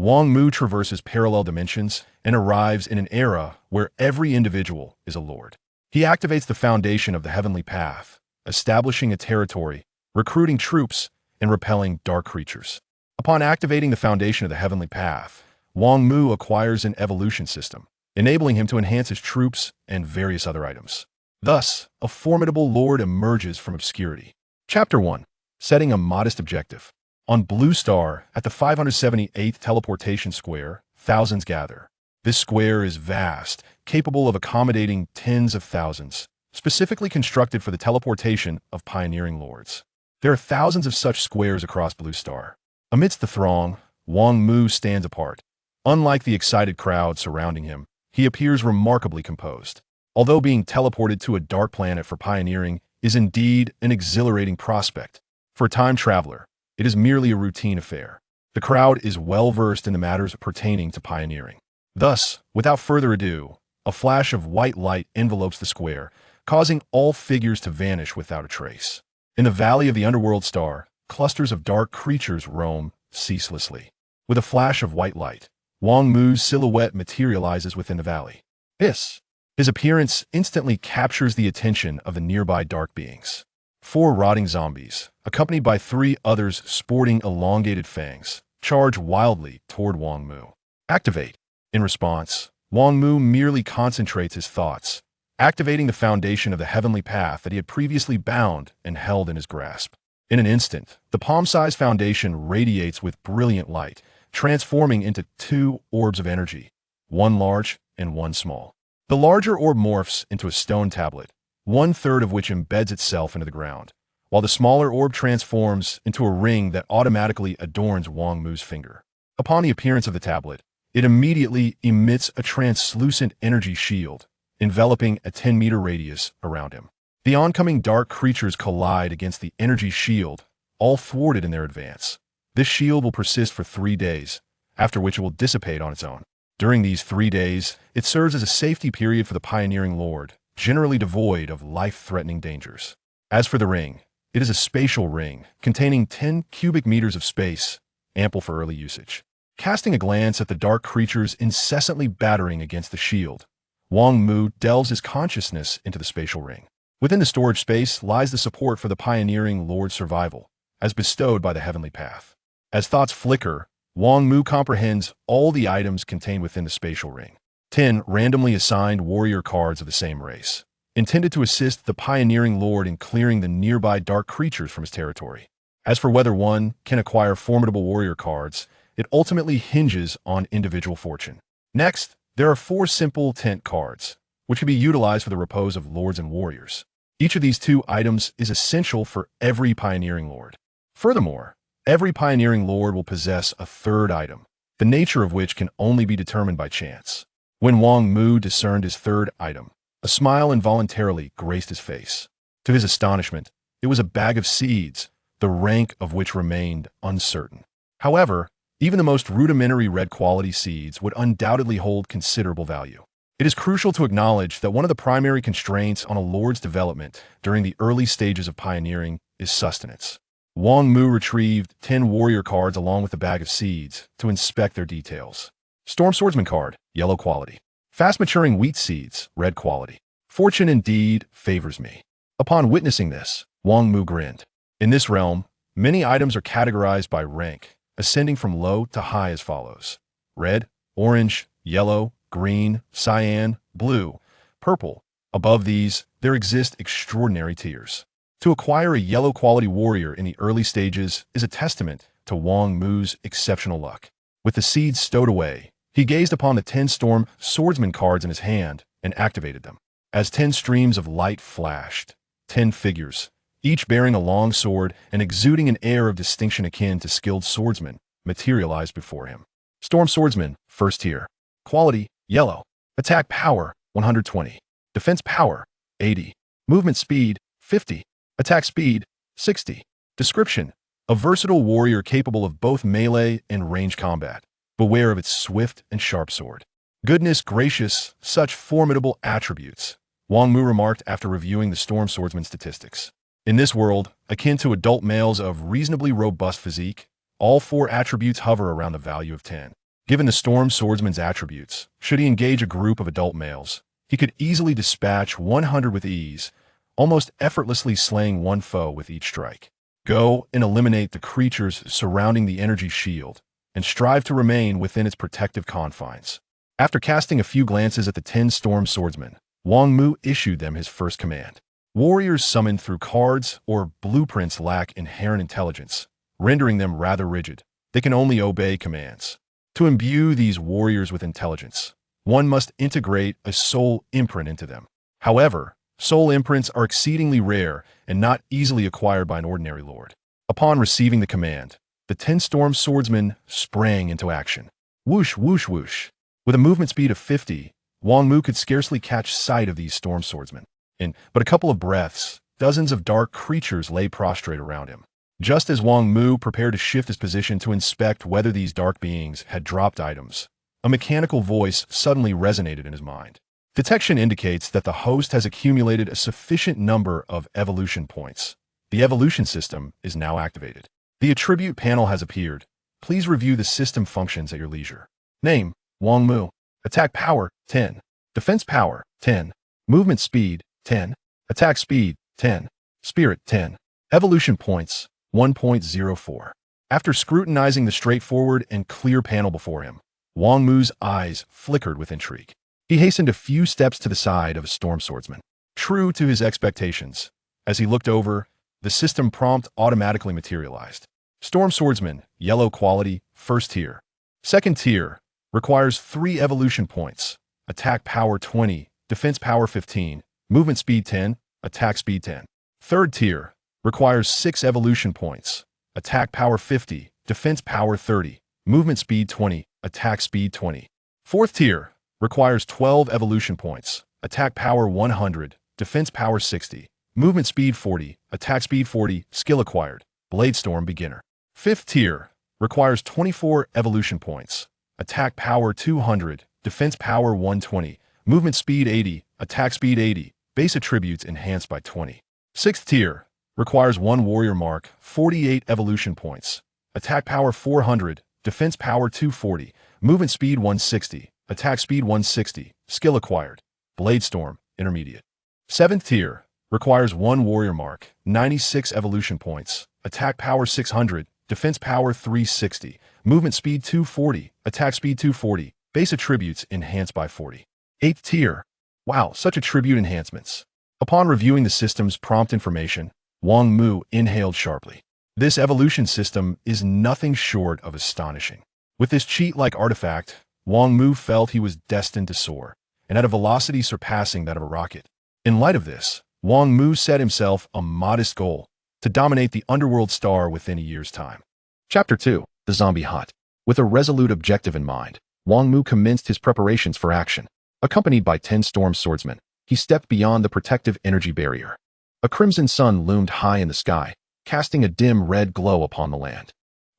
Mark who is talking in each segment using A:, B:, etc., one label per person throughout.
A: Wang Mu traverses parallel dimensions and arrives in an era where every individual is a lord. He activates the foundation of the Heavenly Path, establishing a territory, recruiting troops, and repelling dark creatures. Upon activating the foundation of the Heavenly Path, Wang Mu acquires an evolution system, enabling him to enhance his troops and various other items. Thus, a formidable lord emerges from obscurity. Chapter 1. Setting a modest objective. On Blue Star, at the 578th teleportation square, thousands gather. This square is vast, capable of accommodating tens of thousands, specifically constructed for the teleportation of pioneering lords. There are thousands of such squares across Blue Star. Amidst the throng, Wang Mu stands apart. Unlike the excited crowd surrounding him, he appears remarkably composed. Although being teleported to a dark planet for pioneering is indeed an exhilarating prospect, for a time traveler, it is merely a routine affair. The crowd is well versed in the matters pertaining to pioneering. Thus, without further ado, a flash of white light envelopes the square, causing all figures to vanish without a trace. In the valley of the underworld star, clusters of dark creatures roam ceaselessly. With a flash of white light, Wang Mu's silhouette materializes within the valley. His appearance instantly captures the attention of the nearby dark beings. 4 rotting zombies, accompanied by 3 others sporting elongated fangs, charge wildly toward Wang Mu. Activate. In response, Wang Mu merely concentrates his thoughts, activating the foundation of the Heavenly Path that he had previously bound and held in his grasp. In an instant, the palm-sized foundation radiates with brilliant light, transforming into 2 orbs of energy, one large and one small. The larger orb morphs into a stone tablet, 1/3 of which embeds itself into the ground, while the smaller orb transforms into a ring that automatically adorns Wang Mu's finger. Upon the appearance of the tablet, it immediately emits a translucent energy shield, enveloping a 10-meter radius around him. The oncoming dark creatures collide against the energy shield, all thwarted in their advance. This shield will persist for 3 days, after which it will dissipate on its own. During these 3 days, it serves as a safety period for the pioneering lord, generally devoid of life-threatening dangers. As for the ring, it is a spatial ring containing 10 cubic meters of space, ample for early usage. Casting a glance at the dark creatures incessantly battering against the shield, Wang Mu delves his consciousness into the spatial ring. Within the storage space lies the support for the pioneering lord's survival, as bestowed by the Heavenly Path. As thoughts flicker, Wang Mu comprehends all the items contained within the spatial ring. 10 randomly assigned warrior cards of the same race, intended to assist the pioneering lord in clearing the nearby dark creatures from his territory. As for whether one can acquire formidable warrior cards, it ultimately hinges on individual fortune. Next, there are 4 simple tent cards, which can be utilized for the repose of lords and warriors. Each of these 2 items is essential for every pioneering lord. Furthermore, every pioneering lord will possess a 3rd item, the nature of which can only be determined by chance. When Wang Mu discerned his 3rd item, a smile involuntarily graced his face. To his astonishment, it was a bag of seeds, the rank of which remained uncertain. However, even the most rudimentary red quality seeds would undoubtedly hold considerable value. It is crucial to acknowledge that one of the primary constraints on a lord's development during the early stages of pioneering is sustenance. Wang Mu retrieved 10 warrior cards along with a bag of seeds to inspect their details. Storm Swordsman card, yellow quality. Fast maturing wheat seeds, red quality. Fortune indeed favors me. Upon witnessing this, Wang Mu grinned. In this realm, many items are categorized by rank, ascending from low to high as follows: red, orange, yellow, green, cyan, blue, purple. Above these, there exist extraordinary tiers. To acquire a yellow quality warrior in the early stages is a testament to Wang Mu's exceptional luck. With the seeds stowed away, he gazed upon the 10 Storm Swordsman cards in his hand and activated them. As 10 streams of light flashed, 10 figures, each bearing a long sword and exuding an air of distinction akin to skilled swordsmen, materialized before him. Storm Swordsman, 1st tier. Quality, yellow. Attack power, 120. Defense power, 80. Movement speed, 50. Attack speed, 60. Description: a versatile warrior capable of both melee and range combat. Beware of its swift and sharp sword. Goodness gracious, such formidable attributes, Wang Mu remarked after reviewing the Storm Swordsman statistics. In this world, akin to adult males of reasonably robust physique, all 4 attributes hover around the value of 10. Given the Storm Swordsman's attributes, should he engage a group of adult males, he could easily dispatch 100 with ease, almost effortlessly slaying one foe with each strike. Go and eliminate the creatures surrounding the energy shield, and strive to remain within its protective confines. After casting a few glances at the 10 Storm Swordsmen, Wang Mu issued them his first command. Warriors summoned through cards or blueprints lack inherent intelligence, rendering them rather rigid. They can only obey commands. To imbue these warriors with intelligence, one must integrate a soul imprint into them. However, soul imprints are exceedingly rare and not easily acquired by an ordinary lord. Upon receiving the command, the 10 Storm Swordsmen sprang into action. Whoosh, whoosh, whoosh. With a movement speed of 50, Wang Mu could scarcely catch sight of these Storm Swordsmen. In but a couple of breaths, dozens of dark creatures lay prostrate around him. Just as Wang Mu prepared to shift his position to inspect whether these dark beings had dropped items, a mechanical voice suddenly resonated in his mind. Detection indicates that the host has accumulated a sufficient number of evolution points. The evolution system is now activated. The attribute panel has appeared. Please review the system functions at your leisure. Name, Wang Mu. Attack power, 10. Defense power, 10. Movement speed, 10. Attack speed, 10. Spirit, 10. Evolution points, 1.04. After scrutinizing the straightforward and clear panel before him, Wang Mu's eyes flickered with intrigue. He hastened a few steps to the side of a Storm Swordsman. True to his expectations, as he looked over, the system prompt automatically materialized. Storm Swordsman, yellow quality, first tier. Second tier, requires 3 evolution points. Attack power 20, defense power 15, movement speed 10, attack speed 10. Third tier, requires 6 evolution points. Attack power 50, defense power 30, movement speed 20, attack speed 20. Fourth tier, requires 12 evolution points. Attack power 100, defense power 60, movement speed 40, attack speed 40, skill acquired, Blade Storm beginner. Fifth tier, requires 24 evolution points. Attack power 200, defense power 120, movement speed 80, attack speed 80, base attributes enhanced by 20. Sixth tier, requires 1 warrior mark, 48 evolution points. Attack power 400, defense power 240, movement speed 160, attack speed 160, skill acquired, Blade Storm, intermediate. Seventh tier, requires 1 warrior mark, 96 evolution points. Attack power 600, defense power 360, movement speed 240, attack speed 240, base attributes enhanced by 40. Eighth tier. Wow, such attribute enhancements. Upon reviewing the system's prompt information, Wang Mu inhaled sharply. This evolution system is nothing short of astonishing. With this cheat-like artifact, Wang Mu felt he was destined to soar, and at a velocity surpassing that of a rocket. In light of this, Wang Mu set himself a modest goal to dominate the underworld star within a year's time. Chapter 2. The Zombie Hunt. With a resolute objective in mind, Wang Mu commenced his preparations for action. Accompanied by 10 Storm Swordsmen, he stepped beyond the protective energy barrier. A crimson sun loomed high in the sky, casting a dim red glow upon the land.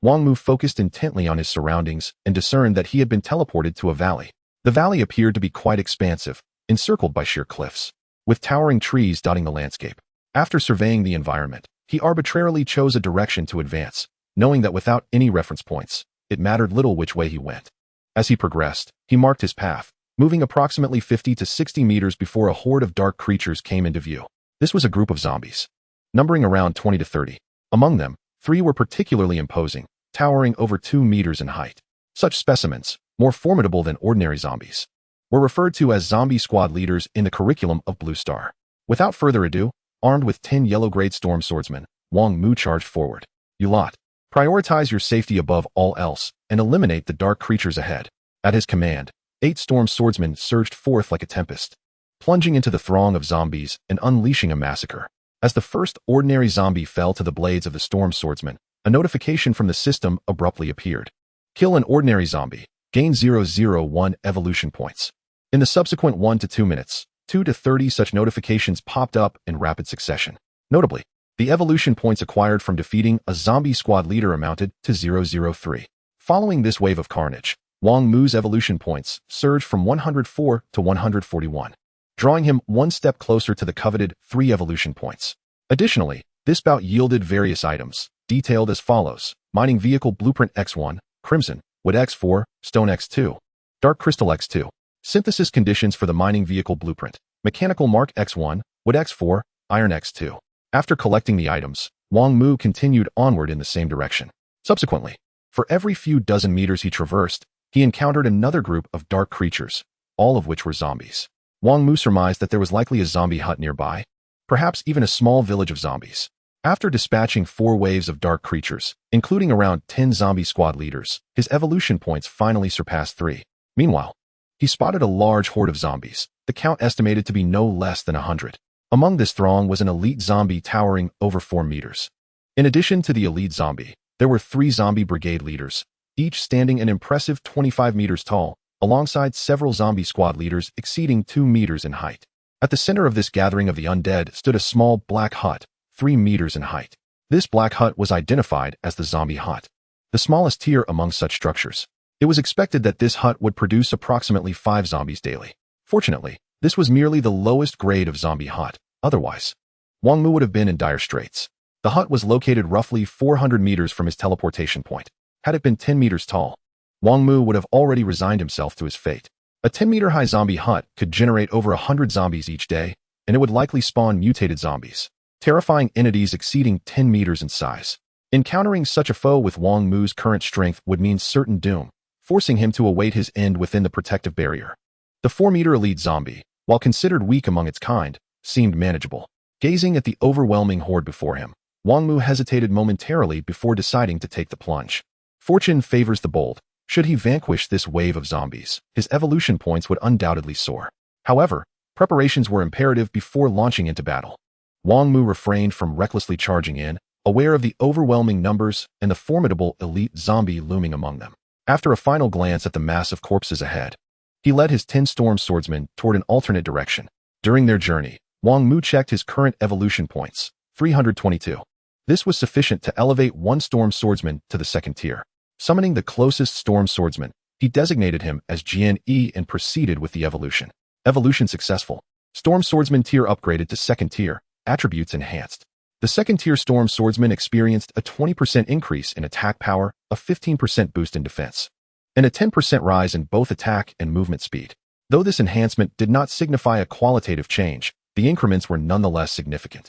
A: Wang Mu focused intently on his surroundings and discerned that he had been teleported to a valley. The valley appeared to be quite expansive, encircled by sheer cliffs, with towering trees dotting the landscape. After surveying the environment, he arbitrarily chose a direction to advance, knowing that without any reference points, it mattered little which way he went. As he progressed, he marked his path, moving approximately 50 to 60 meters before a horde of dark creatures came into view. This was a group of zombies, numbering around 20 to 30. Among them, 3 were particularly imposing, towering over 2 meters in height. Such specimens, more formidable than ordinary zombies, were referred to as zombie squad leaders in the curriculum of Blue Star. Without further ado, armed with 10 yellow-grade Storm Swordsmen, Wang Mu charged forward. You lot, prioritize your safety above all else and eliminate the dark creatures ahead. At his command, 8 Storm Swordsmen surged forth like a tempest, plunging into the throng of zombies and unleashing a massacre. As the first ordinary zombie fell to the blades of the Storm Swordsman, a notification from the system abruptly appeared. Kill an ordinary zombie. Gain 001 evolution points. In the subsequent 1 to 2 minutes, 2 to 30 such notifications popped up in rapid succession. Notably, the evolution points acquired from defeating a zombie squad leader amounted to 003. Following this wave of carnage, Wang Mu's evolution points surged from 104 to 141, drawing him one step closer to the coveted 3 evolution points. Additionally, this bout yielded various items, detailed as follows: Mining Vehicle Blueprint X1, Crimson, Wood X4, Stone X2, Dark Crystal X2. Synthesis conditions for the mining vehicle blueprint. Mechanical Mark X1, Wood X4, Iron X2. After collecting the items, Wang Mu continued onward in the same direction. Subsequently, for every few dozen meters he traversed, he encountered another group of dark creatures, all of which were zombies. Wang Mu surmised that there was likely a zombie hut nearby, perhaps even a small village of zombies. After dispatching 4 waves of dark creatures, including around 10 zombie squad leaders, his evolution points finally surpassed 3. Meanwhile, he spotted a large horde of zombies, the count estimated to be no less than 100. Among this throng was an elite zombie towering over 4 meters. In addition to the elite zombie, there were 3 zombie brigade leaders, each standing an impressive 25 meters tall, alongside several zombie squad leaders exceeding 2 meters in height. At the center of this gathering of the undead stood a small black hut, 3 meters in height. This black hut was identified as the zombie hut, the smallest tier among such structures. It was expected that this hut would produce approximately 5 zombies daily. Fortunately, this was merely the lowest grade of zombie hut. Otherwise, Wang Mu would have been in dire straits. The hut was located roughly 400 meters from his teleportation point. Had it been 10 meters tall, Wang Mu would have already resigned himself to his fate. A 10-meter-high zombie hut could generate over 100 zombies each day, and it would likely spawn mutated zombies, terrifying entities exceeding 10 meters in size. Encountering such a foe with Wang Mu's current strength would mean certain doom, forcing him to await his end within the protective barrier. The 4-meter elite zombie, while considered weak among its kind, seemed manageable. Gazing at the overwhelming horde before him, Wang Mu hesitated momentarily before deciding to take the plunge. Fortune favors the bold. Should he vanquish this wave of zombies, his evolution points would undoubtedly soar. However, preparations were imperative before launching into battle. Wang Mu refrained from recklessly charging in, aware of the overwhelming numbers and the formidable elite zombie looming among them. After a final glance at the mass of corpses ahead, he led his 10 storm swordsmen toward an alternate direction. During their journey, Wang Mu checked his current evolution points, 322. This was sufficient to elevate 1 storm swordsman to the 2nd tier. Summoning the closest storm swordsman, he designated him as GNE and proceeded with the evolution. Evolution successful. Storm swordsman tier upgraded to 2nd tier, attributes enhanced. The 2nd tier storm swordsman experienced a 20% increase in attack power, a 15% boost in defense, and a 10% rise in both attack and movement speed. Though this enhancement did not signify a qualitative change, the increments were nonetheless significant.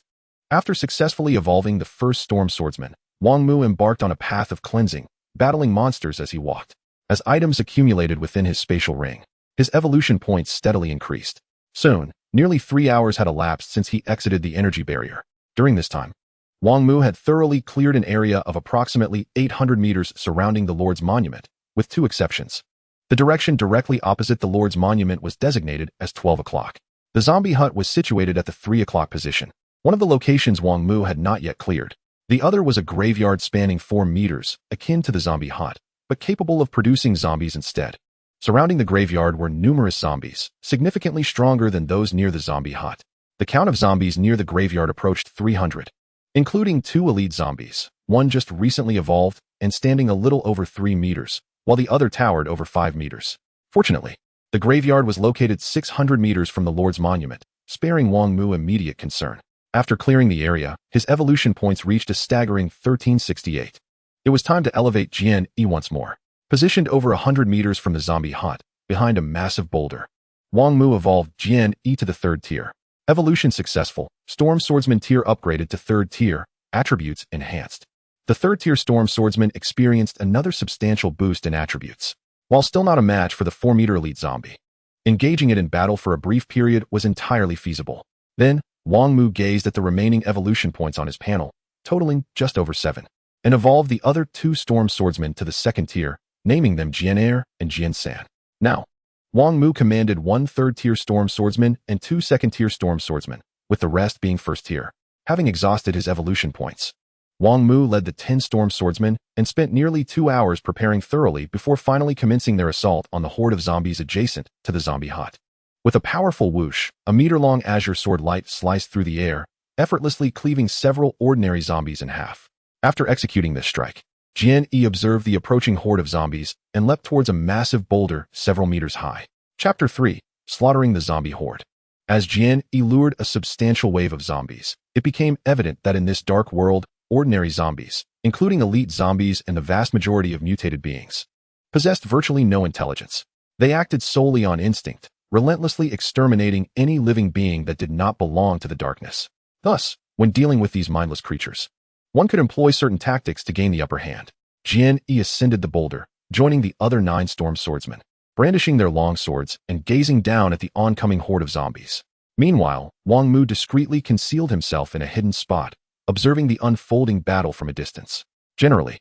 A: After successfully evolving the first storm swordsman, Wang Mu embarked on a path of cleansing, battling monsters as he walked. As items accumulated within his spatial ring, his evolution points steadily increased. Soon, nearly 3 hours had elapsed since he exited the energy barrier. During this time, Wang Mu had thoroughly cleared an area of approximately 800 meters surrounding the Lord's Monument, with 2 exceptions. The direction directly opposite the Lord's Monument was designated as 12 o'clock. The zombie hut was situated at the 3 o'clock position. One of the locations Wang Mu had not yet cleared. The other was a graveyard spanning 4 meters, akin to the zombie hut, but capable of producing zombies instead. Surrounding the graveyard were numerous zombies, significantly stronger than those near the zombie hut. The count of zombies near the graveyard approached 300, including 2 elite zombies, one just recently evolved and standing a little over 3 meters, while the other towered over 5 meters. Fortunately, the graveyard was located 600 meters from the Lord's Monument, sparing Wang Mu immediate concern. After clearing the area, his evolution points reached a staggering 1368. It was time to elevate GNE once more. Positioned over 100 meters from the zombie hut, behind a massive boulder, Wang Mu evolved GNE to the 3rd tier. Evolution successful. Storm Swordsman tier upgraded to 3rd tier, attributes enhanced. The 3rd tier Storm Swordsman experienced another substantial boost in attributes. While still not a match for the 4-meter elite zombie, engaging it in battle for a brief period was entirely feasible. Then, Wang Mu gazed at the remaining evolution points on his panel, totaling just over 7, and evolved the other 2 Storm Swordsmen to the 2nd tier, naming them Jian-Er and Jian-San. Now, Wang Mu commanded 1 3rd-tier Storm Swordsman and 2 2nd-tier Storm Swordsmen, with the rest being 1st tier. Having exhausted his evolution points, Wang Mu led the 10 Storm Swordsmen and spent nearly 2 hours preparing thoroughly before finally commencing their assault on the horde of zombies adjacent to the zombie hut. With a powerful whoosh, a meter-long azure sword light sliced through the air, effortlessly cleaving several ordinary zombies in half. After executing this strike, Jian-E observed the approaching horde of zombies and leapt towards a massive boulder several meters high. Chapter 3. Slaughtering the Zombie Horde. As Jian-E lured a substantial wave of zombies, it became evident that in this dark world, ordinary zombies, including elite zombies and the vast majority of mutated beings, possessed virtually no intelligence. They acted solely on instinct, relentlessly exterminating any living being that did not belong to the darkness. Thus, when dealing with these mindless creatures, one could employ certain tactics to gain the upper hand. Jian Yi ascended the boulder, joining the other 9 storm swordsmen, brandishing their long swords and gazing down at the oncoming horde of zombies. Meanwhile, Wang Mu discreetly concealed himself in a hidden spot, observing the unfolding battle from a distance. Generally,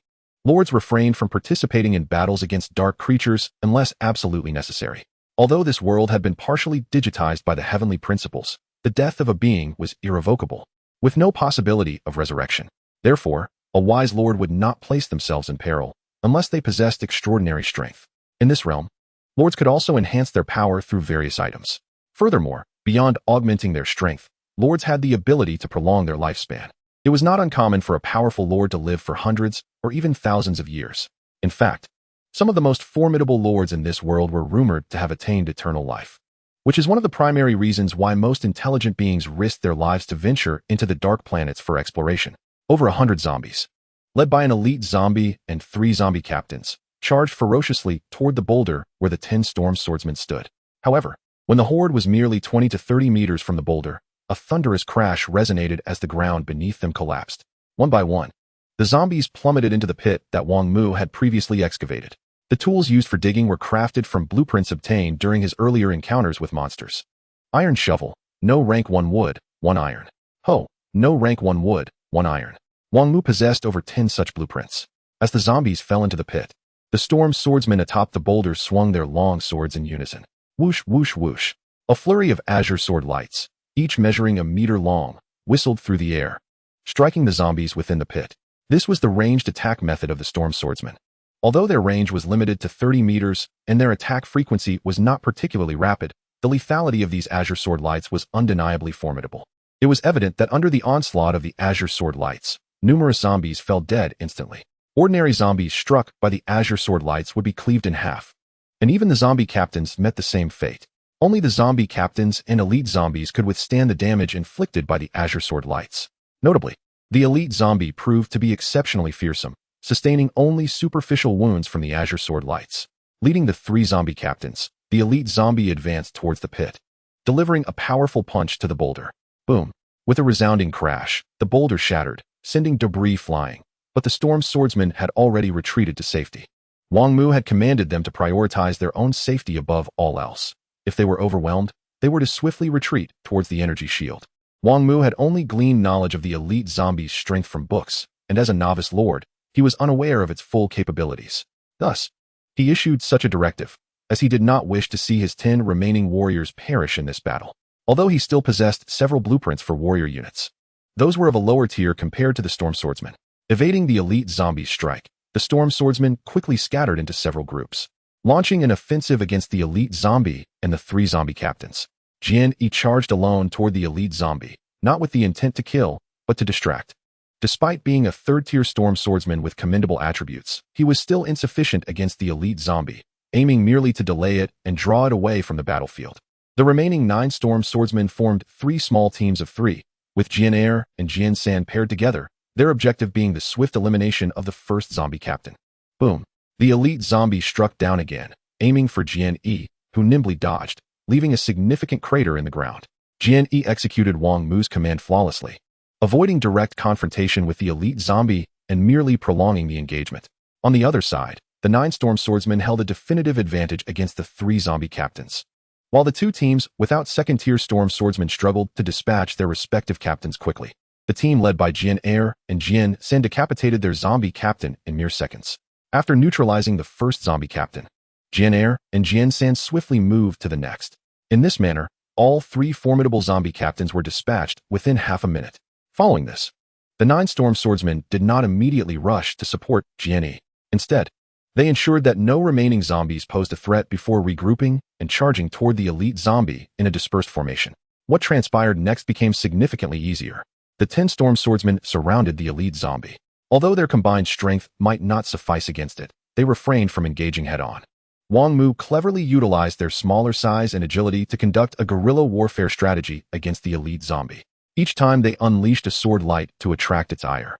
A: lords refrained from participating in battles against dark creatures unless absolutely necessary. Although this world had been partially digitized by the heavenly principles, the death of a being was irrevocable, with no possibility of resurrection. Therefore, a wise lord would not place themselves in peril unless they possessed extraordinary strength. In this realm, lords could also enhance their power through various items. Furthermore, beyond augmenting their strength, lords had the ability to prolong their lifespan. It was not uncommon for a powerful lord to live for hundreds or even thousands of years. In fact, some of the most formidable lords in this world were rumored to have attained eternal life, which is one of the primary reasons why most intelligent beings risked their lives to venture into the dark planets for exploration. Over 100 zombies, led by an elite zombie and 3 zombie captains, charged ferociously toward the boulder where the 10 storm swordsmen stood. However, when the horde was merely 20 to 30 meters from the boulder, a thunderous crash resonated as the ground beneath them collapsed. One by one, the zombies plummeted into the pit that Wang Mu had previously excavated. The tools used for digging were crafted from blueprints obtained during his earlier encounters with monsters. Iron shovel, no rank 1 wood, 1 iron. Hoe, no rank 1 wood, 1 iron. Wang Mu possessed over 10 such blueprints. As the zombies fell into the pit, the storm swordsmen atop the boulder swung their long swords in unison. Whoosh, whoosh, whoosh. A flurry of azure sword lights, each measuring a meter long, whistled through the air, striking the zombies within the pit. This was the ranged attack method of the storm swordsmen. Although their range was limited to 30 meters and their attack frequency was not particularly rapid, the lethality of these azure sword lights was undeniably formidable. It was evident that under the onslaught of the azure sword lights, numerous zombies fell dead instantly. Ordinary zombies struck by the azure sword lights would be cleaved in half, and even the zombie captains met the same fate. Only the zombie captains and elite zombies could withstand the damage inflicted by the azure sword lights. Notably, the elite zombie proved to be exceptionally fearsome, sustaining only superficial wounds from the azure sword lights. Leading the 3 zombie captains, the elite zombie advanced towards the pit, delivering a powerful punch to the boulder. Boom! With a resounding crash, the boulder shattered, sending debris flying, but the storm swordsmen had already retreated to safety. Wang Mu had commanded them to prioritize their own safety above all else. If they were overwhelmed, they were to swiftly retreat towards the energy shield. Wang Mu had only gleaned knowledge of the elite zombie's strength from books, and as a novice lord, he was unaware of its full capabilities. Thus, he issued such a directive, as he did not wish to see his 10 remaining warriors perish in this battle. Although he still possessed several blueprints for warrior units, those were of a lower tier compared to the storm swordsmen. Evading the elite zombie's strike, the storm swordsmen quickly scattered into several groups, launching an offensive against the elite zombie and the 3 zombie captains. Jian Yi charged alone toward the elite zombie, not with the intent to kill, but to distract. Despite being a 3rd-tier storm swordsman with commendable attributes, he was still insufficient against the elite zombie, aiming merely to delay it and draw it away from the battlefield. The remaining 9 storm swordsmen formed 3 small teams of 3, with Jian Air and Jian San paired together, their objective being the swift elimination of the 1st zombie captain. Boom! The elite zombie struck down again, aiming for Jian Yi, who nimbly dodged, leaving a significant crater in the ground. Jian Yi executed Wang Mu's command flawlessly, avoiding direct confrontation with the elite zombie and merely prolonging the engagement. On the other side, the 9 storm swordsmen held a definitive advantage against the 3 zombie captains. While the 2 teams without 2nd-tier storm swordsmen struggled to dispatch their respective captains quickly, the team led by Jian Air and Jian San decapitated their zombie captain in mere seconds. After neutralizing the 1st zombie captain, Jian Air and Jian San swiftly moved to the next. In this manner, all 3 formidable zombie captains were dispatched within half a minute. Following this, the 9 storm swordsmen did not immediately rush to support Jian Yi. Instead, they ensured that no remaining zombies posed a threat before regrouping and charging toward the elite zombie in a dispersed formation. What transpired next became significantly easier. The 10 storm swordsmen surrounded the elite zombie. Although their combined strength might not suffice against it, they refrained from engaging head-on. Wang Mu cleverly utilized their smaller size and agility to conduct a guerrilla warfare strategy against the elite zombie. Each time they unleashed a sword light to attract its ire,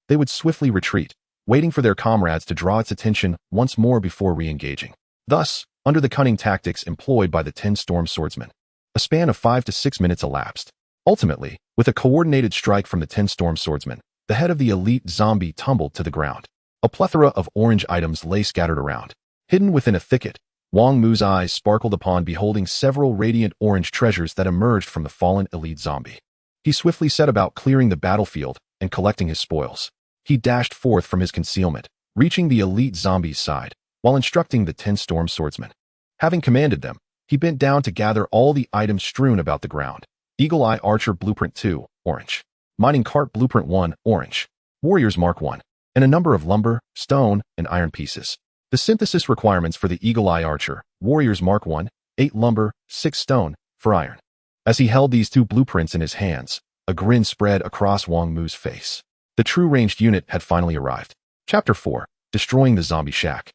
A: they would swiftly retreat, waiting for their comrades to draw its attention once more before re-engaging. Thus, under the cunning tactics employed by the 10 storm swordsmen, a span of 5 to 6 minutes elapsed. Ultimately, with a coordinated strike from the 10 storm swordsmen, the head of the elite zombie tumbled to the ground. A plethora of orange items lay scattered around. Hidden within a thicket, Wang Mu's eyes sparkled upon beholding several radiant orange treasures that emerged from the fallen elite zombie. He swiftly set about clearing the battlefield and collecting his spoils. He dashed forth from his concealment, reaching the elite zombie's side, while instructing the 10 storm swordsmen. Having commanded them, he bent down to gather all the items strewn about the ground. Eagle Eye Archer Blueprint 2, orange. Mining Cart Blueprint 1, orange. Warriors Mark 1, and a number of lumber, stone, and iron pieces. The synthesis requirements for the Eagle Eye Archer, Warriors Mark 1, 8 lumber, 6 stone, for iron. As he held these two blueprints in his hands, a grin spread across Wang Mu's face. The true ranged unit had finally arrived. Chapter 4, Destroying the Zombie Shack.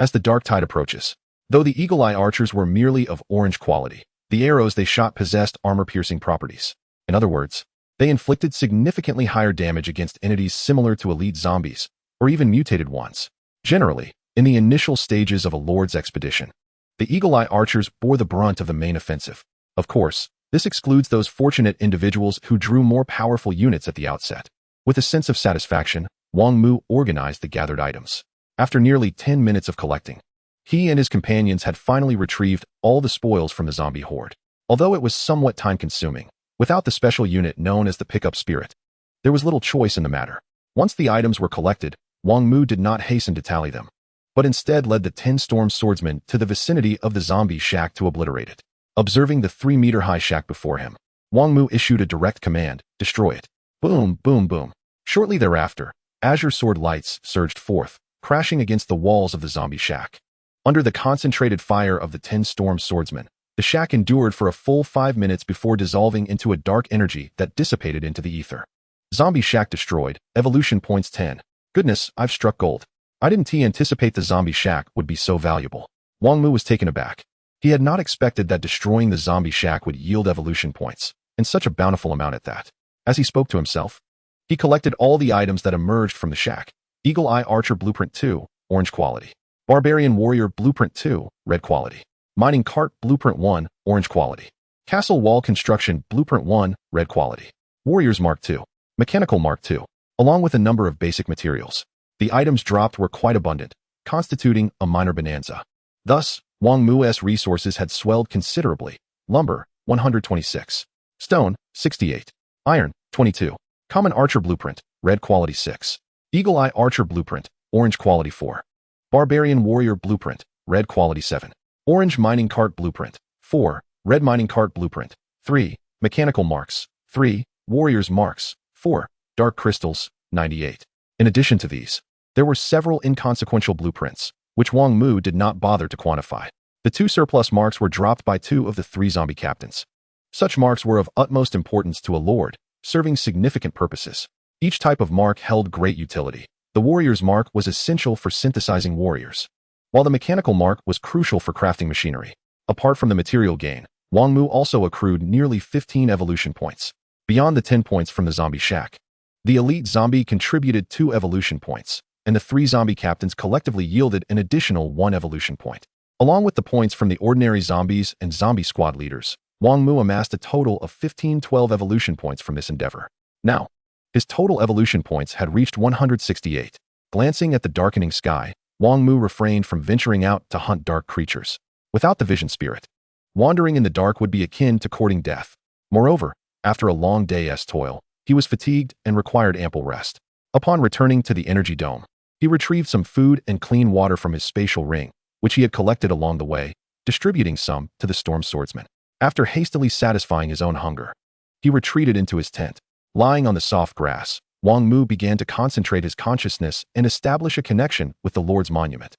A: As the dark tide approaches, though the Eagle Eye Archers were merely of orange quality, the arrows they shot possessed armor-piercing properties. In other words, they inflicted significantly higher damage against entities similar to elite zombies, or even mutated ones. Generally, in the initial stages of a Lord's expedition, the Eagle Eye Archers bore the brunt of the main offensive. Of course, this excludes those fortunate individuals who drew more powerful units at the outset. With a sense of satisfaction, Wang Mu organized the gathered items. After nearly 10 minutes of collecting, he and his companions had finally retrieved all the spoils from the zombie horde. Although it was somewhat time-consuming, without the special unit known as the Pickup Spirit, there was little choice in the matter. Once the items were collected, Wang Mu did not hasten to tally them, but instead led the 10 storm swordsmen to the vicinity of the zombie shack to obliterate it. Observing the 3-meter-high shack before him, Wang Mu issued a direct command, destroy it. Boom, boom, boom. Shortly thereafter, azure sword lights surged forth, crashing against the walls of the zombie shack. Under the concentrated fire of the 10 storm swordsmen, the shack endured for a full 5 minutes before dissolving into a dark energy that dissipated into the ether. Zombie shack destroyed, evolution points 10. Goodness, I've struck gold. I didn't anticipate the zombie shack would be so valuable. Wang Mu was taken aback. He had not expected that destroying the zombie shack would yield evolution points, and such a bountiful amount at that. As he spoke to himself, he collected all the items that emerged from the shack. Eagle Eye Archer Blueprint 2, orange quality. Barbarian Warrior Blueprint 2, red quality. Mining Cart Blueprint 1, orange quality. Castle Wall Construction Blueprint 1, red quality. Warriors Mark 2, Mechanical Mark 2, along with a number of basic materials. The items dropped were quite abundant, constituting a minor bonanza. Thus, Wang Mu's resources had swelled considerably. Lumber, 126. Stone, 68. Iron, 22. Common Archer Blueprint, red quality 6. Eagle Eye Archer Blueprint, orange quality 4. Barbarian Warrior Blueprint, red quality 7. Orange Mining Cart Blueprint, 4. Red Mining Cart Blueprint, 3. Mechanical Marks, 3. Warriors Marks, 4. Dark Crystals, 98. In addition to these, there were several inconsequential blueprints, which Wang Mu did not bother to quantify. The 2 surplus marks were dropped by 2 of the 3 zombie captains. Such marks were of utmost importance to a lord, serving significant purposes. Each type of mark held great utility. The warrior's mark was essential for synthesizing warriors, while the mechanical mark was crucial for crafting machinery. Apart from the material gain, Wang Mu also accrued nearly 15 evolution points, beyond the 10 points from the zombie shack. The elite zombie contributed 2 evolution points, and the 3 zombie captains collectively yielded an additional 1 evolution point. Along with the points from the ordinary zombies and zombie squad leaders, Wang Mu amassed a total of 12 evolution points from this endeavor. Now, his total evolution points had reached 168. Glancing at the darkening sky, Wang Mu refrained from venturing out to hunt dark creatures. Without the vision spirit, wandering in the dark would be akin to courting death. Moreover, after a long day's toil, he was fatigued and required ample rest. Upon returning to the energy dome, he retrieved some food and clean water from his spatial ring, which he had collected along the way, distributing some to the storm swordsman. After hastily satisfying his own hunger, he retreated into his tent. Lying on the soft grass, Wang Mu began to concentrate his consciousness and establish a connection with the Lord's monument.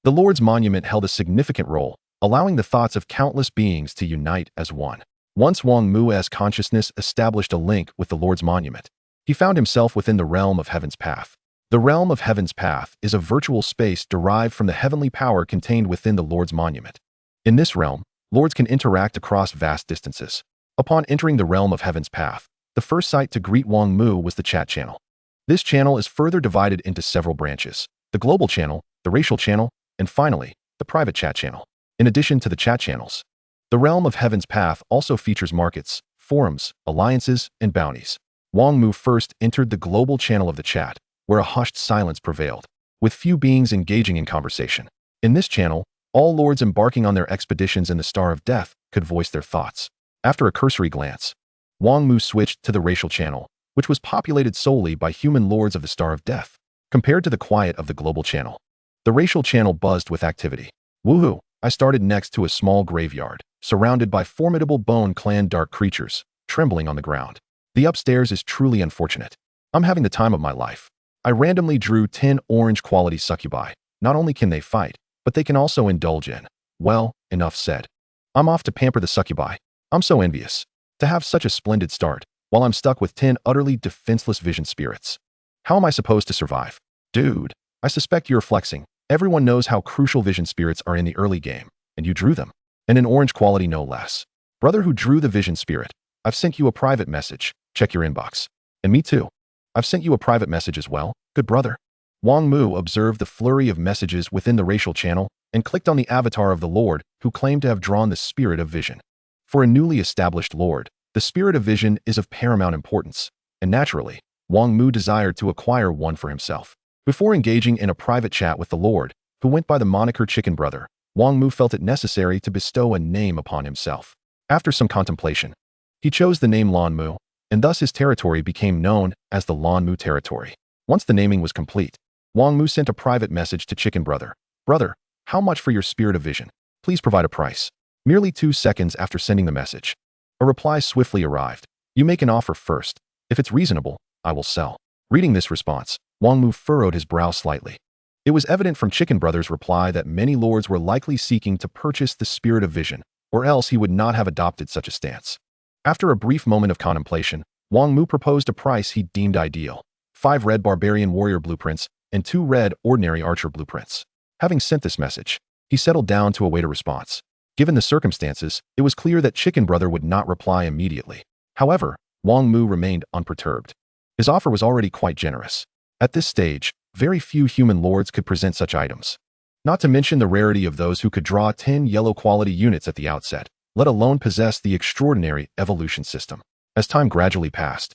A: The Lord's monument held a significant role, allowing the thoughts of countless beings to unite as one. Once Wang Mu's consciousness established a link with the Lord's monument, he found himself within the realm of Heaven's Path. The realm of Heaven's Path is a virtual space derived from the heavenly power contained within the Lord's monument. In this realm, lords can interact across vast distances. Upon entering the realm of Heaven's Path, the first sight to greet Wang Mu was the chat channel. This channel is further divided into several branches: the global channel, the racial channel, and finally, the private chat channel. In addition to the chat channels, the realm of Heaven's Path also features markets, forums, alliances, and bounties. Wang Mu first entered the global channel of the chat, where a hushed silence prevailed, with few beings engaging in conversation. In this channel, all lords embarking on their expeditions in the Star of Death could voice their thoughts. After a cursory glance, Wang Mu switched to the racial channel, which was populated solely by human lords of the Star of Death. Compared to the quiet of the global channel, the racial channel buzzed with activity. Woohoo! I started next to a small graveyard, surrounded by formidable Bone Clan dark creatures, trembling on the ground. The upstairs is truly unfortunate. I'm having the time of my life. I randomly drew 10 orange quality succubi. Not only can they fight, but they can also indulge in. Well, enough said. I'm off to pamper the succubi. I'm so envious to have such a splendid start, while I'm stuck with 10 utterly defenseless vision spirits. How am I supposed to survive? Dude, I suspect you're flexing. Everyone knows how crucial vision spirits are in the early game, and you drew them. And in orange quality no less. Brother who drew the vision spirit, I've sent you a private message. Check your inbox. And me too. I've sent you a private message as well, good brother. Wang Mu observed the flurry of messages within the racial channel and clicked on the avatar of the Lord who claimed to have drawn the spirit of vision. For a newly established Lord, the spirit of vision is of paramount importance, and naturally, Wang Mu desired to acquire one for himself. Before engaging in a private chat with the Lord, who went by the moniker Chicken Brother, Wang Mu felt it necessary to bestow a name upon himself. After some contemplation, he chose the name Lan Mu, and thus his territory became known as the Lan Mu territory. Once the naming was complete, Wang Mu sent a private message to Chicken Brother. Brother, how much for your spirit of vision? Please provide a price. Merely 2 seconds after sending the message, a reply swiftly arrived. You make an offer first. If it's reasonable, I will sell. Reading this response, Wang Mu furrowed his brow slightly. It was evident from Chicken Brother's reply that many lords were likely seeking to purchase the spirit of vision, or else he would not have adopted such a stance. After a brief moment of contemplation, Wang Mu proposed a price he deemed ideal: 5 red barbarian warrior blueprints and 2 red ordinary archer blueprints. Having sent this message, he settled down to await a response. Given the circumstances, it was clear that Chicken Brother would not reply immediately. However, Wang Mu remained unperturbed. His offer was already quite generous. At this stage, very few human lords could present such items. Not to mention the rarity of those who could draw 10 yellow quality units at the outset, let alone possess the extraordinary evolution system. As time gradually passed,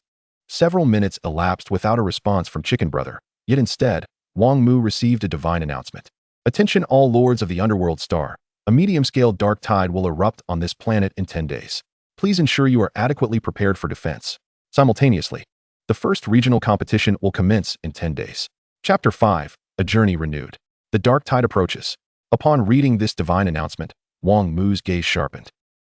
A: several minutes elapsed without a response from Chicken Brother, yet instead, Wang Mu received a divine announcement. Attention all lords of the underworld star. A medium-scale dark tide will erupt on this planet in 10 days. Please ensure you are adequately prepared for defense. Simultaneously, the first regional competition will commence in 10 days. Chapter 5, A Journey Renewed. The dark tide approaches. Upon reading this divine announcement, Wang Mu's gaze sharpened.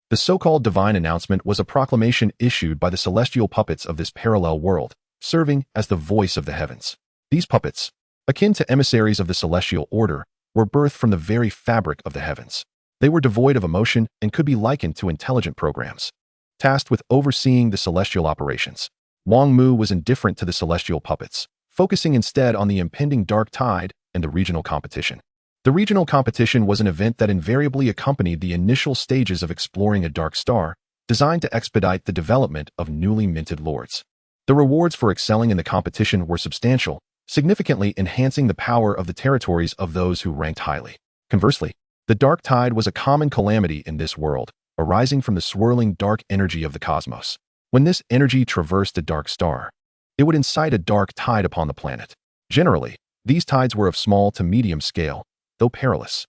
A: The so-called divine announcement was a proclamation issued by the celestial puppets of this parallel world, serving as the voice of the heavens. These puppets, akin to emissaries of the celestial order, were birthed from the very fabric of the heavens. They were devoid of emotion and could be likened to intelligent programs. Tasked with overseeing the celestial operations, Wang Mu was indifferent to the celestial puppets, focusing instead on the impending dark tide and the regional competition. The regional competition was an event that invariably accompanied the initial stages of exploring a dark star, designed to expedite the development of newly minted lords. The rewards for excelling in the competition were substantial, significantly enhancing the power of the territories of those who ranked highly. Conversely, the dark tide was a common calamity in this world, arising from the swirling dark energy of the cosmos. When this energy traversed a dark star, it would incite a dark tide upon the planet. Generally, these tides were of small to medium scale, though perilous.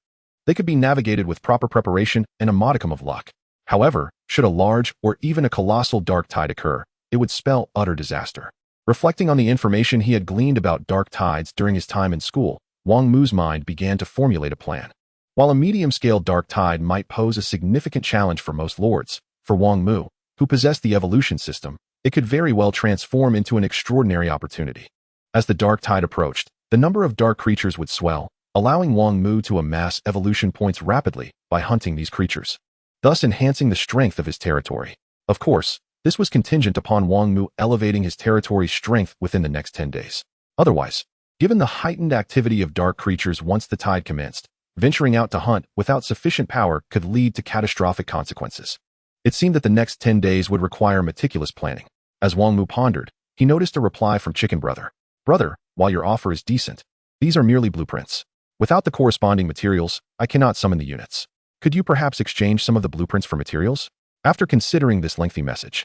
A: They could be navigated with proper preparation and a modicum of luck. However, should a large or even a colossal dark tide occur, it would spell utter disaster. Reflecting on the information he had gleaned about dark tides during his time in school, Wang Mu's mind began to formulate a plan. While a medium-scale dark tide might pose a significant challenge for most lords, for Wang Mu, who possessed the evolution system, it could very well transform into an extraordinary opportunity. As the dark tide approached, the number of dark creatures would swell, allowing Wang Mu to amass evolution points rapidly by hunting these creatures, thus enhancing the strength of his territory. Of course, this was contingent upon Wang Mu elevating his territory's strength within the next 10 days. Otherwise, given the heightened activity of dark creatures once the tide commenced, venturing out to hunt without sufficient power could lead to catastrophic consequences. It seemed that the next 10 days would require meticulous planning. As Wang Mu pondered, he noticed a reply from Chicken Brother. Brother, while your offer is decent, these are merely blueprints. Without the corresponding materials, I cannot summon the units. Could you perhaps exchange some of the blueprints for materials? After considering this lengthy message,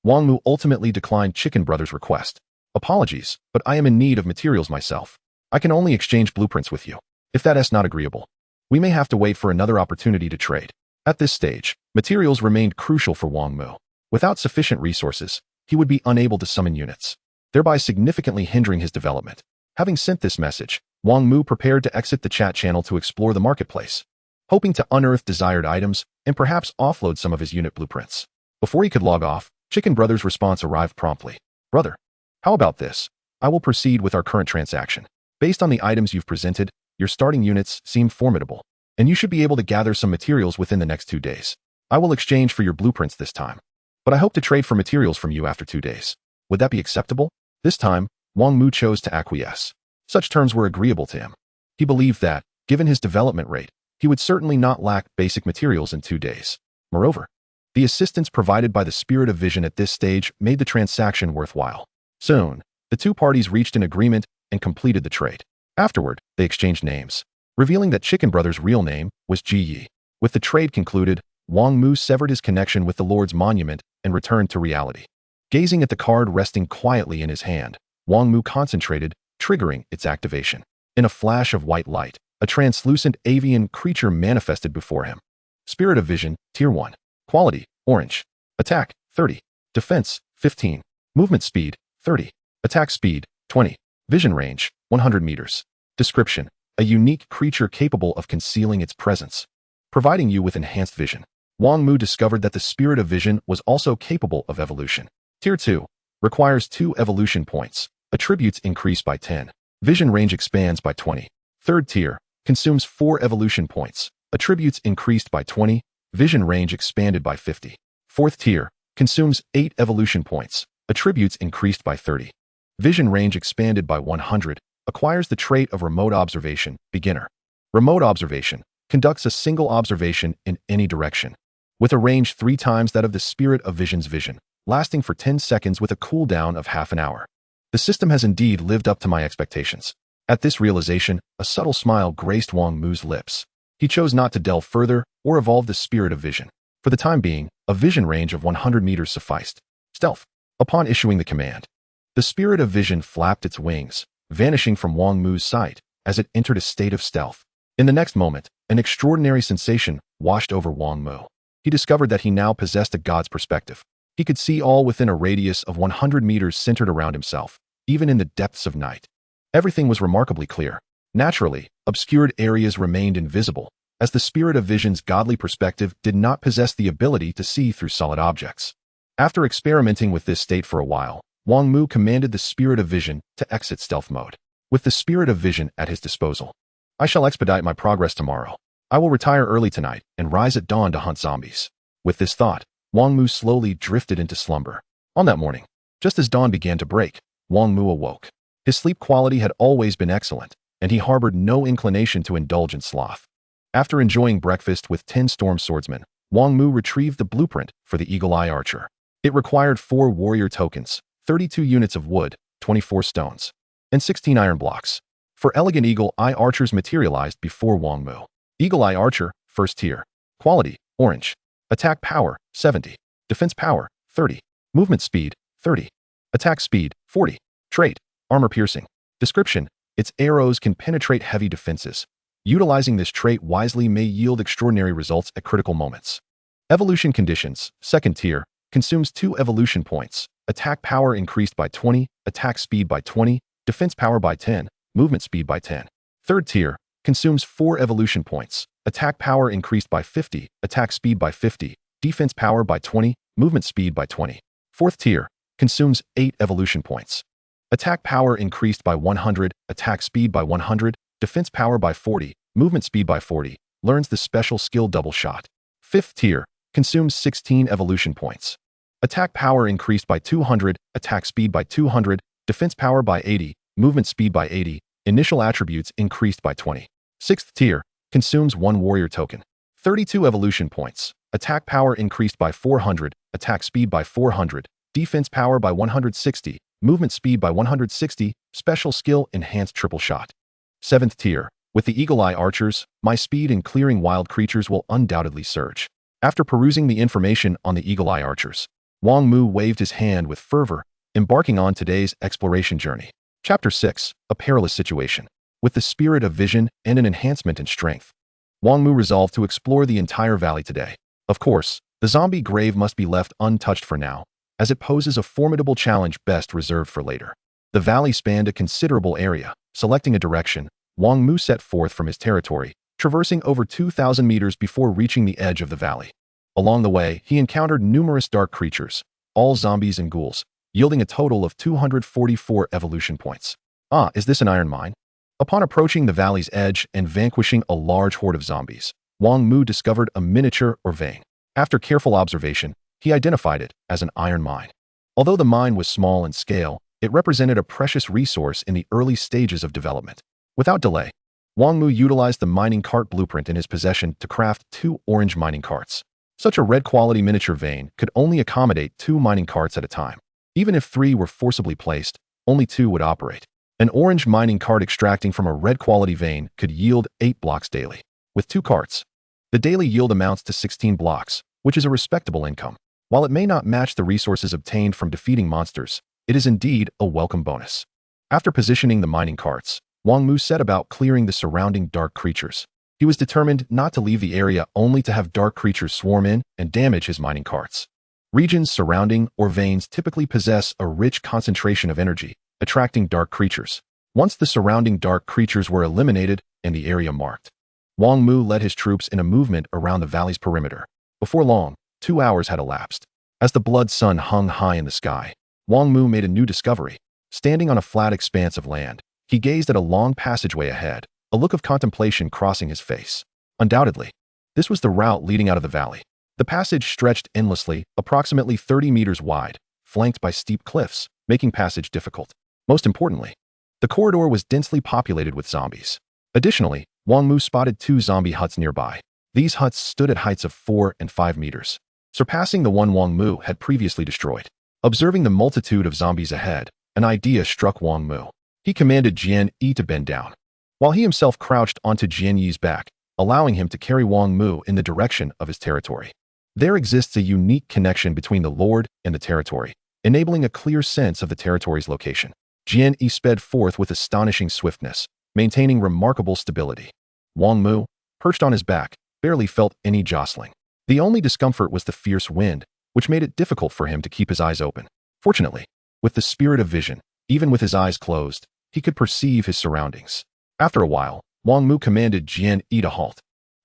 A: Wang Mu ultimately declined Chicken Brother's request. Apologies, but I am in need of materials myself. I can only exchange blueprints with you. If that is not agreeable, we may have to wait for another opportunity to trade. At this stage, materials remained crucial for Wang Mu. Without sufficient resources, he would be unable to summon units, thereby significantly hindering his development. Having sent this message, Wang Mu prepared to exit the chat channel to explore the marketplace, hoping to unearth desired items and perhaps offload some of his unit blueprints. Before he could log off, Chicken Brother's response arrived promptly. Brother, how about this? I will proceed with our current transaction. Based on the items you've presented, your starting units seem formidable, and you should be able to gather some materials within the next 2 days. I will exchange for your blueprints this time, but I hope to trade for materials from you after 2 days. Would that be acceptable? This time, Wang Mu chose to acquiesce. Such terms were agreeable to him. He believed that, given his development rate, he would certainly not lack basic materials in 2 days. Moreover, the assistance provided by the Spirit of Vision at this stage made the transaction worthwhile. Soon, the two parties reached an agreement and completed the trade. Afterward, they exchanged names, revealing that Chicken Brother's real name was Ji Yi. With the trade concluded, Wang Mu severed his connection with the Lord's monument and returned to reality. Gazing at the card resting quietly in his hand, Wang Mu concentrated, triggering its activation. In a flash of white light, a translucent avian creature manifested before him. Spirit of Vision, Tier 1. Quality, Orange. Attack, 30. Defense, 15. Movement speed, 30. Attack speed, 20. Vision range, 100 meters. Description: a unique creature capable of concealing its presence, providing you with enhanced vision. Wang Mu discovered that the Spirit of Vision was also capable of evolution. Tier 2. Requires 2 evolution points. Attributes increase by 10. Vision range expands by 20. Third tier. Consumes 4 evolution points. Attributes increased by 20. Vision range expanded by 50. Fourth tier. Consumes 8 evolution points. Attributes increased by 30. Vision range expanded by 100. Acquires the trait of Remote Observation, Beginner. Remote Observation conducts a single observation in any direction, with a range 3 times that of the Spirit of Vision's vision, lasting for 10 seconds with a cooldown of half an hour. The system has indeed lived up to my expectations. At this realization, a subtle smile graced Wang Mu's lips. He chose not to delve further or evolve the Spirit of Vision. For the time being, a vision range of 100 meters sufficed. Stealth. Upon issuing the command, the Spirit of Vision flapped its wings, vanishing from Wang Mu's sight as it entered a state of stealth. In the next moment, an extraordinary sensation washed over Wang Mu. He discovered that he now possessed a god's perspective. He could see all within a radius of 100 meters centered around himself, even in the depths of night. Everything was remarkably clear. Naturally, obscured areas remained invisible, as the Spirit of Vision's godly perspective did not possess the ability to see through solid objects. After experimenting with this state for a while, Wang Mu commanded the Spirit of Vision to exit stealth mode. With the Spirit of Vision at his disposal, I shall expedite my progress tomorrow. I will retire early tonight and rise at dawn to hunt zombies. With this thought, Wang Mu slowly drifted into slumber. On that morning, just as dawn began to break, Wang Mu awoke. His sleep quality had always been excellent, and he harbored no inclination to indulge in sloth. After enjoying breakfast with 10 storm swordsmen, Wang Mu retrieved the blueprint for the Eagle Eye Archer. It required 4 warrior tokens, 32 units of wood, 24 stones, and 16 iron blocks. For elegant Eagle Eye Archers materialized before Wang Mu. Eagle Eye Archer, first tier. Quality, Orange. Attack power, 70. Defense power, 30. Movement speed, 30. Attack speed, 40. Trait, Armor Piercing. Description: its arrows can penetrate heavy defenses. Utilizing this trait wisely may yield extraordinary results at critical moments. Evolution conditions, second tier. Consumes 2 evolution points. Attack power increased by 20. Attack speed by 20. Defense power by 10. Movement speed by 10. Third tier. Consumes 4 evolution points. Attack power increased by 50. Attack speed by 50. Defense power by 20. Movement speed by 20. Fourth tier. Consumes 8 evolution points. Attack power increased by 100. Attack speed by 100. Defense power by 40. Movement speed by 40. Learns the special skill Double Shot. Fifth tier. Consumes 16 evolution points. Attack power increased by 200. Attack speed by 200. Defense power by 80. Movement speed by 80. Initial attributes increased by 20. Sixth tier. Consumes 1 warrior token. 32 evolution points. Attack power increased by 400. Attack speed by 400. Defense power by 160. Movement speed by 160. Special skill enhanced triple shot. 7th tier. With the Eagle Eye Archers, my speed in clearing wild creatures will undoubtedly surge. After perusing the information on the Eagle Eye Archers, Wang Mu waved his hand with fervor, embarking on today's exploration journey. Chapter 6. A Perilous Situation. With the spirit of vision and an enhancement in strength, Wang Mu resolved to explore the entire valley today. Of course, the zombie grave must be left untouched for now, as it poses a formidable challenge best reserved for later. The valley spanned a considerable area. Selecting a direction, Wang Mu set forth from his territory, traversing over 2,000 meters before reaching the edge of the valley. Along the way, he encountered numerous dark creatures, all zombies and ghouls, yielding a total of 244 evolution points. Ah, is this an iron mine? Upon approaching the valley's edge and vanquishing a large horde of zombies, Wang Mu discovered a miniature or vein. After careful observation, he identified it as an iron mine. Although the mine was small in scale, it represented a precious resource in the early stages of development. Without delay, Wang Mu utilized the mining cart blueprint in his possession to craft 2 orange mining carts. Such a red-quality miniature vein could only accommodate 2 mining carts at a time. Even if 3 were forcibly placed, only 2 would operate. An orange mining cart extracting from a red-quality vein could yield 8 blocks daily. With 2 carts, the daily yield amounts to 16 blocks, which is a respectable income. While it may not match the resources obtained from defeating monsters, it is indeed a welcome bonus. After positioning the mining carts, Wang Mu set about clearing the surrounding dark creatures. He was determined not to leave the area only to have dark creatures swarm in and damage his mining carts. Regions surrounding or veins typically possess a rich concentration of energy, attracting dark creatures. Once the surrounding dark creatures were eliminated and the area marked, Wang Mu led his troops in a movement around the valley's perimeter. Before long, 2 hours had elapsed. As the blood sun hung high in the sky, Wang Mu made a new discovery. Standing on a flat expanse of land, he gazed at a long passageway ahead, a look of contemplation crossing his face. Undoubtedly, this was the route leading out of the valley. The passage stretched endlessly, approximately 30 meters wide, flanked by steep cliffs, making passage difficult. Most importantly, the corridor was densely populated with zombies. Additionally, Wang Mu spotted 2 zombie huts nearby. These huts stood at heights of 4 and 5 meters, surpassing the one Wang Mu had previously destroyed. Observing the multitude of zombies ahead, an idea struck Wang Mu. He commanded Jian Yi to bend down, while he himself crouched onto Jian Yi's back, allowing him to carry Wang Mu in the direction of his territory. There exists a unique connection between the Lord and the territory, enabling a clear sense of the territory's location. Jian Yi sped forth with astonishing swiftness, maintaining remarkable stability. Wang Mu, perched on his back, barely felt any jostling. The only discomfort was the fierce wind, which made it difficult for him to keep his eyes open. Fortunately, with the spirit of vision, even with his eyes closed, he could perceive his surroundings. After a while, Wang Mu commanded Jian Yi to halt.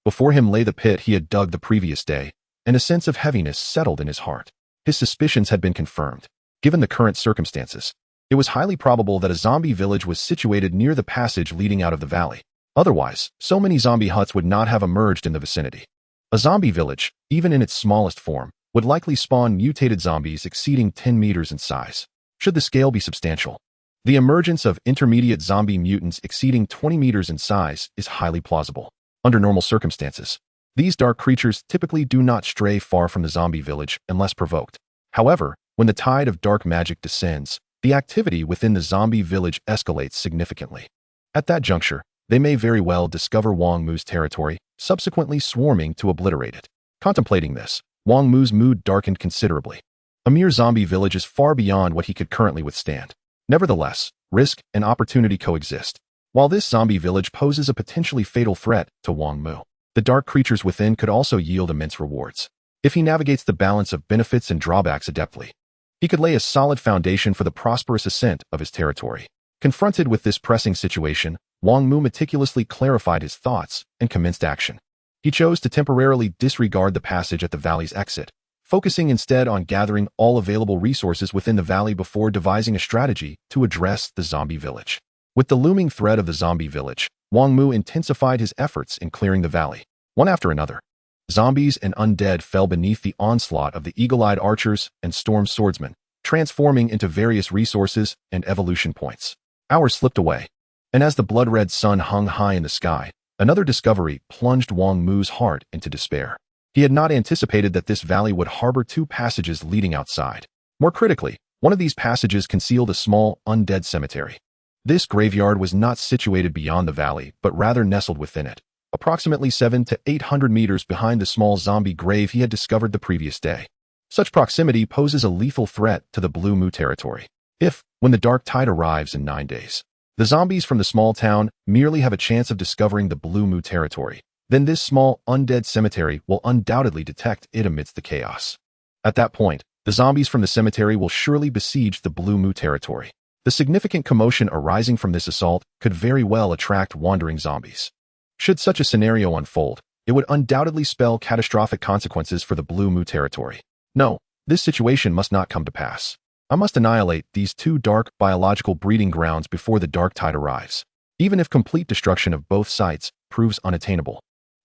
A: Before him lay the pit he had dug the previous day, and a sense of heaviness settled in his heart. His suspicions had been confirmed. Given the current circumstances, it was highly probable that a zombie village was situated near the passage leading out of the valley. Otherwise, so many zombie huts would not have emerged in the vicinity. A zombie village, even in its smallest form, would likely spawn mutated zombies exceeding 10 meters in size. Should the scale be substantial, the emergence of intermediate zombie mutants exceeding 20 meters in size is highly plausible. Under normal circumstances, these dark creatures typically do not stray far from the zombie village unless provoked. However, when the tide of dark magic descends, the activity within the zombie village escalates significantly. At that juncture, they may very well discover Wang Mu's territory, subsequently swarming to obliterate it. Contemplating this, Wang Mu's mood darkened considerably. A mere zombie village is far beyond what he could currently withstand. Nevertheless, risk and opportunity coexist. While this zombie village poses a potentially fatal threat to Wang Mu, the dark creatures within could also yield immense rewards. If he navigates the balance of benefits and drawbacks adeptly, he could lay a solid foundation for the prosperous ascent of his territory. Confronted with this pressing situation, Wang Mu meticulously clarified his thoughts and commenced action. He chose to temporarily disregard the passage at the valley's exit, focusing instead on gathering all available resources within the valley before devising a strategy to address the zombie village. With the looming threat of the zombie village, Wang Mu intensified his efforts in clearing the valley. One after another, zombies and undead fell beneath the onslaught of the eagle-eyed archers and storm swordsmen, transforming into various resources and evolution points. Hours slipped away, and as the blood-red sun hung high in the sky, another discovery plunged Wang Mu's heart into despair. He had not anticipated that this valley would harbor 2 passages leading outside. More critically, one of these passages concealed a small, undead cemetery. This graveyard was not situated beyond the valley, but rather nestled within it, approximately 700 to 800 meters behind the small zombie grave he had discovered the previous day. Such proximity poses a lethal threat to the Blue Mu territory. If, when the dark tide arrives in 9 days, the zombies from the small town merely have a chance of discovering the Blue Mu territory, then this small, undead cemetery will undoubtedly detect it amidst the chaos. At that point, the zombies from the cemetery will surely besiege the Blue Mu territory. The significant commotion arising from this assault could very well attract wandering zombies. Should such a scenario unfold, it would undoubtedly spell catastrophic consequences for the Blue Mu territory. No, this situation must not come to pass. I must annihilate these 2 dark biological breeding grounds before the dark tide arrives. Even if complete destruction of both sites proves unattainable,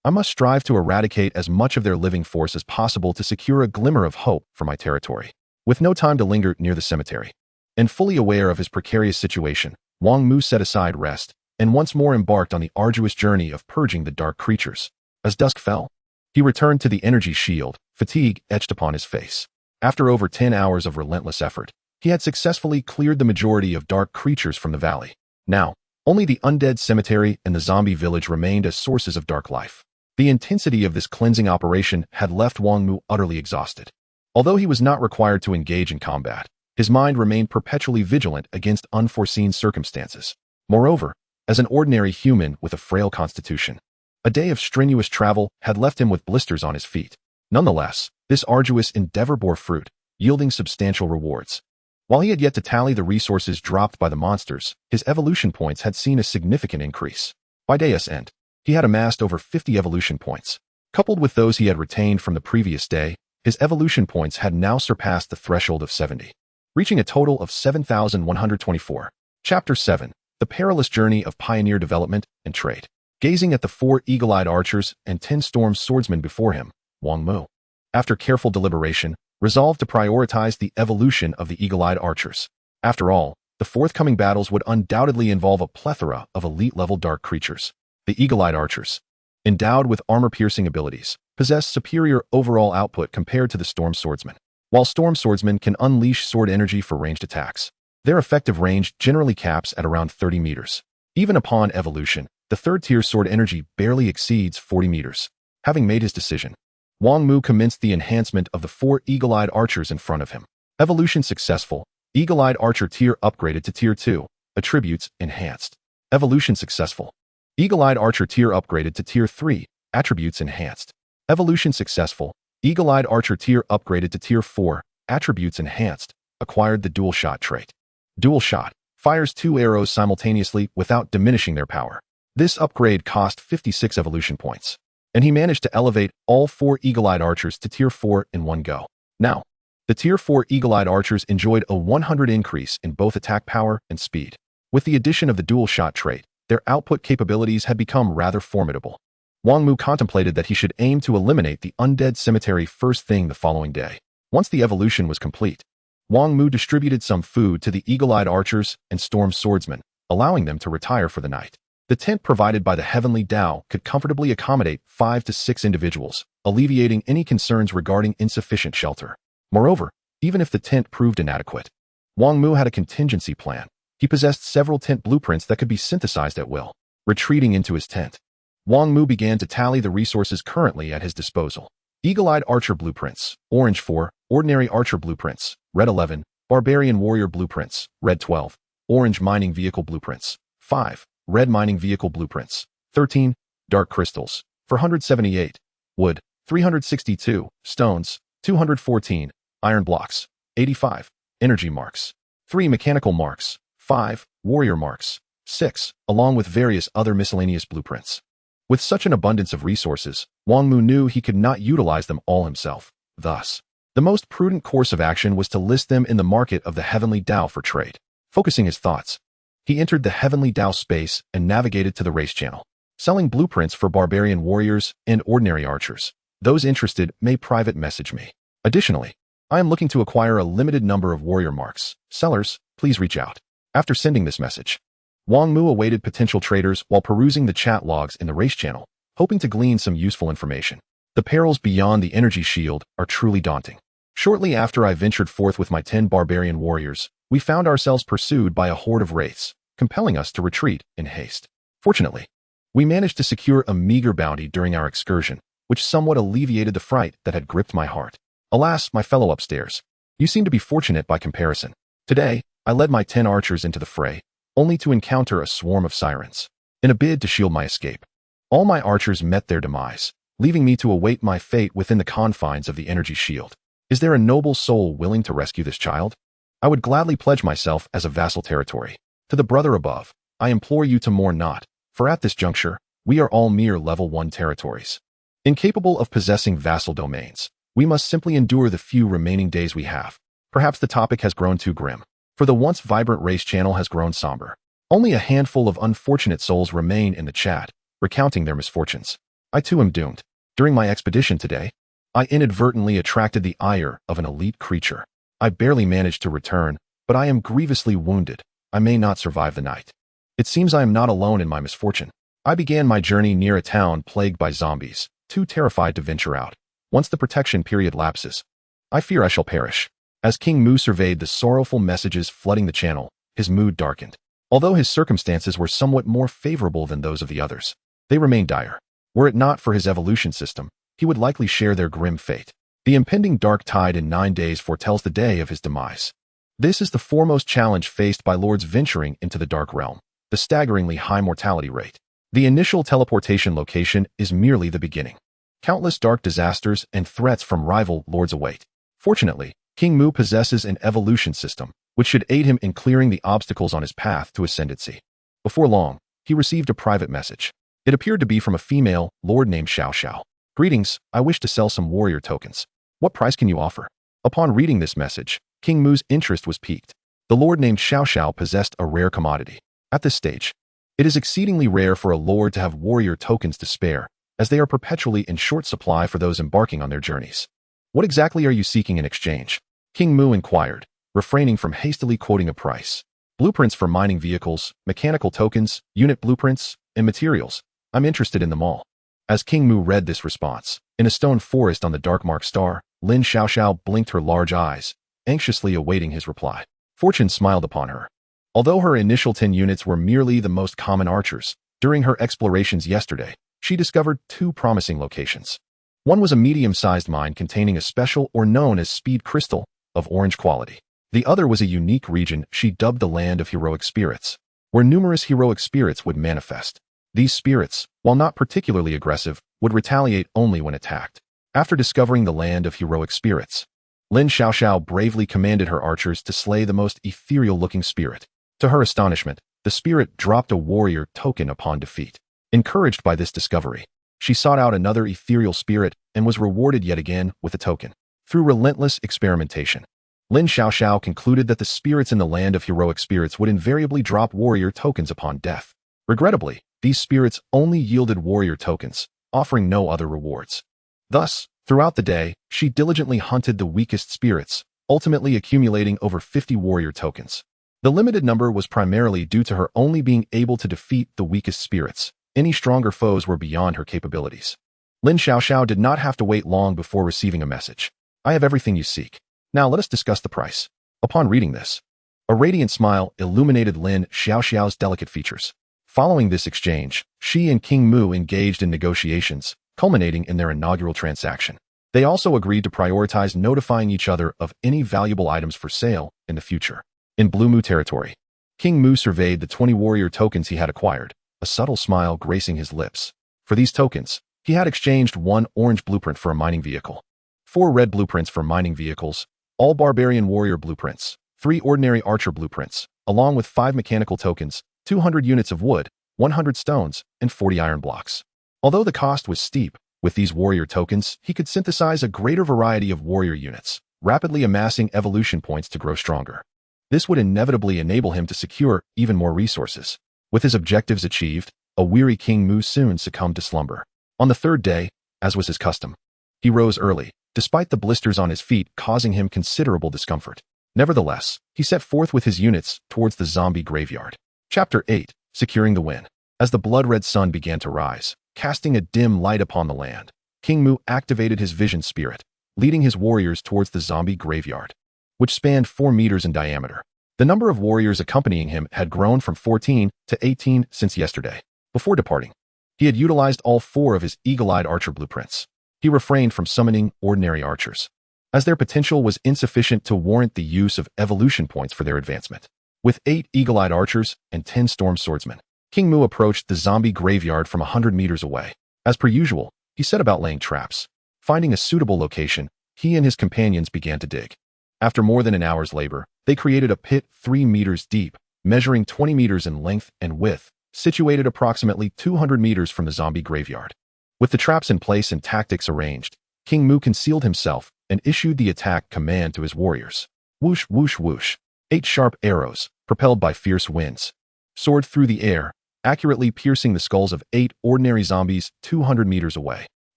A: I must strive to eradicate as much of their living force as possible to secure a glimmer of hope for my territory. With no time to linger near the cemetery, and fully aware of his precarious situation, Wang Mu set aside rest and once more embarked on the arduous journey of purging the dark creatures. As dusk fell, he returned to the energy shield, fatigue etched upon his face. After over 10 hours of relentless effort, he had successfully cleared the majority of dark creatures from the valley. Now, only the undead cemetery and the zombie village remained as sources of dark life. The intensity of this cleansing operation had left Wang Mu utterly exhausted. Although he was not required to engage in combat, his mind remained perpetually vigilant against unforeseen circumstances. Moreover, as an ordinary human with a frail constitution, a day of strenuous travel had left him with blisters on his feet. Nonetheless, this arduous endeavor bore fruit, yielding substantial rewards. While he had yet to tally the resources dropped by the monsters, his evolution points had seen a significant increase. By day's end, he had amassed over 50 evolution points. Coupled with those he had retained from the previous day, his evolution points had now surpassed the threshold of 70, reaching a total of 7,124. Chapter 7. The Perilous Journey of Pioneer Development and Trade. Gazing at the 4 eagle-eyed archers and 10 storm swordsmen before him, Wang Mu, after careful deliberation, resolved to prioritize the evolution of the eagle-eyed archers. After all, the forthcoming battles would undoubtedly involve a plethora of elite-level dark creatures. The eagle-eyed archers, endowed with armor-piercing abilities, possess superior overall output compared to the storm swordsmen. While storm swordsmen can unleash sword energy for ranged attacks, their effective range generally caps at around 30 meters. Even upon evolution, the third-tier sword energy barely exceeds 40 meters. Having made his decision, Wang Mu commenced the enhancement of the 4 eagle-eyed archers in front of him. Evolution successful. Eagle-eyed archer tier upgraded to tier 2. Attributes enhanced. Evolution successful. Eagle-eyed archer tier upgraded to tier 3. Attributes enhanced. Evolution successful. Eagle-eyed archer tier upgraded to tier 4. Attributes enhanced. Acquired the dual shot trait. Dual shot fires 2 arrows simultaneously without diminishing their power. This upgrade cost 56 evolution points, and he managed to elevate all 4 eagle-eyed archers to tier 4 in one go. Now, the tier 4 eagle-eyed archers enjoyed a 100 increase in both attack power and speed. With the addition of the dual shot trait, their output capabilities had become rather formidable. Wang Mu contemplated that he should aim to eliminate the undead cemetery first thing the following day. Once the evolution was complete, Wang Mu distributed some food to the eagle-eyed archers and storm swordsmen, allowing them to retire for the night. The tent provided by the Heavenly Dao could comfortably accommodate 5 to 6 individuals, alleviating any concerns regarding insufficient shelter. Moreover, even if the tent proved inadequate, Wang Mu had a contingency plan. He possessed several tent blueprints that could be synthesized at will. Retreating into his tent, Wang Mu began to tally the resources currently at his disposal. Eagle-eyed archer blueprints, orange 4, ordinary archer blueprints, red 11, barbarian warrior blueprints, red 12, orange mining vehicle blueprints, 5, red mining vehicle blueprints, 13, dark crystals, 478, wood, 362, stones, 214, iron blocks, 85, energy marks, 3 mechanical marks, 5, warrior marks, 6, along with various other miscellaneous blueprints. With such an abundance of resources, Wang Mu knew he could not utilize them all himself. Thus, the most prudent course of action was to list them in the market of the Heavenly Dao for trade. Focusing his thoughts, he entered the Heavenly Dao space and navigated to the race channel, selling blueprints for barbarian warriors and ordinary archers. Those interested may private message me. Additionally, I am looking to acquire a limited number of warrior marks. Sellers, please reach out. After sending this message, Wang Mu awaited potential traders while perusing the chat logs in the race channel, hoping to glean some useful information. The perils beyond the energy shield are truly daunting. Shortly after I ventured forth with my 10 barbarian warriors, we found ourselves pursued by a horde of wraiths, compelling us to retreat in haste. Fortunately, we managed to secure a meager bounty during our excursion, which somewhat alleviated the fright that had gripped my heart. Alas, my fellow upstairs, you seem to be fortunate by comparison. Today, I led my 10 archers into the fray, only to encounter a swarm of sirens. In a bid to shield my escape, all my archers met their demise, leaving me to await my fate within the confines of the energy shield. Is there a noble soul willing to rescue this child? I would gladly pledge myself as a vassal territory. To the brother above, I implore you to mourn not, for at this juncture, we are all mere level 1 territories. Incapable of possessing vassal domains, we must simply endure the few remaining days we have. Perhaps the topic has grown too grim, for the once vibrant race channel has grown somber. Only a handful of unfortunate souls remain in the chat, recounting their misfortunes. I too am doomed. During my expedition today, I inadvertently attracted the ire of an elite creature. I barely managed to return, but I am grievously wounded. I may not survive the night. It seems I am not alone in my misfortune. I began my journey near a town plagued by zombies, too terrified to venture out. Once the protection period lapses, I fear I shall perish. As King Mu surveyed the sorrowful messages flooding the channel, his mood darkened. Although his circumstances were somewhat more favorable than those of the others, they remained dire. Were it not for his evolution system, he would likely share their grim fate. The impending dark tide in 9 days foretells the day of his demise. This is the foremost challenge faced by lords venturing into the dark realm, the staggeringly high mortality rate. The initial teleportation location is merely the beginning. Countless dark disasters and threats from rival lords await. Fortunately, King Mu possesses an evolution system, which should aid him in clearing the obstacles on his path to ascendancy. Before long, he received a private message. It appeared to be from a female lord named Xiao Xiao. Greetings, I wish to sell some warrior tokens. What price can you offer? Upon reading this message, King Mu's interest was piqued. The lord named Xiao Xiao possessed a rare commodity. At this stage, it is exceedingly rare for a lord to have warrior tokens to spare, as they are perpetually in short supply for those embarking on their journeys. What exactly are you seeking in exchange? King Mu inquired, refraining from hastily quoting a price. Blueprints for mining vehicles, mechanical tokens, unit blueprints, and materials. I'm interested in them all. As King Mu read this response, in a stone forest on the Darkmark Star, Lin Xiaoxiao blinked her large eyes, anxiously awaiting his reply. Fortune smiled upon her. Although her initial 10 units were merely the most common archers, during her explorations yesterday, she discovered 2 promising locations. One was a medium-sized mine containing a special or known as speed crystal of orange quality. The other was a unique region she dubbed the Land of Heroic Spirits, where numerous heroic spirits would manifest. These spirits, while not particularly aggressive, would retaliate only when attacked. After discovering the Land of Heroic Spirits, Lin Xiaoxiao bravely commanded her archers to slay the most ethereal-looking spirit. To her astonishment, the spirit dropped a warrior token upon defeat. Encouraged by this discovery, she sought out another ethereal spirit and was rewarded yet again with a token. Through relentless experimentation, Lin Xiaoxiao concluded that the spirits in the Land of Heroic Spirits would invariably drop warrior tokens upon death. Regrettably, these spirits only yielded warrior tokens, offering no other rewards. Thus, throughout the day, she diligently hunted the weakest spirits, ultimately accumulating over 50 warrior tokens. The limited number was primarily due to her only being able to defeat the weakest spirits. Any stronger foes were beyond her capabilities. Lin Xiaoxiao did not have to wait long before receiving a message. I have everything you seek. Now let us discuss the price. Upon reading this, a radiant smile illuminated Lin Xiaoxiao's delicate features. Following this exchange, she and King Mu engaged in negotiations, culminating in their inaugural transaction. They also agreed to prioritize notifying each other of any valuable items for sale in the future. In Blue Mu territory, King Mu surveyed the 20 warrior tokens he had acquired, a subtle smile gracing his lips. For these tokens, he had exchanged 1 orange blueprint for a mining vehicle, 4 red blueprints for mining vehicles, all barbarian warrior blueprints, 3 ordinary archer blueprints, along with 5 mechanical tokens, 200 units of wood, 100 stones, and 40 iron blocks. Although the cost was steep, with these warrior tokens, he could synthesize a greater variety of warrior units, rapidly amassing evolution points to grow stronger. This would inevitably enable him to secure even more resources. With his objectives achieved, a weary King Mu soon succumbed to slumber. On the 3rd day, as was his custom, he rose early, despite the blisters on his feet causing him considerable discomfort. Nevertheless, he set forth with his units towards the zombie graveyard. Chapter 8. Securing the Win. As the blood-red sun began to rise, casting a dim light upon the land, King Mu activated his vision spirit, leading his warriors towards the zombie graveyard, which spanned 4 meters in diameter. The number of warriors accompanying him had grown from 14 to 18 since yesterday. Before departing, he had utilized all 4 of his eagle-eyed archer blueprints. He refrained from summoning ordinary archers, as their potential was insufficient to warrant the use of evolution points for their advancement. With 8 eagle-eyed archers and 10 storm swordsmen, King Mu approached the zombie graveyard from 100 meters away. As per usual, he set about laying traps. Finding a suitable location, he and his companions began to dig. After more than an hour's labor, they created a pit 3 meters deep, measuring 20 meters in length and width, situated approximately 200 meters from the zombie graveyard. With the traps in place and tactics arranged, King Mu concealed himself and issued the attack command to his warriors. Whoosh, whoosh, whoosh. 8 sharp arrows, propelled by fierce winds, soared through the air, accurately piercing the skulls of 8 ordinary zombies 200 meters away.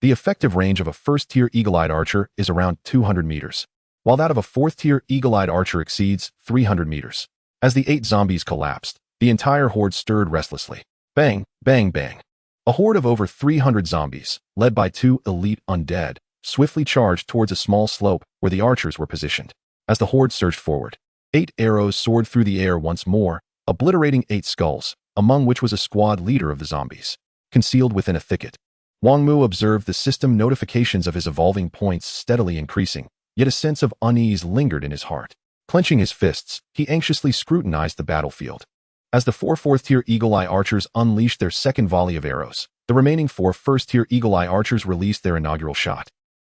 A: The effective range of a first-tier eagle-eyed archer is around 200 meters, while that of a 4th-tier eagle-eyed archer exceeds 300 meters. As the 8 zombies collapsed, the entire horde stirred restlessly. Bang, bang, bang. A horde of over 300 zombies, led by 2 elite undead, swiftly charged towards a small slope where the archers were positioned. As the horde surged forward, 8 arrows soared through the air once more, obliterating 8 skulls, among which was a squad leader of the zombies, concealed within a thicket. Wang Mu observed the system notifications of his evolving points steadily increasing, yet a sense of unease lingered in his heart. Clenching his fists, he anxiously scrutinized the battlefield. As the 4 4th-tier eagle-eye archers unleashed their second volley of arrows, the remaining 4 1st-tier eagle-eye archers released their inaugural shot.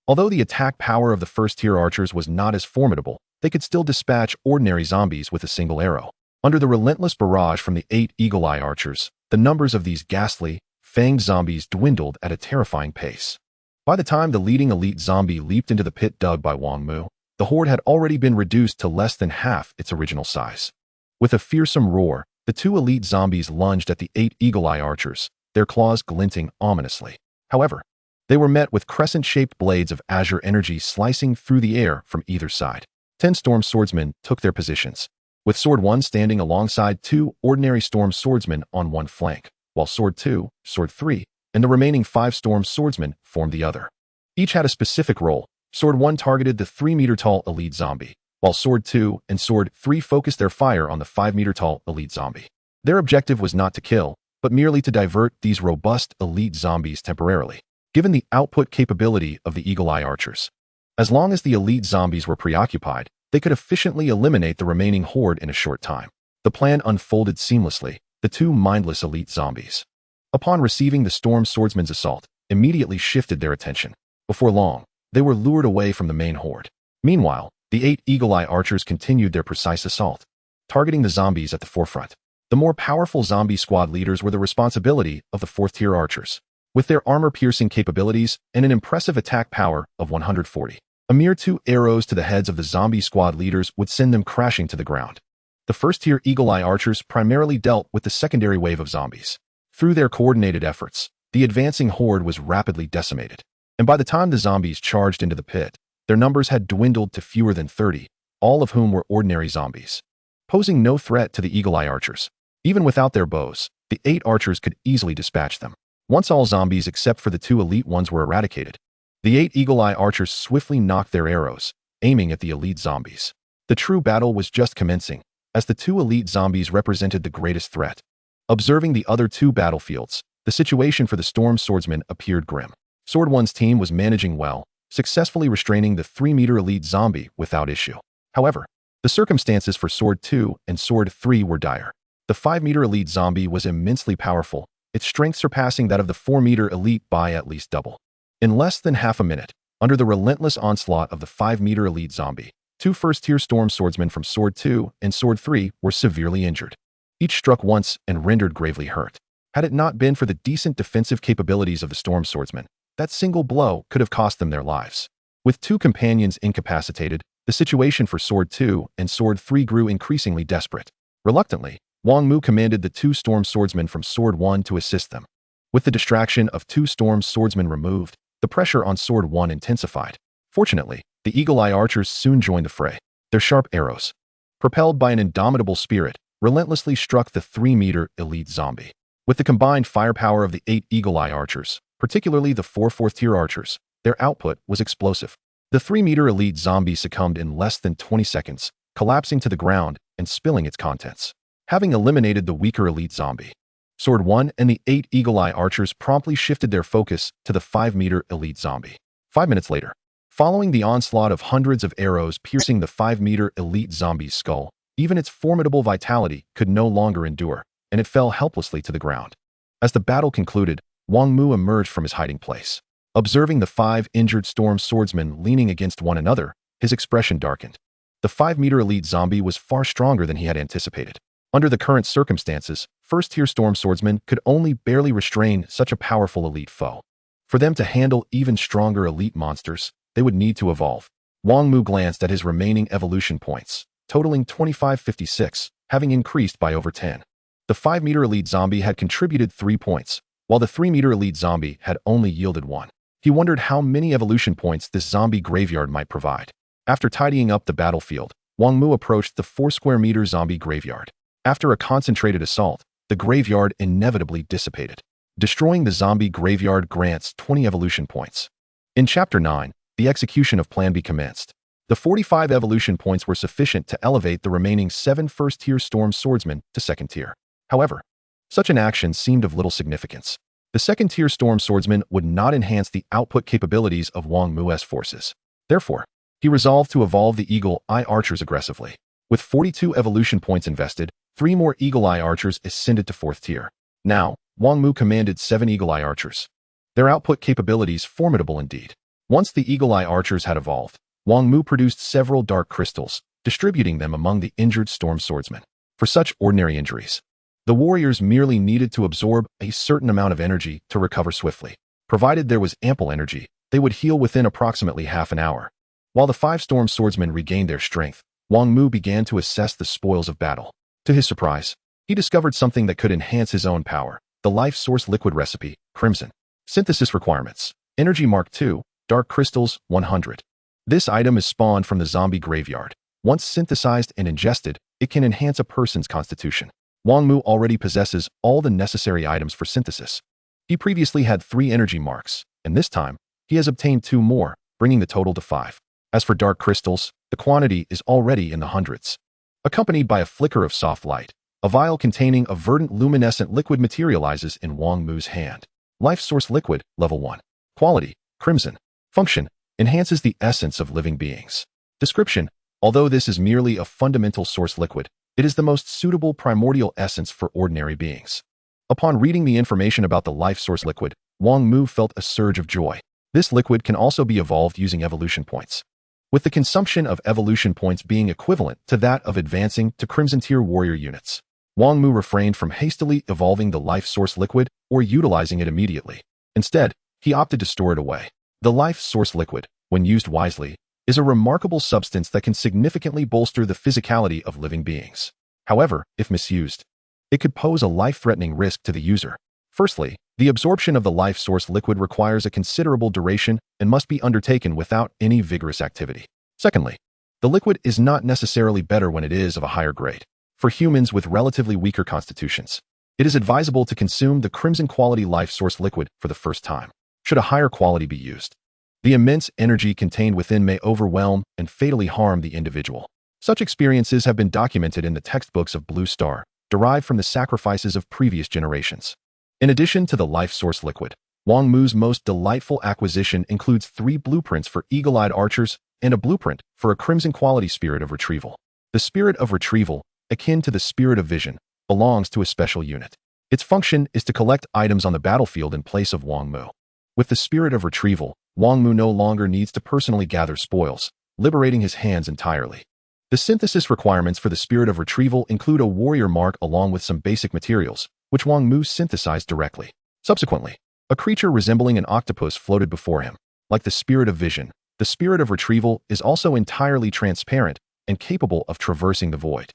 A: Although the attack power of the 1st-tier archers was not as formidable, they could still dispatch ordinary zombies with a single arrow. Under the relentless barrage from the 8 eagle-eye archers, the numbers of these ghastly, fanged zombies dwindled at a terrifying pace. By the time the leading elite zombie leaped into the pit dug by Wang Mu, the horde had already been reduced to less than half its original size. With a fearsome roar, the 2 elite zombies lunged at the 8 eagle-eye archers, their claws glinting ominously. However, they were met with crescent-shaped blades of azure energy slicing through the air from either side. 10 storm swordsmen took their positions, with Sword 1 standing alongside 2 ordinary storm swordsmen on one flank, while Sword 2, Sword 3, and the remaining 5 storm swordsmen formed the other. Each had a specific role. Sword 1 targeted the 3-meter-tall elite zombie, while Sword 2 and Sword 3 focused their fire on the 5-meter-tall elite zombie. Their objective was not to kill, but merely to divert these robust elite zombies temporarily, given the output capability of the eagle-eye archers. As long as the elite zombies were preoccupied, they could efficiently eliminate the remaining horde in a short time. The plan unfolded seamlessly. The 2 mindless elite zombies, upon receiving the storm swordsman's assault, immediately shifted their attention. Before long, they were lured away from the main horde. Meanwhile, the 8 eagle-eye archers continued their precise assault, targeting the zombies at the forefront. The more powerful zombie squad leaders were the responsibility of the 4th-tier archers, with their armor-piercing capabilities and an impressive attack power of 140. A mere 2 arrows to the heads of the zombie squad leaders would send them crashing to the ground. The 1st-tier eagle-eye archers primarily dealt with the secondary wave of zombies. Through their coordinated efforts, the advancing horde was rapidly decimated, and by the time the zombies charged into the pit, their numbers had dwindled to fewer than 30, all of whom were ordinary zombies, posing no threat to the eagle-eye archers. Even without their bows, the 8 archers could easily dispatch them. Once all zombies except for the 2 elite ones were eradicated, the 8 eagle-eye archers swiftly nocked their arrows, aiming at the elite zombies. The true battle was just commencing, as the 2 elite zombies represented the greatest threat. Observing the other 2 battlefields, the situation for the storm swordsmen appeared grim. Sword 1's team was managing well, successfully restraining the 3-meter elite zombie without issue. However, the circumstances for Sword 2 and Sword 3 were dire. The 5-meter elite zombie was immensely powerful, its strength surpassing that of the 4-meter elite by at least double. In less than half a minute, under the relentless onslaught of the 5-meter elite zombie, 2 first-tier storm swordsmen from Sword 2 and Sword 3 were severely injured. Each struck once and rendered gravely hurt. Had it not been for the decent defensive capabilities of the storm swordsmen, that single blow could have cost them their lives. With 2 companions incapacitated, the situation for Sword 2 and Sword 3 grew increasingly desperate. Reluctantly, Wang Mu commanded the 2 storm swordsmen from Sword 1 to assist them. With the distraction of 2 storm swordsmen removed, the pressure on Sword 1 intensified. Fortunately, the eagle-eye archers soon joined the fray. Their sharp arrows, propelled by an indomitable spirit, relentlessly struck the 3-meter elite zombie. With the combined firepower of the 8 eagle-eye archers, particularly the 4 4th-tier archers, their output was explosive. The 3-meter elite zombie succumbed in less than 20 seconds, collapsing to the ground and spilling its contents. Having eliminated the weaker elite zombie, Sword 1 and the 8 Eagle-Eye archers promptly shifted their focus to the 5-meter elite zombie. 5 minutes later, following the onslaught of hundreds of arrows piercing the 5-meter elite zombie's skull, even its formidable vitality could no longer endure, and it fell helplessly to the ground. As the battle concluded, Wang Mu emerged from his hiding place. Observing the 5 injured storm swordsmen leaning against one another, his expression darkened. The 5-meter elite zombie was far stronger than he had anticipated. Under the current circumstances, first-tier storm swordsmen could only barely restrain such a powerful elite foe. For them to handle even stronger elite monsters, they would need to evolve. Wang Mu glanced at his remaining evolution points, totaling 2556, having increased by over 10. The 5-meter elite zombie had contributed 3 points, while the 3-meter elite zombie had only yielded 1. He wondered how many evolution points this zombie graveyard might provide. After tidying up the battlefield, Wang Mu approached the 4-square-meter zombie graveyard. After a concentrated assault, the graveyard inevitably dissipated. Destroying the zombie graveyard grants 20 evolution points. In Chapter 9, the execution of Plan B commenced. The 45 evolution points were sufficient to elevate the remaining 7 first-tier storm swordsmen to 2nd tier. However, such an action seemed of little significance. The 2nd-tier storm swordsman would not enhance the output capabilities of Wang Mu's forces. Therefore, he resolved to evolve the Eagle-Eye archers aggressively. With 42 evolution points invested, 3 more Eagle-Eye archers ascended to 4th tier. Now, Wang Mu commanded 7 Eagle-Eye archers. Their output capabilities formidable indeed. Once the Eagle-Eye archers had evolved, Wang Mu produced several dark crystals, distributing them among the injured storm swordsmen. For such ordinary injuries, the warriors merely needed to absorb a certain amount of energy to recover swiftly. Provided there was ample energy, they would heal within approximately half an hour. While the 5 storm swordsmen regained their strength, Wang Mu began to assess the spoils of battle. To his surprise, he discovered something that could enhance his own power: the life source liquid recipe, Crimson. Synthesis requirements: Energy Mark II, Dark Crystals, 100. This item is spawned from the zombie graveyard. Once synthesized and ingested, it can enhance a person's constitution. Wang Mu already possesses all the necessary items for synthesis. He previously had 3 energy marks, and this time, he has obtained 2 more, bringing the total to 5. As for dark crystals, the quantity is already in the hundreds. Accompanied by a flicker of soft light, a vial containing a verdant luminescent liquid materializes in Wang Mu's hand. Life Source Liquid, Level 1. Quality: Crimson. Function: enhances the essence of living beings. Description: although this is merely a fundamental source liquid, it is the most suitable primordial essence for ordinary beings. Upon reading the information about the Life Source Liquid, Wang Mu felt a surge of joy. This liquid can also be evolved using evolution points, with the consumption of evolution points being equivalent to that of advancing to Crimson Tier warrior units. Wang Mu refrained from hastily evolving the Life Source Liquid or utilizing it immediately. Instead, he opted to store it away. The Life Source Liquid, when used wisely, is a remarkable substance that can significantly bolster the physicality of living beings. However, if misused, it could pose a life-threatening risk to the user. Firstly, the absorption of the Life Source Liquid requires a considerable duration and must be undertaken without any vigorous activity. Secondly, the liquid is not necessarily better when it is of a higher grade. For humans with relatively weaker constitutions, it is advisable to consume the Crimson quality Life Source Liquid for the first time, should a higher quality be used. The immense energy contained within may overwhelm and fatally harm the individual. Such experiences have been documented in the textbooks of Blue Star, derived from the sacrifices of previous generations. In addition to the Life Source Liquid, Wang Mu's most delightful acquisition includes 3 blueprints for Eagle-Eyed Archers and a blueprint for a Crimson quality Spirit of Retrieval. The Spirit of Retrieval, akin to the Spirit of Vision, belongs to a special unit. Its function is to collect items on the battlefield in place of Wang Mu. With the Spirit of Retrieval, Wang Mu no longer needs to personally gather spoils, liberating his hands entirely. The synthesis requirements for the Spirit of Retrieval include a warrior mark along with some basic materials, which Wang Mu synthesized directly. Subsequently, a creature resembling an octopus floated before him. Like the Spirit of Vision, the Spirit of Retrieval is also entirely transparent and capable of traversing the void.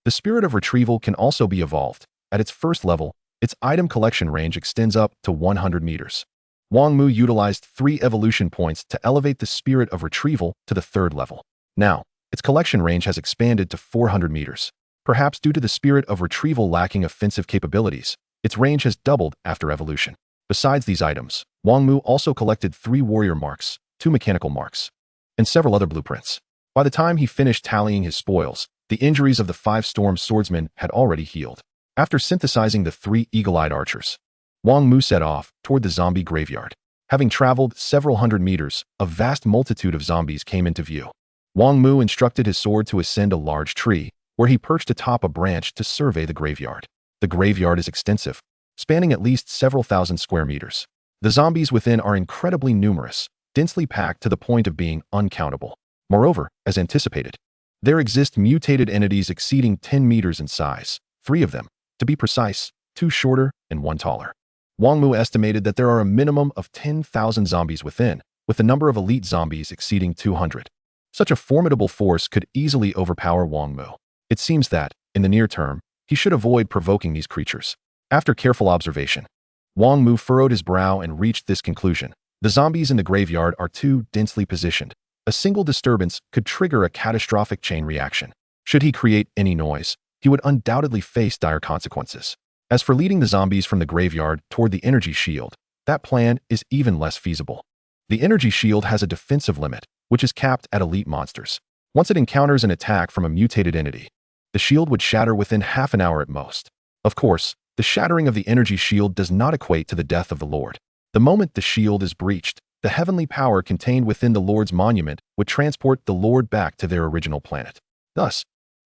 A: The Spirit of Retrieval can also be evolved. At its first level, its item collection range extends up to 100 meters. Wang Mu utilized 3 evolution points to elevate the Spirit of Retrieval to the 3rd level. Now, its collection range has expanded to 400 meters. Perhaps due to the Spirit of Retrieval lacking offensive capabilities, its range has doubled after evolution. Besides these items, Wang Mu also collected 3 warrior marks, 2 mechanical marks, and several other blueprints. By the time he finished tallying his spoils, the injuries of the 5 storm swordsmen had already healed. After synthesizing the 3 eagle-eyed archers, Wang Mu set off toward the zombie graveyard. Having traveled several hundred meters, a vast multitude of zombies came into view. Wang Mu instructed his sword to ascend a large tree, where he perched atop a branch to survey the graveyard. The graveyard is extensive, spanning at least several thousand square meters. The zombies within are incredibly numerous, densely packed to the point of being uncountable. Moreover, as anticipated, there exist mutated entities exceeding 10 meters in size, 3 of them, to be precise, 2 shorter and 1 taller. Wang Mu estimated that there are a minimum of 10,000 zombies within, with the number of elite zombies exceeding 200. Such a formidable force could easily overpower Wang Mu. It seems that, in the near term, he should avoid provoking these creatures. After careful observation, Wang Mu furrowed his brow and reached this conclusion. The zombies in the graveyard are too densely positioned. A single disturbance could trigger a catastrophic chain reaction. Should he create any noise, he would undoubtedly face dire consequences. As for leading the zombies from the graveyard toward the energy shield, that plan is even less feasible. The energy shield has a defensive limit, which is capped at elite monsters. Once it encounters an attack from a mutated entity, the shield would shatter within half an hour at most. Of course, the shattering of the energy shield does not equate to the death of the Lord. The moment the shield is breached, the heavenly power contained within the Lord's monument would transport the Lord back to their original planet. Thus,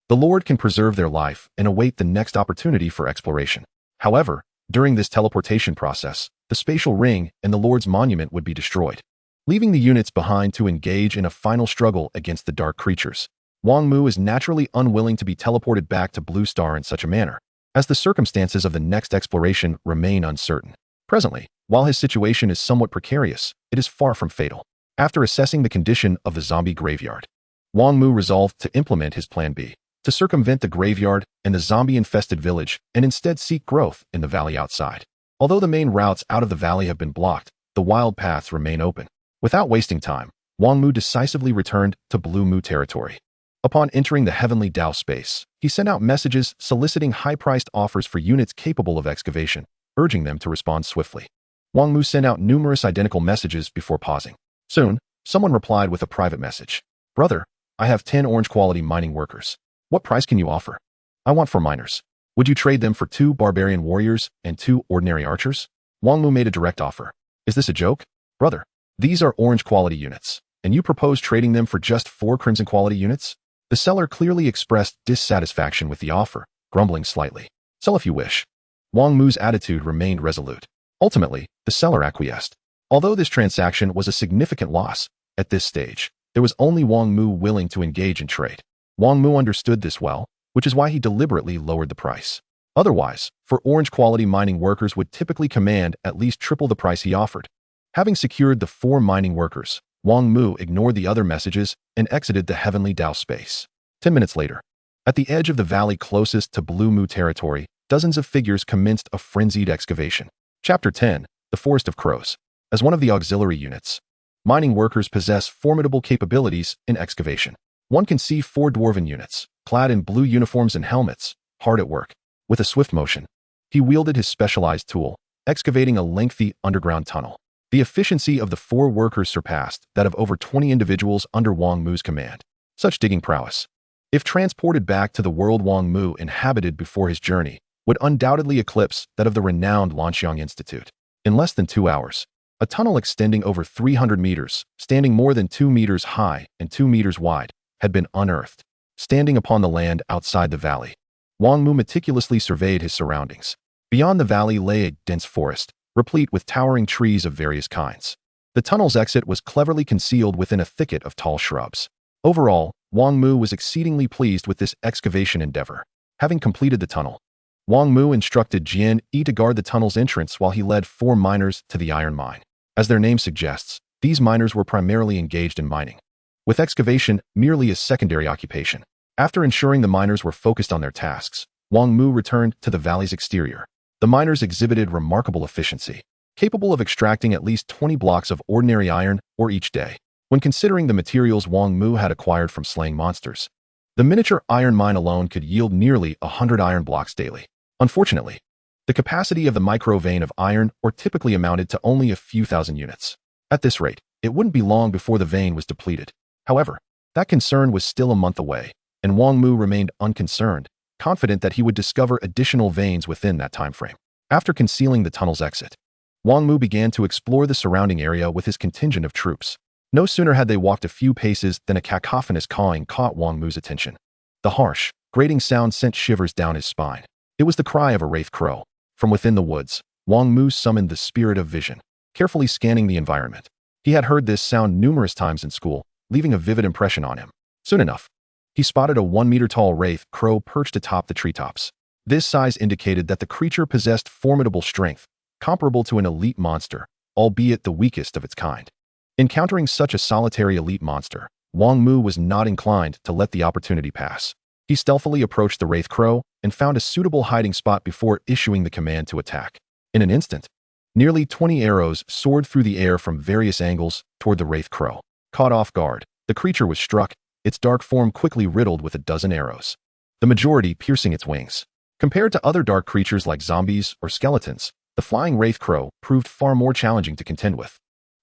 A: the Lord can preserve their life and await the next opportunity for exploration. However, during this teleportation process, the spatial ring and the Lord's monument would be destroyed, leaving the units behind to engage in a final struggle against the dark creatures. Wang Mu is naturally unwilling to be teleported back to Blue Star in such a manner, as the circumstances of the next exploration remain uncertain. Presently, while his situation is somewhat precarious, it is far from fatal. After assessing the condition of the zombie graveyard, Wang Mu resolved to implement his plan B, to circumvent the graveyard and the zombie-infested village and instead seek growth in the valley outside. Although the main routes out of the valley have been blocked, the wild paths remain open. Without wasting time, Wang Mu decisively returned to Blue Mu territory. Upon entering the Heavenly Dao space, he sent out messages soliciting high-priced offers for units capable of excavation, urging them to respond swiftly. Wang Mu sent out numerous identical messages before pausing. Soon, someone replied with a private message. "Brother, I have 10 orange-quality mining workers. What price can you offer? I want 4 miners. Would you trade them for 2 barbarian warriors and 2 ordinary archers?" Wang Mu made a direct offer. "Is this a joke? Brother, these are orange-quality units, and you propose trading them for just 4 crimson-quality units?" The seller clearly expressed dissatisfaction with the offer, grumbling slightly. "Sell if you wish." Wang Mu's attitude remained resolute. Ultimately, the seller acquiesced. Although this transaction was a significant loss, at this stage, there was only Wang Mu willing to engage in trade. Wang Mu understood this well, which is why he deliberately lowered the price. Otherwise, for orange-quality mining workers would typically command at least triple the price he offered. Having secured the 4 mining workers, Wang Mu ignored the other messages and exited the Heavenly Dao space. 10 minutes later, at the edge of the valley closest to Blue Mu territory, dozens of figures commenced a frenzied excavation. Chapter 10, The Forest of Crows. As one of the auxiliary units, mining workers possess formidable capabilities in excavation. One can see 4 dwarven units, clad in blue uniforms and helmets, hard at work. With a swift motion, he wielded his specialized tool, excavating a lengthy underground tunnel. The efficiency of the 4 workers surpassed that of over 20 individuals under Wang Mu's command. Such digging prowess, if transported back to the world Wang Mu inhabited before his journey, would undoubtedly eclipse that of the renowned Lanxiang Institute. In less than 2 hours, a tunnel extending over 300 meters, standing more than 2 meters high and 2 meters wide, had been unearthed. Standing upon the land outside the valley, Wang Mu meticulously surveyed his surroundings. Beyond the valley lay a dense forest, replete with towering trees of various kinds. The tunnel's exit was cleverly concealed within a thicket of tall shrubs. Overall, Wang Mu was exceedingly pleased with this excavation endeavor. Having completed the tunnel, Wang Mu instructed Jian Yi to guard the tunnel's entrance while he led 4 miners to the iron mine. As their name suggests, these miners were primarily engaged in mining, with excavation merely a secondary occupation. After ensuring the miners were focused on their tasks, Wang Mu returned to the valley's exterior. The miners exhibited remarkable efficiency, capable of extracting at least 20 blocks of ordinary iron ore each day. When considering the materials Wang Mu had acquired from slaying monsters, the miniature iron mine alone could yield nearly 100 iron blocks daily. Unfortunately, the capacity of the micro vein of iron ore typically amounted to only a few thousand units. At this rate, it wouldn't be long before the vein was depleted. However, That concern was still a month away, and Wang Mu remained unconcerned, confident that he would discover additional veins within that time frame. After concealing the tunnel's exit, Wang Mu began to explore the surrounding area with his contingent of troops. No sooner had they walked a few paces than a cacophonous cawing caught Wang Mu's attention. The harsh, grating sound sent shivers down his spine. It was the cry of a wraith crow. From within the woods, Wang Mu summoned the spirit of vision, carefully scanning the environment. He had heard this sound numerous times in school, leaving a vivid impression on him. Soon enough, he spotted a 1-meter-tall wraith crow perched atop the treetops. This size indicated that the creature possessed formidable strength, comparable to an elite monster, albeit the weakest of its kind. Encountering such a solitary elite monster, Wang Mu was not inclined to let the opportunity pass. He stealthily approached the wraith crow and found a suitable hiding spot before issuing the command to attack. In an instant, nearly 20 arrows soared through the air from various angles toward the wraith crow. Caught off guard, the creature was struck, its dark form quickly riddled with a dozen arrows, the majority piercing its wings. Compared to other dark creatures like zombies or skeletons, the flying wraith crow proved far more challenging to contend with.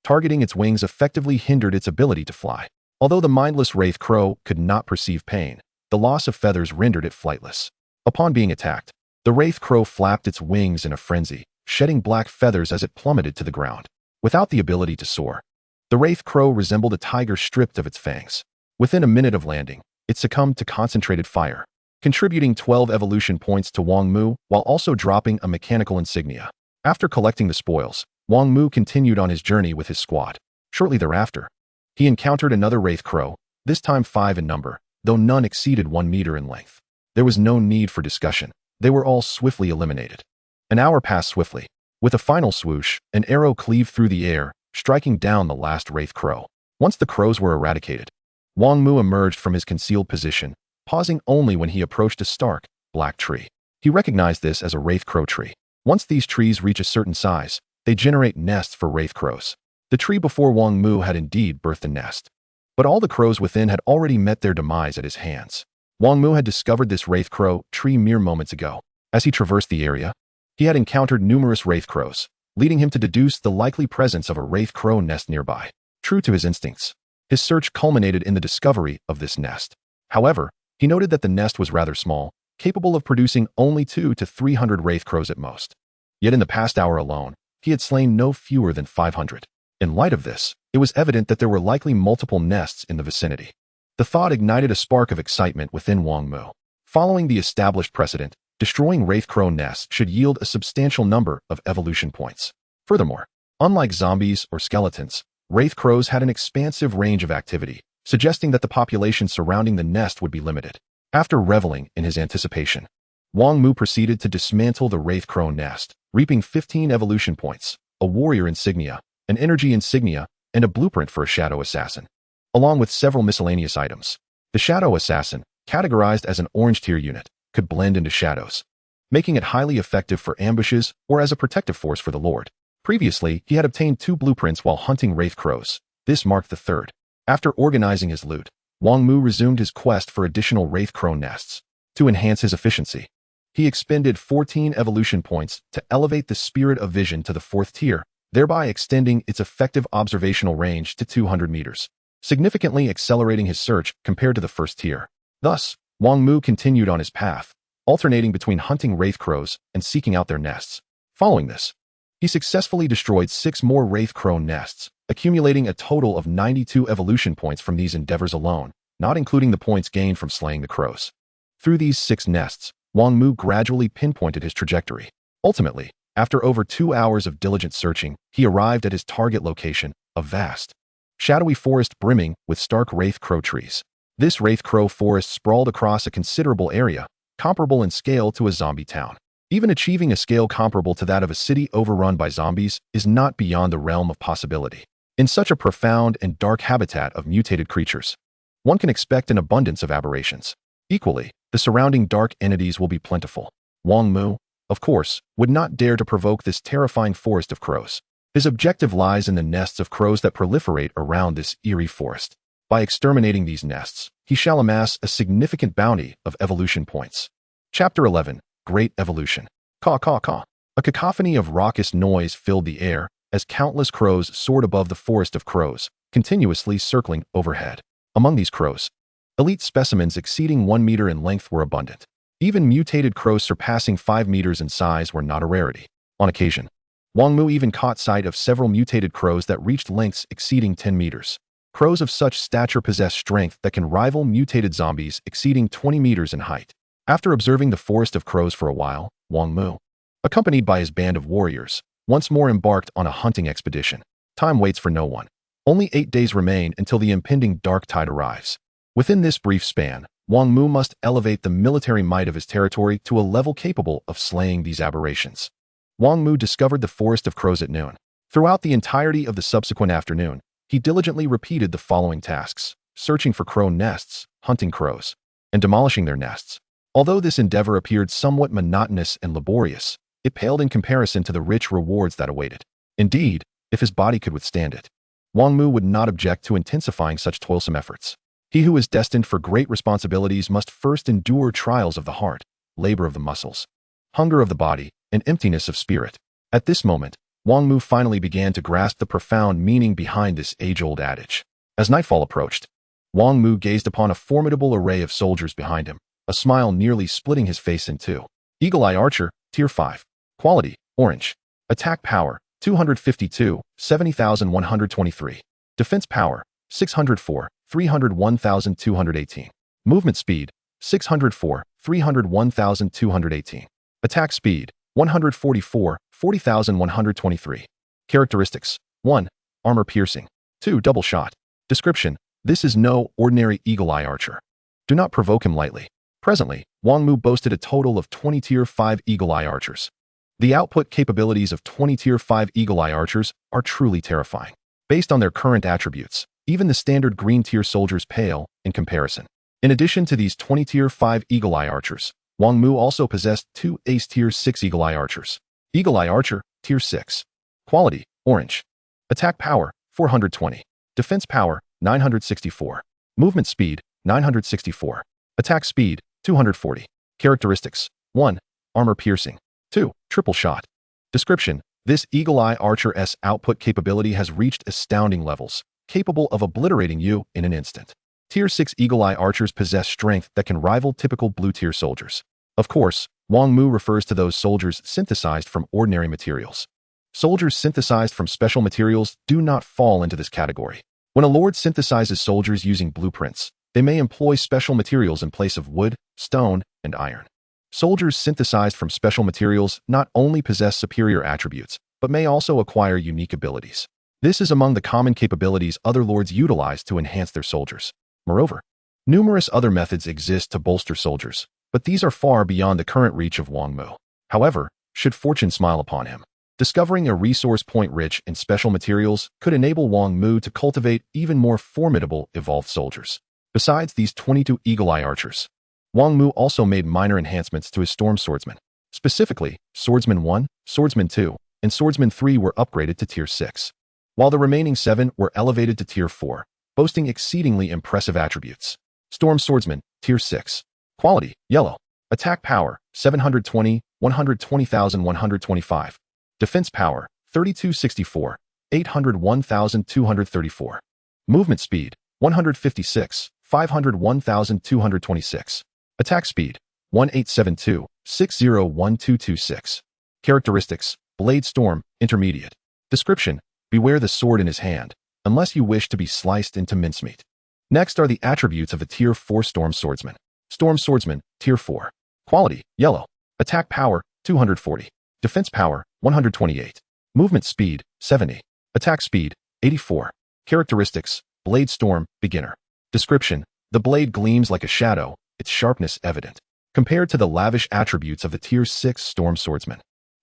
A: Targeting its wings effectively hindered its ability to fly. Although the mindless wraith crow could not perceive pain, the loss of feathers rendered it flightless. Upon being attacked, the wraith crow flapped its wings in a frenzy, shedding black feathers as it plummeted to the ground. Without the ability to soar, the wraith crow resembled a tiger stripped of its fangs. Within a minute of landing, it succumbed to concentrated fire, contributing 12 evolution points to Wang Mu while also dropping a mechanical insignia. After collecting the spoils, Wang Mu continued on his journey with his squad. Shortly thereafter, he encountered another wraith crow, this time 5 in number, though none exceeded 1 meter in length. There was no need for discussion. They were all swiftly eliminated. An hour passed swiftly. With a final swoosh, an arrow cleaved through the air, striking down the last wraith crow. Once the crows were eradicated, Wang Mu emerged from his concealed position, pausing only when he approached a stark, black tree. He recognized this as a wraith crow tree. Once these trees reach a certain size, they generate nests for wraith crows. The tree before Wang Mu had indeed birthed a nest, but all the crows within had already met their demise at his hands. Wang Mu had discovered this wraith crow tree mere moments ago. As he traversed the area, he had encountered numerous wraith crows, leading him to deduce the likely presence of a wraith crow nest nearby. True to his instincts, his search culminated in the discovery of this nest. However, he noted that the nest was rather small, capable of producing only 200 to 300 wraith crows at most. Yet in the past hour alone, he had slain no fewer than 500. In light of this, it was evident that there were likely multiple nests in the vicinity. The thought ignited a spark of excitement within Wang Mu. Following the established precedent, destroying wraith crow nests should yield a substantial number of evolution points. Furthermore, unlike zombies or skeletons, wraith crows had an expansive range of activity, suggesting that the population surrounding the nest would be limited. After reveling in his anticipation, Wang Mu proceeded to dismantle the wraith crow nest, reaping 15 evolution points, a warrior insignia, an energy insignia, and a blueprint for a shadow assassin, along with several miscellaneous items. The shadow assassin, categorized as an orange tier unit, could blend into shadows, making it highly effective for ambushes or as a protective force for the Lord. Previously, he had obtained 2 blueprints while hunting wraith crows. This marked the third. After organizing his loot, Wang Mu resumed his quest for additional wraith crow nests. To enhance his efficiency, he expended 14 evolution points to elevate the spirit of vision to the 4th tier, thereby extending its effective observational range to 200 meters, significantly accelerating his search compared to the 1st tier. Thus, Wang Mu continued on his path, alternating between hunting wraith crows and seeking out their nests. Following this, he successfully destroyed 6 more wraith crow nests, accumulating a total of 92 evolution points from these endeavors alone, not including the points gained from slaying the crows. Through these 6 nests, Wang Mu gradually pinpointed his trajectory. Ultimately, after over 2 hours of diligent searching, he arrived at his target location, a vast, shadowy forest brimming with stark wraith crow trees. This wraith crow forest sprawled across a considerable area, comparable in scale to a zombie town. Even achieving a scale comparable to that of a city overrun by zombies is not beyond the realm of possibility. In such a profound and dark habitat of mutated creatures, one can expect an abundance of aberrations. Equally, the surrounding dark entities will be plentiful. Wang Mu, of course, would not dare to provoke this terrifying forest of crows. His objective lies in the nests of crows that proliferate around this eerie forest. By exterminating these nests, he shall amass a significant bounty of evolution points. Chapter 11. Great Evolution. Caw, caw, caw. A cacophony of raucous noise filled the air as countless crows soared above the forest of crows, continuously circling overhead. Among these crows, elite specimens exceeding 1 meter in length were abundant. Even mutated crows surpassing 5 meters in size were not a rarity. On occasion, Wang Mu even caught sight of several mutated crows that reached lengths exceeding 10 meters. Crows of such stature possess strength that can rival mutated zombies exceeding 20 meters in height. After observing the forest of crows for a while, Wang Mu, accompanied by his band of warriors, once more embarked on a hunting expedition. Time waits for no one. Only 8 days remain until the impending dark tide arrives. Within this brief span, Wang Mu must elevate the military might of his territory to a level capable of slaying these aberrations. Wang Mu discovered the forest of crows at noon. Throughout the entirety of the subsequent afternoon, he diligently repeated the following tasks: searching for crow nests, hunting crows, and demolishing their nests. Although this endeavor appeared somewhat monotonous and laborious, it paled in comparison to the rich rewards that awaited. Indeed, if his body could withstand it, Wang Mu would not object to intensifying such toilsome efforts. He who is destined for great responsibilities must first endure trials of the heart, labor of the muscles, hunger of the body, and emptiness of spirit. At this moment, Wang Mu finally began to grasp the profound meaning behind this age-old adage. As nightfall approached, Wang Mu gazed upon a formidable array of soldiers behind him, a smile nearly splitting his face in two. Eagle-Eye Archer, Tier 5. Quality, Orange. Attack Power, 252, 70,123. Defense Power, 604, 301,218. Movement Speed, 604, 301,218. Attack Speed, 144, 40,123. Characteristics: 1. Armor Piercing. 2. Double Shot. Description: this is no ordinary Eagle-Eye Archer. Do not provoke him lightly. Presently, Wang Mu boasted a total of 20 Tier 5 Eagle-Eye Archers. The output capabilities of 20 Tier 5 Eagle-Eye Archers are truly terrifying. Based on their current attributes, even the standard green tier soldiers pale in comparison. In addition to these 20 Tier 5 Eagle-Eye Archers, Wang Mu also possessed 2 Ace Tier 6 Eagle-Eye Archers. Eagle-Eye Archer, Tier 6. Quality, Orange. Attack Power, 420. Defense Power, 964. Movement Speed, 964. Attack Speed, 240. Characteristics: 1. Armor Piercing. 2. Triple Shot. Description: this Eagle-Eye Archer's output capability has reached astounding levels, capable of obliterating you in an instant. Tier 6 Eagle-Eye Archers possess strength that can rival typical blue-tier soldiers. Of course, Wang Mu refers to those soldiers synthesized from ordinary materials. Soldiers synthesized from special materials do not fall into this category. When a lord synthesizes soldiers using blueprints, they may employ special materials in place of wood, stone, and iron. Soldiers synthesized from special materials not only possess superior attributes, but may also acquire unique abilities. This is among the common capabilities other lords utilize to enhance their soldiers. Moreover, numerous other methods exist to bolster soldiers, but these are far beyond the current reach of Wang Mu. However, should fortune smile upon him, discovering a resource point rich in special materials could enable Wang Mu to cultivate even more formidable evolved soldiers. Besides these 22 Eagle-Eye Archers, Wang Mu also made minor enhancements to his Storm Swordsmen. Specifically, Swordsman 1, Swordsman 2, and Swordsman 3 were upgraded to Tier 6, while the remaining 7 were elevated to Tier 4, boasting exceedingly impressive attributes. Storm Swordsman, Tier 6. Quality, Yellow. Attack Power, 720, 120,125. Defense Power, 3264, 801,234. Movement Speed, 156, 501,226. Attack Speed, 1872, 601226. Characteristics: Blade Storm, Intermediate. Description: beware the sword in his hand, unless you wish to be sliced into mincemeat. Next are the attributes of a Tier 4 Storm Swordsman. Storm Swordsman, Tier 4. Quality, Yellow. Attack Power, 240. Defense Power, 128. Movement Speed, 70. Attack Speed, 84. Characteristics: Blade Storm, Beginner. Description: the blade gleams like a shadow, its sharpness evident. Compared to the lavish attributes of the Tier 6 Storm Swordsman,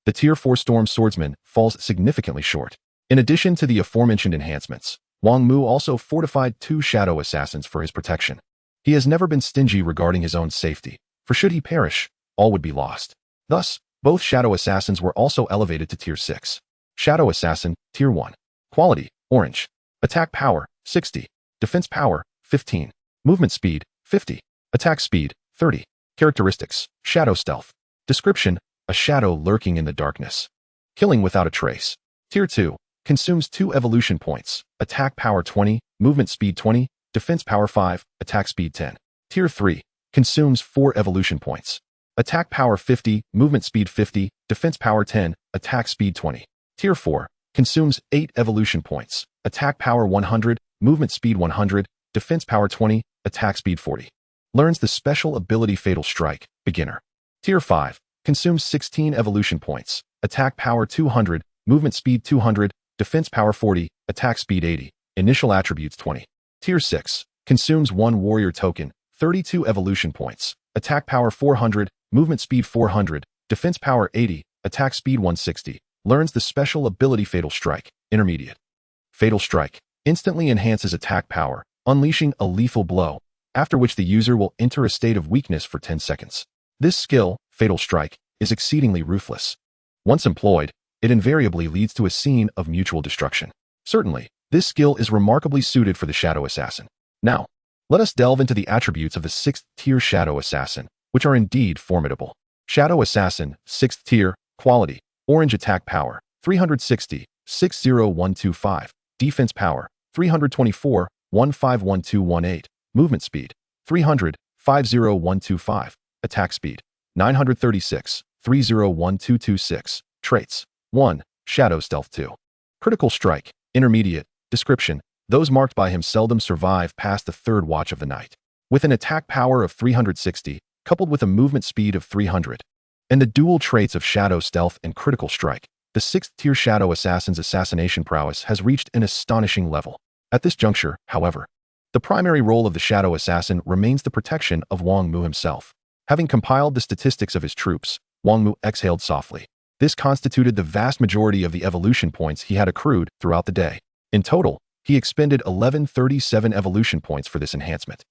A: the Tier 4 Storm Swordsman falls significantly short. In addition to the aforementioned enhancements, Wang Mu also fortified 2 Shadow Assassins for his protection. He has never been stingy regarding his own safety, for should he perish, all would be lost. Thus, both Shadow Assassins were also elevated to Tier 6. Shadow Assassin, Tier 1. Quality, Orange. Attack Power, 60. Defense Power, 15. Movement Speed, 50. Attack Speed, 30. Characteristics: Shadow Stealth. Description: a shadow lurking in the darkness. Killing without a trace. Tier 2. Consumes 2 evolution points. Attack Power 20. Movement Speed 20. defense power 5, attack speed 10. Tier 3, consumes 4 evolution points. Attack power 50, movement speed 50, defense power 10, attack speed 20. Tier 4, consumes 8 evolution points. Attack power 100, movement speed 100, defense power 20, attack speed 40. Learns the special ability Fatal Strike, beginner. Tier 5, consumes 16 evolution points. Attack power 200, movement speed 200, defense power 40, attack speed 80, initial attributes 20. Tier 6, consumes 1 warrior token, 32 evolution points. Attack power 400, movement speed 400, defense power 80, attack speed 160. Learns the special ability Fatal Strike, intermediate. Fatal Strike instantly enhances attack power, unleashing a lethal blow, after which the user will enter a state of weakness for 10 seconds. This skill, Fatal Strike, is exceedingly ruthless. Once employed, it invariably leads to a scene of mutual destruction. Certainly, this skill is remarkably suited for the Shadow Assassin. Now, let us delve into the attributes of the 6th tier Shadow Assassin, which are indeed formidable. Shadow Assassin, 6th tier, quality, orange attack power, 360, 60125, defense power, 324, 151218, movement speed, 300, 50125, attack speed, 936, 301226, traits, 1, Shadow Stealth 2. Critical Strike, intermediate, description, those marked by him seldom survive past the 3rd watch of the night. With an attack power of 360, coupled with a movement speed of 300, and the dual traits of Shadow Stealth and Critical Strike, the 6th tier Shadow Assassin's assassination prowess has reached an astonishing level. At this juncture, however, the primary role of the Shadow Assassin remains the protection of Wang Mu himself. Having compiled the statistics of his troops, Wang Mu exhaled softly. This constituted the vast majority of the evolution points he had accrued throughout the day. In total, he expended 1137 evolution points for this enhancement,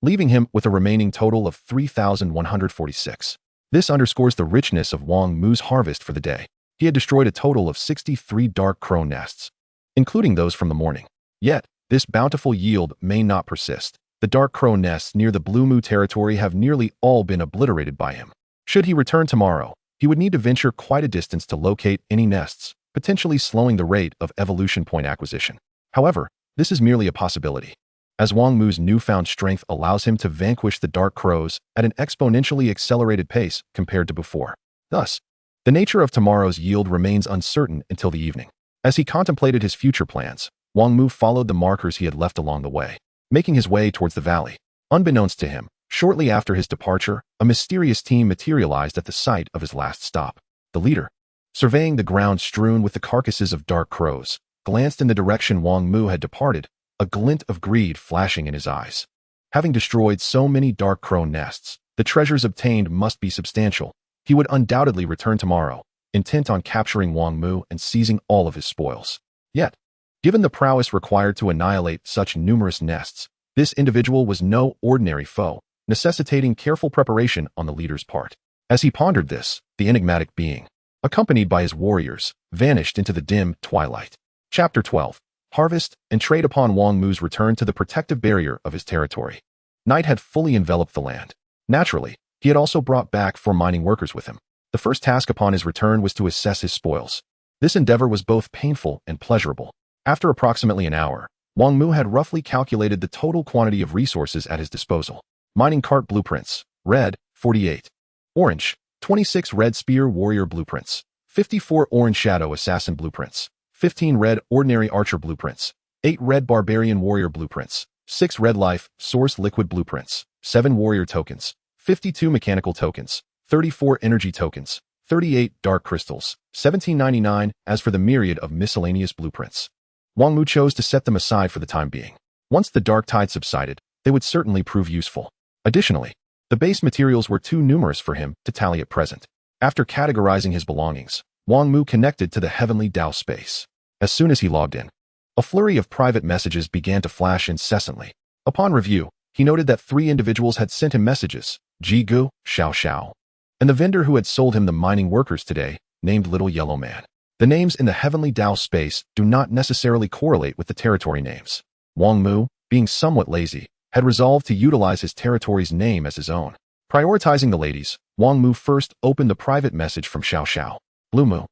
A: leaving him with a remaining total of 3,146. This underscores the richness of Wang Mu's harvest for the day. He had destroyed a total of 63 dark crow nests, including those from the morning. Yet, this bountiful yield may not persist. The dark crow nests near the Blue Mu territory have nearly all been obliterated by him. Should he return tomorrow, he would need to venture quite a distance to locate any nests, potentially slowing the rate of evolution point acquisition. However, this is merely a possibility, as Wang Mu's newfound strength allows him to vanquish the dark crows at an exponentially accelerated pace compared to before. Thus, the nature of tomorrow's yield remains uncertain until the evening. As he contemplated his future plans, Wang Mu followed the markers he had left along the way, making his way towards the valley. Unbeknownst to him, shortly after his departure, a mysterious team materialized at the site of his last stop. The leader, surveying the ground strewn with the carcasses of dark crows, glanced in the direction Wang Mu had departed, a glint of greed flashing in his eyes. Having destroyed so many dark crow nests, the treasures obtained must be substantial. He would undoubtedly return tomorrow, intent on capturing Wang Mu and seizing all of his spoils. Yet, given the prowess required to annihilate such numerous nests, this individual was no ordinary foe, necessitating careful preparation on the leader's part. As he pondered this, the enigmatic being, accompanied by his warriors, vanished into the dim twilight. Chapter 12. Harvest and trade. Upon Wang Mu's return to the protective barrier of his territory, night had fully enveloped the land. Naturally, he had also brought back 4 mining workers with him. The first task upon his return was to assess his spoils. This endeavor was both painful and pleasurable. After approximately an hour, Wang Mu had roughly calculated the total quantity of resources at his disposal. Mining cart blueprints, red, 48. Orange, 26 red spear warrior blueprints, 54 orange shadow assassin blueprints, 15 red ordinary archer blueprints, 8 red barbarian warrior blueprints, 6 red life source liquid blueprints, 7 warrior tokens, 52 mechanical tokens, 34 energy tokens, 38 dark crystals, 1799. As for the myriad of miscellaneous blueprints, Wang Mu chose to set them aside for the time being. Once the dark tide subsided, they would certainly prove useful. Additionally, the base materials were too numerous for him to tally at present. After categorizing his belongings, Wang Mu connected to the Heavenly Dao space. As soon as he logged in, a flurry of private messages began to flash incessantly. Upon review, he noted that 3 individuals had sent him messages: Jigu, Xiao Xiao, and the vendor who had sold him the mining workers today, named Little Yellow Man. The names in the Heavenly Dao space do not necessarily correlate with the territory names. Wang Mu, being somewhat lazy, had resolved to utilize his territory's name as his own. Prioritizing the ladies, Wang Mu first opened the private message from Xiao Xiao. Blue Mu,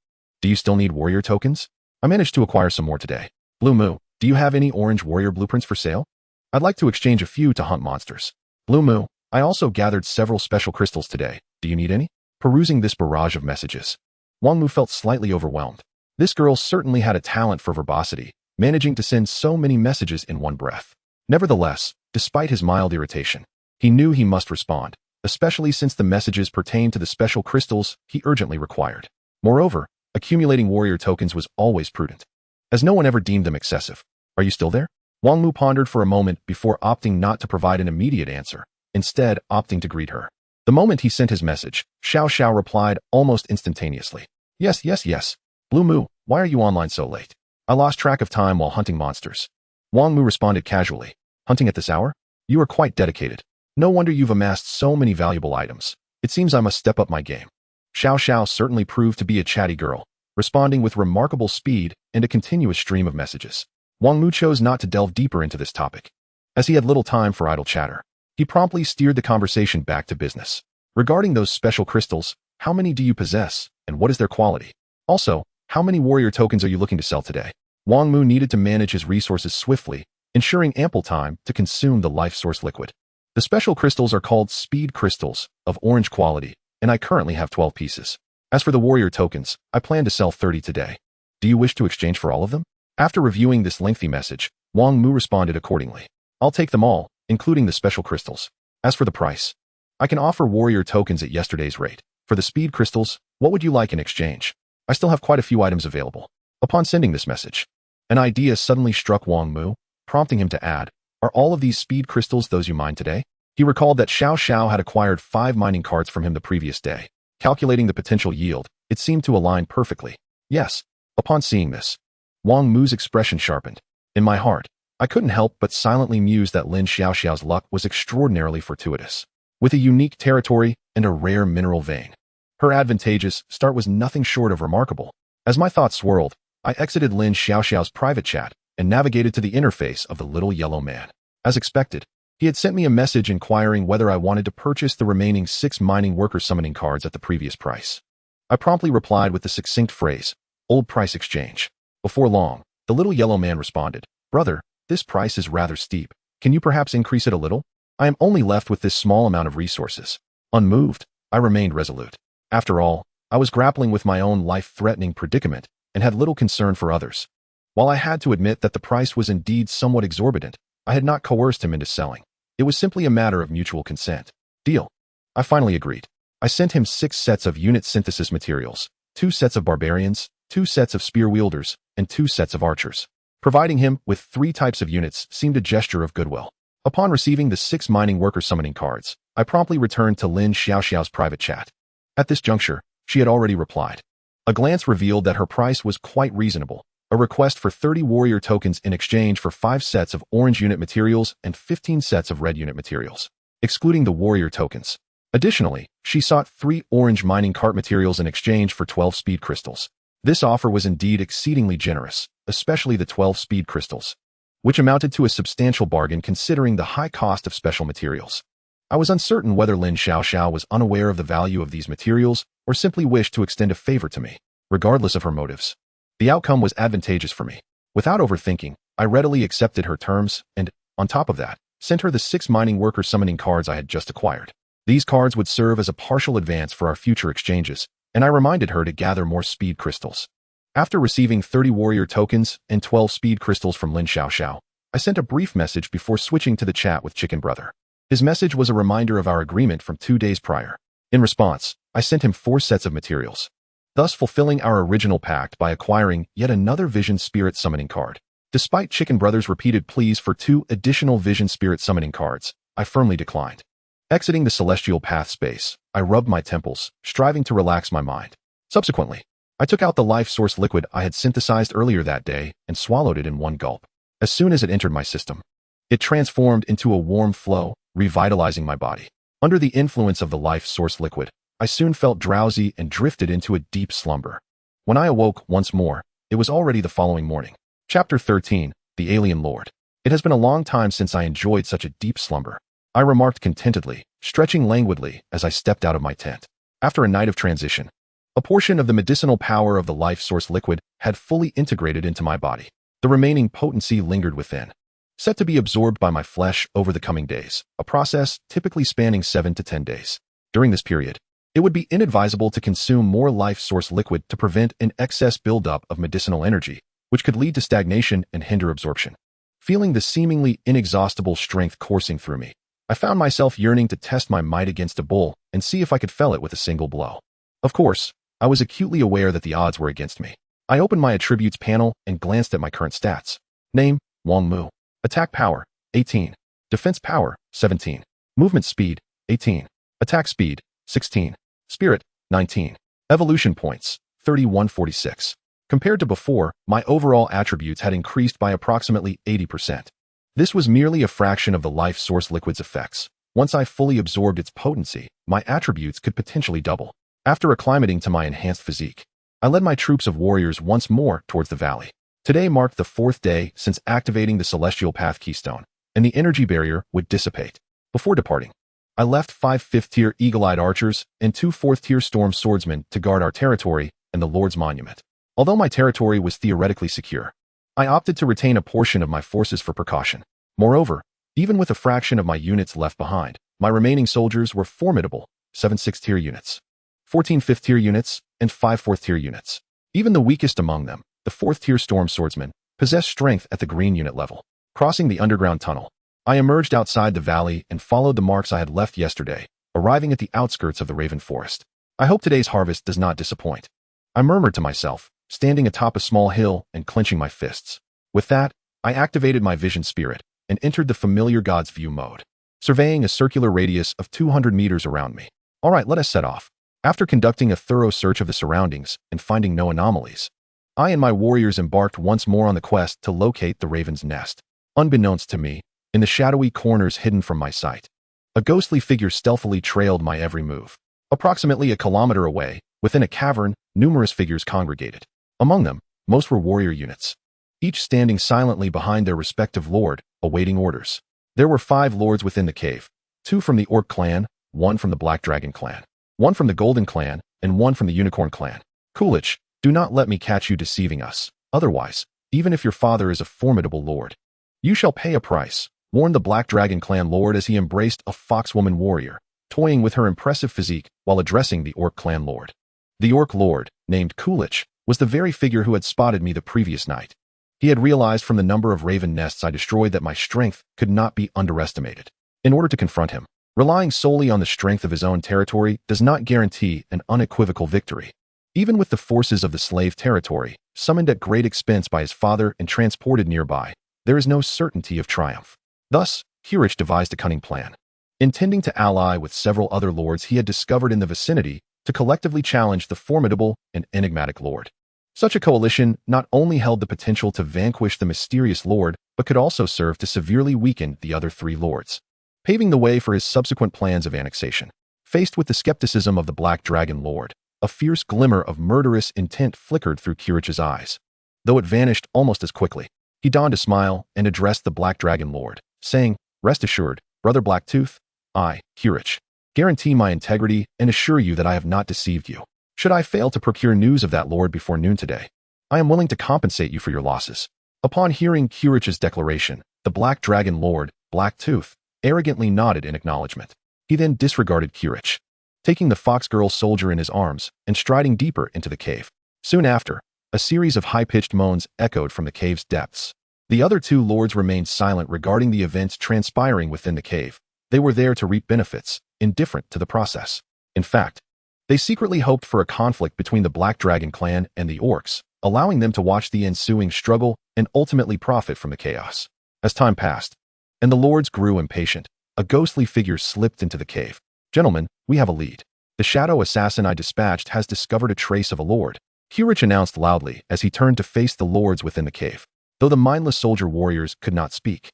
A: do you still need warrior tokens? I managed to acquire some more today. Blue Mu, do you have any orange warrior blueprints for sale? I'd like to exchange a few to hunt monsters. Blue Mu, I also gathered several special crystals today. Do you need any? Perusing this barrage of messages, Wang Mu felt slightly overwhelmed. This girl certainly had a talent for verbosity, managing to send so many messages in one breath. Nevertheless, despite his mild irritation, he knew he must respond, especially since the messages pertained to the special crystals he urgently required. Moreover, accumulating warrior tokens was always prudent, as no one ever deemed them excessive. Are you still there? Wang Mu pondered for a moment before opting not to provide an immediate answer, instead opting to greet her. The moment he sent his message, Xiao Xiao replied almost instantaneously. Yes, yes, yes. Blue Mu, why are you online so late? I lost track of time while hunting monsters. Wang Mu responded casually. Hunting at this hour? You are quite dedicated. No wonder you've amassed so many valuable items. It seems I must step up my game. Xiao Xiao certainly proved to be a chatty girl, responding with remarkable speed and a continuous stream of messages. Wang Mu chose not to delve deeper into this topic, as he had little time for idle chatter. He promptly steered the conversation back to business. Regarding those special crystals, how many do you possess, and what is their quality? Also, how many warrior tokens are you looking to sell today? Wang Mu needed to manage his resources swiftly, ensuring ample time to consume the life source liquid. The special crystals are called speed crystals, of orange quality, and I currently have 12 pieces. As for the warrior tokens, I plan to sell 30 today. Do you wish to exchange for all of them? After reviewing this lengthy message, Wang Mu responded accordingly. I'll take them all, including the special crystals. As for the price, I can offer warrior tokens at yesterday's rate. For the speed crystals, what would you like in exchange? I still have quite a few items available. Upon sending this message, an idea suddenly struck Wang Mu, prompting him to add, are all of these speed crystals those you mined today? He recalled that Xiao Xiao had acquired 5 mining carts from him the previous day. Calculating the potential yield, it seemed to align perfectly. Yes. Upon seeing this, Wang Mu's expression sharpened. In my heart, I couldn't help but silently muse that Lin Xiao Xiao's luck was extraordinarily fortuitous. With a unique territory and a rare mineral vein, her advantageous start was nothing short of remarkable. As my thoughts swirled, I exited Lin Xiao Xiao's private chat and navigated to the interface of the little yellow man. As expected, he had sent me a message inquiring whether I wanted to purchase the remaining 6 mining worker summoning cards at the previous price. I promptly replied with the succinct phrase, old price exchange. Before long, the little yellow man responded, Brother, this price is rather steep. Can you perhaps increase it a little? I am only left with this small amount of resources. Unmoved, I remained resolute. After all, I was grappling with my own life-threatening predicament and had little concern for others. While I had to admit that the price was indeed somewhat exorbitant, I had not coerced him into selling. It was simply a matter of mutual consent. Deal. I finally agreed. I sent him 6 sets of unit synthesis materials, 2 sets of barbarians, 2 sets of spear wielders, and 2 sets of archers. Providing him with 3 types of units seemed a gesture of goodwill. Upon receiving the 6 mining worker summoning cards, I promptly returned to Lin Xiao Xiao's private chat. At this juncture, she had already replied. A glance revealed that her price was quite reasonable, a request for 30 warrior tokens in exchange for 5 sets of orange unit materials and 15 sets of red unit materials, excluding the warrior tokens. Additionally, she sought 3 orange mining cart materials in exchange for 12 speed crystals. This offer was indeed exceedingly generous, especially the 12 speed crystals, which amounted to a substantial bargain considering the high cost of special materials. I was uncertain whether Lin Xiao Xiao was unaware of the value of these materials or simply wished to extend a favor to me. Regardless of her motives, the outcome was advantageous for me. Without overthinking, I readily accepted her terms and, on top of that, sent her the 6 mining worker summoning cards I had just acquired. These cards would serve as a partial advance for our future exchanges, and I reminded her to gather more speed crystals. After receiving 30 warrior tokens and 12 speed crystals from Lin Xiao Xiao, I sent a brief message before switching to the chat with Chicken Brother. His message was a reminder of our agreement from 2 days prior. In response, I sent him 4 sets of materials, thus fulfilling our original pact by acquiring yet another Vision Spirit summoning card. Despite Chicken Brother's repeated pleas for 2 additional Vision Spirit summoning cards, I firmly declined. Exiting the celestial path space, I rubbed my temples, striving to relax my mind. Subsequently, I took out the life source liquid I had synthesized earlier that day and swallowed it in one gulp. As soon as it entered my system, it transformed into a warm flow, revitalizing my body. Under the influence of the life source liquid, I soon felt drowsy and drifted into a deep slumber. When I awoke once more, it was already the following morning. Chapter 13, The Alien Lord. It has been a long time since I enjoyed such a deep slumber, I remarked contentedly, stretching languidly as I stepped out of my tent. After a night of transition, a portion of the medicinal power of the life source liquid had fully integrated into my body. The remaining potency lingered within, set to be absorbed by my flesh over the coming days, a process typically spanning 7 to 10 days. During this period, it would be inadvisable to consume more life source liquid to prevent an excess buildup of medicinal energy, which could lead to stagnation and hinder absorption. Feeling the seemingly inexhaustible strength coursing through me, I found myself yearning to test my might against a bull and see if I could fell it with a single blow. Of course, I was acutely aware that the odds were against me. I opened my attributes panel and glanced at my current stats. Name, Wang Mu. Attack power, 18. Defense power, 17. Movement speed, 18. Attack speed, 16. Spirit, 19. Evolution points, 3146. Compared to before, my overall attributes had increased by approximately 80%. This was merely a fraction of the life source liquid's effects. Once I fully absorbed its potency, my attributes could potentially double. After acclimating to my enhanced physique, I led my troops of warriors once more towards the valley. Today marked the 4th day since activating the Celestial Path Keystone, and the energy barrier would dissipate. Before departing, I left 5 5th-tier Eagle-Eyed Archers and 2 4th-tier Storm Swordsmen to guard our territory and the Lord's Monument. Although my territory was theoretically secure, I opted to retain a portion of my forces for precaution. Moreover, even with a fraction of my units left behind, my remaining soldiers were formidable, 7 6th-tier units, 14 5th-tier units, and 5 4th-tier units. Even the weakest among them, the 4th-tier Storm Swordsmen, possessed strength at the green unit level. Crossing the underground tunnel, I emerged outside the valley and followed the marks I had left yesterday, arriving at the outskirts of the Raven Forest. I hope today's harvest does not disappoint. I murmured to myself, standing atop a small hill and clenching my fists. With that, I activated my vision spirit and entered the familiar God's view mode, surveying a circular radius of 200 meters around me. All right, let us set off. After conducting a thorough search of the surroundings and finding no anomalies, I and my warriors embarked once more on the quest to locate the Raven's nest. Unbeknownst to me, in the shadowy corners hidden from my sight, a ghostly figure stealthily trailed my every move. Approximately a kilometer away, within a cavern, numerous figures congregated. Among them, most were warrior units, each standing silently behind their respective lord, awaiting orders. There were 5 lords within the cave, 2 from the Orc clan, 1 from the Black Dragon clan, 1 from the Golden clan, and 1 from the Unicorn clan. Coolidge, do not let me catch you deceiving us. Otherwise, even if your father is a formidable lord, you shall pay a price, warned the Black Dragon clan lord as he embraced a foxwoman warrior, toying with her impressive physique while addressing the Orc clan lord. The Orc lord, named Coolidge, was the very figure who had spotted me the previous night. He had realized from the number of raven nests I destroyed that my strength could not be underestimated. In order to confront him, relying solely on the strength of his own territory does not guarantee an unequivocal victory. Even with the forces of the slave territory, summoned at great expense by his father and transported nearby, there is no certainty of triumph. Thus, Coolidge devised a cunning plan. Intending to ally with several other lords he had discovered in the vicinity to collectively challenge the formidable and enigmatic lord. Such a coalition not only held the potential to vanquish the mysterious lord, but could also serve to severely weaken the other 3 lords, paving the way for his subsequent plans of annexation. Faced with the skepticism of the Black Dragon lord, a fierce glimmer of murderous intent flickered through Coolidge's eyes. Though it vanished almost as quickly, he donned a smile and addressed the Black Dragon lord, saying, "Rest assured, Brother Blacktooth, I, Coolidge, guarantee my integrity and assure you that I have not deceived you. Should I fail to procure news of that lord before noon today, I am willing to compensate you for your losses." Upon hearing Coolidge's declaration, the Black Dragon lord, Blacktooth, arrogantly nodded in acknowledgement. He then disregarded Coolidge, taking the fox girl soldier in his arms and striding deeper into the cave. Soon after, a series of high-pitched moans echoed from the cave's depths. The other 2 lords remained silent regarding the events transpiring within the cave. They were there to reap benefits, indifferent to the process. In fact, they secretly hoped for a conflict between the Black Dragon clan and the Orcs, allowing them to watch the ensuing struggle and ultimately profit from the chaos. As time passed, and the lords grew impatient, a ghostly figure slipped into the cave. "Gentlemen, we have a lead. The shadow assassin I dispatched has discovered a trace of a lord," Coolidge announced loudly as he turned to face the lords within the cave. Though the mindless soldier warriors could not speak,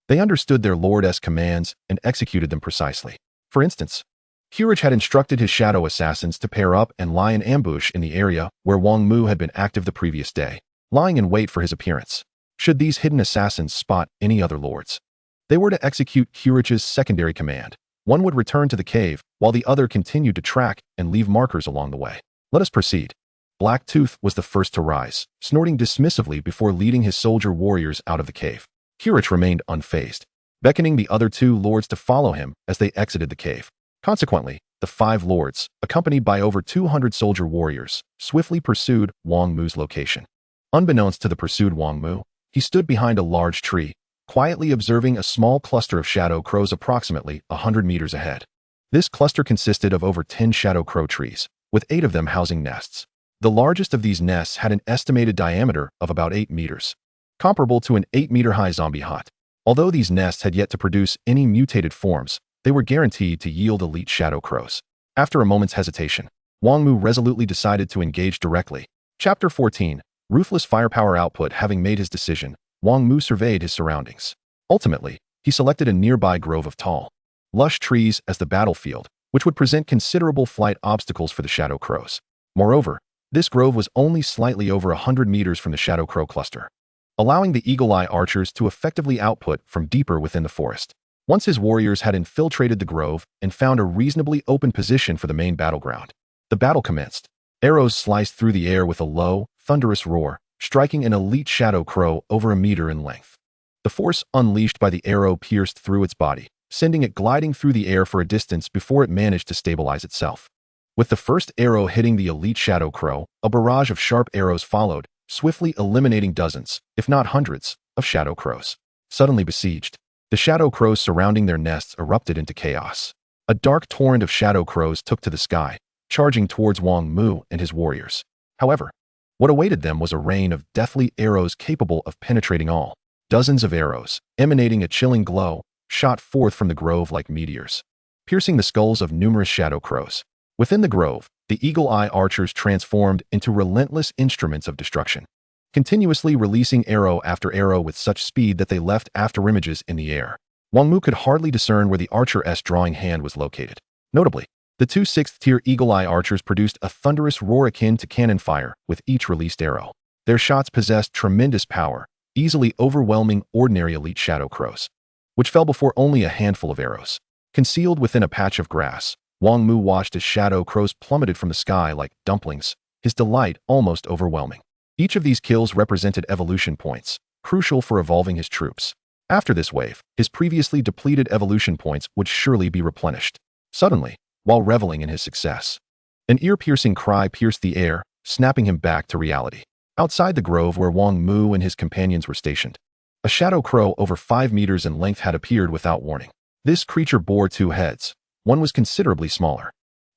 A: they understood their lord's commands and executed them precisely. For instance, Coolidge had instructed his shadow assassins to pair up and lie in ambush in the area where Wang Mu had been active the previous day, lying in wait for his appearance. Should these hidden assassins spot any other lords, they were to execute Coolidge's secondary command. One would return to the cave, while the other continued to track and leave markers along the way. Let us proceed. Blacktooth was the first to rise, snorting dismissively before leading his soldier warriors out of the cave. Kirich remained unfazed, beckoning the other two lords to follow him as they exited the cave. Consequently, the 5 lords, accompanied by over 200 soldier warriors, swiftly pursued Wang Mu's location. Unbeknownst to the pursued Wang Mu, he stood behind a large tree, quietly observing a small cluster of shadow crows approximately 100 meters ahead. This cluster consisted of over 10 shadow crow trees, with 8 of them housing nests. The largest of these nests had an estimated diameter of about 8 meters, comparable to an 8-meter-high zombie hut. Although these nests had yet to produce any mutated forms, they were guaranteed to yield elite shadow crows. After a moment's hesitation, Wang Mu resolutely decided to engage directly. Chapter 14. Ruthless Firepower Output. Having made his decision, Wang Mu surveyed his surroundings. Ultimately, he selected a nearby grove of tall, lush trees as the battlefield, which would present considerable flight obstacles for the shadow crows. Moreover, this grove was only slightly over 100 meters from the shadow crow cluster, allowing the eagle-eye archers to effectively output from deeper within the forest. Once his warriors had infiltrated the grove and found a reasonably open position for the main battleground, the battle commenced. Arrows sliced through the air with a low, thunderous roar, striking an elite shadow crow over a meter in length. The force unleashed by the arrow pierced through its body, sending it gliding through the air for a distance before it managed to stabilize itself. With the first arrow hitting the elite shadow crow, a barrage of sharp arrows followed, swiftly eliminating dozens, if not hundreds, of shadow crows. Suddenly besieged, the shadow crows surrounding their nests erupted into chaos. A dark torrent of shadow crows took to the sky, charging towards Wang Mu and his warriors. However, what awaited them was a rain of deathly arrows capable of penetrating all. Dozens of arrows, emanating a chilling glow, shot forth from the grove like meteors, piercing the skulls of numerous shadow crows. Within the grove, the eagle-eye archers transformed into relentless instruments of destruction, continuously releasing arrow after arrow with such speed that they left afterimages in the air. Wang Mu could hardly discern where the archer's drawing hand was located. Notably, the 2 6th-tier eagle-eye archers produced a thunderous roar akin to cannon fire with each released arrow. Their shots possessed tremendous power, easily overwhelming ordinary elite shadow crows, which fell before only a handful of arrows. Concealed within a patch of grass, Wang Mu watched as shadow crows plummeted from the sky like dumplings, his delight almost overwhelming. Each of these kills represented evolution points, crucial for evolving his troops. After this wave, his previously depleted evolution points would surely be replenished. Suddenly, while reveling in his success, an ear-piercing cry pierced the air, snapping him back to reality. Outside the grove where Wang Mu and his companions were stationed, a shadow crow over 5 meters in length had appeared without warning. This creature bore 2 heads. One was considerably smaller,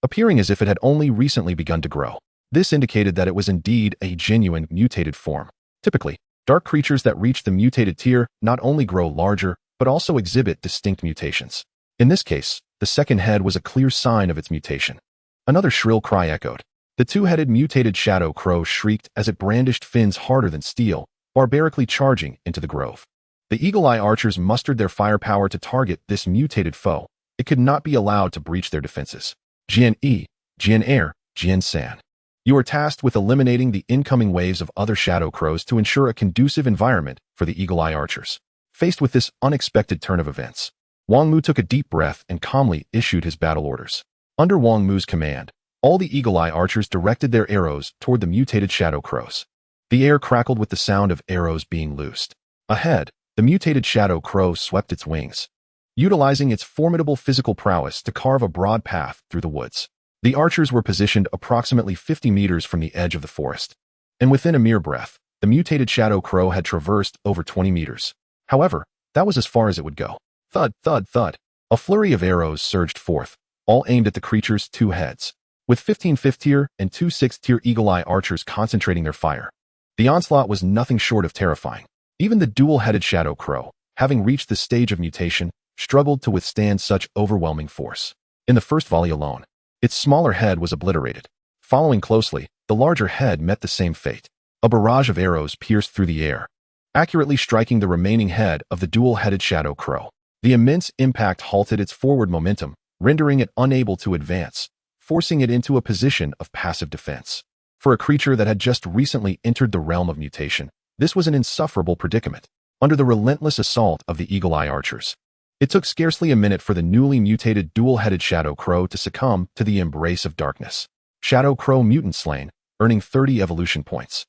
A: appearing as if it had only recently begun to grow. This indicated that it was indeed a genuine mutated form. Typically, dark creatures that reach the mutated tier not only grow larger, but also exhibit distinct mutations. In this case, the second head was a clear sign of its mutation. Another shrill cry echoed. The 2-headed mutated shadow crow shrieked as it brandished fins harder than steel, barbarically charging into the grove. The eagle-eye archers mustered their firepower to target this mutated foe. It could not be allowed to breach their defenses. Jian Yi, Jian Air, Jian San. You are tasked with eliminating the incoming waves of other shadow crows to ensure a conducive environment for the eagle-eye archers. Faced with this unexpected turn of events, Wang Mu took a deep breath and calmly issued his battle orders. Under Wang Mu's command, all the eagle-eye archers directed their arrows toward the mutated shadow crows. The air crackled with the sound of arrows being loosed. Ahead, the mutated shadow crow swept its wings, utilizing its formidable physical prowess to carve a broad path through the woods. The archers were positioned approximately 50 meters from the edge of the forest, and within a mere breath, the mutated shadow crow had traversed over 20 meters. However, that was as far as it would go. Thud, thud, thud. A flurry of arrows surged forth, all aimed at the creature's 2 heads, with 15 5th-tier and 2 6th-tier eagle-eye archers concentrating their fire. The onslaught was nothing short of terrifying. Even the dual-headed shadow crow, having reached the stage of mutation, struggled to withstand such overwhelming force. In the first volley alone, its smaller head was obliterated. Following closely, the larger head met the same fate. A barrage of arrows pierced through the air, accurately striking the remaining head of the dual-headed shadow crow. The immense impact halted its forward momentum, rendering it unable to advance, forcing it into a position of passive defense. For a creature that had just recently entered the realm of mutation, this was an insufferable predicament. Under the relentless assault of the eagle-eye archers, it took scarcely a minute for the newly mutated dual-headed shadow crow to succumb to the embrace of darkness. Shadow crow mutant slain, earning 30 evolution points.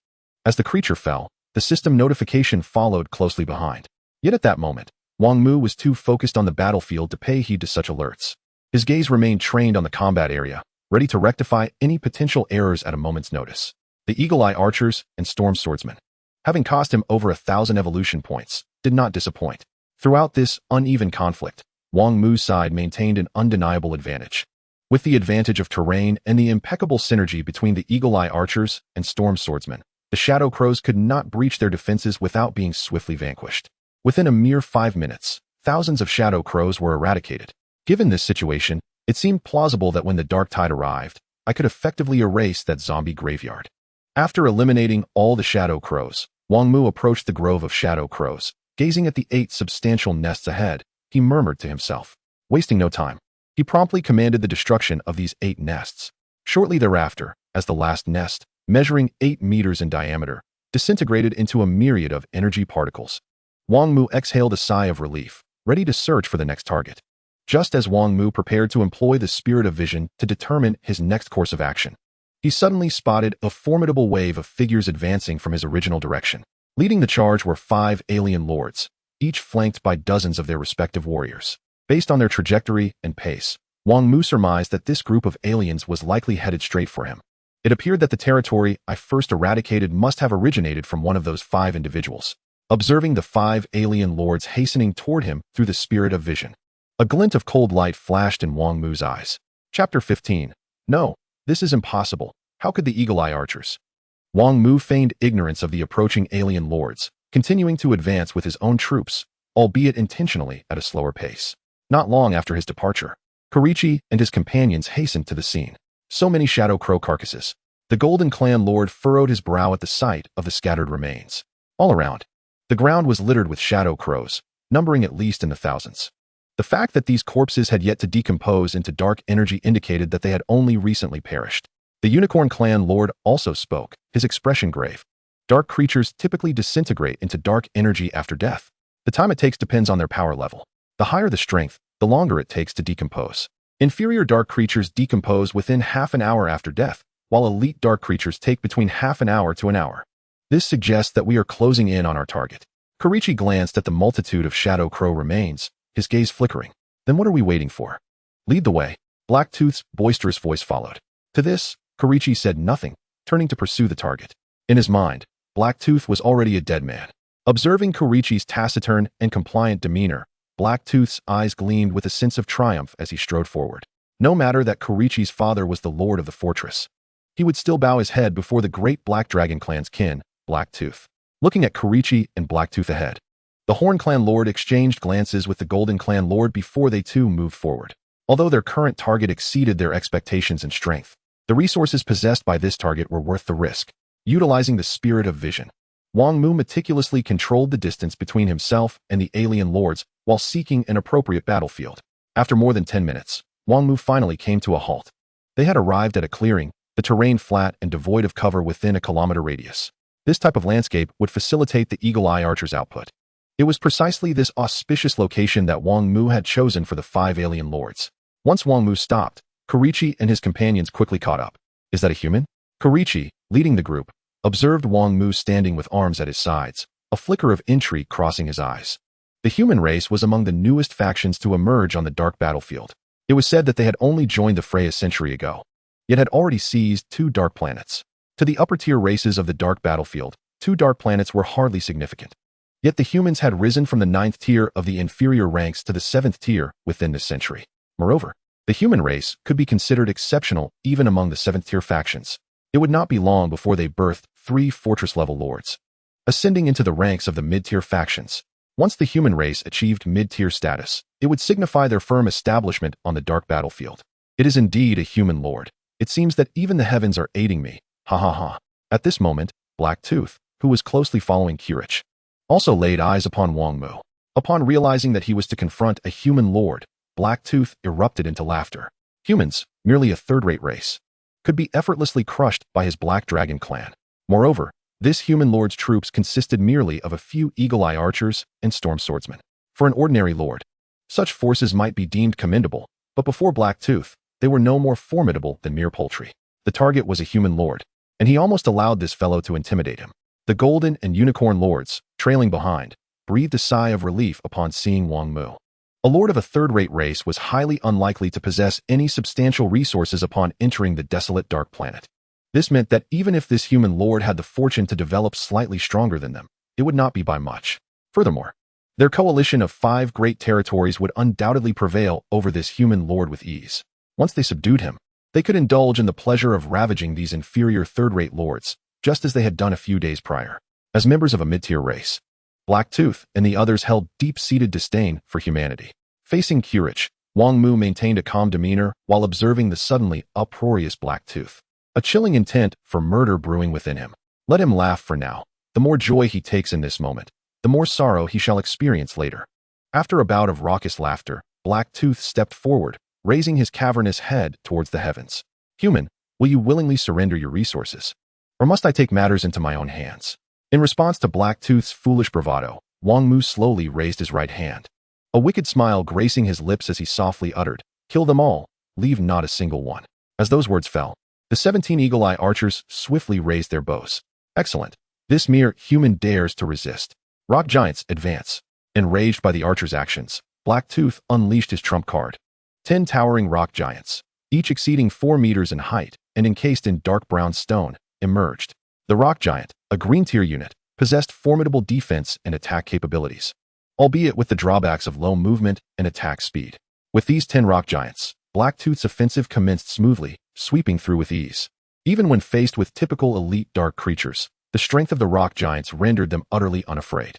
A: As the creature fell, the system notification followed closely behind. Yet at that moment, Wang Mu was too focused on the battlefield to pay heed to such alerts. His gaze remained trained on the combat area, ready to rectify any potential errors at a moment's notice. The Eagle-Eye Archers and Storm Swordsmen, having cost him over 1,000 evolution points, did not disappoint. Throughout this uneven conflict, Wang Mu's side maintained an undeniable advantage. With the advantage of terrain and the impeccable synergy between the Eagle-Eye Archers and Storm Swordsmen, the Shadow Crows could not breach their defenses without being swiftly vanquished. Within a mere 5 minutes, thousands of Shadow Crows were eradicated. Given this situation, it seemed plausible that when the dark tide arrived, I could effectively erase that zombie graveyard. After eliminating all the Shadow Crows, Wang Mu approached the grove of Shadow Crows. Gazing at the 8 substantial nests ahead, he murmured to himself. Wasting no time, he promptly commanded the destruction of these 8 nests. Shortly thereafter, as the last nest, measuring 8 meters in diameter, disintegrated into a myriad of energy particles, Wang Mu exhaled a sigh of relief, ready to search for the next target. Just as Wang Mu prepared to employ the spirit of vision to determine his next course of action, he suddenly spotted a formidable wave of figures advancing from his original direction. Leading the charge were 5 alien lords, each flanked by dozens of their respective warriors. Based on their trajectory and pace, Wang Mu surmised that this group of aliens was likely headed straight for him. It appeared that the territory I first eradicated must have originated from one of those 5 individuals. Observing the 5 alien lords hastening toward him through the spirit of vision, a glint of cold light flashed in Wang Mu's eyes. Chapter 15. No, this is impossible. How could the Eagle-Eye Archers? Wang Mu feigned ignorance of the approaching alien lords, continuing to advance with his own troops, albeit intentionally at a slower pace. Not long after his departure, Korichi and his companions hastened to the scene. So many Shadow Crow carcasses. The Golden Clan Lord furrowed his brow at the sight of the scattered remains. All around, the ground was littered with Shadow Crows, numbering at least in the thousands. The fact that these corpses had yet to decompose into dark energy indicated that they had only recently perished. The Unicorn Clan Lord also spoke, his expression grave. Dark creatures typically disintegrate into dark energy after death. The time it takes depends on their power level. The higher the strength, the longer it takes to decompose. Inferior dark creatures decompose within half an hour after death, while elite dark creatures take between half an hour to an hour. This suggests that we are closing in on our target. Korichi glanced at the multitude of Shadow Crow remains, his gaze flickering. Then what are we waiting for? Lead the way. Blacktooth's boisterous voice followed. To this, Korichi said nothing, turning to pursue the target. In his mind, Blacktooth was already a dead man. Observing Korichi's taciturn and compliant demeanor, Blacktooth's eyes gleamed with a sense of triumph as he strode forward. No matter that Korichi's father was the lord of the fortress, he would still bow his head before the great Black Dragon clan's kin, Blacktooth. Looking at Korichi and Blacktooth ahead, the Horn Clan Lord exchanged glances with the Golden Clan Lord before they too moved forward. Although their current target exceeded their expectations in strength, the resources possessed by this target were worth the risk. Utilizing the spirit of vision, Wang Mu meticulously controlled the distance between himself and the alien lords while seeking an appropriate battlefield. After more than 10 minutes, Wang Mu finally came to a halt. They had arrived at a clearing, the terrain flat and devoid of cover within a kilometer radius. This type of landscape would facilitate the Eagle-Eye Archer's output. It was precisely this auspicious location that Wang Mu had chosen for the 5 alien lords. Once Wang Mu stopped, Korichi and his companions quickly caught up. Is that a human? Korichi, leading the group, observed Wang Mu standing with arms at his sides, a flicker of intrigue crossing his eyes. The human race was among the newest factions to emerge on the dark battlefield. It was said that they had only joined the fray a century ago, yet had already seized 2 dark planets. To the upper-tier races of the dark battlefield, 2 dark planets were hardly significant. Yet the humans had risen from the 9th tier of the inferior ranks to the 7th tier within this century. Moreover, the human race could be considered exceptional even among the 7th tier factions. It would not be long before they birthed 3 fortress-level lords, ascending into the ranks of the mid-tier factions. Once the human race achieved mid-tier status, it would signify their firm establishment on the dark battlefield. It is indeed a human lord. It seems that even the heavens are aiding me. Ha ha ha. At this moment, Blacktooth, who was closely following Kirich, also laid eyes upon Wang Mu. Upon realizing that he was to confront a human lord, Blacktooth erupted into laughter. Humans, merely a third-rate race, could be effortlessly crushed by his Black Dragon clan. Moreover, this human lord's troops consisted merely of a few Eagle-Eye Archers and Storm Swordsmen. For an ordinary lord, such forces might be deemed commendable, but before Blacktooth, they were no more formidable than mere poultry. The target was a human lord, and he almost allowed this fellow to intimidate him. The Golden and Unicorn Lords, trailing behind, breathed a sigh of relief upon seeing Wang Mu. A lord of a third-rate race was highly unlikely to possess any substantial resources upon entering the desolate dark planet. This meant that even if this human lord had the fortune to develop slightly stronger than them, it would not be by much. Furthermore, their coalition of 5 great territories would undoubtedly prevail over this human lord with ease. Once they subdued him, they could indulge in the pleasure of ravaging these inferior third-rate lords, just as they had done a few days prior. As members of a mid-tier race, Blacktooth and the others held deep-seated disdain for humanity. Facing Kirich, Wang Mu maintained a calm demeanor while observing the suddenly uproarious Blacktooth, a chilling intent for murder brewing within him. Let him laugh for now. The more joy he takes in this moment, the more sorrow he shall experience later. After a bout of raucous laughter, Blacktooth stepped forward, raising his cavernous head towards the heavens. Human, will you willingly surrender your resources? Or must I take matters into my own hands? In response to Blacktooth's foolish bravado, Wang Mu slowly raised his right hand. A wicked smile gracing his lips as he softly uttered, "Kill them all, leave not a single one." As those words fell, the 17 eagle-eye archers swiftly raised their bows. Excellent. This mere human dares to resist. Rock giants, advance. Enraged by the archers' actions, Blacktooth unleashed his trump card. 10 towering rock giants, each exceeding 4 meters in height and encased in dark brown stone, emerged. The rock giant, a green-tier unit, possessed formidable defense and attack capabilities, albeit with the drawbacks of low movement and attack speed. With these 10 rock giants, Blacktooth's offensive commenced smoothly, sweeping through with ease. Even when faced with typical elite dark creatures, the strength of the rock giants rendered them utterly unafraid.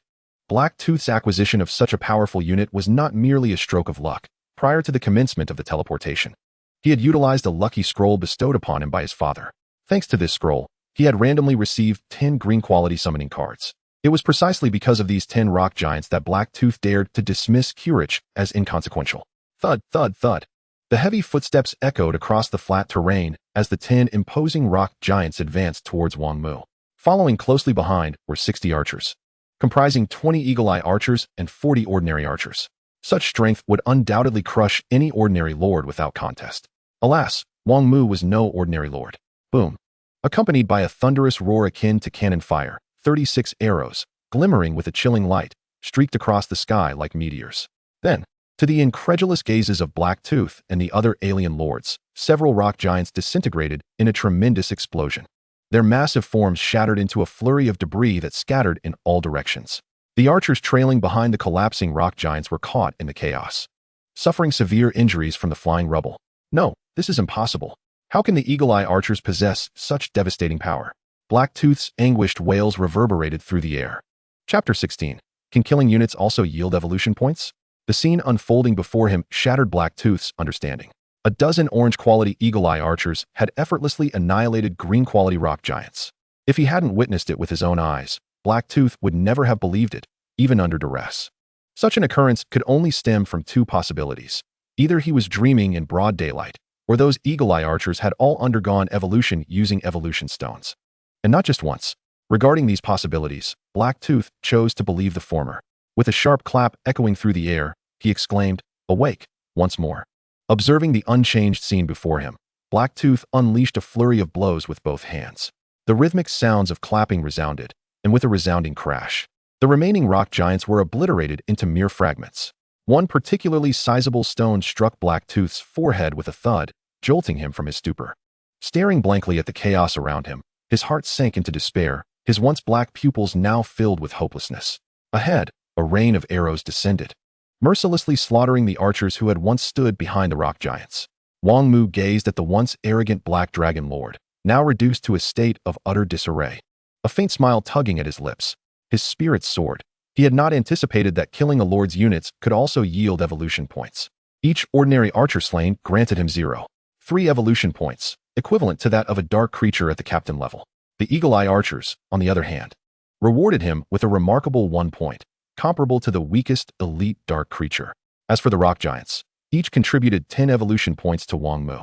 A: Blacktooth's acquisition of such a powerful unit was not merely a stroke of luck. Prior to the commencement of the teleportation, he had utilized a lucky scroll bestowed upon him by his father. Thanks to this scroll, he had randomly received 10 green-quality summoning cards. It was precisely because of these 10 rock giants that Blacktooth dared to dismiss Kirich as inconsequential. Thud, thud, thud. The heavy footsteps echoed across the flat terrain as the 10 imposing rock giants advanced towards Wang Mu. Following closely behind were 60 archers, comprising 20 eagle-eye archers and 40 ordinary archers. Such strength would undoubtedly crush any ordinary lord without contest. Alas, Wang Mu was no ordinary lord. Boom. Accompanied by a thunderous roar akin to cannon fire, 36 arrows, glimmering with a chilling light, streaked across the sky like meteors. Then, to the incredulous gazes of Blacktooth and the other alien lords, several rock giants disintegrated in a tremendous explosion. Their massive forms shattered into a flurry of debris that scattered in all directions. The archers trailing behind the collapsing rock giants were caught in the chaos, suffering severe injuries from the flying rubble. No, this is impossible. How can the eagle-eye archers possess such devastating power? Blacktooth's anguished wails reverberated through the air. Chapter 16. Can killing units also yield evolution points? The scene unfolding before him shattered Blacktooth's understanding. A dozen orange-quality eagle-eye archers had effortlessly annihilated green-quality rock giants. If he hadn't witnessed it with his own eyes, Blacktooth would never have believed it, even under duress. Such an occurrence could only stem from 2 possibilities. Either he was dreaming in broad daylight, or those eagle-eye archers had all undergone evolution using evolution stones. And not just once. Regarding these possibilities, Blacktooth chose to believe the former. With a sharp clap echoing through the air, he exclaimed, "Awake!" once more. Observing the unchanged scene before him, Blacktooth unleashed a flurry of blows with both hands. The rhythmic sounds of clapping resounded, and with a resounding crash, the remaining rock giants were obliterated into mere fragments. One particularly sizable stone struck Blacktooth's forehead with a thud, jolting him from his stupor. Staring blankly at the chaos around him, his heart sank into despair, his once black pupils now filled with hopelessness. Ahead, a rain of arrows descended, mercilessly slaughtering the archers who had once stood behind the rock giants. Wang Mu gazed at the once arrogant Black Dragon Lord, now reduced to a state of utter disarray. A faint smile tugging at his lips. His spirits soared. He had not anticipated that killing a lord's units could also yield evolution points. Each ordinary archer slain granted him 0.3 evolution points, equivalent to that of a dark creature at the captain level. The eagle-eye archers, on the other hand, rewarded him with a remarkable 1 point, comparable to the weakest elite dark creature. As for the rock giants, each contributed 10 evolution points to Wang Mu.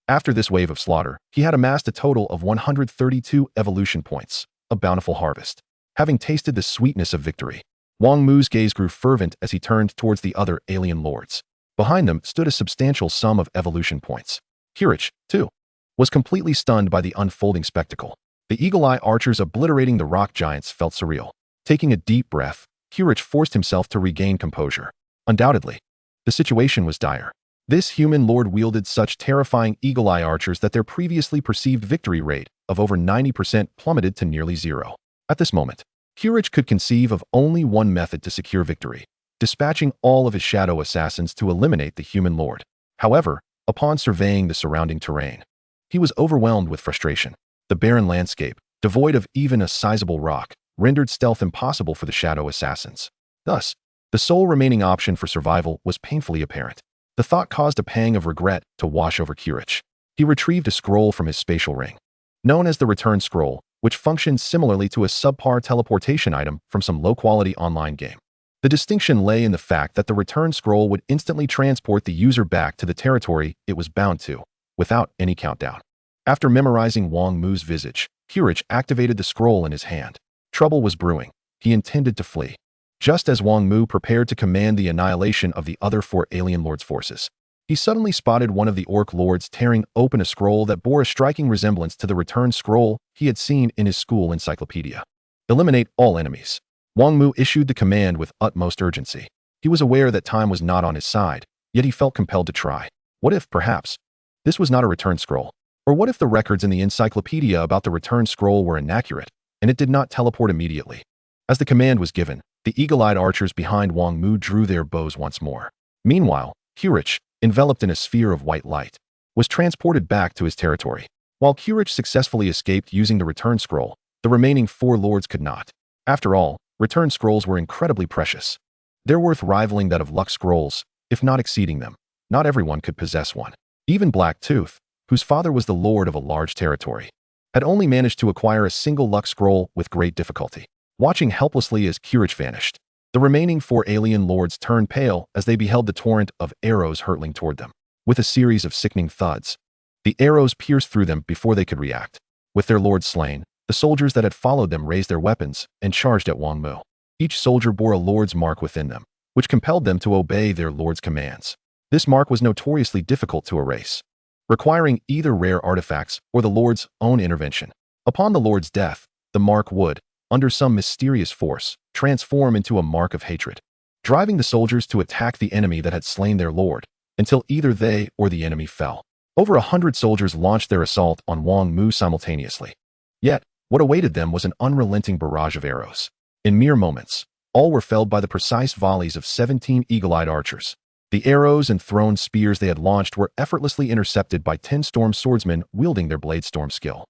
A: After this wave of slaughter, he had amassed a total of 132 evolution points, a bountiful harvest. Having tasted the sweetness of victory, Wang Mu's gaze grew fervent as he turned towards the other alien lords. Behind them stood a substantial sum of evolution points. Kirich, too, was completely stunned by the unfolding spectacle. The eagle-eye archers obliterating the rock giants felt surreal. Taking a deep breath, Kirich forced himself to regain composure. Undoubtedly, the situation was dire. This human lord wielded such terrifying eagle-eye archers that their previously perceived victory rate of over 90% plummeted to nearly zero. At this moment, Kirich could conceive of only one method to secure victory: dispatching all of his shadow assassins to eliminate the human lord. However, upon surveying the surrounding terrain, he was overwhelmed with frustration. The barren landscape, devoid of even a sizable rock, rendered stealth impossible for the shadow assassins. Thus, the sole remaining option for survival was painfully apparent. The thought caused a pang of regret to wash over Kirich. He retrieved a scroll from his spatial ring, known as the Return Scroll, which functioned similarly to a subpar teleportation item from some low-quality online game. The distinction lay in the fact that the Return Scroll would instantly transport the user back to the territory it was bound to, without any countdown. After memorizing Wang Mu's visage, Kirich activated the scroll in his hand. Trouble was brewing. He intended to flee. Just as Wang Mu prepared to command the annihilation of the other 4 alien lords' forces, he suddenly spotted one of the orc lords tearing open a scroll that bore a striking resemblance to the Return Scroll he had seen in his school encyclopedia. Eliminate all enemies. Wang Mu issued the command with utmost urgency. He was aware that time was not on his side, yet he felt compelled to try. What if, perhaps, this was not a Return Scroll? Or what if the records in the encyclopedia about the Return Scroll were inaccurate, and it did not teleport immediately? As the command was given, the eagle-eyed archers behind Wang Mu drew their bows once more. Meanwhile, Kirich, enveloped in a sphere of white light, was transported back to his territory. While Kirich successfully escaped using the Return Scroll, the remaining 4 lords could not. After all, Return Scrolls were incredibly precious. Their worth rivaling that of luck scrolls, if not exceeding them. Not everyone could possess one. Even Black Tooth, whose father was the lord of a large territory, had only managed to acquire a single luck scroll with great difficulty. Watching helplessly as Kirich vanished, the remaining 4 alien lords turned pale as they beheld the torrent of arrows hurtling toward them. With a series of sickening thuds, the arrows pierced through them before they could react. With their lord slain, the soldiers that had followed them raised their weapons and charged at Wang Mu. Each soldier bore a lord's mark within them, which compelled them to obey their lord's commands. This mark was notoriously difficult to erase, requiring either rare artifacts or the lord's own intervention. Upon the lord's death, the mark would, under some mysterious force, transform into a mark of hatred, driving the soldiers to attack the enemy that had slain their lord, until either they or the enemy fell. Over 100 soldiers launched their assault on Wang Mu simultaneously. Yet, what awaited them was an unrelenting barrage of arrows. In mere moments, all were felled by the precise volleys of 17 eagle-eyed archers. The arrows and thrown spears they had launched were effortlessly intercepted by 10 storm swordsmen wielding their blade storm skill.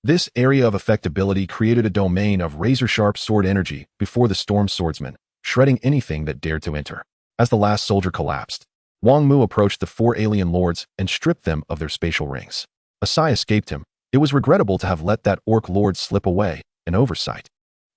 A: This area of effectability created a domain of razor-sharp sword energy before the storm swordsman, shredding anything that dared to enter. As the last soldier collapsed, Wang Mu approached the 4 alien lords and stripped them of their spatial rings. A sigh escaped him. It was regrettable to have let that orc lord slip away, an oversight.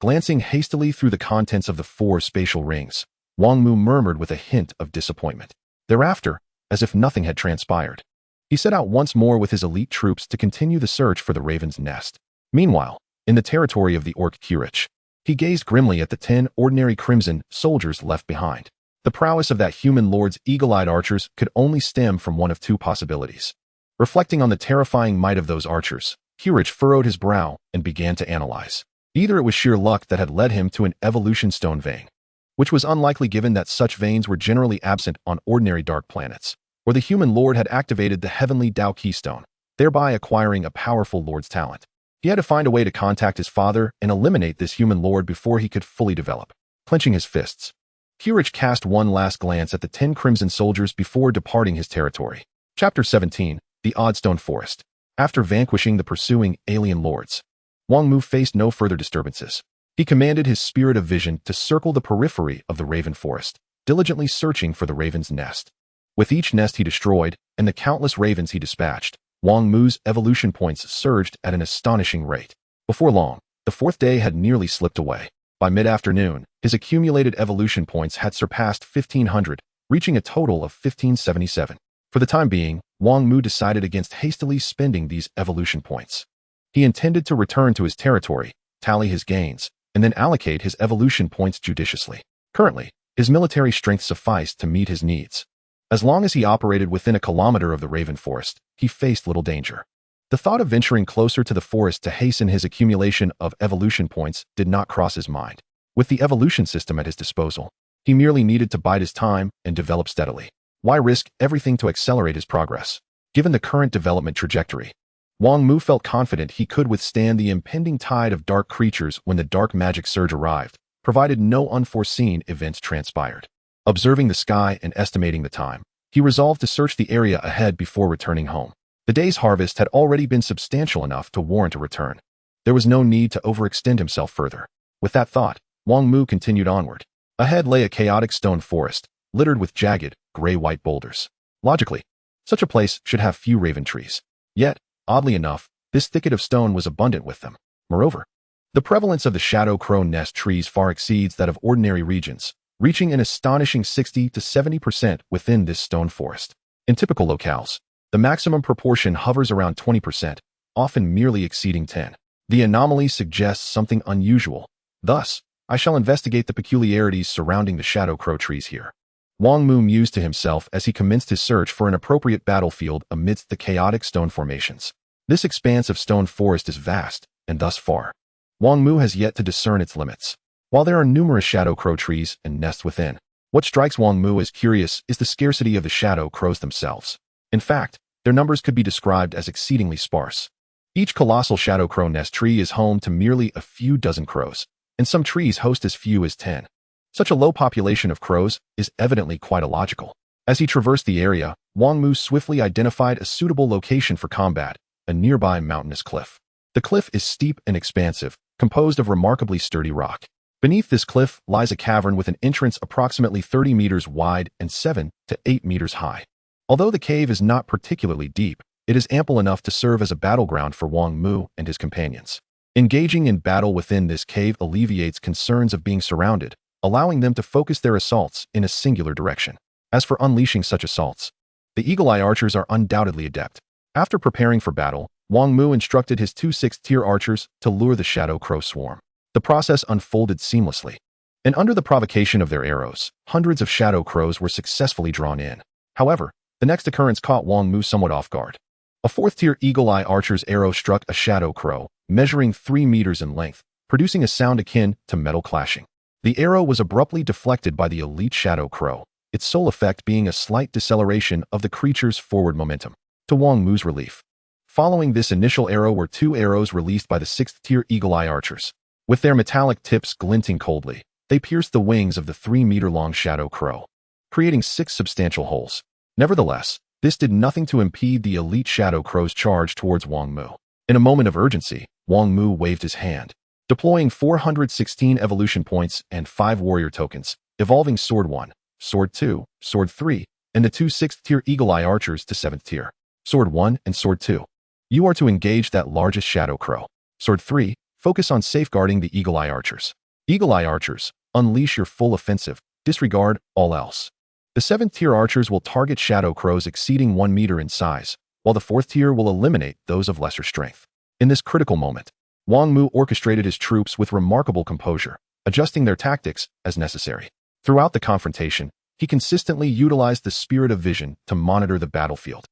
A: Glancing hastily through the contents of the 4 spatial rings, Wang Mu murmured with a hint of disappointment. Thereafter, as if nothing had transpired, he set out once more with his elite troops to continue the search for the raven's nest. Meanwhile, in the territory of the orc Kirich, he gazed grimly at the 10 ordinary crimson soldiers left behind. The prowess of that human lord's eagle-eyed archers could only stem from one of 2 possibilities. Reflecting on the terrifying might of those archers, Kirich furrowed his brow and began to analyze. Either it was sheer luck that had led him to an evolution stone vein, which was unlikely given that such veins were generally absent on ordinary dark planets, or the human lord had activated the Heavenly Dao Keystone, thereby acquiring a powerful lord's talent. He had to find a way to contact his father and eliminate this human lord before he could fully develop. Clenching his fists, Kirich cast one last glance at the 10 crimson soldiers before departing his territory. Chapter 17, The Oddstone Forest. After vanquishing the pursuing alien lords, Wang Mu faced no further disturbances. He commanded his spirit of vision to circle the periphery of the Raven Forest, diligently searching for the raven's nest. With each nest he destroyed, and the countless ravens he dispatched, Wang Mu's evolution points surged at an astonishing rate. Before long, the 4th day had nearly slipped away. By mid-afternoon, his accumulated evolution points had surpassed 1,500, reaching a total of 1,577. For the time being, Wang Mu decided against hastily spending these evolution points. He intended to return to his territory, tally his gains, and then allocate his evolution points judiciously. Currently, his military strength sufficed to meet his needs. As long as he operated within a kilometer of the Raven Forest, he faced little danger. The thought of venturing closer to the forest to hasten his accumulation of evolution points did not cross his mind. With the evolution system at his disposal, he merely needed to bide his time and develop steadily. Why risk everything to accelerate his progress? Given the current development trajectory, Wang Mu felt confident he could withstand the impending tide of dark creatures when the dark magic surge arrived, provided no unforeseen events transpired. Observing the sky and estimating the time, he resolved to search the area ahead before returning home. The day's harvest had already been substantial enough to warrant a return. There was no need to overextend himself further. With that thought, Wang Mu continued onward. Ahead lay a chaotic stone forest, littered with jagged, gray-white boulders. Logically, such a place should have few raven trees. Yet, oddly enough, this thicket of stone was abundant with them. Moreover, the prevalence of the shadow crow nest trees far exceeds that of ordinary regions, reaching an astonishing 60 to 70% within this stone forest. In typical locales, the maximum proportion hovers around 20%, often merely exceeding 10. The anomaly suggests something unusual. Thus, I shall investigate the peculiarities surrounding the shadow crow trees here. Wang Mu mused to himself as he commenced his search for an appropriate battlefield amidst the chaotic stone formations. This expanse of stone forest is vast, and thus far, Wang Mu has yet to discern its limits. While there are numerous shadow crow trees and nests within, what strikes Wang Mu as curious is the scarcity of the shadow crows themselves. In fact, their numbers could be described as exceedingly sparse. Each colossal shadow crow nest tree is home to merely a few dozen crows, and some trees host as few as 10. Such a low population of crows is evidently quite illogical. As he traversed the area, Wang Mu swiftly identified a suitable location for combat, a nearby mountainous cliff. The cliff is steep and expansive, composed of remarkably sturdy rock. Beneath this cliff lies a cavern with an entrance approximately 30 meters wide and 7 to 8 meters high. Although the cave is not particularly deep, it is ample enough to serve as a battleground for Wang Mu and his companions. Engaging in battle within this cave alleviates concerns of being surrounded, allowing them to focus their assaults in a singular direction. As for unleashing such assaults, the eagle-eye archers are undoubtedly adept. After preparing for battle, Wang Mu instructed his 2 6th-tier archers to lure the shadow crow swarm. The process unfolded seamlessly, and under the provocation of their arrows, hundreds of shadow crows were successfully drawn in. However, the next occurrence caught Wang Mu somewhat off guard. A 4th-tier eagle-eye archer's arrow struck a shadow crow, measuring 3 meters in length, producing a sound akin to metal clashing. The arrow was abruptly deflected by the elite shadow crow, its sole effect being a slight deceleration of the creature's forward momentum. To Wang Mu's relief, following this initial arrow were 2 arrows released by the 6th-tier eagle-eye archers. With their metallic tips glinting coldly, they pierced the wings of the 3-meter-long shadow crow, creating 6 substantial holes. Nevertheless, this did nothing to impede the elite shadow crow's charge towards Wang Mu. In a moment of urgency, Wang Mu waved his hand, deploying 416 evolution points and 5 warrior tokens, evolving Sword 1, Sword 2, Sword 3, and the 2 6th-tier eagle-eye archers to 7th tier. Sword 1 and Sword 2. You are to engage that largest shadow crow. Sword 3. Focus on safeguarding the eagle-eye archers. Eagle-eye archers, unleash your full offensive, disregard all else. The 7th-tier archers will target shadow crows exceeding 1 meter in size, while the 4th tier will eliminate those of lesser strength. In this critical moment, Wang Mu orchestrated his troops with remarkable composure, adjusting their tactics as necessary. Throughout the confrontation, he consistently utilized the spirit of vision to monitor the battlefield,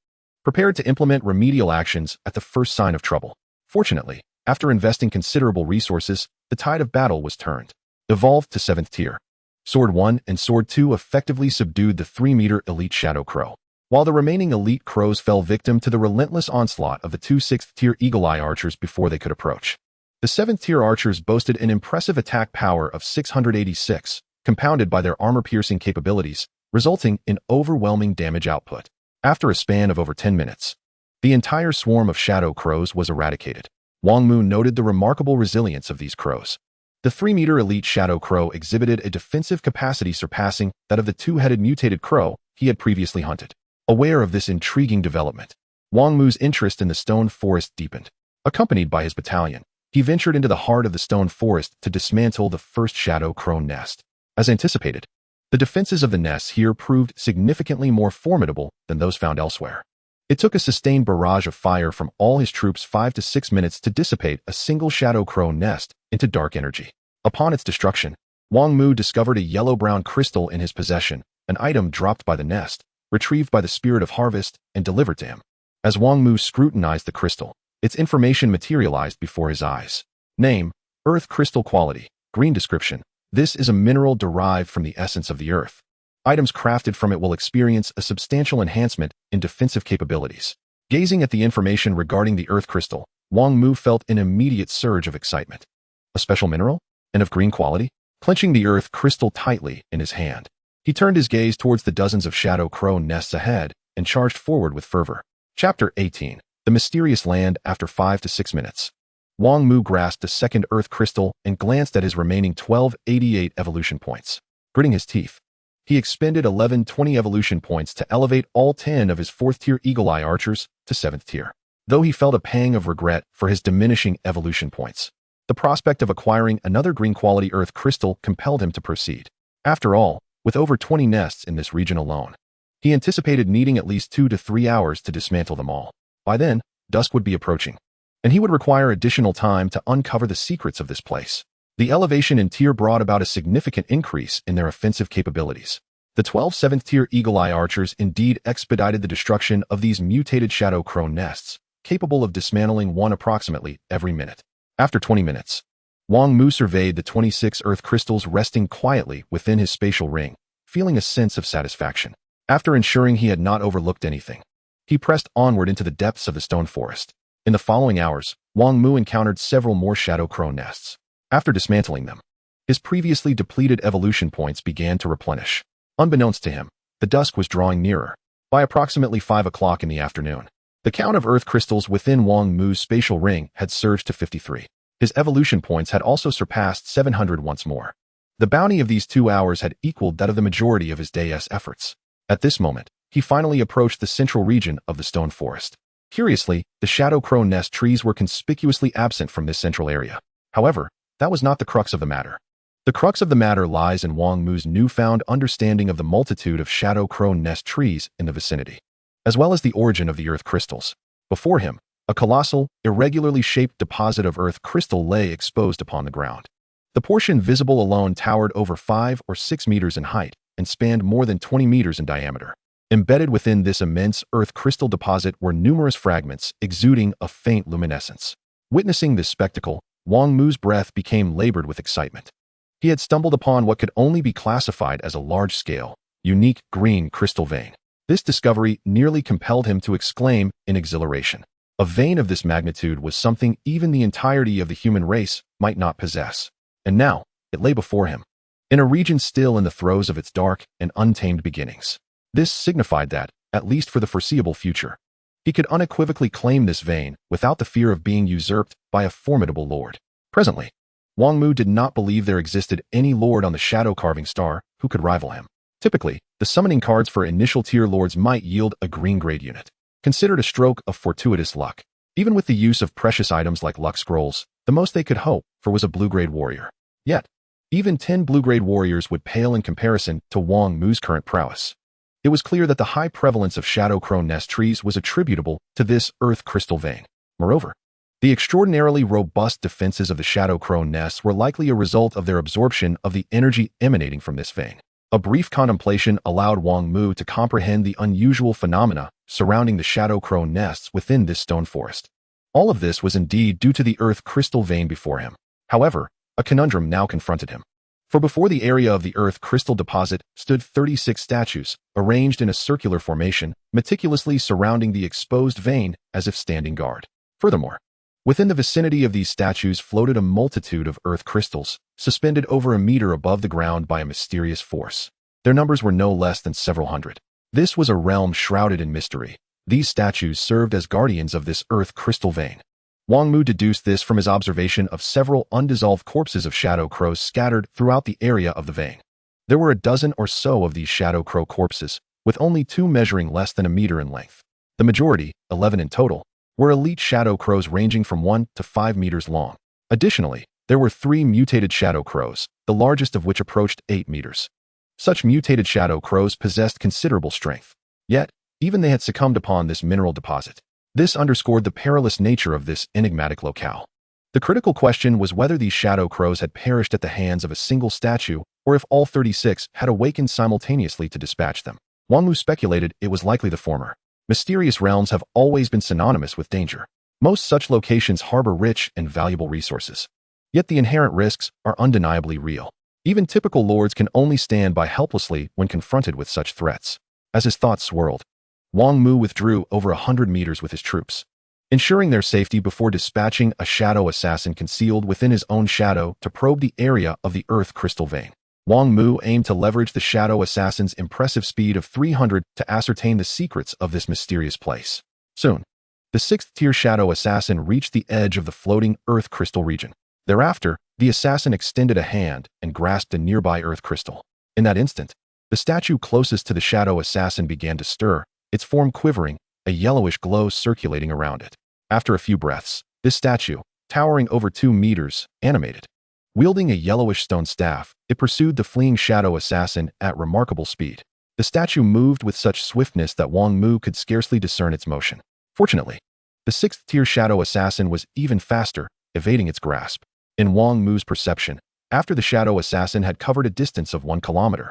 A: prepared to implement remedial actions at the first sign of trouble. Fortunately, after investing considerable resources, the tide of battle was turned. Evolved to 7th tier. Sword 1 and Sword 2 effectively subdued the 3-meter elite shadow crow, while the remaining elite crows fell victim to the relentless onslaught of the 2 6th-tier eagle-eye archers before they could approach. The 7th-tier archers boasted an impressive attack power of 686, compounded by their armor-piercing capabilities, resulting in overwhelming damage output. After a span of over 10 minutes, the entire swarm of shadow crows was eradicated. Wang Mu noted the remarkable resilience of these crows. The 3-meter elite shadow crow exhibited a defensive capacity surpassing that of the 2-headed mutated crow he had previously hunted. Aware of this intriguing development, Wang Mu's interest in the stone forest deepened. Accompanied by his battalion, he ventured into the heart of the stone forest to dismantle the first shadow crow nest. As anticipated, the defenses of the nests here proved significantly more formidable than those found elsewhere. It took a sustained barrage of fire from all his troops 5 to 6 minutes to dissipate a single shadow crow nest into dark energy. Upon its destruction, Wang Mu discovered a yellow-brown crystal in his possession, an item dropped by the nest, retrieved by the spirit of harvest, and delivered to him. As Wang Mu scrutinized the crystal, its information materialized before his eyes. Name: Earth Crystal Quality. Green description: This is a mineral derived from the essence of the earth. Items crafted from it will experience a substantial enhancement in defensive capabilities. Gazing at the information regarding the earth crystal, Wang Mu felt an immediate surge of excitement. A special mineral? And of green quality? Clenching the earth crystal tightly in his hand, he turned his gaze towards the dozens of shadow crow nests ahead and charged forward with fervor. Chapter 18. The Mysterious Land. After 5 to 6 minutes, Wang Mu grasped the second earth crystal and glanced at his remaining 1288 evolution points. Gritting his teeth, he expended 1120 evolution points to elevate all 10 of his 4th-tier Eagle Eye archers to 7th tier. Though he felt a pang of regret for his diminishing evolution points, the prospect of acquiring another green-quality earth crystal compelled him to proceed. After all, with over 20 nests in this region alone, he anticipated needing at least 2 to 3 hours to dismantle them all. By then, dusk would be approaching, and he would require additional time to uncover the secrets of this place. The elevation in tier brought about a significant increase in their offensive capabilities. The 12 7th-tier Eagle Eye archers indeed expedited the destruction of these mutated shadow crow nests, capable of dismantling one approximately every minute. After 20 minutes, Wang Mu surveyed the 26 earth crystals resting quietly within his spatial ring, feeling a sense of satisfaction. After ensuring he had not overlooked anything, he pressed onward into the depths of the stone forest. In the following hours, Wang Mu encountered several more shadow crow nests. After dismantling them, his previously depleted evolution points began to replenish. Unbeknownst to him, the dusk was drawing nearer. By approximately 5 o'clock in the afternoon, the count of earth crystals within Wang Mu's spatial ring had surged to 53. His evolution points had also surpassed 700 once more. The bounty of these 2 hours had equaled that of the majority of his day's efforts. At this moment, he finally approached the central region of the stone forest. Curiously, the shadow crow nest trees were conspicuously absent from this central area. However, that was not the crux of the matter. The crux of the matter lies in Wang Mu's newfound understanding of the multitude of shadow crow nest trees in the vicinity, as well as the origin of the earth crystals. Before him, a colossal, irregularly shaped deposit of earth crystal lay exposed upon the ground. The portion visible alone towered over 5 or 6 meters in height and spanned more than 20 meters in diameter. Embedded within this immense earth crystal deposit were numerous fragments exuding a faint luminescence. Witnessing this spectacle, Wang Mu's breath became labored with excitement. He had stumbled upon what could only be classified as a large-scale, unique green crystal vein. This discovery nearly compelled him to exclaim in exhilaration. A vein of this magnitude was something even the entirety of the human race might not possess. And now, it lay before him, in a region still in the throes of its dark and untamed beginnings. This signified that, at least for the foreseeable future, he could unequivocally claim this vein without the fear of being usurped by a formidable lord. Presently, Wang Mu did not believe there existed any lord on the shadow carving star who could rival him. Typically, the summoning cards for initial tier lords might yield a green grade unit, considered a stroke of fortuitous luck. Even with the use of precious items like luck scrolls, the most they could hope for was a blue grade warrior. Yet, even 10 blue grade warriors would pale in comparison to Wang Mu's current prowess. It was clear that the high prevalence of shadow crow nest trees was attributable to this earth crystal vein. Moreover, the extraordinarily robust defenses of the shadow crow nests were likely a result of their absorption of the energy emanating from this vein. A brief contemplation allowed Wang Mu to comprehend the unusual phenomena surrounding the shadow crow nests within this stone forest. All of this was indeed due to the earth crystal vein before him. However, a conundrum now confronted him. For before the area of the earth crystal deposit stood 36 statues, arranged in a circular formation, meticulously surrounding the exposed vein as if standing guard. Furthermore, within the vicinity of these statues floated a multitude of earth crystals, suspended over a meter above the ground by a mysterious force. Their numbers were no less than several hundred. This was a realm shrouded in mystery. These statues served as guardians of this earth crystal vein. Wang Mu deduced this from his observation of several undissolved corpses of shadow crows scattered throughout the area of the vein. There were a dozen or so of these shadow crow corpses, with only 2 measuring less than a meter in length. The majority, 11 in total, were elite shadow crows ranging from 1 to 5 meters long. Additionally, there were 3 mutated shadow crows, the largest of which approached 8 meters. Such mutated shadow crows possessed considerable strength. Yet, even they had succumbed upon this mineral deposit. This underscored the perilous nature of this enigmatic locale. The critical question was whether these shadow crows had perished at the hands of a single statue, or if all 36 had awakened simultaneously to dispatch them. Wang Mu speculated it was likely the former. Mysterious realms have always been synonymous with danger. Most such locations harbor rich and valuable resources. Yet the inherent risks are undeniably real. Even typical lords can only stand by helplessly when confronted with such threats. As his thoughts swirled, Wang Mu withdrew over 100 meters with his troops, ensuring their safety before dispatching a shadow assassin concealed within his own shadow to probe the area of the Earth crystal vein. Wang Mu aimed to leverage the shadow assassin's impressive speed of 300 to ascertain the secrets of this mysterious place. Soon, the 6th-tier shadow assassin reached the edge of the floating Earth crystal region. Thereafter, the assassin extended a hand and grasped a nearby Earth crystal. In that instant, the statue closest to the shadow assassin began to stir, its form quivering, a yellowish glow circulating around it. After a few breaths, this statue, towering over 2 meters, animated. Wielding a yellowish stone staff, it pursued the fleeing shadow assassin at remarkable speed. The statue moved with such swiftness that Wang Mu could scarcely discern its motion. Fortunately, the 6th-tier shadow assassin was even faster, evading its grasp. In Wang Mu's perception, after the shadow assassin had covered a distance of 1 kilometer,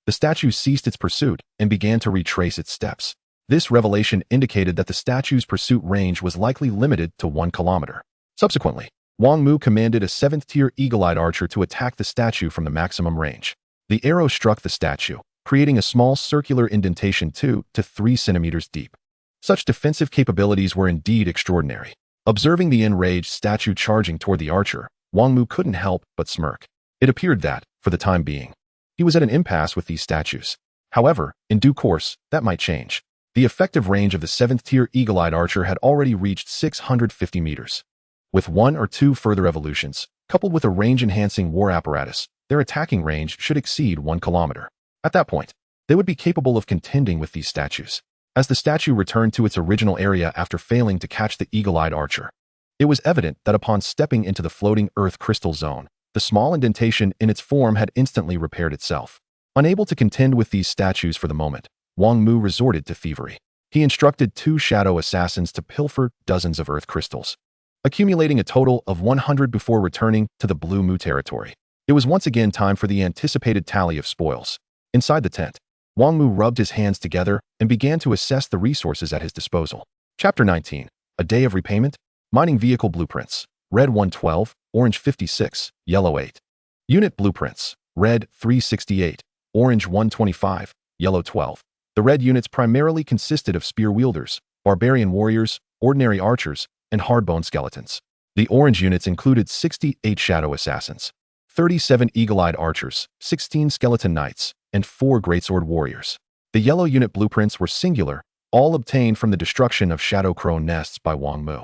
A: the statue ceased its pursuit and began to retrace its steps. This revelation indicated that the statue's pursuit range was likely limited to 1 kilometer. Subsequently, Wang Mu commanded a 7th-tier eagle-eyed archer to attack the statue from the maximum range. The arrow struck the statue, creating a small circular indentation 2 to 3 centimeters deep. Such defensive capabilities were indeed extraordinary. Observing the enraged statue charging toward the archer, Wang Mu couldn't help but smirk. It appeared that, for the time being, he was at an impasse with these statues. However, in due course, that might change. The effective range of the 7th-tier eagle-eyed archer had already reached 650 meters. With 1 or 2 further evolutions, coupled with a range-enhancing war apparatus, their attacking range should exceed 1 kilometer. At that point, they would be capable of contending with these statues. As the statue returned to its original area after failing to catch the eagle-eyed archer, it was evident that upon stepping into the floating Earth crystal zone, the small indentation in its form had instantly repaired itself. Unable to contend with these statues for the moment, Wang Mu resorted to thievery. He instructed 2 shadow assassins to pilfer dozens of Earth crystals, accumulating a total of 100 before returning to the Blue Mu territory. It was once again time for the anticipated tally of spoils. Inside the tent, Wang Mu rubbed his hands together and began to assess the resources at his disposal. Chapter 19. A Day of Repayment. Mining Vehicle Blueprints. Red 112, Orange 56, Yellow 8. Unit Blueprints. Red 368, Orange 125, Yellow 12. The red units primarily consisted of spear wielders, barbarian warriors, ordinary archers, and hardbone skeletons. The orange units included 68 shadow assassins, 37 eagle-eyed archers, 16 skeleton knights, and 4 greatsword warriors. The yellow unit blueprints were singular, all obtained from the destruction of shadow crow nests by Wang Mu.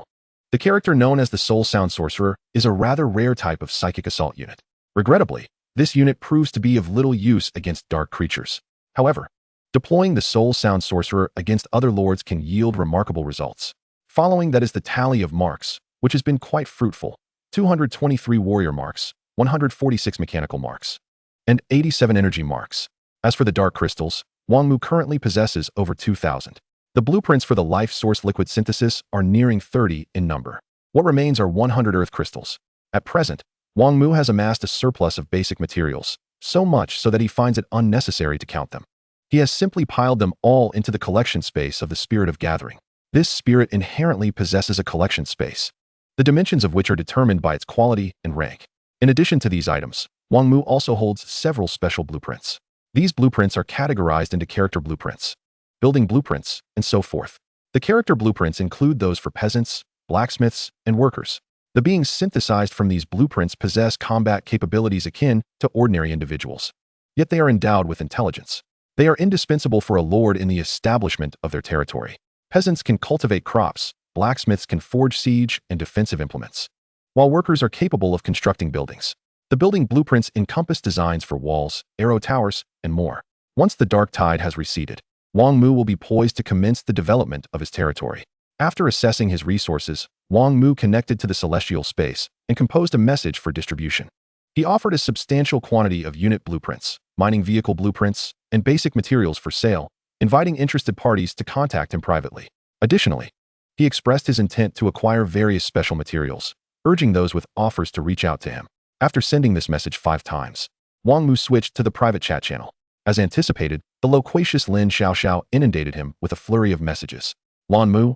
A: The character known as the Soul Sound Sorcerer is a rather rare type of psychic assault unit. Regrettably, this unit proves to be of little use against dark creatures. However, deploying the Soul Sound Sorcerer against other lords can yield remarkable results. Following that is the tally of marks, which has been quite fruitful: 223 warrior marks, 146 mechanical marks, and 87 energy marks. As for the dark crystals, Wang Mu currently possesses over 2,000. The blueprints for the life source liquid synthesis are nearing 30 in number. What remains are 100 earth crystals. At present, Wang Mu has amassed a surplus of basic materials, so much so that he finds it unnecessary to count them. He has simply piled them all into the collection space of the Spirit of Gathering. This spirit inherently possesses a collection space, the dimensions of which are determined by its quality and rank. In addition to these items, Wang Mu also holds several special blueprints. These blueprints are categorized into character blueprints, building blueprints, and so forth. The character blueprints include those for peasants, blacksmiths, and workers. The beings synthesized from these blueprints possess combat capabilities akin to ordinary individuals. Yet they are endowed with intelligence. They are indispensable for a lord in the establishment of their territory. Peasants can cultivate crops, blacksmiths can forge siege and defensive implements, while workers are capable of constructing buildings. The building blueprints encompass designs for walls, arrow towers, and more. Once the dark tide has receded, Wang Mu will be poised to commence the development of his territory. After assessing his resources, Wang Mu connected to the celestial space and composed a message for distribution. He offered a substantial quantity of unit blueprints, mining vehicle blueprints, and basic materials for sale, inviting interested parties to contact him privately. Additionally, he expressed his intent to acquire various special materials, urging those with offers to reach out to him. After sending this message 5 times, Wang Mu switched to the private chat channel. As anticipated, the loquacious Lin Xiaoxiao inundated him with a flurry of messages. Lan Mu,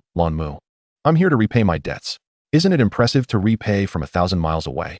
A: I'm here to repay my debts. Isn't it impressive to repay from 1,000 miles away?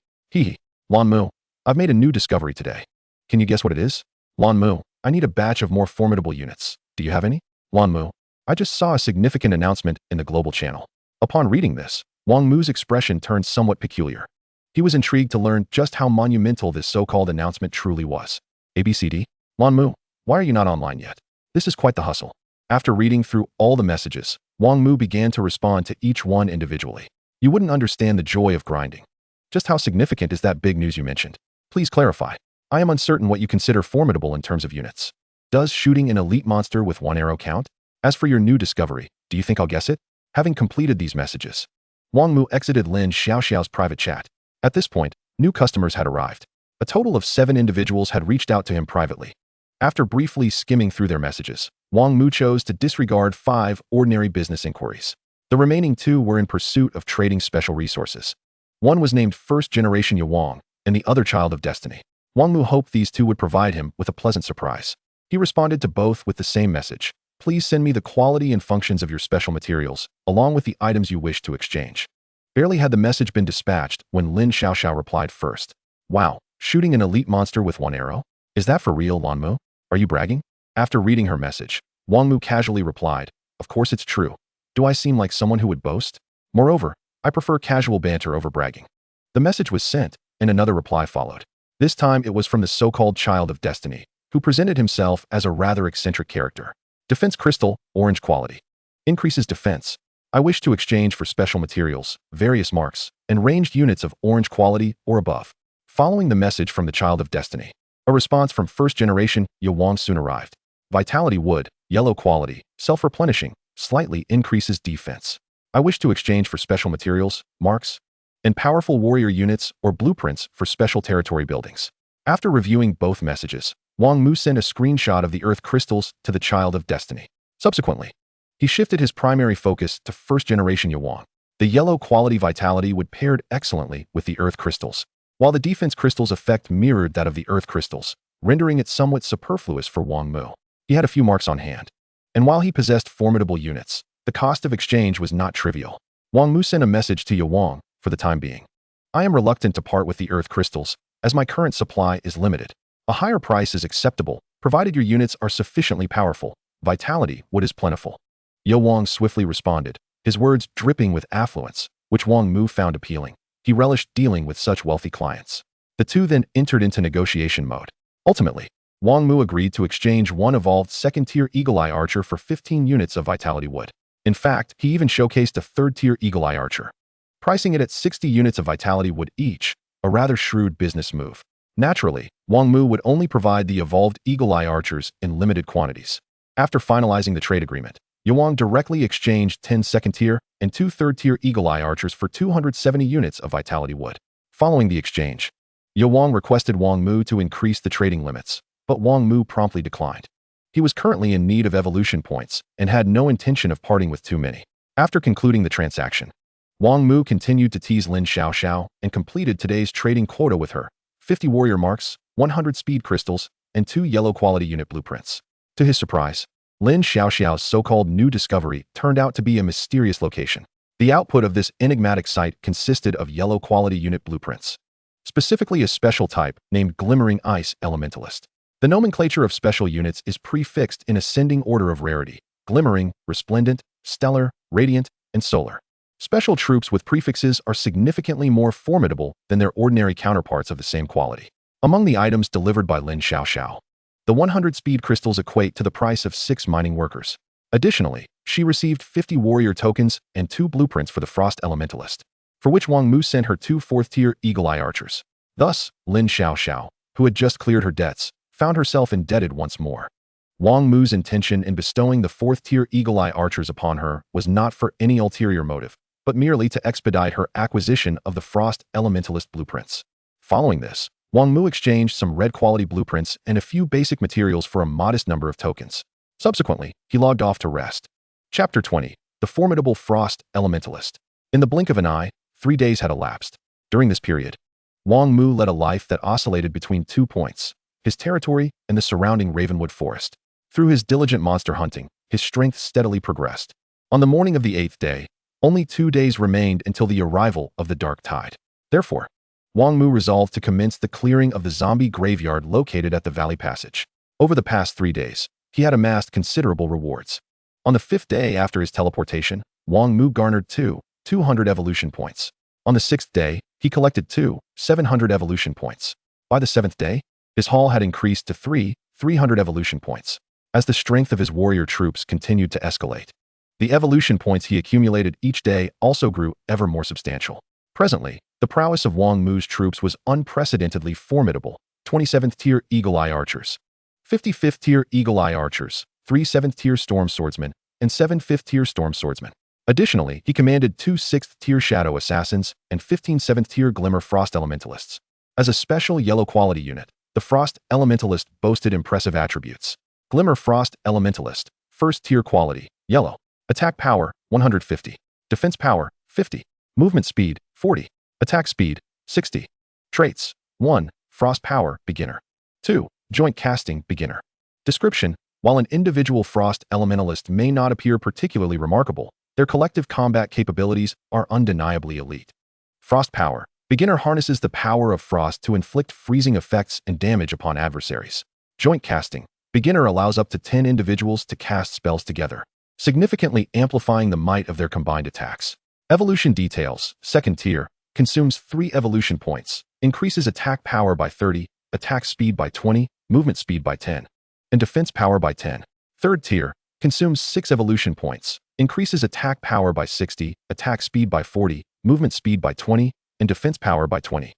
A: Lan Mu, I've made a new discovery today. Can you guess what it is? Wang Mu, I need a batch of more formidable units. Do you have any? Wang Mu, I just saw a significant announcement in the global channel. Upon reading this, Wang Mu's expression turned somewhat peculiar. He was intrigued to learn just how monumental this so-called announcement truly was. ABCD? Wang Mu, why are you not online yet? This is quite the hustle. After reading through all the messages, Wang Mu began to respond to each one individually. You wouldn't understand the joy of grinding. Just how significant is that big news you mentioned? Please clarify. I am uncertain what you consider formidable in terms of units. Does shooting an elite monster with one arrow count? As for your new discovery, do you think I'll guess it? Having completed these messages, Wang Mu exited Lin Xiaoxiao's private chat. At this point, new customers had arrived. A total of 7 individuals had reached out to him privately. After briefly skimming through their messages, Wang Mu chose to disregard 5 ordinary business inquiries. The remaining 2 were in pursuit of trading special resources. One was named First Generation Yewang, and the other Child of Destiny. Wang Mu hoped these 2 would provide him with a pleasant surprise. He responded to both with the same message. Please send me the quality and functions of your special materials, along with the items you wish to exchange. Barely had the message been dispatched when Lin Xiaoxiao replied first. Wow, shooting an elite monster with one arrow? Is that for real, Wang Mu? Are you bragging? After reading her message, Wang Mu casually replied, of course it's true. Do I seem like someone who would boast? Moreover, I prefer casual banter over bragging. The message was sent, and another reply followed. This time it was from the so-called Child of Destiny, who presented himself as a rather eccentric character. Defense Crystal, orange quality. Increases defense. I wish to exchange for special materials, various marks, and ranged units of orange quality or above. Following the message from the Child of Destiny, a response from First Generation Yewang soon arrived. Vitality wood, yellow quality, self-replenishing, slightly increases defense. I wish to exchange for special materials, marks, and powerful warrior units or blueprints for special territory buildings. After reviewing both messages, Wang Mu sent a screenshot of the Earth crystals to the Child of Destiny. Subsequently, he shifted his primary focus to First Generation Yewang. The yellow quality vitality would paired excellently with the Earth crystals, while the defense crystal's effect mirrored that of the Earth crystals, rendering it somewhat superfluous for Wang Mu. He had a few marks on hand, and while he possessed formidable units, the cost of exchange was not trivial. Wang Mu sent a message to Yewang for the time being. I am reluctant to part with the Earth crystals, as my current supply is limited. A higher price is acceptable, provided your units are sufficiently powerful. Vitality wood is plentiful. Yewang swiftly responded, his words dripping with affluence, which Wang Mu found appealing. He relished dealing with such wealthy clients. The two then entered into negotiation mode. Ultimately, Wang Mu agreed to exchange one evolved second-tier Eagle Eye Archer for 15 units of Vitality wood. In fact, he even showcased a third-tier Eagle Eye Archer, pricing it at 60 units of Vitality wood each, a rather shrewd business move. Naturally, Wang Mu would only provide the evolved Eagle Eye Archers in limited quantities. After finalizing the trade agreement, Yewang directly exchanged 10 second-tier and 2 third-tier Eagle Eye Archers for 270 units of Vitality wood. Following the exchange, Yewang requested Wang Mu to increase the trading limits, but Wang Mu promptly declined. He was currently in need of evolution points and had no intention of parting with too many. After concluding the transaction, Wang Mu continued to tease Lin Xiaoxiao and completed today's trading quota with her, 50 warrior marks, 100 speed crystals, and 2 yellow quality unit blueprints. To his surprise, Lin Xiaoxiao's so-called new discovery turned out to be a mysterious location. The output of this enigmatic site consisted of yellow quality unit blueprints, specifically a special type named Glimmering Ice Elementalist. The nomenclature of special units is prefixed in ascending order of rarity: glimmering, resplendent, stellar, radiant, and solar. Special troops with prefixes are significantly more formidable than their ordinary counterparts of the same quality. Among the items delivered by Lin Xiaoxiao, the 100 speed crystals equate to the price of 6 mining workers. Additionally, she received 50 warrior tokens and 2 blueprints for the Frost Elementalist, for which Wang Mu sent her 2 fourth-tier Eagle Eye Archers. Thus, Lin Xiaoxiao, who had just cleared her debts, found herself indebted once more. Wang Mu's intention in bestowing the 4th-tier Eagle Eye Archers upon her was not for any ulterior motive, but merely to expedite her acquisition of the Frost Elementalist blueprints. Following this, Wang Mu exchanged some red quality blueprints and a few basic materials for a modest number of tokens. Subsequently, he logged off to rest. Chapter 20. The Formidable Frost Elementalist. In the blink of an eye, 3 days had elapsed. During this period, Wang Mu led a life that oscillated between 2 points: his territory and the surrounding Ravenwood Forest. Through his diligent monster hunting, his strength steadily progressed. On the morning of the 8th day, only 2 days remained until the arrival of the dark tide. Therefore, Wang Mu resolved to commence the clearing of the zombie graveyard located at the Valley Passage. Over the past 3 days, he had amassed considerable rewards. On the 5th day after his teleportation, Wang Mu garnered 200 evolution points. On the 6th day, he collected 700 evolution points. By the 7th day, his haul had increased to 300 evolution points. As the strength of his warrior troops continued to escalate, the evolution points he accumulated each day also grew ever more substantial. Presently, the prowess of Wang Mu's troops was unprecedentedly formidable. 27th tier Eagle Eye Archers, 55th tier Eagle Eye Archers, 3 7th tier Storm Swordsmen, and 7 5th tier Storm Swordsmen. Additionally, he commanded 2 6th tier Shadow Assassins and 15 7th tier Glimmer Frost Elementalists. As a special yellow quality unit, the Frost Elementalist boasted impressive attributes. Glimmer Frost Elementalist, 1st tier quality, yellow. Attack power, 150. Defense power, 50. Movement speed, 40. Attack speed, 60. Traits, 1. Frost power, beginner. 2. Joint casting, beginner. Description: while an individual Frost Elementalist may not appear particularly remarkable, their collective combat capabilities are undeniably elite. Frost power. Beginner harnesses the power of frost to inflict freezing effects and damage upon adversaries. Joint casting. Beginner allows up to 10 individuals to cast spells together, significantly amplifying the might of their combined attacks. Evolution details. 2nd tier. Consumes 3 evolution points. Increases attack power by 30, attack speed by 20, movement speed by 10, and defense power by 10. 3rd tier. Consumes 6 evolution points. Increases attack power by 60, attack speed by 40, movement speed by 20, and defense power by 20.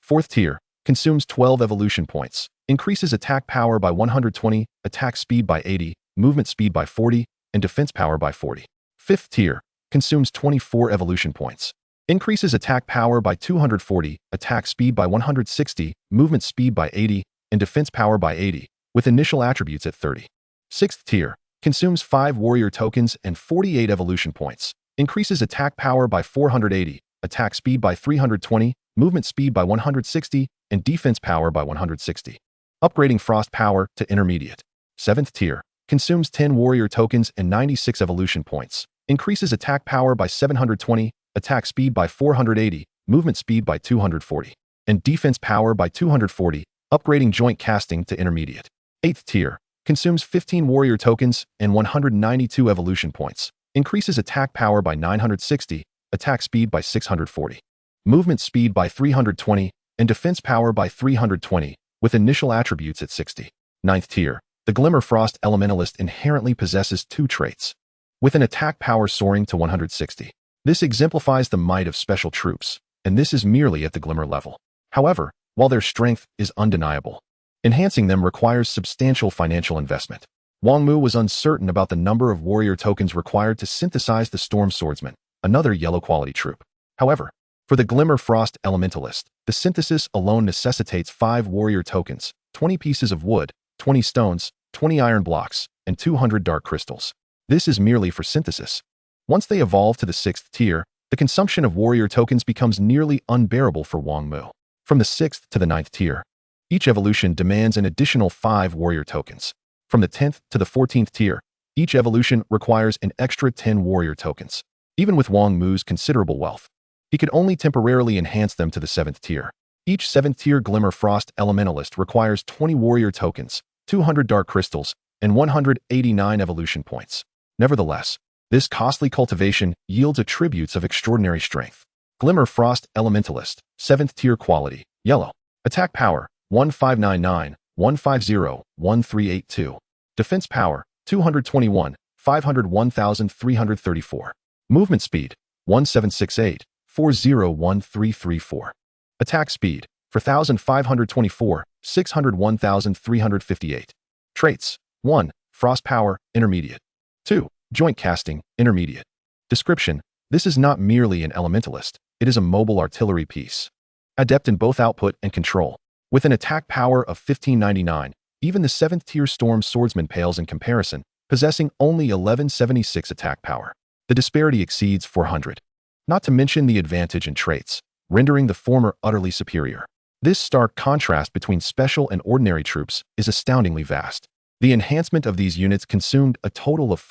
A: 4th tier. Consumes 12 evolution points. Increases attack power by 120, attack speed by 80, movement speed by 40, and defense power by 40. 5th tier. Consumes 24 evolution points. Increases attack power by 240, attack speed by 160, movement speed by 80, and defense power by 80, with initial attributes at 30. 6th tier. Consumes 5 warrior tokens and 48 evolution points. Increases attack power by 480, attack speed by 320, movement speed by 160, and defense power by 160. Upgrading frost power to intermediate. 7th tier. Consumes 10 warrior tokens and 96 evolution points. Increases attack power by 720, attack speed by 480, movement speed by 240, and defense power by 240, upgrading joint casting to intermediate. 8th tier. Consumes 15 warrior tokens and 192 evolution points. Increases attack power by 960, attack speed by 640, movement speed by 320, and defense power by 320, with initial attributes at 60. 9th tier. The Glimmer Frost Elementalist inherently possesses 2 traits, with an attack power soaring to 160. This exemplifies the might of special troops, and this is merely at the Glimmer level. However, while their strength is undeniable, enhancing them requires substantial financial investment. Wang Mu was uncertain about the number of warrior tokens required to synthesize the Storm Swordsman, another yellow quality troop. However, for the Glimmer Frost Elementalist, the synthesis alone necessitates 5 warrior tokens, 20 pieces of wood, 20 stones, 20 iron blocks, and 200 dark crystals. This is merely for synthesis. Once they evolve to the 6th tier, the consumption of warrior tokens becomes nearly unbearable for Wang Mu. From the 6th to the 9th tier, each evolution demands an additional 5 warrior tokens. From the 10th to the 14th tier, each evolution requires an extra 10 warrior tokens. Even with Wang Mu's considerable wealth, he could only temporarily enhance them to the 7th tier. Each 7th tier Glimmer Frost Elementalist requires 20 warrior tokens, 200 dark crystals, and 189 evolution points. Nevertheless, this costly cultivation yields attributes of extraordinary strength. Glimmer Frost Elementalist, 7th tier quality, yellow. Attack power, 1599, 150, 1382. Defense power, 221, 501,334. Movement speed, 1768, 401334. Attack speed, 4524, 601,358. Traits, 1. Frost power, intermediate. 2. Joint casting, intermediate. Description: this is not merely an elementalist, it is a mobile artillery piece. Adept in both output and control. With an attack power of 1599, even the 7th tier Storm Swordsman pales in comparison, possessing only 1176 attack power. The disparity exceeds 400. Not to mention the advantage in traits, rendering the former utterly superior. This stark contrast between special and ordinary troops is astoundingly vast. The enhancement of these units consumed a total of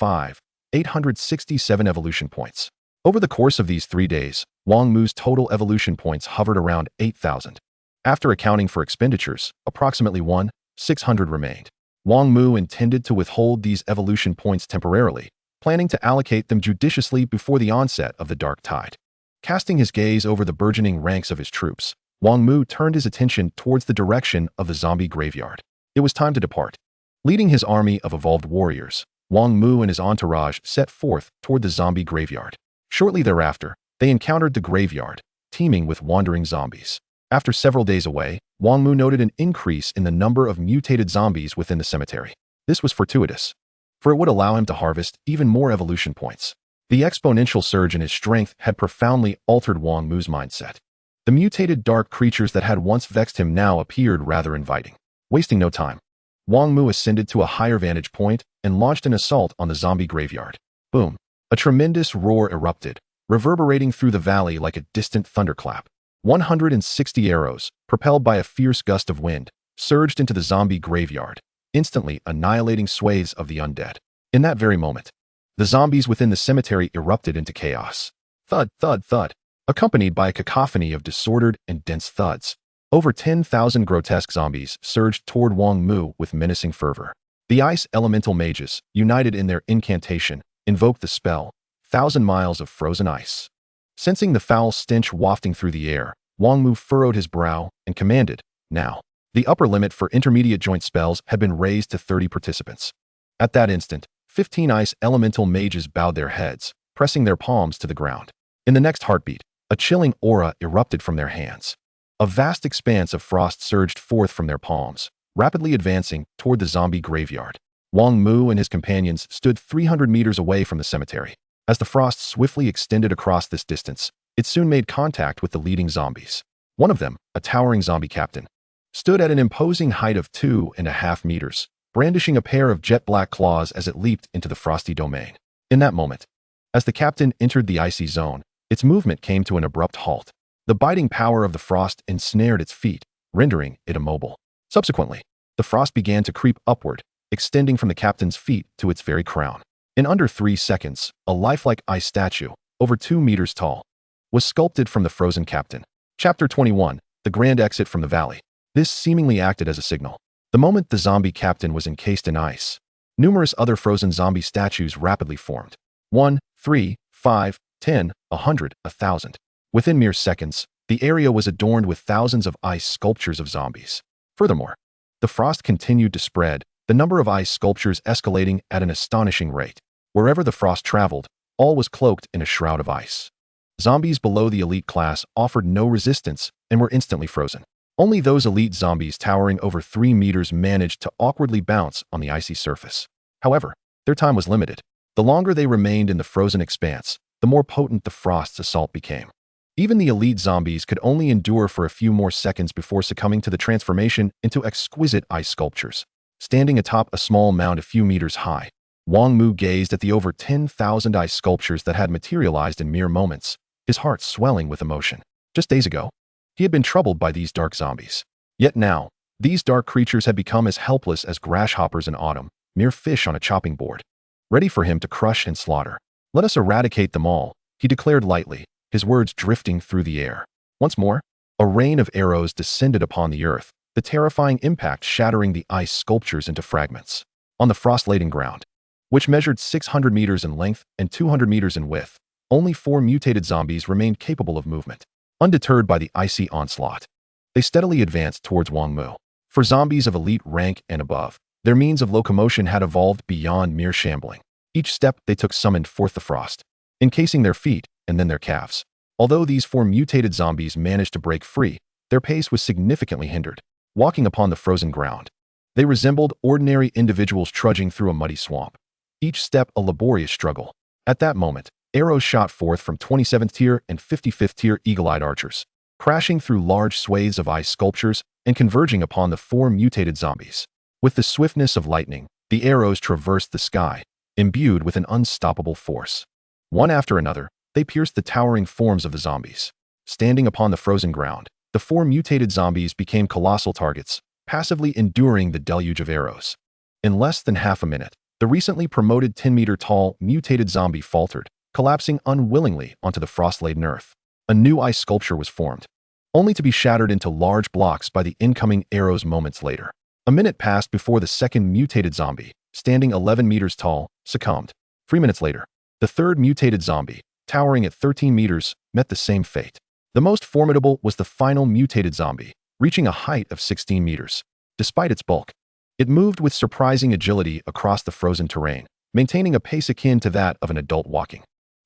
A: 867 evolution points. Over the course of these 3 days, Wang Mu's total evolution points hovered around 8,000. After accounting for expenditures, approximately 1,600 remained. Wang Mu intended to withhold these evolution points temporarily, planning to allocate them judiciously before the onset of the dark tide. Casting his gaze over the burgeoning ranks of his troops, Wang Mu turned his attention towards the direction of the zombie graveyard. It was time to depart. Leading his army of evolved warriors, Wang Mu and his entourage set forth toward the zombie graveyard. Shortly thereafter, they encountered the graveyard, teeming with wandering zombies. After several days away, Wang Mu noted an increase in the number of mutated zombies within the cemetery. This was fortuitous, for it would allow him to harvest even more evolution points. The exponential surge in his strength had profoundly altered Wang Mu's mindset. The mutated dark creatures that had once vexed him now appeared rather inviting. Wasting no time, Wang Mu ascended to a higher vantage point and launched an assault on the zombie graveyard. Boom! A tremendous roar erupted, reverberating through the valley like a distant thunderclap. 160 arrows, propelled by a fierce gust of wind, surged into the zombie graveyard, instantly annihilating swathes of the undead. In that very moment, the zombies within the cemetery erupted into chaos. Thud, thud, thud, accompanied by a cacophony of disordered and dense thuds. Over 10,000 grotesque zombies surged toward Wang Mu with menacing fervor. The ice elemental mages, united in their incantation, invoked the spell, 1,000 miles of frozen ice. Sensing the foul stench wafting through the air, Wang Mu furrowed his brow and commanded, "Now." The upper limit for intermediate joint spells had been raised to 30 participants. At that instant, 15 ice elemental mages bowed their heads, pressing their palms to the ground. In the next heartbeat, a chilling aura erupted from their hands. A vast expanse of frost surged forth from their palms, rapidly advancing toward the zombie graveyard. Wang Mu and his companions stood 300 meters away from the cemetery. As the frost swiftly extended across this distance, it soon made contact with the leading zombies. One of them, a towering zombie captain, stood at an imposing height of 2.5 meters, brandishing a pair of jet-black claws as it leaped into the frosty domain. In that moment, as the captain entered the icy zone, its movement came to an abrupt halt. The biting power of the frost ensnared its feet, rendering it immobile. Subsequently, the frost began to creep upward, extending from the captain's feet to its very crown. In under 3 seconds, a lifelike ice statue, over 2 meters tall, was sculpted from the frozen captain. Chapter 21, The Grand Exit from the Valley. This seemingly acted as a signal. The moment the zombie captain was encased in ice, numerous other frozen zombie statues rapidly formed. 1, 3, 5, 10, 100, 1,000. Within mere seconds, the area was adorned with thousands of ice sculptures of zombies. Furthermore, the frost continued to spread, the number of ice sculptures escalating at an astonishing rate. Wherever the frost traveled, all was cloaked in a shroud of ice. Zombies below the elite class offered no resistance and were instantly frozen. Only those elite zombies towering over 3 meters managed to awkwardly bounce on the icy surface. However, their time was limited. The longer they remained in the frozen expanse, the more potent the frost's assault became. Even the elite zombies could only endure for a few more seconds before succumbing to the transformation into exquisite ice sculptures. Standing atop a small mound a few meters high, Wang Mu gazed at the over 10,000 ice sculptures that had materialized in mere moments, his heart swelling with emotion. Just days ago, he had been troubled by these dark zombies. Yet now, these dark creatures had become as helpless as grasshoppers in autumn, mere fish on a chopping board, ready for him to crush and slaughter. "Let us eradicate them all," he declared lightly, his words drifting through the air. Once more, a rain of arrows descended upon the earth, the terrifying impact shattering the ice sculptures into fragments. On the frost-laden ground, which measured 600 meters in length and 200 meters in width, only 4 mutated zombies remained capable of movement. Undeterred by the icy onslaught, they steadily advanced towards Wang Mu. For zombies of elite rank and above, their means of locomotion had evolved beyond mere shambling. Each step they took summoned forth the frost, encasing their feet and then their calves. Although these 4 mutated zombies managed to break free, their pace was significantly hindered. Walking upon the frozen ground, they resembled ordinary individuals trudging through a muddy swamp, each step a laborious struggle. At that moment, arrows shot forth from 27th tier and 55th tier eagle-eyed archers, crashing through large swathes of ice sculptures and converging upon the 4 mutated zombies. With the swiftness of lightning, the arrows traversed the sky, imbued with an unstoppable force. One after another, they pierced the towering forms of the zombies. Standing upon the frozen ground, the 4 mutated zombies became colossal targets, passively enduring the deluge of arrows. In less than half a minute, the recently promoted 10-meter-tall mutated zombie faltered, collapsing unwillingly onto the frost-laden earth. A new ice sculpture was formed, only to be shattered into large blocks by the incoming arrows moments later. A minute passed before the second mutated zombie, standing 11 meters tall, succumbed. 3 minutes later, the third mutated zombie, towering at 13 meters, met the same fate. The most formidable was the final mutated zombie, reaching a height of 16 meters. Despite its bulk, it moved with surprising agility across the frozen terrain, maintaining a pace akin to that of an adult walking.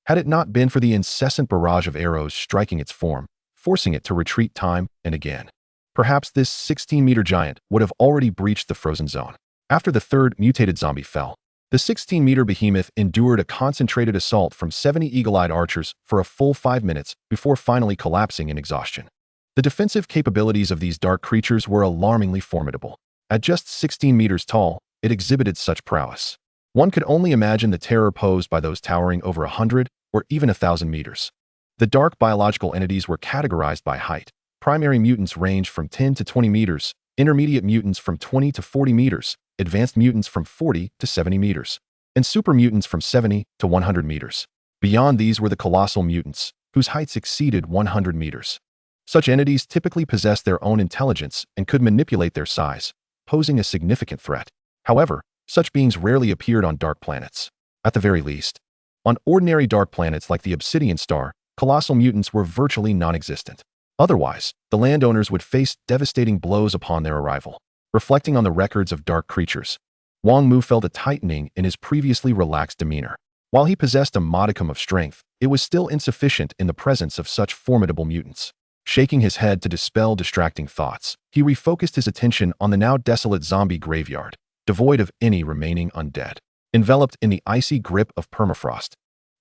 A: Had it not been for the incessant barrage of arrows striking its form, forcing it to retreat time and again, perhaps this 16-meter giant would have already breached the frozen zone. After the third mutated zombie fell, the 16-meter behemoth endured a concentrated assault from 70 eagle-eyed archers for a full 5 minutes before finally collapsing in exhaustion. The defensive capabilities of these dark creatures were alarmingly formidable. At just 16 meters tall, it exhibited such prowess. One could only imagine the terror posed by those towering over 100 or even 1,000 meters. The dark biological entities were categorized by height. Primary mutants ranged from 10 to 20 meters, intermediate mutants from 20 to 40 meters, advanced mutants from 40 to 70 meters, and super mutants from 70 to 100 meters. Beyond these were the colossal mutants, whose heights exceeded 100 meters. Such entities typically possessed their own intelligence and could manipulate their size, posing a significant threat. However, such beings rarely appeared on dark planets. At the very least, on ordinary dark planets like the Obsidian Star, colossal mutants were virtually non-existent. Otherwise, the landowners would face devastating blows upon their arrival. Reflecting on the records of dark creatures, Wang Mu felt a tightening in his previously relaxed demeanor. While he possessed a modicum of strength, it was still insufficient in the presence of such formidable mutants. Shaking his head to dispel distracting thoughts, he refocused his attention on the now desolate zombie graveyard, devoid of any remaining undead. Enveloped in the icy grip of permafrost,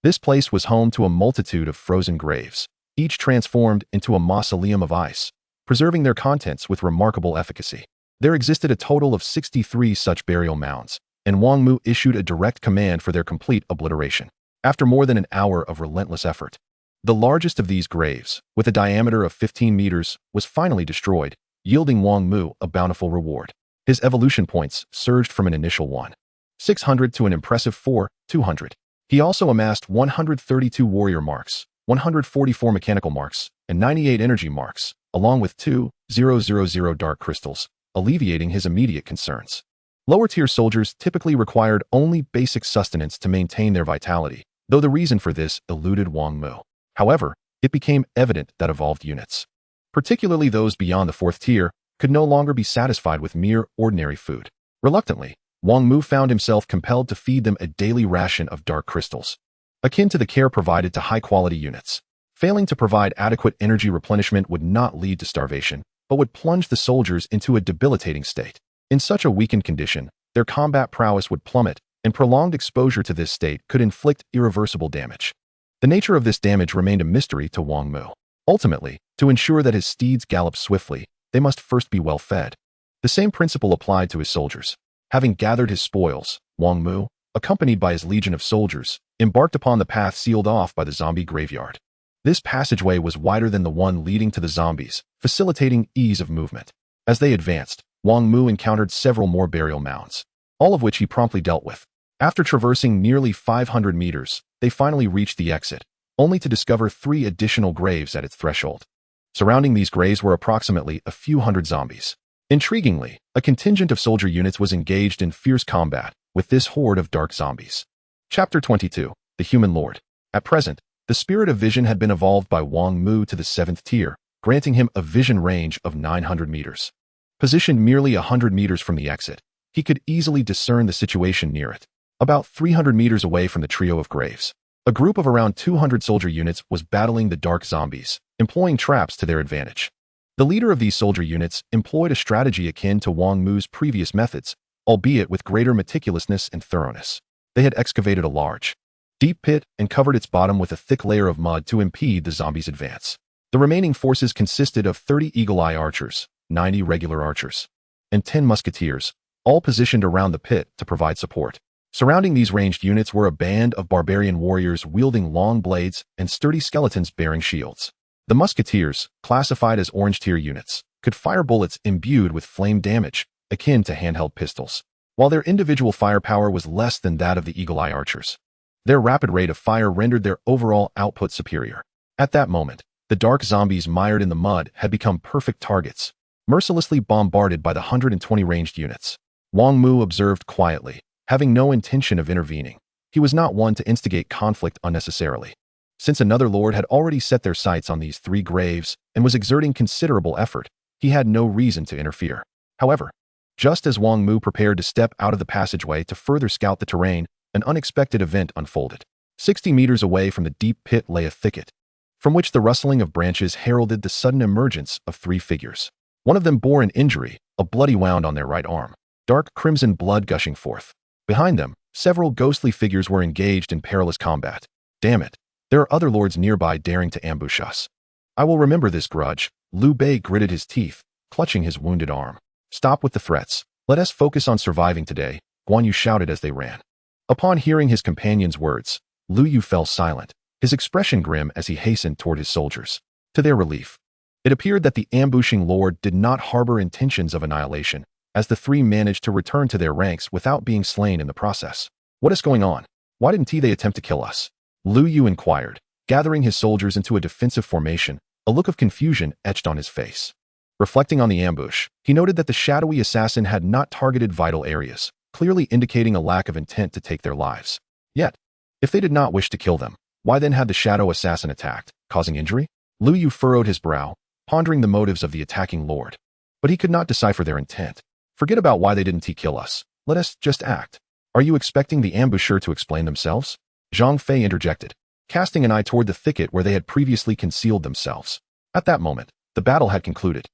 A: this place was home to a multitude of frozen graves, each transformed into a mausoleum of ice, preserving their contents with remarkable efficacy. There existed a total of 63 such burial mounds, and Wang Mu issued a direct command for their complete obliteration. After more than an hour of relentless effort, the largest of these graves, with a diameter of 15 meters, was finally destroyed, yielding Wang Mu a bountiful reward. His evolution points surged from an initial 1,600 to an impressive 4,200. He also amassed 132 warrior marks, 144 mechanical marks, and 98 energy marks, along with 2,000 dark crystals, alleviating his immediate concerns. Lower-tier soldiers typically required only basic sustenance to maintain their vitality, though the reason for this eluded Wang Mu. However, it became evident that evolved units, particularly those beyond the 4th tier, could no longer be satisfied with mere ordinary food. Reluctantly, Wang Mu found himself compelled to feed them a daily ration of dark crystals, akin to the care provided to high-quality units. Failing to provide adequate energy replenishment would not lead to starvation, but would plunge the soldiers into a debilitating state. In such a weakened condition, their combat prowess would plummet, and prolonged exposure to this state could inflict irreversible damage. The nature of this damage remained a mystery to Wang Mu. Ultimately, to ensure that his steeds galloped swiftly, they must first be well fed. The same principle applied to his soldiers. Having gathered his spoils, Wang Mu, accompanied by his legion of soldiers, embarked upon the path sealed off by the zombie graveyard. This passageway was wider than the one leading to the zombies, facilitating ease of movement. As they advanced, Wang Mu encountered several more burial mounds, all of which he promptly dealt with. After traversing nearly 500 meters, they finally reached the exit, only to discover 3 additional graves at its threshold. Surrounding these graves were approximately a few hundred zombies. Intriguingly, a contingent of soldier units was engaged in fierce combat with this horde of dark zombies. Chapter 22. The Human Lord. At present, the Spirit of Vision had been evolved by Wang Mu to the 7th tier, granting him a vision range of 900 meters. Positioned merely 100 meters from the exit, he could easily discern the situation near it. About 300 meters away from the trio of graves, a group of around 200 soldier units was battling the dark zombies, employing traps to their advantage. The leader of these soldier units employed a strategy akin to Wang Mu's previous methods, albeit with greater meticulousness and thoroughness. They had excavated a large, deep pit and covered its bottom with a thick layer of mud to impede the zombies' advance. The remaining forces consisted of 30 eagle-eye archers, 90 regular archers, and 10 musketeers, all positioned around the pit to provide support. Surrounding these ranged units were a band of barbarian warriors wielding long blades and sturdy skeletons bearing shields. The musketeers, classified as orange-tier units, could fire bullets imbued with flame damage, akin to handheld pistols, while their individual firepower was less than that of the eagle-eye archers. Their rapid rate of fire rendered their overall output superior. At that moment, the dark zombies mired in the mud had become perfect targets, mercilessly bombarded by the 120 ranged units. Wang Mu observed quietly, having no intention of intervening. He was not one to instigate conflict unnecessarily. Since another lord had already set their sights on these 3 graves and was exerting considerable effort, he had no reason to interfere. However, just as Wang Mu prepared to step out of the passageway to further scout the terrain, an unexpected event unfolded. 60 meters away from the deep pit lay a thicket, from which the rustling of branches heralded the sudden emergence of 3 figures. One of them bore an injury, a bloody wound on their right arm, dark crimson blood gushing forth. Behind them, several ghostly figures were engaged in perilous combat. Damn it, there are other lords nearby daring to ambush us. I will remember this grudge. Liu Bei gritted his teeth, clutching his wounded arm. Stop with the threats. Let us focus on surviving today, Guan Yu shouted as they ran. Upon hearing his companion's words, Liu Yu fell silent, his expression grim as he hastened toward his soldiers. To their relief, it appeared that the ambushing lord did not harbor intentions of annihilation, as the 3 managed to return to their ranks without being slain in the process. What is going on? Why didn't they attempt to kill us? Liu Yu inquired, gathering his soldiers into a defensive formation, a look of confusion etched on his face. Reflecting on the ambush, he noted that the shadowy assassin had not targeted vital areas, clearly indicating a lack of intent to take their lives. Yet, if they did not wish to kill them, why then had the shadow assassin attacked, causing injury? Liu Yu furrowed his brow, pondering the motives of the attacking lord. But he could not decipher their intent. Forget about why they didn't kill us. Let us just act. Are you expecting the ambusher to explain themselves? Zhang Fei interjected, casting an eye toward the thicket where they had previously concealed themselves. At that moment, the battle had concluded.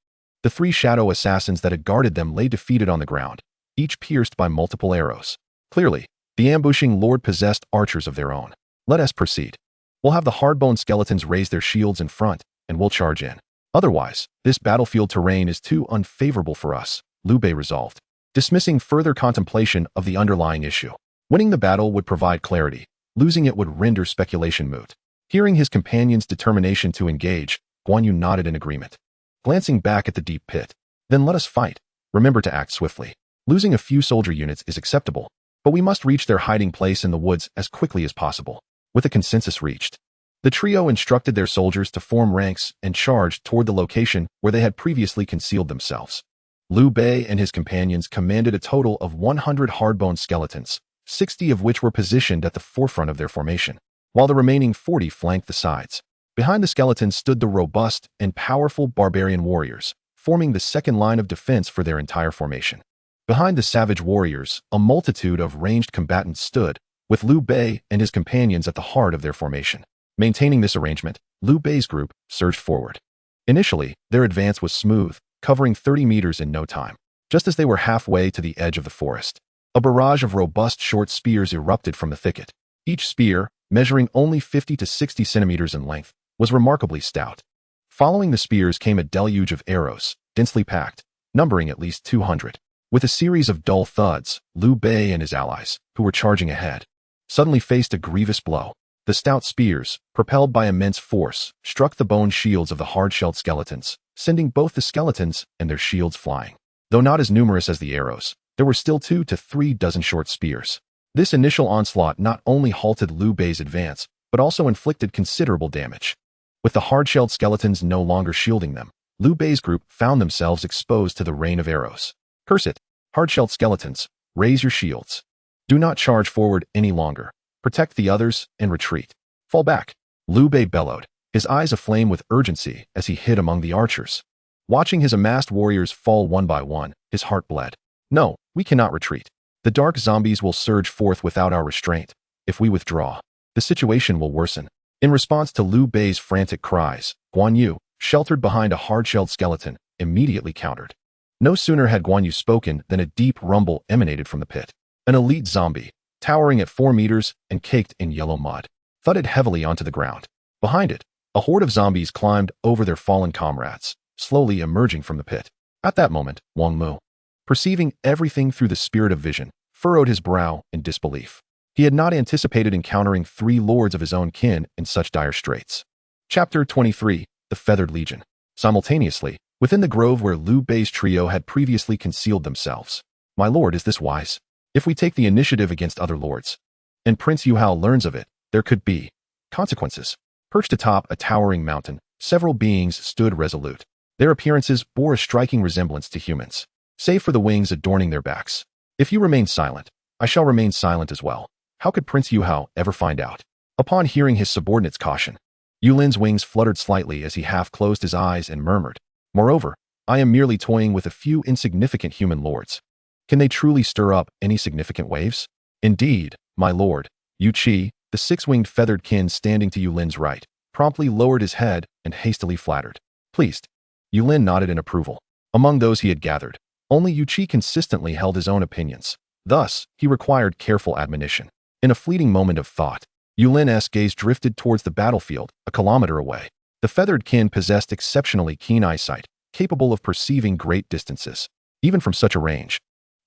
A: The 3 shadow assassins that had guarded them lay defeated on the ground, each pierced by multiple arrows. Clearly, the ambushing lord possessed archers of their own. Let us proceed. We'll have the hard-boned skeletons raise their shields in front, and we'll charge in. Otherwise, this battlefield terrain is too unfavorable for us, Liu Bei resolved, dismissing further contemplation of the underlying issue. Winning the battle would provide clarity. Losing it would render speculation moot. Hearing his companion's determination to engage, Guan Yu nodded in agreement. Glancing back at the deep pit, then let us fight. Remember to act swiftly. Losing a few soldier units is acceptable, but we must reach their hiding place in the woods as quickly as possible. With a consensus reached, the trio instructed their soldiers to form ranks and charge toward the location where they had previously concealed themselves. Liu Bei and his companions commanded a total of 100 hard-boned skeletons, 60 of which were positioned at the forefront of their formation, while the remaining 40 flanked the sides. Behind the skeletons stood the robust and powerful barbarian warriors, forming the second line of defense for their entire formation. Behind the savage warriors, a multitude of ranged combatants stood, with Liu Bei and his companions at the heart of their formation. Maintaining this arrangement, Liu Bei's group surged forward. Initially, their advance was smooth, covering 30 meters in no time. Just as they were halfway to the edge of the forest, a barrage of robust short spears erupted from the thicket. Each spear, measuring only 50 to 60 centimeters in length, was remarkably stout. Following the spears came a deluge of arrows, densely packed, numbering at least 200. With a series of dull thuds, Liu Bei and his allies, who were charging ahead, suddenly faced a grievous blow. The stout spears, propelled by immense force, struck the bone shields of the hard-shelled skeletons, sending both the skeletons and their shields flying. Though not as numerous as the arrows, there were still 2 to 3 dozen short spears. This initial onslaught not only halted Liu Bei's advance, but also inflicted considerable damage. With the hard-shelled skeletons no longer shielding them, Liu Bei's group found themselves exposed to the rain of arrows. Curse it, hard-shelled skeletons, raise your shields. Do not charge forward any longer. Protect the others and retreat. Fall back, Liu Bei bellowed, his eyes aflame with urgency as he hid among the archers. Watching his amassed warriors fall one by one, his heart bled. No, we cannot retreat. The dark zombies will surge forth without our restraint. If we withdraw, the situation will worsen. In response to Liu Bei's frantic cries, Guan Yu, sheltered behind a hard-shelled skeleton, immediately countered. No sooner had Guan Yu spoken than a deep rumble emanated from the pit. An elite zombie, towering at 4 meters and caked in yellow mud, thudded heavily onto the ground. Behind it, a horde of zombies climbed over their fallen comrades, slowly emerging from the pit. At that moment, Wang Mu, perceiving everything through the spirit of vision, furrowed his brow in disbelief. He had not anticipated encountering 3 lords of his own kin in such dire straits. Chapter 23, The Feathered Legion. Simultaneously, within the grove where Liu Bei's trio had previously concealed themselves. My lord, is this wise? If we take the initiative against other lords, and Prince Yuhao learns of it, there could be consequences. Perched atop a towering mountain, several beings stood resolute. Their appearances bore a striking resemblance to humans, save for the wings adorning their backs. If you remain silent, I shall remain silent as well. How could Prince Yuhao ever find out? Upon hearing his subordinate's caution, Yulin's wings fluttered slightly as he half closed his eyes and murmured, "Moreover, I am merely toying with a few insignificant human lords. Can they truly stir up any significant waves?" "Indeed, my lord." Yu Qi, the six-winged feathered kin standing to Yulin's right, promptly lowered his head and hastily flattered. Pleased. Yulin nodded in approval. Among those he had gathered, only Yu Qi consistently held his own opinions. Thus, he required careful admonition. In a fleeting moment of thought, Yulin's gaze drifted towards the battlefield, a kilometer away. The feathered kin possessed exceptionally keen eyesight, capable of perceiving great distances. Even from such a range,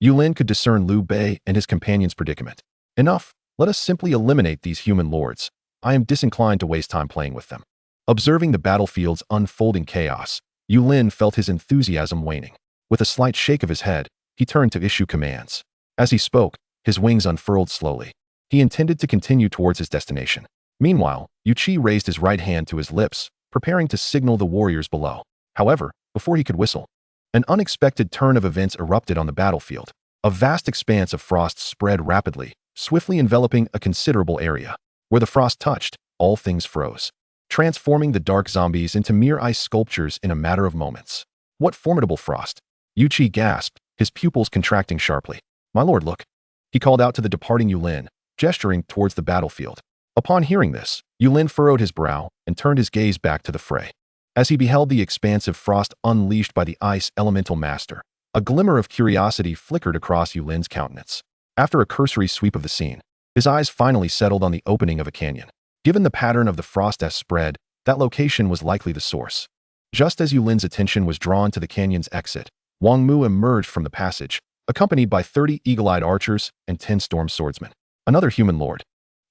A: Yulin could discern Liu Bei and his companion's predicament. Enough, let us simply eliminate these human lords. I am disinclined to waste time playing with them. Observing the battlefield's unfolding chaos, Yulin felt his enthusiasm waning. With a slight shake of his head, he turned to issue commands. As he spoke, his wings unfurled slowly. He intended to continue towards his destination. Meanwhile, Yu Qi raised his right hand to his lips, preparing to signal the warriors below. However, before he could whistle, an unexpected turn of events erupted on the battlefield. A vast expanse of frost spread rapidly, swiftly enveloping a considerable area. Where the frost touched, all things froze, transforming the dark zombies into mere ice sculptures in a matter of moments. What formidable frost! Yu Qi gasped, his pupils contracting sharply. "My lord, look!" He called out to the departing Yulin, gesturing towards the battlefield. Upon hearing this, Yulin furrowed his brow and turned his gaze back to the fray. As he beheld the expansive frost unleashed by the ice elemental master, a glimmer of curiosity flickered across Yulin's countenance. After a cursory sweep of the scene, his eyes finally settled on the opening of a canyon. Given the pattern of the frost's spread, that location was likely the source. Just as Yulin's attention was drawn to the canyon's exit, Wang Mu emerged from the passage, accompanied by 30 eagle-eyed archers and 10 storm swordsmen. Another human lord.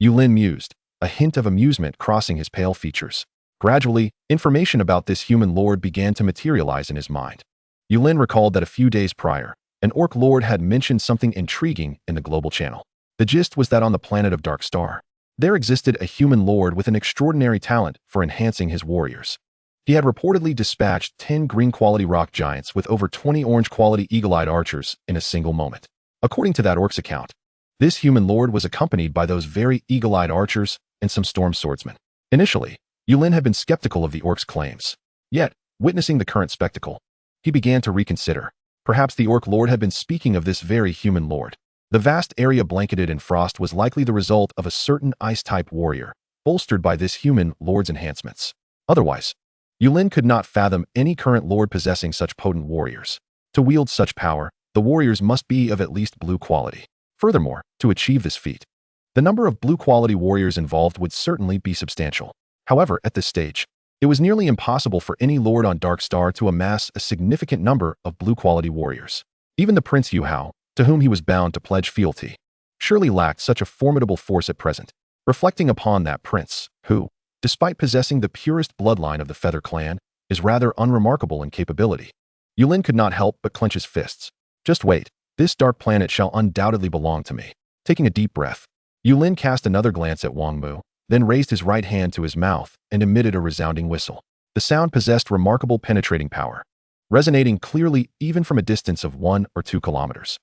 A: Yulin mused, a hint of amusement crossing his pale features. Gradually, information about this human lord began to materialize in his mind. Yulin recalled that a few days prior, an orc lord had mentioned something intriguing in the global channel. The gist was that on the planet of Dark Star, there existed a human lord with an extraordinary talent for enhancing his warriors. He had reportedly dispatched 10 green-quality rock giants with over 20 orange-quality eagle-eyed archers in a single moment. According to that orc's account, this human lord was accompanied by those very eagle-eyed archers and some storm swordsmen. Initially, Yulin had been skeptical of the orc's claims. Yet, witnessing the current spectacle, he began to reconsider. Perhaps the orc lord had been speaking of this very human lord. The vast area blanketed in frost was likely the result of a certain ice-type warrior, bolstered by this human lord's enhancements. Otherwise, Yulin could not fathom any current lord possessing such potent warriors. To wield such power, the warriors must be of at least blue quality. Furthermore, to achieve this feat, the number of blue-quality warriors involved would certainly be substantial. However, at this stage, it was nearly impossible for any lord on Dark Star to amass a significant number of blue-quality warriors. Even the Prince Yuhao, to whom he was bound to pledge fealty, surely lacked such a formidable force at present. Reflecting upon that prince, who, despite possessing the purest bloodline of the Feather Clan, is rather unremarkable in capability, Yulin could not help but clench his fists. Just wait, this dark planet shall undoubtedly belong to me. Taking a deep breath, Yulin cast another glance at Wang Mu, then raised his right hand to his mouth and emitted a resounding whistle. The sound possessed remarkable penetrating power, resonating clearly even from a distance of 1 or 2 kilometers.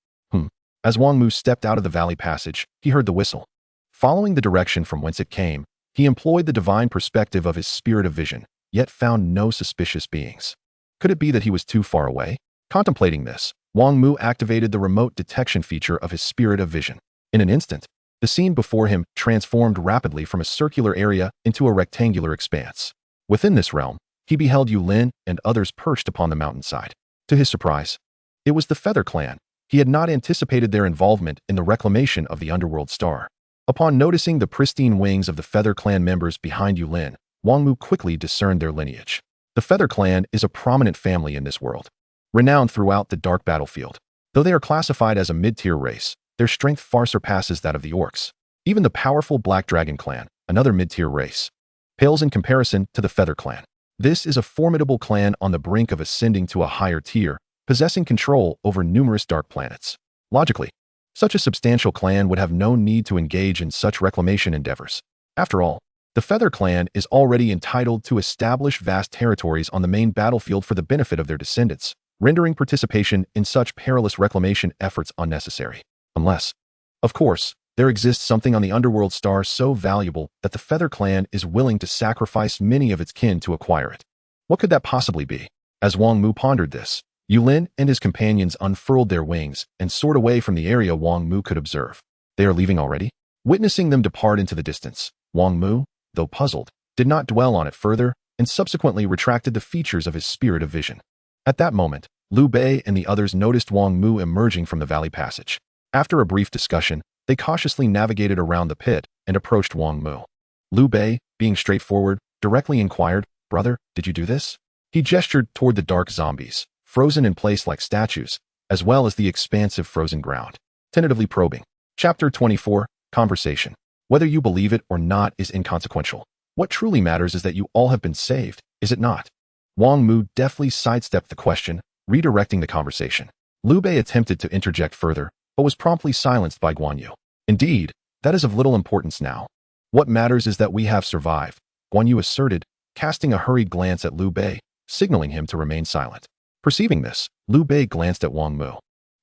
A: As Wang Mu stepped out of the valley passage, he heard the whistle. Following the direction from whence it came, he employed the divine perspective of his spirit of vision, yet found no suspicious beings. Could it be that he was too far away? Contemplating this, Wang Mu activated the remote detection feature of his spirit of vision. In an instant, the scene before him transformed rapidly from a circular area into a rectangular expanse. Within this realm, he beheld Yulin and others perched upon the mountainside. To his surprise, it was the Feather Clan. He had not anticipated their involvement in the reclamation of the underworld star. Upon noticing the pristine wings of the Feather Clan members behind Yulin, Wang Mu quickly discerned their lineage. The Feather Clan is a prominent family in this world, renowned throughout the dark battlefield. Though they are classified as a mid-tier race, their strength far surpasses that of the orcs. Even the powerful Black Dragon Clan, another mid-tier race, pales in comparison to the Feather Clan. This is a formidable clan on the brink of ascending to a higher tier, possessing control over numerous dark planets. Logically, Such a substantial clan would have no need to engage in such reclamation endeavors. After all, the Feather Clan is already entitled to establish vast territories on the main battlefield for the benefit of their descendants, rendering participation in such perilous reclamation efforts unnecessary. Unless, of course, there exists something on the underworld star so valuable that the Feather Clan is willing to sacrifice many of its kin to acquire it. What could that possibly be? As Wang Mu pondered this, Yulin and his companions unfurled their wings and soared away from the area Wang Mu could observe. They are leaving already? Witnessing them depart into the distance, Wang Mu, though puzzled, did not dwell on it further and subsequently retracted the features of his spirit of vision. At that moment, Liu Bei and the others noticed Wang Mu emerging from the valley passage. After a brief discussion, they cautiously navigated around the pit and approached Wang Mu. Liu Bei, being straightforward, directly inquired, "Brother, did you do this?" He gestured toward the dark zombies, frozen in place like statues, as well as the expansive frozen ground. Tentatively probing. Chapter 24, Conversation. Whether you believe it or not is inconsequential. What truly matters is that you all have been saved, is it not? Wang Mu deftly sidestepped the question, redirecting the conversation. Liu Bei attempted to interject further, but was promptly silenced by Guan Yu. Indeed, that is of little importance now. What matters is that we have survived, Guan Yu asserted, casting a hurried glance at Liu Bei, signaling him to remain silent. Perceiving this, Liu Bei glanced at Wang Mu,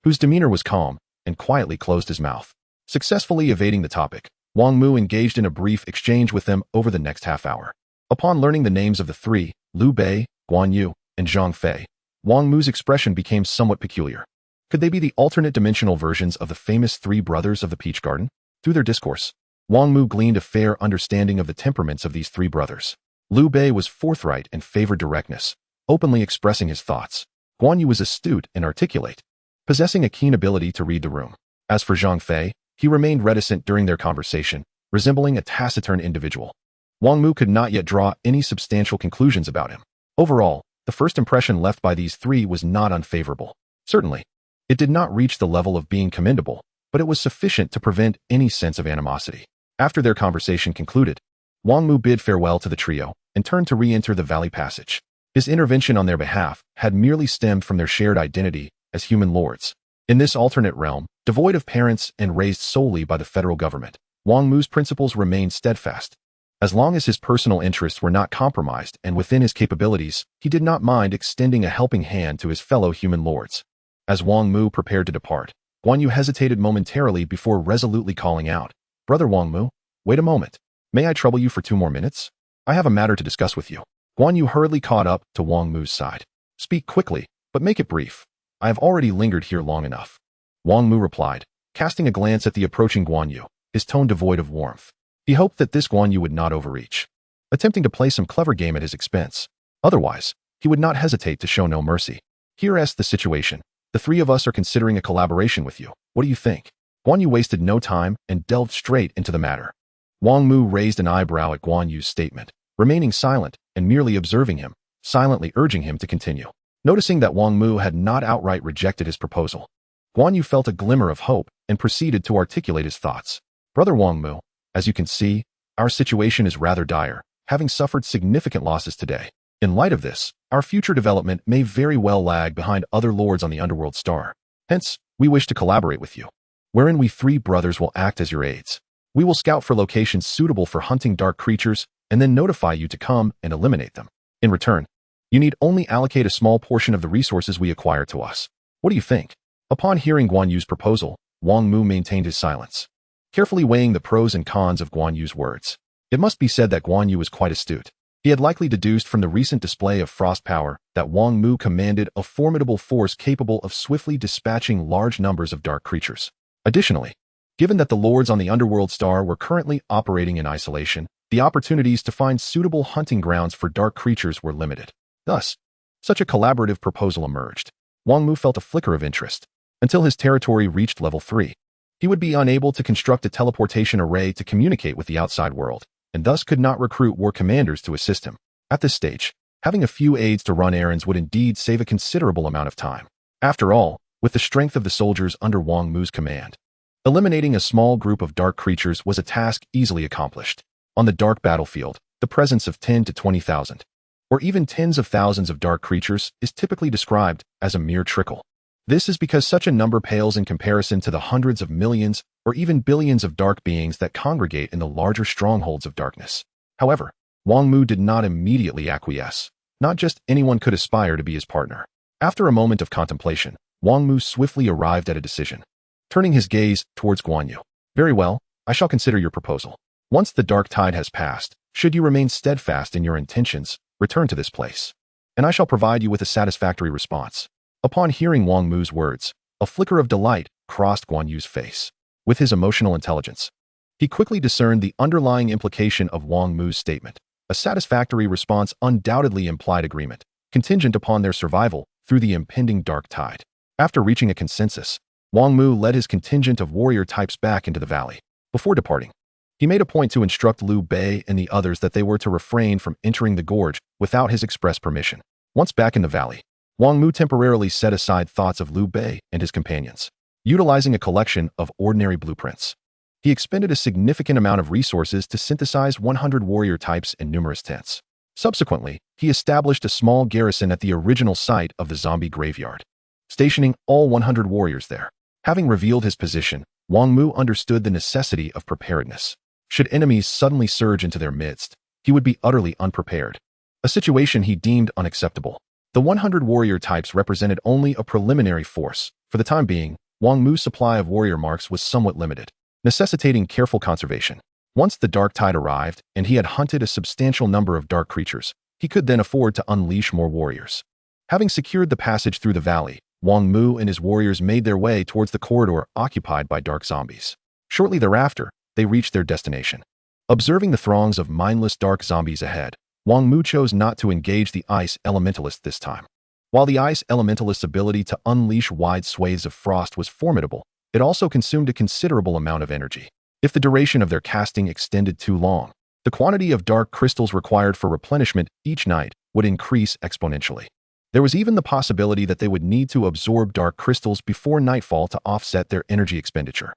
A: whose demeanor was calm, and quietly closed his mouth. Successfully evading the topic, Wang Mu engaged in a brief exchange with them over the next half hour. Upon learning the names of the three, Liu Bei, Guan Yu, and Zhang Fei, Wang Mu's expression became somewhat peculiar. Could they be the alternate dimensional versions of the famous three brothers of the Peach Garden? Through their discourse, Wang Mu gleaned a fair understanding of the temperaments of these three brothers. Liu Bei was forthright and favored directness, openly expressing his thoughts. Guan Yu was astute and articulate, possessing a keen ability to read the room. As for Zhang Fei, he remained reticent during their conversation, resembling a taciturn individual. Wang Mu could not yet draw any substantial conclusions about him. Overall, the first impression left by these three was not unfavorable. Certainly, it did not reach the level of being commendable, but it was sufficient to prevent any sense of animosity. After their conversation concluded, Wang Mu bid farewell to the trio and turned to re-enter the valley passage. His intervention on their behalf had merely stemmed from their shared identity as human lords. In this alternate realm, devoid of parents and raised solely by the federal government, Wang Mu's principles remained steadfast. As long as his personal interests were not compromised and within his capabilities, he did not mind extending a helping hand to his fellow human lords. As Wang Mu prepared to depart, Guan Yu hesitated momentarily before resolutely calling out, "Brother Wang Mu, wait a moment. May I trouble you for 2 more minutes? I have a matter to discuss with you." Guan Yu hurriedly caught up to Wang Mu's side. "Speak quickly, but make it brief. I have already lingered here long enough." Wang Mu replied, casting a glance at the approaching Guan Yu, his tone devoid of warmth. He hoped that this Guan Yu would not overreach, attempting to play some clever game at his expense. Otherwise, he would not hesitate to show no mercy. "Here's the situation. The three of us are considering a collaboration with you. What do you think?" Guan Yu wasted no time and delved straight into the matter. Wang Mu raised an eyebrow at Guan Yu's statement, remaining silent and merely observing him, silently urging him to continue. Noticing that Wang Mu had not outright rejected his proposal, Guan Yu felt a glimmer of hope and proceeded to articulate his thoughts. "Brother Wang Mu, as you can see, our situation is rather dire, having suffered significant losses today. In light of this, our future development may very well lag behind other lords on the underworld star. Hence, we wish to collaborate with you, wherein we three brothers will act as your aides. We will scout for locations suitable for hunting dark creatures and then notify you to come and eliminate them. In return, you need only allocate a small portion of the resources we acquire to us. What do you think?" Upon hearing Guan Yu's proposal, Wang Mu maintained his silence, carefully weighing the pros and cons of Guan Yu's words. It must be said that Guan Yu was quite astute. He had likely deduced from the recent display of frost power that Wang Mu commanded a formidable force capable of swiftly dispatching large numbers of dark creatures. Additionally, given that the lords on the underworld star were currently operating in isolation, the opportunities to find suitable hunting grounds for dark creatures were limited. Thus, such a collaborative proposal emerged. Wang Mu felt a flicker of interest. Until his territory reached level 3, he would be unable to construct a teleportation array to communicate with the outside world, and thus could not recruit war commanders to assist him. At this stage, having a few aides to run errands would indeed save a considerable amount of time. After all, with the strength of the soldiers under Wang Mu's command, eliminating a small group of dark creatures was a task easily accomplished. On the dark battlefield, the presence of 10 to 20,000, or even tens of thousands of dark creatures is typically described as a mere trickle. This is because such a number pales in comparison to the hundreds of millions or even billions of dark beings that congregate in the larger strongholds of darkness. However, Wang Mu did not immediately acquiesce. Not just anyone could aspire to be his partner. After a moment of contemplation, Wang Mu swiftly arrived at a decision. Turning his gaze towards Guan Yu. Very well, I shall consider your proposal. Once the dark tide has passed, should you remain steadfast in your intentions, return to this place, and I shall provide you with a satisfactory response. Upon hearing Wang Mu's words, a flicker of delight crossed Guan Yu's face. With his emotional intelligence, he quickly discerned the underlying implication of Wang Mu's statement. A satisfactory response undoubtedly implied agreement, contingent upon their survival through the impending dark tide. After reaching a consensus, Wang Mu led his contingent of warrior types back into the valley. Before departing, he made a point to instruct Liu Bei and the others that they were to refrain from entering the gorge without his express permission. Once back in the valley, Wang Mu temporarily set aside thoughts of Liu Bei and his companions. Utilizing a collection of ordinary blueprints, he expended a significant amount of resources to synthesize 100 warrior types and numerous tents. Subsequently, he established a small garrison at the original site of the zombie graveyard, stationing all 100 warriors there. Having revealed his position, Wang Mu understood the necessity of preparedness. Should enemies suddenly surge into their midst, he would be utterly unprepared, a situation he deemed unacceptable. The 100 warrior types represented only a preliminary force. For the time being, Wang Mu's supply of warrior marks was somewhat limited, necessitating careful conservation. Once the dark tide arrived and he had hunted a substantial number of dark creatures, he could then afford to unleash more warriors. Having secured the passage through the valley, Wang Mu and his warriors made their way towards the corridor occupied by dark zombies. Shortly thereafter, they reached their destination. Observing the throngs of mindless dark zombies ahead, Wang Mu chose not to engage the ice elementalist this time. While the ice elementalist's ability to unleash wide swathes of frost was formidable, it also consumed a considerable amount of energy. If the duration of their casting extended too long, the quantity of dark crystals required for replenishment each night would increase exponentially. There was even the possibility that they would need to absorb dark crystals before nightfall to offset their energy expenditure.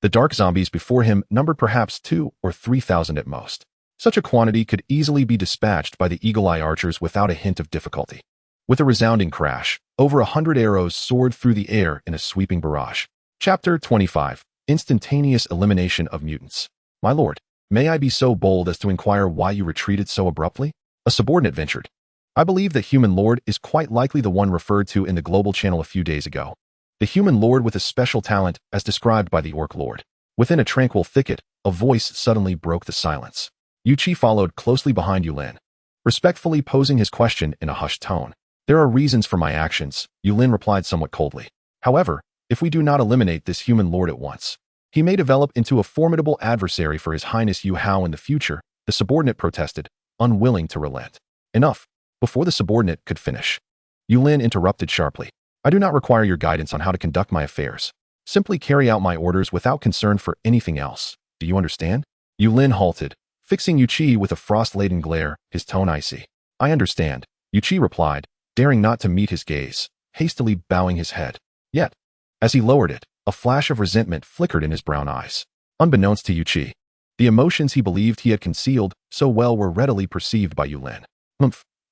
A: The dark zombies before him numbered perhaps 2,000 or 3,000 at most. Such a quantity could easily be dispatched by the eagle-eye archers without a hint of difficulty. With a resounding crash, over 100 arrows soared through the air in a sweeping barrage. Chapter 25. Instantaneous Elimination of Mutants. My lord, may I be so bold as to inquire why you retreated so abruptly? A subordinate ventured. I believe the human lord is quite likely the one referred to in the global channel a few days ago. The human lord with a special talent as described by the orc lord. Within a tranquil thicket, a voice suddenly broke the silence. Yu Qi followed closely behind Yulin, respectfully posing his question in a hushed tone. There are reasons for my actions, Yulin replied somewhat coldly. However, if we do not eliminate this human lord at once, he may develop into a formidable adversary for His Highness Yu Hao in the future, the subordinate protested, unwilling to relent. Enough. Before the subordinate could finish, Yulin interrupted sharply. I do not require your guidance on how to conduct my affairs. Simply carry out my orders without concern for anything else. Do you understand? Yulin halted, fixing Yu Qi with a frost-laden glare, his tone icy. I understand, Yu Qi replied, daring not to meet his gaze, hastily bowing his head. Yet, as he lowered it, a flash of resentment flickered in his brown eyes. Unbeknownst to Yu Qi, the emotions he believed he had concealed so well were readily perceived by Yulin.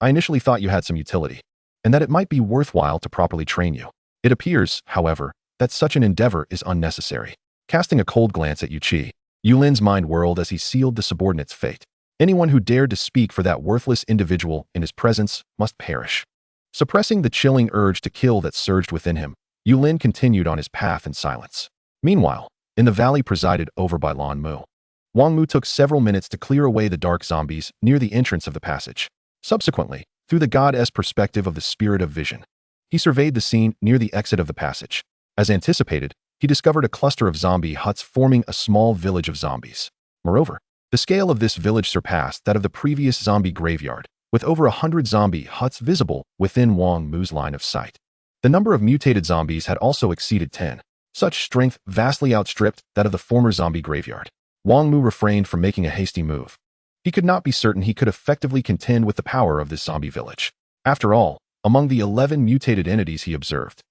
A: I initially thought you had some utility, and that it might be worthwhile to properly train you. It appears, however, that such an endeavor is unnecessary. Casting a cold glance at Yu Qi, Yulin's mind whirled as he sealed the subordinate's fate. Anyone who dared to speak for that worthless individual in his presence must perish. Suppressing the chilling urge to kill that surged within him, Yulin continued on his path in silence. Meanwhile, in the valley presided over by Wang Mu, Wang Mu took several minutes to clear away the dark zombies near the entrance of the passage. Subsequently, through the goddess perspective of the spirit of vision, he surveyed the scene near the exit of the passage. As anticipated, he discovered a cluster of zombie huts forming a small village of zombies. Moreover, the scale of this village surpassed that of the previous zombie graveyard, with over 100 zombie huts visible within Wang Mu's line of sight. The number of mutated zombies had also exceeded 10. Such strength vastly outstripped that of the former zombie graveyard. Wang Mu refrained from making a hasty move. He could not be certain he could effectively contend with the power of this zombie village. After all, among the 11 mutated entities he observed,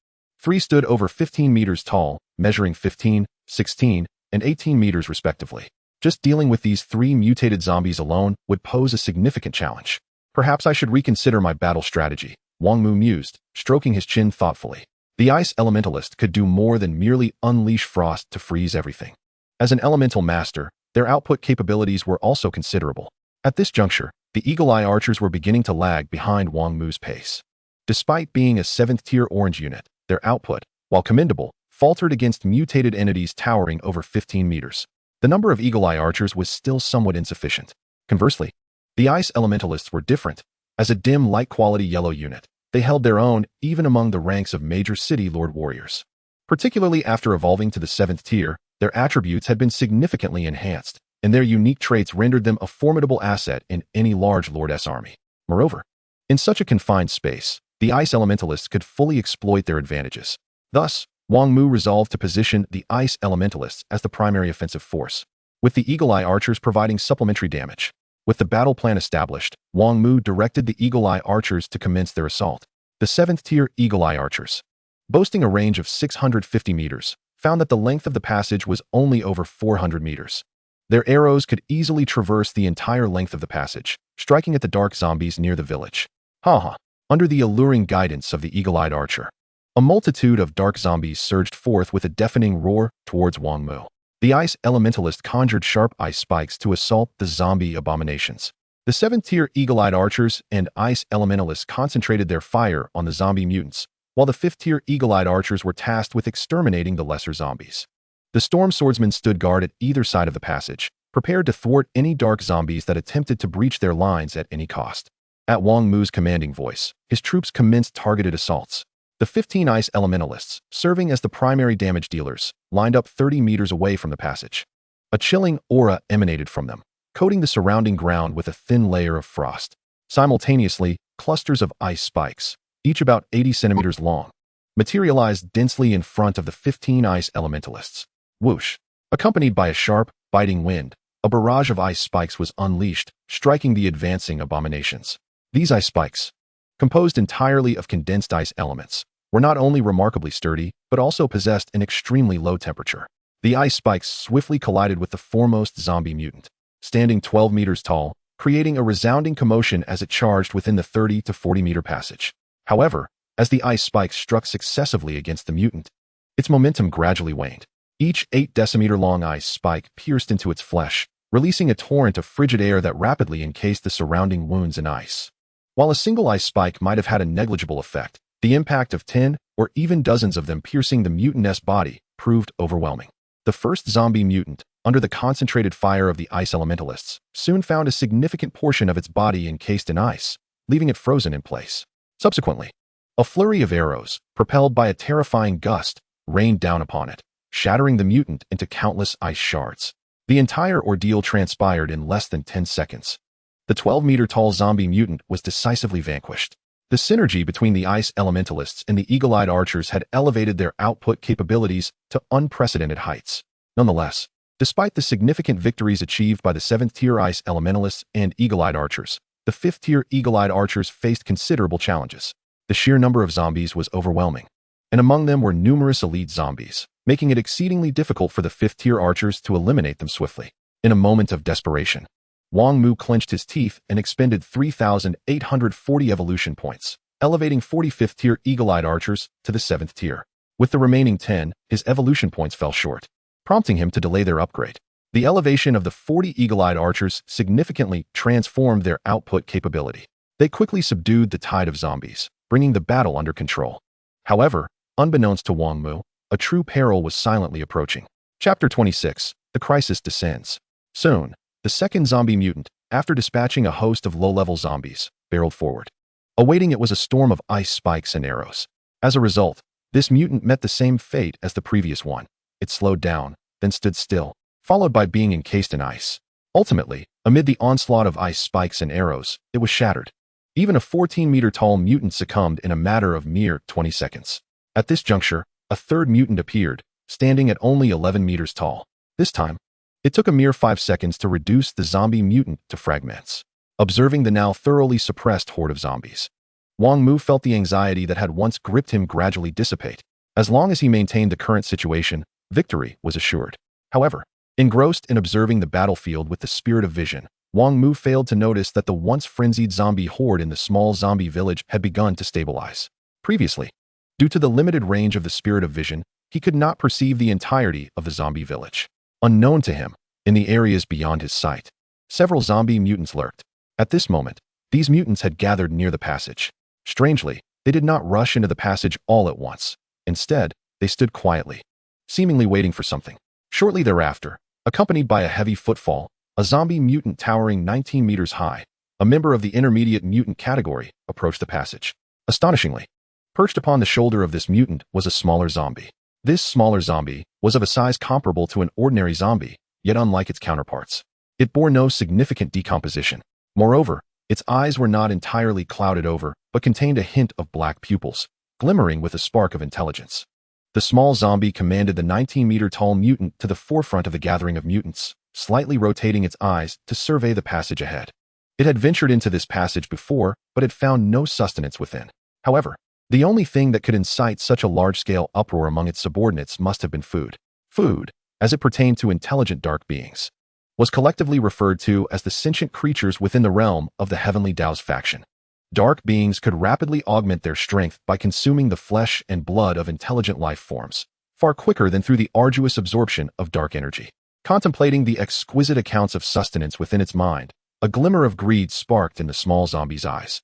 A: 3 stood over 15 meters tall, measuring 15, 16, and 18 meters respectively. Just dealing with these 3 mutated zombies alone would pose a significant challenge. Perhaps I should reconsider my battle strategy, Wang Mu mused, stroking his chin thoughtfully. The ice elementalist could do more than merely unleash frost to freeze everything. As an elemental master, their output capabilities were also considerable. At this juncture, the Eagle Eye archers were beginning to lag behind Wang Mu's pace. Despite being a 7th-tier orange unit, their output, while commendable, faltered against mutated entities towering over 15 meters. The number of Eagle Eye archers was still somewhat insufficient. Conversely, the ice elementalists were different. As a dim, light-quality yellow unit, they held their own even among the ranks of major city lord warriors. Particularly after evolving to the 7th tier, their attributes had been significantly enhanced, and their unique traits rendered them a formidable asset in any large lord's army. Moreover, in such a confined space, the ice elementalists could fully exploit their advantages. Thus, Wang Mu resolved to position the ice elementalists as the primary offensive force, with the Eagle Eye archers providing supplementary damage. With the battle plan established, Wang Mu directed the Eagle Eye archers to commence their assault. The 7th-tier Eagle Eye archers, boasting a range of 650 meters, found that the length of the passage was only over 400 meters. Their arrows could easily traverse the entire length of the passage, striking at the dark zombies near the village. Under the alluring guidance of the eagle-eyed archer, a multitude of dark zombies surged forth with a deafening roar towards Wang Mu. The ice elementalist conjured sharp ice spikes to assault the zombie abominations. The 7th-tier eagle-eyed archers and ice elementalists concentrated their fire on the zombie mutants, while the 5th-tier eagle-eyed archers were tasked with exterminating the lesser zombies. The storm swordsmen stood guard at either side of the passage, prepared to thwart any dark zombies that attempted to breach their lines at any cost. At Wang Mu's commanding voice, his troops commenced targeted assaults. The 15 ice elementalists, serving as the primary damage dealers, lined up 30 meters away from the passage. A chilling aura emanated from them, coating the surrounding ground with a thin layer of frost. Simultaneously, clusters of ice spikes, each about 80 centimeters long, materialized densely in front of the 15 ice elementalists. Whoosh! Accompanied by a sharp, biting wind, a barrage of ice spikes was unleashed, striking the advancing abominations. These ice spikes, composed entirely of condensed ice elements, were not only remarkably sturdy, but also possessed an extremely low temperature. The ice spikes swiftly collided with the foremost zombie mutant, standing 12 meters tall, creating a resounding commotion as it charged within the 30 to 40 meter passage. However, as the ice spikes struck successively against the mutant, its momentum gradually waned. Each 8-decimeter-long ice spike pierced into its flesh, releasing a torrent of frigid air that rapidly encased the surrounding wounds in ice. While a single ice spike might have had a negligible effect, the impact of 10 or even dozens of them piercing the mutant's body proved overwhelming. The first zombie mutant, under the concentrated fire of the ice elementalists, soon found a significant portion of its body encased in ice, leaving it frozen in place. Subsequently, a flurry of arrows, propelled by a terrifying gust, rained down upon it, shattering the mutant into countless ice shards. The entire ordeal transpired in less than 10 seconds. The 12-meter-tall zombie mutant was decisively vanquished. The synergy between the ice elementalists and the eagle-eyed archers had elevated their output capabilities to unprecedented heights. Nonetheless, despite the significant victories achieved by the 7th-tier ice elementalists and eagle-eyed archers, the 5th-tier eagle-eyed archers faced considerable challenges. The sheer number of zombies was overwhelming, and among them were numerous elite zombies, making it exceedingly difficult for the 5th-tier archers to eliminate them swiftly. In a moment of desperation, Wang Mu clenched his teeth and expended 3,840 evolution points, elevating 45th-tier eagle-eyed archers to the 7th tier. With the remaining 10, his evolution points fell short, prompting him to delay their upgrade. The elevation of the 40 eagle-eyed archers significantly transformed their output capability. They quickly subdued the tide of zombies, bringing the battle under control. However, unbeknownst to Wang Mu, a true peril was silently approaching. Chapter 26. The Crisis Descends. Soon, the second zombie mutant, after dispatching a host of low-level zombies, barreled forward. Awaiting it was a storm of ice spikes and arrows. As a result, this mutant met the same fate as the previous one. It slowed down, then stood still, followed by being encased in ice. Ultimately, amid the onslaught of ice spikes and arrows, it was shattered. Even a 14-meter-tall mutant succumbed in a matter of mere 20 seconds. At this juncture, a third mutant appeared, standing at only 11 meters tall. This time, it took a mere 5 seconds to reduce the zombie mutant to fragments. Observing the now thoroughly suppressed horde of zombies, Wang Mu felt the anxiety that had once gripped him gradually dissipate. As long as he maintained the current situation, victory was assured. However, engrossed in observing the battlefield with the spirit of vision, Wang Mu failed to notice that the once frenzied zombie horde in the small zombie village had begun to stabilize. Previously, Due to the limited range of the spirit of vision, he could not perceive the entirety of the zombie village. Unknown to him, in the areas beyond his sight, several zombie mutants lurked. At this moment, these mutants had gathered near the passage. Strangely, they did not rush into the passage all at once. Instead, they stood quietly, seemingly waiting for something. Shortly thereafter, accompanied by a heavy footfall, a zombie mutant towering 19 meters high, a member of the intermediate mutant category, approached the passage. Astonishingly, perched upon the shoulder of this mutant was a smaller zombie. This smaller zombie was of a size comparable to an ordinary zombie, yet unlike its counterparts. It bore no significant decomposition. Moreover, its eyes were not entirely clouded over, but contained a hint of black pupils, glimmering with a spark of intelligence. The small zombie commanded the 19-meter-tall mutant to the forefront of the gathering of mutants, slightly rotating its eyes to survey the passage ahead. It had ventured into this passage before, but had found no sustenance within. However, the only thing that could incite such a large-scale uproar among its subordinates must have been food. Food, as it pertained to intelligent dark beings, was collectively referred to as the sentient creatures within the realm of the Heavenly Dao's faction. Dark beings could rapidly augment their strength by consuming the flesh and blood of intelligent life forms, far quicker than through the arduous absorption of dark energy. Contemplating the exquisite accounts of sustenance within its mind, a glimmer of greed sparked in the small zombie's eyes.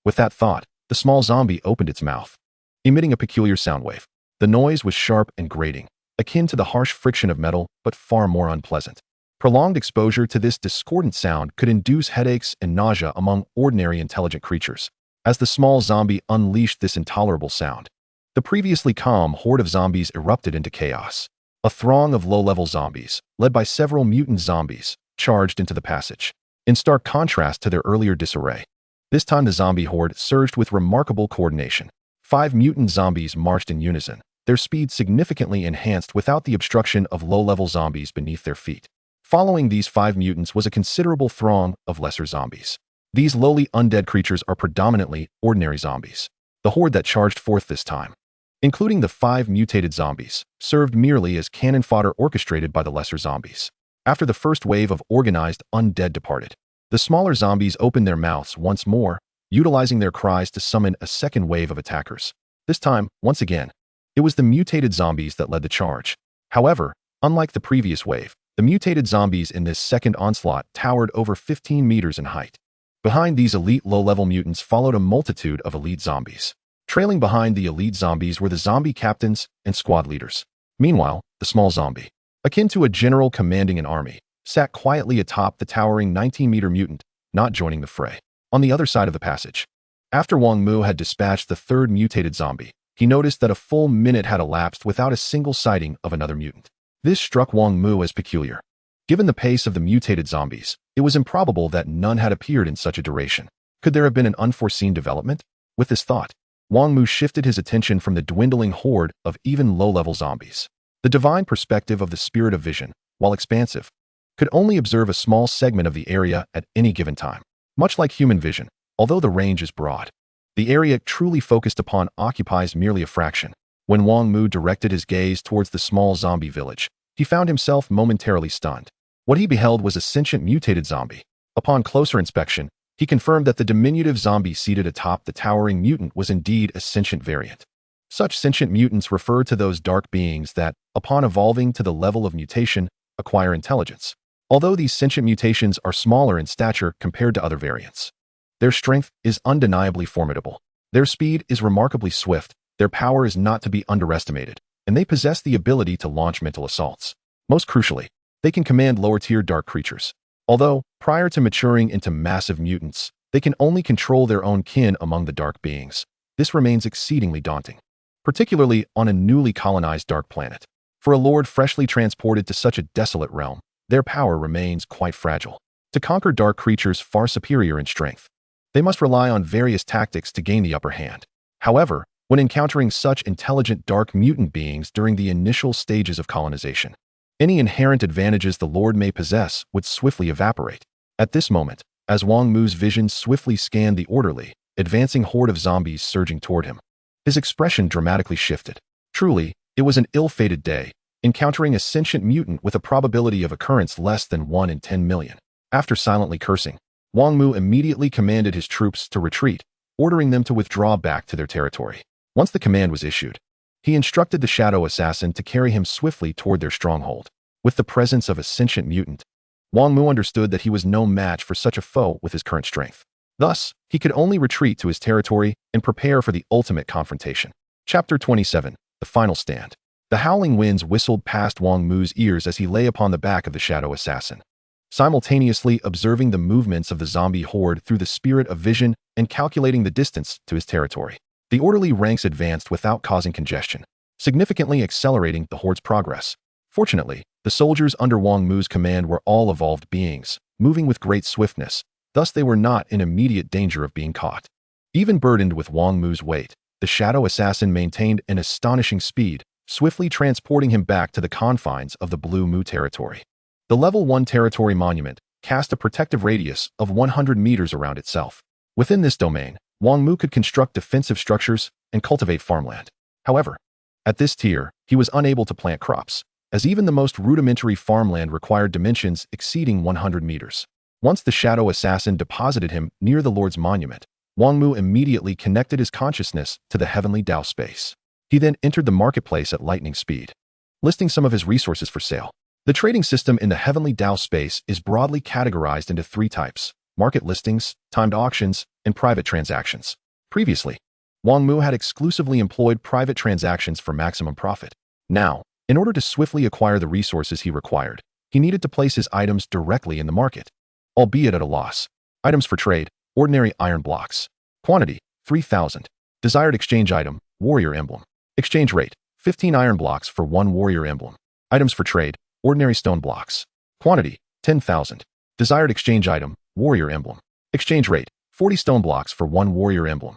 A: With that thought, the small zombie opened its mouth, emitting a peculiar sound wave. The noise was sharp and grating, akin to the harsh friction of metal, but far more unpleasant. Prolonged exposure to this discordant sound could induce headaches and nausea among ordinary intelligent creatures. As the small zombie unleashed this intolerable sound, the previously calm horde of zombies erupted into chaos. A throng of low-level zombies, led by several mutant zombies, charged into the passage, in stark contrast to their earlier disarray. This time the zombie horde surged with remarkable coordination. 5 mutant zombies marched in unison, their speed significantly enhanced without the obstruction of low-level zombies beneath their feet. Following these 5 mutants was a considerable throng of lesser zombies. These lowly undead creatures are predominantly ordinary zombies. The horde that charged forth this time, including the 5 mutated zombies, served merely as cannon fodder orchestrated by the lesser zombies. After the first wave of organized undead departed, the smaller zombies opened their mouths once more, utilizing their cries to summon a second wave of attackers. This time, once again, it was the mutated zombies that led the charge. However, unlike the previous wave, the mutated zombies in this second onslaught towered over 15 meters in height. Behind these elite low-level mutants followed a multitude of elite zombies. Trailing behind the elite zombies were the zombie captains and squad leaders. Meanwhile, the small zombie, akin to a general commanding an army, sat quietly atop the towering 19-meter mutant, not joining the fray. On the other side of the passage, after Wang Mu had dispatched the third mutated zombie, he noticed that a full minute had elapsed without a single sighting of another mutant. This struck Wang Mu as peculiar. Given the pace of the mutated zombies, it was improbable that none had appeared in such a duration. Could there have been an unforeseen development? With this thought, Wang Mu shifted his attention from the dwindling horde of even low-level zombies. The divine perspective of the spirit of vision, while expansive, could only observe a small segment of the area at any given time. Much like human vision, although the range is broad, the area truly focused upon occupies merely a fraction. When Wang Mu directed his gaze towards the small zombie village, he found himself momentarily stunned. What he beheld was a sentient mutated zombie. Upon closer inspection, he confirmed that the diminutive zombie seated atop the towering mutant was indeed a sentient variant. Such sentient mutants refer to those dark beings that, upon evolving to the level of mutation, acquire intelligence. Although these sentient mutations are smaller in stature compared to other variants, their strength is undeniably formidable. Their speed is remarkably swift, their power is not to be underestimated, and they possess the ability to launch mental assaults. Most crucially, they can command lower-tier dark creatures. Although, prior to maturing into massive mutants, they can only control their own kin among the dark beings. This remains exceedingly daunting, particularly on a newly colonized dark planet. For a lord freshly transported to such a desolate realm, their power remains quite fragile. To conquer dark creatures far superior in strength, they must rely on various tactics to gain the upper hand. However, when encountering such intelligent dark mutant beings during the initial stages of colonization, any inherent advantages the Lord may possess would swiftly evaporate. At this moment, as Wang Mu's vision swiftly scanned the orderly, advancing horde of zombies surging toward him, his expression dramatically shifted. Truly, it was an ill-fated day, encountering a sentient mutant with a probability of occurrence less than 1 in 10 million. After silently cursing, Wang Mu immediately commanded his troops to retreat, ordering them to withdraw back to their territory. Once the command was issued, he instructed the shadow assassin to carry him swiftly toward their stronghold. With the presence of a sentient mutant, Wang Mu understood that he was no match for such a foe with his current strength. Thus, he could only retreat to his territory and prepare for the ultimate confrontation. Chapter 27. The Final Stand. The howling winds whistled past Wang Mu's ears as he lay upon the back of the shadow assassin, simultaneously observing the movements of the zombie horde through the spirit of vision and calculating the distance to his territory. The orderly ranks advanced without causing congestion, significantly accelerating the horde's progress. Fortunately, the soldiers under Wang Mu's command were all evolved beings, moving with great swiftness, thus they were not in immediate danger of being caught. Even burdened with Wang Mu's weight, the shadow assassin maintained an astonishing speed, swiftly transporting him back to the confines of the Blue Mu territory. The Level 1 territory monument cast a protective radius of 100 meters around itself. Within this domain, Wang Mu could construct defensive structures and cultivate farmland. However, at this tier, he was unable to plant crops, as even the most rudimentary farmland required dimensions exceeding 100 meters. Once the shadow assassin deposited him near the Lord's monument, Wang Mu immediately connected his consciousness to the Heavenly Dao space. He then entered the marketplace at lightning speed, listing some of his resources for sale. The trading system in the Heavenly Dao space is broadly categorized into 3 types: market listings, timed auctions, and private transactions. Previously, Wang Mu had exclusively employed private transactions for maximum profit. Now, in order to swiftly acquire the resources he required, he needed to place his items directly in the market, albeit at a loss. Items for trade: ordinary iron blocks. Quantity: 3,000. Desired exchange item: warrior emblem. Exchange rate: 15 iron blocks for 1 warrior emblem. Items for trade: ordinary stone blocks. Quantity: 10,000. Desired exchange item: warrior emblem. Exchange rate: 40 stone blocks for 1 warrior emblem.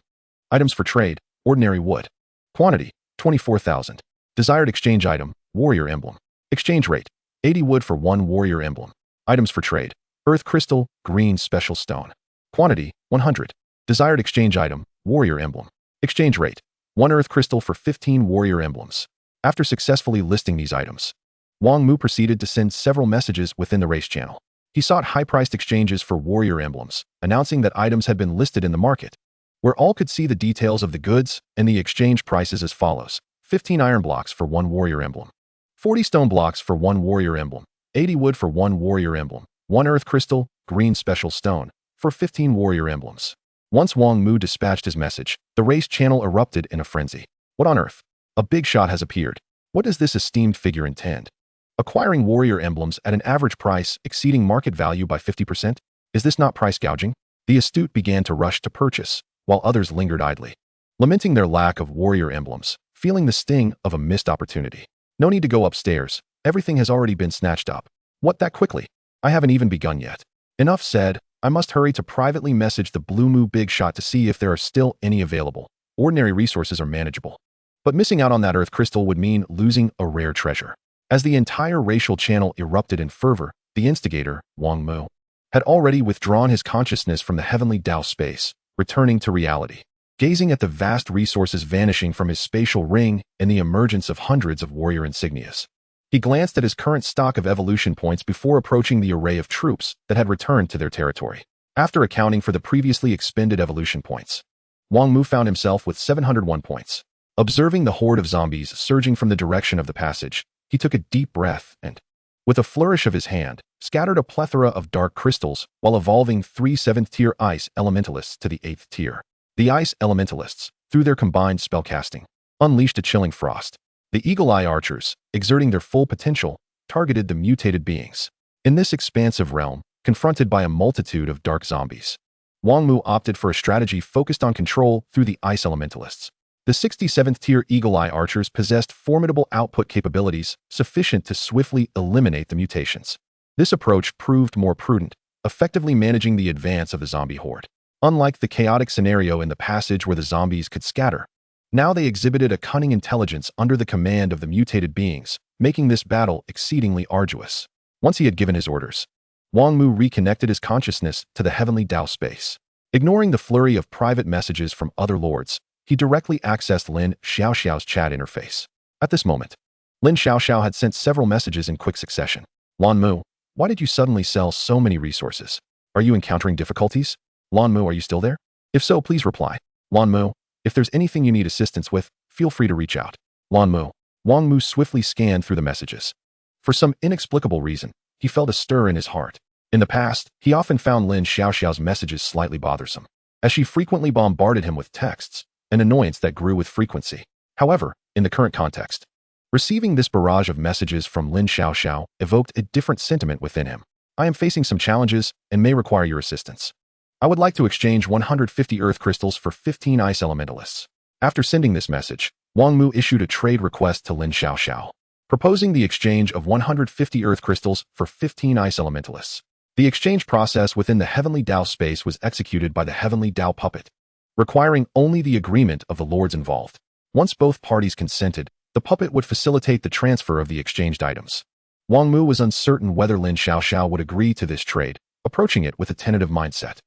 A: Items for trade: ordinary wood. Quantity: 24,000. Desired exchange item: warrior emblem. Exchange rate: 80 wood for 1 warrior emblem. Items for trade: earth crystal, green special stone. Quantity: 100. Desired exchange item: warrior emblem. Exchange rate: 1 earth crystal for 15 warrior emblems. After successfully listing these items, Wang Mu proceeded to send several messages within the race channel. He sought high-priced exchanges for warrior emblems, announcing that items had been listed in the market, where all could see the details of the goods and the exchange prices as follows: 15 iron blocks for 1 warrior emblem, 40 stone blocks for 1 warrior emblem, 80 wood for 1 warrior emblem, 1 earth crystal, green special stone, for 15 warrior emblems. Once Wang Mu dispatched his message, the race channel erupted in a frenzy. What on earth? A big shot has appeared. What does this esteemed figure intend? Acquiring warrior emblems at an average price exceeding market value by 50%? Is this not price gouging? The astute began to rush to purchase, while others lingered idly, lamenting their lack of warrior emblems, feeling the sting of a missed opportunity. No need to go upstairs. Everything has already been snatched up. What, that quickly? I haven't even begun yet. Enough said. I must hurry to privately message the Blue Mu Big Shot to see if there are still any available. Ordinary resources are manageable, but missing out on that earth crystal would mean losing a rare treasure. As the entire racial channel erupted in fervor, the instigator, Wang Mu, had already withdrawn his consciousness from the Heavenly Dao space, returning to reality, gazing at the vast resources vanishing from his spatial ring and the emergence of hundreds of warrior insignias. He glanced at his current stock of evolution points before approaching the array of troops that had returned to their territory. After accounting for the previously expended evolution points, Wang Mu found himself with 701 points. Observing the horde of zombies surging from the direction of the passage, he took a deep breath and, with a flourish of his hand, scattered a plethora of dark crystals while evolving 3 7th-tier ice elementalists to the 8th tier. The ice elementalists, through their combined spellcasting, unleashed a chilling frost. The eagle-eye archers, exerting their full potential, targeted the mutated beings. In this expansive realm, confronted by a multitude of dark zombies, Wang Mu opted for a strategy focused on control through the ice elementalists. The 67th-tier eagle-eye archers possessed formidable output capabilities sufficient to swiftly eliminate the mutations. This approach proved more prudent, effectively managing the advance of the zombie horde. Unlike the chaotic scenario in the passage where the zombies could scatter, now they exhibited a cunning intelligence under the command of the mutated beings, making this battle exceedingly arduous. Once he had given his orders, Wang Mu reconnected his consciousness to the Heavenly Dao space. Ignoring the flurry of private messages from other lords, he directly accessed Lin Xiaoxiao's chat interface. At this moment, Lin Xiaoxiao had sent several messages in quick succession. Wang Mu, why did you suddenly sell so many resources? Are you encountering difficulties? Wang Mu, are you still there? If so, please reply. Wang Mu, If there's anything you need assistance with, feel free to reach out. Wang Mu. Wang Mu swiftly scanned through the messages. For some inexplicable reason, he felt a stir in his heart. In the past, he often found Lin Xiaoxiao's messages slightly bothersome, as she frequently bombarded him with texts, an annoyance that grew with frequency. However, in the current context, receiving this barrage of messages from Lin Xiaoxiao evoked a different sentiment within him. I am facing some challenges and may require your assistance. I would like to exchange 150 earth crystals for 15 ice elementalists. After sending this message, Wang Mu issued a trade request to Lin Xiaoxiao, proposing the exchange of 150 earth crystals for 15 ice elementalists. The exchange process within the Heavenly Dao space was executed by the Heavenly Dao puppet, requiring only the agreement of the lords involved. Once both parties consented, the puppet would facilitate the transfer of the exchanged items. Wang Mu was uncertain whether Lin Xiaoxiao would agree to this trade, approaching it with a tentative mindset.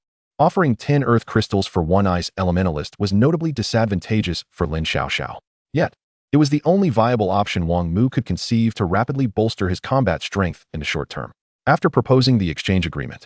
A: Offering 10 earth crystals for 1 ice elementalist was notably disadvantageous for Lin Xiaoxiao. Yet, it was the only viable option Wang Mu could conceive to rapidly bolster his combat strength in the short term. After proposing the exchange agreement,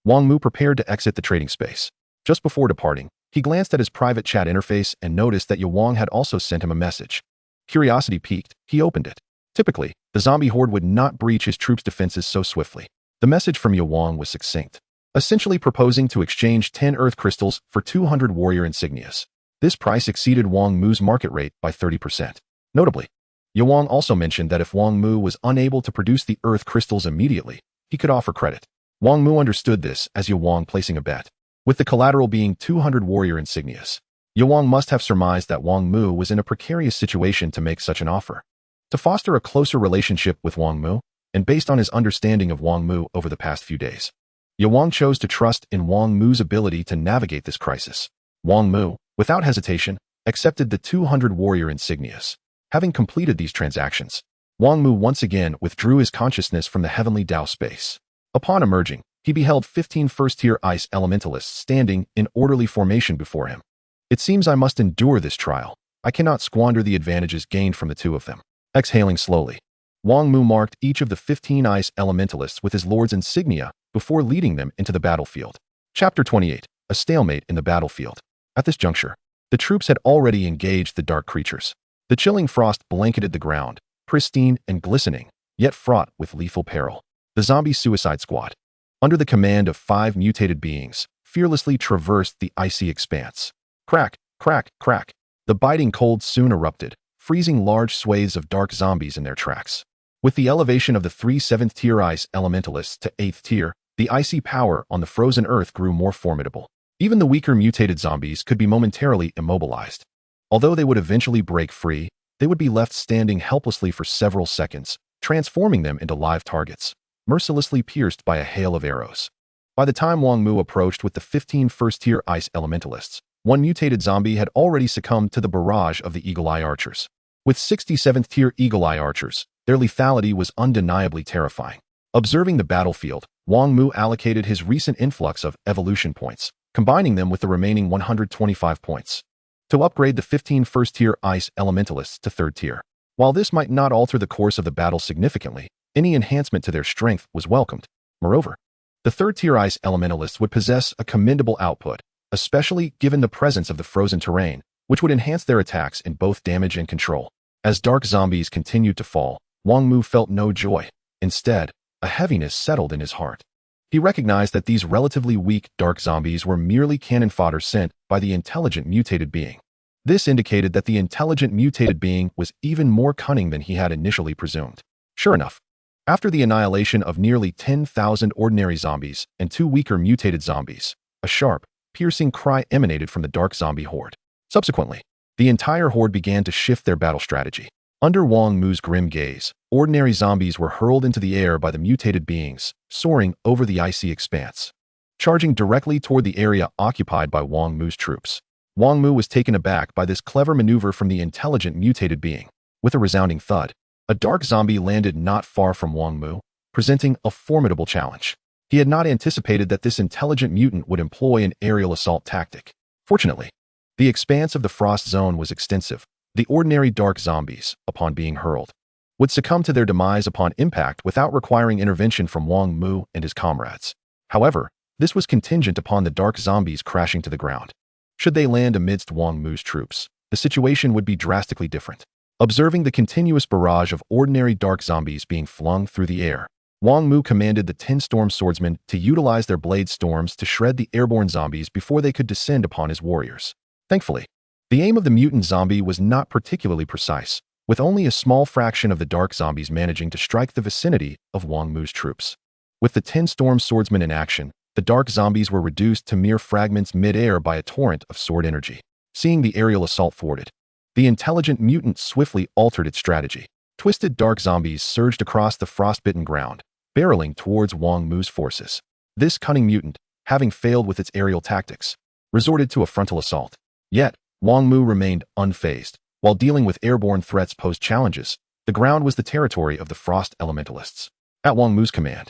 A: Wang Mu prepared to exit the trading space. Just before departing, he glanced at his private chat interface and noticed that Wang had also sent him a message. Curiosity piqued, he opened it. Typically, the zombie horde would not breach his troops' defenses so swiftly. The message from Wang was succinct, essentially proposing to exchange 10 earth crystals for 200 warrior insignias. This price exceeded Wang Mu's market rate by 30%. Notably, Wang also mentioned that if Wang Mu was unable to produce the earth crystals immediately, he could offer credit. Wang Mu understood this as Wang placing a bet, with the collateral being 200 warrior insignias. Wang must have surmised that Wang Mu was in a precarious situation to make such an offer. To foster a closer relationship with Wang Mu, and based on his understanding of Wang Mu over the past few days, Wang chose to trust in Wang Mu's ability to navigate this crisis. Wang Mu, without hesitation, accepted the 200 warrior insignias. Having completed these transactions, Wang Mu once again withdrew his consciousness from the Heavenly Dao space. Upon emerging, he beheld 15 first-tier ice elementalists standing in orderly formation before him. It seems I must endure this trial. I cannot squander the advantages gained from the two of them. Exhaling slowly, Wang Mu marked each of the 15 ice elementalists with his lord's insignia before leading them into the battlefield. Chapter 28. A stalemate in the battlefield. At this juncture, the troops had already engaged the dark creatures. The chilling frost blanketed the ground, pristine and glistening, yet fraught with lethal peril. The zombie suicide squad, under the command of 5 mutated beings, fearlessly traversed the icy expanse. Crack, crack, crack. The biting cold soon erupted, freezing large swathes of dark zombies in their tracks. With the elevation of the 3 7th-tier ice elementalists to 8th tier, the icy power on the frozen earth grew more formidable. Even the weaker mutated zombies could be momentarily immobilized. Although they would eventually break free, they would be left standing helplessly for several seconds, transforming them into live targets, mercilessly pierced by a hail of arrows. By the time Wang Mu approached with the 15 first-tier ice elementalists, 1 mutated zombie had already succumbed to the barrage of the Eagle-Eye Archers. With 67th-tier Eagle-Eye Archers, their lethality was undeniably terrifying. Observing the battlefield, Wang Mu allocated his recent influx of evolution points, combining them with the remaining 125 points, to upgrade the 15 first-tier ice elementalists to 3rd tier. While this might not alter the course of the battle significantly, any enhancement to their strength was welcomed. Moreover, the 3rd-tier ice elementalists would possess a commendable output, especially given the presence of the frozen terrain, which would enhance their attacks in both damage and control. As dark zombies continued to fall, Wang Mu felt no joy. Instead, a heaviness settled in his heart. He recognized that these relatively weak dark zombies were merely cannon fodder sent by the intelligent mutated being. This indicated that the intelligent mutated being was even more cunning than he had initially presumed. Sure enough, after the annihilation of nearly 10,000 ordinary zombies and 2 weaker mutated zombies, a sharp, piercing cry emanated from the dark zombie horde. Subsequently, the entire horde began to shift their battle strategy. Under Wang Mu's grim gaze, ordinary zombies were hurled into the air by the mutated beings, soaring over the icy expanse, charging directly toward the area occupied by Wang Mu's troops. Wang Mu was taken aback by this clever maneuver from the intelligent mutated being. With a resounding thud, a dark zombie landed not far from Wang Mu, presenting a formidable challenge. He had not anticipated that this intelligent mutant would employ an aerial assault tactic. Fortunately, the expanse of the frost zone was extensive. The ordinary dark zombies, upon being hurled, would succumb to their demise upon impact without requiring intervention from Wang Mu and his comrades. However, this was contingent upon the dark zombies crashing to the ground. Should they land amidst Wang Mu's troops, the situation would be drastically different. Observing the continuous barrage of ordinary dark zombies being flung through the air, Wang Mu commanded the 10 storm swordsmen to utilize their blade storms to shred the airborne zombies before they could descend upon his warriors. Thankfully, the aim of the mutant zombie was not particularly precise, with only a small fraction of the dark zombies managing to strike the vicinity of Wang Mu's troops. With the 10 storm swordsmen in action, the dark zombies were reduced to mere fragments mid-air by a torrent of sword energy. Seeing the aerial assault thwarted, the intelligent mutant swiftly altered its strategy. Twisted dark zombies surged across the frostbitten ground, barreling towards Wang Mu's forces. This cunning mutant, having failed with its aerial tactics, resorted to a frontal assault. Yet, Wang Mu remained unfazed. While dealing with airborne threats posed challenges, the ground was the territory of the frost elementalists. At Wang Mu's command,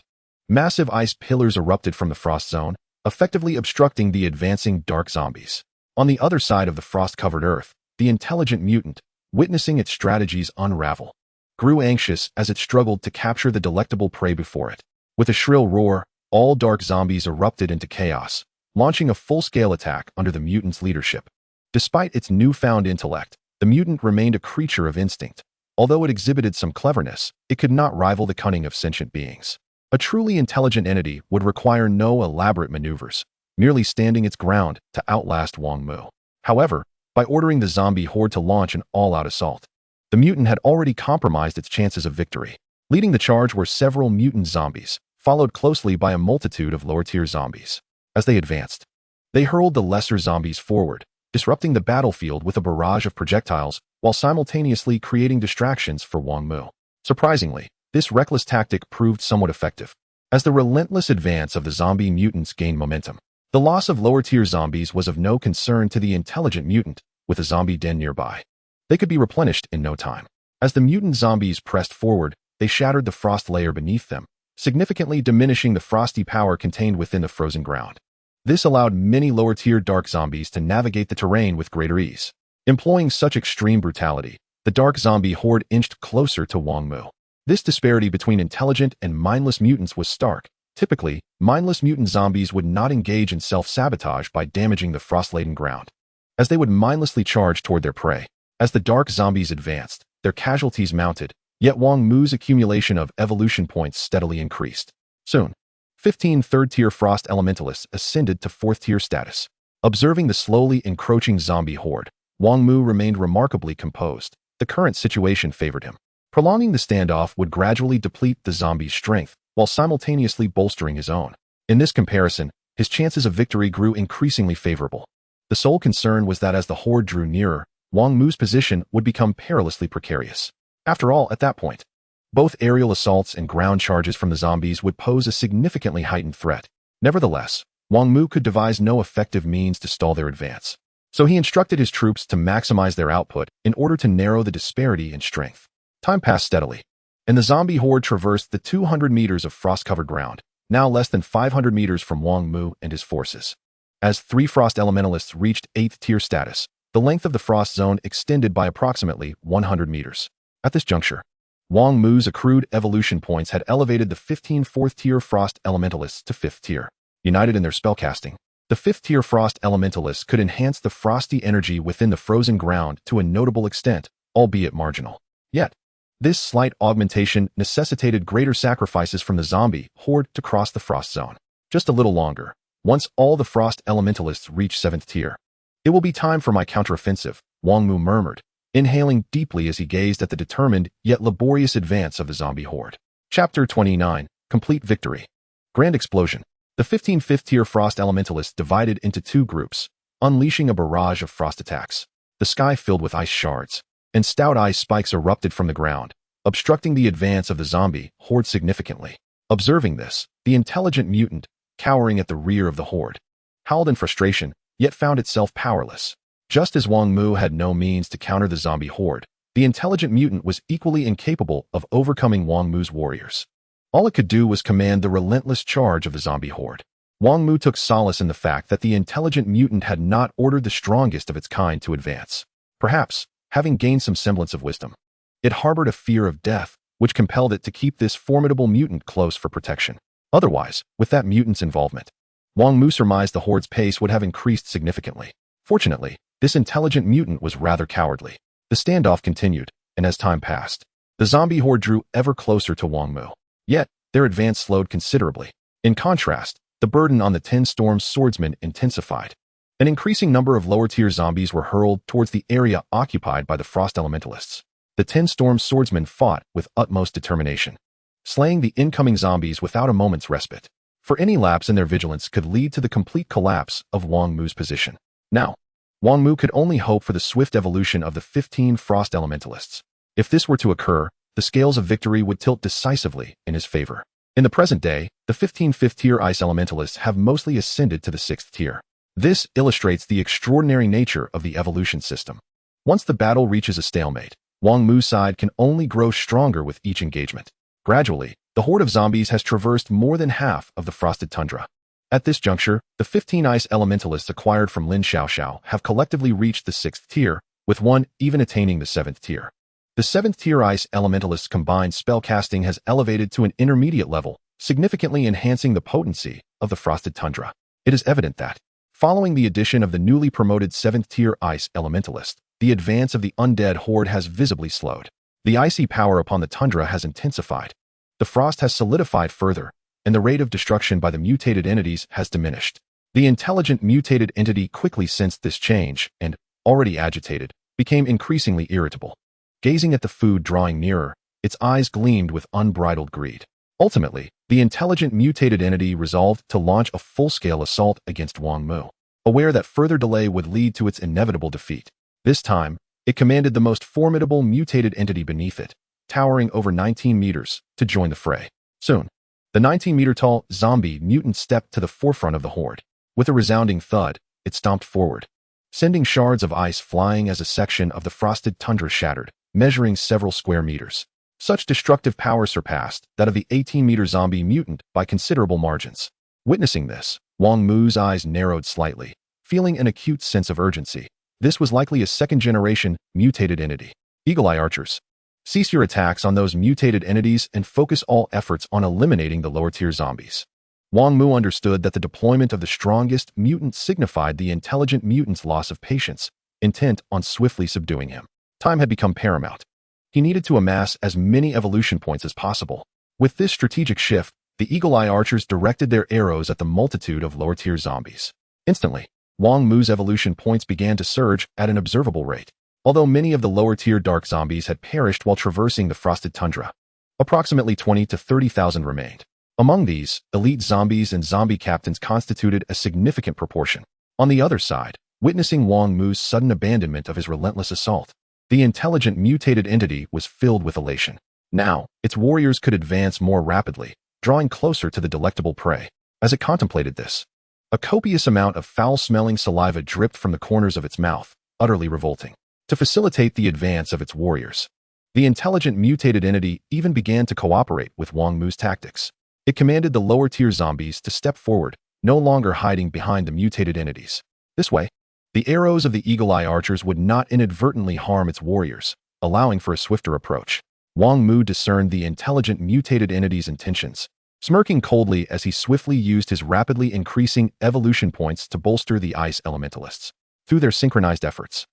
A: massive ice pillars erupted from the frost zone, effectively obstructing the advancing dark zombies. On the other side of the frost-covered earth, the intelligent mutant, witnessing its strategies unravel, grew anxious as it struggled to capture the delectable prey before it. With a shrill roar, all dark zombies erupted into chaos, launching a full-scale attack under the mutant's leadership. Despite its newfound intellect, the mutant remained a creature of instinct. Although it exhibited some cleverness, it could not rival the cunning of sentient beings. A truly intelligent entity would require no elaborate maneuvers, merely standing its ground to outlast Wang Mu. However, by ordering the zombie horde to launch an all-out assault, the mutant had already compromised its chances of victory. Leading the charge were several mutant zombies, followed closely by a multitude of lower-tier zombies. As they advanced, they hurled the lesser zombies forward, disrupting the battlefield with a barrage of projectiles while simultaneously creating distractions for Wang Mu. Surprisingly, this reckless tactic proved somewhat effective. As the relentless advance of the zombie mutants gained momentum, the loss of lower-tier zombies was of no concern to the intelligent mutant with a zombie den nearby. They could be replenished in no time. As the mutant zombies pressed forward, they shattered the frost layer beneath them, significantly diminishing the frosty power contained within the frozen ground. This allowed many lower-tier dark zombies to navigate the terrain with greater ease. Employing such extreme brutality, the dark zombie horde inched closer to Wang Mu. This disparity between intelligent and mindless mutants was stark. Typically, mindless mutant zombies would not engage in self-sabotage by damaging the frost-laden ground, as they would mindlessly charge toward their prey. As the dark zombies advanced, their casualties mounted, yet Wang Mu's accumulation of evolution points steadily increased. Soon, 15 third-tier frost elementalists ascended to 4th-tier status. Observing the slowly encroaching zombie horde, Wang Mu remained remarkably composed. The current situation favored him. Prolonging the standoff would gradually deplete the zombie's strength, while simultaneously bolstering his own. In this comparison, his chances of victory grew increasingly favorable. The sole concern was that as the horde drew nearer, Wang Mu's position would become perilously precarious. After all, at that point, both aerial assaults and ground charges from the zombies would pose a significantly heightened threat. Nevertheless, Wang Mu could devise no effective means to stall their advance. So he instructed his troops to maximize their output in order to narrow the disparity in strength. Time passed steadily, and the zombie horde traversed the 200 meters of frost-covered ground, now less than 500 meters from Wang Mu and his forces. As 3 frost elementalists reached 8th-tier status, the length of the frost zone extended by approximately 100 meters. At this juncture, Wang Mu's accrued evolution points had elevated the 15 4th-tier frost elementalists to 5th tier. United in their spellcasting, the 5th-tier frost elementalists could enhance the frosty energy within the frozen ground to a notable extent, albeit marginal. Yet, this slight augmentation necessitated greater sacrifices from the zombie horde to cross the frost zone. Just a little longer, once all the frost elementalists reach 7th tier. It will be time for my counteroffensive, Wang Mu murmured, inhaling deeply as he gazed at the determined yet laborious advance of the zombie horde. Chapter 29, Complete Victory. Grand Explosion. The 15 5th-tier frost elementalists divided into 2 groups, unleashing a barrage of frost attacks. The sky filled with ice shards, and stout ice spikes erupted from the ground, obstructing the advance of the zombie horde significantly. Observing this, the intelligent mutant, cowering at the rear of the horde, howled in frustration, yet found itself powerless. Just as Wang Mu had no means to counter the zombie horde, the intelligent mutant was equally incapable of overcoming Wang Mu's warriors. All it could do was command the relentless charge of the zombie horde. Wang Mu took solace in the fact that the intelligent mutant had not ordered the strongest of its kind to advance. Perhaps, having gained some semblance of wisdom, it harbored a fear of death, which compelled it to keep this formidable mutant close for protection. Otherwise, with that mutant's involvement, Wang Mu surmised the horde's pace would have increased significantly. Fortunately, this intelligent mutant was rather cowardly. The standoff continued, and as time passed, the zombie horde drew ever closer to Wang Mu. Yet, their advance slowed considerably. In contrast, the burden on the 10 Storm's swordsmen intensified. An increasing number of lower-tier zombies were hurled towards the area occupied by the Frost Elementalists. The 10 Storm's swordsmen fought with utmost determination, slaying the incoming zombies without a moment's respite. For any lapse in their vigilance could lead to the complete collapse of Wang Mu's position. Now, Wang Mu could only hope for the swift evolution of the 15 Frost Elementalists. If this were to occur, the scales of victory would tilt decisively in his favor. In the present day, the 15 fifth-tier Ice Elementalists have mostly ascended to the 6th tier. This illustrates the extraordinary nature of the evolution system. Once the battle reaches a stalemate, Wang Mu's side can only grow stronger with each engagement. Gradually, the horde of zombies has traversed more than half of the frosted tundra. At this juncture, the 15 Ice Elementalists acquired from Lin Xiaoxiao have collectively reached the 6th tier, with one even attaining the 7th tier. The 7th tier Ice Elementalist's combined spellcasting has elevated to an intermediate level, significantly enhancing the potency of the frosted tundra. It is evident that, following the addition of the newly promoted 7th tier Ice Elementalist, the advance of the undead horde has visibly slowed. The icy power upon the tundra has intensified. The frost has solidified further, and the rate of destruction by the mutated entities has diminished. The intelligent mutated entity quickly sensed this change and, already agitated, became increasingly irritable. Gazing at the food drawing nearer, its eyes gleamed with unbridled greed. Ultimately, the intelligent mutated entity resolved to launch a full-scale assault against Wang Mu, aware that further delay would lead to its inevitable defeat. This time, it commanded the most formidable mutated entity beneath it, towering over 19 meters, to join the fray. Soon, the 19-meter-tall zombie mutant stepped to the forefront of the horde. With a resounding thud, it stomped forward, sending shards of ice flying as a section of the frosted tundra shattered, measuring several square meters. Such destructive power surpassed that of the 18-meter zombie mutant by considerable margins. Witnessing this, Wang Mu's eyes narrowed slightly, feeling an acute sense of urgency. This was likely a second-generation mutated entity. Eagle-Eye Archers, cease your attacks on those mutated entities and focus all efforts on eliminating the lower-tier zombies. Wang Mu understood that the deployment of the strongest mutant signified the intelligent mutant's loss of patience, intent on swiftly subduing him. Time had become paramount. He needed to amass as many evolution points as possible. With this strategic shift, the Eagle-Eye Archers directed their arrows at the multitude of lower-tier zombies. Instantly, Wang Mu's evolution points began to surge at an observable rate. Although many of the lower-tier dark zombies had perished while traversing the frosted tundra, approximately 20 to 30,000 remained. Among these, elite zombies and zombie captains constituted a significant proportion. On the other side, witnessing Wang Mu's sudden abandonment of his relentless assault, the intelligent mutated entity was filled with elation. Now, its warriors could advance more rapidly, drawing closer to the delectable prey. As it contemplated this, a copious amount of foul-smelling saliva dripped from the corners of its mouth, utterly revolting. To facilitate the advance of its warriors, the intelligent mutated entity even began to cooperate with Wang Mu's tactics. It commanded the lower-tier zombies to step forward, no longer hiding behind the mutated entities. This way, the arrows of the Eagle-Eye Archers would not inadvertently harm its warriors, allowing for a swifter approach. Wang Mu discerned the intelligent mutated entity's intentions, smirking coldly as he swiftly used his rapidly increasing evolution points to bolster the Ice Elementalists. Through their synchronized efforts,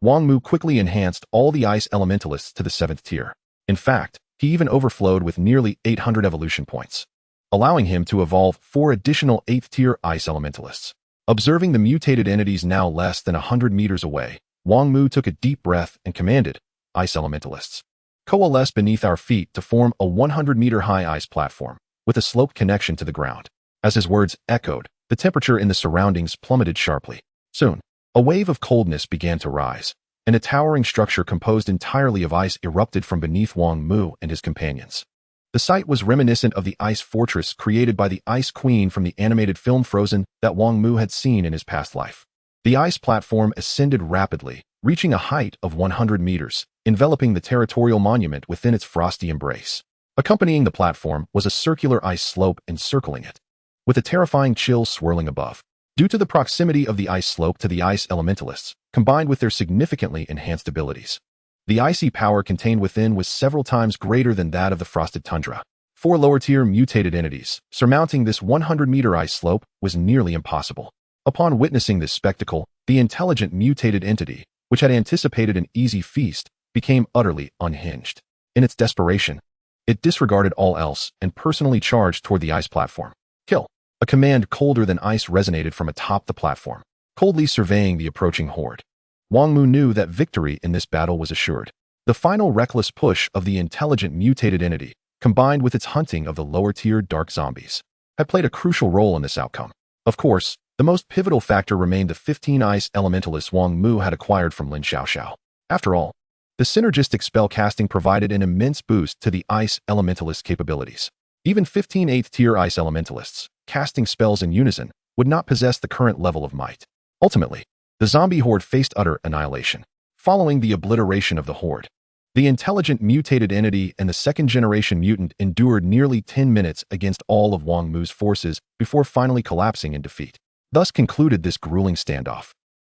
A: Wang Mu quickly enhanced all the Ice Elementalists to the 7th tier. In fact, he even overflowed with nearly 800 evolution points, allowing him to evolve 4 additional 8th tier Ice Elementalists. Observing the mutated entities now less than 100 meters away, Wang Mu took a deep breath and commanded, "Ice Elementalists, coalesce beneath our feet to form a 100-meter-high ice platform, with a sloped connection to the ground." As his words echoed, the temperature in the surroundings plummeted sharply. Soon, a wave of coldness began to rise, and a towering structure composed entirely of ice erupted from beneath Wang Mu and his companions. The sight was reminiscent of the ice fortress created by the Ice Queen from the animated film Frozen that Wang Mu had seen in his past life. The ice platform ascended rapidly, reaching a height of 100 meters, enveloping the territorial monument within its frosty embrace. Accompanying the platform was a circular ice slope encircling it, with a terrifying chill swirling above. Due to the proximity of the ice slope to the Ice Elementalists, combined with their significantly enhanced abilities, the icy power contained within was several times greater than that of the frosted tundra. 4 lower-tier mutated entities surmounting this 100-meter ice slope was nearly impossible. Upon witnessing this spectacle, the intelligent mutated entity, which had anticipated an easy feast, became utterly unhinged. In its desperation, it disregarded all else and personally charged toward the ice platform. Kill! A command colder than ice resonated from atop the platform, coldly surveying the approaching horde. Wang Mu knew that victory in this battle was assured. The final reckless push of the intelligent mutated entity, combined with its hunting of the lower-tier dark zombies, had played a crucial role in this outcome. Of course, the most pivotal factor remained the 15 ice elementalists Wang Mu had acquired from Lin Xiaoxiao. After all, the synergistic spell casting provided an immense boost to the ice elementalist capabilities. Even 15 8th-tier ice elementalists, casting spells in unison, would not possess the current level of might. Ultimately, the zombie horde faced utter annihilation. Following the obliteration of the horde, the intelligent mutated entity and the second-generation mutant endured nearly 10 minutes against all of Wang Mu's forces before finally collapsing in defeat. Thus concluded this grueling standoff,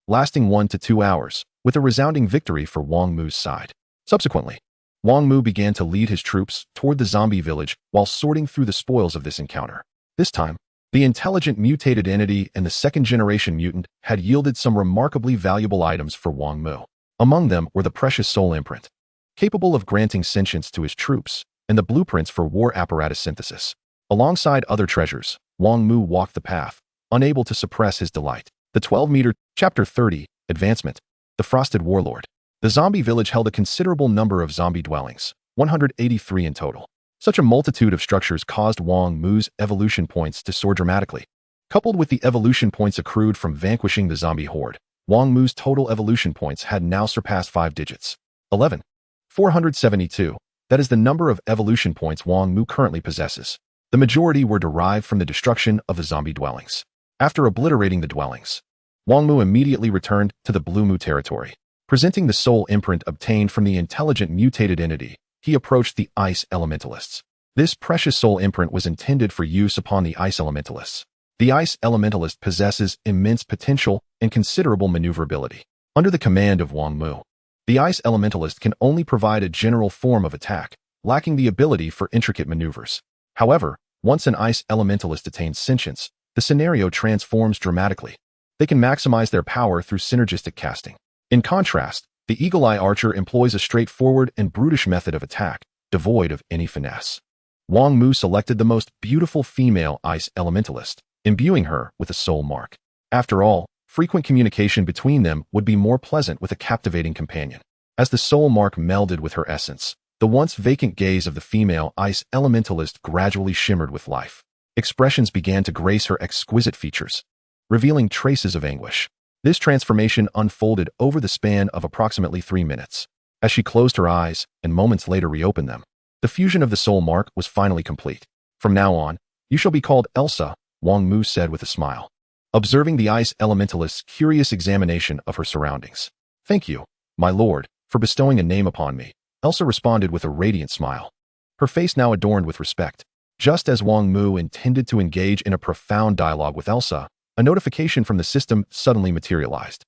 A: lasting 1 to 2 hours, with a resounding victory for Wang Mu's side. Subsequently, Wang Mu began to lead his troops toward the zombie village while sorting through the spoils of this encounter. This time, the intelligent mutated entity and the second-generation mutant had yielded some remarkably valuable items for Wang Mu. Among them were the precious soul imprint, capable of granting sentience to his troops, and the blueprints for war apparatus synthesis. Alongside other treasures, Wang Mu walked the path, unable to suppress his delight. The 12-meter, Chapter 30, Advancement, the Frosted Warlord. The zombie village held a considerable number of zombie dwellings, 183 in total. Such a multitude of structures caused Wang Mu's evolution points to soar dramatically. Coupled with the evolution points accrued from vanquishing the zombie horde, Wang Mu's total evolution points had now surpassed 5 digits. 11,472. That is the number of evolution points Wang Mu currently possesses. The majority were derived from the destruction of the zombie dwellings. After obliterating the dwellings, Wang Mu immediately returned to the Blue Mu territory. Presenting the soul imprint obtained from the intelligent mutated entity, he approached the ice elementalists. This precious soul imprint was intended for use upon the ice elementalists. The ice elementalist possesses immense potential and considerable maneuverability. Under the command of Wang Mu, the ice elementalist can only provide a general form of attack, lacking the ability for intricate maneuvers. However, once an ice elementalist attains sentience, the scenario transforms dramatically. They can maximize their power through synergistic casting. In contrast, the Eagle-Eye Archer employs a straightforward and brutish method of attack, devoid of any finesse. Wang Mu selected the most beautiful female ice elementalist, imbuing her with a soul mark. After all, frequent communication between them would be more pleasant with a captivating companion. As the soul mark melded with her essence, the once vacant gaze of the female ice elementalist gradually shimmered with life. Expressions began to grace her exquisite features, revealing traces of anguish. This transformation unfolded over the span of approximately 3 minutes. As she closed her eyes and moments later reopened them, the fusion of the soul mark was finally complete. From now on, you shall be called Elsa, Wang Mu said with a smile, observing the ice elementalist's curious examination of her surroundings. Thank you, my lord, for bestowing a name upon me, Elsa responded with a radiant smile, her face now adorned with respect. Just as Wang Mu intended to engage in a profound dialogue with Elsa, a notification from the system suddenly materialized.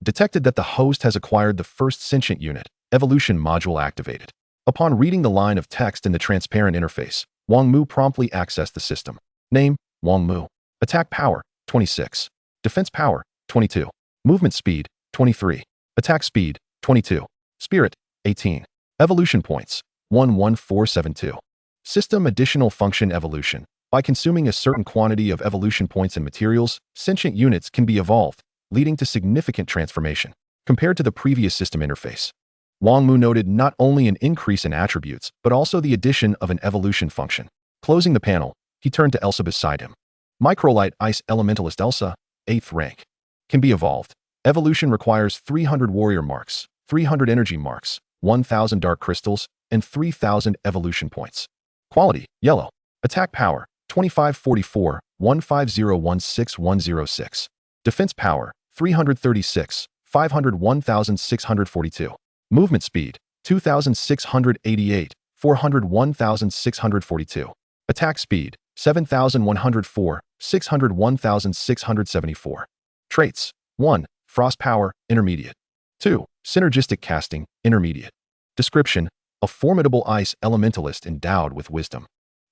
A: Detected that the host has acquired the first sentient unit, evolution module activated. Upon reading the line of text in the transparent interface, Wang Mu promptly accessed the system. Name, Wang Mu. Attack power, 26. Defense power, 22. Movement speed, 23. Attack speed, 22. Spirit, 18. Evolution points, 11472. System additional function evolution. By consuming a certain quantity of evolution points and materials, sentient units can be evolved, leading to significant transformation. Compared to the previous system interface, Wang Mu noted not only an increase in attributes, but also the addition of an evolution function. Closing the panel, he turned to Elsa beside him. Microlight Ice Elementalist Elsa, 8th rank. Can be evolved. Evolution requires 300 warrior marks, 300 energy marks, 1,000 dark crystals, and 3,000 evolution points. Quality, yellow. Attack power, 2544, 15016,106. Defense power, 336, 501,642. Movement speed, 2,688, 401,642. Attack speed, 7,104, 601,674. Traits, 1. Frost power, intermediate. 2. Synergistic casting, intermediate. Description, a formidable ice elementalist endowed with wisdom.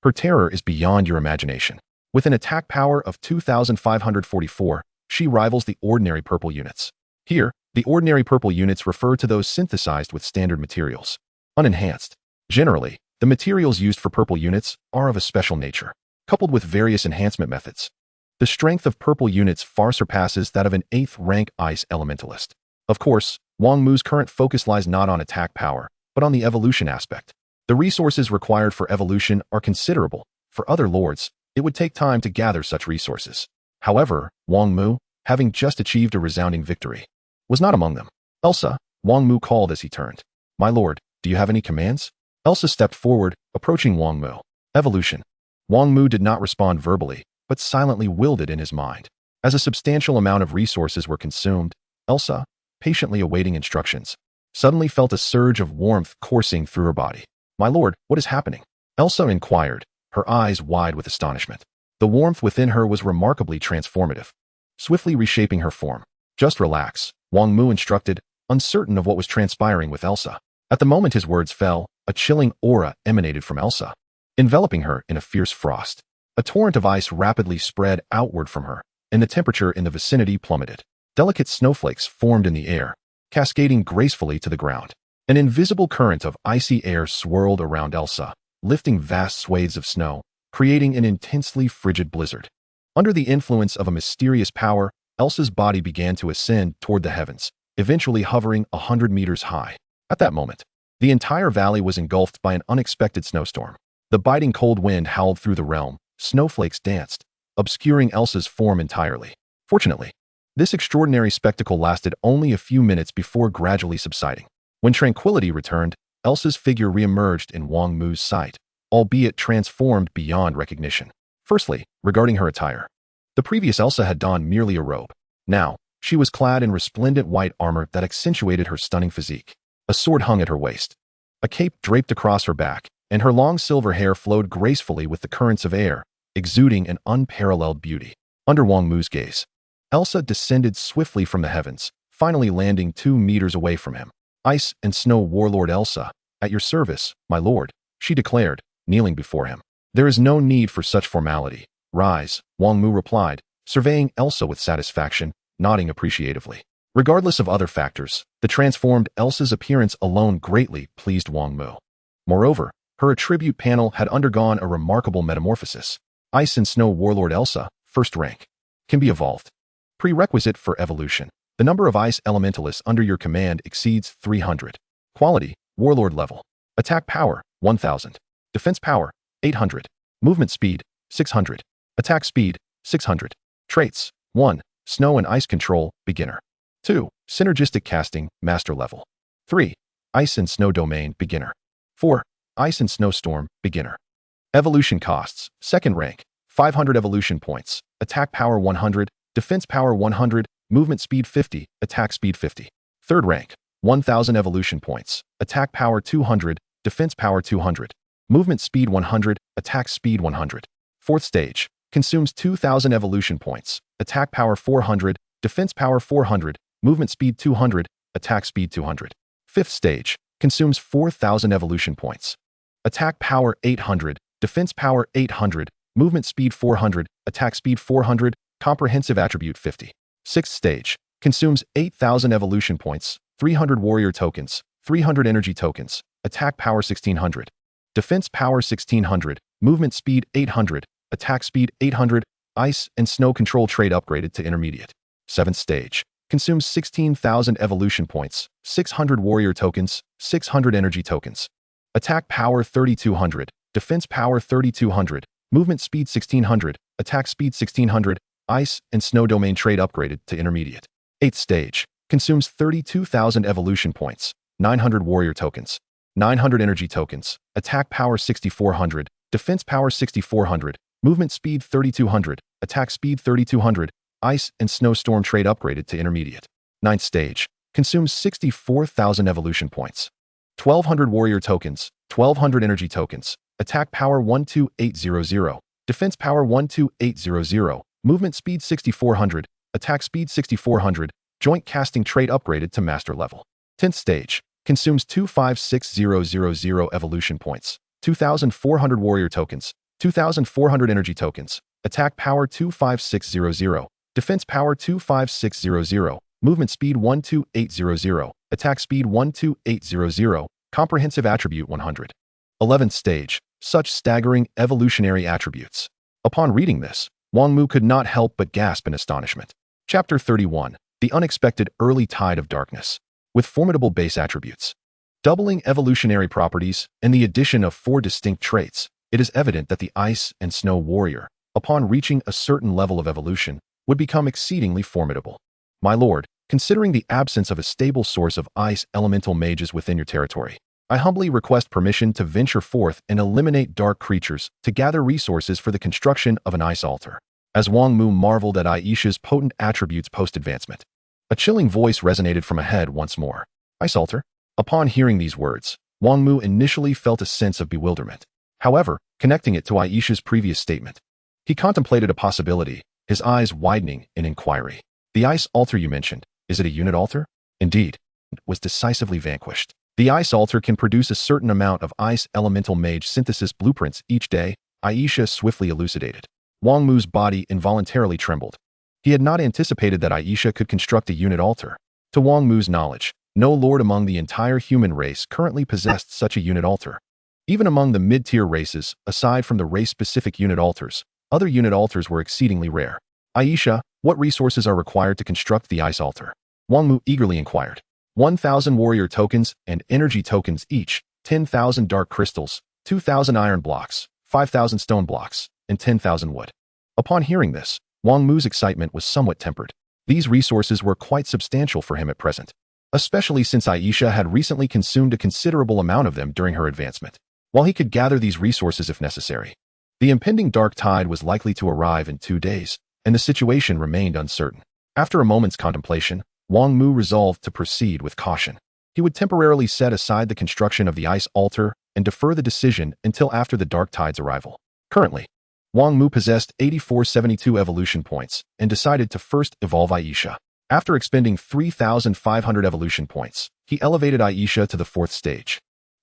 A: Her terror is beyond your imagination. With an attack power of 2,544, she rivals the ordinary purple units. Here, the ordinary purple units refer to those synthesized with standard materials, unenhanced. Generally, the materials used for purple units are of a special nature, coupled with various enhancement methods. The strength of purple units far surpasses that of an 8th rank ice elementalist. Of course, Wang Mu's current focus lies not on attack power, but on the evolution aspect. The resources required for evolution are considerable. For other lords, it would take time to gather such resources. However, Wang Mu, having just achieved a resounding victory, was not among them. Elsa, Wang Mu called as he turned. My lord, do you have any commands? Elsa stepped forward, approaching Wang Mu. Evolution. Wang Mu did not respond verbally, but silently willed it in his mind. As a substantial amount of resources were consumed, Elsa, patiently awaiting instructions, suddenly felt a surge of warmth coursing through her body. My lord, what is happening? Elsa inquired, her eyes wide with astonishment. The warmth within her was remarkably transformative, swiftly reshaping her form. Just relax, Wang Mu instructed, uncertain of what was transpiring with Elsa. At the moment his words fell, a chilling aura emanated from Elsa, enveloping her in a fierce frost. A torrent of ice rapidly spread outward from her, and the temperature in the vicinity plummeted. Delicate snowflakes formed in the air, cascading gracefully to the ground. An invisible current of icy air swirled around Elsa, lifting vast swathes of snow, creating an intensely frigid blizzard. Under the influence of a mysterious power, Elsa's body began to ascend toward the heavens, eventually hovering 100 meters high. At that moment, the entire valley was engulfed by an unexpected snowstorm. The biting cold wind howled through the realm, snowflakes danced, obscuring Elsa's form entirely. Fortunately, this extraordinary spectacle lasted only a few minutes before gradually subsiding. When tranquility returned, Elsa's figure reemerged in Wang Mu's sight, albeit transformed beyond recognition. Firstly, regarding her attire. The previous Elsa had donned merely a robe. Now, she was clad in resplendent white armor that accentuated her stunning physique. A sword hung at her waist. A cape draped across her back, and her long silver hair flowed gracefully with the currents of air, exuding an unparalleled beauty. Under Wang Mu's gaze, Elsa descended swiftly from the heavens, finally landing 2 meters away from him. Ice and Snow Warlord Elsa, at your service, my lord, she declared, kneeling before him. There is no need for such formality. Rise, Wang Mu replied, surveying Elsa with satisfaction, nodding appreciatively. Regardless of other factors, the transformed Elsa's appearance alone greatly pleased Wang Mu. Moreover, her attribute panel had undergone a remarkable metamorphosis. Ice and Snow Warlord Elsa, first rank, can be evolved. Prerequisite for evolution. The number of ice elementalists under your command exceeds 300. Quality, Warlord level. Attack power, 1000. Defense power, 800. Movement speed, 600. Attack speed, 600. Traits, 1. Snow and ice control, beginner. 2. Synergistic casting, master level. 3. Ice and snow domain, beginner. 4. Ice and snowstorm, beginner. Evolution costs, second rank, 500 evolution points. Attack power 100, defense power 100, movement speed 50, attack speed 50. Third rank, 1000 evolution points. Attack power 200, defense power 200, movement speed 100, attack speed 100. Fourth stage, consumes 2000 evolution points. Attack power 400, defense power 400, movement speed 200, attack speed 200. Fifth stage, consumes 4000 evolution points. Attack power 800, defense power 800, movement speed 400, attack speed 400, comprehensive attribute 50. Sixth stage, consumes 8000 evolution points, 300 warrior tokens, 300 energy tokens, attack power 1600, defense power 1600, movement speed 800, attack speed 800, ice and snow control trait upgraded to intermediate. Seventh stage, consumes 16,000 evolution points, 600 warrior tokens, 600 energy tokens, attack power 3200, defense power 3200, movement speed 1600, attack speed 1600, ice and snow domain trait upgraded to intermediate. Eighth stage, consumes 32,000 evolution points, 900 warrior tokens, 900 energy tokens, attack power 6400, defense power 6400, movement speed 3200, attack speed 3200, ice and snowstorm trait upgraded to intermediate. Ninth stage, consumes 64,000 evolution points, 1200 warrior tokens, 1200 energy tokens, attack power 12800, defense power 12800, movement speed 6400, attack speed 6400, joint casting trait upgraded to master level. 10th stage, consumes 256000 evolution points, 2400 warrior tokens, 2400 energy tokens, attack power 25600, Defense power 25600, movement speed 12800, attack speed 12800, comprehensive attribute 100. 11th stage, such staggering evolutionary attributes. Upon reading this, Wang Mu could not help but gasp in astonishment. Chapter 31, the unexpected early tide of darkness. With formidable base attributes, doubling evolutionary properties, and the addition of 4 distinct traits, it is evident that the Ice and Snow Warrior, upon reaching a certain level of evolution, would become exceedingly formidable. My lord, considering the absence of a stable source of ice elemental mages within your territory, I humbly request permission to venture forth and eliminate dark creatures to gather resources for the construction of an ice altar. As Wang Mu marveled at Aisha's potent attributes post-advancement, a chilling voice resonated from ahead once more. Ice altar? Upon hearing these words, Wang Mu initially felt a sense of bewilderment. However, connecting it to Aisha's previous statement, he contemplated a possibility, his eyes widening in inquiry. The ice altar you mentioned, is it a unit altar? Indeed, it was decisively vanquished. The ice altar can produce a certain amount of ice elemental mage synthesis blueprints each day, Aisha swiftly elucidated. Wang Mu's body involuntarily trembled. He had not anticipated that Aisha could construct a unit altar. To Wang Mu's knowledge, no lord among the entire human race currently possessed such a unit altar. Even among the mid-tier races, aside from the race-specific unit altars, other unit altars were exceedingly rare. Aisha, what resources are required to construct the ice altar? Wang Mu eagerly inquired. 1,000 warrior tokens and energy tokens each, 10,000 dark crystals, 2,000 iron blocks, 5,000 stone blocks, and 10,000 wood. Upon hearing this, Wang Mu's excitement was somewhat tempered. These resources were quite substantial for him at present, especially since Aisha had recently consumed a considerable amount of them during her advancement. While he could gather these resources if necessary, the impending dark tide was likely to arrive in 2 days, and the situation remained uncertain. After a moment's contemplation, Wang Mu resolved to proceed with caution. He would temporarily set aside the construction of the ice altar and defer the decision until after the dark tide's arrival. Currently, Wang Mu possessed 8472 evolution points and decided to first evolve Aisha. After expending 3,500 evolution points, he elevated Aisha to the 4th stage.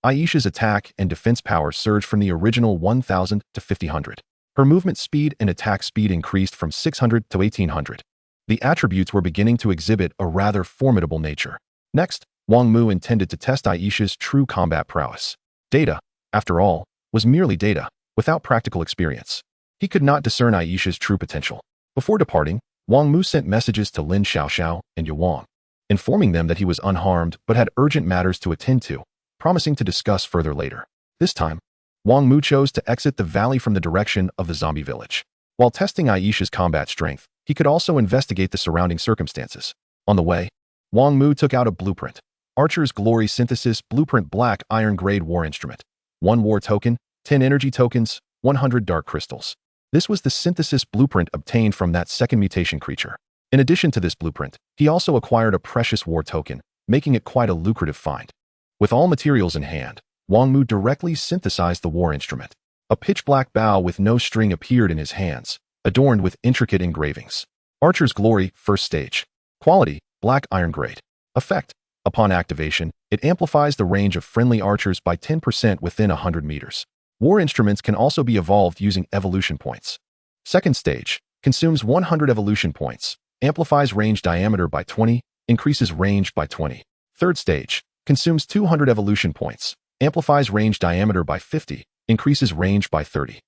A: Aisha's attack and defense power surged from the original 1,000 to 5,000. Her movement speed and attack speed increased from 600 to 1,800. The attributes were beginning to exhibit a rather formidable nature. Next, Wang Mu intended to test Aisha's true combat prowess. Data, after all, was merely data, without practical experience. He could not discern Aisha's true potential. Before departing, Wang Mu sent messages to Lin Xiaoxiao and Yuan, informing them that he was unharmed but had urgent matters to attend to, promising to discuss further later. This time, Wang Mu chose to exit the valley from the direction of the zombie village. While testing Aisha's combat strength, he could also investigate the surrounding circumstances. On the way, Wang Mu took out a blueprint. Archer's Glory Synthesis Blueprint Black Iron Grade War Instrument. 1 war token, 10 energy tokens, 100 dark crystals. This was the synthesis blueprint obtained from that second mutation creature. In addition to this blueprint, he also acquired a precious war token, making it quite a lucrative find. With all materials in hand, Wang Mu directly synthesized the war instrument. A pitch-black bow with no string appeared in his hands, adorned with intricate engravings. Archer's Glory, 1st stage. Quality, black iron grade. Effect, upon activation, it amplifies the range of friendly archers by 10% within 100 meters. War instruments can also be evolved using evolution points. 2nd stage, consumes 100 evolution points, amplifies range diameter by 20, increases range by 20. 3rd stage, consumes 200 evolution points, amplifies range diameter by 50, increases range by 30.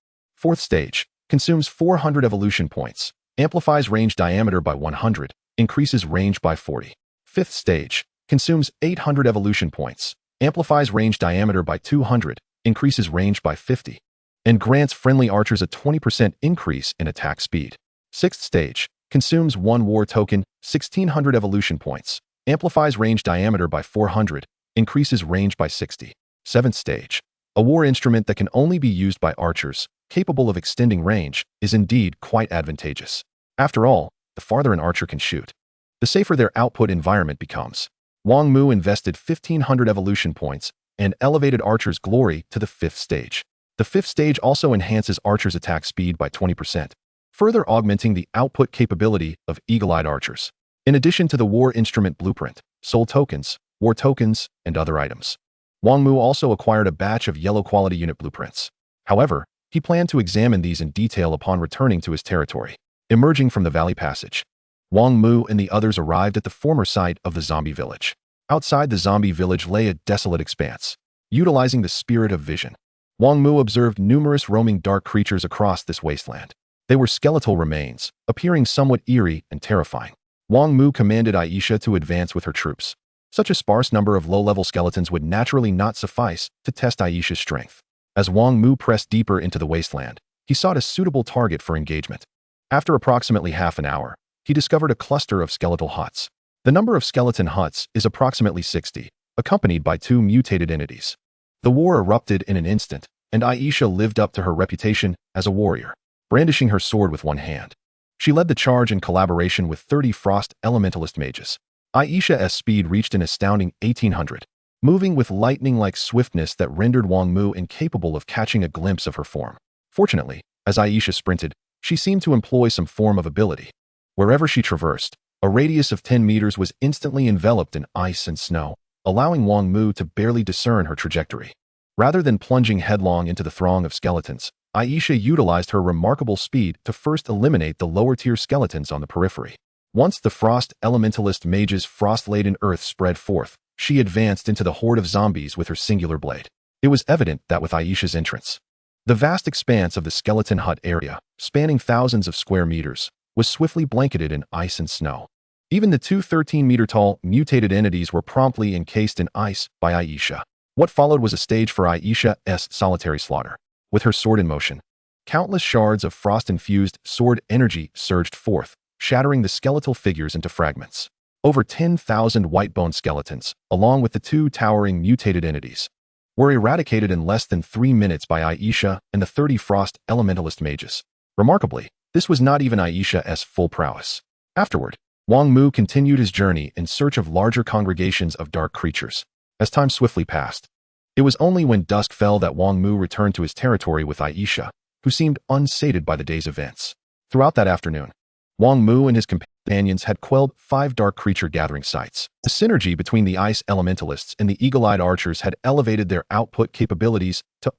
A: 4th stage, consumes 400 evolution points, amplifies range diameter by 100, increases range by 40. 5th stage, consumes 800 evolution points, amplifies range diameter by 200, increases range by 50, and grants friendly archers a 20% increase in attack speed. 6th stage, consumes 1 war token, 1,600 evolution points, amplifies range diameter by 400, increases range by 60. 7th stage, a war instrument that can only be used by archers, capable of extending range, is indeed quite advantageous. After all, the farther an archer can shoot, the safer their output environment becomes. Wang Mu invested 1,500 evolution points and elevated Archer's Glory to the 5th stage. The 5th stage also enhances Archer's attack speed by 20%, further augmenting the output capability of eagle-eyed archers. In addition to the war instrument blueprint, soul tokens, war tokens, and other items, Wang Mu also acquired a batch of yellow-quality unit blueprints. However, he planned to examine these in detail upon returning to his territory. Emerging from the valley passage, Wang Mu and the others arrived at the former site of the zombie village. Outside the zombie village lay a desolate expanse. Utilizing the spirit of vision, Wang Mu observed numerous roaming dark creatures across this wasteland. They were skeletal remains, appearing somewhat eerie and terrifying. Wang Mu commanded Aisha to advance with her troops. Such a sparse number of low-level skeletons would naturally not suffice to test Aisha's strength. As Wang Mu pressed deeper into the wasteland, he sought a suitable target for engagement. After approximately half an hour, he discovered a cluster of skeletal huts. The number of skeleton huts is approximately 60, accompanied by 2 mutated entities. The war erupted in an instant, and Aisha lived up to her reputation as a warrior, brandishing her sword with one hand. She led the charge in collaboration with 30 Frost Elementalist mages. Aisha's speed reached an astounding 1800, moving with lightning-like swiftness that rendered Wang Mu incapable of catching a glimpse of her form. Fortunately, as Aisha sprinted, she seemed to employ some form of ability. Wherever she traversed, a radius of 10 meters was instantly enveloped in ice and snow, allowing Wang Mu to barely discern her trajectory. Rather than plunging headlong into the throng of skeletons, Aisha utilized her remarkable speed to first eliminate the lower-tier skeletons on the periphery. Once the Frost Elementalist mage's frost-laden earth spread forth, she advanced into the horde of zombies with her singular blade. It was evident that with Aisha's entrance, the vast expanse of the skeleton hut area, spanning thousands of square meters, was swiftly blanketed in ice and snow. Even the 2 13-meter-tall mutated entities were promptly encased in ice by Aisha. What followed was a stage for Aisha's solitary slaughter. With her sword in motion, countless shards of frost-infused sword energy surged forth, shattering the skeletal figures into fragments. Over 10,000 white-bone skeletons, along with the 2 towering mutated entities, were eradicated in less than 3 minutes by Aisha and the 30 Frost Elementalist mages. Remarkably, this was not even Aisha's full prowess. Afterward, Wang Mu continued his journey in search of larger congregations of dark creatures. As time swiftly passed, it was only when dusk fell that Wang Mu returned to his territory with Aisha, who seemed unsated by the day's events. Throughout that afternoon, Wang Mu and his companions had quelled 5 dark creature gathering sites. The synergy between the ice elementalists and the eagle-eyed archers had elevated their output capabilities to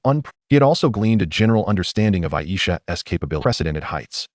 A: He had also gleaned a general understanding of Aisha's capability unprecedented heights.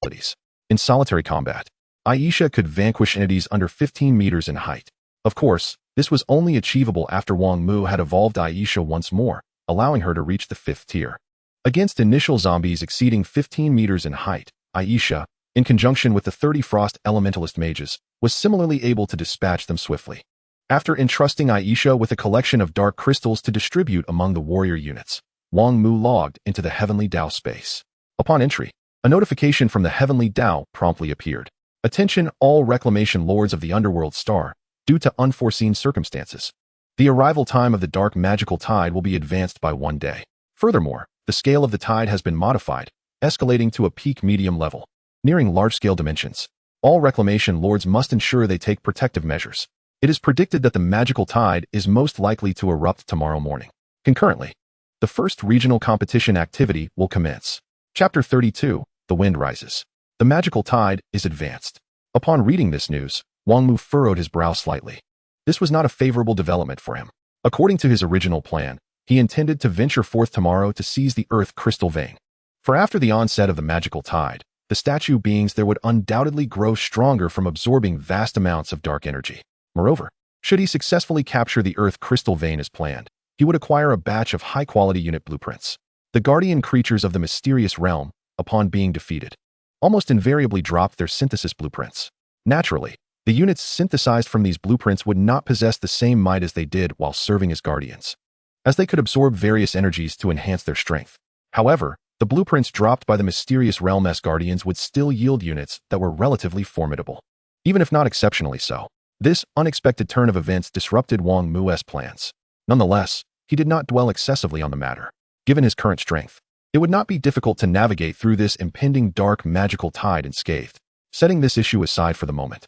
A: In solitary combat, Aisha could vanquish entities under 15 meters in height. Of course, this was only achievable after Wang Mu had evolved Aisha once more, allowing her to reach the 5th tier. Against initial zombies exceeding 15 meters in height, Aisha, in conjunction with the 30 Frost Elementalist mages, was similarly able to dispatch them swiftly. After entrusting Aisha with a collection of dark crystals to distribute among the warrior units, Wang Mu logged into the Heavenly Dao space. Upon entry, a notification from the Heavenly Dao promptly appeared. Attention all reclamation lords of the Underworld Star, due to unforeseen circumstances. The arrival time of the dark magical tide will be advanced by 1 day. Furthermore, the scale of the tide has been modified, escalating to a peak medium level, nearing large-scale dimensions. All reclamation lords must ensure they take protective measures. It is predicted that the magical tide is most likely to erupt tomorrow morning. Concurrently, the first regional competition activity will commence. Chapter 32, The Wind Rises. The magical tide is advanced. Upon reading this news, Wang Mu furrowed his brow slightly. This was not a favorable development for him. According to his original plan, he intended to venture forth tomorrow to seize the Earth Crystal Vein. For after the onset of the magical tide, the statue beings there would undoubtedly grow stronger from absorbing vast amounts of dark energy. Moreover, should he successfully capture the Earth Crystal Vein as planned, he would acquire a batch of high-quality unit blueprints. The guardian creatures of the mysterious realm, upon being defeated, almost invariably dropped their synthesis blueprints. Naturally, the units synthesized from these blueprints would not possess the same might as they did while serving as guardians, as they could absorb various energies to enhance their strength. However, the blueprints dropped by the mysterious realm's guardians would still yield units that were relatively formidable, even if not exceptionally so. This unexpected turn of events disrupted Wang Mu's plans. Nonetheless, he did not dwell excessively on the matter. Given his current strength, it would not be difficult to navigate through this impending dark magical tide unscathed. Setting this issue aside for the moment,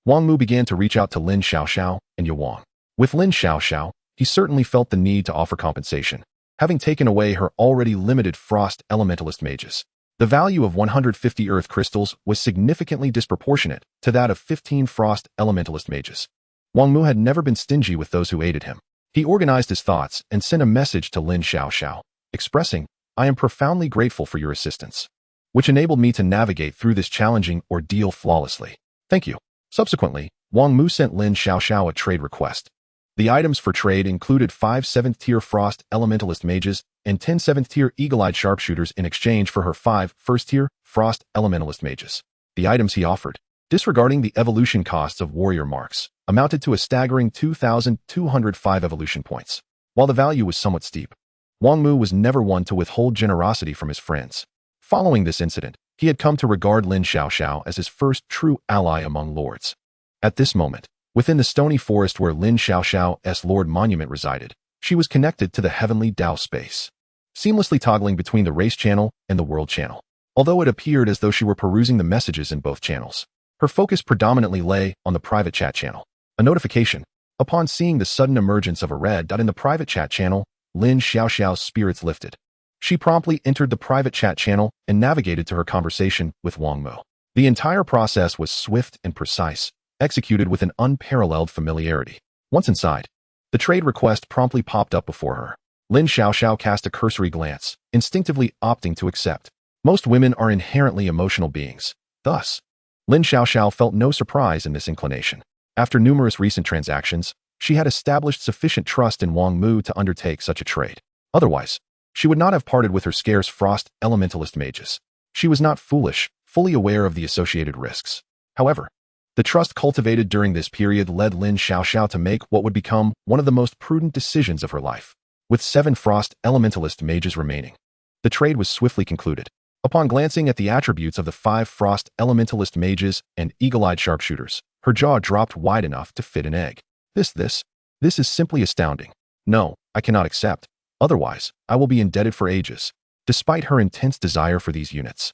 A: Wang Mu began to reach out to Lin Xiaoxiao and Yuang. With Lin Xiaoxiao, he certainly felt the need to offer compensation, having taken away her already limited Frost Elementalist mages. The value of 150 Earth crystals was significantly disproportionate to that of 15 Frost Elementalist mages. Wang Mu had never been stingy with those who aided him. He organized his thoughts and sent a message to Lin Xiaoxiao, expressing, "I am profoundly grateful for your assistance. which enabled me to navigate through this challenging ordeal flawlessly. Thank you. Subsequently, Wang Mu sent Lin Xiaoxiao a trade request. The items for trade included 5 7th-tier Frost Elementalist Mages and 10 7th-tier Eagle-Eyed Sharpshooters in exchange for her 5 1st-tier Frost Elementalist Mages. The items he offered, disregarding the evolution costs of warrior marks, amounted to a staggering 2,205 evolution points. While the value was somewhat steep, Wang Mu was never one to withhold generosity from his friends. Following this incident, he had come to regard Lin Xiaoxiao as his first true ally among lords. At this moment, within the stony forest where Lin Xiaoxiao's Lord Monument resided, she was connected to the Heavenly Dao space, seamlessly toggling between the race channel and the world channel. Although it appeared as though she were perusing the messages in both channels, her focus predominantly lay on the private chat channel. A notification. Upon seeing the sudden emergence of a red dot in the private chat channel, Lin Xiaoxiao's spirits lifted. She promptly entered the private chat channel and navigated to her conversation with Wang Mu. The entire process was swift and precise, executed with an unparalleled familiarity. Once inside, the trade request promptly popped up before her. Lin Xiaoxiao cast a cursory glance, instinctively opting to accept. Most women are inherently emotional beings. Thus, Lin Xiaoxiao felt no surprise in this inclination. After numerous recent transactions, she had established sufficient trust in Wang Mu to undertake such a trade. Otherwise, she would not have parted with her scarce Frost Elementalist Mages. She was not foolish, fully aware of the associated risks. However, the trust cultivated during this period led Lin Xiaoxiao to make what would become one of the most prudent decisions of her life. With 7 Frost Elementalist Mages remaining, the trade was swiftly concluded. Upon glancing at the attributes of the 5 Frost Elementalist Mages and Eagle-Eyed Sharpshooters, her jaw dropped wide enough to fit an egg. This is simply astounding. No, I cannot accept. Otherwise, I will be indebted for ages. Despite her intense desire for these units,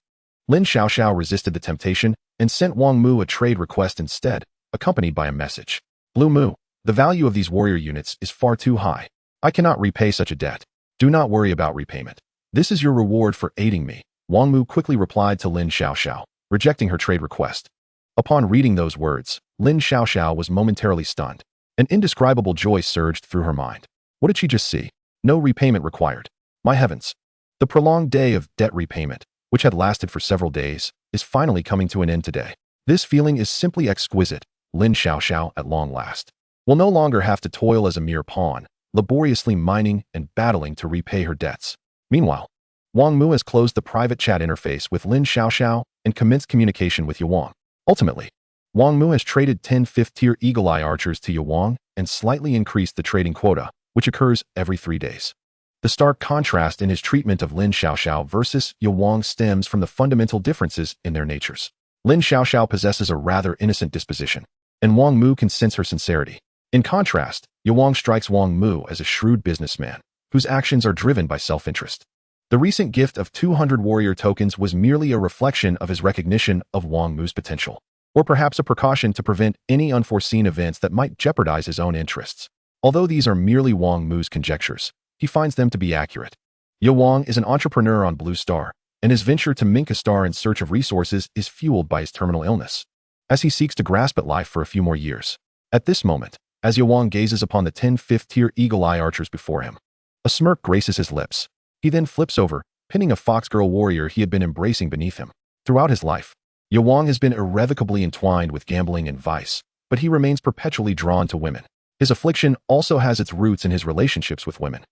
A: Lin Xiaoxiao resisted the temptation and sent Wang Mu a trade request instead, accompanied by a message. Blue Mu, the value of these warrior units is far too high. I cannot repay such a debt. Do not worry about repayment. This is your reward for aiding me. Wang Mu quickly replied to Lin Xiaoxiao, rejecting her trade request. Upon reading those words, Lin Xiaoxiao was momentarily stunned. An indescribable joy surged through her mind. What did she just see? No repayment required. My heavens! The prolonged day of debt repayment, which had lasted for several days, is finally coming to an end today. This feeling is simply exquisite. Lin Xiaoxiao, at long last, will no longer have to toil as a mere pawn, laboriously mining and battling to repay her debts. Meanwhile, Wang Mu has closed the private chat interface with Lin Xiaoxiao and commenced communication with Yewang. Ultimately, Wang Mu has traded 10 5th-tier Eagle-Eye Archers to Yewang and slightly increased the trading quota, which occurs every 3 days. The stark contrast in his treatment of Lin Xiaoxiao versus Yewang stems from the fundamental differences in their natures. Lin Xiaoxiao possesses a rather innocent disposition, and Wang Mu can sense her sincerity. In contrast, Yewang strikes Wang Mu as a shrewd businessman, whose actions are driven by self-interest. The recent gift of 200 warrior tokens was merely a reflection of his recognition of Wang Mu's potential, or perhaps a precaution to prevent any unforeseen events that might jeopardize his own interests. Although these are merely Wang Mu's conjectures, he finds them to be accurate. Yewang is an entrepreneur on Blue Star, and his venture to Minka Star in search of resources is fueled by his terminal illness, as he seeks to grasp at life for a few more years. At this moment, as Yewang gazes upon the 10 5th-tier Eagle-Eye Archers before him, a smirk graces his lips. He then flips over, pinning a foxgirl warrior he had been embracing beneath him. Throughout his life, Yewang has been irrevocably entwined with gambling and vice, but he remains perpetually drawn to women. His affliction also has its roots in his relationships with women.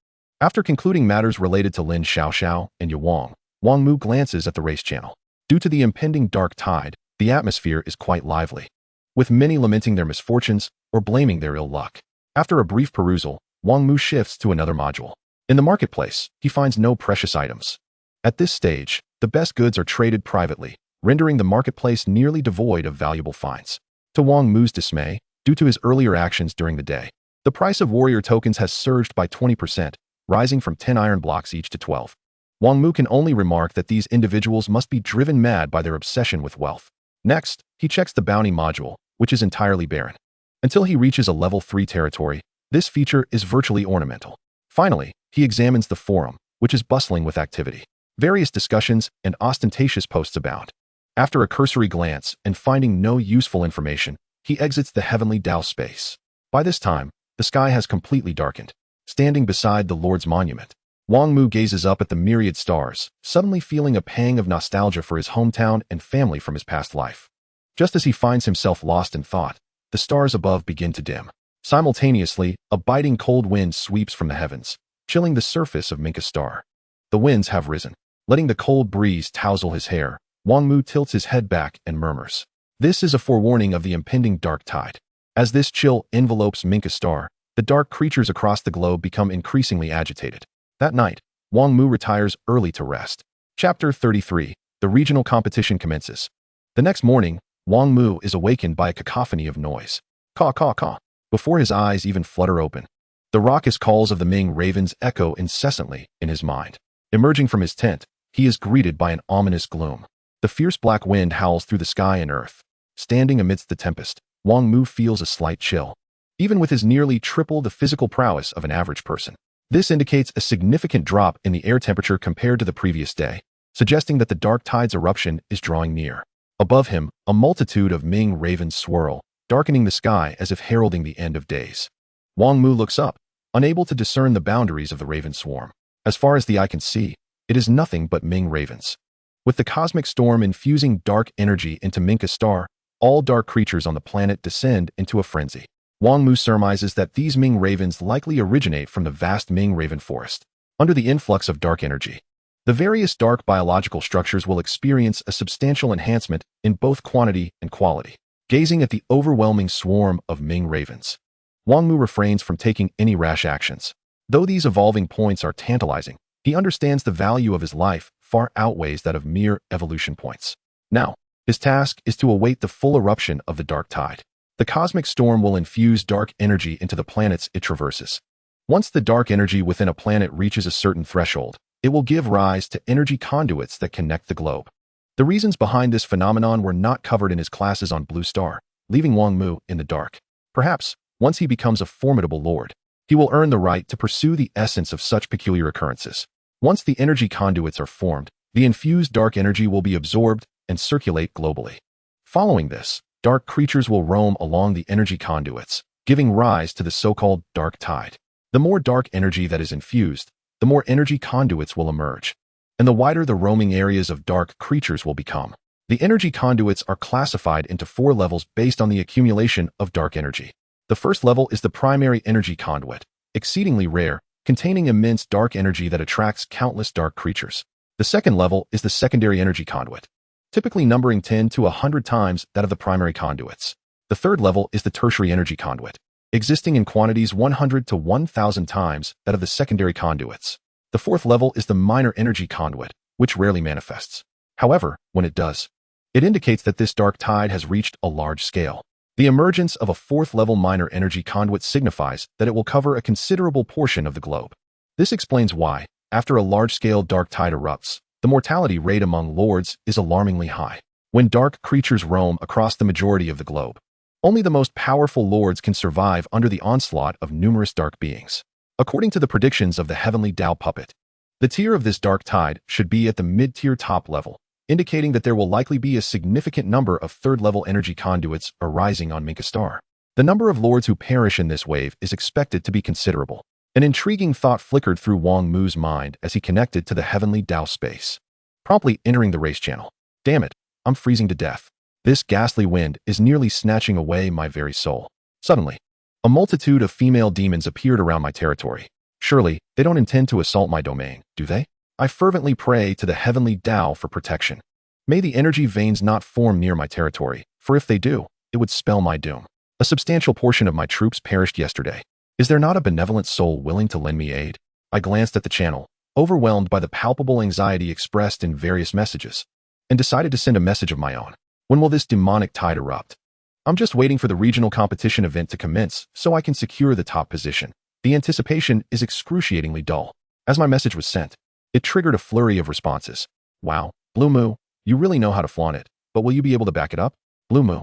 A: After concluding matters related to Lin Xiaoxiao and Yewang, Wang Mu glances at the race channel. Due to the impending dark tide, the atmosphere is quite lively, with many lamenting their misfortunes or blaming their ill luck. After a brief perusal, Wang Mu shifts to another module. In the marketplace, he finds no precious items. At this stage, the best goods are traded privately, rendering the marketplace nearly devoid of valuable finds. To Wang Mu's dismay, due to his earlier actions during the day, the price of warrior tokens has surged by 20%, rising from 10 iron blocks each to 12. Wang Mu can only remark that these individuals must be driven mad by their obsession with wealth. Next, he checks the bounty module, which is entirely barren. Until he reaches a level 3 territory, this feature is virtually ornamental. Finally, he examines the forum, which is bustling with activity. Various discussions and ostentatious posts abound. After a cursory glance and finding no useful information, he exits the Heavenly Dao space. By this time, the sky has completely darkened. Standing beside the Lord's monument, Wang Mu gazes up at the myriad stars, suddenly feeling a pang of nostalgia for his hometown and family from his past life. Just as he finds himself lost in thought, the stars above begin to dim. Simultaneously, a biting cold wind sweeps from the heavens, chilling the surface of Minka's star. The winds have risen. Letting the cold breeze tousle his hair, Wang Mu tilts his head back and murmurs. This is a forewarning of the impending dark tide. As this chill envelopes Minka's star, the dark creatures across the globe become increasingly agitated. That night, Wang Mu retires early to rest. Chapter 33. The regional competition commences. The next morning, Wang Mu is awakened by a cacophony of noise. Caw, caw, caw. Before his eyes even flutter open, the raucous calls of the Ming ravens echo incessantly in his mind. Emerging from his tent, he is greeted by an ominous gloom. The fierce black wind howls through the sky and earth. Standing amidst the tempest, Wang Mu feels a slight chill. Even with his nearly triple the physical prowess of an average person, this indicates a significant drop in the air temperature compared to the previous day, suggesting that the dark tide's eruption is drawing near. Above him, a multitude of Ming ravens swirl, darkening the sky as if heralding the end of days. Wang Mu looks up, unable to discern the boundaries of the raven swarm. As far as the eye can see, it is nothing but Ming ravens. With the cosmic storm infusing dark energy into Minka's star, all dark creatures on the planet descend into a frenzy. Wang Mu surmises that these Ming ravens likely originate from the vast Ming raven forest. Under the influx of dark energy, the various dark biological structures will experience a substantial enhancement in both quantity and quality. Gazing at the overwhelming swarm of Ming ravens, Wang Mu refrains from taking any rash actions. Though these evolving points are tantalizing, he understands the value of his life far outweighs that of mere evolution points. Now, his task is to await the full eruption of the dark tide. The cosmic storm will infuse dark energy into the planets it traverses. Once the dark energy within a planet reaches a certain threshold, it will give rise to energy conduits that connect the globe. The reasons behind this phenomenon were not covered in his classes on Blue Star, leaving Wang Mu in the dark. Perhaps, once he becomes a formidable lord, he will earn the right to pursue the essence of such peculiar occurrences. Once the energy conduits are formed, the infused dark energy will be absorbed and circulate globally. Following this, dark creatures will roam along the energy conduits, giving rise to the so-called dark tide. The more dark energy that is infused, the more energy conduits will emerge, and the wider the roaming areas of dark creatures will become. The energy conduits are classified into 4 levels based on the accumulation of dark energy. The first level is the primary energy conduit, exceedingly rare, containing immense dark energy that attracts countless dark creatures. The second level is the secondary energy conduit, typically numbering 10 to 100 times that of the primary conduits. The third level is the tertiary energy conduit, existing in quantities 100 to 1,000 times that of the secondary conduits. The fourth level is the minor energy conduit, which rarely manifests. However, when it does, it indicates that this dark tide has reached a large scale. The emergence of a fourth-level minor energy conduit signifies that it will cover a considerable portion of the globe. This explains why, after a large-scale dark tide erupts, the mortality rate among lords is alarmingly high. When dark creatures roam across the majority of the globe, only the most powerful lords can survive under the onslaught of numerous dark beings. According to the predictions of the Heavenly Dao puppet, the tier of this dark tide should be at the mid-tier top level, indicating that there will likely be a significant number of third-level energy conduits arising on Minka's star. The number of lords who perish in this wave is expected to be considerable. An intriguing thought flickered through Wang Mu's mind as he connected to the Heavenly Dao space, promptly entering the race channel. Damn it, I'm freezing to death. This ghastly wind is nearly snatching away my very soul. Suddenly, a multitude of female demons appeared around my territory. Surely, they don't intend to assault my domain, do they? I fervently pray to the Heavenly Dao for protection. May the energy veins not form near my territory, for if they do, it would spell my doom. A substantial portion of my troops perished yesterday. Is there not a benevolent soul willing to lend me aid? I glanced at the channel, overwhelmed by the palpable anxiety expressed in various messages, and decided to send a message of my own. When will this demonic tide erupt? I'm just waiting for the regional competition event to commence so I can secure the top position. The anticipation is excruciatingly dull. As my message was sent, it triggered a flurry of responses. Wow, Blue Mu, you really know how to flaunt it, but will you be able to back it up? Blue Mu,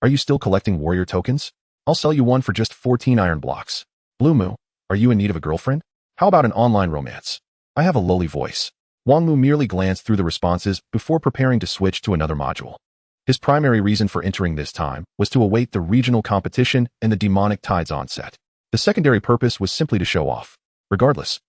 A: are you still collecting warrior tokens? I'll sell you one for just 14 iron blocks. Blue Mu, are you in need of a girlfriend? How about an online romance? I have a lowly voice. Wang Mu merely glanced through the responses before preparing to switch to another module. His primary reason for entering this time was to await the regional competition and the demonic tide's onset. The secondary purpose was simply to show off. Regardless,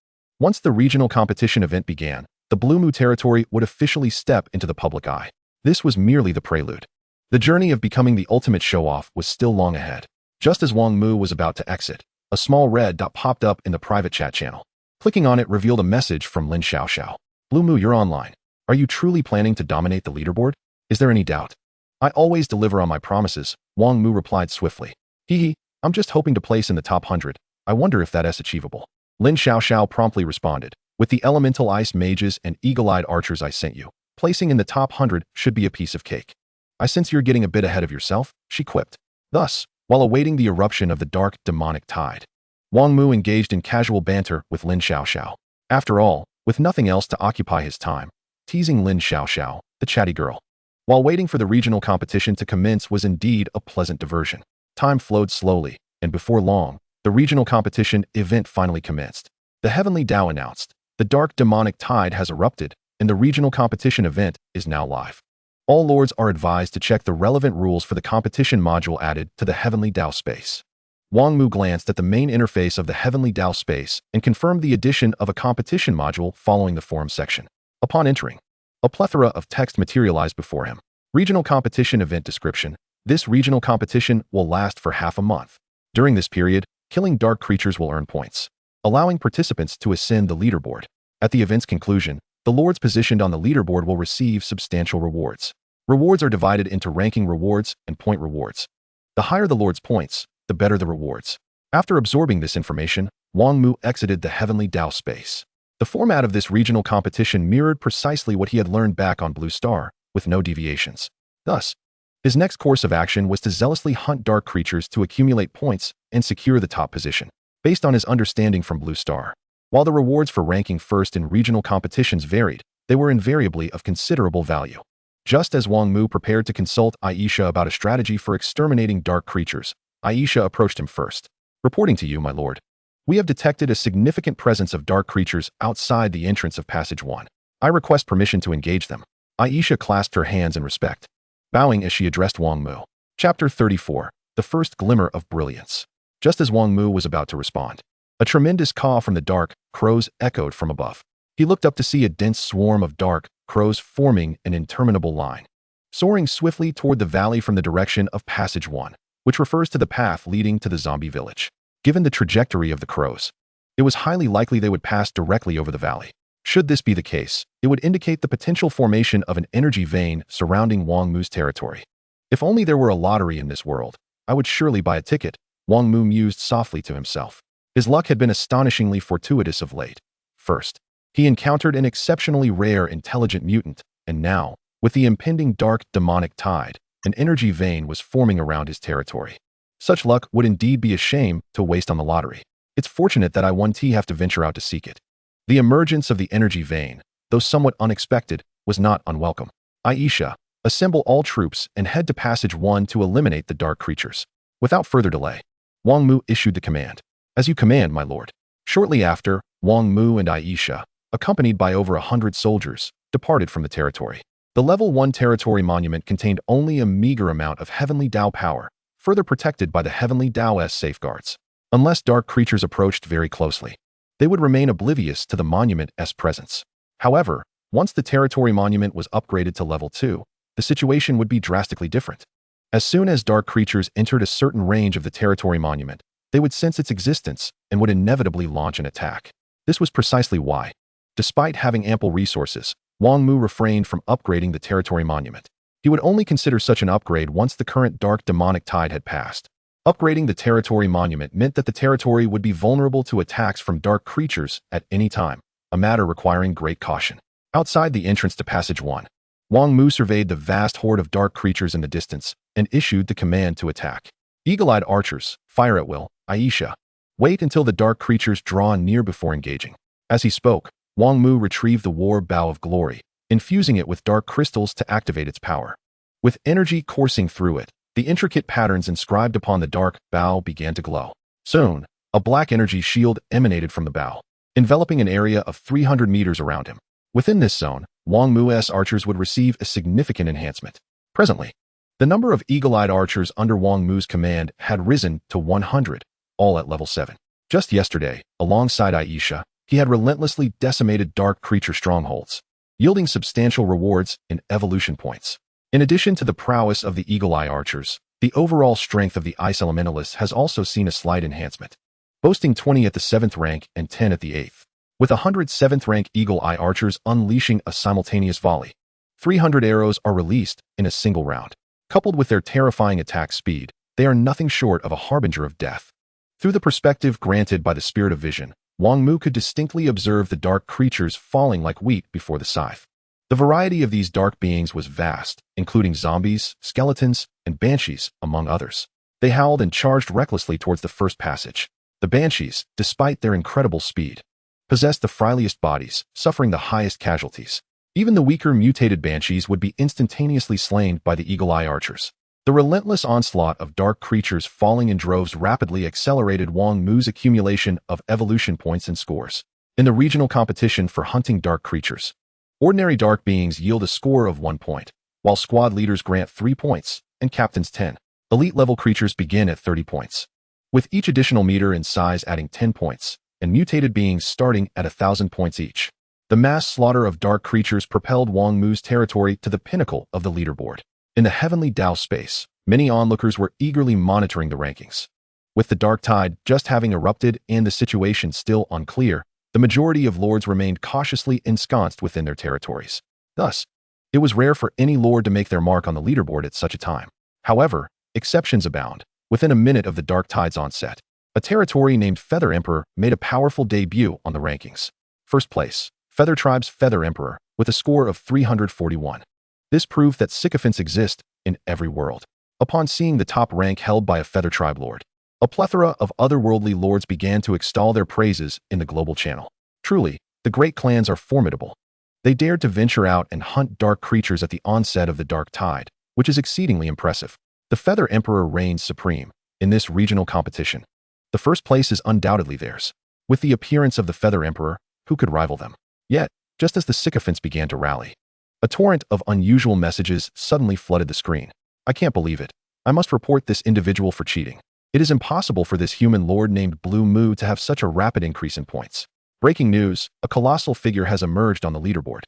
A: Once the regional competition event began, the Blue Mu territory would officially step into the public eye. This was merely the prelude. The journey of becoming the ultimate show-off was still long ahead. Just as Wang Mu was about to exit, a small red dot popped up in the private chat channel. Clicking on it revealed a message from Lin Xiaoxiao. Blue Mu, you're online. Are you truly planning to dominate the leaderboard? Is there any doubt? I always deliver on my promises, Wang Mu replied swiftly. Hee, I'm just hoping to place in the top 100. I wonder if that's achievable. Lin Xiaoxiao promptly responded. With the elemental ice mages and eagle-eyed archers I sent you, placing in the top 100 should be a piece of cake. I sense you're getting a bit ahead of yourself, she quipped. Thus, while awaiting the eruption of the dark demonic tide, Wang Mu engaged in casual banter with Lin Xiaoxiao. After all, with nothing else to occupy his time, teasing Lin Xiaoxiao, the chatty girl, while waiting for the regional competition to commence was indeed a pleasant diversion. Time flowed slowly, and before long, the regional competition event finally commenced. The Heavenly Dao announced, the dark demonic tide has erupted, and the regional competition event is now live. All lords are advised to check the relevant rules for the competition module added to the Heavenly Dao space. Wang Mu glanced at the main interface of the Heavenly Dao space and confirmed the addition of a competition module following the forum section. Upon entering, a plethora of text materialized before him. Regional competition event description. This regional competition will last for half a month. During this period, killing dark creatures will earn points, allowing participants to ascend the leaderboard. At the event's conclusion, the lords positioned on the leaderboard will receive substantial rewards. Rewards are divided into ranking rewards and point rewards. The higher the lord's points, the better the rewards. After absorbing this information, Wang Mu exited the Heavenly Dao space. The format of this regional competition mirrored precisely what he had learned back on Blue Star, with no deviations. Thus, his next course of action was to zealously hunt dark creatures to accumulate points and secure the top position. Based on his understanding from Blue Star, while the rewards for ranking first in regional competitions varied, they were invariably of considerable value. Just as Wang Mu prepared to consult Aisha about a strategy for exterminating dark creatures, Aisha approached him first. Reporting to you, my lord. We have detected a significant presence of dark creatures outside the entrance of Passage 1. I request permission to engage them. Aisha clasped her hands in respect, bowing as she addressed Wang Mu. Chapter 34. The First Glimmer of Brilliance. Just as Wang Mu was about to respond, a tremendous caw from the dark crows echoed from above. He looked up to see a dense swarm of dark crows forming an interminable line, soaring swiftly toward the valley from the direction of Passage 1, which refers to the path leading to the zombie village. Given the trajectory of the crows, it was highly likely they would pass directly over the valley. Should this be the case, it would indicate the potential formation of an energy vein surrounding Wang Mu's territory. If only there were a lottery in this world, I would surely buy a ticket, Wang Mu mused softly to himself. His luck had been astonishingly fortuitous of late. First, he encountered an exceptionally rare intelligent mutant, and now, with the impending dark demonic tide, an energy vein was forming around his territory. Such luck would indeed be a shame to waste on the lottery. It's fortunate that I have to venture out to seek it. The emergence of the energy vein, though somewhat unexpected, was not unwelcome. Aisha, assemble all troops and head to Passage 1 to eliminate the dark creatures. Without further delay, Wang Mu issued the command. As you command, my lord. Shortly after, Wang Mu and Aisha, accompanied by over 100 soldiers, departed from the territory. The Level 1 territory monument contained only a meager amount of Heavenly Dao power, further protected by the Heavenly Dao's safeguards. Unless dark creatures approached very closely, they would remain oblivious to the monument's presence. However, once the territory monument was upgraded to Level 2, the situation would be drastically different. As soon as dark creatures entered a certain range of the territory monument, they would sense its existence and would inevitably launch an attack. This was precisely why, despite having ample resources, Wang Mu refrained from upgrading the territory monument. He would only consider such an upgrade once the current dark demonic tide had passed. Upgrading the territory monument meant that the territory would be vulnerable to attacks from dark creatures at any time, a matter requiring great caution. Outside the entrance to Passage 1, Wang Mu surveyed the vast horde of dark creatures in the distance and issued the command to attack. Eagle-eyed archers, fire at will. Aisha, wait until the dark creatures draw near before engaging. As he spoke, Wang Mu retrieved the war bow of glory, infusing it with dark crystals to activate its power. With energy coursing through it, the intricate patterns inscribed upon the dark bow began to glow. Soon, a black energy shield emanated from the bow, enveloping an area of 300 meters around him. Within this zone, Wang Mu's archers would receive a significant enhancement. Presently, the number of eagle-eyed archers under Wang Mu's command had risen to 100, all at level 7. Just yesterday, alongside Aisha, he had relentlessly decimated dark creature strongholds, yielding substantial rewards in evolution points. In addition to the prowess of the Eagle Eye archers, the overall strength of the Ice Elementalists has also seen a slight enhancement, boasting 20 at the 7th rank and 10 at the 8th, with 100 7th rank Eagle Eye archers unleashing a simultaneous volley. 300 arrows are released in a single round. Coupled with their terrifying attack speed, they are nothing short of a harbinger of death. Through the perspective granted by the Spirit of Vision, Wang Mu could distinctly observe the dark creatures falling like wheat before the scythe. The variety of these dark beings was vast, including zombies, skeletons, and banshees, among others. They howled and charged recklessly towards the first passage. The banshees, despite their incredible speed, possessed the frailest bodies, suffering the highest casualties. Even the weaker mutated banshees would be instantaneously slain by the Eagle Eye archers. The relentless onslaught of dark creatures falling in droves rapidly accelerated Wang Mu's accumulation of evolution points and scores. In the regional competition for hunting dark creatures, ordinary dark beings yield a score of 1 point, while squad leaders grant 3 points, and captains 10. Elite-level creatures begin at 30 points, with each additional meter in size adding 10 points, and mutated beings starting at 1,000 points each. The mass slaughter of dark creatures propelled Wang Mu's territory to the pinnacle of the leaderboard. In the Heavenly Dao space, many onlookers were eagerly monitoring the rankings. With the dark tide just having erupted and the situation still unclear, the majority of lords remained cautiously ensconced within their territories. Thus, it was rare for any lord to make their mark on the leaderboard at such a time. However, exceptions abound. Within a minute of the dark tide's onset, a territory named Feather Emperor made a powerful debut on the rankings. First place, Feather Tribe's Feather Emperor, with a score of 341. This proved that sycophants exist in every world. Upon seeing the top rank held by a Feather Tribe lord, a plethora of otherworldly lords began to extol their praises in the global channel. Truly, the great clans are formidable. They dared to venture out and hunt dark creatures at the onset of the dark tide, which is exceedingly impressive. The Feather Emperor reigns supreme in this regional competition. The first place is undoubtedly theirs. With the appearance of the Feather Emperor, who could rival them? Yet, just as the sycophants began to rally, a torrent of unusual messages suddenly flooded the screen. I can't believe it. I must report this individual for cheating. It is impossible for this human lord named Blue Mu to have such a rapid increase in points. Breaking news, a colossal figure has emerged on the leaderboard,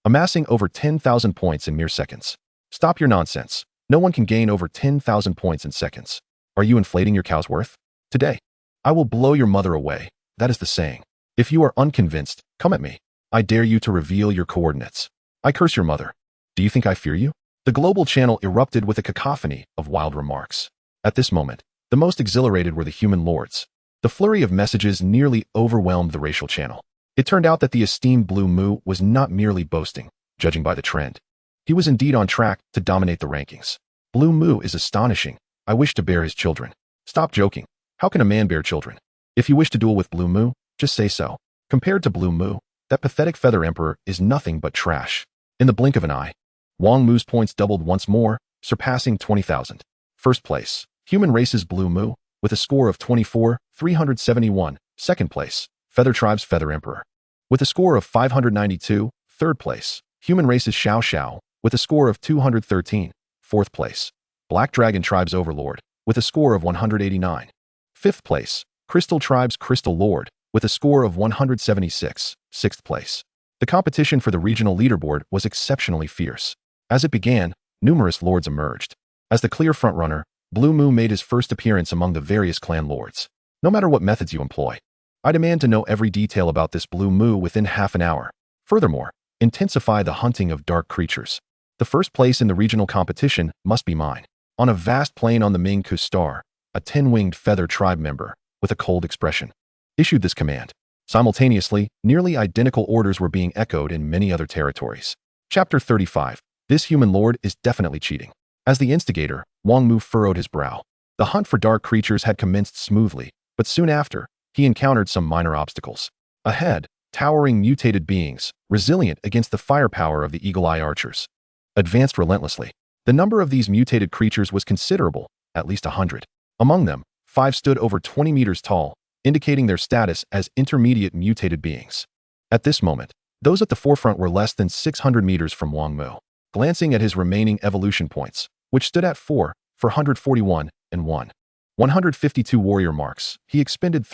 A: amassing over 10,000 points in mere seconds. Stop your nonsense. No one can gain over 10,000 points in seconds. Are you inflating your cow's worth? Today, I will blow your mother away. That is the saying. If you are unconvinced, come at me. I dare you to reveal your coordinates. I curse your mother. Do you think I fear you? The global channel erupted with a cacophony of wild remarks. At this moment, the most exhilarated were the human lords. The flurry of messages nearly overwhelmed the racial channel. It turned out that the esteemed Blue Mu was not merely boasting, judging by the trend. He was indeed on track to dominate the rankings. Blue Mu is astonishing. I wish to bear his children. Stop joking. How can a man bear children? If you wish to duel with Blue Mu, just say so. Compared to Blue Mu, that pathetic Feather Emperor is nothing but trash. In the blink of an eye, Wang Mu's points doubled once more, surpassing 20,000. First place, Human Race's Blue Mu, with a score of 24,371. Second place, Feather Tribe's Feather Emperor, with a score of 592. Third place, Human Race's Xiao Xiao, with a score of 213. Fourth place, Black Dragon Tribe's Overlord, with a score of 189. Fifth place, Crystal Tribe's Crystal Lord, with a score of 176. Sixth place. The competition for the regional leaderboard was exceptionally fierce. As it began, numerous lords emerged. As the clear frontrunner, Blue Mu made his first appearance among the various clan lords. No matter what methods you employ, I demand to know every detail about this Blue Mu within half an hour. Furthermore, intensify the hunting of dark creatures. The first place in the regional competition must be mine. On a vast plain on the Ming-Ku star, a 10-winged Feather Tribe member, with a cold expression, issued this command. Simultaneously, nearly identical orders were being echoed in many other territories. Chapter 35. This human lord is definitely cheating. As the instigator, Wang Mu furrowed his brow. The hunt for dark creatures had commenced smoothly, but soon after, he encountered some minor obstacles. Ahead, towering mutated beings, resilient against the firepower of the Eagle Eye archers, advanced relentlessly. The number of these mutated creatures was considerable, at least 100. Among them, 5 stood over 20 meters tall, indicating their status as intermediate mutated beings. At this moment, those at the forefront were less than 600 meters from Wang Mu. Glancing at his remaining evolution points, which stood at 4 for 141 and 152 warrior marks, he expended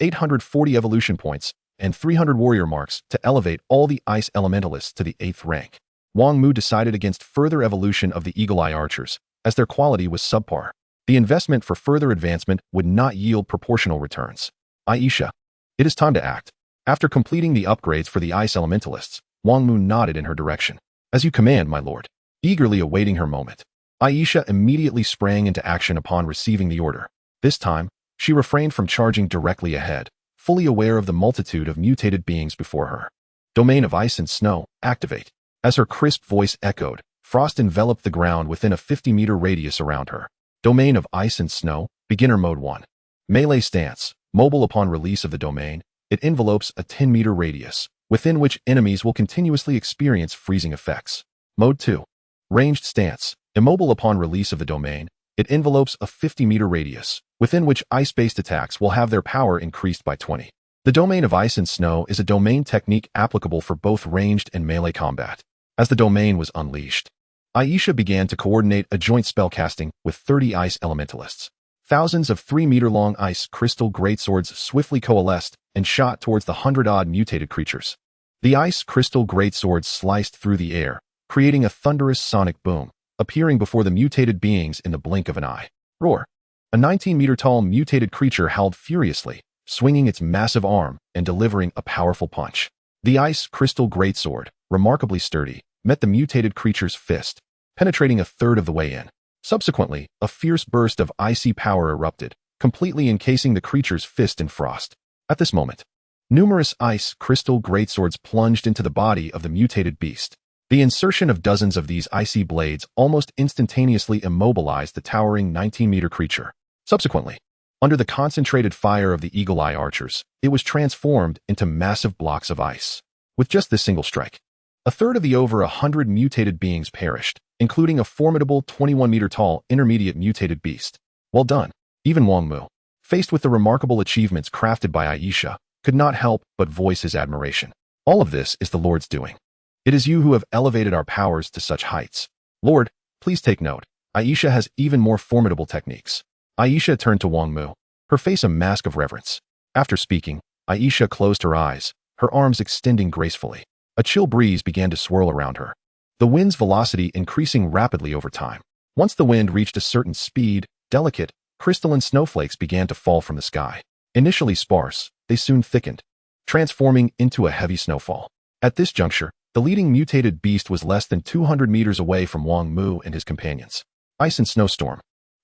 A: 840 evolution points and 300 warrior marks to elevate all the ice elementalists to the 8th rank. Wang Mu decided against further evolution of the Eagle-Eye archers, as their quality was subpar. The investment for further advancement would not yield proportional returns. Aisha, it is time to act. After completing the upgrades for the ice elementalists, Wang Mu nodded in her direction. As you command, my lord. Eagerly awaiting her moment, Aisha immediately sprang into action upon receiving the order. This time, she refrained from charging directly ahead, fully aware of the multitude of mutated beings before her. Domain of Ice and Snow, activate. As her crisp voice echoed, frost enveloped the ground within a 50-meter radius around her. Domain of Ice and Snow, Beginner Mode 1. Melee stance, mobile upon release of the domain, it envelopes a 10-meter radius, within which enemies will continuously experience freezing effects. Mode 2. Ranged stance, immobile upon release of the domain, it envelopes a 50-meter radius, within which ice-based attacks will have their power increased by 20. The Domain of Ice and Snow is a domain technique applicable for both ranged and melee combat. As the domain was unleashed, Aisha began to coordinate a joint spellcasting with 30 ice elementalists. Thousands of 3-meter-long ice crystal greatswords swiftly coalesced and shot towards the 100-odd mutated creatures. The ice crystal greatswords sliced through the air, creating a thunderous sonic boom, appearing before the mutated beings in the blink of an eye. Roar! A 19-meter-tall mutated creature howled furiously, swinging its massive arm and delivering a powerful punch. The ice crystal greatsword, remarkably sturdy, met the mutated creature's fist, penetrating a third of the way in. Subsequently, a fierce burst of icy power erupted, completely encasing the creature's fist in frost. At this moment, numerous ice crystal greatswords plunged into the body of the mutated beast. The insertion of dozens of these icy blades almost instantaneously immobilized the towering 19-meter creature. Subsequently, under the concentrated fire of the Eagle-Eye archers, it was transformed into massive blocks of ice. With just this single strike, a third of the over 100 mutated beings perished, including a formidable 21-meter-tall intermediate mutated beast. Well done. Even Wang Mu, faced with the remarkable achievements crafted by Aisha, could not help but voice his admiration. All of this is the Lord's doing. It is you who have elevated our powers to such heights. Lord, please take note. Aisha has even more formidable techniques. Aisha turned to Wang Mu, her face a mask of reverence. After speaking, Aisha closed her eyes, her arms extending gracefully. A chill breeze began to swirl around her, the wind's velocity increasing rapidly over time. Once the wind reached a certain speed, delicate, crystalline snowflakes began to fall from the sky. Initially sparse, they soon thickened, transforming into a heavy snowfall. At this juncture, the leading mutated beast was less than 200 meters away from Wang Mu and his companions. Ice and Snowstorm.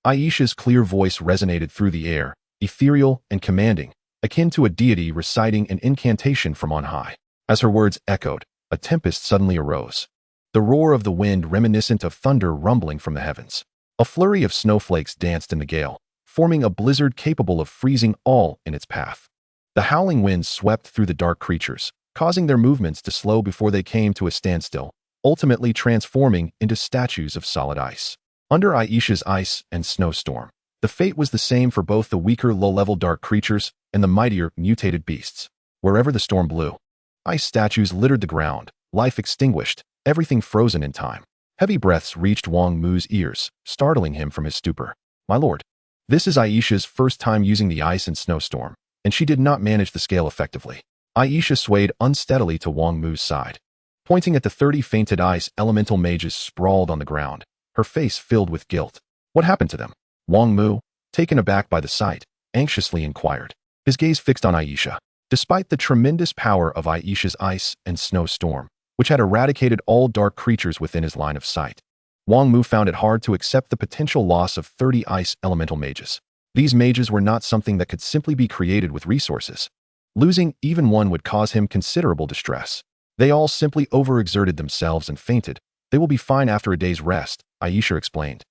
A: Aisha's clear voice resonated through the air, ethereal and commanding, akin to a deity reciting an incantation from on high. As her words echoed, a tempest suddenly arose. The roar of the wind reminiscent of thunder rumbling from the heavens. A flurry of snowflakes danced in the gale, forming a blizzard capable of freezing all in its path. The howling wind swept through the dark creatures, causing their movements to slow before they came to a standstill, ultimately transforming into statues of solid ice. Under Aisha's ice and snowstorm, the fate was the same for both the weaker low-level dark creatures and the mightier mutated beasts. Wherever the storm blew, ice statues littered the ground, life extinguished, everything frozen in time. Heavy breaths reached Wang Mu's ears, startling him from his stupor. My lord, this is Aisha's first time using the ice and snowstorm, and she did not manage the scale effectively. Aisha swayed unsteadily to Wang Mu's side, pointing at the 30 fainted ice elemental mages sprawled on the ground, her face filled with guilt. What happened to them? Wang Mu, taken aback by the sight, anxiously inquired, his gaze fixed on Aisha. Despite the tremendous power of Aisha's ice and snowstorm, which had eradicated all dark creatures within his line of sight, Wang Mu found it hard to accept the potential loss of 30 ice elemental mages. These mages were not something that could simply be created with resources. Losing even one would cause him considerable distress. They all simply overexerted themselves and fainted. They will be fine after a day's rest, Aisha explained,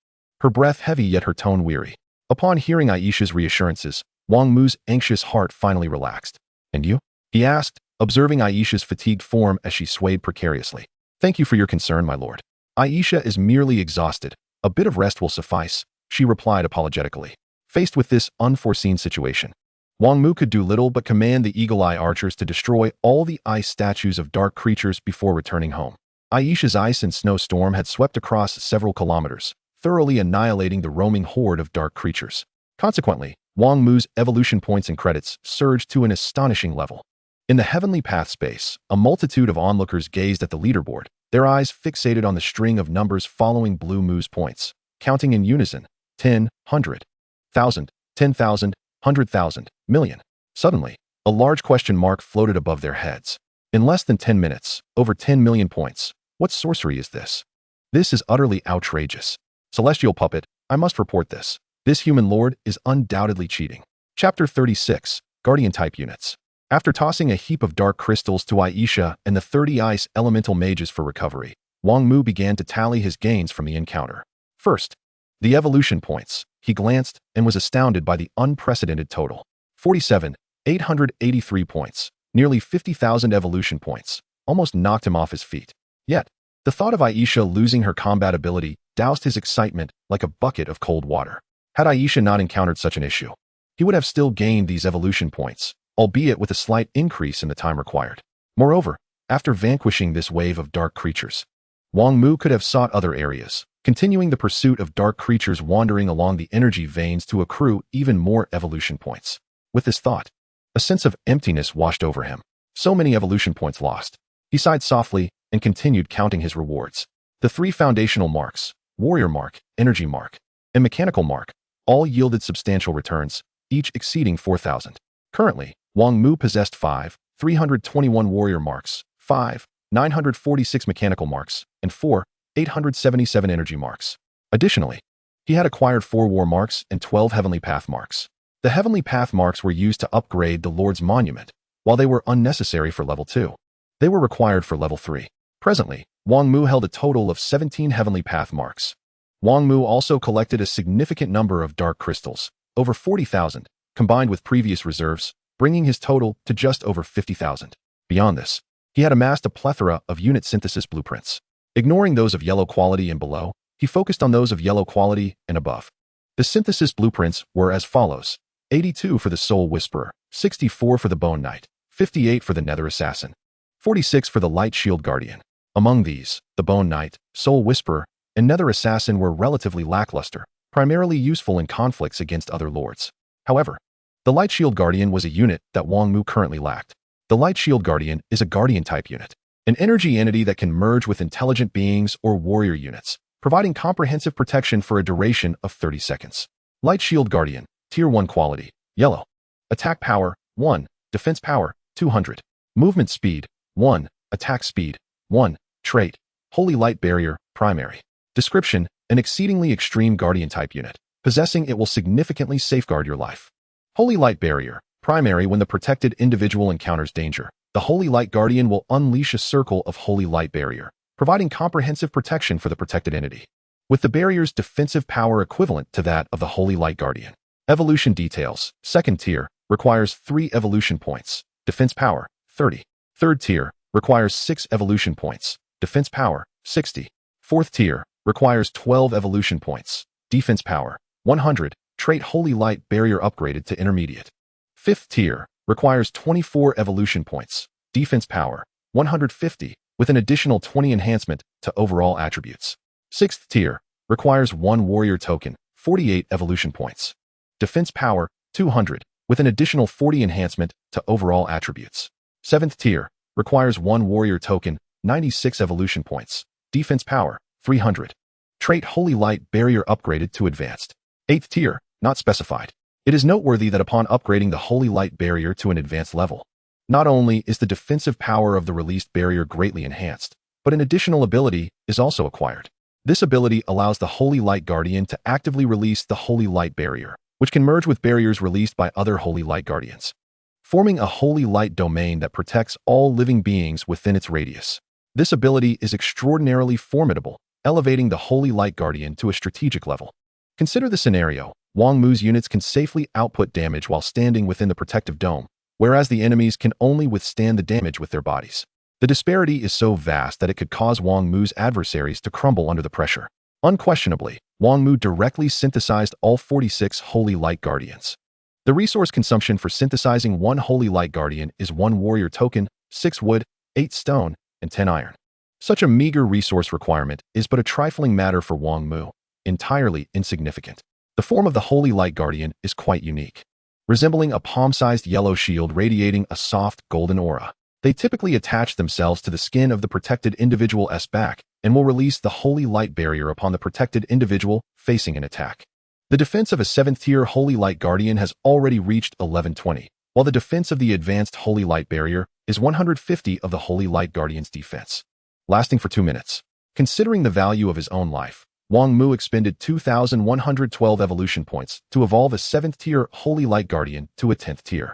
A: her breath heavy yet her tone weary. Upon hearing Aisha's reassurances, Wang Mu's anxious heart finally relaxed. And you? He asked, observing Aisha's fatigued form as she swayed precariously. Thank you for your concern, my lord. Aisha is merely exhausted. A bit of rest will suffice, she replied apologetically. Faced with this unforeseen situation, Wang Mu could do little but command the Eagle-Eye archers to destroy all the ice statues of dark creatures before returning home. Aisha's ice and snowstorm had swept across several kilometers, thoroughly annihilating the roaming horde of dark creatures. Consequently, Wang Mu's evolution points and credits surged to an astonishing level. In the Heavenly Path space, a multitude of onlookers gazed at the leaderboard, their eyes fixated on the string of numbers following Blue Mu's points, counting in unison, 10, 100, 1,000, 10,000, 100,000, million. Suddenly, a large question mark floated above their heads. In less than 10 minutes, over 10 million points. What sorcery is this? This is utterly outrageous. Celestial Puppet, I must report this. This human lord is undoubtedly cheating. Chapter 36, Guardian-type units. After tossing a heap of dark crystals to Aisha and the 30 ice elemental mages for recovery, Wang Mu began to tally his gains from the encounter. First, the evolution points. He glanced and was astounded by the unprecedented total. 47,883 points, nearly 50,000 evolution points, almost knocked him off his feet. Yet, the thought of Aisha losing her combat ability doused his excitement like a bucket of cold water. Had Aisha not encountered such an issue, he would have still gained these evolution points, albeit with a slight increase in the time required. Moreover, after vanquishing this wave of dark creatures, Wang Mu could have sought other areas, continuing the pursuit of dark creatures wandering along the energy veins to accrue even more evolution points. With this thought, a sense of emptiness washed over him. So many evolution points lost. He sighed softly and continued counting his rewards. The 3 foundational marks, Warrior Mark, Energy Mark, and Mechanical Mark, all yielded substantial returns, each exceeding 4,000. Currently, Wang Mu possessed 5, 321 Warrior Marks, 5, 946 Mechanical Marks, and 4, 877 Energy Marks. Additionally, he had acquired 4 War Marks and 12 Heavenly Path Marks. The Heavenly Path Marks were used to upgrade the Lord's Monument, while they were unnecessary for level 2. They were required for level 3. Presently, Wang Mu held a total of 17 Heavenly Path Marks. Wang Mu also collected a significant number of dark crystals, over 40,000, combined with previous reserves, bringing his total to just over 50,000. Beyond this, he had amassed a plethora of unit synthesis blueprints. Ignoring those of yellow quality and below, he focused on those of yellow quality and above. The synthesis blueprints were as follows: 82 for the Soul Whisperer, 64 for the Bone Knight, 58 for the Nether Assassin, 46 for the Light Shield Guardian. Among these, the Bone Knight, Soul Whisperer, and Nether Assassin were relatively lackluster, primarily useful in conflicts against other lords. However, the Light Shield Guardian was a unit that Wang Mu currently lacked. The Light Shield Guardian is a Guardian-type unit, an energy entity that can merge with intelligent beings or warrior units, providing comprehensive protection for a duration of 30 seconds. Light Shield Guardian, Tier 1 quality, yellow. Attack power, 1. Defense power, 200. Movement speed, 1. Attack speed, 1. Trait, Holy Light Barrier, primary. Description, an exceedingly extreme Guardian-type unit. Possessing it will significantly safeguard your life. Holy Light Barrier, primary. When the protected individual encounters danger, the Holy Light Guardian will unleash a circle of Holy Light Barrier, providing comprehensive protection for the protected entity, with the barrier's defensive power equivalent to that of the Holy Light Guardian. Evolution details. Second tier, requires 3 evolution points. Defense power, 30. Third tier, requires 6 evolution points. Defense power, 60. Fourth tier, requires 12 evolution points. Defense power, 100. Trait Holy Light Barrier upgraded to intermediate. Fifth tier, requires 24 evolution points. Defense power, 150, with an additional 20 enhancement to overall attributes. Sixth tier, requires 1 warrior token, 48 evolution points. Defense power, 200, with an additional 40 enhancement to overall attributes. Seventh tier, requires 1 warrior token, 96 evolution points. Defense power, 300. Trait Holy Light Barrier upgraded to advanced. Eighth tier, not specified. It is noteworthy that upon upgrading the Holy Light Barrier to an advanced level, not only is the defensive power of the released barrier greatly enhanced, but an additional ability is also acquired. This ability allows the Holy Light Guardian to actively release the Holy Light Barrier, which can merge with barriers released by other Holy Light Guardians, forming a Holy Light domain that protects all living beings within its radius. This ability is extraordinarily formidable, elevating the Holy Light Guardian to a strategic level. Consider the scenario. Wang Mu's units can safely output damage while standing within the protective dome, whereas the enemies can only withstand the damage with their bodies. The disparity is so vast that it could cause Wang Mu's adversaries to crumble under the pressure. Unquestionably, Wang Mu directly synthesized all 46 Holy Light Guardians. The resource consumption for synthesizing 1 Holy Light Guardian is 1 warrior token, 6 wood, 8 stone, and 10 iron. Such a meager resource requirement is but a trifling matter for Wang Mu, entirely insignificant. The form of the Holy Light Guardian is quite unique. resembling a palm-sized yellow shield radiating a soft golden aura. They typically attach themselves to the skin of the protected individual's back and will release the holy light barrier upon the protected individual facing an attack. The defense of a 7th-tier Holy Light Guardian has already reached 1120, while the defense of the advanced Holy Light Barrier is 150 of the Holy Light Guardian's defense, lasting for 2 minutes. Considering the value of his own life, Wang Mu expended 2,112 evolution points to evolve a 7th-tier Holy Light Guardian to a 10th tier.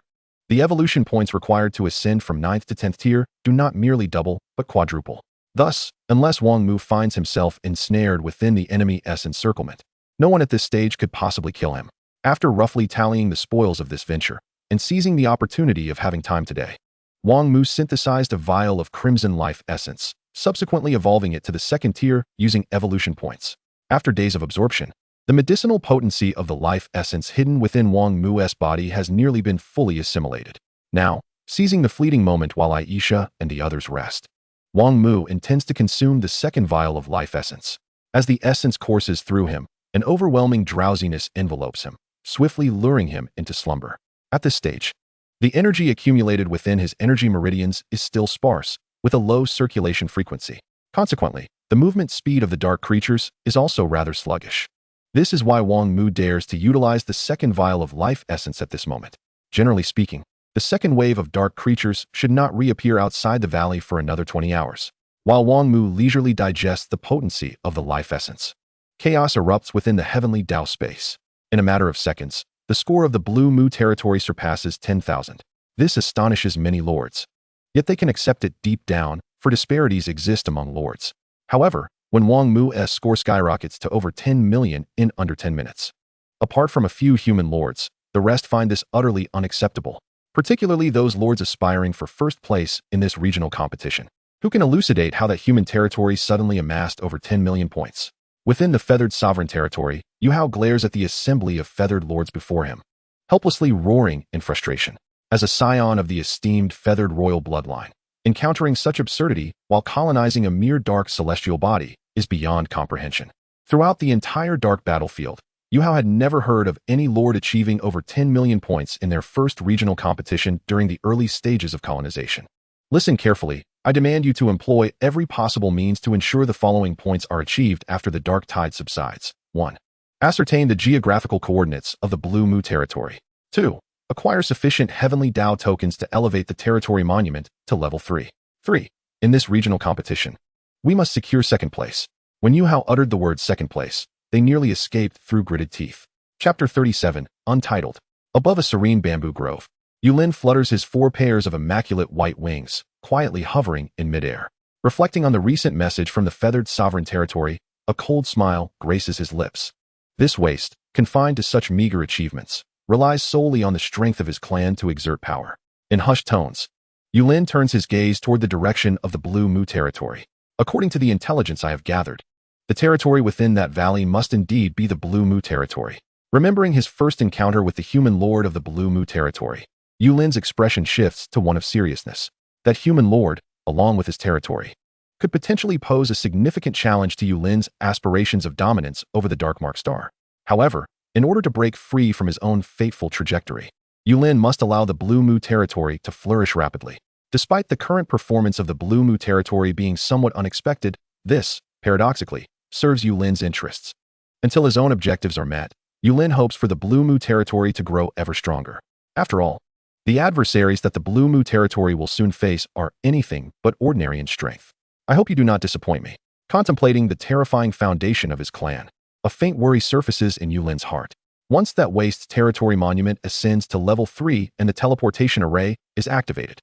A: The evolution points required to ascend from 9th to 10th tier do not merely double, but quadruple. Thus, unless Wang Mu finds himself ensnared within the enemy's encirclement, no one at this stage could possibly kill him. After roughly tallying the spoils of this venture and seizing the opportunity of having time today, Wang Mu synthesized a vial of Crimson Life Essence, subsequently evolving it to the 2nd tier using evolution points. After days of absorption, the medicinal potency of the life essence hidden within Wang Mu's body has nearly been fully assimilated. Now, seizing the fleeting moment while Aisha and the others rest, Wang Mu intends to consume the 2nd vial of life essence. As the essence courses through him, an overwhelming drowsiness envelopes him, swiftly luring him into slumber. At this stage, the energy accumulated within his energy meridians is still sparse, with a low circulation frequency. Consequently, the movement speed of the dark creatures is also rather sluggish. This is why Wang Mu dares to utilize the 2nd vial of life essence at this moment. Generally speaking, the 2nd wave of dark creatures should not reappear outside the valley for another 20 hours, while Wang Mu leisurely digests the potency of the life essence. Chaos erupts within the Heavenly Dao space. In a matter of seconds, the score of the Blue Mu territory surpasses 10,000. This astonishes many lords. Yet they can accept it deep down, for disparities exist among lords. However, when Wang Mu's score skyrockets to over 10 million in under 10 minutes. Apart from a few human lords, the rest find this utterly unacceptable, particularly those lords aspiring for first place in this regional competition. Who can elucidate how that human territory suddenly amassed over 10 million points? Within the feathered sovereign territory, Yu Hao glares at the assembly of feathered lords before him, helplessly roaring in frustration. As a scion of the esteemed feathered royal bloodline, encountering such absurdity while colonizing a mere dark celestial body is beyond comprehension. Throughout the entire dark battlefield, Yu Hao had never heard of any lord achieving over 10 million points in their first regional competition during the early stages of colonization. Listen carefully. I demand you to employ every possible means to ensure the following points are achieved after the dark tide subsides. 1. Ascertain the geographical coordinates of the Blue Mu territory. 2. Acquire sufficient Heavenly Dao tokens to elevate the territory monument to level 3. 3. In this regional competition, we must secure 2nd place. When Yu Hao uttered the word 2nd place, they nearly escaped through gritted teeth. Chapter 37, Untitled. Above a serene bamboo grove, Yulin flutters his 4 pairs of immaculate white wings, quietly hovering in midair. Reflecting on the recent message from the feathered sovereign territory, a cold smile graces his lips. This waste, confined to such meager achievements, relies solely on the strength of his clan to exert power. In hushed tones, Yulin turns his gaze toward the direction of the Blue Mu territory. According to the intelligence I have gathered, the territory within that valley must indeed be the Blue Mu territory. Remembering his first encounter with the human lord of the Blue Mu territory, Yulin's expression shifts to one of seriousness. That human lord, along with his territory, could potentially pose a significant challenge to Yulin's aspirations of dominance over the Darkmark Star. However, in order to break free from his own fateful trajectory, Yulin must allow the Blue Mu territory to flourish rapidly. Despite the current performance of the Blue Mu territory being somewhat unexpected, this, paradoxically, serves Yulin's interests. Until his own objectives are met, Yulin hopes for the Blue Mu territory to grow ever stronger. After all, the adversaries that the Blue Mu territory will soon face are anything but ordinary in strength. I hope you do not disappoint me. Contemplating the terrifying foundation of his clan, a faint worry surfaces in Yulin's heart. Once that waste territory monument ascends to level 3 and the teleportation array is activated,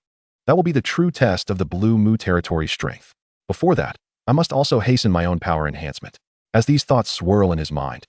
A: that will be the true test of the Blue Mu territory's strength. Before that, I must also hasten my own power enhancement. As these thoughts swirl in his mind,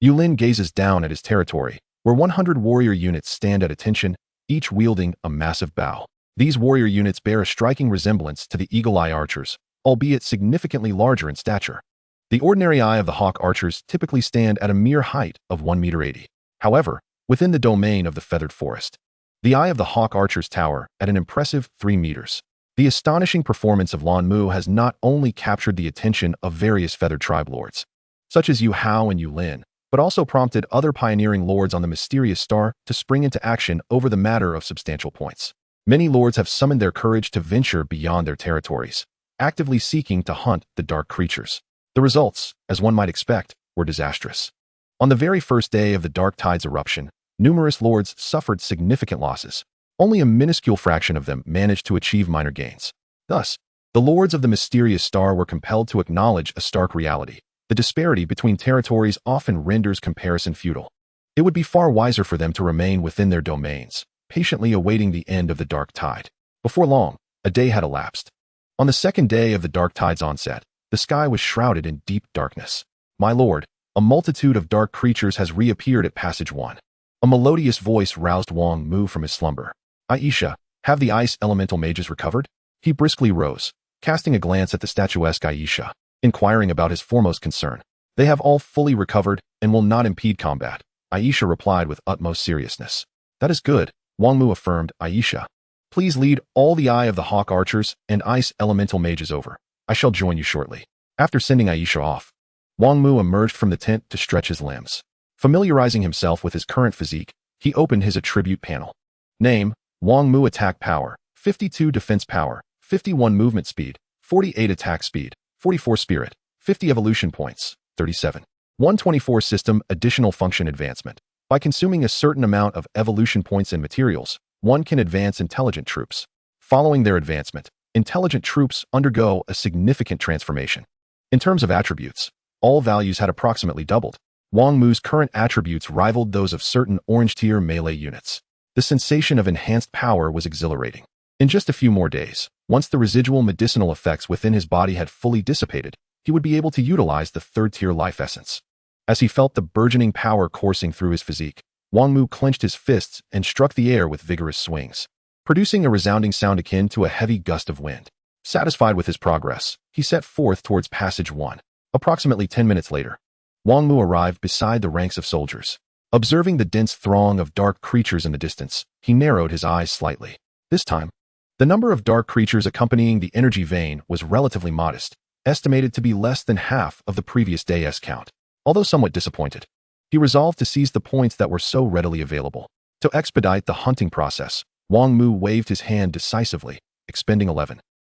A: Yulin gazes down at his territory, where 100 warrior units stand at attention, each wielding a massive bow. These warrior units bear a striking resemblance to the Eagle-Eye archers, albeit significantly larger in stature. The ordinary eye of the hawk archers typically stand at a mere height of 1.80 meters. However, within the domain of the feathered forest, the eye of the hawk archers tower at an impressive 3 meters. The astonishing performance of Wang Mu has not only captured the attention of various feathered tribe lords, such as Yu Hao and Yulin, but also prompted other pioneering lords on the mysterious star to spring into action over the matter of substantial points. Many lords have summoned their courage to venture beyond their territories, actively seeking to hunt the dark creatures. The results, as one might expect, were disastrous. On the very first day of the Dark Tide's eruption, numerous lords suffered significant losses. Only a minuscule fraction of them managed to achieve minor gains. Thus, the lords of the mysterious star were compelled to acknowledge a stark reality. The disparity between territories often renders comparison futile. It would be far wiser for them to remain within their domains, patiently awaiting the end of the Dark Tide. Before long, a day had elapsed. On the second day of the Dark Tide's onset, the sky was shrouded in deep darkness. "My lord, a multitude of dark creatures has reappeared at Passage 1. A melodious voice roused Wang Mu from his slumber. "Aisha, have the ice elemental mages recovered?" He briskly rose, casting a glance at the statuesque Aisha, inquiring about his foremost concern. "They have all fully recovered and will not impede combat," Aisha replied with utmost seriousness. "That is good," Wang Mu affirmed. "Aisha, please lead all the Eye of the Hawk archers and ice elemental mages over. I shall join you shortly." After sending Aisha off, Wang Mu emerged from the tent to stretch his limbs. Familiarizing himself with his current physique, he opened his attribute panel. Name: Wang Mu. Attack power, 52 defense power, 51 movement speed, 48 attack speed, 44 spirit, 50 evolution points, 37. 124 system additional function advancement. By consuming a certain amount of evolution points and materials, one can advance intelligent troops. Following their advancement, intelligent troops undergo a significant transformation. In terms of attributes, all values had approximately doubled. Wang Mu's current attributes rivaled those of certain orange-tier melee units. The sensation of enhanced power was exhilarating. In just a few more days, once the residual medicinal effects within his body had fully dissipated, he would be able to utilize the third-tier life essence. As he felt the burgeoning power coursing through his physique, Wang Mu clenched his fists and struck the air with vigorous swings, producing a resounding sound akin to a heavy gust of wind. Satisfied with his progress, he set forth towards Passage 1. Approximately 10 minutes later, Wang Mu arrived beside the ranks of soldiers. Observing the dense throng of dark creatures in the distance, he narrowed his eyes slightly. This time, the number of dark creatures accompanying the energy vein was relatively modest, estimated to be less than half of the previous day's count. Although somewhat disappointed, he resolved to seize the points that were so readily available. To expedite the hunting process, Wang Mu waved his hand decisively, expending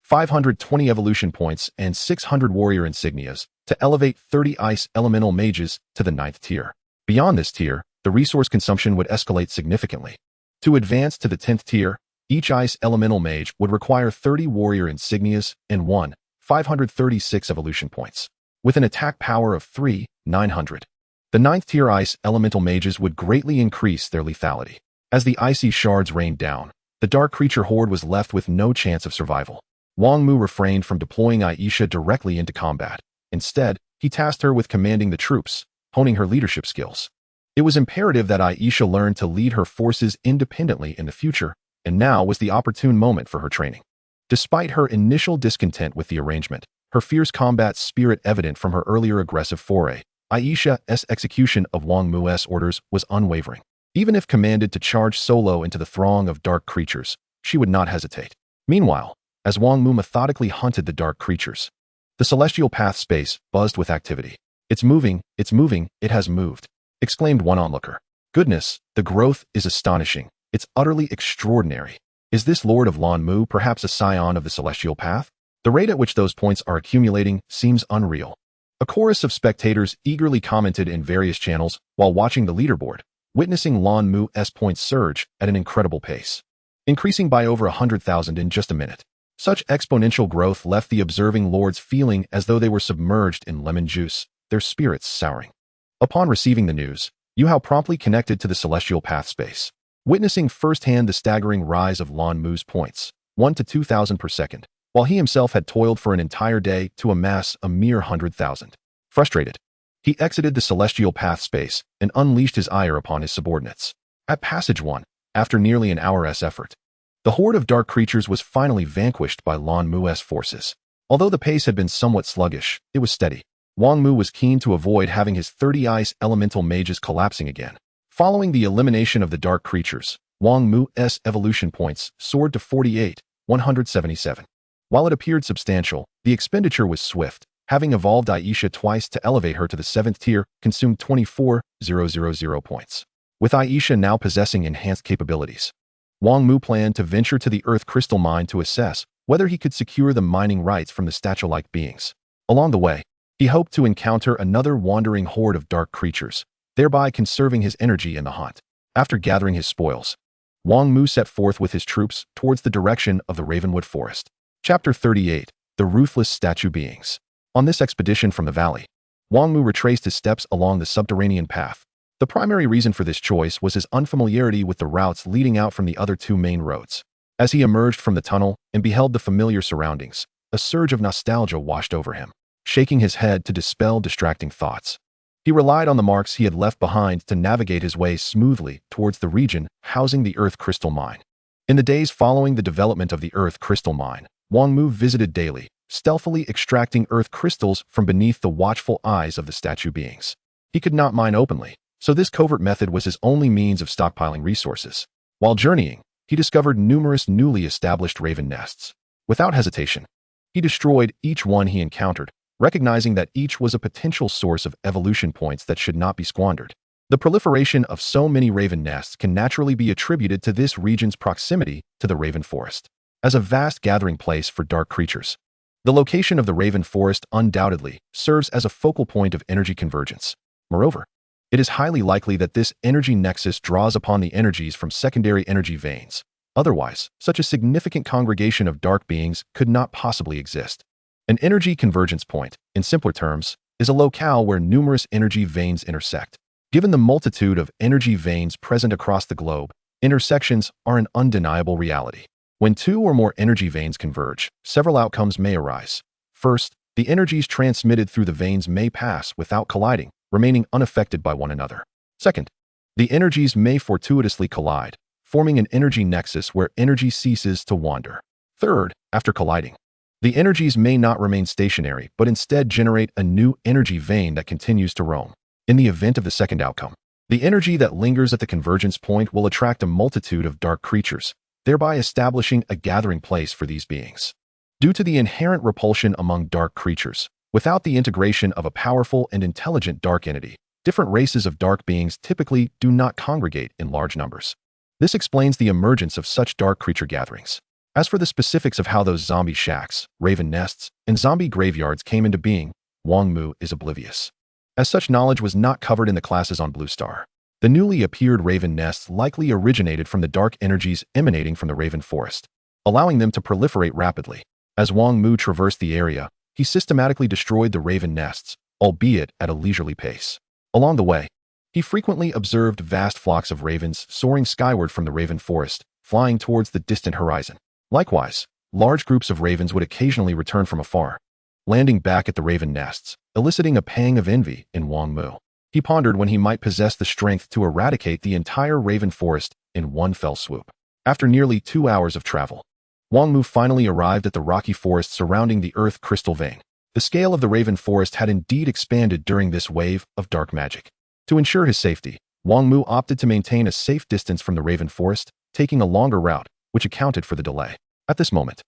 A: 520 evolution points and 600 warrior insignias to elevate 30 ice elemental mages to the 9th tier. Beyond this tier, the resource consumption would escalate significantly. To advance to the 10th tier, each ice elemental mage would require 30 warrior insignias and 536 evolution points. With an attack power of 900. The 9th tier ice elemental mages would greatly increase their lethality. As the icy shards rained down, the dark creature horde was left with no chance of survival. Wang Mu refrained from deploying Aisha directly into combat. Instead, he tasked her with commanding the troops, honing her leadership skills. It was imperative that Aisha learn to lead her forces independently in the future, and now was the opportune moment for her training. Despite her initial discontent with the arrangement, her fierce combat spirit evident from her earlier aggressive foray, Aisha's execution of Wang Mu's orders was unwavering. Even if commanded to charge solo into the throng of dark creatures, she would not hesitate. Meanwhile, as Wang Mu methodically hunted the dark creatures, the celestial path space buzzed with activity. It's moving, it has moved," exclaimed one onlooker. "Goodness, the growth is astonishing. It's utterly extraordinary. Is this Lord of Lan Mu perhaps a scion of the celestial path? The rate at which those points are accumulating seems unreal." A chorus of spectators eagerly commented in various channels while watching the leaderboard, witnessing Lan Mu's points surge at an incredible pace, increasing by over 100,000 in just a minute. Such exponential growth left the observing lords feeling as though they were submerged in lemon juice, their spirits souring. Upon receiving the news, Yu Hao promptly connected to the celestial path space, witnessing firsthand the staggering rise of Lan Mu's points, 1 to 2,000 per second, while he himself had toiled for an entire day to amass a mere 100,000. Frustrated, he exited the celestial path space and unleashed his ire upon his subordinates. At Passage 1, after nearly an hour's effort, the horde of dark creatures was finally vanquished by Lan Mu's forces. Although the pace had been somewhat sluggish, it was steady. Wang Mu was keen to avoid having his 30 ice elemental mages collapsing again. Following the elimination of the dark creatures, Wang Mu's evolution points soared to 48,177. While it appeared substantial, the expenditure was swift, Having evolved Aisha twice to elevate her to the 7th tier, consumed 24,000 points. With Aisha now possessing enhanced capabilities, Wang Mu planned to venture to the Earth Crystal Mine to assess whether he could secure the mining rights from the statue-like beings. Along the way, he hoped to encounter another wandering horde of dark creatures, thereby conserving his energy in the hunt. After gathering his spoils, Wang Mu set forth with his troops towards the direction of the Ravenwood Forest. Chapter 38. The Ruthless Statue Beings. On this expedition from the valley, Wang Mu retraced his steps along the subterranean path. The primary reason for this choice was his unfamiliarity with the routes leading out from the other two main roads. As he emerged from the tunnel and beheld the familiar surroundings, a surge of nostalgia washed over him, shaking his head to dispel distracting thoughts. He relied on the marks he had left behind to navigate his way smoothly towards the region housing the Earth Crystal Mine. In the days following the development of the Earth Crystal Mine, Wang Mu visited daily, stealthily extracting earth crystals from beneath the watchful eyes of the statue beings. He could not mine openly, so this covert method was his only means of stockpiling resources. While journeying, he discovered numerous newly established raven nests. Without hesitation, he destroyed each one he encountered, recognizing that each was a potential source of evolution points that should not be squandered. The proliferation of so many raven nests can naturally be attributed to this region's proximity to the Raven Forest, as a vast gathering place for dark creatures. The location of the Raven Forest undoubtedly serves as a focal point of energy convergence. Moreover, it is highly likely that this energy nexus draws upon the energies from secondary energy veins. Otherwise, such a significant congregation of dark beings could not possibly exist. An energy convergence point, in simpler terms, is a locale where numerous energy veins intersect. Given the multitude of energy veins present across the globe, intersections are an undeniable reality. When two or more energy veins converge, several outcomes may arise. First, the energies transmitted through the veins may pass without colliding, remaining unaffected by one another. Second, the energies may fortuitously collide, forming an energy nexus where energy ceases to wander. Third, after colliding, the energies may not remain stationary but instead generate a new energy vein that continues to roam. In the event of the second outcome, the energy that lingers at the convergence point will attract a multitude of dark creatures, thereby establishing a gathering place for these beings. Due to the inherent repulsion among dark creatures, without the integration of a powerful and intelligent dark entity, different races of dark beings typically do not congregate in large numbers. This explains the emergence of such dark creature gatherings. As for the specifics of how those zombie shacks, raven nests, and zombie graveyards came into being, Wang Mu is oblivious, as such knowledge was not covered in the classes on Blue Star. The newly appeared raven nests likely originated from the dark energies emanating from the Raven Forest, allowing them to proliferate rapidly. As Wang Mu traversed the area, he systematically destroyed the raven nests, albeit at a leisurely pace. Along the way, he frequently observed vast flocks of ravens soaring skyward from the Raven Forest, flying towards the distant horizon. Likewise, large groups of ravens would occasionally return from afar, landing back at the raven nests, eliciting a pang of envy in Wang Mu. He pondered when he might possess the strength to eradicate the entire Raven Forest in one fell swoop. After nearly 2 hours of travel, Wang Mu finally arrived at the rocky forest surrounding the Earth Crystal Vein. The scale of the Raven Forest had indeed expanded during this wave of dark magic. To ensure his safety, Wang Mu opted to maintain a safe distance from the Raven Forest, taking a longer route, which accounted for the delay. At this moment,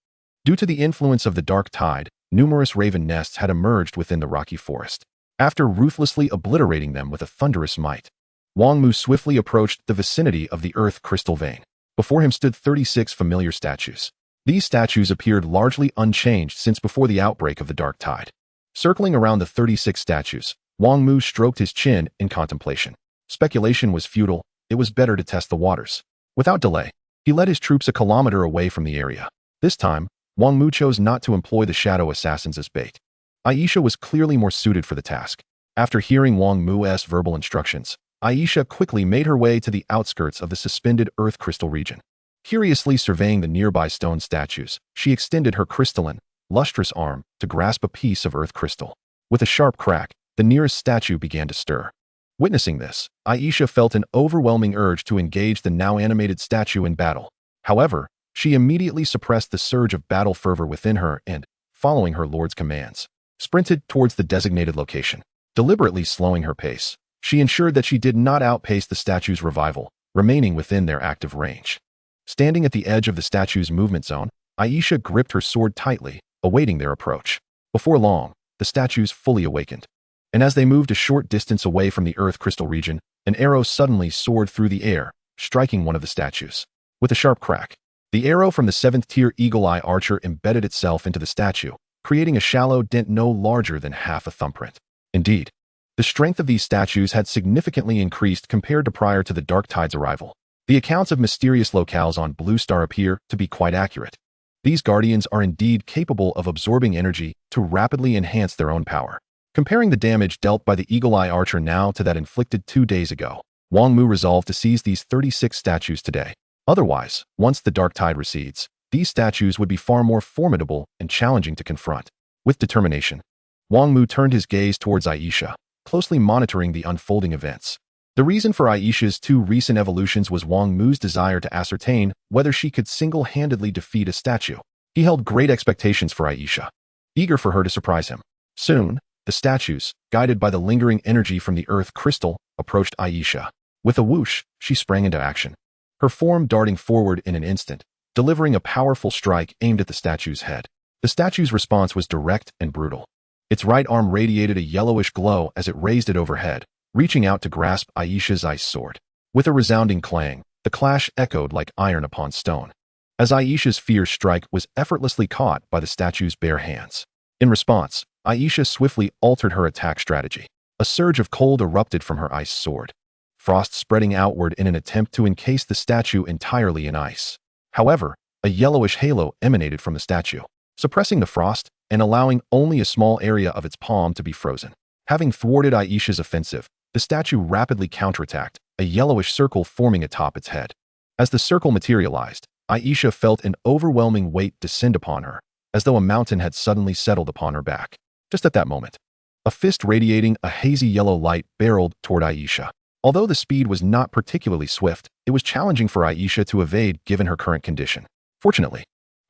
A: due to the influence of the dark tide, numerous raven nests had emerged within the rocky forest. After ruthlessly obliterating them with a thunderous might, Wang Mu swiftly approached the vicinity of the Earth Crystal Vein. Before him stood 36 familiar statues. These statues appeared largely unchanged since before the outbreak of the dark tide. Circling around the 36 statues, Wang Mu stroked his chin in contemplation. Speculation was futile, it was better to test the waters. Without delay, he led his troops a kilometer away from the area. This time, Wang Mu chose not to employ the shadow assassins as bait. Aisha was clearly more suited for the task. After hearing Wang Mu's verbal instructions, Aisha quickly made her way to the outskirts of the suspended Earth Crystal region. Curiously surveying the nearby stone statues, she extended her crystalline, lustrous arm to grasp a piece of Earth crystal. With a sharp crack, the nearest statue began to stir. Witnessing this, Aisha felt an overwhelming urge to engage the now animated statue in battle. However, she immediately suppressed the surge of battle fervor within her and, following her lord's commands, sprinted towards the designated location. Deliberately slowing her pace, she ensured that she did not outpace the statue's revival, remaining within their active range. Standing at the edge of the statue's movement zone, Aisha gripped her sword tightly, awaiting their approach. Before long, the statues fully awakened. And as they moved a short distance away from the Earth crystal region, an arrow suddenly soared through the air, striking one of the statues. With a sharp crack, the arrow from the 7th-tier Eagle-Eye Archer embedded itself into the statue, creating a shallow dent no larger than half a thumbprint. Indeed, the strength of these statues had significantly increased compared to prior to the Dark Tide's arrival. The accounts of mysterious locales on Blue Star appear to be quite accurate. These guardians are indeed capable of absorbing energy to rapidly enhance their own power. Comparing the damage dealt by the Eagle-Eye Archer now to that inflicted 2 days ago, Wang Mu resolved to seize these 36 statues today. Otherwise, once the Dark Tide recedes, these statues would be far more formidable and challenging to confront. With determination, Wang Mu turned his gaze towards Aisha, closely monitoring the unfolding events. The reason for Aisha's 2 recent evolutions was Wang Mu's desire to ascertain whether she could single-handedly defeat a statue. He held great expectations for Aisha, eager for her to surprise him. Soon, the statues, guided by the lingering energy from the Earth crystal, approached Aisha. With a whoosh, she sprang into action, her form darting forward in an instant, delivering a powerful strike aimed at the statue's head. The statue's response was direct and brutal. Its right arm radiated a yellowish glow as it raised it overhead, reaching out to grasp Aisha's ice sword. With a resounding clang, the clash echoed like iron upon stone, as Aisha's fierce strike was effortlessly caught by the statue's bare hands. In response, Aisha swiftly altered her attack strategy. A surge of cold erupted from her ice sword, frost spreading outward in an attempt to encase the statue entirely in ice. However, a yellowish halo emanated from the statue, suppressing the frost and allowing only a small area of its palm to be frozen. Having thwarted Aisha's offensive, the statue rapidly counterattacked, a yellowish circle forming atop its head. As the circle materialized, Aisha felt an overwhelming weight descend upon her, as though a mountain had suddenly settled upon her back. Just at that moment, a fist radiating a hazy yellow light barreled toward Aisha. Although the speed was not particularly swift, it was challenging for Aisha to evade given her current condition. Fortunately,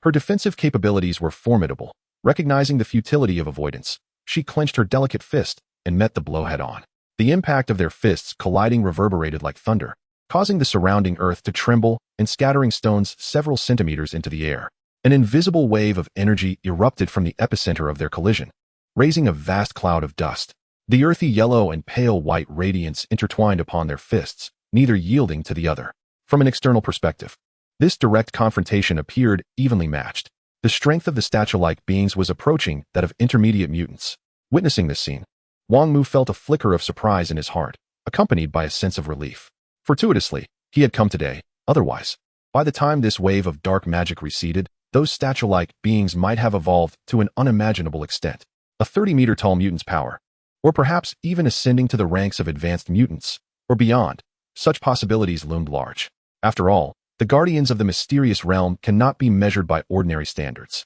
A: her defensive capabilities were formidable. Recognizing the futility of avoidance, she clenched her delicate fist and met the blow head-on. The impact of their fists colliding reverberated like thunder, causing the surrounding earth to tremble and scattering stones several centimeters into the air. An invisible wave of energy erupted from the epicenter of their collision, raising a vast cloud of dust. The earthy yellow and pale white radiance intertwined upon their fists, neither yielding to the other. From an external perspective, this direct confrontation appeared evenly matched. The strength of the statue-like beings was approaching that of intermediate mutants. Witnessing this scene, Wang Mu felt a flicker of surprise in his heart, accompanied by a sense of relief. Fortuitously, he had come today. Otherwise, by the time this wave of dark magic receded, those statue-like beings might have evolved to an unimaginable extent. A 30-meter-tall mutant's power, or perhaps even ascending to the ranks of advanced mutants, or beyond. Such possibilities loomed large. After all, the guardians of the mysterious realm cannot be measured by ordinary standards.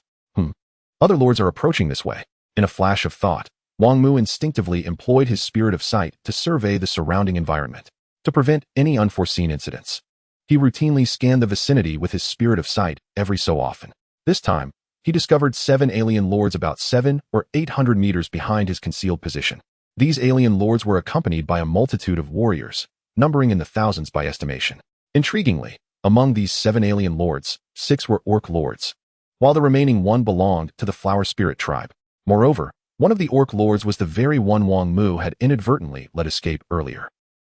A: Other lords are approaching this way. In a flash of thought, Wang Mu instinctively employed his spirit of sight to survey the surrounding environment. To prevent any unforeseen incidents, he routinely scanned the vicinity with his spirit of sight every so often. This time, he discovered 7 alien lords about 700 or 800 meters behind his concealed position. These alien lords were accompanied by a multitude of warriors, numbering in the thousands by estimation. Intriguingly, among these 7 alien lords, 6 were orc lords, while the remaining 1 belonged to the flower spirit tribe. Moreover, one of the orc lords was the very one Wang Mu had inadvertently let escape earlier.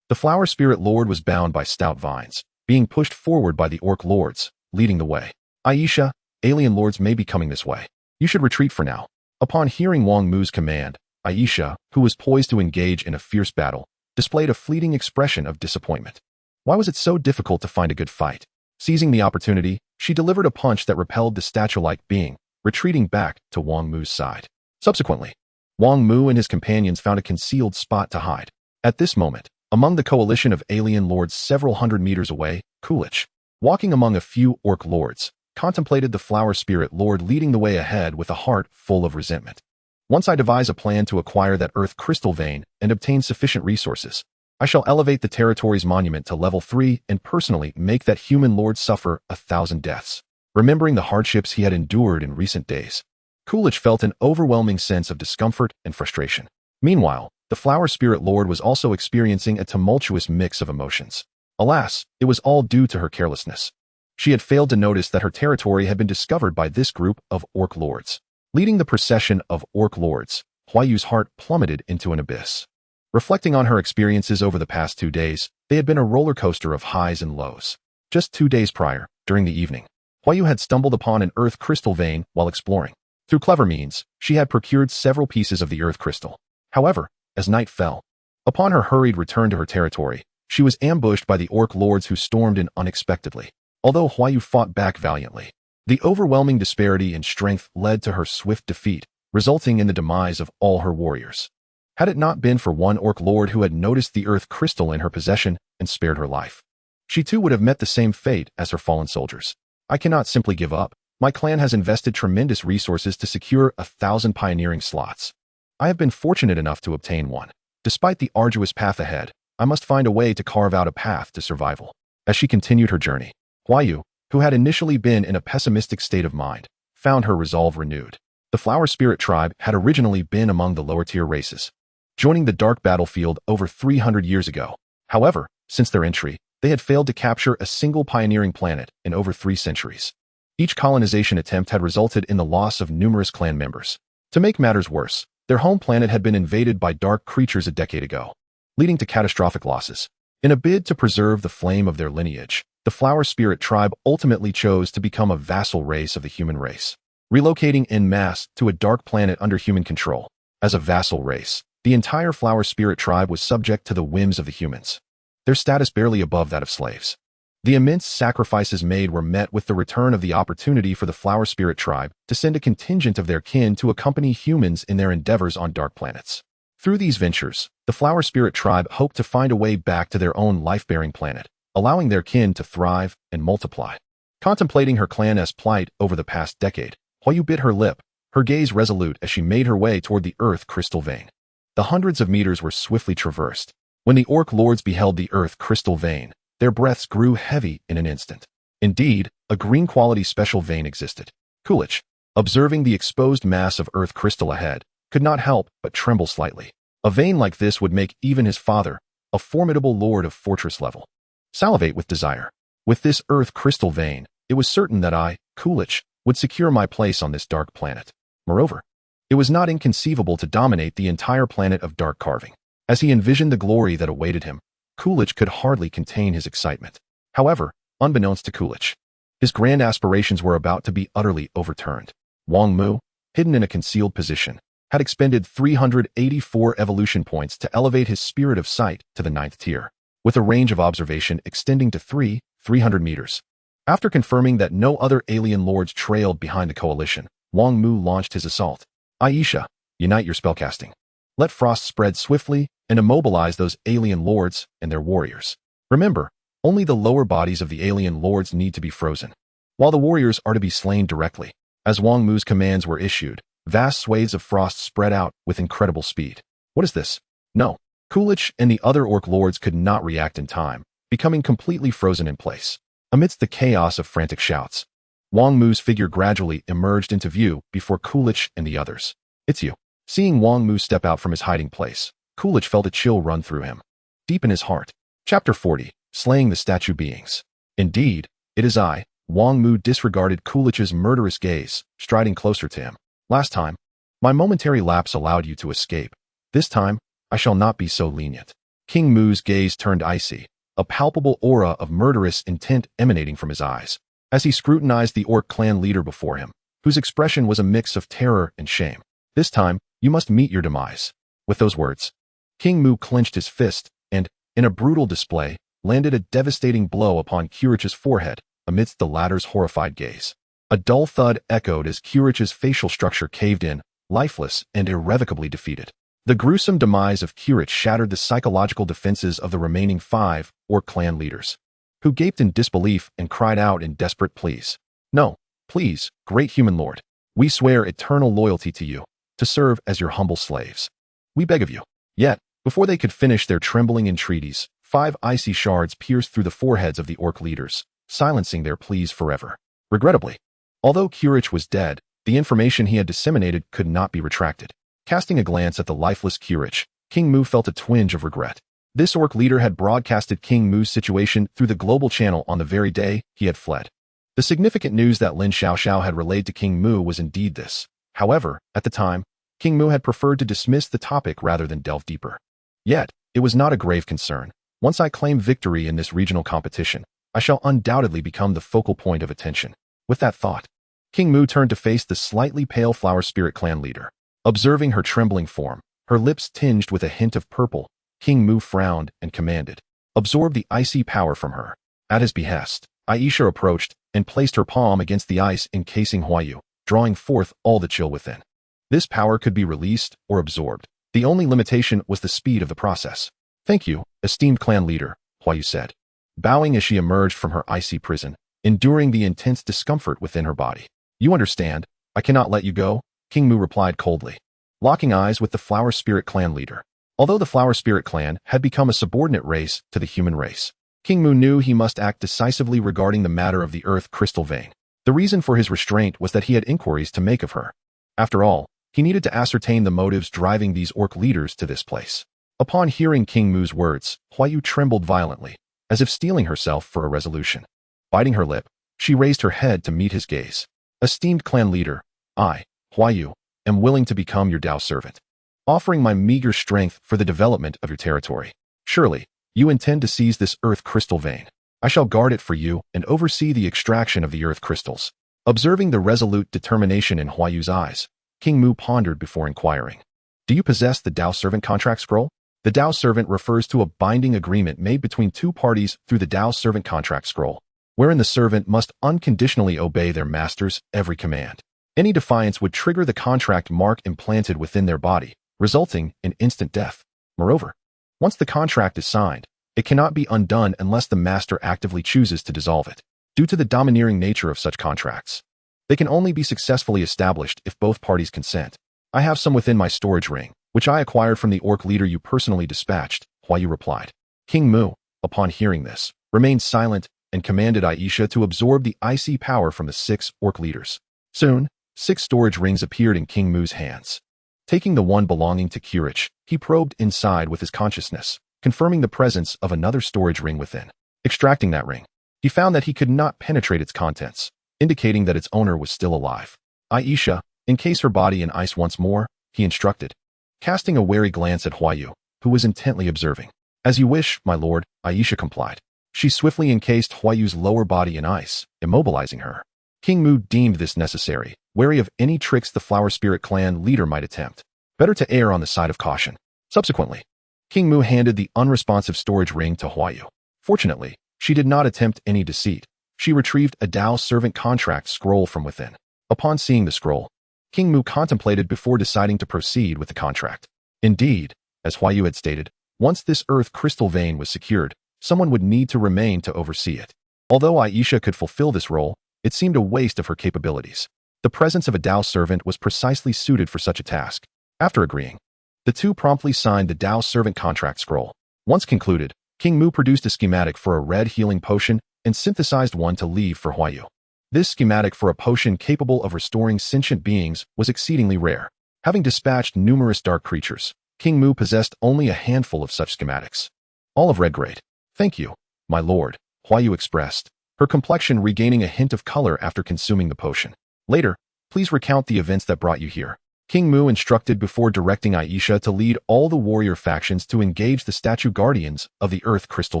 A: The flower spirit lord was bound by stout vines, being pushed forward by the orc lords, leading the way. Aisha, alien lords may be coming this way. You should retreat for now. Upon hearing Wang Mu's command, Aisha, who was poised to engage in a fierce battle, displayed a fleeting expression of disappointment. Why was it so difficult to find a good fight? Seizing the opportunity, she delivered a punch that repelled the statue-like being, retreating back to Wang Mu's side. Subsequently, Wang Mu and his companions found a concealed spot to hide. At this moment, among the coalition of alien lords several hundred meters away, Coolidge, walking among a few orc lords, contemplated the flower spirit lord leading the way ahead with a heart full of resentment. Once I devise a plan to acquire that earth crystal vein and obtain sufficient resources, I shall elevate the territory's monument to level 3 and personally make that human lord suffer 1,000 deaths. Remembering the hardships he had endured in recent days, Coolidge felt an overwhelming sense of discomfort and frustration. Meanwhile, the flower spirit lord was also experiencing a tumultuous mix of emotions. Alas, it was all due to her carelessness. She had failed to notice that her territory had been discovered by this group of orc lords. Leading the procession of orc lords, Huayu's heart plummeted into an abyss. Reflecting on her experiences over the past 2 days, they had been a roller coaster of highs and lows. Just 2 days prior, during the evening, Huayu had stumbled upon an earth crystal vein while exploring. Through clever means, she had procured several pieces of the earth crystal. However, as night fell, upon her hurried return to her territory, she was ambushed by the orc lords who stormed in unexpectedly. Although Huayu fought back valiantly, the overwhelming disparity in strength led to her swift defeat, resulting in the demise of all her warriors. Had it not been for one orc lord who had noticed the earth crystal in her possession and spared her life, she too would have met the same fate as her fallen soldiers. I cannot simply give up. My clan has invested tremendous resources to secure 1,000 pioneering slots. I have been fortunate enough to obtain one. Despite the arduous path ahead, I must find a way to carve out a path to survival. As she continued her journey, Huayu, who had initially been in a pessimistic state of mind, found her resolve renewed. The Flower Spirit tribe had originally been among the lower-tier races, joining the dark battlefield over 300 years ago. However, since their entry, they had failed to capture a single pioneering planet in over 3 centuries. Each colonization attempt had resulted in the loss of numerous clan members. To make matters worse, their home planet had been invaded by dark creatures a decade ago, leading to catastrophic losses. In a bid to preserve the flame of their lineage, the Flower Spirit tribe ultimately chose to become a vassal race of the human race, relocating en masse to a dark planet under human control. As a vassal race, the entire Flower Spirit tribe was subject to the whims of the humans, their status barely above that of slaves. The immense sacrifices made were met with the return of the opportunity for the Flower Spirit tribe to send a contingent of their kin to accompany humans in their endeavors on dark planets. Through these ventures, the Flower Spirit tribe hoped to find a way back to their own life-bearing planet, allowing their kin to thrive and multiply. Contemplating her clan's plight over the past decade, Huayu bit her lip, her gaze resolute as she made her way toward the earth crystal vein. The hundreds of meters were swiftly traversed. When the orc lords beheld the earth crystal vein, their breaths grew heavy in an instant. Indeed, a green-quality special vein existed. Kulich, observing the exposed mass of earth crystal ahead, could not help but tremble slightly. A vein like this would make even his father, a formidable lord of fortress level, salivate with desire. With this earth crystal vein, it was certain that I, Kulich, would secure my place on this dark planet. Moreover, it was not inconceivable to dominate the entire planet of dark carving. As he envisioned the glory that awaited him, Kulich could hardly contain his excitement. However, unbeknownst to Kulich, his grand aspirations were about to be utterly overturned. Wang Mu, hidden in a concealed position, had expended 384 evolution points to elevate his spirit of sight to the 9th tier, with a range of observation extending to 300 meters. After confirming that no other alien lords trailed behind the coalition, Wang Mu launched his assault. Aisha, unite your spellcasting. Let frost spread swiftly and immobilize those alien lords and their warriors. Remember, only the lower bodies of the alien lords need to be frozen, while the warriors are to be slain directly. As Wang Mu's commands were issued, vast swathes of frost spread out with incredible speed. What is this? No. Kulich and the other orc lords could not react in time, becoming completely frozen in place. Amidst the chaos of frantic shouts, Wang Mu's figure gradually emerged into view before Kulich and the others. It's you. Seeing Wang Mu step out from his hiding place, Kulich felt a chill run through him, deep in his heart. Chapter 40, Slaying the Statue Beings. Indeed, it is I. Wang Mu disregarded Kulich's murderous gaze, striding closer to him. Last time, my momentary lapse allowed you to escape. This time, I shall not be so lenient. King Mu's gaze turned icy, a palpable aura of murderous intent emanating from his eyes, as he scrutinized the orc clan leader before him, whose expression was a mix of terror and shame. This time, you must meet your demise. With those words, King Mu clenched his fist and, in a brutal display, landed a devastating blow upon Kurich's forehead amidst the latter's horrified gaze. A dull thud echoed as Kurich's facial structure caved in, lifeless and irrevocably defeated. The gruesome demise of Kurich shattered the psychological defenses of the remaining 5 orc clan leaders, who gaped in disbelief and cried out in desperate pleas. No, please, great human lord. We swear eternal loyalty to you, to serve as your humble slaves. We beg of you. Yet, before they could finish their trembling entreaties, 5 icy shards pierced through the foreheads of the orc leaders, silencing their pleas forever. Regrettably, although Kurich was dead, the information he had disseminated could not be retracted. Casting a glance at the lifeless Kurich, King Mu felt a twinge of regret. This orc leader had broadcasted King Mu's situation through the global channel on the very day he had fled. The significant news that Lin Xiaoxiao had relayed to King Mu was indeed this. However, at the time, King Mu had preferred to dismiss the topic rather than delve deeper. Yet, it was not a grave concern. Once I claim victory in this regional competition, I shall undoubtedly become the focal point of attention. With that thought, King Mu turned to face the slightly pale Flower Spirit Clan leader. Observing her trembling form, her lips tinged with a hint of purple, King Mu frowned and commanded, "Absorb the icy power from her." At his behest, Aisha approached and placed her palm against the ice encasing Huayu, drawing forth all the chill within. This power could be released or absorbed. The only limitation was the speed of the process. "Thank you, esteemed clan leader," Huayu said, bowing as she emerged from her icy prison, enduring the intense discomfort within her body. "You understand, I cannot let you go," King Mu replied coldly, locking eyes with the Flower Spirit Clan leader. Although the Flower Spirit Clan had become a subordinate race to the human race, King Mu knew he must act decisively regarding the matter of the Earth Crystal Vein. The reason for his restraint was that he had inquiries to make of her. After all, he needed to ascertain the motives driving these orc leaders to this place. Upon hearing King Mu's words, Huayu trembled violently, as if steeling herself for a resolution. Biting her lip, she raised her head to meet his gaze. "Esteemed clan leader, I, Huayu, am willing to become your Dao servant, offering my meager strength for the development of your territory. Surely, you intend to seize this Earth Crystal Vein. I shall guard it for you and oversee the extraction of the Earth crystals." Observing the resolute determination in Huayu's eyes, King Mu pondered before inquiring, "Do you possess the Dao Servant Contract Scroll?" The Dao Servant refers to a binding agreement made between two parties through the Dao Servant Contract Scroll, wherein the servant must unconditionally obey their master's every command. Any defiance would trigger the contract mark implanted within their body, resulting in instant death. Moreover, once the contract is signed, it cannot be undone unless the master actively chooses to dissolve it. Due to the domineering nature of such contracts, they can only be successfully established if both parties consent. "I have some within my storage ring, which I acquired from the orc leader you personally dispatched," Huayu replied. King Mu, upon hearing this, remained silent and commanded Aisha to absorb the icy power from the 6 orc leaders. Soon, 6 storage rings appeared in King Mu's hands. Taking the one belonging to Kirich, he probed inside with his consciousness, confirming the presence of another storage ring within. Extracting that ring, he found that he could not penetrate its contents, indicating that its owner was still alive. "Aisha, encase her body in ice once more," he instructed, casting a wary glance at Huayu, who was intently observing. "As you wish, my lord," Aisha complied. She swiftly encased Huayu's lower body in ice, immobilizing her. King Mu deemed this necessary, wary of any tricks the Flower Spirit Clan leader might attempt. Better to err on the side of caution. Subsequently, King Mu handed the unresponsive storage ring to Huayu. Fortunately, she did not attempt any deceit. She retrieved a Dao Servant Contract Scroll from within. Upon seeing the scroll, King Mu contemplated before deciding to proceed with the contract. Indeed, as Huayu had stated, once this Earth Crystal Vein was secured, someone would need to remain to oversee it. Although Aisha could fulfill this role, it seemed a waste of her capabilities. The presence of a Dao servant was precisely suited for such a task. After agreeing, the two promptly signed the Dao Servant Contract Scroll. Once concluded, King Mu produced a schematic for a red healing potion and synthesized one to leave for Huayu. This schematic for a potion capable of restoring sentient beings was exceedingly rare. Having dispatched numerous dark creatures, King Mu possessed only a handful of such schematics. All of red grade. "Thank you, my lord," Huayu expressed, her complexion regaining a hint of color after consuming the potion. "Later, please recount the events that brought you here." King Mu instructed before directing Aisha to lead all the warrior factions to engage the statue guardians of the Earth Crystal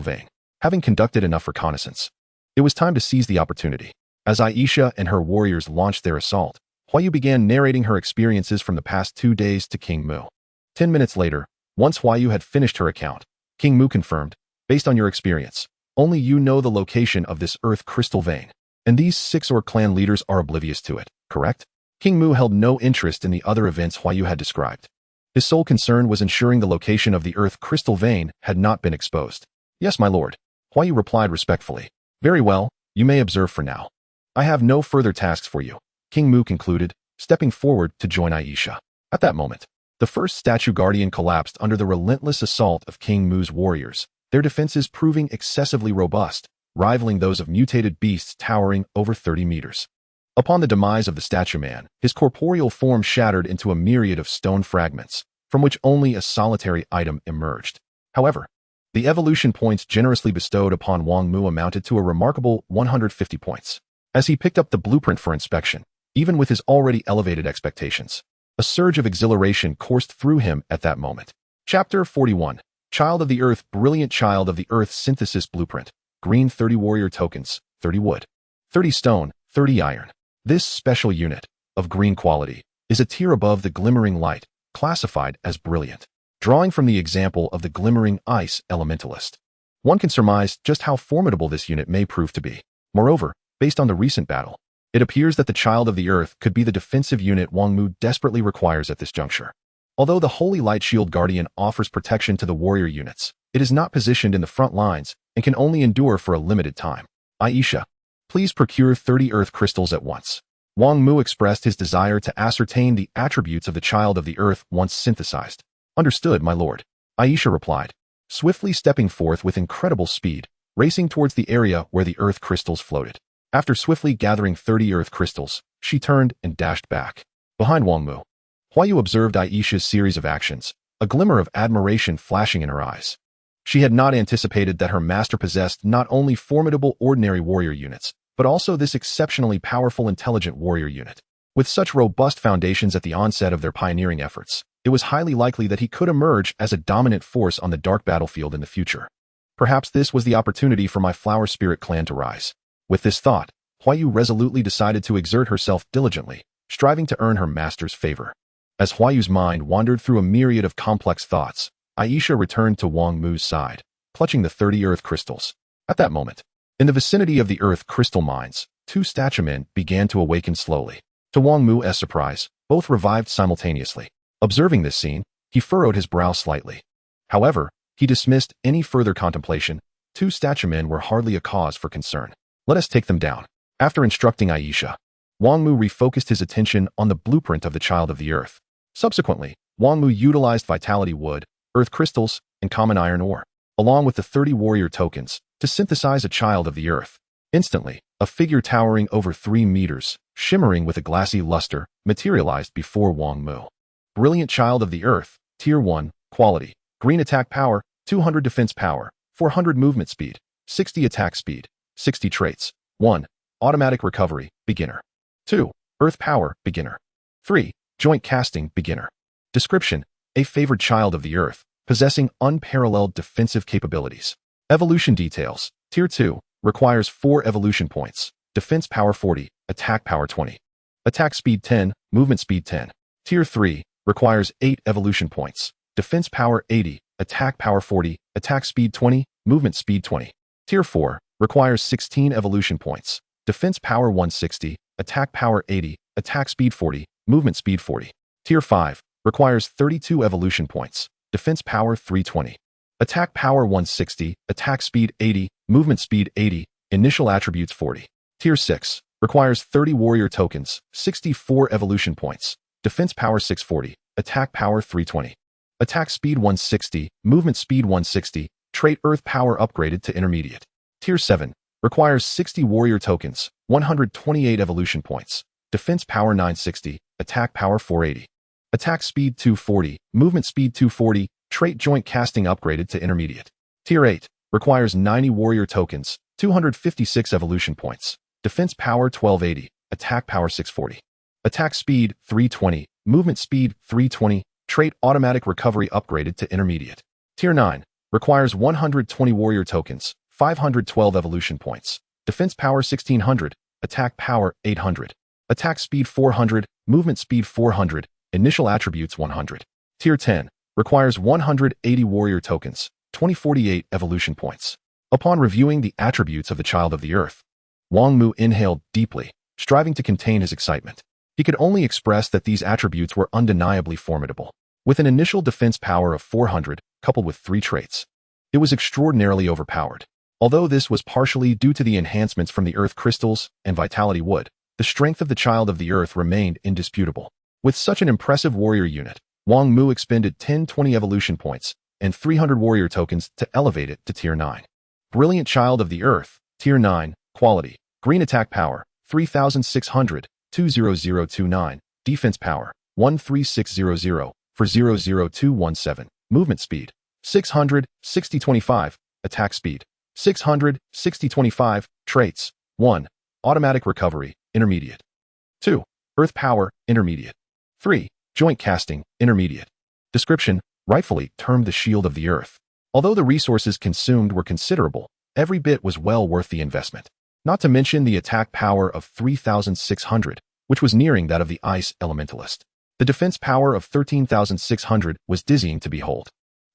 A: Vein. Having conducted enough reconnaissance, it was time to seize the opportunity. As Aisha and her warriors launched their assault, Huayu began narrating her experiences from the past 2 days to King Mu. 10 minutes later, once Huayu had finished her account, King Mu confirmed, "Based on your experience, only you know the location of this Earth Crystal Vein, and these 6 orc clan leaders are oblivious to it, correct?" King Mu held no interest in the other events Huayu had described. His sole concern was ensuring the location of the Earth Crystal Vein had not been exposed. "Yes, my lord," Huayu replied respectfully. "Very well, you may observe for now. I have no further tasks for you," King Mu concluded, stepping forward to join Aisha. At that moment, the first statue guardian collapsed under the relentless assault of King Mu's warriors, their defenses proving excessively robust, rivaling those of mutated beasts towering over 30 meters. Upon the demise of the statue man, his corporeal form shattered into a myriad of stone fragments, from which only a solitary item emerged. However, the evolution points generously bestowed upon Wang Mu amounted to a remarkable 150 points. As he picked up the blueprint for inspection, even with his already elevated expectations, A surge of exhilaration coursed through him at that moment. Chapter 41. Child of the Earth. Brilliant Child of the Earth Synthesis Blueprint. Green 30 warrior tokens, 30 wood, 30 stone, 30 iron. This special unit, of green quality, is a tier above the glimmering light, classified as brilliant. Drawing from the example of the glimmering ice elementalist, one can surmise just how formidable this unit may prove to be. Moreover, based on the recent battle, it appears that the Child of the Earth could be the defensive unit Wang Mu desperately requires at this juncture. Although the Holy Light Shield Guardian offers protection to the warrior units, it is not positioned in the front lines and can only endure for a limited time. Aisha, please procure 30 earth crystals at once. Wang Mu expressed his desire to ascertain the attributes of the Child of the Earth once synthesized. Understood, my lord, Aisha replied, swiftly stepping forth with incredible speed, racing towards the area where the earth crystals floated. After swiftly gathering 30 earth crystals, she turned and dashed back. Behind Wang Mu, Huayu observed Aisha's series of actions, a glimmer of admiration flashing in her eyes. She had not anticipated that her master possessed not only formidable ordinary warrior units, but also this exceptionally powerful intelligent warrior unit. With such robust foundations at the onset of their pioneering efforts, it was highly likely that he could emerge as a dominant force on the dark battlefield in the future. Perhaps this was the opportunity for my Flower Spirit clan to rise. With this thought, Huayu resolutely decided to exert herself diligently, striving to earn her master's favor. As Huayu's mind wandered through a myriad of complex thoughts, Aisha returned to Wang Mu's side, clutching the 30 earth crystals. At that moment, in the vicinity of the earth crystal mines, 2 statuemen began to awaken slowly. To Wang Mu's surprise, both revived simultaneously. Observing this scene, he furrowed his brow slightly. However, he dismissed any further contemplation. 2 statuemen were hardly a cause for concern. Let us take them down. After instructing Aisha, Wang Mu refocused his attention on the blueprint of the Child of the Earth. Subsequently, Wang Mu utilized vitality wood, earth crystals, and common iron ore, along with the 30 warrior tokens, to synthesize a Child of the Earth. Instantly, a figure towering over 3 meters, shimmering with a glassy luster, materialized before Wang Mu. Brilliant Child of the Earth, Tier 1, Quality, Green Attack Power, 200 Defense Power, 400 Movement Speed, 60 Attack Speed, 60 Traits. 1. Automatic Recovery, Beginner. 2. Earth Power, Beginner. 3. Joint Casting, Beginner. Description: a favored Child of the Earth, possessing unparalleled defensive capabilities. Evolution details: Tier 2, requires 4 evolution points, Defense Power 40, Attack Power 20. Attack Speed 10, Movement Speed 10. Tier 3, requires 8 evolution points, Defense Power 80, Attack Power 40, Attack Speed 20, Movement Speed 20. Tier 4, requires 16 evolution points, Defense Power 160, Attack Power 80, Attack Speed 40, Movement Speed 40. Tier 5, requires 32 evolution points, Defense Power 320, Attack Power 160, Attack Speed 80, Movement Speed 80, Initial Attributes 40. Tier 6, requires 30 warrior tokens, 64 evolution points, Defense Power 640, Attack Power 320, Attack Speed 160, Movement Speed 160, Trait Earth Power upgraded to Intermediate. Tier 7, requires 60 warrior tokens, 128 evolution points, Defense Power 960, Attack Power 480. Attack Speed 240, Movement Speed 240, Trait Joint Casting upgraded to Intermediate. Tier 8, requires 90 warrior tokens, 256 evolution points, Defense Power 1280, Attack Power 640. Attack Speed 320, Movement Speed 320, Trait Automatic Recovery upgraded to Intermediate. Tier 9, requires 120 warrior tokens, 512 evolution points, Defense Power 1600, Attack Power 800, Attack Speed 400, Movement Speed 400, Initial Attributes 100. Tier 10, requires 180 warrior tokens, 2048 evolution points. Upon reviewing the attributes of the Child of the Earth, Wang Mu inhaled deeply, striving to contain his excitement. He could only express that these attributes were undeniably formidable. With an initial defense power of 400, coupled with 3 traits, it was extraordinarily overpowered. Although this was partially due to the enhancements from the earth crystals and vitality wood, the strength of the Child of the Earth remained indisputable. With such an impressive warrior unit, Wang Mu expended 1020 evolution points and 300 warrior tokens to elevate it to Tier 9. Brilliant Child of the Earth, Tier 9, Quality, Green Attack Power, 3600, 20029, Defense Power, 13600, for 00217, Movement Speed, 600, 6025, Attack Speed, 600, 6025, Traits, 1. Automatic Recovery, Intermediate. 2. Earth Power, Intermediate. 3. Joint casting, intermediate. Description, rightfully termed the shield of the earth. Although the resources consumed were considerable, every bit was well worth the investment. Not to mention the attack power of 3,600, which was nearing that of the ice elementalist. The defense power of 13,600 was dizzying to behold.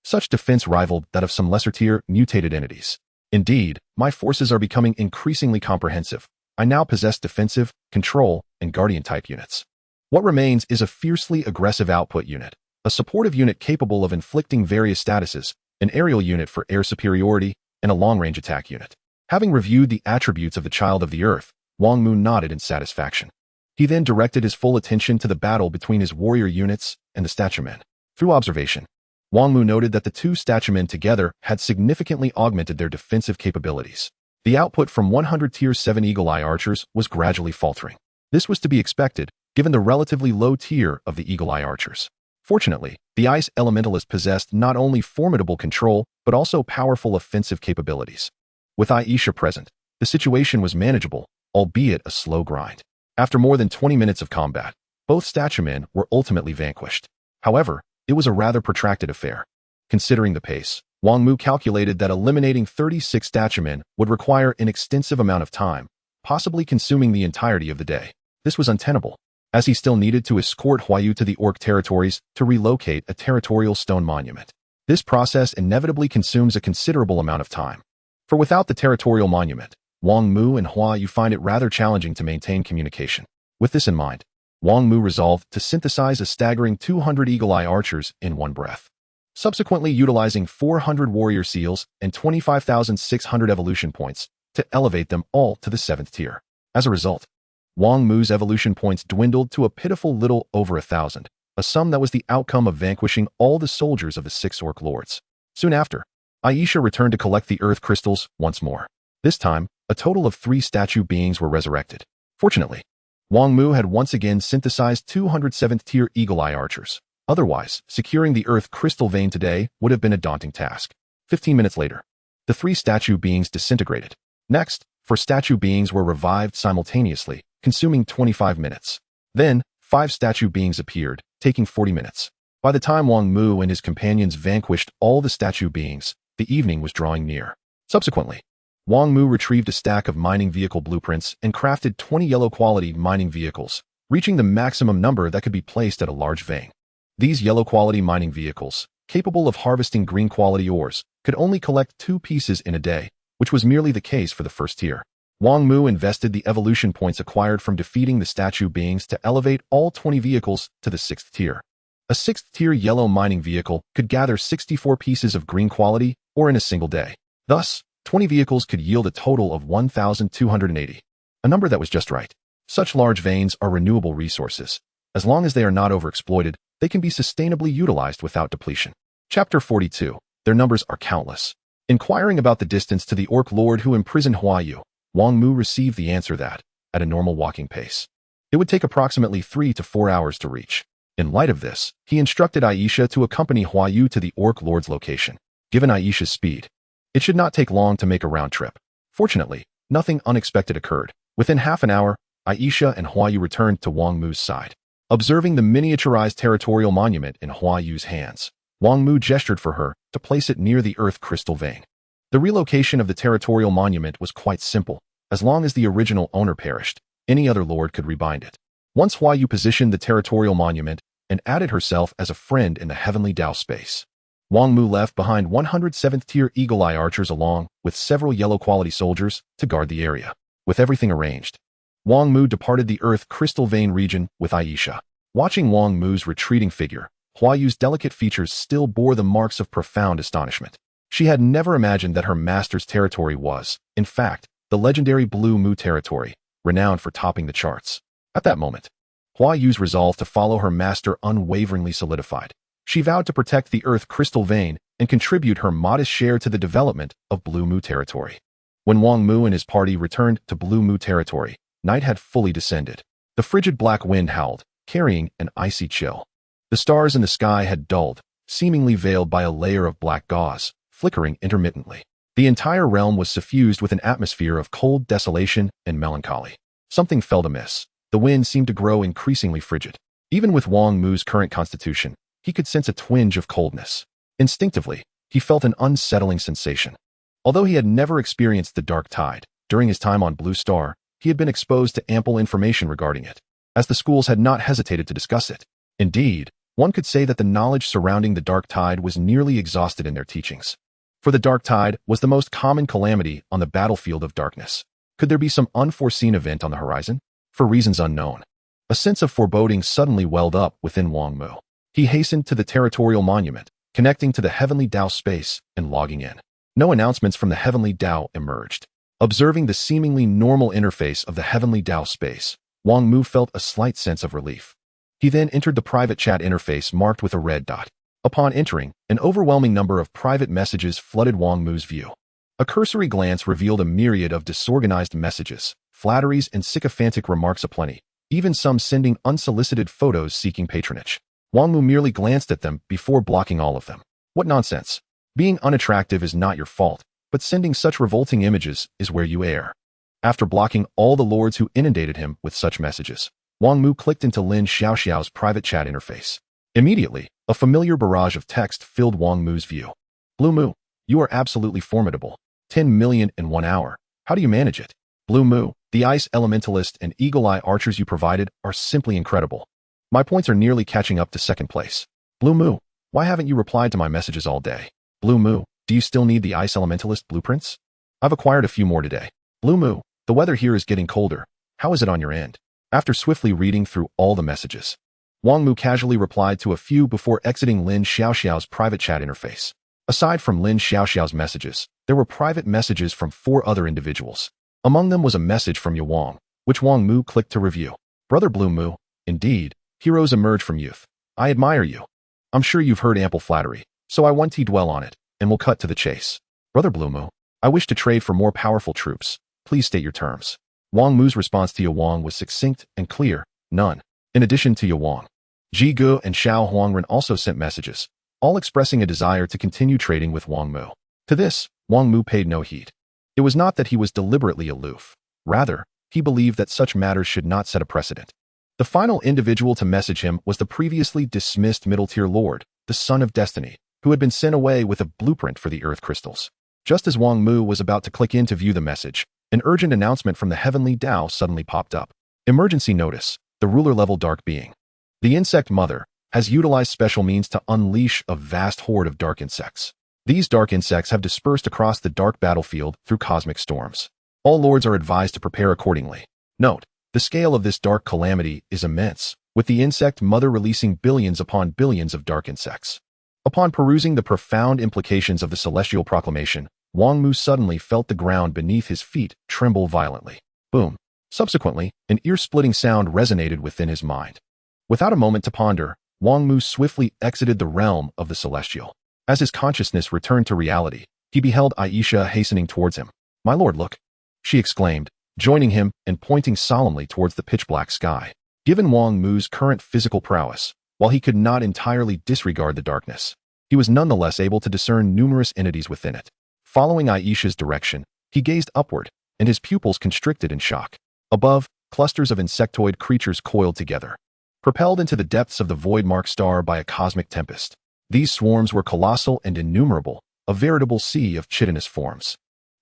A: Such defense rivaled that of some lesser-tier mutated entities. Indeed, my forces are becoming increasingly comprehensive. I now possess defensive, control, and guardian-type units. What remains is a fiercely aggressive output unit, a supportive unit capable of inflicting various statuses, an aerial unit for air superiority, and a long-range attack unit. Having reviewed the attributes of the Child of the Earth, Wang Mu nodded in satisfaction. He then directed his full attention to the battle between his warrior units and the statuemen. Through observation, Wang Mu noted that the two statuemen together had significantly augmented their defensive capabilities. The output from 100 Tier 7 Eagle Eye archers was gradually faltering. This was to be expected, given the relatively low tier of the Eagle Eye archers. Fortunately, the Ice Elementalist possessed not only formidable control, but also powerful offensive capabilities. With Aisha present, the situation was manageable, albeit a slow grind. After more than 20 minutes of combat, both statuemen were ultimately vanquished. However, it was a rather protracted affair. Considering the pace, Wang Mu calculated that eliminating 36 statuemen would require an extensive amount of time, possibly consuming the entirety of the day. This was untenable, as he still needed to escort Huayu to the Orc territories to relocate a territorial stone monument. This process inevitably consumes a considerable amount of time. For without the territorial monument, Wang Mu and Huayu find it rather challenging to maintain communication. With this in mind, Wang Mu resolved to synthesize a staggering 200 Eagle Eye archers in one breath. Subsequently utilizing 400 warrior seals and 25,600 evolution points to elevate them all to the 7th tier. As a result, Wang Mu's evolution points dwindled to a pitiful little over 1,000, a sum that was the outcome of vanquishing all the soldiers of the 6 Orc Lords. Soon after, Aisha returned to collect the Earth Crystals once more. This time, a total of 3 statue beings were resurrected. Fortunately, Wang Mu had once again synthesized 207th tier Eagle Eye archers. Otherwise, securing the Earth Crystal Vein today would have been a daunting task. 15 minutes later, the 3 statue beings disintegrated. Next, 4 statue beings were revived simultaneously, consuming 25 minutes. Then, 5 statue beings appeared, taking 40 minutes. By the time Wang Mu and his companions vanquished all the statue beings, the evening was drawing near. Subsequently, Wang Mu retrieved a stack of mining vehicle blueprints and crafted 20 yellow-quality mining vehicles, reaching the maximum number that could be placed at a large vein. These yellow-quality mining vehicles, capable of harvesting green-quality ores, could only collect 2 pieces in a day, which was merely the case for the first tier. Wang Mu invested the evolution points acquired from defeating the statue beings to elevate all 20 vehicles to the 6th tier. A 6th tier yellow mining vehicle could gather 64 pieces of green quality ore in a single day. Thus, 20 vehicles could yield a total of 1,280, a number that was just right. Such large veins are renewable resources. As long as they are not overexploited, they can be sustainably utilized without depletion. Chapter 42. Their numbers are countless. Inquiring about the distance to the Orc Lord who imprisoned Huayu, Wang Mu received the answer that, at a normal walking pace, it would take approximately 3 to 4 hours to reach. In light of this, he instructed Aisha to accompany Huayu to the Orc Lord's location. Given Aisha's speed, it should not take long to make a round trip. Fortunately, nothing unexpected occurred. Within half an hour, Aisha and Huayu returned to Wang Mu's side. Observing the miniaturized territorial monument in Huayu's hands, Wang Mu gestured for her to place it near the Earth Crystal Vein. The relocation of the territorial monument was quite simple. As long as the original owner perished, any other lord could rebind it. Once Huayu positioned the territorial monument and added herself as a friend in the Heavenly Dao space, Wang Mu left behind 107th tier Eagle Eye archers along with several yellow-quality soldiers to guard the area. With everything arranged, Wang Mu departed the Earth Crystal Vein region with Aisha. Watching Wang Mu's retreating figure, Huayu's delicate features still bore the marks of profound astonishment. She had never imagined that her master's territory was, in fact, the legendary Blue Mu territory, renowned for topping the charts. At that moment, Huayu's resolve to follow her master unwaveringly solidified. She vowed to protect the Earth Crystal Vein and contribute her modest share to the development of Blue Mu territory. When Wang Mu and his party returned to Blue Mu territory, night had fully descended. The frigid black wind howled, carrying an icy chill. The stars in the sky had dulled, seemingly veiled by a layer of black gauze, flickering intermittently. The entire realm was suffused with an atmosphere of cold desolation and melancholy. Something felt amiss. The wind seemed to grow increasingly frigid. Even with Wang Mu's current constitution, he could sense a twinge of coldness. Instinctively, he felt an unsettling sensation. Although he had never experienced the dark tide, during his time on Blue Star, he had been exposed to ample information regarding it, as the schools had not hesitated to discuss it. Indeed, one could say that the knowledge surrounding the dark tide was nearly exhausted in their teachings. For the dark tide was the most common calamity on the battlefield of darkness. Could there be some unforeseen event on the horizon? For reasons unknown, a sense of foreboding suddenly welled up within Wang Mu. He hastened to the territorial monument, connecting to the Heavenly Dao space and logging in. No announcements from the Heavenly Dao emerged. Observing the seemingly normal interface of the Heavenly Dao space, Wang Mu felt a slight sense of relief. He then entered the private chat interface marked with a red dot. Upon entering, an overwhelming number of private messages flooded Wang Mu's view. A cursory glance revealed a myriad of disorganized messages, flatteries and sycophantic remarks aplenty, even some sending unsolicited photos seeking patronage. Wang Mu merely glanced at them before blocking all of them. What nonsense! Being unattractive is not your fault, but sending such revolting images is where you err. After blocking all the lords who inundated him with such messages, Wang Mu clicked into Lin Xiaoxiao's private chat interface. Immediately, a familiar barrage of text filled Wang Mu's view. Blue Mu, you are absolutely formidable. 10 million in 1 hour. How do you manage it? Blue Mu, the ice elementalist and eagle-eye archers you provided are simply incredible. My points are nearly catching up to second place. Blue Mu, why haven't you replied to my messages all day? Blue Mu, do you still need the ice elementalist blueprints? I've acquired a few more today. Blue Mu, the weather here is getting colder. How is it on your end? After swiftly reading through all the messages, Wang Mu casually replied to a few before exiting Lin Xiaoxiao's private chat interface. Aside from Lin Xiaoxiao's messages, there were private messages from 4 other individuals. Among them was a message from Wang, which Wang Mu clicked to review. Brother Blue Mu, indeed, heroes emerge from youth. I admire you. I'm sure you've heard ample flattery, so I won't dwell on it, and will cut to the chase. Brother Blue Mu, I wish to trade for more powerful troops. Please state your terms. Wang Mu's response to Wang was succinct and clear, none. In addition to Wang, Ji Gu and Xiao Huangren also sent messages, all expressing a desire to continue trading with Wang Mu. To this, Wang Mu paid no heed. It was not that he was deliberately aloof. Rather, he believed that such matters should not set a precedent. The final individual to message him was the previously dismissed middle-tier lord, the Son of Destiny, who had been sent away with a blueprint for the Earth crystals. Just as Wang Mu was about to click in to view the message, an urgent announcement from the Heavenly Dao suddenly popped up. Emergency notice, the ruler-level dark being. The insect mother has utilized special means to unleash a vast horde of dark insects. These dark insects have dispersed across the dark battlefield through cosmic storms. All lords are advised to prepare accordingly. Note, the scale of this dark calamity is immense, with the insect mother releasing billions upon billions of dark insects. Upon perusing the profound implications of the celestial proclamation, Wang Mu suddenly felt the ground beneath his feet tremble violently. Boom. Subsequently, an ear-splitting sound resonated within his mind. Without a moment to ponder, Wang Mu swiftly exited the realm of the celestial. As his consciousness returned to reality, he beheld Aisha hastening towards him. My lord, look! She exclaimed, joining him and pointing solemnly towards the pitch-black sky. Given Wang Mu's current physical prowess, while he could not entirely disregard the darkness, he was nonetheless able to discern numerous entities within it. Following Aisha's direction, he gazed upward, and his pupils constricted in shock. Above, clusters of insectoid creatures coiled together. Propelled into the depths of the void-marked star by a cosmic tempest, these swarms were colossal and innumerable, a veritable sea of chitinous forms.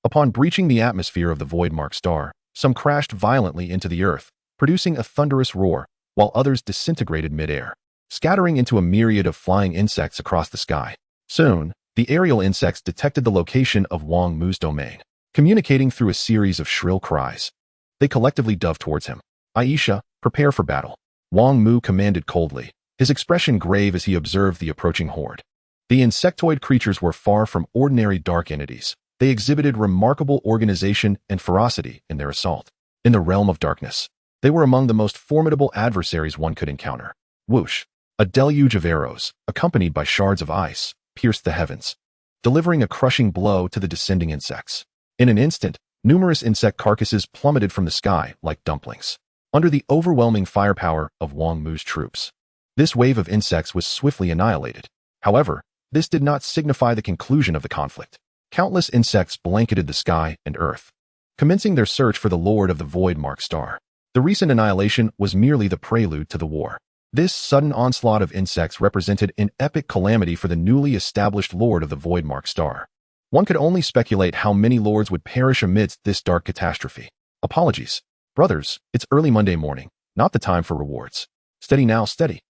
A: Upon breaching the atmosphere of the void-marked star, some crashed violently into the earth, producing a thunderous roar, while others disintegrated mid-air, scattering into a myriad of flying insects across the sky. Soon, the aerial insects detected the location of Wang Mu's domain, communicating through a series of shrill cries. They collectively dove towards him. Aisha, prepare for battle. Wang Mu commanded coldly, his expression grave as he observed the approaching horde. The insectoid creatures were far from ordinary dark entities. They exhibited remarkable organization and ferocity in their assault. In the realm of darkness, they were among the most formidable adversaries one could encounter. Whoosh! A deluge of arrows, accompanied by shards of ice, pierced the heavens, delivering a crushing blow to the descending insects. In an instant, numerous insect carcasses plummeted from the sky like dumplings, under the overwhelming firepower of Wang Mu's troops. This wave of insects was swiftly annihilated. However, this did not signify the conclusion of the conflict. Countless insects blanketed the sky and earth, commencing their search for the Lord of the Void-marked star. The recent annihilation was merely the prelude to the war. This sudden onslaught of insects represented an epic calamity for the newly established Lord of the Void-marked star. One could only speculate how many lords would perish amidst this dark catastrophe. Apologies. Brothers, it's early Monday morning, not the time for rewards. Steady now, steady.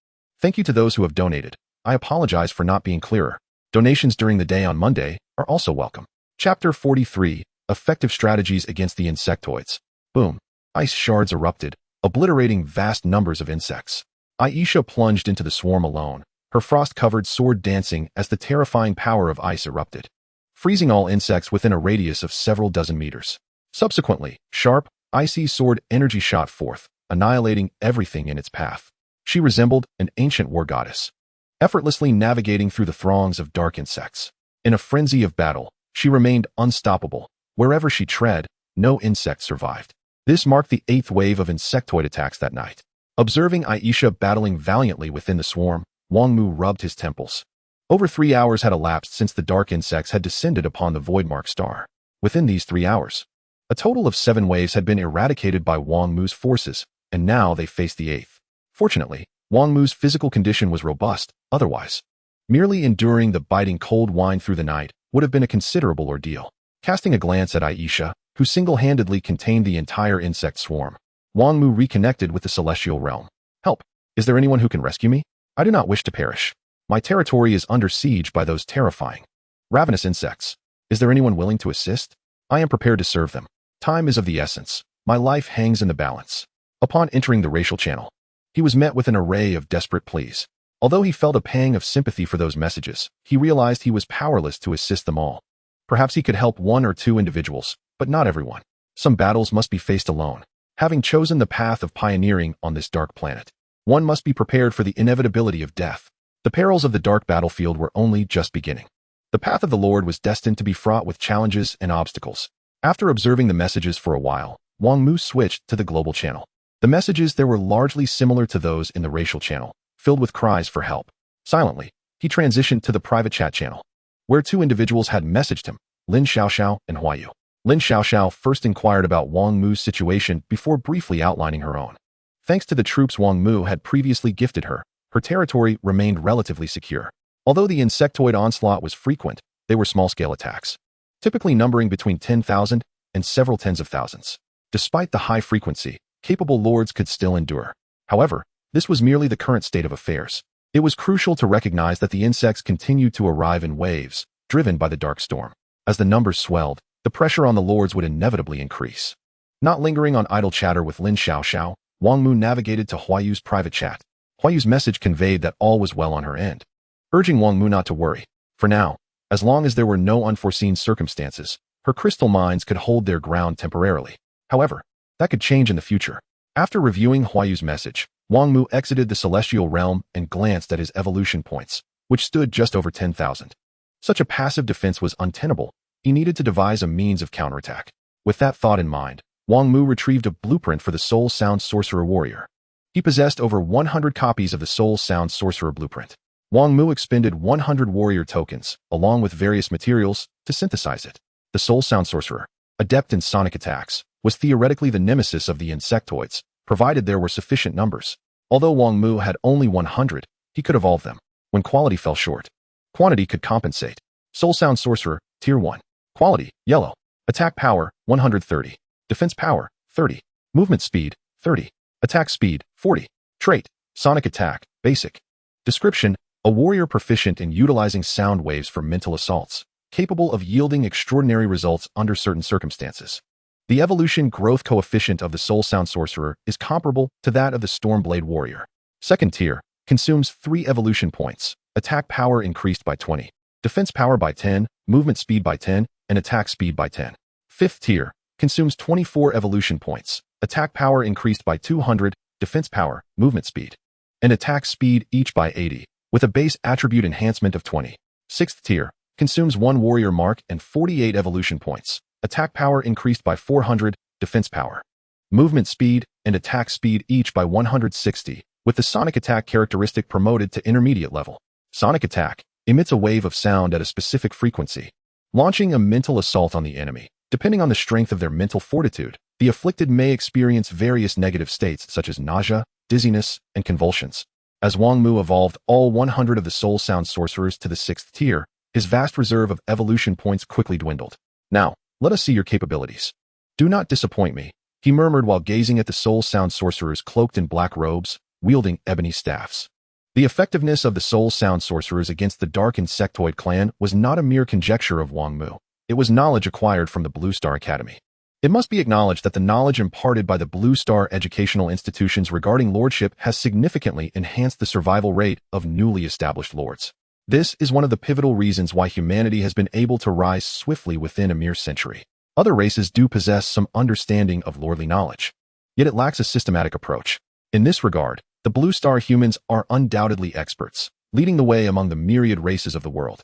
A: Thank you to those who have donated. I apologize for not being clearer. Donations during the day on Monday are also welcome. Chapter 43, Effective Strategies Against the Insectoids. Boom. Ice shards erupted, obliterating vast numbers of insects. Aisha plunged into the swarm alone, her frost-covered sword dancing as the terrifying power of ice erupted, freezing all insects within a radius of several dozen meters. Subsequently, sharp, icy sword energy shot forth, annihilating everything in its path. She resembled an ancient war goddess, effortlessly navigating through the throngs of dark insects. In a frenzy of battle, she remained unstoppable. Wherever she tread, no insect survived. This marked the 8th wave of insectoid attacks that night. Observing Aisha battling valiantly within the swarm, Wang Mu rubbed his temples. Over 3 hours had elapsed since the dark insects had descended upon the void-marked star. Within these 3 hours, a total of 7 waves had been eradicated by Wang Mu's forces, and now they faced the 8th. Fortunately, Wang Mu's physical condition was robust, otherwise, merely enduring the biting cold wind through the night would have been a considerable ordeal. Casting a glance at Aisha, who single-handedly contained the entire insect swarm, Wang Mu reconnected with the celestial realm. Help! Is there anyone who can rescue me? I do not wish to perish. My territory is under siege by those terrifying, ravenous insects. Is there anyone willing to assist? I am prepared to serve them. Time is of the essence. My life hangs in the balance. Upon entering the racial channel, he was met with an array of desperate pleas. Although he felt a pang of sympathy for those messages, he realized he was powerless to assist them all. Perhaps he could help 1 or 2 individuals, but not everyone. Some battles must be faced alone. Having chosen the path of pioneering on this dark planet, one must be prepared for the inevitability of death. The perils of the dark battlefield were only just beginning. The path of the Lord was destined to be fraught with challenges and obstacles. After observing the messages for a while, Wang Mu switched to the global channel. The messages there were largely similar to those in the racial channel, filled with cries for help. Silently, he transitioned to the private chat channel, where 2 individuals had messaged him, Lin Xiaoxiao and Huayu. Lin Xiaoxiao first inquired about Wang Mu's situation before briefly outlining her own. Thanks to the troops Wang Mu had previously gifted her, her territory remained relatively secure. Although the insectoid onslaught was frequent, they were small-scale attacks, typically numbering between 10,000 and several tens of thousands. Despite the high frequency, capable lords could still endure. However, this was merely the current state of affairs. It was crucial to recognize that the insects continued to arrive in waves, driven by the dark storm. As the numbers swelled, the pressure on the lords would inevitably increase. Not lingering on idle chatter with Lin Xiaoxiao, Wang Mu navigated to Huayu's private chat. Huayu's message conveyed that all was well on her end, urging Wang Mu not to worry. For now, as long as there were no unforeseen circumstances, her crystal minds could hold their ground temporarily. However, that could change in the future. After reviewing Huayu's message, Wang Mu exited the celestial realm and glanced at his evolution points, which stood just over 10,000. Such a passive defense was untenable. He needed to devise a means of counterattack. With that thought in mind, Wang Mu retrieved a blueprint for the Soul Sound Sorcerer Warrior. He possessed over 100 copies of the Soul Sound Sorcerer Blueprint. Wang Mu expended 100 warrior tokens, along with various materials, to synthesize it. The Soul Sound Sorcerer, adept in sonic attacks, was theoretically the nemesis of the insectoids, provided there were sufficient numbers. Although Wang Mu had only 100, he could evolve them. When quality fell short, quantity could compensate. Soul Sound Sorcerer, Tier 1. Quality, Yellow. Attack Power, 130. Defense Power, 30. Movement Speed, 30. Attack Speed, 40. Trait, Sonic Attack, Basic. Description, a warrior proficient in utilizing sound waves for mental assaults, capable of yielding extraordinary results under certain circumstances. The evolution growth coefficient of the Soul Sound Sorcerer is comparable to that of the Stormblade Warrior. Second tier, consumes 3 evolution points. Attack Power increased by 20. Defense Power by 10, Movement Speed by 10, and Attack Speed by 10. Fifth tier, consumes 24 evolution points. Attack Power increased by 200, Defense Power, Movement Speed, and Attack Speed each by 80, with a base attribute enhancement of 20. Sixth tier, consumes 1 Warrior Mark and 48 evolution points. Attack Power increased by 400, Defense Power, Movement Speed, and Attack Speed each by 160, with the Sonic Attack characteristic promoted to intermediate level. Sonic Attack emits a wave of sound at a specific frequency, launching a mental assault on the enemy. Depending on the strength of their mental fortitude, the afflicted may experience various negative states such as nausea, dizziness, and convulsions. As Wang Mu evolved all 100 of the soul sound sorcerers to the 6th tier, his vast reserve of evolution points quickly dwindled. Now, let us see your capabilities. Do not disappoint me, he murmured while gazing at the soul sound sorcerers cloaked in black robes, wielding ebony staffs. The effectiveness of the soul sound sorcerers against the dark insectoid clan was not a mere conjecture of Wang Mu. It was knowledge acquired from the Blue Star Academy. It must be acknowledged that the knowledge imparted by the Blue Star educational institutions regarding lordship has significantly enhanced the survival rate of newly established lords. This is one of the pivotal reasons why humanity has been able to rise swiftly within a mere century. Other races do possess some understanding of lordly knowledge, yet it lacks a systematic approach. In this regard, the Blue Star humans are undoubtedly experts, leading the way among the myriad races of the world.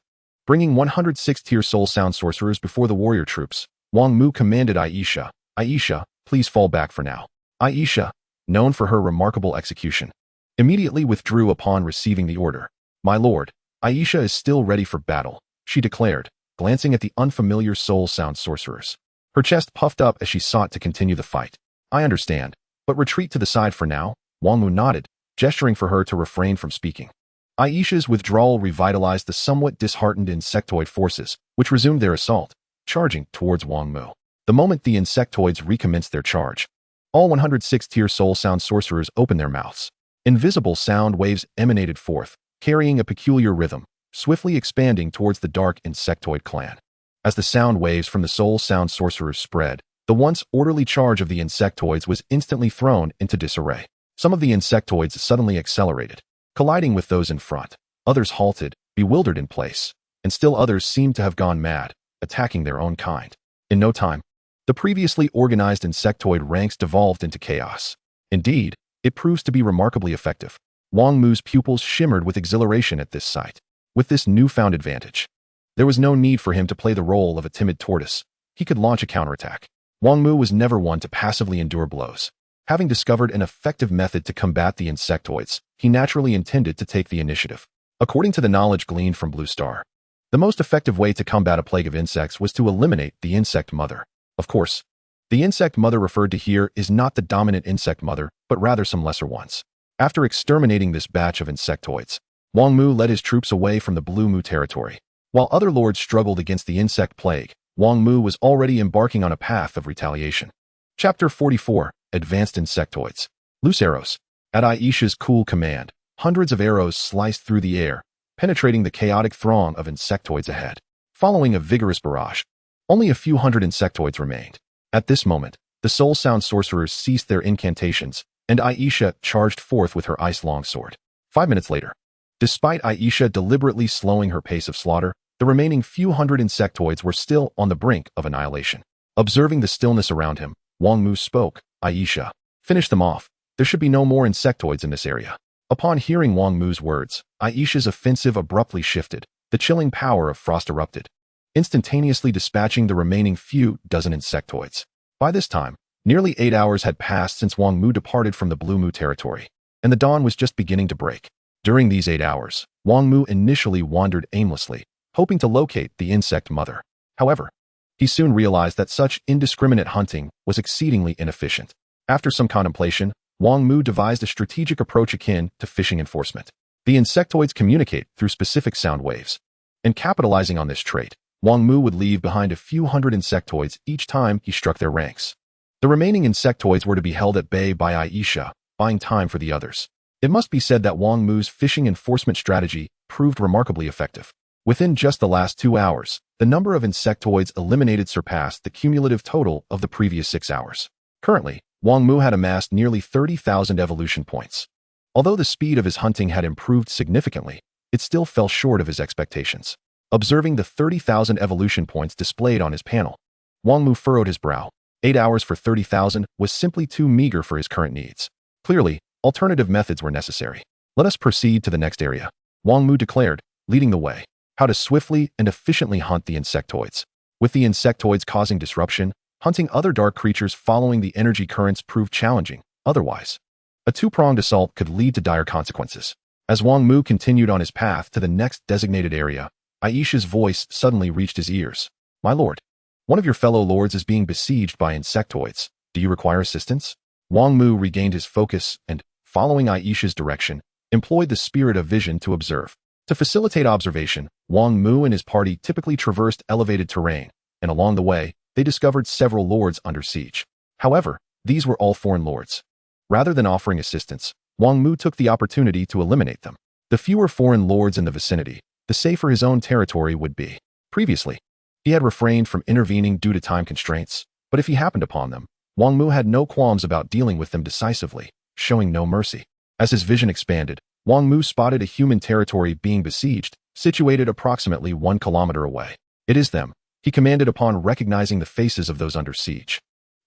A: Bringing 106-tier soul sound sorcerers before the warrior troops, Wang Mu commanded Aisha, "Aisha, please fall back for now." Aisha, known for her remarkable execution, immediately withdrew upon receiving the order. "My lord, Aisha is still ready for battle," she declared, glancing at the unfamiliar soul sound sorcerers. Her chest puffed up as she sought to continue the fight. "I understand, but retreat to the side for now." Wang Mu nodded, gesturing for her to refrain from speaking. Aisha's withdrawal revitalized the somewhat disheartened insectoid forces, which resumed their assault, charging towards Wang Mu. The moment the insectoids recommenced their charge, all 106-tier soul sound sorcerers opened their mouths. Invisible sound waves emanated forth, carrying a peculiar rhythm, swiftly expanding towards the dark insectoid clan. As the sound waves from the soul sound sorcerers spread, the once orderly charge of the insectoids was instantly thrown into disarray. Some of the insectoids suddenly accelerated, colliding with those in front. Others halted, bewildered in place, and still others seemed to have gone mad, attacking their own kind. In no time, the previously organized insectoid ranks devolved into chaos. Indeed, it proves to be remarkably effective. Wang Mu's pupils shimmered with exhilaration at this sight. With this newfound advantage, there was no need for him to play the role of a timid tortoise. He could launch a counterattack. Wang Mu was never one to passively endure blows. Having discovered an effective method to combat the insectoids, he naturally intended to take the initiative. According to the knowledge gleaned from Blue Star, the most effective way to combat a plague of insects was to eliminate the insect mother. Of course, the insect mother referred to here is not the dominant insect mother, but rather some lesser ones. After exterminating this batch of insectoids, Wang Mu led his troops away from the Blue Mu territory. While other lords struggled against the insect plague, Wang Mu was already embarking on a path of retaliation. Chapter 44. Advanced Insectoids. Loose arrows. At Aisha's cool command, hundreds of arrows sliced through the air, penetrating the chaotic throng of insectoids ahead. Following a vigorous barrage, only a few hundred insectoids remained. At this moment, the soul sound sorcerers ceased their incantations, and Aisha charged forth with her ice longsword. 5 minutes later, despite Aisha deliberately slowing her pace of slaughter, the remaining few hundred insectoids were still on the brink of annihilation. Observing the stillness around him, Wang Mu spoke, "Aisha, finish them off. There should be no more insectoids in this area." Upon hearing Wang Mu's words, Aisha's offensive abruptly shifted. The chilling power of frost erupted, instantaneously dispatching the remaining few dozen insectoids. By this time, nearly 8 hours had passed since Wang Mu departed from the Blue Mu territory, and the dawn was just beginning to break. During these 8 hours, Wang Mu initially wandered aimlessly, hoping to locate the insect mother. However, he soon realized that such indiscriminate hunting was exceedingly inefficient. After some contemplation, Wang Mu devised a strategic approach akin to fishing enforcement. The insectoids communicate through specific sound waves, and capitalizing on this trait, Wang Mu would leave behind a few hundred insectoids each time he struck their ranks. The remaining insectoids were to be held at bay by Aisha, buying time for the others. It must be said that Wang Mu's fishing enforcement strategy proved remarkably effective. Within just the last 2 hours, the number of insectoids eliminated surpassed the cumulative total of the previous 6 hours. Currently, Wang Mu had amassed nearly 30,000 evolution points. Although the speed of his hunting had improved significantly, it still fell short of his expectations. Observing the 30,000 evolution points displayed on his panel, Wang Mu furrowed his brow. 8 hours for 30,000 was simply too meager for his current needs. Clearly, alternative methods were necessary. "Let us proceed to the next area," Wang Mu declared, leading the way. How to swiftly and efficiently hunt the insectoids. With the insectoids causing disruption, hunting other dark creatures following the energy currents proved challenging. Otherwise, a two-pronged assault could lead to dire consequences. As Wang Mu continued on his path to the next designated area, Aisha's voice suddenly reached his ears. "My lord, one of your fellow lords is being besieged by insectoids. Do you require assistance?" Wang Mu regained his focus and, following Aisha's direction, employed the spirit of vision to observe. To facilitate observation, Wang Mu and his party typically traversed elevated terrain, and along the way, they discovered several lords under siege. However, these were all foreign lords. Rather than offering assistance, Wang Mu took the opportunity to eliminate them. The fewer foreign lords in the vicinity, the safer his own territory would be. Previously, he had refrained from intervening due to time constraints, but if he happened upon them, Wang Mu had no qualms about dealing with them decisively, showing no mercy. As his vision expanded, Wang Mu spotted a human territory being besieged, situated approximately 1 kilometer away. "It is them," he commanded upon recognizing the faces of those under siege.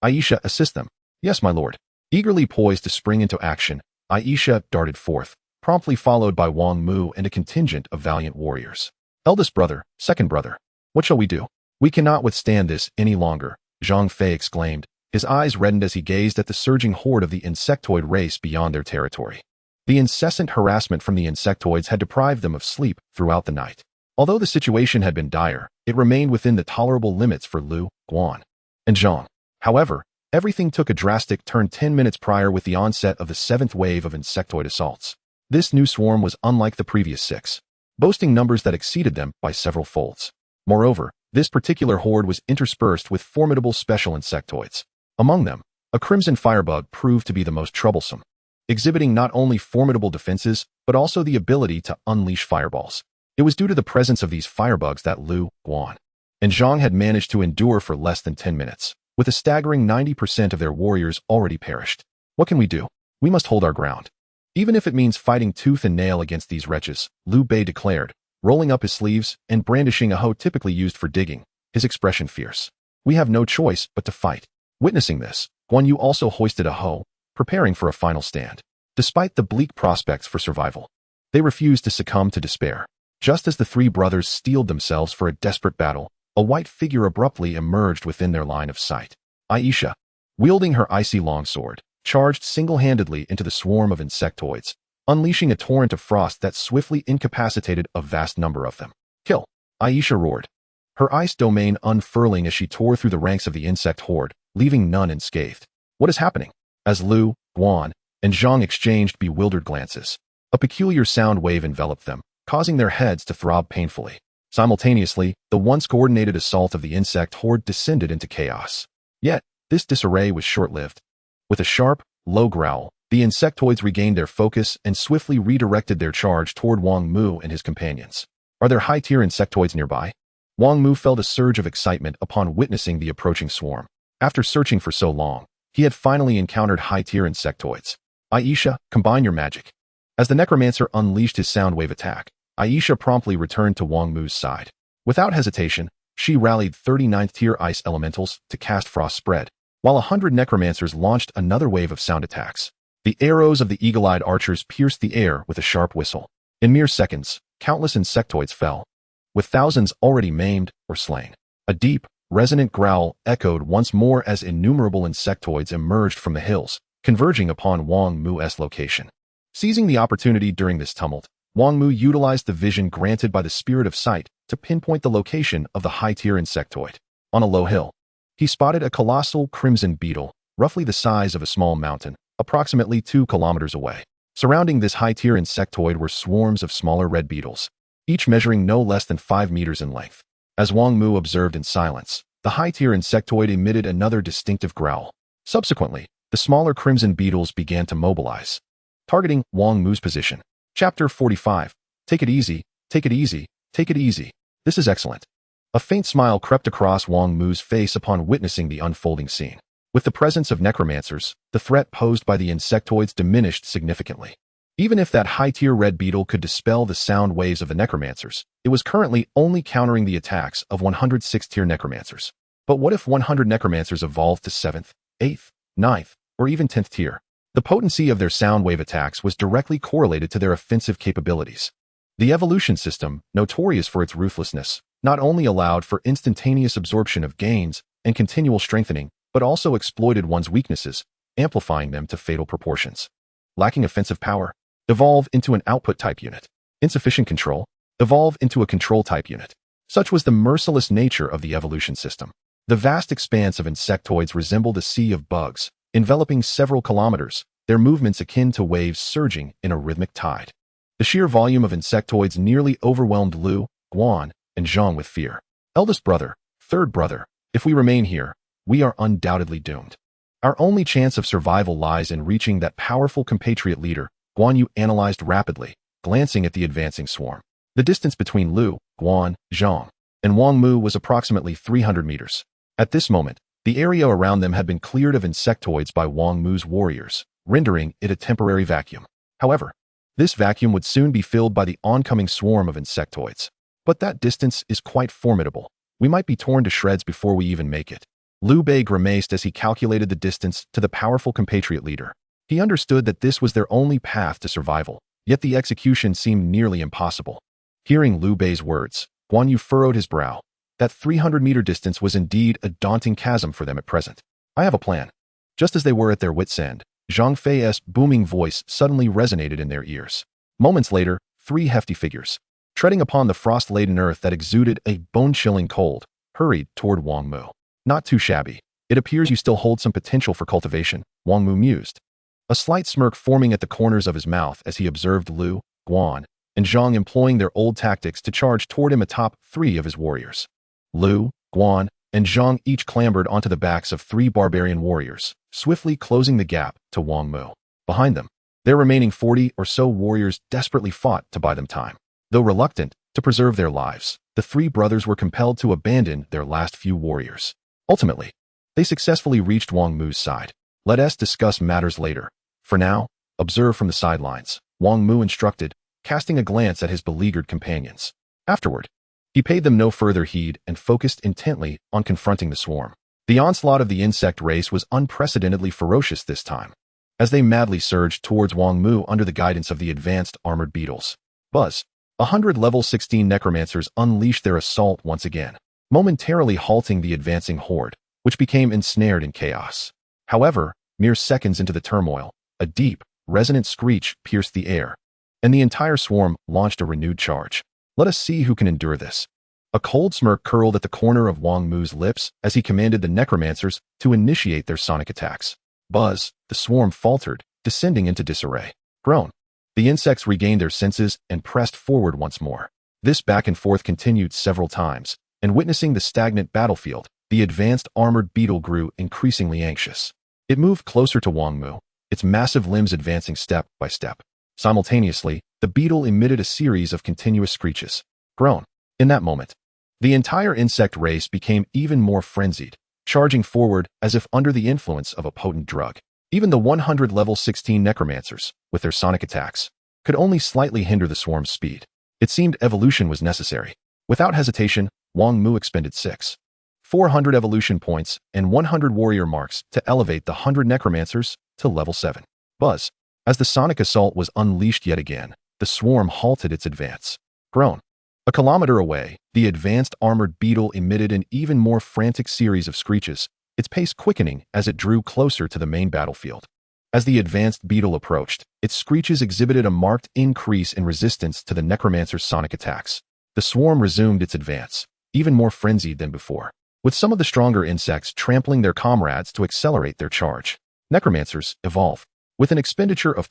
A: "Aisha, assist them." "Yes, my lord." Eagerly poised to spring into action, Aisha darted forth, promptly followed by Wang Mu and a contingent of valiant warriors. "Eldest brother, second brother, what shall we do? We cannot withstand this any longer," Zhang Fei exclaimed. His eyes reddened as he gazed at the surging horde of the insectoid race beyond their territory. The incessant harassment from the insectoids had deprived them of sleep throughout the night. Although the situation had been dire, it remained within the tolerable limits for Lu, Guan, and Zhang. However, everything took a drastic turn 10 minutes prior with the onset of the 7th wave of insectoid assaults. This new swarm was unlike the previous 6, boasting numbers that exceeded them by several folds. Moreover, this particular horde was interspersed with formidable special insectoids. Among them, a crimson firebug proved to be the most troublesome, exhibiting not only formidable defenses, but also the ability to unleash fireballs. It was due to the presence of these firebugs that Lu, Guan, and Zhang had managed to endure for less than 10 minutes, with a staggering 90% of their warriors already perished. "What can we do? We must hold our ground. Even if it means fighting tooth and nail against these wretches," Liu Bei declared, rolling up his sleeves and brandishing a hoe typically used for digging, his expression fierce. "We have no choice but to fight." Witnessing this, Guan Yu also hoisted a hoe, preparing for a final stand. Despite the bleak prospects for survival, they refused to succumb to despair. Just as the three brothers steeled themselves for a desperate battle, a white figure abruptly emerged within their line of sight. Aisha, wielding her icy longsword, charged single-handedly into the swarm of insectoids, unleashing a torrent of frost that swiftly incapacitated a vast number of them. "Kill!" Aisha roared, her ice domain unfurling as she tore through the ranks of the insect horde, leaving none unscathed. "What is happening?" As Lu, Guan, and Zhang exchanged bewildered glances, a peculiar sound wave enveloped them, causing their heads to throb painfully. Simultaneously, the once coordinated assault of the insect horde descended into chaos. Yet, this disarray was short-lived. With a sharp, low growl, the insectoids regained their focus and swiftly redirected their charge toward Wang Mu and his companions. "Are there high-tier insectoids nearby?" Wang Mu felt a surge of excitement upon witnessing the approaching swarm. After searching for so long, he had finally encountered high-tier insectoids. "Aisha, combine your magic." As the necromancer unleashed his sound wave attack, Aisha promptly returned to Wang Mu's side. Without hesitation, she rallied 39th-tier ice elementals to cast Frost Spread, while 100 necromancers launched another wave of sound attacks. The arrows of the eagle-eyed archers pierced the air with a sharp whistle. In mere seconds, countless insectoids fell, with thousands already maimed or slain. A deep, resonant growl echoed once more as innumerable insectoids emerged from the hills, converging upon Wang Mu's location. Seizing the opportunity during this tumult, Wang Mu utilized the vision granted by the Spirit of Sight to pinpoint the location of the high-tier insectoid. On a low hill, he spotted a colossal crimson beetle, roughly the size of a small mountain, approximately 2 kilometers away. Surrounding this high-tier insectoid were swarms of smaller red beetles, each measuring no less than 5 meters in length. As Wang Mu observed in silence, the high-tier insectoid emitted another distinctive growl. Subsequently, the smaller crimson beetles began to mobilize, targeting Wang Mu's position. Chapter 45. Take it easy, take it easy, take it easy. This is excellent. A faint smile crept across Wang Mu's face upon witnessing the unfolding scene. With the presence of necromancers, the threat posed by the insectoids diminished significantly. Even if that high-tier red beetle could dispel the sound waves of the necromancers, it was currently only countering the attacks of 106th-tier necromancers. But what if 100 necromancers evolved to 7th, 8th, 9th, or even 10th tier? The potency of their sound wave attacks was directly correlated to their offensive capabilities. The evolution system, notorious for its ruthlessness, not only allowed for instantaneous absorption of gains and continual strengthening, but also exploited one's weaknesses, amplifying them to fatal proportions. Lacking offensive power, evolve into an output-type unit. Insufficient control, evolve into a control-type unit. Such was the merciless nature of the evolution system. The vast expanse of insectoids resembled a sea of bugs, enveloping several kilometers, their movements akin to waves surging in a rhythmic tide. The sheer volume of insectoids nearly overwhelmed Lu, Guan, and Zhang with fear. Eldest brother, third brother, if we remain here, we are undoubtedly doomed. Our only chance of survival lies in reaching that powerful compatriot leader, Guan Yu analyzed rapidly, glancing at the advancing swarm. The distance between Lu, Guan, Zhang, and Wang Mu was approximately 300 meters. At this moment, the area around them had been cleared of insectoids by Wang Mu's warriors, rendering it a temporary vacuum. However, this vacuum would soon be filled by the oncoming swarm of insectoids. But that distance is quite formidable. We might be torn to shreds before we even make it. Liu Bei grimaced as he calculated the distance to the powerful compatriot leader. He understood that this was their only path to survival, yet the execution seemed nearly impossible. Hearing Liu Bei's words, Guan Yu furrowed his brow. That 300-meter distance was indeed a daunting chasm for them at present. I have a plan. Just as they were at their wits' end, Zhang Fei's booming voice suddenly resonated in their ears. Moments later, 3 hefty figures, treading upon the frost-laden earth that exuded a bone-chilling cold, hurried toward Wang Mu. Not too shabby. It appears you still hold some potential for cultivation, Wang Mu mused, a slight smirk forming at the corners of his mouth as he observed Lu, Guan, and Zhang employing their old tactics to charge toward him atop 3 of his warriors. Lu, Guan, and Zhang each clambered onto the backs of 3 barbarian warriors, swiftly closing the gap to Wang Mu. Behind them, their remaining 40 or so warriors desperately fought to buy them time. Though reluctant to preserve their lives, the 3 brothers were compelled to abandon their last few warriors. Ultimately, they successfully reached Wang Mu's side. Let us discuss matters later. For now, observe from the sidelines, Wang Mu instructed, casting a glance at his beleaguered companions. Afterward, he paid them no further heed and focused intently on confronting the swarm. The onslaught of the insect race was unprecedentedly ferocious this time, as they madly surged towards Wang Mu under the guidance of the advanced armored beetles. Buzz! 100 level 16 necromancers unleashed their assault once again, momentarily halting the advancing horde, which became ensnared in chaos. However, mere seconds into the turmoil, a deep, resonant screech pierced the air, and the entire swarm launched a renewed charge. Let us see who can endure this. A cold smirk curled at the corner of Wang Mu's lips as he commanded the necromancers to initiate their sonic attacks. Buzz! The swarm faltered, descending into disarray. Groan! The insects regained their senses and pressed forward once more. This back and forth continued several times, and witnessing the stagnant battlefield, the advanced armored beetle grew increasingly anxious. It moved closer to Wang Mu, its massive limbs advancing step by step. Simultaneously, the beetle emitted a series of continuous screeches. Groan! In that moment, the entire insect race became even more frenzied, charging forward as if under the influence of a potent drug. Even the 100 level 16 necromancers, with their sonic attacks, could only slightly hinder the swarm's speed. It seemed evolution was necessary. Without hesitation, Wang Mu expended 400 evolution points and 100 warrior marks to elevate the 100 necromancers to level 7. Buzz! As the sonic assault was unleashed yet again, the swarm halted its advance. Groan! A kilometer away, the advanced armored beetle emitted an even more frantic series of screeches, its pace quickening as it drew closer to the main battlefield. As the advanced beetle approached, its screeches exhibited a marked increase in resistance to the necromancer's sonic attacks. The swarm resumed its advance, even more frenzied than before, with some of the stronger insects trampling their comrades to accelerate their charge. Necromancers evolve. With an expenditure of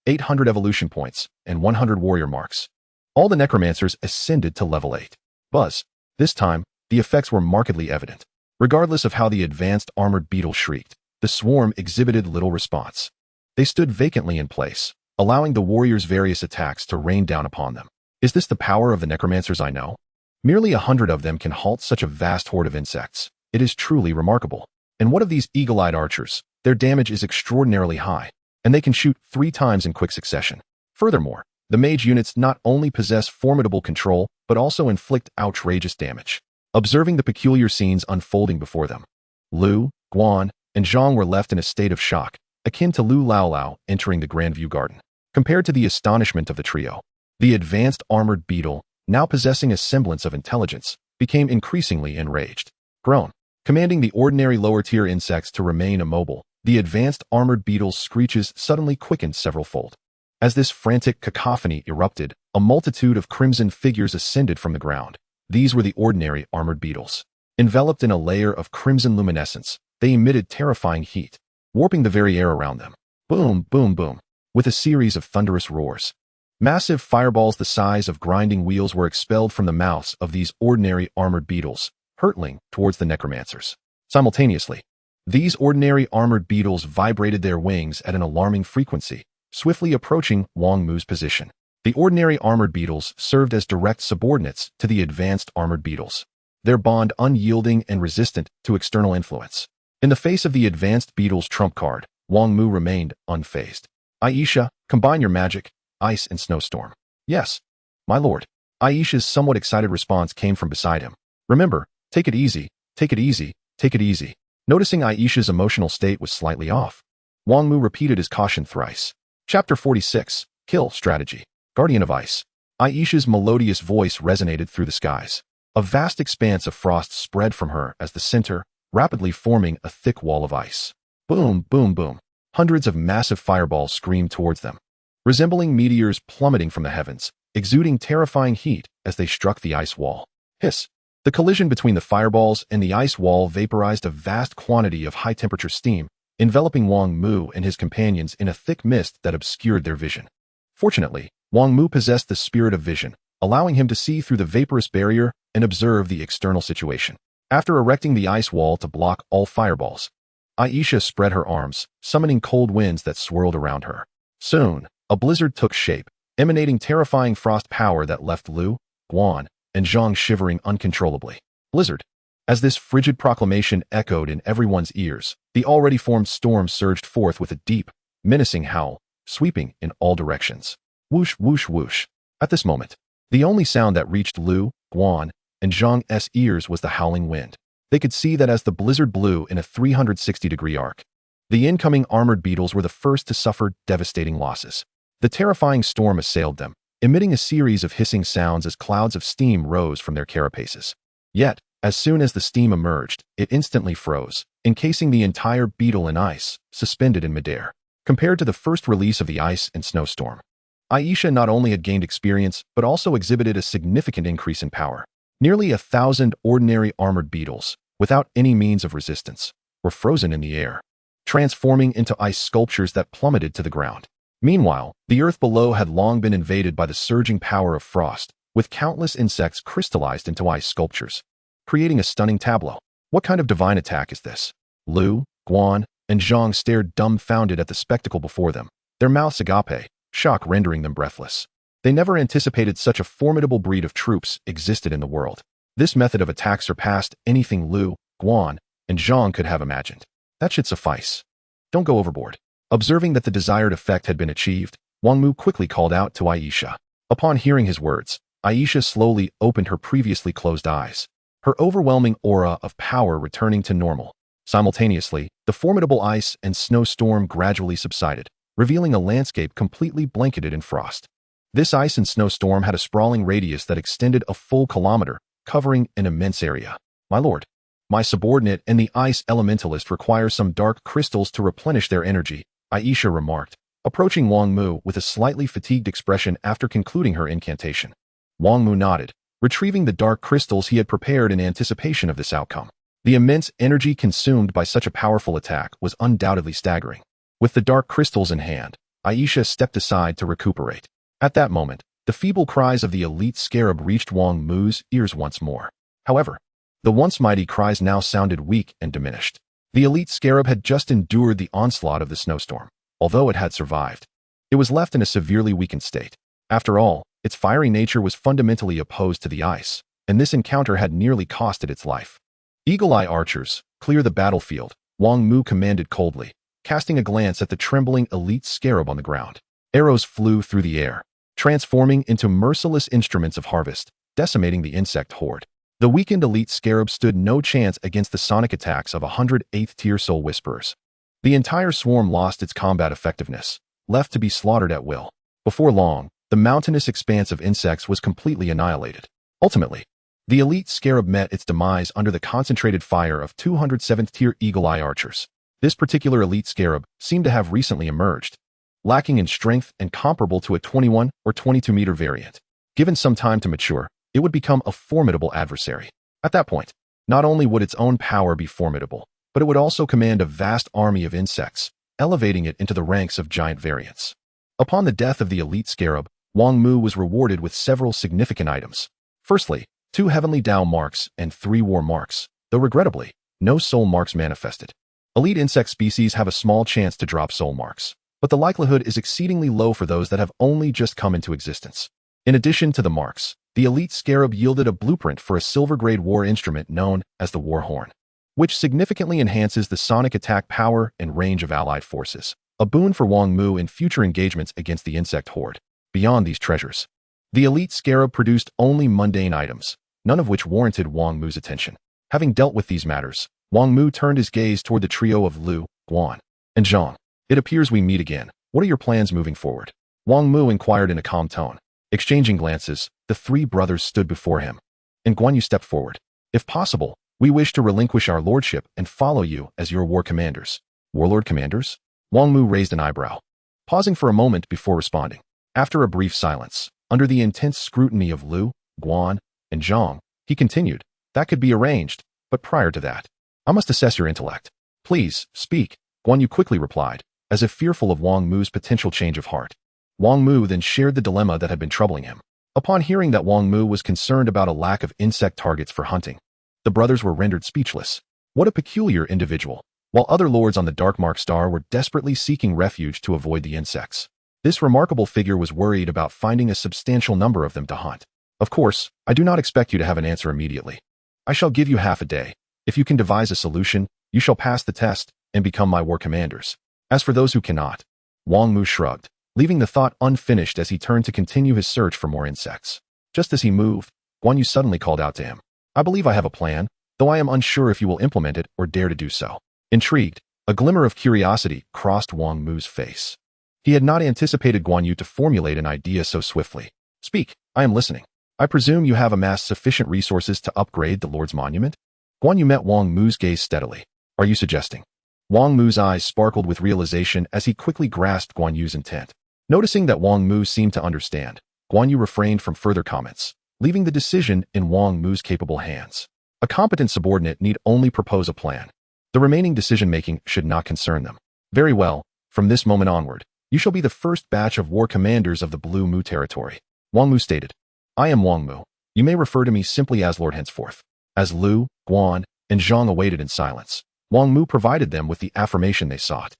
A: 800 evolution points and 100 warrior marks, all the necromancers ascended to level 8. Buzz! This time, the effects were markedly evident. Regardless of how the advanced armored beetle shrieked, the swarm exhibited little response. They stood vacantly in place, allowing the warriors' various attacks to rain down upon them. Is this the power of the necromancers I know? Merely 100 of them can halt such a vast horde of insects. It is truly remarkable. And what of these eagle-eyed archers? Their damage is extraordinarily high, and they can shoot 3 times in quick succession. Furthermore, the mage units not only possess formidable control, but also inflict outrageous damage. Observing the peculiar scenes unfolding before them, Lu, Guan, and Zhang were left in a state of shock, akin to Lu Laolao entering the Grandview Garden. Compared to the astonishment of the trio, the advanced armored beetle, now possessing a semblance of intelligence, became increasingly enraged. Groan! Commanding the ordinary lower-tier insects to remain immobile, the advanced armored beetle's screeches suddenly quickened several-fold. As this frantic cacophony erupted, a multitude of crimson figures ascended from the ground. These were the ordinary armored beetles. Enveloped in a layer of crimson luminescence, they emitted terrifying heat, warping the very air around them. Boom, boom, boom, with a series of thunderous roars. Massive fireballs the size of grinding wheels were expelled from the mouths of these ordinary armored beetles, hurtling towards the necromancers. Simultaneously, these ordinary armored beetles vibrated their wings at an alarming frequency, swiftly approaching Wang Mu's position. The ordinary armored beetles served as direct subordinates to the advanced armored beetles, their bond unyielding and resistant to external influence. In the face of the advanced beetles' trump card, Wang Mu remained unfazed. Aisha, combine your magic, ice and snowstorm. Yes, my lord. Aisha's somewhat excited response came from beside him. Remember, take it easy, take it easy, take it easy. Noticing Aisha's emotional state was slightly off, Wang Mu repeated his caution thrice. Chapter 46, Kill Strategy. Guardian of Ice. Aisha's melodious voice resonated through the skies. A vast expanse of frost spread from her as the center, rapidly forming a thick wall of ice. Boom, boom, boom. Hundreds of massive fireballs screamed towards them, resembling meteors plummeting from the heavens, exuding terrifying heat as they struck the ice wall. Hiss. The collision between the fireballs and the ice wall vaporized a vast quantity of high-temperature steam, enveloping Wang Mu and his companions in a thick mist that obscured their vision. Fortunately, Wang Mu possessed the spirit of vision, allowing him to see through the vaporous barrier and observe the external situation. After erecting the ice wall to block all fireballs, Aisha spread her arms, summoning cold winds that swirled around her. Soon, a blizzard took shape, emanating terrifying frost power that left Lu, Guan, and Zhang shivering uncontrollably. Blizzard. As this frigid proclamation echoed in everyone's ears, the already formed storm surged forth with a deep, menacing howl, sweeping in all directions. Whoosh, whoosh, whoosh. At this moment, the only sound that reached Lu, Guan, and Zhang's ears was the howling wind. They could see that as the blizzard blew in a 360-degree arc, the incoming armored beetles were the first to suffer devastating losses. The terrifying storm assailed them, emitting a series of hissing sounds as clouds of steam rose from their carapaces. Yet, as soon as the steam emerged, it instantly froze, encasing the entire beetle in ice, suspended in midair. Compared to the first release of the ice and snowstorm, Aisha not only had gained experience, but also exhibited a significant increase in power. Nearly 1,000 ordinary armored beetles, without any means of resistance, were frozen in the air, transforming into ice sculptures that plummeted to the ground. Meanwhile, the earth below had long been invaded by the surging power of frost, with countless insects crystallized into ice sculptures, creating a stunning tableau. What kind of divine attack is this? Lu, Guan, and Zhang stared dumbfounded at the spectacle before them, their mouths agape, shock rendering them breathless. They never anticipated such a formidable breed of troops existed in the world. This method of attack surpassed anything Lu, Guan, and Zhang could have imagined. That should suffice. Don't go overboard. Observing that the desired effect had been achieved, Wang Mu quickly called out to Aisha. Upon hearing his words, Aisha slowly opened her previously closed eyes, her overwhelming aura of power returning to normal. Simultaneously, the formidable ice and snowstorm gradually subsided, revealing a landscape completely blanketed in frost. This ice and snowstorm had a sprawling radius that extended a full kilometer, covering an immense area. My lord, my subordinate and the ice elementalist require some dark crystals to replenish their energy, Aisha remarked, approaching Wang Mu with a slightly fatigued expression after concluding her incantation. Wang Mu nodded, retrieving the dark crystals he had prepared in anticipation of this outcome. The immense energy consumed by such a powerful attack was undoubtedly staggering. With the dark crystals in hand, Aisha stepped aside to recuperate. At that moment, the feeble cries of the elite scarab reached Wang Mu's ears once more. However, the once mighty cries now sounded weak and diminished. The elite scarab had just endured the onslaught of the snowstorm. Although it had survived, it was left in a severely weakened state. After all, its fiery nature was fundamentally opposed to the ice, and this encounter had nearly cost it its life. Eagle-eye archers, clear the battlefield, Wang Mu commanded coldly, casting a glance at the trembling elite scarab on the ground. Arrows flew through the air, transforming into merciless instruments of harvest, decimating the insect horde. The weakened elite scarab stood no chance against the sonic attacks of 108th-tier soul whisperers. The entire swarm lost its combat effectiveness, left to be slaughtered at will. Before long, the mountainous expanse of insects was completely annihilated. Ultimately, the elite scarab met its demise under the concentrated fire of 207th-tier eagle-eye archers. This particular elite scarab seemed to have recently emerged, lacking in strength and comparable to a 21 or 22-meter variant. Given some time to mature, it would become a formidable adversary. At that point, not only would its own power be formidable, but it would also command a vast army of insects, elevating it into the ranks of giant variants. Upon the death of the elite scarab, Wang Mu was rewarded with several significant items. Firstly, 2 Heavenly Dao marks and 3 war marks, though regrettably, no soul marks manifested. Elite insect species have a small chance to drop soul marks, but the likelihood is exceedingly low for those that have only just come into existence. In addition to the marks, the elite scarab yielded a blueprint for a silver-grade war instrument known as the War Horn, which significantly enhances the sonic attack power and range of allied forces, a boon for Wang Mu in future engagements against the insect horde. Beyond these treasures, the elite scarab produced only mundane items, none of which warranted Wang Mu's attention. Having dealt with these matters, Wang Mu turned his gaze toward the trio of Lu, Guan, and Zhang. It appears we meet again. What are your plans moving forward? Wang Mu inquired in a calm tone. Exchanging glances, the 3 brothers stood before him. And Guan Yu stepped forward. If possible, we wish to relinquish our lordship and follow you as your war commanders. Warlord commanders? Wang Mu raised an eyebrow, pausing for a moment before responding. After a brief silence, under the intense scrutiny of Lu, Guan, and Zhang, he continued, that could be arranged, but prior to that, I must assess your intellect. Please, speak, Guan Yu quickly replied, as if fearful of Wang Mu's potential change of heart. Wang Mu then shared the dilemma that had been troubling him. Upon hearing that Wang Mu was concerned about a lack of insect targets for hunting, the brothers were rendered speechless. What a peculiar individual. While other lords on the Dark Mark Star were desperately seeking refuge to avoid the insects, this remarkable figure was worried about finding a substantial number of them to hunt. Of course, I do not expect you to have an answer immediately. I shall give you half a day. If you can devise a solution, you shall pass the test and become my war commanders. As for those who cannot, Wang Mu shrugged, leaving the thought unfinished as he turned to continue his search for more insects. Just as he moved, Guan Yu suddenly called out to him. I believe I have a plan, though I am unsure if you will implement it or dare to do so. Intrigued, a glimmer of curiosity crossed Wang Mu's face. He had not anticipated Guan Yu to formulate an idea so swiftly. Speak, I am listening. I presume you have amassed sufficient resources to upgrade the Lord's monument? Guan Yu met Wang Mu's gaze steadily. Are you suggesting? Wang Mu's eyes sparkled with realization as he quickly grasped Guan Yu's intent. Noticing that Wang Mu seemed to understand, Guan Yu refrained from further comments, leaving the decision in Wang Mu's capable hands. A competent subordinate need only propose a plan. The remaining decision-making should not concern them. Very well, from this moment onward, you shall be the first batch of war commanders of the Blue Mu territory. Wang Mu stated. I am Wang Mu. You may refer to me simply as Lord henceforth. As Lu, Guan, and Zhang awaited in silence, Wang Mu provided them with the affirmation they sought.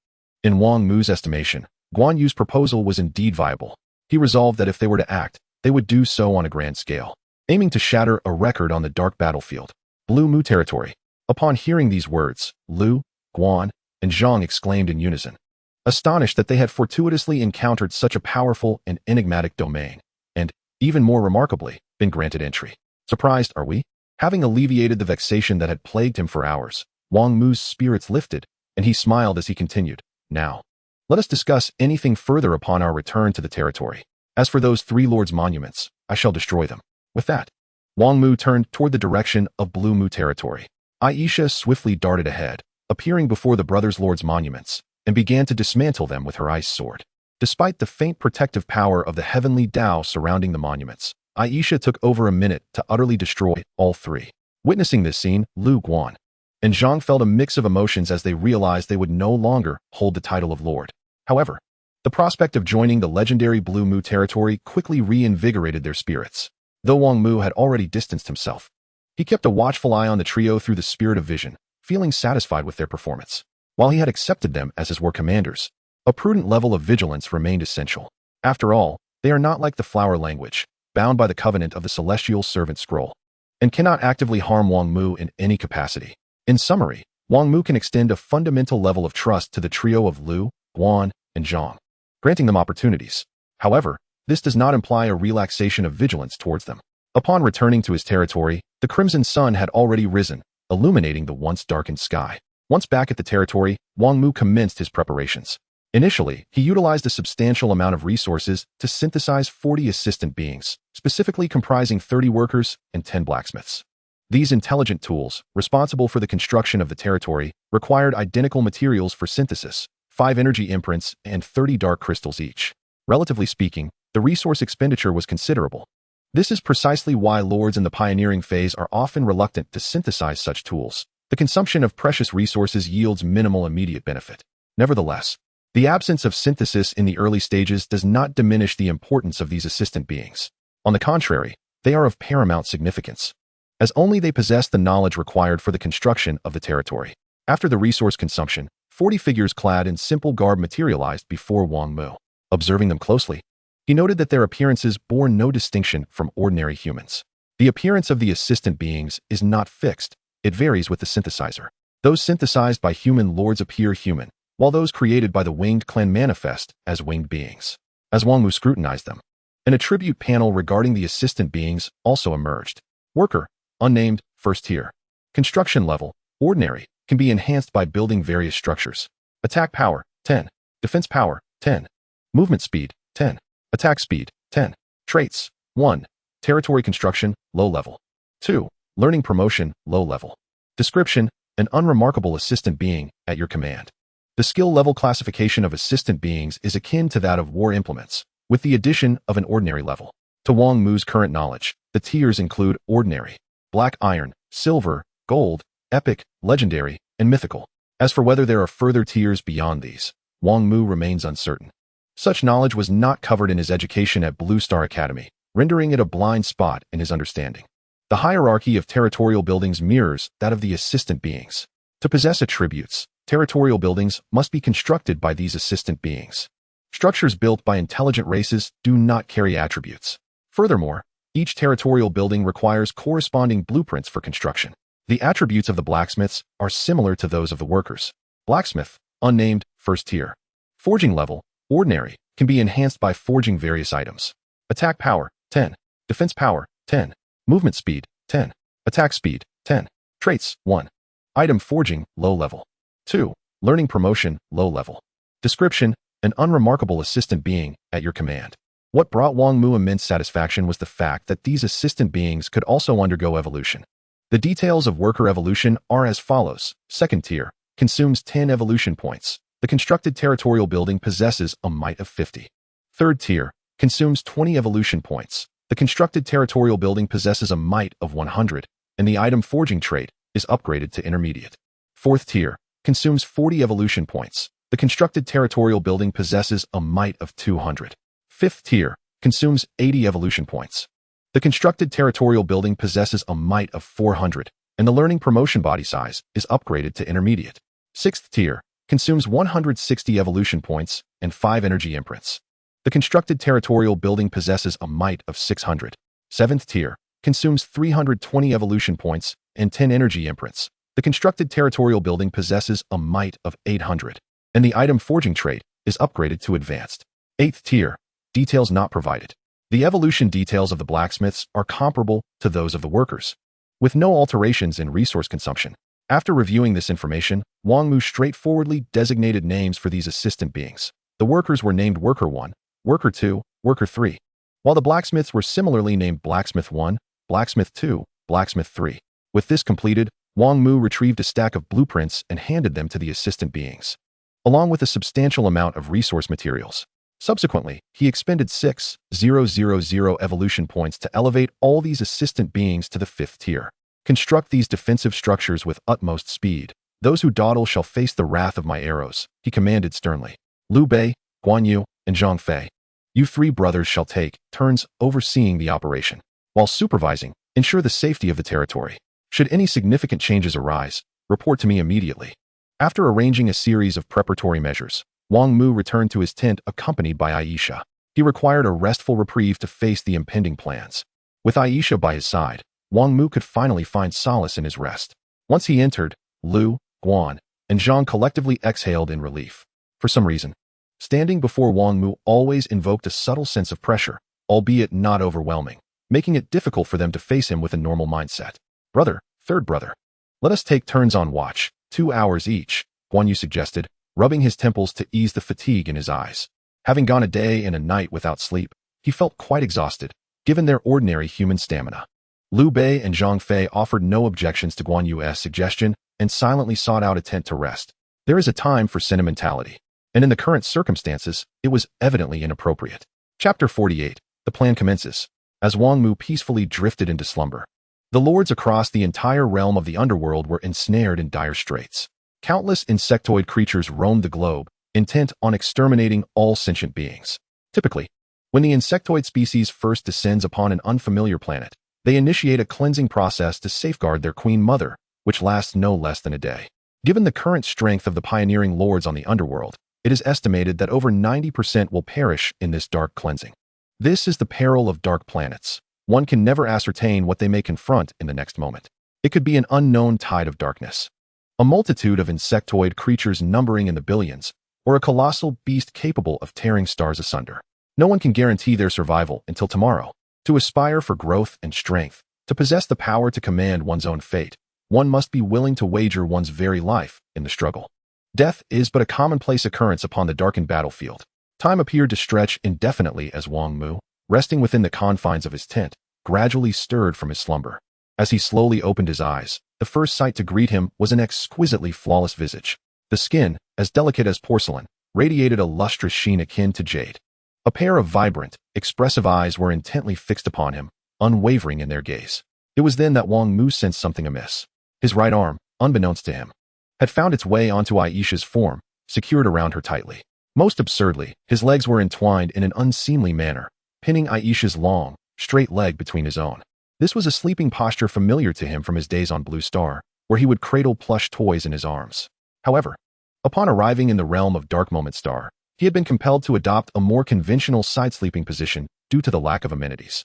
A: In Wang Mu's estimation, Guan Yu's proposal was indeed viable. He resolved that if they were to act, they would do so on a grand scale, aiming to shatter a record on the dark battlefield. Blue Mu territory. Upon hearing these words, Lu, Guan, and Zhang exclaimed in unison, astonished that they had fortuitously encountered such a powerful and enigmatic domain, and, even more remarkably, been granted entry. Surprised, are we? Having alleviated the vexation that had plagued him for hours, Wang Mu's spirits lifted, and he smiled as he continued, Now, let us discuss anything further upon our return to the territory. As for those 3 lords' monuments, I shall destroy them. With that, Wang Mu turned toward the direction of Blue Mu territory. Aisha swiftly darted ahead, appearing before the brothers' lords' monuments, and began to dismantle them with her ice sword. Despite the faint protective power of the Heavenly Dao surrounding the monuments, Aisha took over a minute to utterly destroy all 3. Witnessing this scene, Lu, Guan, and Zhang felt a mix of emotions as they realized they would no longer hold the title of Lord. However, the prospect of joining the legendary Blue Mu territory quickly reinvigorated their spirits. Though Wang Mu had already distanced himself, he kept a watchful eye on the trio through the spirit of vision, feeling satisfied with their performance. While he had accepted them as his war commanders, a prudent level of vigilance remained essential. After all, they are not like the flower language, bound by the covenant of the celestial servant scroll, and cannot actively harm Wang Mu in any capacity. In summary, Wang Mu can extend a fundamental level of trust to the trio of Lu, Guan, and Zhang, granting them opportunities. However, this does not imply a relaxation of vigilance towards them. Upon returning to his territory, the crimson sun had already risen, illuminating the once darkened sky. Once back at the territory, Wang Mu commenced his preparations. Initially, he utilized a substantial amount of resources to synthesize 40 assistant beings, specifically comprising 30 workers and 10 blacksmiths. These intelligent tools, responsible for the construction of the territory, required identical materials for synthesis, 5 energy imprints, and 30 dark crystals each. Relatively speaking, the resource expenditure was considerable. This is precisely why lords in the pioneering phase are often reluctant to synthesize such tools. The consumption of precious resources yields minimal immediate benefit. Nevertheless, The absence of synthesis in the early stages does not diminish the importance of these assistant beings. On the contrary, they are of paramount significance, as only they possess the knowledge required for the construction of the territory. After the resource consumption, 40 figures clad in simple garb materialized before Wang Mu. Observing them closely, he noted that their appearances bore no distinction from ordinary humans. The appearance of the assistant beings is not fixed, it varies with the synthesizer. Those synthesized by human lords appear human, while those created by the winged clan manifest as winged beings. As Wang Mu scrutinized them, an attribute panel regarding the assistant beings also emerged. Worker, unnamed, first tier. Construction level, ordinary, can be enhanced by building various structures. Attack power, 10. Defense power, 10. Movement speed, 10. Attack speed, 10. Traits, 1. Territory construction, low level. 2. Learning promotion, low level. Description, an unremarkable assistant being at your command. The skill level classification of assistant beings is akin to that of war implements, with the addition of an ordinary level. To Wang Mu's current knowledge, the tiers include ordinary, black iron, silver, gold, epic, legendary, and mythical. As for whether there are further tiers beyond these, Wang Mu remains uncertain. Such knowledge was not covered in his education at Blue Star Academy, rendering it a blind spot in his understanding. The hierarchy of territorial buildings mirrors that of the assistant beings. To possess attributes, territorial buildings must be constructed by these assistant beings. Structures built by intelligent races do not carry attributes. Furthermore, each territorial building requires corresponding blueprints for construction. The attributes of the blacksmiths are similar to those of the workers. Blacksmith, unnamed, first tier. Forging level, ordinary, can be enhanced by forging various items. Attack power, 10. Defense power, 10. Movement speed, 10. Attack speed, 10. Traits, 1. Item forging, low level. 2. Learning promotion, low level. Description, an unremarkable assistant being at your command. What brought Wang Mu immense satisfaction was the fact that these assistant beings could also undergo evolution. The details of worker evolution are as follows. Second tier, consumes 10 evolution points. The constructed territorial building possesses a might of 50. Third tier, consumes 20 evolution points. The constructed territorial building possesses a might of 100, and the item forging trait is upgraded to intermediate. Fourth tier, consumes 40 evolution points. The constructed territorial building possesses a might of 200. Fifth tier, consumes 80 evolution points. The constructed territorial building possesses a might of 400, and the learning promotion body size is upgraded to intermediate. Sixth tier, consumes 160 evolution points and 5 energy imprints. The constructed territorial building possesses a might of 600. Seventh tier, consumes 320 evolution points and 10 energy imprints. The constructed territorial building possesses a might of 800, and the item forging trait is upgraded to advanced. Eighth tier, details not provided. The evolution details of the blacksmiths are comparable to those of the workers, with no alterations in resource consumption. After reviewing this information, Wang Mu straightforwardly designated names for these assistant beings. The workers were named Worker 1, Worker 2, Worker 3, while the blacksmiths were similarly named Blacksmith 1, Blacksmith 2, Blacksmith 3. With this completed, Wang Mu retrieved a stack of blueprints and handed them to the assistant beings, along with a substantial amount of resource materials. Subsequently, he expended 6,000 evolution points to elevate all these assistant beings to the 5th tier. Construct these defensive structures with utmost speed. Those who dawdle shall face the wrath of my arrows, he commanded sternly. Liu Bei, Guan Yu, and Zhang Fei, you 3 brothers shall take turns overseeing the operation. While supervising, ensure the safety of the territory. Should any significant changes arise, report to me immediately. After arranging a series of preparatory measures, Wang Mu returned to his tent accompanied by Aisha. He required a restful reprieve to face the impending plans. With Aisha by his side, Wang Mu could finally find solace in his rest. Once he entered, Liu, Guan, and Zhang collectively exhaled in relief. For some reason, standing before Wang Mu always invoked a subtle sense of pressure, albeit not overwhelming, making it difficult for them to face him with a normal mindset. Brother, third brother, let us take turns on watch, 2 hours each, Guan Yu suggested, rubbing his temples to ease the fatigue in his eyes. Having gone a day and a night without sleep, he felt quite exhausted, given their ordinary human stamina. Liu Bei and Zhang Fei offered no objections to Guan Yu's suggestion and silently sought out a tent to rest. There is a time for sentimentality, and in the current circumstances, it was evidently inappropriate. Chapter 48. The plan commences. As Wang Mu peacefully drifted into slumber, the lords across the entire realm of the underworld were ensnared in dire straits. Countless insectoid creatures roamed the globe, intent on exterminating all sentient beings. Typically, when the insectoid species first descends upon an unfamiliar planet, they initiate a cleansing process to safeguard their queen mother, which lasts no less than a day. Given the current strength of the pioneering lords on the underworld, it is estimated that over 90% will perish in this dark cleansing. This is the peril of dark planets. One can never ascertain what they may confront in the next moment. It could be an unknown tide of darkness, a multitude of insectoid creatures numbering in the billions, or a colossal beast capable of tearing stars asunder. No one can guarantee their survival until tomorrow. To aspire for growth and strength, to possess the power to command one's own fate, one must be willing to wager one's very life in the struggle. Death is but a commonplace occurrence upon the darkened battlefield. Time appeared to stretch indefinitely as Wang Mu, resting within the confines of his tent, gradually stirred from his slumber. As he slowly opened his eyes, the first sight to greet him was an exquisitely flawless visage. The skin, as delicate as porcelain, radiated a lustrous sheen akin to jade. A pair of vibrant, expressive eyes were intently fixed upon him, unwavering in their gaze. It was then that Wang Mu sensed something amiss. His right arm, unbeknownst to him, had found its way onto Aisha's form, secured around her tightly. Most absurdly, his legs were entwined in an unseemly manner, pinning Aisha's long, straight leg between his own. This was a sleeping posture familiar to him from his days on Blue Star, where he would cradle plush toys in his arms. However, upon arriving in the realm of Dark Moment Star, he had been compelled to adopt a more conventional side-sleeping position due to the lack of amenities.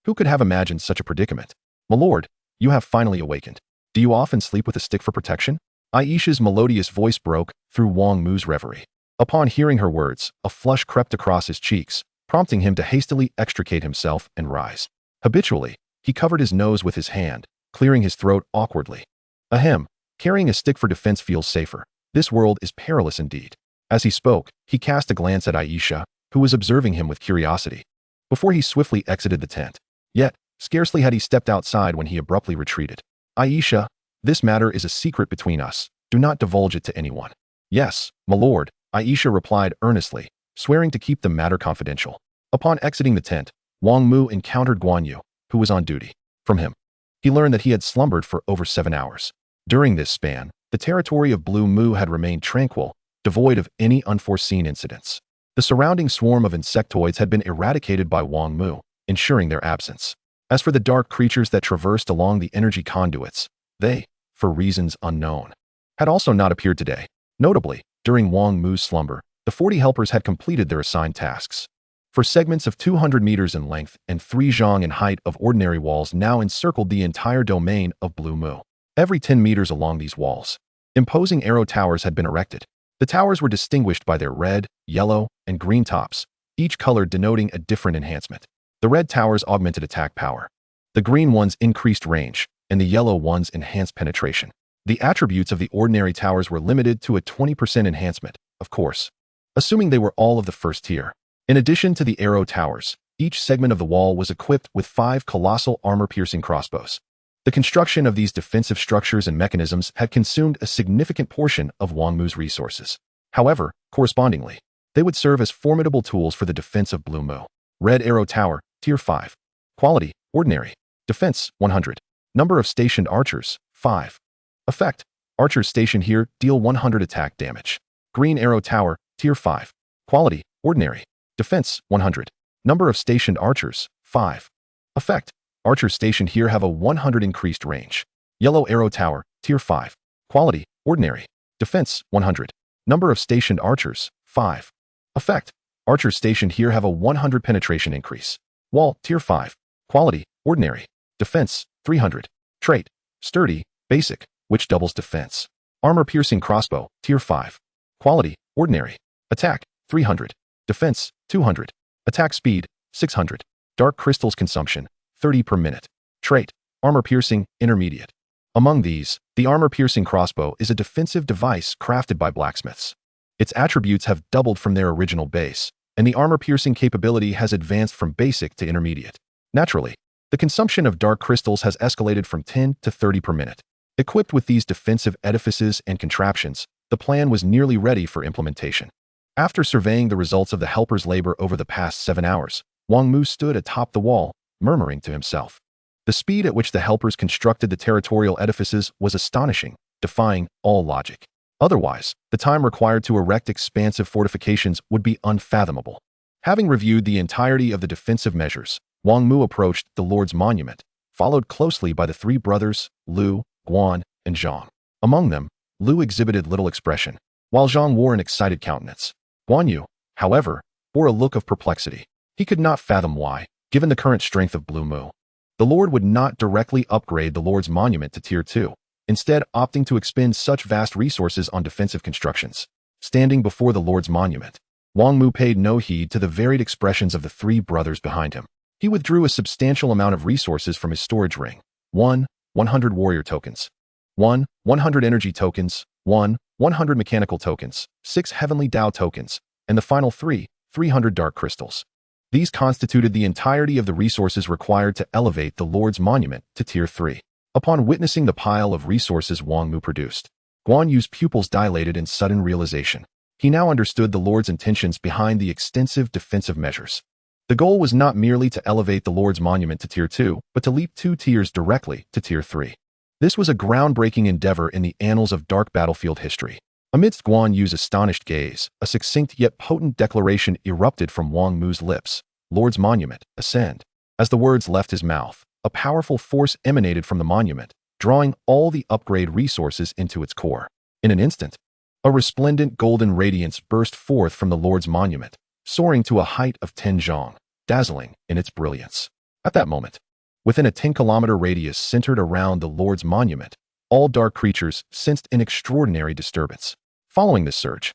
A: Who could have imagined such a predicament? My lord, you have finally awakened. Do you often sleep with a stick for protection? Aisha's melodious voice broke through Wang Mu's reverie. Upon hearing her words, a flush crept across his cheeks, prompting him to hastily extricate himself and rise. Habitually, he covered his nose with his hand, clearing his throat awkwardly. Ahem, carrying a stick for defense feels safer. This world is perilous indeed. As he spoke, he cast a glance at Aisha, who was observing him with curiosity, before he swiftly exited the tent. Yet, scarcely had he stepped outside when he abruptly retreated. Aisha, this matter is a secret between us. Do not divulge it to anyone. Yes, my lord, Aisha replied earnestly, swearing to keep the matter confidential. Upon exiting the tent, Wang Mu encountered Guan Yu, who was on duty. From him, he learned that he had slumbered for over 7 hours. During this span, the territory of Blue Mu had remained tranquil, devoid of any unforeseen incidents. The surrounding swarm of insectoids had been eradicated by Wang Mu, ensuring their absence. As for the dark creatures that traversed along the energy conduits, they, for reasons unknown, had also not appeared today. Notably, during Wang Mu's slumber, the 40 helpers had completed their assigned tasks. For segments of 200 meters in length and 3 zhang in height of ordinary walls now encircled the entire domain of Blue Mu. Every 10 meters along these walls, imposing arrow towers had been erected. The towers were distinguished by their red, yellow, and green tops, each color denoting a different enhancement. The red towers augmented attack power. The green ones increased range, and the yellow ones enhanced penetration. The attributes of the ordinary towers were limited to a 20% enhancement, of course, assuming they were all of the first tier. In addition to the arrow towers, each segment of the wall was equipped with 5 colossal armor-piercing crossbows. The construction of these defensive structures and mechanisms had consumed a significant portion of Wang Mu's resources. However, correspondingly, they would serve as formidable tools for the defense of Blue Mu. Red Arrow Tower, Tier 5. Quality, Ordinary. Defense, 100. Number of stationed archers, 5. Effect, archers stationed here deal 100 attack damage. Green Arrow Tower, Tier 5. Quality, Ordinary. Defense, 100. Number of stationed archers, 5. Effect, archers stationed here have a 100 increased range. Yellow Arrow Tower, Tier 5. Quality, Ordinary. Defense, 100. Number of stationed archers, 5. Effect, archers stationed here have a 100 penetration increase. Wall, Tier 5. Quality, Ordinary. Defense, 300. Trait, Sturdy, Basic, which doubles defense. Armor-piercing crossbow, Tier 5. Quality, Ordinary. Attack, 300. Defense, 200. Attack speed, 600. Dark crystals consumption, 30 per minute. Trait, Armor-piercing, Intermediate. Among these, the armor-piercing crossbow is a defensive device crafted by blacksmiths. Its attributes have doubled from their original base, and the armor-piercing capability has advanced from basic to intermediate. Naturally, the consumption of dark crystals has escalated from 10 to 30 per minute. Equipped with these defensive edifices and contraptions, the plan was nearly ready for implementation. After surveying the results of the helpers' labor over the past 7 hours, Wang Mu stood atop the wall, murmuring to himself. The speed at which the helpers constructed the territorial edifices was astonishing, defying all logic. Otherwise, the time required to erect expansive fortifications would be unfathomable. Having reviewed the entirety of the defensive measures, Wang Mu approached the Lord's monument, followed closely by the three brothers, Lu, Guan, and Zhang. Among them, Lu exhibited little expression, while Zhang wore an excited countenance. Guan Yu, however, bore a look of perplexity. He could not fathom why, given the current strength of Blue Mu, the Lord would not directly upgrade the Lord's monument to Tier 2, instead opting to expend such vast resources on defensive constructions. Standing before the Lord's monument, Wang Mu paid no heed to the varied expressions of the three brothers behind him. He withdrew a substantial amount of resources from his storage ring. 100 warrior tokens. 100 energy tokens. 100 mechanical tokens. 6 Heavenly Dao tokens. And the final 300 dark crystals. These constituted the entirety of the resources required to elevate the Lord's monument to Tier 3. Upon witnessing the pile of resources Wang Mu produced, Guan Yu's pupils dilated in sudden realization. He now understood the Lord's intentions behind the extensive defensive measures. The goal was not merely to elevate the Lord's monument to Tier 2, but to leap 2 tiers directly to Tier 3. This was a groundbreaking endeavor in the annals of dark battlefield history. Amidst Guan Yu's astonished gaze, a succinct yet potent declaration erupted from Wang Mu's lips. Lord's monument, ascend. As the words left his mouth, a powerful force emanated from the monument, drawing all the upgrade resources into its core. In an instant, a resplendent golden radiance burst forth from the Lord's monument, soaring to a height of 10 zhang, dazzling in its brilliance. At that moment, within a 10-kilometer radius centered around the Lord's monument, all dark creatures sensed an extraordinary disturbance. Following this surge,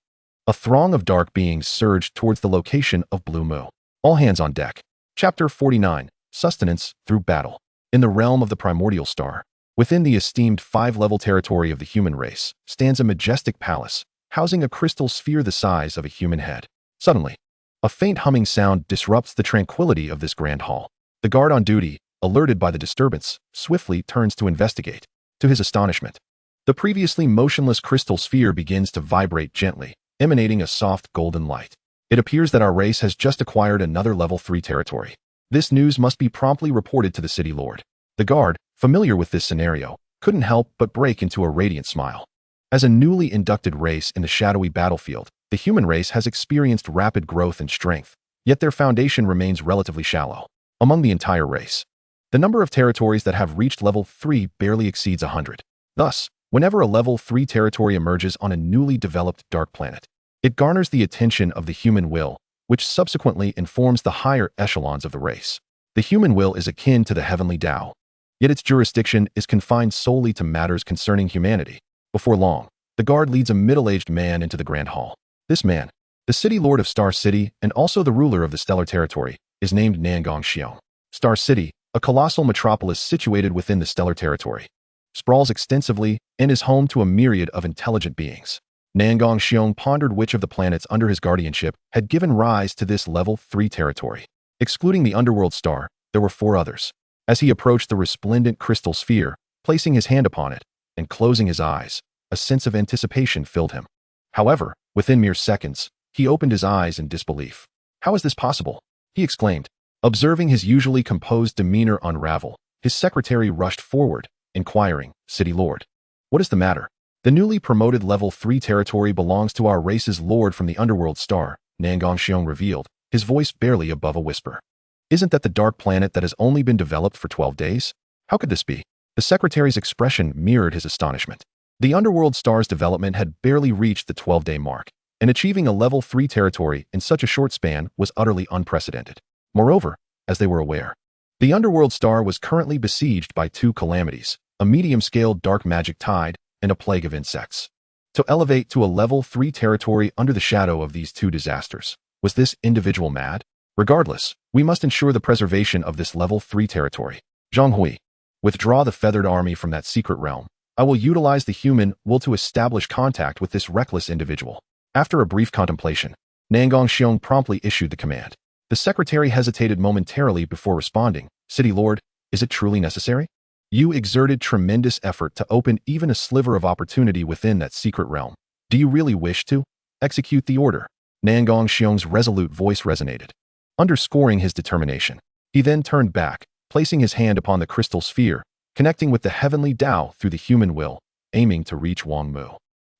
A: a throng of dark beings surged towards the location of Blue Mu. All hands on deck. Chapter 49, Sustenance Through Battle. In the realm of the primordial star, within the esteemed 5-level territory of the human race, stands a majestic palace, housing a crystal sphere the size of a human head. Suddenly, a faint humming sound disrupts the tranquility of this grand hall. The guard on duty, alerted by the disturbance, swiftly turns to investigate. To his astonishment, the previously motionless crystal sphere begins to vibrate gently, emanating a soft golden light. It appears that our race has just acquired another level 3 territory. This news must be promptly reported to the city lord. The guard, familiar with this scenario, couldn't help but break into a radiant smile. As a newly inducted race in the shadowy battlefield, the human race has experienced rapid growth and strength, yet their foundation remains relatively shallow. Among the entire race, the number of territories that have reached level 3 barely exceeds 100. Thus, whenever a level 3 territory emerges on a newly developed dark planet, it garners the attention of the human will, which subsequently informs the higher echelons of the race. The human will is akin to the Heavenly Dao, yet its jurisdiction is confined solely to matters concerning humanity. Before long, the guard leads a middle-aged man into the grand hall. This man, the city lord of Star City and also the ruler of the stellar territory, is named Nangong Xiong. Star City, a colossal metropolis situated within the stellar territory, sprawls extensively and is home to a myriad of intelligent beings. Nangong Xiong pondered which of the planets under his guardianship had given rise to this level 3 territory. Excluding the underworld star, there were 4 others. As he approached the resplendent crystal sphere, placing his hand upon it and closing his eyes, a sense of anticipation filled him. However, within mere seconds, he opened his eyes in disbelief. "How is this possible?" he exclaimed. Observing his usually composed demeanor unravel, his secretary rushed forward, inquiring, "City Lord, what is the matter?" "The newly promoted level 3 territory belongs to our race's lord from the underworld star," Nangong Xiong revealed, his voice barely above a whisper. "Isn't that the dark planet that has only been developed for 12 days? How could this be?" The secretary's expression mirrored his astonishment. The underworld star's development had barely reached the 12-day mark, and achieving a level 3 territory in such a short span was utterly unprecedented. Moreover, as they were aware, the underworld star was currently besieged by 2 calamities, a medium-scale dark magic tide and a plague of insects. To elevate to a level 3 territory under the shadow of these 2 disasters, was this individual mad? Regardless, we must ensure the preservation of this level 3 territory. Zhang Hui, withdraw the feathered army from that secret realm. I will utilize the human will to establish contact with this reckless individual. After a brief contemplation, Nangong Xiong promptly issued the command. The secretary hesitated momentarily before responding. "City Lord, is it truly necessary? You exerted tremendous effort to open even a sliver of opportunity within that secret realm. Do you really wish to execute the order?" Nangong Xiong's resolute voice resonated, underscoring his determination. He then turned back, placing his hand upon the crystal sphere, connecting with the Heavenly Dao through the human will, aiming to reach Wang Mu.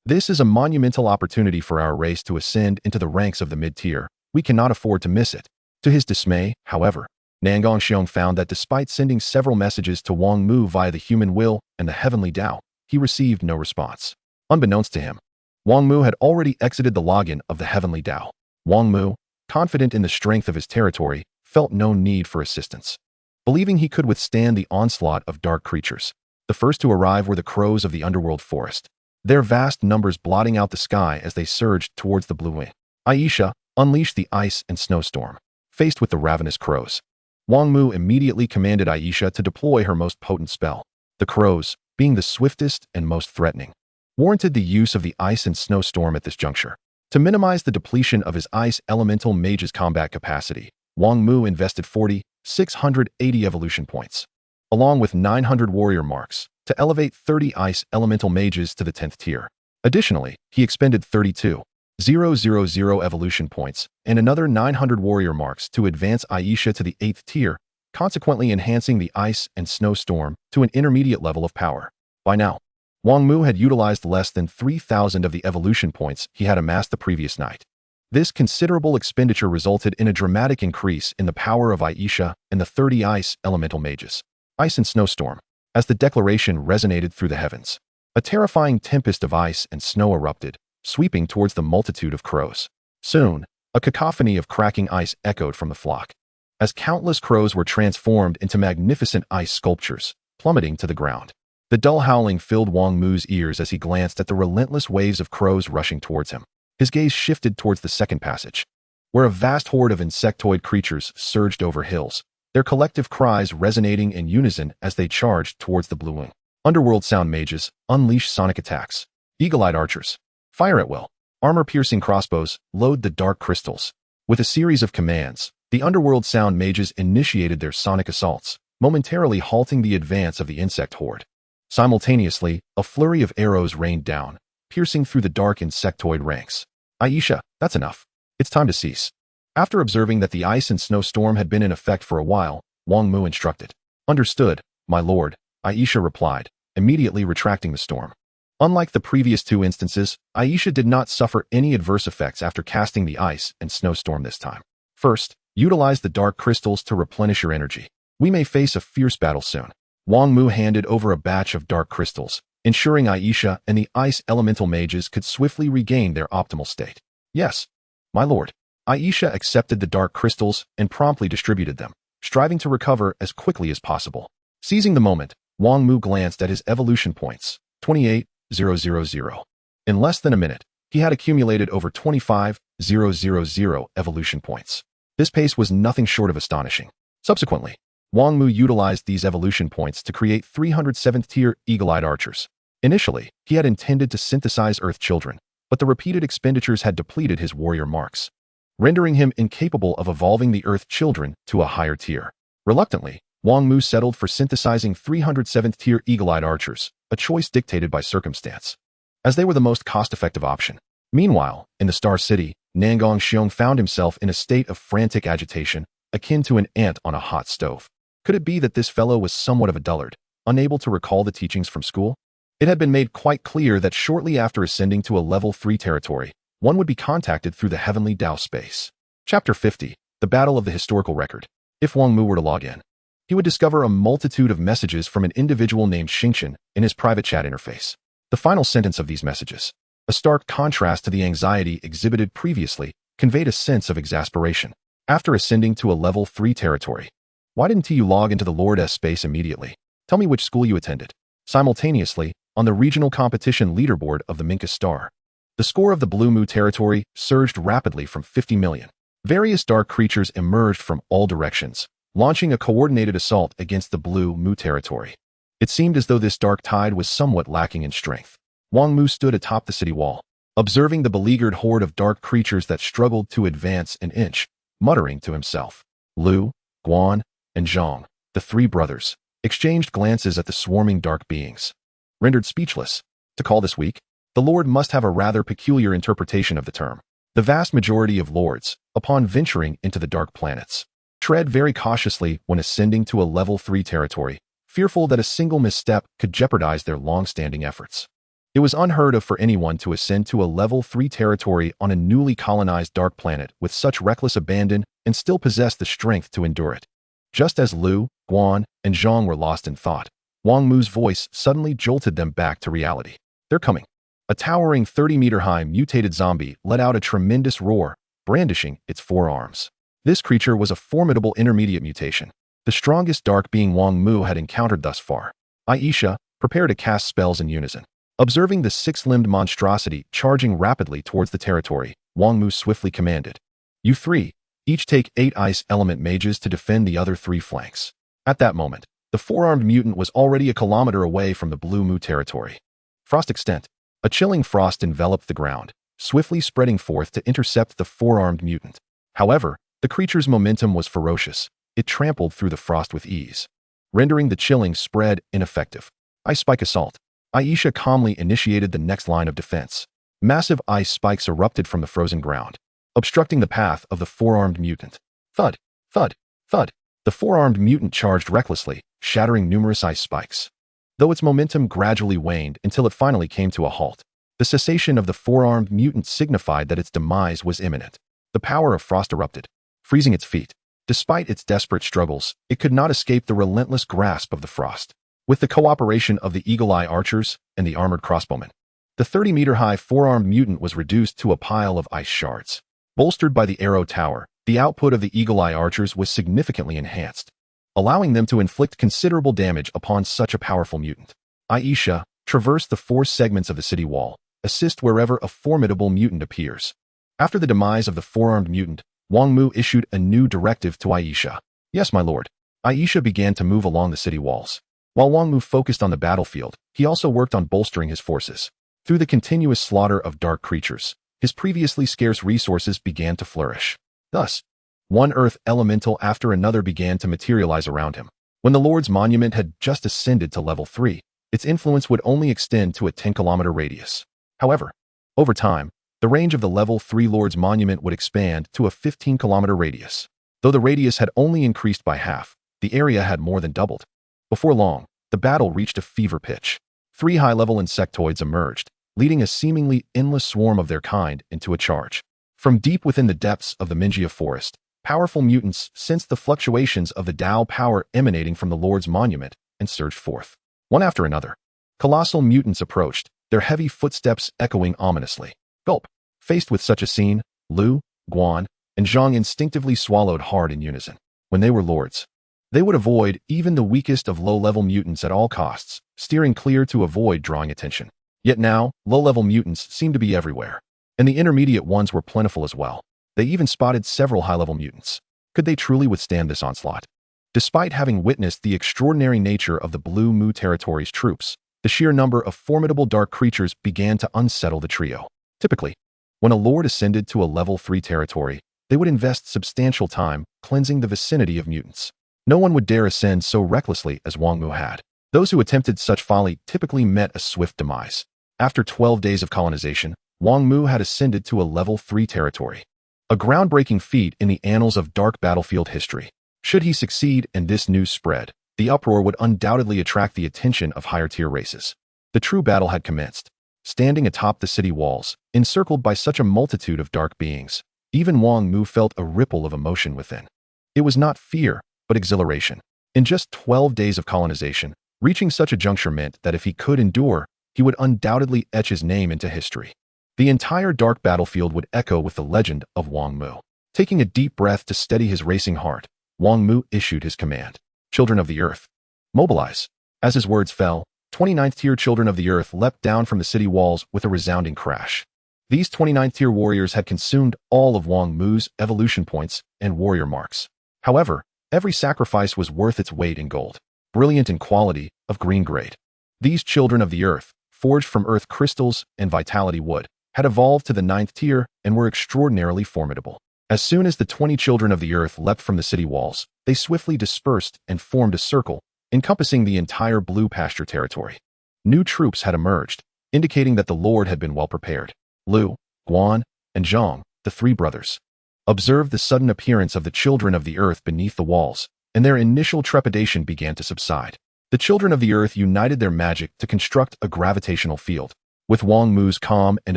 A: This is a monumental opportunity for our race to ascend into the ranks of the mid-tier. We cannot afford to miss it. To his dismay, however, Nangongxiong found that despite sending several messages to Wang Mu via the human will and the Heavenly Dao, he received no response. Unbeknownst to him, Wang Mu had already exited the login of the Heavenly Dao. Wang Mu, confident in the strength of his territory, felt no need for assistance. Believing he could withstand the onslaught of dark creatures, the first to arrive were the crows of the underworld forest, their vast numbers blotting out the sky as they surged towards the blue wing. Aisha unleashed the ice and snowstorm. Faced with the ravenous crows, Wang Mu immediately commanded Aisha to deploy her most potent spell. The crows, being the swiftest and most threatening, warranted the use of the ice and snowstorm at this juncture. To minimize the depletion of his ice elemental mage's combat capacity, Wang Mu invested 680 evolution points, along with 900 warrior marks, to elevate 30 ice elemental mages to the 10th tier. Additionally, he expended 32,000 evolution points and another 900 warrior marks to advance Aisha to the 8th tier, consequently enhancing the ice and snowstorm to an intermediate level of power. By now, Wang Mu had utilized less than 3,000 of the evolution points he had amassed the previous night. This considerable expenditure resulted in a dramatic increase in the power of Aisha and the 30 ice elemental mages. Ice and snowstorm. As the declaration resonated through the heavens, a terrifying tempest of ice and snow erupted, sweeping towards the multitude of crows. Soon, a cacophony of cracking ice echoed from the flock, as countless crows were transformed into magnificent ice sculptures, plummeting to the ground. The dull howling filled Wang Mu's ears as he glanced at the relentless waves of crows rushing towards him. His gaze shifted towards the second passage, where a vast horde of insectoid creatures surged over hills, their collective cries resonating in unison as they charged towards the blue wing. Underworld sound mages, unleash sonic attacks. Eagle-eyed archers, fire at will. Armor-piercing crossbows, load the dark crystals. With a series of commands, the underworld sound mages initiated their sonic assaults, momentarily halting the advance of the insect horde. Simultaneously, a flurry of arrows rained down, piercing through the dark insectoid ranks. Aisha, that's enough. It's time to cease. After observing that the ice and snowstorm had been in effect for a while, Wang Mu instructed. Understood, my lord, Aisha replied, immediately retracting the storm. Unlike the previous two instances, Aisha did not suffer any adverse effects after casting the ice and snowstorm this time. First, utilize the dark crystals to replenish your energy. We may face a fierce battle soon. Wang Mu handed over a batch of dark crystals, ensuring Aisha and the ice elemental mages could swiftly regain their optimal state. Yes, my lord. Aisha accepted the dark crystals and promptly distributed them, striving to recover as quickly as possible. Seizing the moment, Wang Mu glanced at his evolution points, 28,000. In less than a minute, he had accumulated over 25,000 evolution points. This pace was nothing short of astonishing. Subsequently, Wang Mu utilized these evolution points to create 307th-tier eagle-eyed archers. Initially, he had intended to synthesize Earth Children, but the repeated expenditures had depleted his warrior marks, rendering him incapable of evolving the Earth Children to a higher tier. Reluctantly, Wang Mu settled for synthesizing 307th-tier eagle-eyed archers, a choice dictated by circumstance, as they were the most cost-effective option. Meanwhile, in the Star City, Nangongxiong found himself in a state of frantic agitation, akin to an ant on a hot stove. Could it be that this fellow was somewhat of a dullard, unable to recall the teachings from school? It had been made quite clear that shortly after ascending to a level 3 territory, one would be contacted through the Heavenly Dao space. Chapter 50, The Battle of the Historical Record. If Wang Mu were to log in, he would discover a multitude of messages from an individual named Xingqian in his private chat interface. The final sentence of these messages, a stark contrast to the anxiety exhibited previously, conveyed a sense of exasperation. After ascending to a level 3 territory, why didn't you log into the Lord S space immediately? Tell me which school you attended. Simultaneously, on the regional competition leaderboard of the Minka Star, the score of the Blue Mu territory surged rapidly from 50 million. Various dark creatures emerged from all directions, launching a coordinated assault against the Blue Mu territory. It seemed as though this dark tide was somewhat lacking in strength. Wang Mu stood atop the city wall, observing the beleaguered horde of dark creatures that struggled to advance an inch, muttering to himself. Lu, Guan, and Zhang, the three brothers, exchanged glances at the swarming dark beings. Rendered speechless, to call this weak, the Lord must have a rather peculiar interpretation of the term. The vast majority of lords, upon venturing into the dark planets, tread very cautiously when ascending to a level 3 territory, fearful that a single misstep could jeopardize their long-standing efforts. It was unheard of for anyone to ascend to a level 3 territory on a newly colonized dark planet with such reckless abandon and still possess the strength to endure it. Just as Lu, Guan, and Zhang were lost in thought, Wang Mu's voice suddenly jolted them back to reality. They're coming. A towering 30-meter-high mutated zombie let out a tremendous roar, brandishing its forearms. This creature was a formidable intermediate mutation, the strongest dark being Wang Mu had encountered thus far. Aisha, prepare to cast spells in unison. Observing the six-limbed monstrosity charging rapidly towards the territory, Wang Mu swiftly commanded, "You three, each take 8 ice element mages to defend the other 3 flanks." At that moment, the four-armed mutant was already a kilometer away from the Blue Mu territory. Frost extent. A chilling frost enveloped the ground, swiftly spreading forth to intercept the four-armed mutant. However, the creature's momentum was ferocious. It trampled through the frost with ease, rendering the chilling spread ineffective. Ice spike assault. Aisha calmly initiated the next line of defense. Massive ice spikes erupted from the frozen ground, obstructing the path of the four-armed mutant. Thud, thud, thud. The four-armed mutant charged recklessly, shattering numerous ice spikes. Though its momentum gradually waned until it finally came to a halt, the cessation of the four-armed mutant signified that its demise was imminent. The power of frost erupted, freezing its feet. Despite its desperate struggles, it could not escape the relentless grasp of the frost. With the cooperation of the eagle-eye archers and the armored crossbowmen, the 30-meter-high four-armed mutant was reduced to a pile of ice shards. Bolstered by the arrow tower, the output of the eagle-eye archers was significantly enhanced, allowing them to inflict considerable damage upon such a powerful mutant. Aisha, traverse the 4 segments of the city wall, assist wherever a formidable mutant appears. After the demise of the four-armed mutant, Wang Mu issued a new directive to Aisha. Yes, my lord. Aisha began to move along the city walls. While Wang Mu focused on the battlefield, he also worked on bolstering his forces. Through the continuous slaughter of dark creatures, his previously scarce resources began to flourish. Thus, one earth elemental after another began to materialize around him. When the Lord's monument had just ascended to level 3, its influence would only extend to a 10-kilometer radius. However, over time, the range of the level 3 Lord's monument would expand to a 15-kilometer radius. Though the radius had only increased by half, the area had more than doubled. Before long, the battle reached a fever pitch. 3 high-level insectoids emerged, leading a seemingly endless swarm of their kind into a charge. From deep within the depths of the Minjia forest, powerful mutants sensed the fluctuations of the Dao power emanating from the Lord's monument and surged forth. One after another, colossal mutants approached, their heavy footsteps echoing ominously. Gulp. Faced with such a scene, Lu, Guan, and Zhang instinctively swallowed hard in unison. When they were lords, they would avoid even the weakest of low-level mutants at all costs, steering clear to avoid drawing attention. Yet now, low-level mutants seemed to be everywhere, and the intermediate ones were plentiful as well. They even spotted several high-level mutants. Could they truly withstand this onslaught? Despite having witnessed the extraordinary nature of the Blue Mu territory's troops, the sheer number of formidable dark creatures began to unsettle the trio. Typically, when a lord ascended to a level 3 territory, they would invest substantial time cleansing the vicinity of mutants. No one would dare ascend so recklessly as Wang Mu had. Those who attempted such folly typically met a swift demise. After 12 days of colonization, Wang Mu had ascended to a level 3 territory. A groundbreaking feat in the annals of dark battlefield history. Should he succeed and this news spread, the uproar would undoubtedly attract the attention of higher-tier races. The true battle had commenced. Standing atop the city walls, encircled by such a multitude of dark beings, even Wang Mu felt a ripple of emotion within. It was not fear, but exhilaration. In just 12 days of colonization, reaching such a juncture meant that if he could endure, he would undoubtedly etch his name into history. The entire dark battlefield would echo with the legend of Wang Mu. Taking a deep breath to steady his racing heart, Wang Mu issued his command. Children of the Earth, mobilize. As his words fell, 29th-tier children of the Earth leapt down from the city walls with a resounding crash. These 29th-tier warriors had consumed all of Wang Mu's evolution points and warrior marks. However, every sacrifice was worth its weight in gold, brilliant in quality, of green grade. These children of the Earth, forged from Earth crystals and vitality wood, had evolved to the 9th tier and were extraordinarily formidable. As soon as the 20 children of the Earth leapt from the city walls, they swiftly dispersed and formed a circle, encompassing the entire Blue Pasture territory. New troops had emerged, indicating that the Lord had been well prepared. Lu, Guan, and Zhang, the 3 brothers, observed the sudden appearance of the children of the Earth beneath the walls, and their initial trepidation began to subside. The children of the Earth united their magic to construct a gravitational field. with Wang Mu's calm and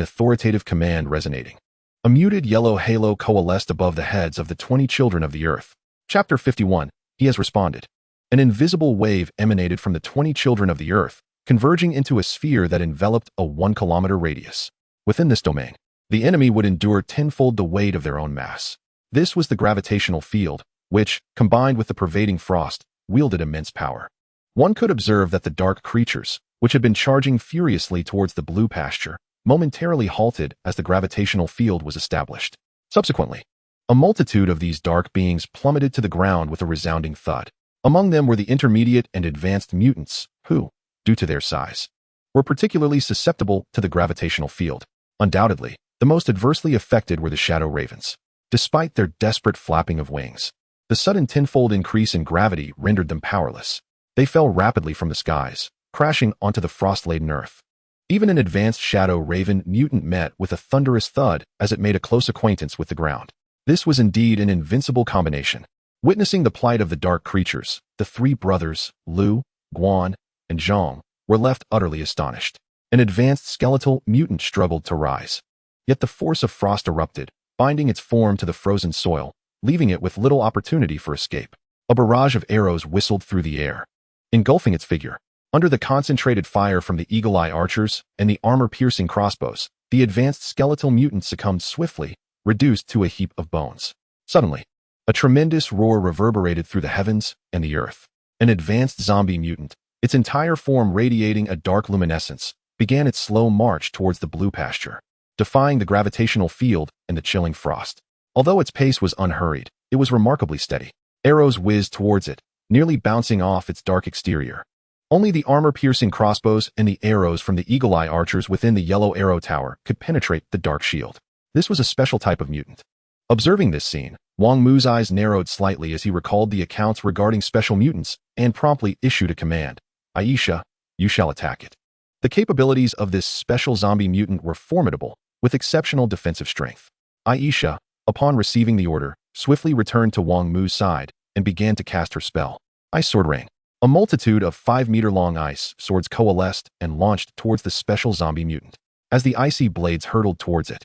A: authoritative command resonating. A muted yellow halo coalesced above the heads of the 20 children of the earth. Chapter 51. He has responded. An invisible wave emanated from the 20 children of the earth, converging into a sphere that enveloped a 1-kilometer radius. Within this domain, the enemy would endure tenfold the weight of their own mass. This was the gravitational field, which, combined with the pervading frost, wielded immense power. One could observe that the dark creatures, which had been charging furiously towards the blue pasture, momentarily halted as the gravitational field was established. Subsequently, a multitude of these dark beings plummeted to the ground with a resounding thud. Among them were the intermediate and advanced mutants, who, due to their size, were particularly susceptible to the gravitational field. Undoubtedly, the most adversely affected were the shadow ravens. Despite their desperate flapping of wings, the sudden tenfold increase in gravity rendered them powerless. They fell rapidly from the skies, crashing onto the frost-laden earth. Even an advanced shadow raven mutant met with a thunderous thud as it made a close acquaintance with the ground. This was indeed an invincible combination. Witnessing the plight of the dark creatures, the three brothers, Lu, Guan, and Zhang, were left utterly astonished. An advanced skeletal mutant struggled to rise. Yet the force of frost erupted, binding its form to the frozen soil, leaving it with little opportunity for escape. A barrage of arrows whistled through the air, engulfing its figure. Under the concentrated fire from the eagle-eye archers and the armor-piercing crossbows, the advanced skeletal mutant succumbed swiftly, reduced to a heap of bones. Suddenly, a tremendous roar reverberated through the heavens and the earth. An advanced zombie mutant, its entire form radiating a dark luminescence, began its slow march towards the blue pasture, defying the gravitational field and the chilling frost. Although its pace was unhurried, it was remarkably steady. Arrows whizzed towards it, nearly bouncing off its dark exterior. Only the armor-piercing crossbows and the arrows from the eagle-eye archers within the yellow arrow tower could penetrate the dark shield. This was a special type of mutant. Observing this scene, Wang Mu's eyes narrowed slightly as he recalled the accounts regarding special mutants and promptly issued a command. Aisha, you shall attack it. The capabilities of this special zombie mutant were formidable, with exceptional defensive strength. Aisha, upon receiving the order, swiftly returned to Wang Mu's side and began to cast her spell. Ice Sword Rain. A multitude of 5-meter-long ice swords coalesced and launched towards the special zombie mutant. As the icy blades hurtled towards it,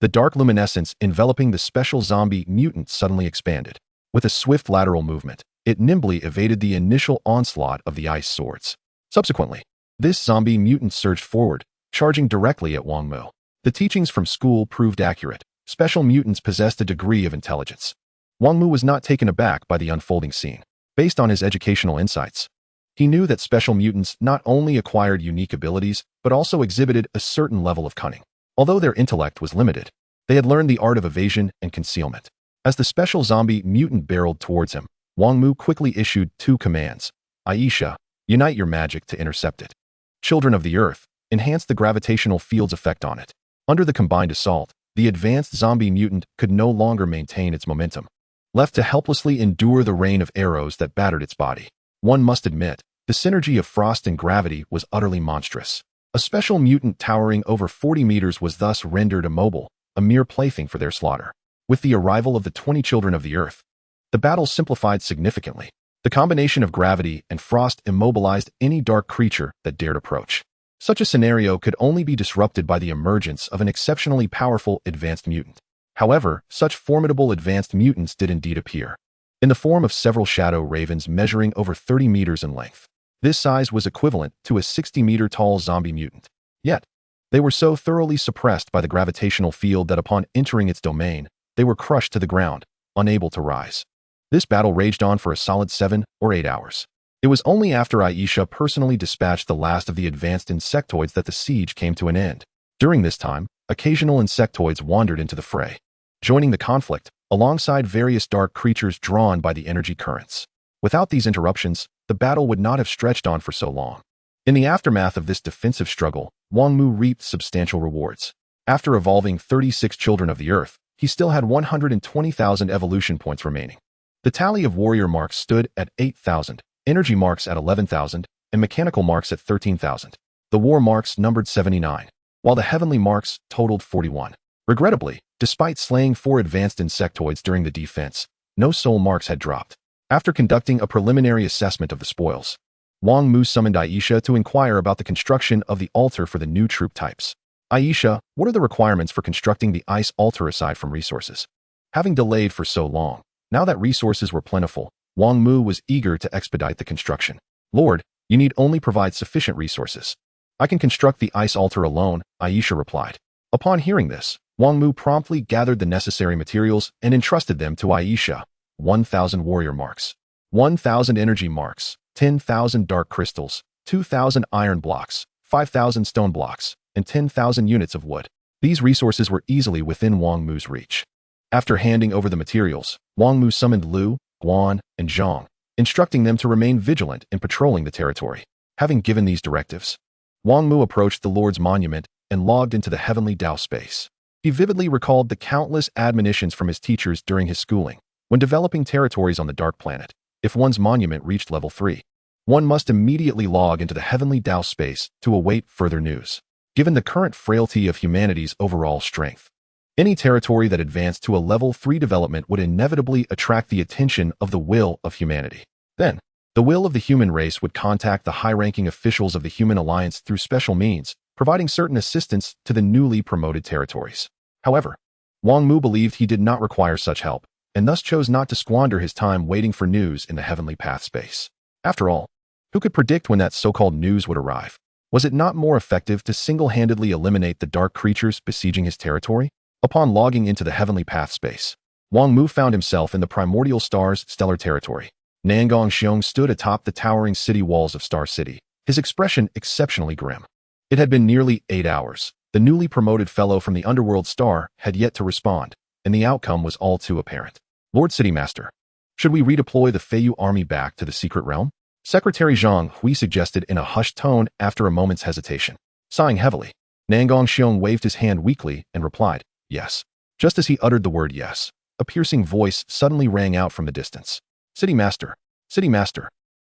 A: the dark luminescence enveloping the special zombie mutant suddenly expanded. With a swift lateral movement, it nimbly evaded the initial onslaught of the ice swords. Subsequently, this zombie mutant surged forward, charging directly at Wang Mu. The teachings from school proved accurate. Special mutants possessed a degree of intelligence. Wang Mu was not taken aback by the unfolding scene. Based on his educational insights, he knew that special mutants not only acquired unique abilities, but also exhibited a certain level of cunning. Although their intellect was limited, they had learned the art of evasion and concealment. As the special zombie mutant barreled towards him, Wang Mu quickly issued 2 commands. Aisha, unite your magic to intercept it. Children of the Earth, enhance the gravitational field's effect on it. Under the combined assault, the advanced zombie mutant could no longer maintain its momentum, left to helplessly endure the rain of arrows that battered its body. One must admit, the synergy of frost and gravity was utterly monstrous. A special mutant towering over 40 meters was thus rendered immobile, a mere plaything for their slaughter. With the arrival of the 20 children of the earth, the battle simplified significantly. The combination of gravity and frost immobilized any dark creature that dared approach. Such a scenario could only be disrupted by the emergence of an exceptionally powerful advanced mutant. However, such formidable advanced mutants did indeed appear, in the form of several shadow ravens measuring over 30 meters in length. This size was equivalent to a 60-meter-tall zombie mutant. Yet, they were so thoroughly suppressed by the gravitational field that upon entering its domain, they were crushed to the ground, unable to rise. This battle raged on for a solid 7 or 8 hours. It was only after Aisha personally dispatched the last of the advanced insectoids that the siege came to an end. During this time, occasional insectoids wandered into the fray, joining the conflict alongside various dark creatures drawn by the energy currents. Without these interruptions, the battle would not have stretched on for so long. In the aftermath of this defensive struggle, Wang Mu reaped substantial rewards. After evolving 36 children of the earth, he still had 120,000 evolution points remaining. The tally of warrior marks stood at 8,000, energy marks at 11,000, and mechanical marks at 13,000. The war marks numbered 79, while the heavenly marks totaled 41. Regrettably, despite slaying 4 advanced insectoids during the defense, no soul marks had dropped. After conducting a preliminary assessment of the spoils, Wang Mu summoned Aisha to inquire about the construction of the altar for the new troop types. Aisha, what are the requirements for constructing the ice altar aside from resources? Having delayed for so long, now that resources were plentiful, Wang Mu was eager to expedite the construction. Lord, you need only provide sufficient resources. I can construct the ice altar alone, Aisha replied. Upon hearing this, Wang Mu promptly gathered the necessary materials and entrusted them to Aisha. 1,000 warrior marks, 1,000 energy marks, 10,000 dark crystals, 2,000 iron blocks, 5,000 stone blocks, and 10,000 units of wood. These resources were easily within Wang Mu's reach. After handing over the materials, Wang Mu summoned Lu, Guan, and Zhang, instructing them to remain vigilant in patrolling the territory. Having given these directives, Wang Mu approached the Lord's monument and logged into the Heavenly Dao space. He vividly recalled the countless admonitions from his teachers during his schooling. When developing territories on the Dark Planet, if one's monument reached level 3, one must immediately log into the Heavenly Dao space to await further news. Given the current frailty of humanity's overall strength, any territory that advanced to a level 3 development would inevitably attract the attention of the will of humanity. Then, the will of the human race would contact the high-ranking officials of the Human Alliance through special means, providing certain assistance to the newly promoted territories. However, Wang Mu believed he did not require such help, and thus chose not to squander his time waiting for news in the Heavenly Path space. After all, who could predict when that so-called news would arrive? Was it not more effective to single-handedly eliminate the dark creatures besieging his territory? Upon logging into the Heavenly Path space, Wang Mu found himself in the Primordial Star's stellar territory. Nangong Xiong stood atop the towering city walls of Star City, his expression exceptionally grim. It had been nearly 8 hours. The newly promoted fellow from the Underworld Star had yet to respond, and the outcome was all too apparent. Lord City Master, should we redeploy the Feiyu army back to the secret realm? Secretary Zhang Hui suggested in a hushed tone after a moment's hesitation. Sighing heavily, Nangong Xiong waved his hand weakly and replied, yes. Just as he uttered the word yes, a piercing voice suddenly rang out from the distance. City Master,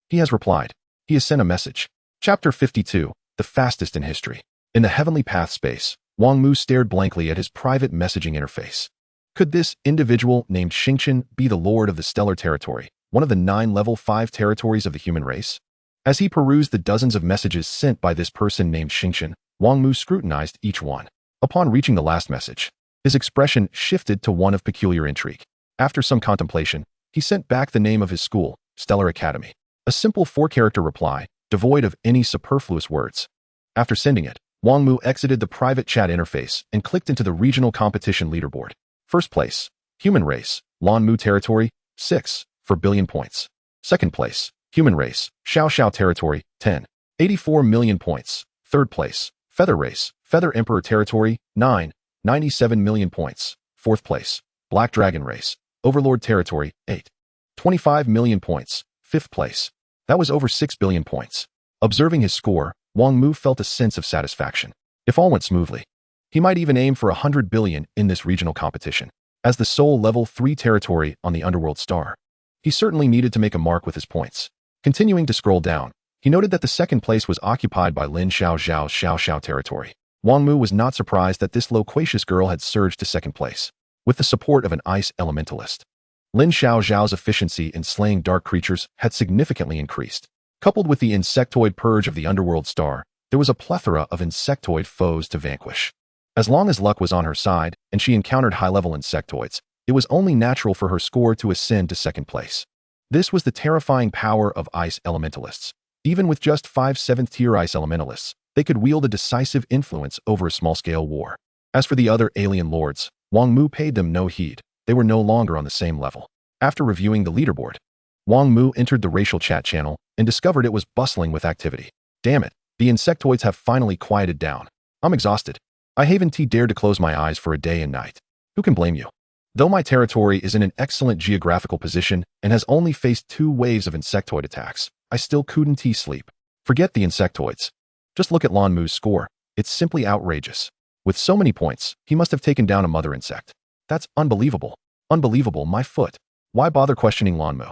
A: he has replied. He has sent a message. Chapter 52, the fastest in history. In the Heavenly Path space, Wang Mu stared blankly at his private messaging interface. Could this individual named Xingqian be the Lord of the Stellar Territory, one of the 9 level 5 territories of the human race? As he perused the dozens of messages sent by this person named Xingqian, Wang Mu scrutinized each one. Upon reaching the last message, his expression shifted to one of peculiar intrigue. After some contemplation, he sent back the name of his school, Stellar Academy. A simple 4-character reply, devoid of any superfluous words. After sending it, Wang Mu exited the private chat interface and clicked into the regional competition leaderboard. First place, Human Race, Lan Mu Territory, 6, for billion points. Second place, Human Race, Xiao Xiao Territory, 10, 84 million points. Third place, Feather Race, Feather Emperor Territory, 9, 97 million points. Fourth place, Black Dragon Race, Overlord Territory, 8, 25 million points. Fifth place. That was over 6 billion points. Observing his score, Wang Mu felt a sense of satisfaction. If all went smoothly, he might even aim for 100 billion in this regional competition. As the sole level 3 territory on the Underworld Star, he certainly needed to make a mark with his points. Continuing to scroll down, he noted that the second place was occupied by Lin Xiao Zhao's Xiao Xiao territory. Wang Mu was not surprised that this loquacious girl had surged to second place, with the support of an ice elementalist. Lin Xiao Zhao's efficiency in slaying dark creatures had significantly increased. Coupled with the insectoid purge of the Underworld Star, there was a plethora of insectoid foes to vanquish. As long as luck was on her side and she encountered high-level insectoids, it was only natural for her score to ascend to second place. This was the terrifying power of ice elementalists. Even with just 5 7th-tier ice elementalists, they could wield a decisive influence over a small-scale war. As for the other alien lords, Wang Mu paid them no heed. They were no longer on the same level. After reviewing the leaderboard, Wang Mu entered the racial chat channel and discovered it was bustling with activity. Damn it, the insectoids have finally quieted down. I'm exhausted. I haven't dared to close my eyes for a day and night. Who can blame you? Though my territory is in an excellent geographical position and has only faced 2 waves of insectoid attacks, I still couldn't sleep. Forget the insectoids. Just look at Lan Mu's score. It's simply outrageous. With so many points, he must have taken down a mother insect. That's unbelievable. Unbelievable, my foot. Why bother questioning Lan Mu?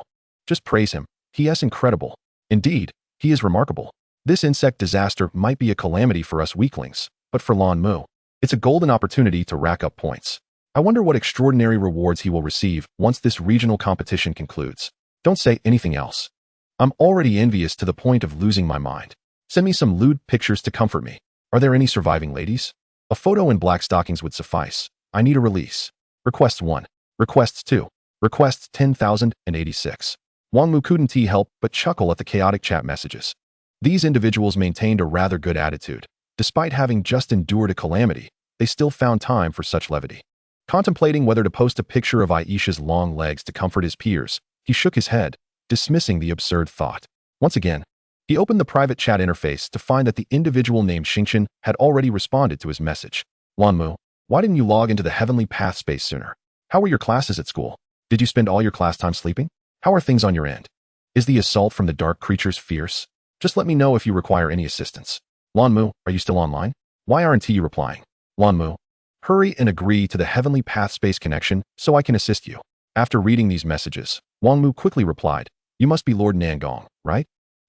A: Just praise him. He is incredible. Indeed, he is remarkable. This insect disaster might be a calamity for us weaklings, but for Lan Mu, it's a golden opportunity to rack up points. I wonder what extraordinary rewards he will receive once this regional competition concludes. Don't say anything else. I'm already envious to the point of losing my mind. Send me some lewd pictures to comfort me. Are there any surviving ladies? A photo in black stockings would suffice. I need a release. Requests 1. Requests 2. Requests 10,086. Wang Mu couldn't help but chuckle at the chaotic chat messages. These individuals maintained a rather good attitude. Despite having just endured a calamity, they still found time for such levity. Contemplating whether to post a picture of Aisha's long legs to comfort his peers, he shook his head, dismissing the absurd thought. Once again, he opened the private chat interface to find that the individual named Xingqian had already responded to his message. Wang Mu, why didn't you log into the Heavenly Path space sooner? How were your classes at school? Did you spend all your class time sleeping? How are things on your end? Is the assault from the dark creatures fierce? Just let me know if you require any assistance. Wang Mu, are you still online? Why aren't you replying? Wang Mu, hurry and agree to the Heavenly Path space connection so I can assist you. After reading these messages, Wang Mu quickly replied, you must be Lord Nangong, right?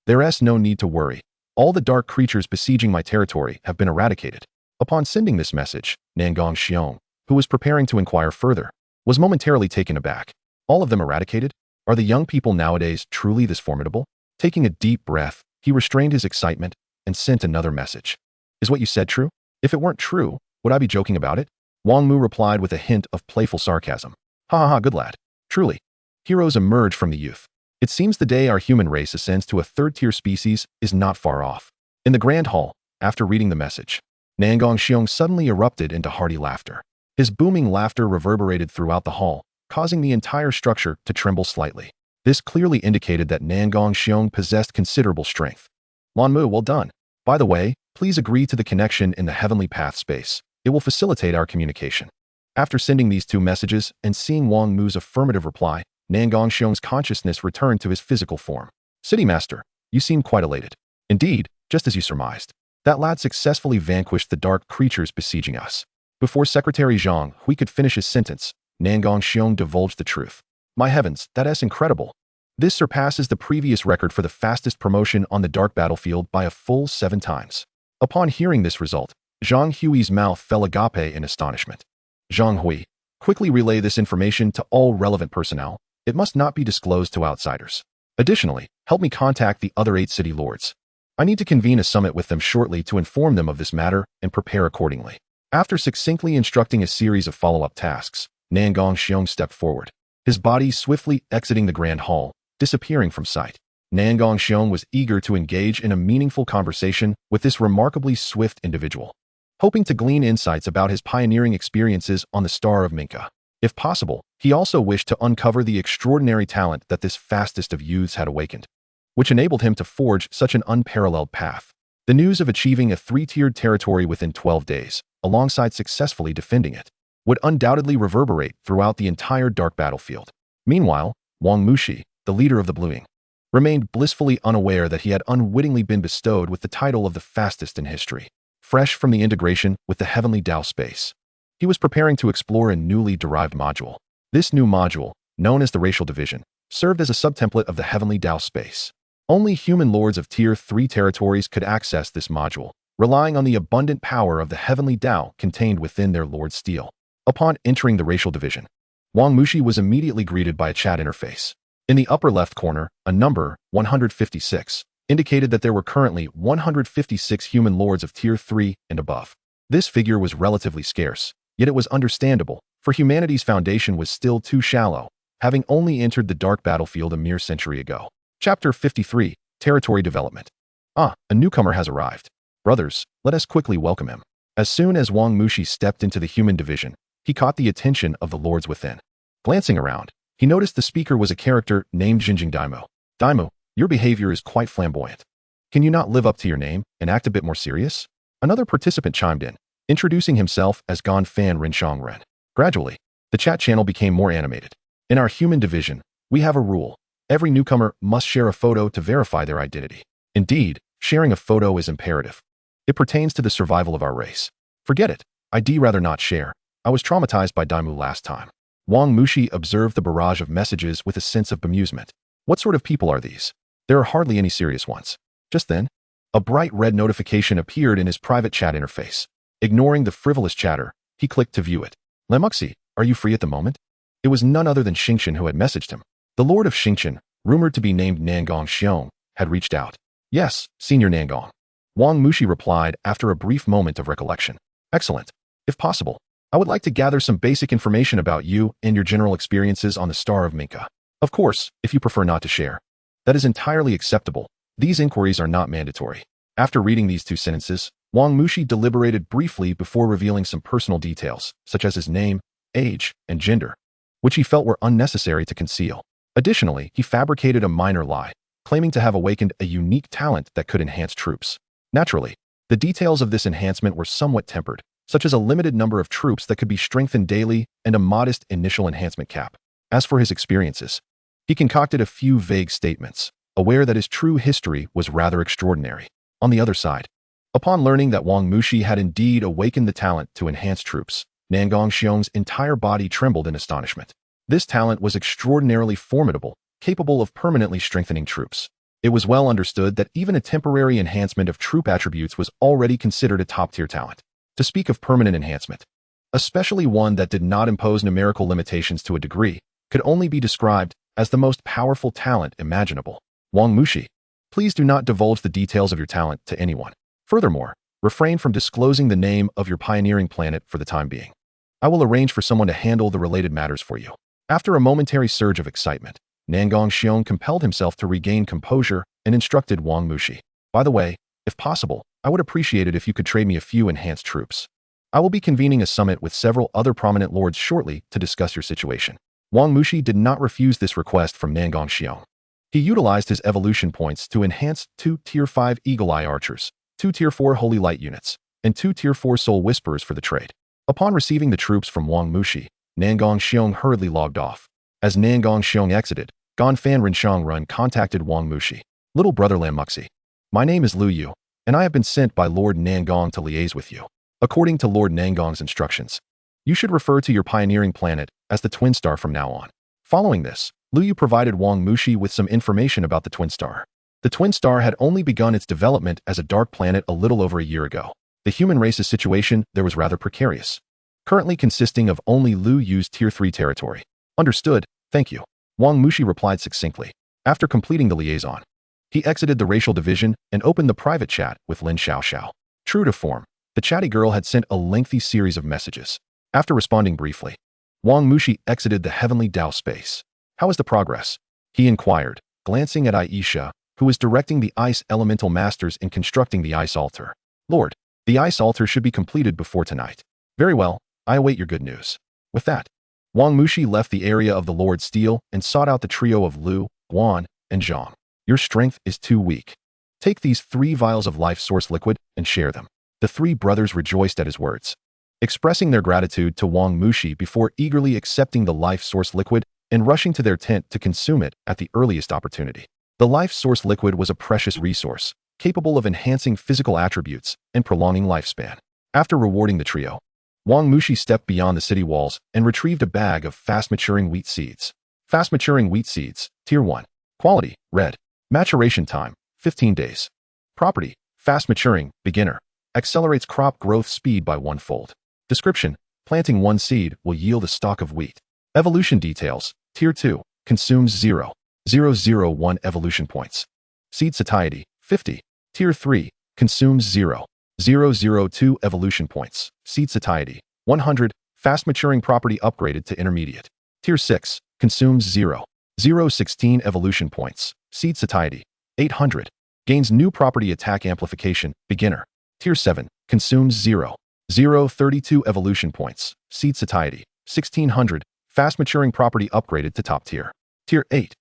A: There's no need to worry. All the dark creatures besieging my territory have been eradicated. Upon sending this message, Nangong Xiong, who was preparing to inquire further, was momentarily taken aback. All of them eradicated? Are the young people nowadays truly this formidable? Taking a deep breath, he restrained his excitement and sent another message. Is what you said true? If it weren't true, would I be joking about it? Wang Mu replied with a hint of playful sarcasm. Ha ha ha, good lad. Truly. Heroes emerge from the youth. It seems the day our human race ascends to a third-tier species is not far off. In the Grand Hall, after reading the message, Nangong Xiong suddenly erupted into hearty laughter. His booming laughter reverberated throughout the hall, causing the entire structure to tremble slightly. This clearly indicated that Nangong Xiong possessed considerable strength. Wang Mu, well done. By the way, please agree to the connection in the Heavenly Path space. It will facilitate our communication. After sending these 2 messages and seeing Wang Mu's affirmative reply, Nangong Xiong's consciousness returned to his physical form. City Master, you seem quite elated. Indeed, just as you surmised. That lad successfully vanquished the dark creatures besieging us. Before Secretary Zhang Hui could finish his sentence, Nangong Xiong divulged the truth. My heavens, that's incredible. This surpasses the previous record for the fastest promotion on the dark battlefield by a full 7 times. Upon hearing this result, Zhang Hui's mouth fell agape in astonishment. Zhang Hui, quickly relay this information to all relevant personnel. It must not be disclosed to outsiders. Additionally, help me contact the other 8 city lords. I need to convene a summit with them shortly to inform them of this matter and prepare accordingly. After succinctly instructing a series of follow-up tasks, Nangong Xiong stepped forward, his body swiftly exiting the Grand Hall, disappearing from sight. Nangong Xiong was eager to engage in a meaningful conversation with this remarkably swift individual, hoping to glean insights about his pioneering experiences on the Star of Minka. If possible, he also wished to uncover the extraordinary talent that this fastest of youths had awakened, which enabled him to forge such an unparalleled path. The news of achieving a 3-tiered territory within 12 days, alongside successfully defending it, would undoubtedly reverberate throughout the entire dark battlefield. Meanwhile, Wang Mushi, the leader of the Bluing, remained blissfully unaware that he had unwittingly been bestowed with the title of the fastest in history. Fresh from the integration with the Heavenly Dao space, he was preparing to explore a newly derived module. This new module, known as the Racial Division, served as a subtemplate of the Heavenly Dao space. Only human lords of Tier 3 territories could access this module, relying on the abundant power of the Heavenly Dao contained within their Lord Steel. Upon entering the Racial Division, Wang Mushi was immediately greeted by a chat interface. In the upper left corner, a number, 156, indicated that there were currently 156 human lords of Tier 3 and above. This figure was relatively scarce, yet it was understandable, for humanity's foundation was still too shallow, having only entered the dark battlefield a mere century ago. Chapter 53, Territory Development. Ah, a newcomer has arrived. Brothers, let us quickly welcome him. As soon as Wang Mushi stepped into the human division, he caught the attention of the lords within. Glancing around, he noticed the speaker was a character named Jinjing Daimo. Daimo, your behavior is quite flamboyant. Can you not live up to your name and act a bit more serious? Another participant chimed in, introducing himself as Ganfan Rinshangren. Gradually, the chat channel became more animated. In our human division, we have a rule. Every newcomer must share a photo to verify their identity. Indeed, sharing a photo is imperative. It pertains to the survival of our race. Forget it. I'd rather not share. I was traumatized by Daimu last time. Wang Mushi observed the barrage of messages with a sense of bemusement. What sort of people are these? There are hardly any serious ones. Just then, a bright red notification appeared in his private chat interface. Ignoring the frivolous chatter, he clicked to view it. Lemuxi, are you free at the moment? It was none other than Xingqian who had messaged him. The Lord of Xingqian, rumored to be named Nangong Xiong, had reached out. Yes, Senior Nangong. Wang Mushi replied after a brief moment of recollection. Excellent. If possible, I would like to gather some basic information about you and your general experiences on the Star of Minka. Of course, if you prefer not to share. That is entirely acceptable. These inquiries are not mandatory. After reading these 2 sentences, Wang Mushi deliberated briefly before revealing some personal details, such as his name, age, and gender, which he felt were unnecessary to conceal. Additionally, he fabricated a minor lie, claiming to have awakened a unique talent that could enhance troops. Naturally, the details of this enhancement were somewhat tempered, such as a limited number of troops that could be strengthened daily and a modest initial enhancement cap. As for his experiences, he concocted a few vague statements, aware that his true history was rather extraordinary. On the other side, upon learning that Wang Mushi had indeed awakened the talent to enhance troops, Nangong Xiong's entire body trembled in astonishment. This talent was extraordinarily formidable, capable of permanently strengthening troops. It was well understood that even a temporary enhancement of troop attributes was already considered a top-tier talent. To speak of permanent enhancement, especially one that did not impose numerical limitations to a degree, could only be described as the most powerful talent imaginable. Wang Mushi, please do not divulge the details of your talent to anyone. Furthermore, refrain from disclosing the name of your pioneering planet for the time being. I will arrange for someone to handle the related matters for you. After a momentary surge of excitement, Nangong Xiong compelled himself to regain composure and instructed Wang Mushi. By the way, if possible, I would appreciate it if you could trade me a few enhanced troops. I will be convening a summit with several other prominent lords shortly to discuss your situation. Wang Mushi did not refuse this request from Nangong Xiong. He utilized his evolution points to enhance 2 Tier 5 Eagle Eye Archers, 2 Tier 4 Holy Light units, and 2 Tier 4 Soul Whisperers for the trade. Upon receiving the troops from Wang Mushi, Nangong Xiong hurriedly logged off. As Nangong Xiong exited, Ganfan Rinshang Run contacted Wang Mushi. Little brother Lam Muxi, my name is Lu Yu, and I have been sent by Lord Nangong to liaise with you. According to Lord Nangong's instructions, you should refer to your pioneering planet as the Twin Star from now on. Following this, Lu Yu provided Wang Mushi with some information about the Twin Star. The Twin Star had only begun its development as a dark planet a little over a year ago. The human race's situation there was rather precarious, currently consisting of only Lu Yu's Tier 3 territory. Understood, thank you. Wang Mushi replied succinctly. After completing the liaison, he exited the racial division and opened the private chat with Lin Xiaoxiao. True to form, the chatty girl had sent a lengthy series of messages. After responding briefly, Wang Mushi exited the Heavenly Dao space. How is the progress? He inquired, glancing at Aisha, who was directing the Ice Elemental Masters in constructing the Ice Altar. Lord, the Ice Altar should be completed before tonight. Very well, I await your good news. With that, Wang Mushi left the area of the Lord Steel and sought out the trio of Lu, Guan, and Zhang. Your strength is too weak. Take these 3 vials of life source liquid and share them. The 3 brothers rejoiced at his words, expressing their gratitude to Wang Mushi before eagerly accepting the life source liquid and rushing to their tent to consume it at the earliest opportunity. The life source liquid was a precious resource, capable of enhancing physical attributes and prolonging lifespan. After rewarding the trio, Wang Mushi stepped beyond the city walls and retrieved a bag of fast-maturing wheat seeds. Fast-maturing wheat seeds, Tier 1. Quality, red. Maturation time, 15 days. Property, fast-maturing, beginner. Accelerates crop growth speed by 1-fold. Description, planting 1 seed will yield a stalk of wheat. Evolution details, Tier 2. Consumes 0.001 evolution points. Seed satiety, 50. Tier 3. Consumes 0.002 evolution points. Seed satiety, 100. Fast-maturing property upgraded to intermediate. Tier 6. Consumes 0.016 evolution points. Seed satiety, 800. Gains new property attack amplification, beginner. Tier 7. Consumes 0.032 evolution points. Seed satiety, 1600. Fast-maturing property upgraded to top tier. Tier 8.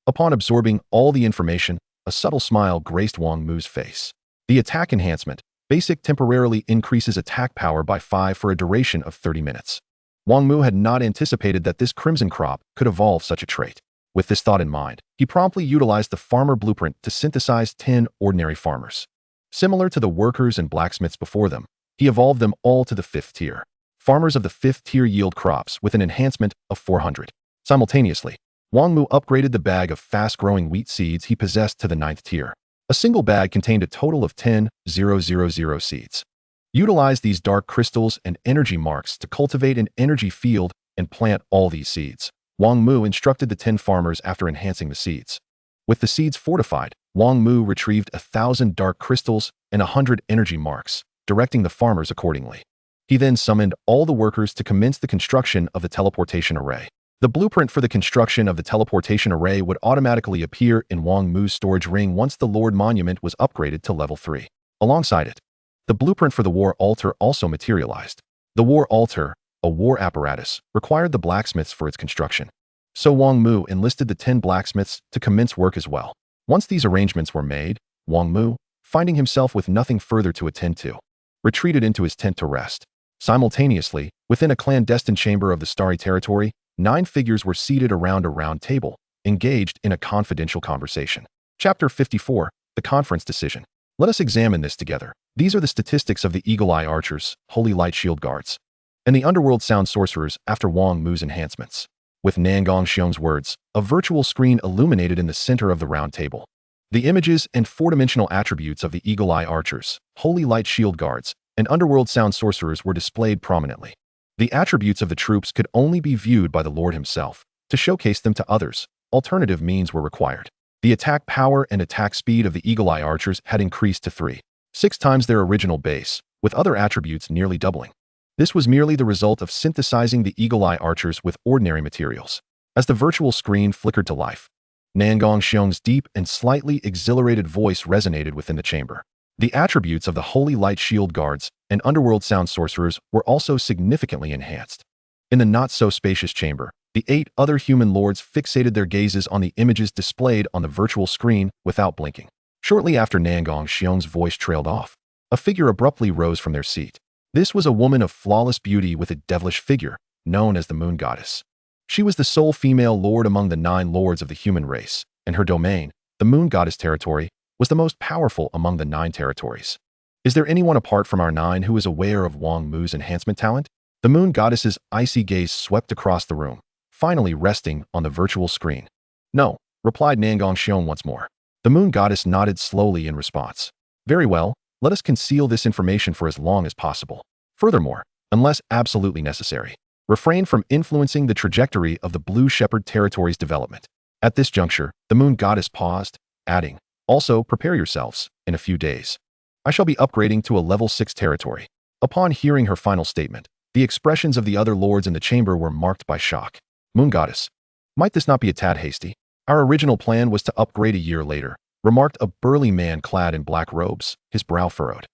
A: Upon absorbing all the information, a subtle smile graced Wang Mu's face. The attack enhancement, basic, temporarily increases attack power by 5 for a duration of 30 minutes. Wang Mu had not anticipated that this crimson crop could evolve such a trait. With this thought in mind, he promptly utilized the farmer blueprint to synthesize 10 ordinary farmers. Similar to the workers and blacksmiths before them, he evolved them all to the 5th tier. Farmers of the 5th tier yield crops with an enhancement of 400. Simultaneously, Wang Mu upgraded the bag of fast-growing wheat seeds he possessed to the 9th tier. A single bag contained a total of 10,000 seeds. Utilize these dark crystals and energy marks to cultivate an energy field and plant all these seeds. Wang Mu instructed the 10 farmers after enhancing the seeds. With the seeds fortified, Wang Mu retrieved 1,000 dark crystals and 100 energy marks, directing the farmers accordingly. He then summoned all the workers to commence the construction of the teleportation array. The blueprint for the construction of the teleportation array would automatically appear in Wang Mu's storage ring once the Lord Monument was upgraded to level 3. Alongside it, the blueprint for the war altar also materialized. The war altar, a war apparatus, required the blacksmiths for its construction. So Wang Mu enlisted the 10 blacksmiths to commence work as well. Once these arrangements were made, Wang Mu, finding himself with nothing further to attend to, retreated into his tent to rest. Simultaneously, within a clandestine chamber of the Starry Territory, 9 figures were seated around a round table, engaged in a confidential conversation. Chapter 54, The Conference Decision. Let us examine this together. These are the statistics of the Eagle Eye Archers, Holy Light Shield Guards, and the Underworld Sound Sorcerers after Wang Mu's enhancements. With Nangong Xiong's words, a virtual screen illuminated in the center of the round table. The images and 4-dimensional attributes of the Eagle Eye Archers, Holy Light Shield Guards, and Underworld Sound Sorcerers were displayed prominently. The attributes of the troops could only be viewed by the Lord himself. To showcase them to others, alternative means were required. The attack power and attack speed of the Eagle Eye Archers had increased to 3.6 times their original base, with other attributes nearly doubling. This was merely the result of synthesizing the Eagle Eye Archers with ordinary materials. As the virtual screen flickered to life, Nangong Xiong's deep and slightly exhilarated voice resonated within the chamber. The attributes of the Holy Light Shield Guards and Underworld Sound Sorcerers were also significantly enhanced. In the not-so-spacious chamber, the 8 other human lords fixated their gazes on the images displayed on the virtual screen without blinking. Shortly after Nangong Xiong's voice trailed off, a figure abruptly rose from their seat. This was a woman of flawless beauty with a devilish figure, known as the Moon Goddess. She was the sole female lord among the 9 lords of the human race, and her domain, the Moon Goddess territory, was the most powerful among the 9 territories. Is there anyone apart from our 9 who is aware of Wang Mu's enhancement talent? The Moon Goddess's icy gaze swept across the room, finally resting on the virtual screen. No, replied Nangong Xiong once more. The Moon Goddess nodded slowly in response. Very well, let us conceal this information for as long as possible. Furthermore, unless absolutely necessary, refrain from influencing the trajectory of the Blue Shepherd territory's development. At this juncture, the Moon Goddess paused, adding, also prepare yourselves, in a few days. I shall be upgrading to a level 6 territory. Upon hearing her final statement, the expressions of the other lords in the chamber were marked by shock. Moon Goddess, might this not be a tad hasty? Our original plan was to upgrade a year later, remarked a burly man clad in black robes, his brow furrowed.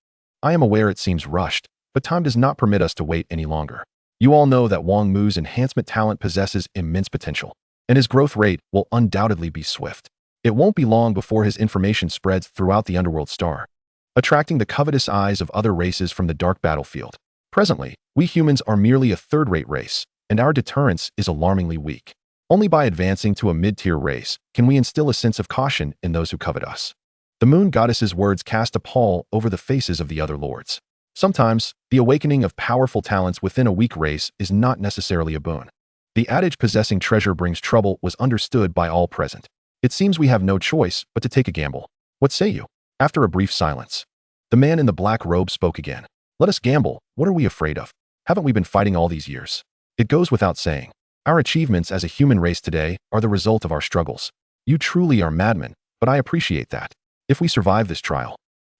A: I am aware it seems rushed, but time does not permit us to wait any longer. You all know that Wang Mu's enhancement talent possesses immense potential, and his growth rate will undoubtedly be swift. It won't be long before his information spreads throughout the Underworld Star, attracting the covetous eyes of other races from the dark battlefield. Presently, we humans are merely a third-rate race, and our deterrence is alarmingly weak. Only by advancing to a mid-tier race can we instill a sense of caution in those who covet us. The Moon Goddess's words cast a pall over the faces of the other lords. Sometimes, the awakening of powerful talents within a weak race is not necessarily a boon. The adage possessing treasure brings trouble was understood by all present. It seems we have no choice but to take a gamble. What say you? After a brief silence, the man in the black robe spoke again. Let us gamble. What are we afraid of? Haven't we been fighting all these years? It goes without saying. Our achievements as a human race today are the result of our struggles. You truly are madmen, but I appreciate that. If we survive this trial,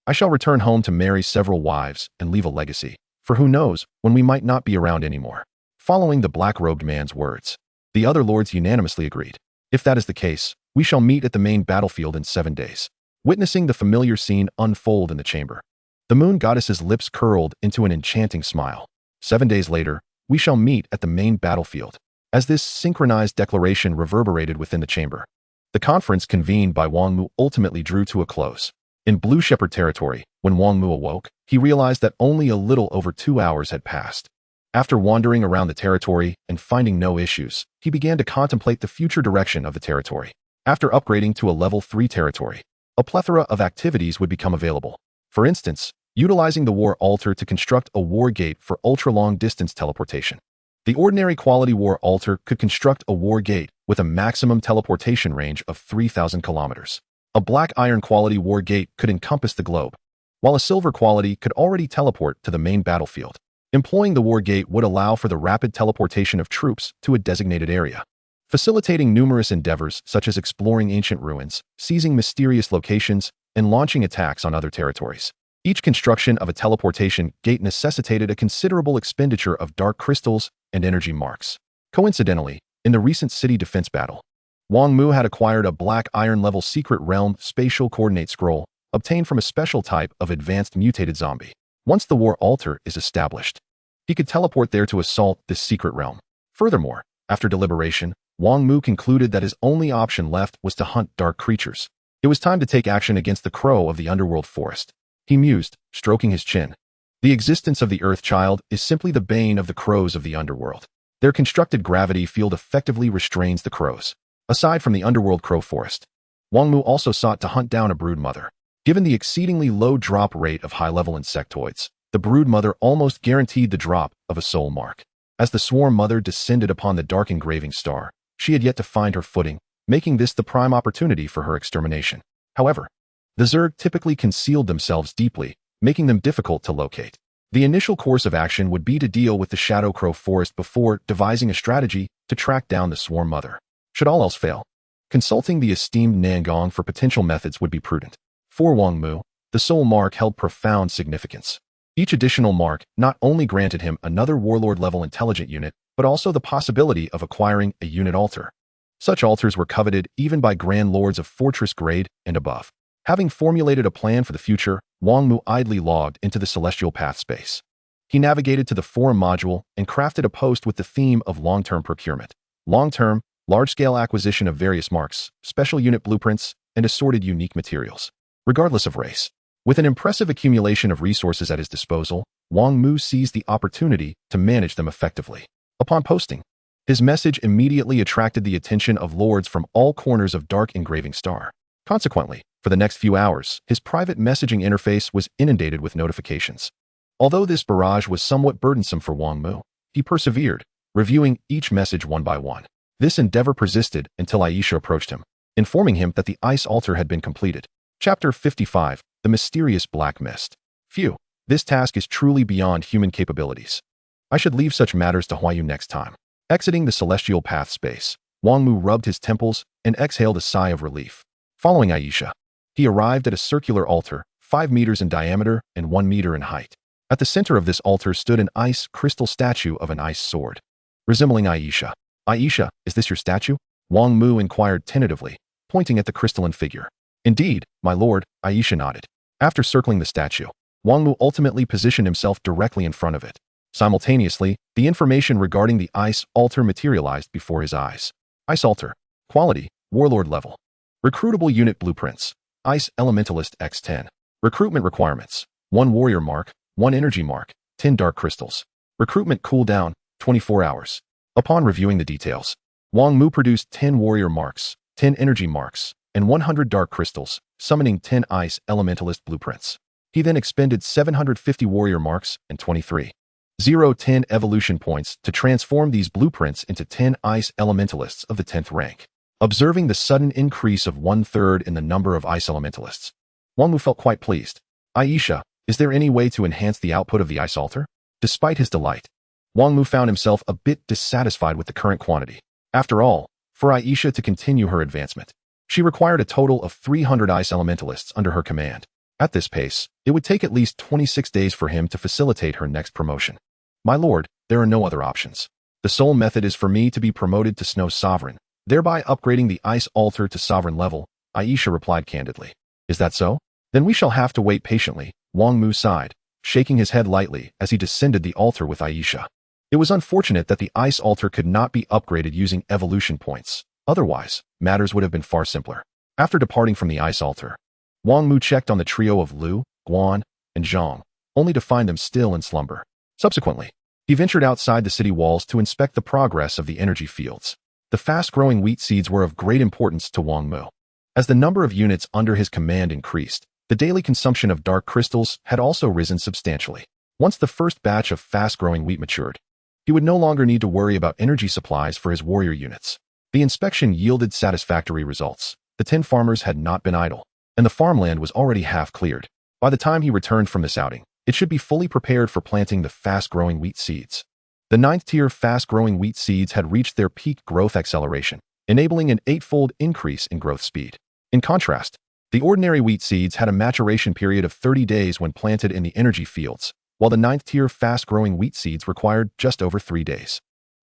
A: I shall return home to marry several wives and leave a legacy, for who knows when we might not be around anymore. Following the black-robed man's words, the other lords unanimously agreed. If that is the case, we shall meet at the main battlefield in 7 days. Witnessing the familiar scene unfold in the chamber, the Moon Goddess's lips curled into an enchanting smile. 7 days later, we shall meet at the main battlefield. As this synchronized declaration reverberated within the chamber, the conference convened by Wang Mu ultimately drew to a close. In Blue Shepherd territory, when Wang Mu awoke, he realized that only a little over 2 hours had passed. After wandering around the territory and finding no issues, he began to contemplate the future direction of the territory. After upgrading to a level 3 territory, a plethora of activities would become available. For instance, utilizing the War Altar to construct a war gate for ultra-long distance teleportation. The ordinary quality War Altar could construct a war gate with a maximum teleportation range of 3,000 kilometers. A black iron quality war gate could encompass the globe, while a silver quality could already teleport to the main battlefield. Employing the war gate would allow for the rapid teleportation of troops to a designated area. facilitating numerous endeavors such as exploring ancient ruins, seizing mysterious locations, and launching attacks on other territories. Each construction of a teleportation gate necessitated a considerable expenditure of dark crystals and energy marks. Coincidentally, in the recent city defense battle, Wang Mu had acquired a black iron-level secret realm spatial coordinate scroll obtained from a special type of advanced mutated zombie. Once the war altar is established, he could teleport there to assault this secret realm. Furthermore, after deliberation, Wang Mu concluded that his only option left was to hunt dark creatures. It was time to take action against the crow of the underworld forest. He mused, stroking his chin. The existence of the Earth Child is simply the bane of the crows of the underworld. Their constructed gravity field effectively restrains the crows. Aside from the underworld crow forest, Wang Mu also sought to hunt down a brood mother. Given the exceedingly low drop rate of high-level insectoids, the brood mother almost guaranteed the drop of a soul mark. As the swarm mother descended upon the dark engraving star, she had yet to find her footing, making this the prime opportunity for her extermination. However, the Zerg typically concealed themselves deeply, making them difficult to locate. The initial course of action would be to deal with the Shadow Crow forest before devising a strategy to track down the swarm mother. Should all else fail, consulting the esteemed Nangong for potential methods would be prudent. For Wang Mu, the soul mark held profound significance. Each additional mark not only granted him another warlord-level intelligent unit, but also the possibility of acquiring a unit altar. Such altars were coveted even by Grand Lords of Fortress grade and above. Having formulated a plan for the future, Wang Mu idly logged into the Celestial Path space. He navigated to the forum module and crafted a post with the theme of long-term procurement. Long-term, large-scale acquisition of various marks, special unit blueprints, and assorted unique materials. Regardless of race, with an impressive accumulation of resources at his disposal, Wang Mu seized the opportunity to manage them effectively. Upon posting, his message immediately attracted the attention of lords from all corners of Dark Engraving Star. Consequently, for the next few hours, his private messaging interface was inundated with notifications. Although this barrage was somewhat burdensome for Wang Mu, he persevered, reviewing each message one by one. This endeavor persisted until Aisha approached him, informing him that the ice altar had been completed. Chapter 55, The Mysterious Black Mist. Phew, this task is truly beyond human capabilities. I should leave such matters to Huayu next time. Exiting the Celestial Path space, Wang Mu rubbed his temples and exhaled a sigh of relief. Following Aisha, he arrived at a circular altar, 5 meters in diameter and 1 meter in height. At the center of this altar stood an ice crystal statue of an ice sword. Resembling Aisha. Aisha, is this your statue? Wang Mu inquired tentatively, pointing at the crystalline figure. Indeed, my lord, Aisha nodded. After circling the statue, Wang Mu ultimately positioned himself directly in front of it. Simultaneously, the information regarding the ice altar materialized before his eyes. Ice altar. Quality, warlord level. Recruitable unit blueprints. Ice Elementalist X10. Recruitment requirements. 1 warrior mark, 1 energy mark, 10 dark crystals. Recruitment cooldown, 24 hours. Upon reviewing the details, Wang Mu produced 10 warrior marks, 10 energy marks, and 100 dark crystals, summoning 10 ice elementalist blueprints. He then expended 750 warrior marks and 23,010 evolution points to transform these blueprints into 10 ice elementalists of the 10th rank. Observing the sudden increase of 1/3 in the number of ice elementalists, Wang Mu felt quite pleased. Aisha, is there any way to enhance the output of the ice altar? Despite his delight, Wang Mu found himself a bit dissatisfied with the current quantity. After all, for Aisha to continue her advancement, she required a total of 300 ice elementalists under her command. At this pace, it would take at least 26 days for him to facilitate her next promotion. My lord, there are no other options. The sole method is for me to be promoted to Snow Sovereign, thereby upgrading the ice altar to sovereign level, Aisha replied candidly. Is that so? Then we shall have to wait patiently, Wang Mu sighed, shaking his head lightly as he descended the altar with Aisha. It was unfortunate that the ice altar could not be upgraded using evolution points. Otherwise, matters would have been far simpler. After departing from the ice altar, Wang Mu checked on the trio of Lu, Guan, and Zhang, only to find them still in slumber. Subsequently, he ventured outside the city walls to inspect the progress of the energy fields. The fast-growing wheat seeds were of great importance to Wang Mu. As the number of units under his command increased, the daily consumption of dark crystals had also risen substantially. Once the first batch of fast-growing wheat matured, he would no longer need to worry about energy supplies for his warrior units. The inspection yielded satisfactory results. The 10 farmers had not been idle, and the farmland was already half cleared. By the time he returned from this outing, it should be fully prepared for planting the fast-growing wheat seeds. The ninth-tier fast-growing wheat seeds had reached their peak growth acceleration, enabling an 8-fold increase in growth speed. In contrast, the ordinary wheat seeds had a maturation period of 30 days when planted in the energy fields, while the ninth-tier fast-growing wheat seeds required just over 3 days.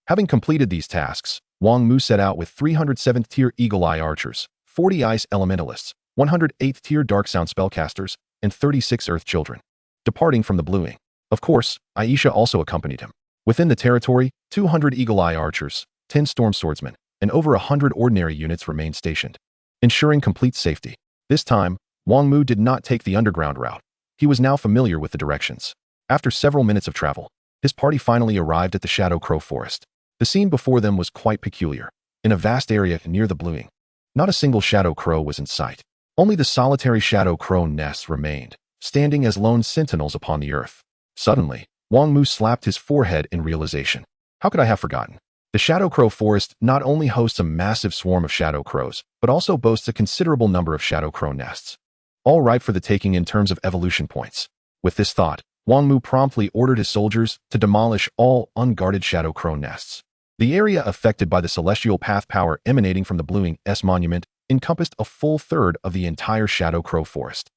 A: Having completed these tasks, Wang Mu set out with 300 7th-tier Eagle-Eye Archers, 40 Ice Elementalists, 100 8th-tier Dark Sound Spellcasters, and 36 Earth Children, departing from the Blueing. Of course, Aisha also accompanied him. Within the territory, 200 Eagle-Eye Archers, 10 Storm Swordsmen, and over 100 ordinary units remained stationed, ensuring complete safety. This time, Wang Mu did not take the underground route. He was now familiar with the directions. After several minutes of travel, his party finally arrived at the Shadow Crow Forest. The scene before them was quite peculiar. In a vast area near the Blueing, not a single Shadow Crow was in sight. Only the solitary Shadow Crow nests remained, standing as lone sentinels upon the earth. Suddenly, Wang Mu slapped his forehead in realization. How could I have forgotten? The Shadow Crow Forest not only hosts a massive swarm of Shadow Crows, but also boasts a considerable number of Shadow Crow nests, all ripe for the taking in terms of evolution points. With this thought, Wang Mu promptly ordered his soldiers to demolish all unguarded Shadow Crow nests. The area affected by the celestial path power emanating from the Blueing S monument encompassed a full third of the entire Shadow Crow Forest.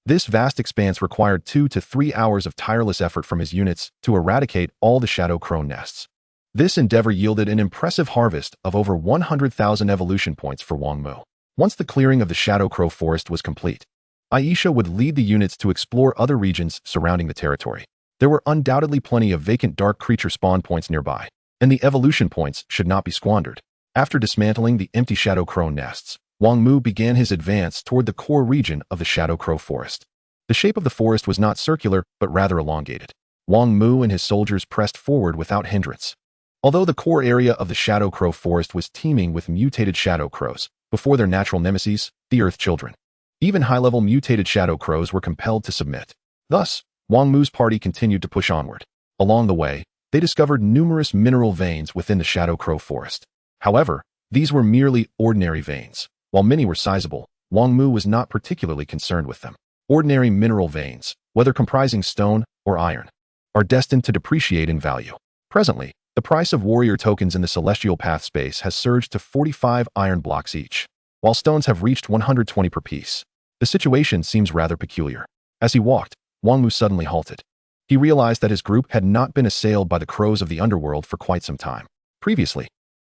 A: This vast expanse required 2 to 3 hours of tireless effort from his units to eradicate all the Shadow Crow nests. This endeavor yielded an impressive harvest of over 100,000 evolution points for Wang Mu. Once the clearing of the Shadow Crow Forest was complete, Aisha would lead the units to explore other regions surrounding the territory. There were undoubtedly plenty of vacant dark creature spawn points nearby, and the evolution points should not be squandered. After dismantling the empty Shadow Crow nests, Wang Mu began his advance toward the core region of the Shadow Crow Forest. The shape of the forest was not circular, but rather elongated. Wang Mu and his soldiers pressed forward without hindrance. Although the core area of the Shadow Crow Forest was teeming with mutated Shadow Crows, before their natural nemesis, the Earth Children, even high-level mutated Shadow Crows were compelled to submit. Thus, Wang Mu's party continued to push onward. Along the way, they discovered numerous mineral veins within the Shadow Crow Forest. However, these were merely ordinary veins. While many were sizable, Wang Mu was not particularly concerned with them. Ordinary mineral veins, whether comprising stone or iron, are destined to depreciate in value. Presently, the price of warrior tokens in the Celestial Path space has surged to 45 iron blocks each, while stones have reached 120 per piece. The situation seems rather peculiar. As he walked, Wang Mu suddenly halted. He realized that his group had not been assailed by the crows of the underworld for quite some time. Previously,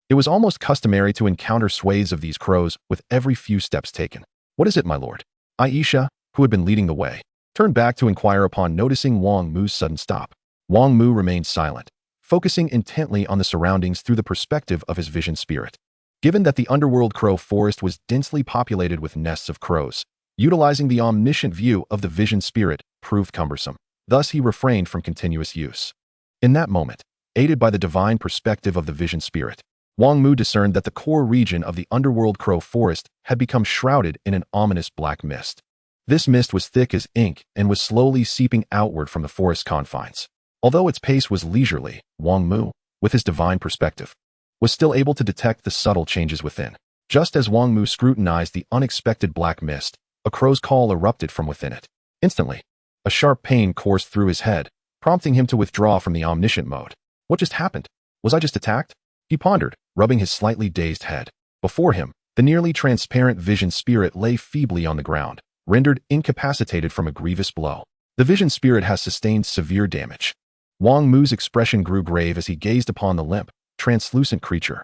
A: it was almost customary to encounter swathes of these crows with every few steps taken. What is it, my lord? Aisha, who had been leading the way, turned back to inquire upon noticing Wang Mu's sudden stop. Wang Mu remained silent, focusing intently on the surroundings through the perspective of his vision spirit. Given that the underworld crow forest was densely populated with nests of crows, utilizing the omniscient view of the vision spirit proved cumbersome. Thus, he refrained from continuous use. In that moment, aided by the divine perspective of the vision spirit, Wang Mu discerned that the core region of the underworld crow forest had become shrouded in an ominous black mist. This mist was thick as ink and was slowly seeping outward from the forest confines. Although its pace was leisurely, Wang Mu, with his divine perspective, was still able to detect the subtle changes within. Just as Wang Mu scrutinized the unexpected black mist, a crow's call erupted from within it. Instantly, a sharp pain coursed through his head, prompting him to withdraw from the omniscient mode. What just happened? Was I just attacked? He pondered, rubbing his slightly dazed head. Before him, the nearly transparent vision spirit lay feebly on the ground, rendered incapacitated from a grievous blow. The vision spirit has sustained severe damage. Wang Mu's expression grew grave as he gazed upon the limp, translucent creature.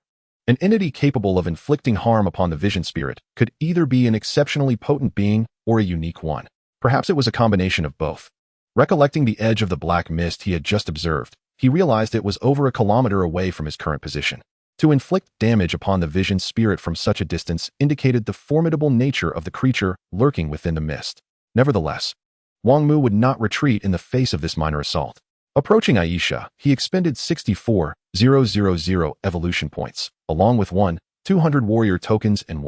A: An entity capable of inflicting harm upon the vision spirit could either be an exceptionally potent being or a unique one. Perhaps it was a combination of both. Recollecting the edge of the black mist he had just observed, he realized it was over a kilometer away from his current position. To inflict damage upon the vision spirit from such a distance indicated the formidable nature of the creature lurking within the mist. Nevertheless, Wang Mu would not retreat in the face of this minor assault. Approaching Aisha, he expended 64,000 evolution points, along with 200 warrior tokens and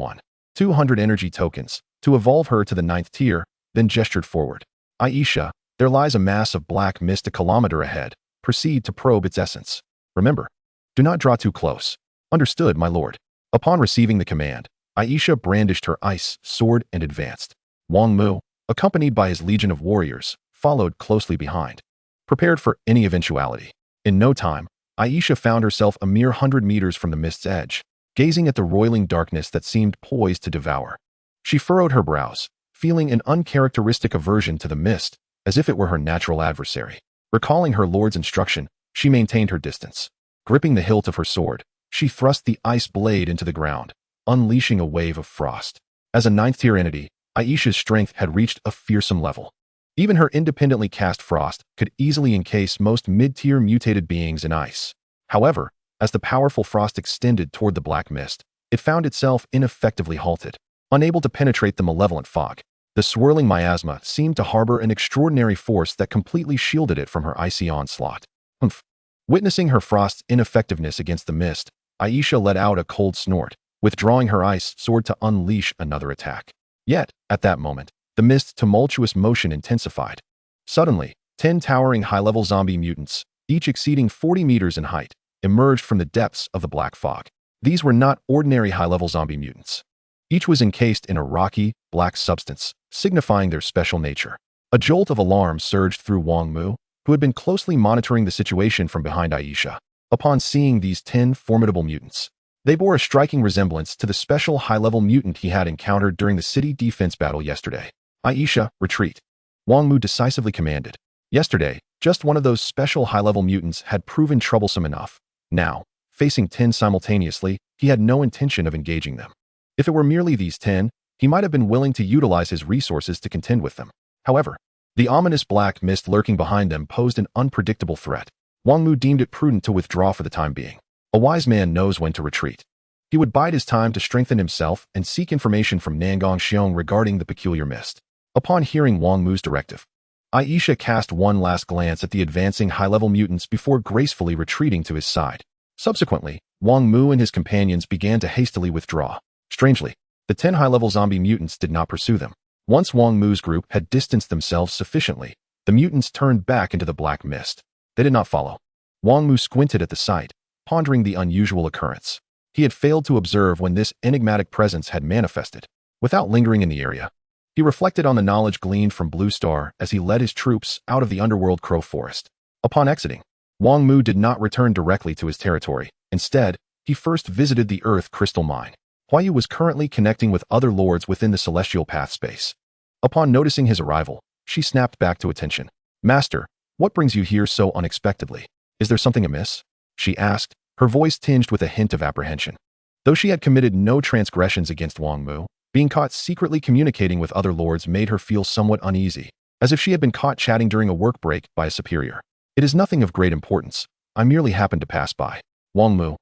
A: 200 energy tokens, to evolve her to the 9th tier, then gestured forward. Aisha, there lies a mass of black mist a kilometer ahead. Proceed to probe its essence. Remember, do not draw too close. Understood, my lord. Upon receiving the command, Aisha brandished her ice sword and advanced. Wang Mu, accompanied by his legion of warriors, followed closely behind, prepared for any eventuality. In no time, Aisha found herself a mere 100 meters from the mist's edge, gazing at the roiling darkness that seemed poised to devour. She furrowed her brows, feeling an uncharacteristic aversion to the mist, as if it were her natural adversary. Recalling her lord's instruction, she maintained her distance. Gripping the hilt of her sword, she thrust the ice blade into the ground, unleashing a wave of frost. As a ninth-tier entity, Aisha's strength had reached a fearsome level. Even her independently cast frost could easily encase most mid-tier mutated beings in ice. However, as the powerful frost extended toward the black mist, it found itself ineffectively halted. Unable to penetrate the malevolent fog, the swirling miasma seemed to harbor an extraordinary force that completely shielded it from her icy onslaught. Humph. Witnessing her frost's ineffectiveness against the mist, Aisha let out a cold snort, withdrawing her ice sword to unleash another attack. Yet, at that moment, the mist's tumultuous motion intensified. Suddenly, 10 towering high-level zombie mutants, each exceeding 40 meters in height, emerged from the depths of the black fog. These were not ordinary high-level zombie mutants. Each was encased in a rocky, black substance, signifying their special nature. A jolt of alarm surged through Wang Mu, who had been closely monitoring the situation from behind Aisha. Upon seeing these 10 formidable mutants, they bore a striking resemblance to the special high-level mutant he had encountered during the city defense battle yesterday. Aisha, retreat. Wang Mu decisively commanded. Yesterday, just one of those special high-level mutants had proven troublesome enough. Now, facing 10 simultaneously, he had no intention of engaging them. If it were merely these 10, he might have been willing to utilize his resources to contend with them. However, the ominous black mist lurking behind them posed an unpredictable threat. Wang Mu deemed it prudent to withdraw for the time being. A wise man knows when to retreat. He would bide his time to strengthen himself and seek information from Nangong Xiong regarding the peculiar mist. Upon hearing Wang Mu's directive, Aisha cast one last glance at the advancing high-level mutants before gracefully retreating to his side. Subsequently, Wang Mu and his companions began to hastily withdraw. Strangely, the 10 high-level zombie mutants did not pursue them. Once Wang Mu's group had distanced themselves sufficiently, the mutants turned back into the black mist. They did not follow. Wang Mu squinted at the sight, pondering the unusual occurrence. He had failed to observe when this enigmatic presence had manifested. Without lingering in the area, he reflected on the knowledge gleaned from Blue Star as he led his troops out of the underworld Crow Forest. Upon exiting, Wang Mu did not return directly to his territory. Instead, he first visited the Earth Crystal Mine. Huayu was currently connecting with other lords within the Celestial Path space. Upon noticing his arrival, she snapped back to attention. "Master, what brings you here so unexpectedly? Is there something amiss?" she asked, her voice tinged with a hint of apprehension. Though she had committed no transgressions against Wang Mu, being caught secretly communicating with other lords made her feel somewhat uneasy, as if she had been caught chatting during a work break by a superior. "It is nothing of great importance. I merely happened to pass by." Wang Mu,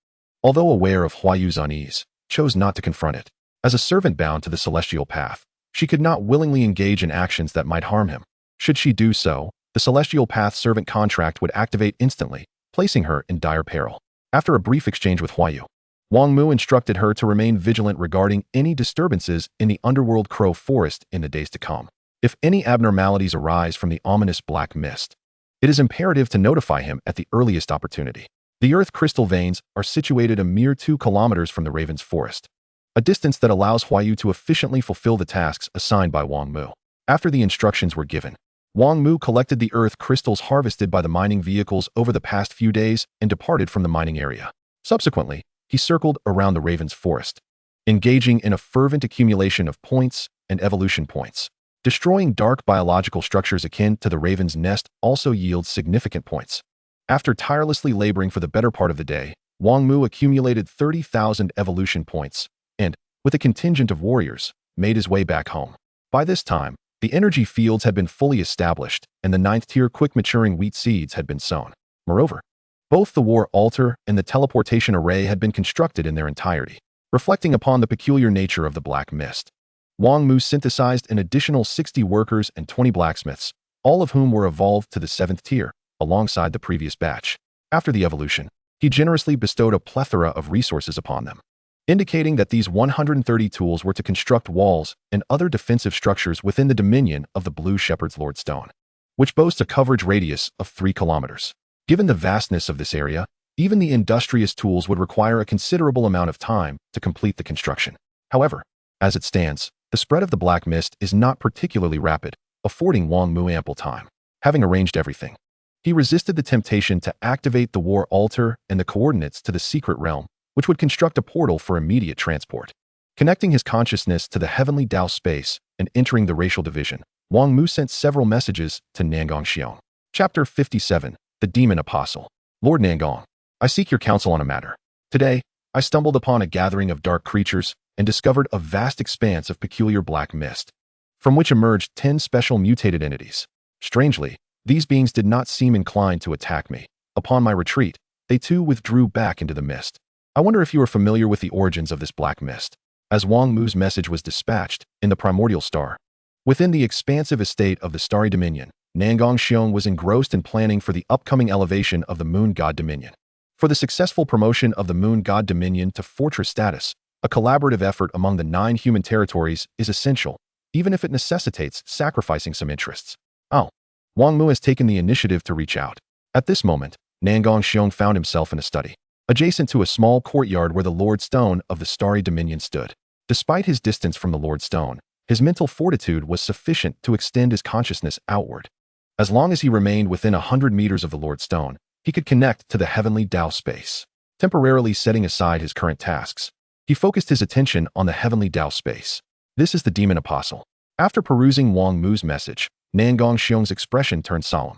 A: although aware of Huayu's unease, chose not to confront it. As a servant bound to the Celestial Path, she could not willingly engage in actions that might harm him. Should she do so, the Celestial Path servant contract would activate instantly, placing her in dire peril. After a brief exchange with Huayu, Wang Mu instructed her to remain vigilant regarding any disturbances in the underworld Crow Forest in the days to come. If any abnormalities arise from the ominous black mist, it is imperative to notify him at the earliest opportunity. The Earth crystal veins are situated a mere 2 kilometers from the Raven's Forest, a distance that allows Huayu to efficiently fulfill the tasks assigned by Wang Mu. After the instructions were given, Wang Mu collected the Earth crystals harvested by the mining vehicles over the past few days and departed from the mining area. Subsequently, he circled around the Raven's Forest, engaging in a fervent accumulation of points and evolution points. Destroying dark biological structures akin to the Raven's nest also yields significant points. After tirelessly laboring for the better part of the day, Wang Mu accumulated 30,000 evolution points and, with a contingent of warriors, made his way back home. By this time, the energy fields had been fully established and the 9th-tier quick-maturing wheat seeds had been sown. Moreover, both the war altar and the teleportation array had been constructed in their entirety. Reflecting upon the peculiar nature of the black mist, Wang Mu synthesized an additional 60 workers and 20 blacksmiths, all of whom were evolved to the 7th tier, alongside the previous batch. After the evolution, he generously bestowed a plethora of resources upon them, indicating that these 130 tools were to construct walls and other defensive structures within the dominion of the Blue Shepherd's Lord Stone, which boasts a coverage radius of 3 kilometers. Given the vastness of this area, even the industrious tools would require a considerable amount of time to complete the construction. However, as it stands, the spread of the black mist is not particularly rapid, affording Wang Mu ample time. Having arranged everything, He resisted the temptation to activate the war altar and the coordinates to the secret realm, which would construct a portal for immediate transport. Connecting his consciousness to the Heavenly Dao space and entering the racial division, Wang Mu sent several messages to Nangong Xiong. Chapter 57. The Demon Apostle. Lord Nangong, I seek your counsel on a matter. Today, I stumbled upon a gathering of dark creatures and discovered a vast expanse of peculiar black mist, from which emerged 10 special mutated entities. Strangely, these beings did not seem inclined to attack me. Upon my retreat, they too withdrew back into the mist. I wonder if you are familiar with the origins of this black mist. As Wang Mu's message was dispatched in the primordial star, within the expansive estate of the Starry Dominion, Nangong Xiong was engrossed in planning for the upcoming elevation of the Moon God Dominion. For the successful promotion of the Moon God Dominion to fortress status, a collaborative effort among the 9 human territories is essential, even if it necessitates sacrificing some interests. Wang Mu has taken the initiative to reach out. At this moment, Nangong Xiong found himself in a study, adjacent to a small courtyard where the Lord Stone of the Starry Dominion stood. Despite his distance from the Lord Stone, his mental fortitude was sufficient to extend his consciousness outward. As long as he remained within 100 meters of the Lord Stone, he could connect to the Heavenly Dao space. Temporarily setting aside his current tasks, he focused his attention on the Heavenly Dao space. This is the Demon Apostle. After perusing Wang Mu's message, Nangong Xiong's expression turned solemn.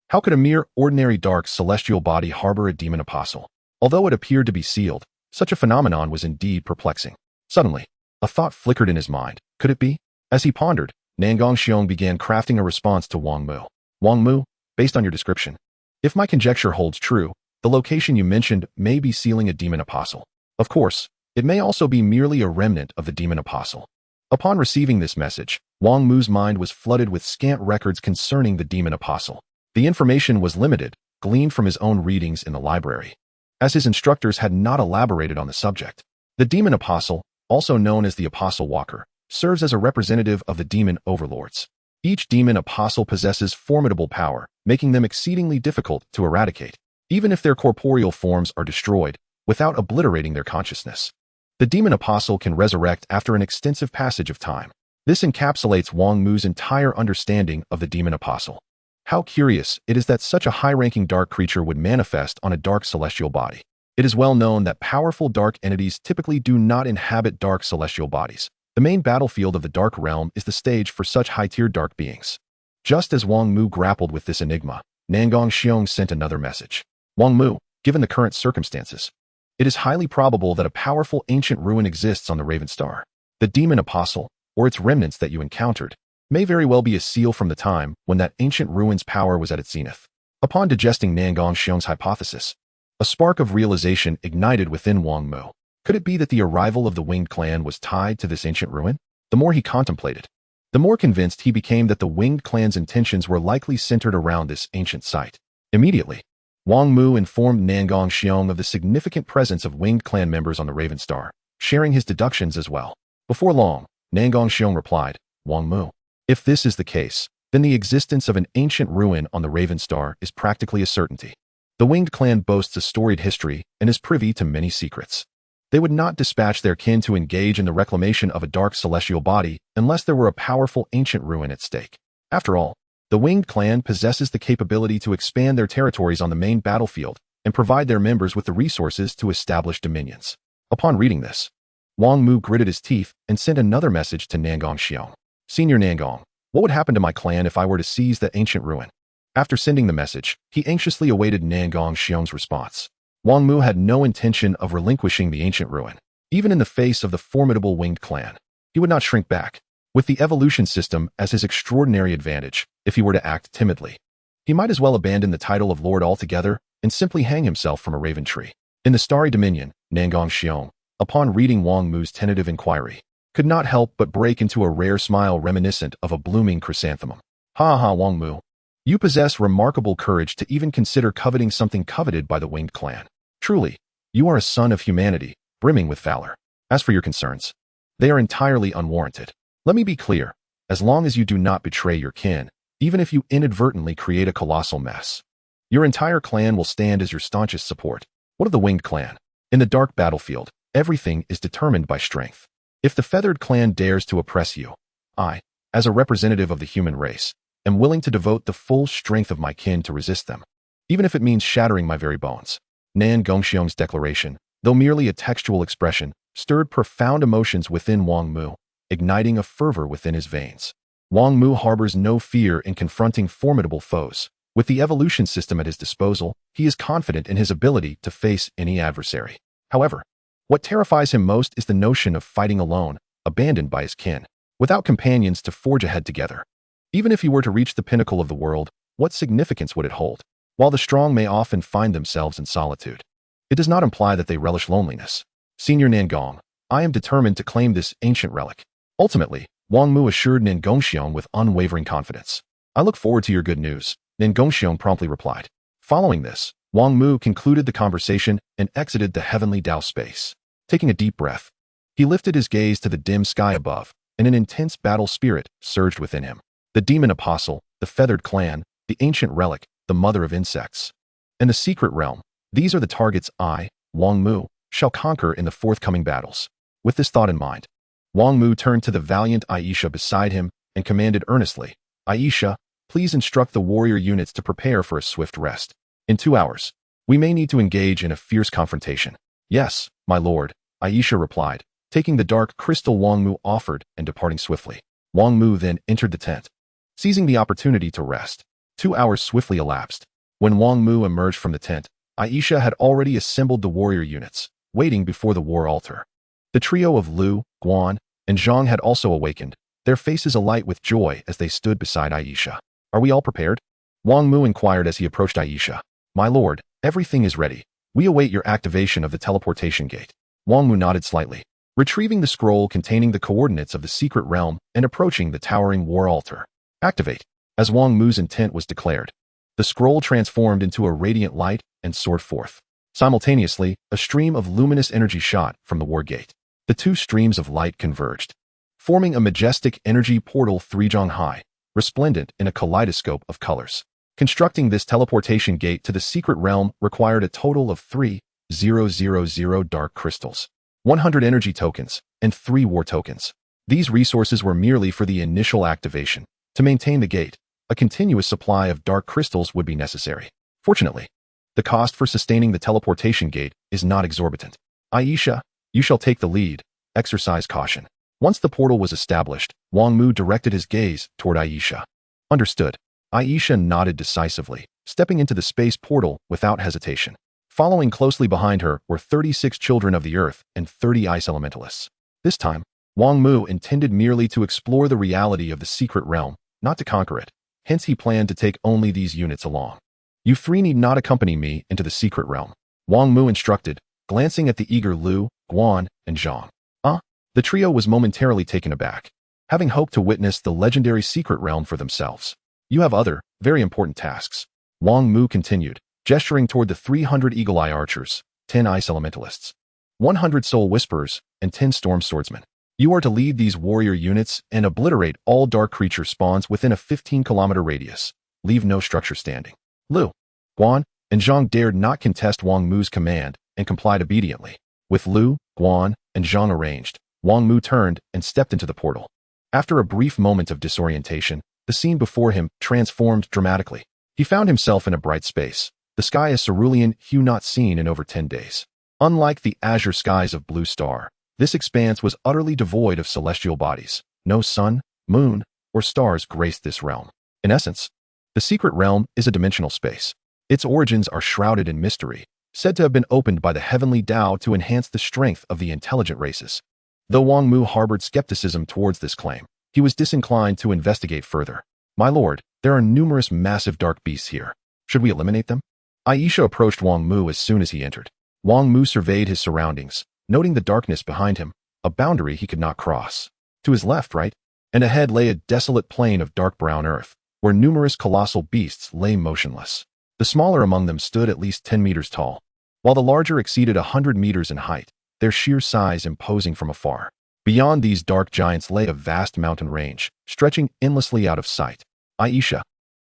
A: How could a mere ordinary dark celestial body harbor a Demon Apostle? Although it appeared to be sealed, such a phenomenon was indeed perplexing. Suddenly, a thought flickered in his mind. Could it be? As he pondered, Nangong Xiong began crafting a response to Wang Mu. Wang Mu, based on your description, if my conjecture holds true, the location you mentioned may be sealing a Demon Apostle. Of course, it may also be merely a remnant of the Demon Apostle. Upon receiving this message, Wang Mu's mind was flooded with scant records concerning the Demon Apostle. The information was limited, gleaned from his own readings in the library, as his instructors had not elaborated on the subject. The Demon Apostle, also known as the Apostle Walker, serves as a representative of the demon overlords. Each demon apostle possesses formidable power, making them exceedingly difficult to eradicate, even if their corporeal forms are destroyed, without obliterating their consciousness. The demon apostle can resurrect after an extensive passage of time. This encapsulates Wang Mu's entire understanding of the demon apostle. How curious it is that such a high-ranking dark creature would manifest on a dark celestial body. It is well known that powerful dark entities typically do not inhabit dark celestial bodies. The main battlefield of the dark realm is the stage for such high-tier dark beings. Just as Wang Mu grappled with this enigma, Nangong Xiong sent another message. Wang Mu, given the current circumstances, it is highly probable that a powerful ancient ruin exists on the Raven Star. The demon apostle, or its remnants that you encountered, may very well be a seal from the time when that ancient ruin's power was at its zenith. Upon digesting Nangong Xiong's hypothesis, a spark of realization ignited within Wang Mu. Could it be that the arrival of the Winged Clan was tied to this ancient ruin? The more he contemplated, the more convinced he became that the Winged Clan's intentions were likely centered around this ancient site. Immediately, Wang Mu informed Nangong Xiong of the significant presence of Winged Clan members on the Raven Star, sharing his deductions as well. Before long, Nangong Xiong replied, Wang Mu, if this is the case, then the existence of an ancient ruin on the Raven Star is practically a certainty. The Winged Clan boasts a storied history and is privy to many secrets. They would not dispatch their kin to engage in the reclamation of a dark celestial body unless there were a powerful ancient ruin at stake. After all, the Winged Clan possesses the capability to expand their territories on the main battlefield and provide their members with the resources to establish dominions. Upon reading this, Wang Mu gritted his teeth and sent another message to Nangong Xiong. Senior Nangong, what would happen to my clan if I were to seize that ancient ruin? After sending the message, he anxiously awaited Nangong Xiong's response. Wang Mu had no intention of relinquishing the ancient ruin. Even in the face of the formidable Winged Clan, he would not shrink back. With the evolution system as his extraordinary advantage, if he were to act timidly, he might as well abandon the title of Lord altogether and simply hang himself from a raven tree. In the Starry Dominion, Nangong Xiong, upon reading Wang Mu's tentative inquiry, could not help but break into a rare smile reminiscent of a blooming chrysanthemum. Ha ha, Wang Mu. You possess remarkable courage to even consider coveting something coveted by the Winged Clan. Truly, you are a son of humanity, brimming with valor. As for your concerns, they are entirely unwarranted. Let me be clear, as long as you do not betray your kin, even if you inadvertently create a colossal mess, your entire clan will stand as your staunchest support. What of the Winged Clan? In the dark battlefield, everything is determined by strength. If the Feathered Clan dares to oppress you, I, as a representative of the human race, am willing to devote the full strength of my kin to resist them. even if it means shattering my very bones. Nan Gongxiong's declaration, though merely a textual expression, stirred profound emotions within Wang Mu, igniting a fervor within his veins. Wang Mu harbors no fear in confronting formidable foes. With the evolution system at his disposal, he is confident in his ability to face any adversary. However, what terrifies him most is the notion of fighting alone, abandoned by his kin, without companions to forge ahead together. Even if he were to reach the pinnacle of the world, what significance would it hold? While the strong may often find themselves in solitude, it does not imply that they relish loneliness. Senior Nangong, I am determined to claim this ancient relic. Ultimately, Wang Mu assured Nan Gongxiong with unwavering confidence. I look forward to your good news, Nan Gongxiong promptly replied. Following this, Wang Mu concluded the conversation and exited the Heavenly Dao space. Taking a deep breath, he lifted his gaze to the dim sky above, and an intense battle spirit surged within him. The demon apostle, the feathered clan, the ancient relic, the mother of insects, and the secret realm, these are the targets I, Wang Mu, shall conquer in the forthcoming battles. With this thought in mind, Wang Mu turned to the valiant Aisha beside him and commanded earnestly, Aisha, please instruct the warrior units to prepare for a swift rest. In 2 hours, we may need to engage in a fierce confrontation. Yes, my lord, Aisha replied, taking the dark crystal Wang Mu offered and departing swiftly. Wang Mu then entered the tent, seizing the opportunity to rest. 2 hours swiftly elapsed. When Wang Mu emerged from the tent, Aisha had already assembled the warrior units, waiting before the war altar. The trio of Lu, Guan, and Zhang had also awakened, their faces alight with joy as they stood beside Aisha. Are we all prepared? Wang Mu inquired as he approached Aisha. My lord, everything is ready. We await your activation of the teleportation gate. Wang Mu nodded slightly, retrieving the scroll containing the coordinates of the secret realm and approaching the towering war altar. Activate. As Wang Mu's intent was declared, the scroll transformed into a radiant light and soared forth. Simultaneously, a stream of luminous energy shot from the war gate. The two streams of light converged, forming a majestic energy portal 3 zhang high, resplendent in a kaleidoscope of colors. Constructing this teleportation gate to the secret realm required a total of 3,000 dark crystals, 100 energy tokens, and 3 war tokens. These resources were merely for the initial activation. To maintain the gate, a continuous supply of dark crystals would be necessary. Fortunately, the cost for sustaining the teleportation gate is not exorbitant. Aisha, you shall take the lead. Exercise caution. Once the portal was established, Wang Mu directed his gaze toward Aisha. Understood. Aisha nodded decisively, stepping into the space portal without hesitation. Following closely behind her were 36 children of the earth and 30 ice elementalists. This time, Wang Mu intended merely to explore the reality of the secret realm, not to conquer it. Hence he planned to take only these units along. You 3 need not accompany me into the secret realm, Wang Mu instructed, glancing at the eager Lu, Guan, and Zhang. The trio was momentarily taken aback, having hoped to witness the legendary secret realm for themselves. You have other, very important tasks, Wang Mu continued, gesturing toward the 300 eagle-eye archers, 10 ice elementalists, 100 soul whisperers, and 10 storm swordsmen. You are to lead these warrior units and obliterate all dark creature spawns within a 15-kilometer radius. Leave no structure standing. Lu, Guan, and Zhang dared not contest Wang Mu's command and complied obediently. With Lu, Guan, and Zhang arranged, Wang Mu turned and stepped into the portal. After a brief moment of disorientation, the scene before him transformed dramatically. He found himself in a bright space, the sky a cerulean hue not seen in over 10 days. Unlike the azure skies of Blue Star, this expanse was utterly devoid of celestial bodies. No sun, moon, or stars graced this realm. In essence, the secret realm is a dimensional space. Its origins are shrouded in mystery, said to have been opened by the Heavenly Dao to enhance the strength of the intelligent races. Though Wang Mu harbored skepticism towards this claim, he was disinclined to investigate further. My lord, there are numerous massive dark beasts here. Should we eliminate them? Aisha approached Wang Mu as soon as he entered. Wang Mu surveyed his surroundings, noting the darkness behind him, a boundary he could not cross. To his left, right, and ahead lay a desolate plain of dark brown earth, where numerous colossal beasts lay motionless. The smaller among them stood at least 10 meters tall, while the larger exceeded 100 meters in height, their sheer size imposing from afar. Beyond these dark giants lay a vast mountain range, stretching endlessly out of sight. Aisha,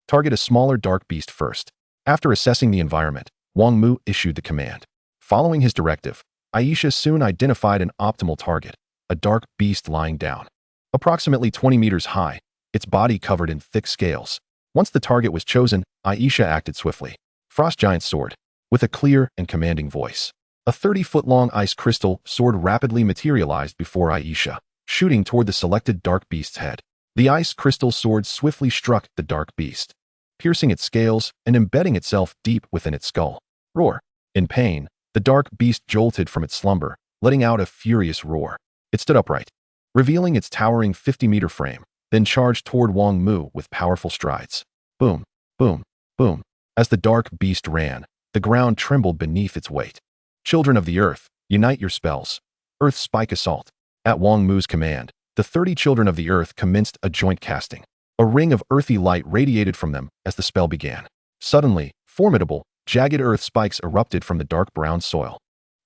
A: target a smaller dark beast first. After assessing the environment, Wang Mu issued the command. Following his directive, Aisha soon identified an optimal target, a dark beast lying down. Approximately 20 meters high, its body covered in thick scales. Once the target was chosen, Aisha acted swiftly. Frost Giant's sword. With a clear and commanding voice, a 30-foot-long ice crystal sword rapidly materialized before Aisha, shooting toward the selected dark beast's head. The ice crystal sword swiftly struck the dark beast, piercing its scales and embedding itself deep within its skull. Roar. In pain, the dark beast jolted from its slumber, letting out a furious roar. It stood upright, revealing its towering 50-meter frame, then charged toward Wang Mu with powerful strides. Boom, boom, boom. As the dark beast ran, the ground trembled beneath its weight. Children of the Earth, unite your spells. Earth Spike Assault. At Wang Mu's command, the 30 children of the Earth commenced a joint casting. A ring of earthy light radiated from them as the spell began. Suddenly, formidable, jagged earth spikes erupted from the dark brown soil,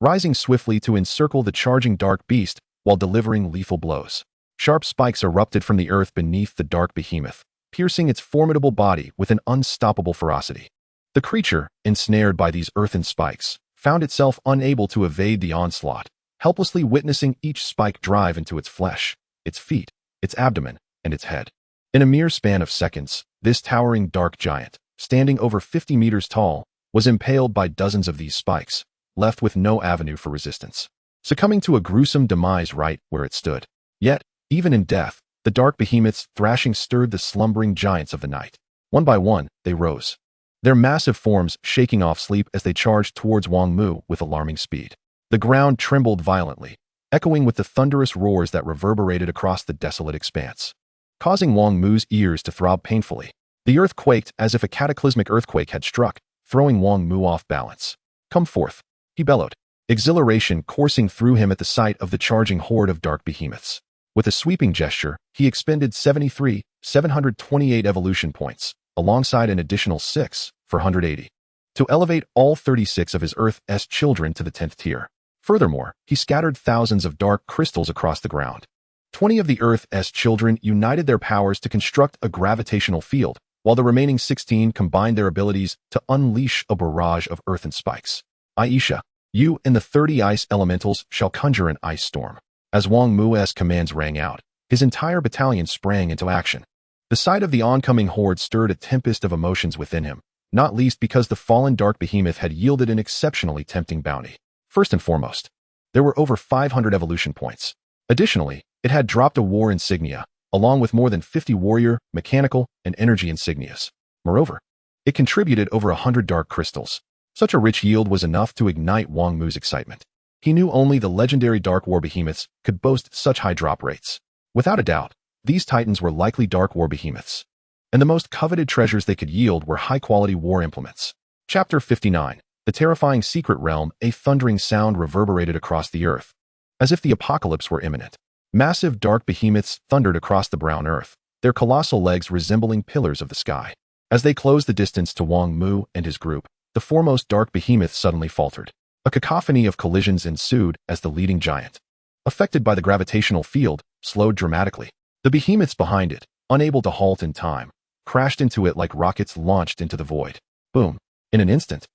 A: rising swiftly to encircle the charging dark beast while delivering lethal blows. Sharp spikes erupted from the earth beneath the dark behemoth, piercing its formidable body with an unstoppable ferocity. The creature, ensnared by these earthen spikes, found itself unable to evade the onslaught, helplessly witnessing each spike drive into its flesh, its feet, its abdomen, and its head. In a mere span of seconds, this towering dark giant, standing over 50 meters tall, was impaled by dozens of these spikes, left with no avenue for resistance, succumbing to a gruesome demise right where it stood. Yet, even in death, the dark behemoth's thrashing stirred the slumbering giants of the night. One by one, they rose, their massive forms shaking off sleep as they charged towards Wang Mu with alarming speed. The ground trembled violently, echoing with the thunderous roars that reverberated across the desolate expanse, causing Wang Mu's ears to throb painfully. The earth quaked as if a cataclysmic earthquake had struck, throwing Wang Mu off balance. "Come forth," he bellowed, exhilaration coursing through him at the sight of the charging horde of dark behemoths. With a sweeping gesture, he expended 728 evolution points, alongside an additional 6 for 180, to elevate all 36 of his Earth's children to the 10th tier. Furthermore, he scattered thousands of dark crystals across the ground. 20 of the Earth's children united their powers to construct a gravitational field, while the remaining 16 combined their abilities to unleash a barrage of earthen spikes. "Aisha, you and the 30 ice elementals shall conjure an ice storm." As Wang Mu's commands rang out, his entire battalion sprang into action. The sight of the oncoming horde stirred a tempest of emotions within him, not least because the fallen dark behemoth had yielded an exceptionally tempting bounty. First and foremost, there were over 500 evolution points. Additionally, it had dropped a war insignia, along with more than 50 warrior, mechanical, and energy insignias. Moreover, it contributed over 100 dark crystals. Such a rich yield was enough to ignite Wang Mu's excitement. He knew only the legendary Dark War behemoths could boast such high drop rates. Without a doubt, these titans were likely Dark War behemoths, and the most coveted treasures they could yield were high-quality war implements. Chapter 59. The terrifying secret realm. A thundering sound reverberated across the earth, as if the apocalypse were imminent. Massive dark behemoths thundered across the brown earth, their colossal legs resembling pillars of the sky. As they closed the distance to Wang Mu and his group, the foremost dark behemoth suddenly faltered. A cacophony of collisions ensued as the leading giant, affected by the gravitational field, slowed dramatically. The behemoths behind it, unable to halt in time, crashed into it like rockets launched into the void. Boom. In an instant,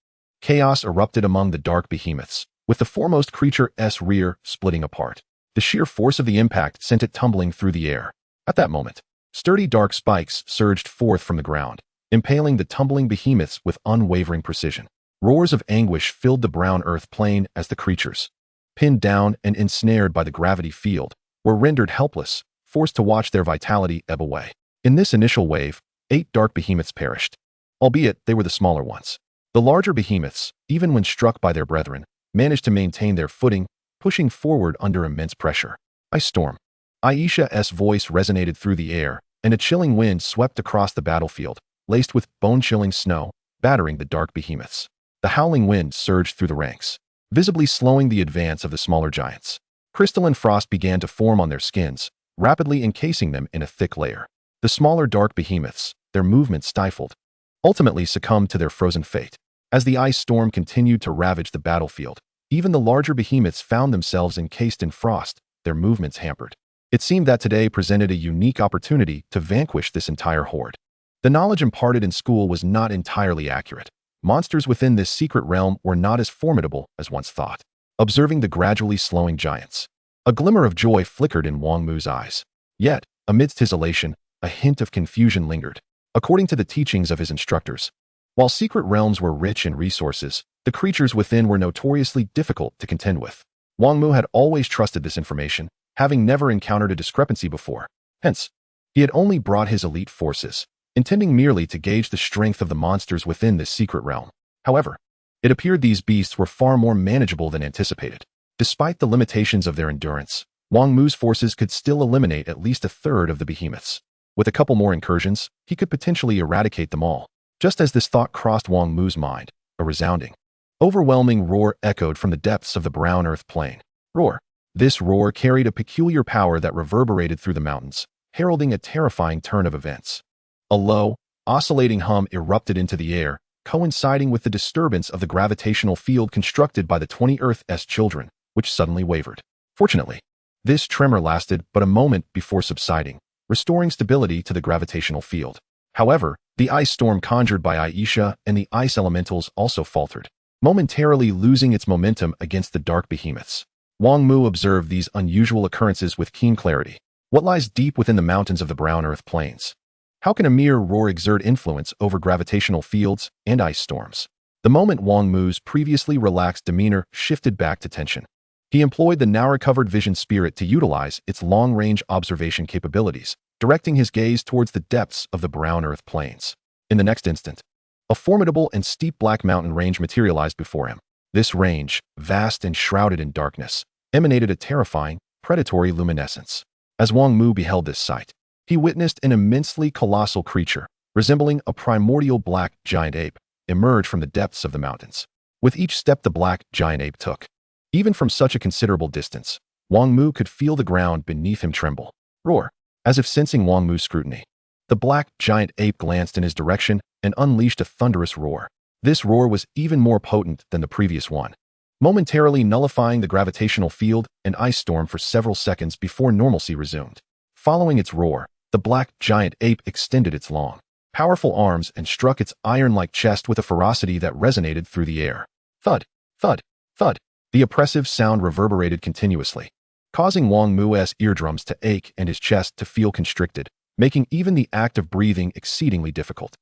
A: chaos erupted among the dark behemoths, with the foremost creature's rear splitting apart. The sheer force of the impact sent it tumbling through the air. At that moment, sturdy dark spikes surged forth from the ground, impaling the tumbling behemoths with unwavering precision. Roars of anguish filled the brown earth plain as the creatures, pinned down and ensnared by the gravity field, were rendered helpless, forced to watch their vitality ebb away. In this initial wave, 8 dark behemoths perished, albeit they were the smaller ones. The larger behemoths, even when struck by their brethren, managed to maintain their footing, pushing forward under immense pressure. Ice storm. Aisha's voice resonated through the air, and a chilling wind swept across the battlefield, laced with bone-chilling snow, battering the dark behemoths. The howling wind surged through the ranks, visibly slowing the advance of the smaller giants. Crystalline frost began to form on their skins, rapidly encasing them in a thick layer. The smaller dark behemoths, their movement stifled, ultimately succumbed to their frozen fate. As the ice storm continued to ravage the battlefield, even the larger behemoths found themselves encased in frost, their movements hampered. It seemed that today presented a unique opportunity to vanquish this entire horde. The knowledge imparted in school was not entirely accurate. Monsters within this secret realm were not as formidable as once thought. Observing the gradually slowing giants, a glimmer of joy flickered in Wang Mu's eyes. Yet, amidst his elation, a hint of confusion lingered. According to the teachings of his instructors, While secret realms were rich in resources, the creatures within were notoriously difficult to contend with. Wang Mu had always trusted this information, having never encountered a discrepancy before. Hence, he had only brought his elite forces, intending merely to gauge the strength of the monsters within this secret realm. However, it appeared these beasts were far more manageable than anticipated. Despite the limitations of their endurance, Wang Mu's forces could still eliminate at least a third of the behemoths. With a couple more incursions, he could potentially eradicate them all. Just as this thought crossed Wang Mu's mind, a resounding, overwhelming roar echoed from the depths of the brown earth plain. Roar. This roar carried a peculiar power that reverberated through the mountains, heralding a terrifying turn of events. A low, oscillating hum erupted into the air, coinciding with the disturbance of the gravitational field constructed by the 20 Earth's children, which suddenly wavered. Fortunately, this tremor lasted but a moment before subsiding, restoring stability to the gravitational field. However, the ice storm conjured by Aisha and the ice elementals also faltered, momentarily losing its momentum against the dark behemoths. Wang Mu observed these unusual occurrences with keen clarity. What lies deep within the mountains of the brown earth plains? How can a mere roar exert influence over gravitational fields and ice storms? The moment Wang Mu's previously relaxed demeanor shifted back to tension. He employed the now-recovered vision spirit to utilize its long-range observation capabilities, directing his gaze towards the depths of the brown earth plains. In the next instant, a formidable and steep black mountain range materialized before him. This range, vast and shrouded in darkness, emanated a terrifying, predatory luminescence. As Wang Mu beheld this sight, he witnessed an immensely colossal creature, resembling a primordial black giant ape, emerge from the depths of the mountains. With each step the black giant ape took, even from such a considerable distance, Wang Mu could feel the ground beneath him tremble. Roar. As if sensing Wang Mu's scrutiny, the black giant ape glanced in his direction and unleashed a thunderous roar. This roar was even more potent than the previous one, momentarily nullifying the gravitational field and ice storm for several seconds before normalcy resumed. Following its roar, the black giant ape extended its long, powerful arms and struck its iron-like chest with a ferocity that resonated through the air. Thud, thud, thud. The oppressive sound reverberated continuously, causing Wang Mu's eardrums to ache and his chest to feel constricted, making even the act of breathing exceedingly difficult.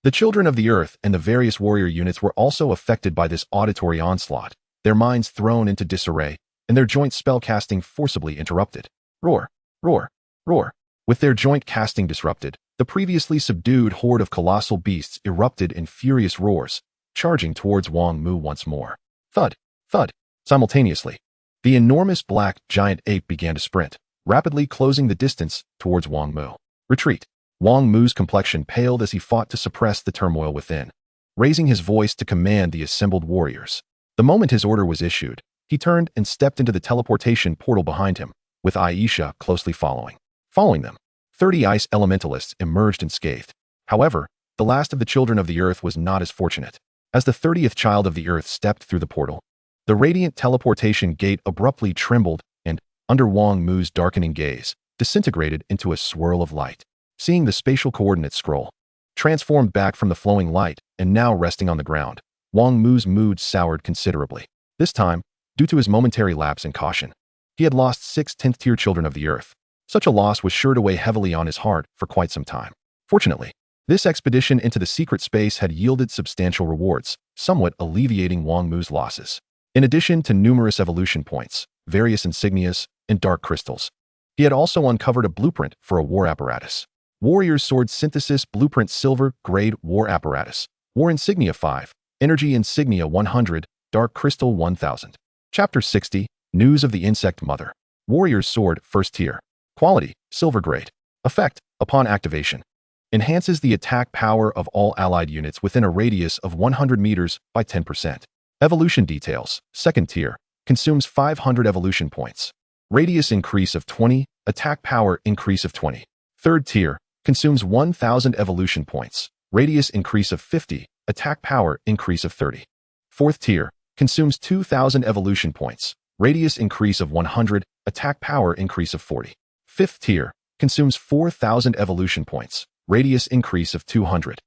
A: The children of the earth and the various warrior units were also affected by this auditory onslaught, their minds thrown into disarray, and their joint spellcasting forcibly interrupted. Roar, roar, roar. With their joint casting disrupted, the previously subdued horde of colossal beasts erupted in furious roars, charging towards Wang Mu once more. Thud, thud. Simultaneously, the enormous black giant ape began to sprint, rapidly closing the distance towards Wang Mu. Retreat. Wang Mu's complexion paled as he fought to suppress the turmoil within, raising his voice to command the assembled warriors. The moment his order was issued, he turned and stepped into the teleportation portal behind him, with Aisha closely following. Following them, 30 ice elementalists emerged unscathed. However, the last of the children of the earth was not as fortunate. As the 30th child of the earth stepped through the portal, the radiant teleportation gate abruptly trembled and, under Wang Mu's darkening gaze, disintegrated into a swirl of light. Seeing the spatial coordinate scroll, transformed back from the flowing light and now resting on the ground, Wang Mu's mood soured considerably. This time, due to his momentary lapse in caution, he had lost 6 10th-tier children of the earth. Such a loss was sure to weigh heavily on his heart for quite some time. Fortunately, this expedition into the secret space had yielded substantial rewards, somewhat alleviating Wang Mu's losses. In addition to numerous evolution points, various insignias, and dark crystals, he had also uncovered a blueprint for a war apparatus. Warrior's Sword Synthesis Blueprint Silver Grade War Apparatus. War Insignia 5. Energy Insignia 100. Dark Crystal 1000. Chapter 60. News of the Insect Mother. Warrior's Sword First Tier. Quality. Silver Grade. Effect. Upon activation, enhances the attack power of all allied units within a radius of 100 meters by 10%. Evolution Details. Second Tier. Consumes 500 evolution points. Radius increase of 20. Attack power increase of 20. Third Tier. Consumes 1,000 evolution points. Radius increase of 50. Attack power increase of 30. Fourth Tier. Consumes 2,000 evolution points. Radius increase of 100. Attack power increase of 40. Fifth Tier. Consumes 4,000 evolution points. Radius increase of 200.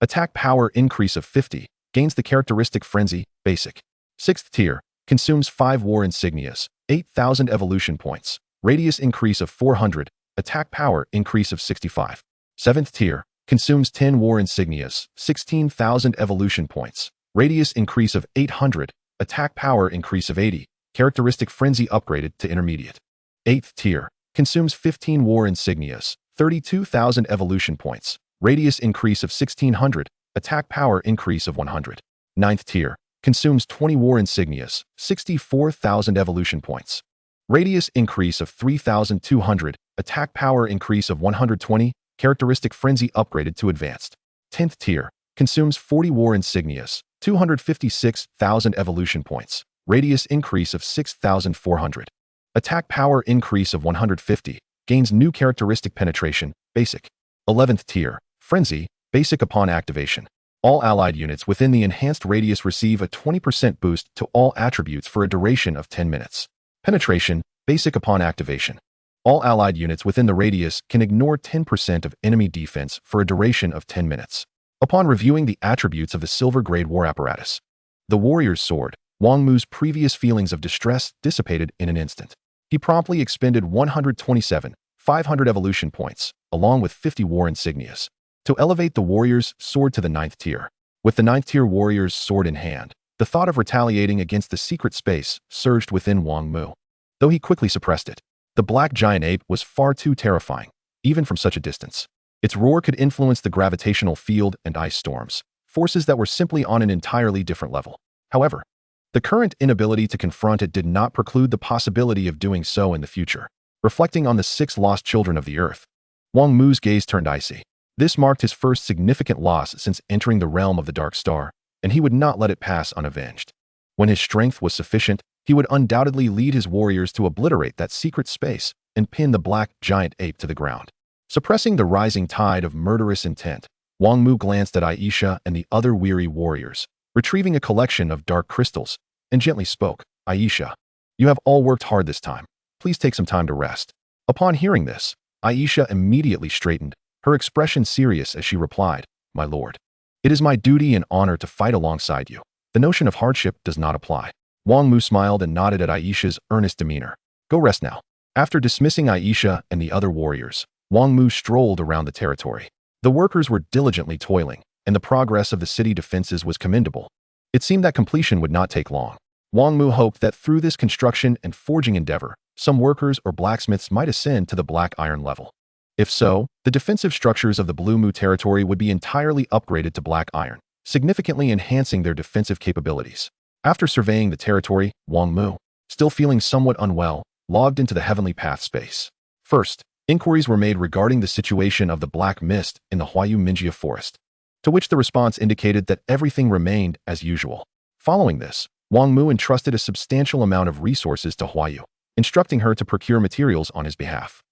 A: Attack power increase of 50. Gains the characteristic Frenzy, Basic. Sixth Tier. Consumes 5 war insignias. 8,000 evolution points. Radius increase of 400. Attack power increase of 65. Seventh Tier. consumes 10 war insignias, 16,000 evolution points, radius increase of 800, attack power increase of 80, characteristic frenzy upgraded to intermediate. 8th tier, consumes 15 war insignias, 32,000 evolution points, radius increase of 1600, attack power increase of 100. 9th tier, consumes 20 war insignias, 64,000 evolution points, radius increase of 3,200, attack power increase of 120, characteristic frenzy upgraded to advanced. 10th tier, consumes 40 war insignias, 256,000 evolution points, radius increase of 6,400, attack power increase of 150, gains new characteristic penetration, basic. 11th tier, frenzy, basic upon activation. All allied units within the enhanced radius receive a 20% boost to all attributes for a duration of 10 minutes. Penetration, basic upon activation. All allied units within the radius can ignore 10% of enemy defense for a duration of 10 minutes. Upon reviewing the attributes of the silver-grade war apparatus, the warrior's sword, Wang Mu's previous feelings of distress dissipated in an instant. He promptly expended 127,500 evolution points, along with 50 war insignias, to elevate the warrior's sword to the 9th tier. With the 9th tier warrior's sword in hand, the thought of retaliating against the secret space surged within Wang Mu. Though he quickly suppressed it, the black giant ape was far too terrifying, even from such a distance. Its roar could influence the gravitational field and ice storms, forces that were simply on an entirely different level. However, the current inability to confront it did not preclude the possibility of doing so in the future. Reflecting on the 6 lost children of the earth, Wang Mu's gaze turned icy. This marked his first significant loss since entering the realm of the Dark Star, and he would not let it pass unavenged. When his strength was sufficient, he would undoubtedly lead his warriors to obliterate that secret space and pin the black giant ape to the ground. Suppressing the rising tide of murderous intent, Wang Mu glanced at Aisha and the other weary warriors, retrieving a collection of dark crystals, and gently spoke, "Aisha, you have all worked hard this time. Please take some time to rest." Upon hearing this, Aisha immediately straightened, her expression serious as she replied, "My lord, it is my duty and honor to fight alongside you. The notion of hardship does not apply." Wang Mu smiled and nodded at Aisha's earnest demeanor. "Go rest now." After dismissing Aisha and the other warriors, Wang Mu strolled around the territory. The workers were diligently toiling, and the progress of the city defenses was commendable. It seemed that completion would not take long. Wang Mu hoped that through this construction and forging endeavor, some workers or blacksmiths might ascend to the black iron level. If so, the defensive structures of the Blue Mu territory would be entirely upgraded to black iron, significantly enhancing their defensive capabilities. After surveying the territory, Wang Mu, still feeling somewhat unwell, logged into the Heavenly Path space. First, inquiries were made regarding the situation of the black mist in the Huayu Minjia forest, to which the response indicated that everything remained as usual. Following this, Wang Mu entrusted a substantial amount of resources to Huayu, instructing her to procure materials on his behalf.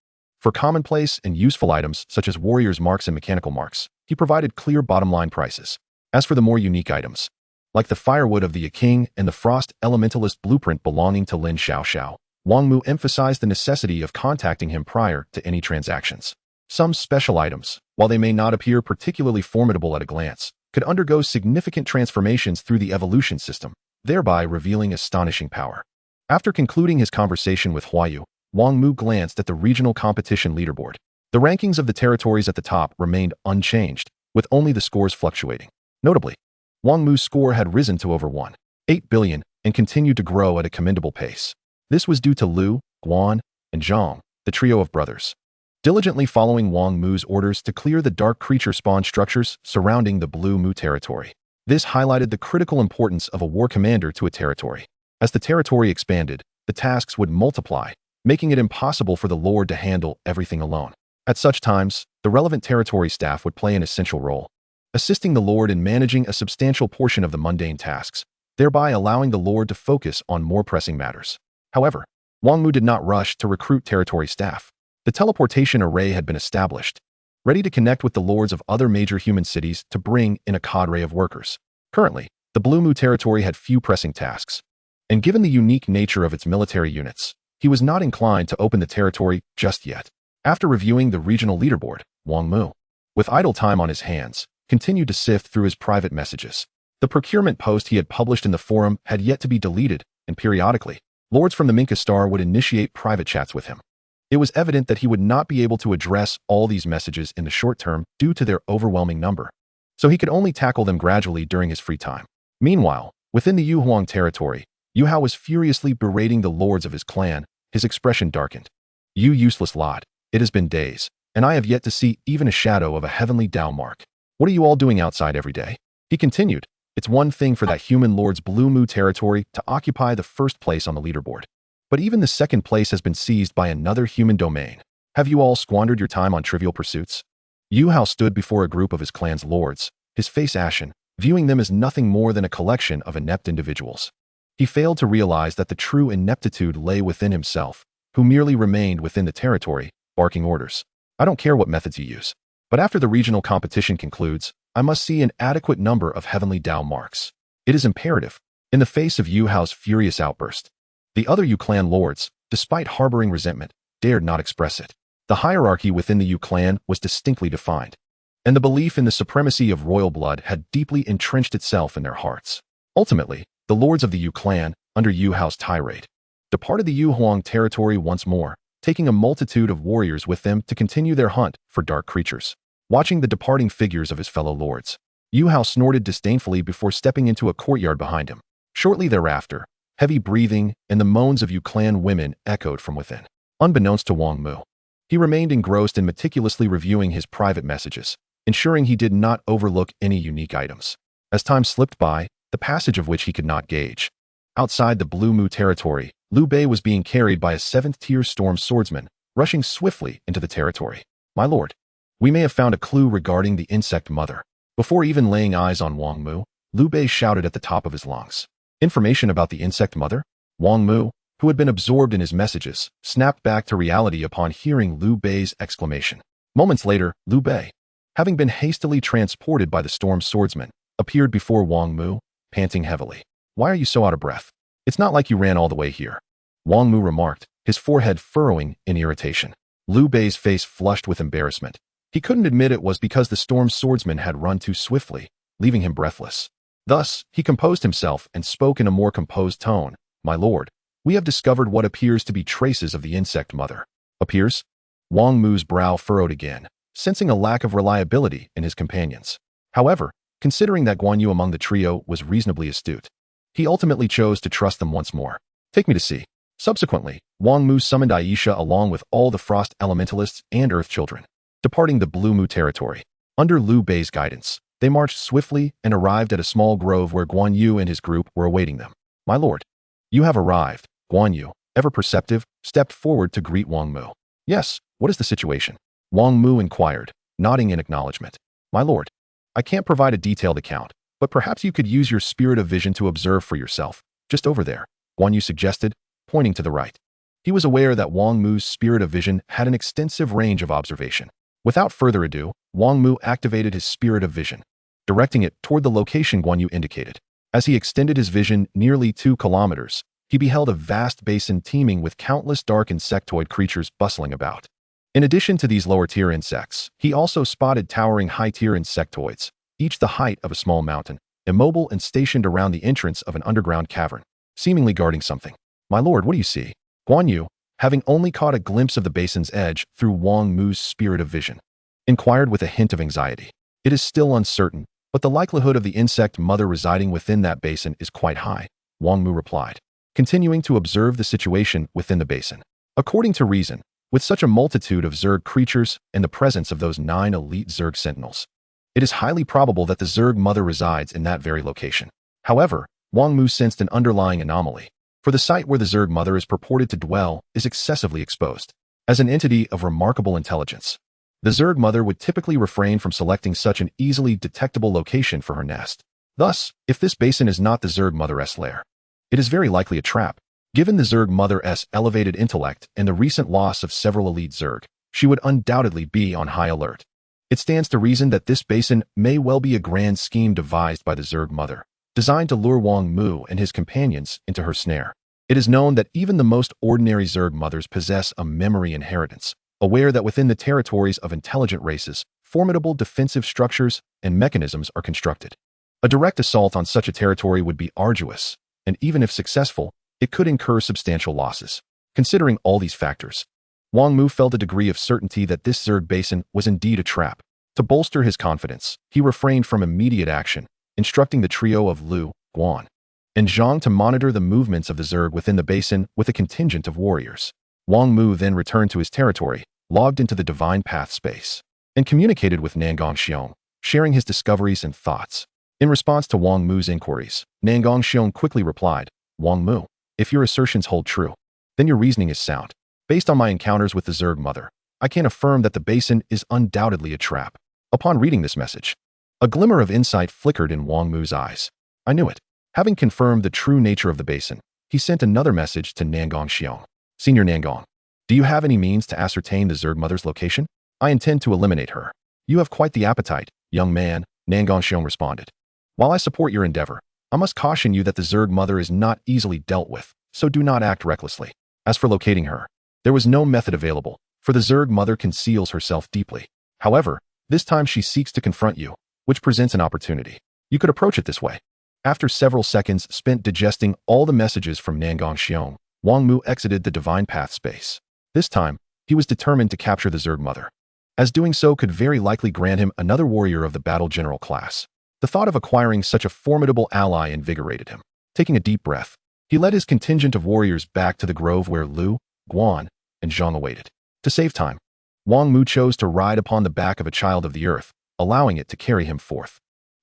A: For commonplace and useful items such as warriors' marks and mechanical marks, he provided clear bottom-line prices. As for the more unique items, like the firewood of the Yaking and the frost elementalist blueprint belonging to Lin Xiaoxiao, Wang Mu emphasized the necessity of contacting him prior to any transactions. Some special items, while they may not appear particularly formidable at a glance, could undergo significant transformations through the evolution system, thereby revealing astonishing power. After concluding his conversation with Huayu, Wang Mu glanced at the regional competition leaderboard. The rankings of the territories at the top remained unchanged, with only the scores fluctuating. Notably, Wang Mu's score had risen to over 1.8 billion and continued to grow at a commendable pace. This was due to Liu, Guan, and Zhang, the trio of brothers, diligently following Wang Mu's orders to clear the dark creature spawn structures surrounding the Blue Mu territory. This highlighted the critical importance of a war commander to a territory. As the territory expanded, the tasks would multiply, making it impossible for the Lord to handle everything alone. At such times, the relevant territory staff would play an essential role, assisting the Lord in managing a substantial portion of the mundane tasks, thereby allowing the Lord to focus on more pressing matters. However, Wang Mu did not rush to recruit territory staff. The teleportation array had been established, ready to connect with the lords of other major human cities to bring in a cadre of workers. Currently, the Blue Mu territory had few pressing tasks, and given the unique nature of its military units, he was not inclined to open the territory just yet. After reviewing the regional leaderboard, Wang Mu, with idle time on his hands, continued to sift through his private messages. The procurement post he had published in the forum had yet to be deleted, and periodically, lords from the Minka Star would initiate private chats with him. It was evident that he would not be able to address all these messages in the short term due to their overwhelming number, so he could only tackle them gradually during his free time. Meanwhile, within the Yu Huang territory, Yu Hao was furiously berating the lords of his clan. His expression darkened. "You useless lot, it has been days, and I have yet to see even a shadow of a heavenly Dao mark. What are you all doing outside every day?" He continued. "It's one thing for that human lord's Blue Mu territory to occupy the first place on the leaderboard, but even the second place has been seized by another human domain. Have you all squandered your time on trivial pursuits?" Yu Hao stood before a group of his clan's lords, his face ashen, viewing them as nothing more than a collection of inept individuals. He failed to realize that the true ineptitude lay within himself, who merely remained within the territory, barking orders. "I don't care what methods you use, but after the regional competition concludes, I must see an adequate number of heavenly Dao marks. It is imperative." In the face of Yu Hao's furious outburst, the other Yu clan lords, despite harboring resentment, dared not express it. The hierarchy within the Yu clan was distinctly defined, and the belief in the supremacy of royal blood had deeply entrenched itself in their hearts. Ultimately, the lords of the Yu clan, under Yu Hao's tirade, departed the Yu Huang territory once more, taking a multitude of warriors with them to continue their hunt for dark creatures. Watching the departing figures of his fellow lords, Yu Hao snorted disdainfully before stepping into a courtyard behind him. Shortly thereafter, heavy breathing and the moans of Yu clan women echoed from within. Unbeknownst to Wang Mu, he remained engrossed in meticulously reviewing his private messages, ensuring he did not overlook any unique items. As time slipped by, the passage of which he could not gauge. Outside the Blue Mu territory, Liu Bei was being carried by a 7th-tier storm swordsman, rushing swiftly into the territory. "My lord, we may have found a clue regarding the insect mother." Before even laying eyes on Wang Mu, Liu Bei shouted at the top of his lungs. "Information about the insect mother?" Wang Mu, who had been absorbed in his messages, snapped back to reality upon hearing Liu Bei's exclamation. Moments later, Liu Bei, having been hastily transported by the storm swordsman, appeared before Wang Mu, panting heavily. "Why are you so out of breath? It's not like you ran all the way here," Wang Mu remarked, his forehead furrowing in irritation. Liu Bei's face flushed with embarrassment. He couldn't admit it was because the storm swordsman had run too swiftly, leaving him breathless. Thus, he composed himself and spoke in a more composed tone. "My lord, we have discovered what appears to be traces of the insect mother." "Appears?" Wang Mu's brow furrowed again, sensing a lack of reliability in his companions. However, considering that Guan Yu among the trio was reasonably astute, he ultimately chose to trust them once more. "Take me to see." Subsequently, Wang Mu summoned Aisha along with all the frost elementalists and earth children. Departing the Blue Mu territory, under Liu Bei's guidance, they marched swiftly and arrived at a small grove where Guan Yu and his group were awaiting them. "My lord, you have arrived." Guan Yu, ever perceptive, stepped forward to greet Wang Mu. "Yes, what is the situation?" Wang Mu inquired, nodding in acknowledgement. "My lord, I can't provide a detailed account, but perhaps you could use your spirit of vision to observe for yourself. Just over there," Guan Yu suggested, pointing to the right. He was aware that Wang Mu's spirit of vision had an extensive range of observation. Without further ado, Wang Mu activated his spirit of vision, directing it toward the location Guan Yu indicated. As he extended his vision nearly 2 kilometers, he beheld a vast basin teeming with countless dark insectoid creatures bustling about. In addition to these lower-tier insects, he also spotted towering high-tier insectoids, each the height of a small mountain, immobile and stationed around the entrance of an underground cavern, seemingly guarding something. "My lord, what do you see?" Guan Yu, having only caught a glimpse of the basin's edge through Wang Mu's spirit of vision, inquired with a hint of anxiety. "It is still uncertain, but the likelihood of the insect mother residing within that basin is quite high," Wang Mu replied, continuing to observe the situation within the basin. According to reason, with such a multitude of Zerg creatures and the presence of those 9 elite Zerg sentinels, it is highly probable that the Zerg mother resides in that very location. However, Wang Mu sensed an underlying anomaly, for the site where the Zerg mother is purported to dwell is excessively exposed. As an entity of remarkable intelligence, the Zerg mother would typically refrain from selecting such an easily detectable location for her nest. Thus, if this basin is not the Zerg mother's lair, it is very likely a trap. Given the Zerg mother's elevated intellect and the recent loss of several elite Zerg, she would undoubtedly be on high alert. It stands to reason that this basin may well be a grand scheme devised by the Zerg mother, designed to lure Wang Mu and his companions into her snare. It is known that even the most ordinary Zerg mothers possess a memory inheritance, aware that within the territories of intelligent races, formidable defensive structures and mechanisms are constructed. A direct assault on such a territory would be arduous, and even if successful, it could incur substantial losses. Considering all these factors, Wang Mu felt a degree of certainty that this Zerg basin was indeed a trap. To bolster his confidence, he refrained from immediate action, instructing the trio of Lu, Guan, and Zhang to monitor the movements of the Zerg within the basin with a contingent of warriors. Wang Mu then returned to his territory, logged into the Divine Path space, and communicated with Nangong Xiong, sharing his discoveries and thoughts. In response to Wang Mu's inquiries, Nangong Xiong quickly replied, Wang Mu, if your assertions hold true, then your reasoning is sound. Based on my encounters with the Zerg Mother, I can affirm that the basin is undoubtedly a trap. Upon reading this message, a glimmer of insight flickered in Wang Mu's eyes. I knew it. Having confirmed the true nature of the basin, he sent another message to Nangong Xiong. Senior Nangong, do you have any means to ascertain the Zerg Mother's location? I intend to eliminate her. You have quite the appetite, young man, Nangong Xiong responded. While I support your endeavor, I must caution you that the Zerg Mother is not easily dealt with, so do not act recklessly. As for locating her, there was no method available, for the Zerg Mother conceals herself deeply. However, this time she seeks to confront you, which presents an opportunity. You could approach it this way. After several seconds spent digesting all the messages from Nangong Xiong, Wang Mu exited the Divine Path space. This time, he was determined to capture the Zerg Mother, as doing so could very likely grant him another warrior of the Battle General class. The thought of acquiring such a formidable ally invigorated him. Taking a deep breath, he led his contingent of warriors back to the grove where Lu, Guan, and Zhang awaited. To save time, Wang Mu chose to ride upon the back of a child of the earth, allowing it to carry him forth.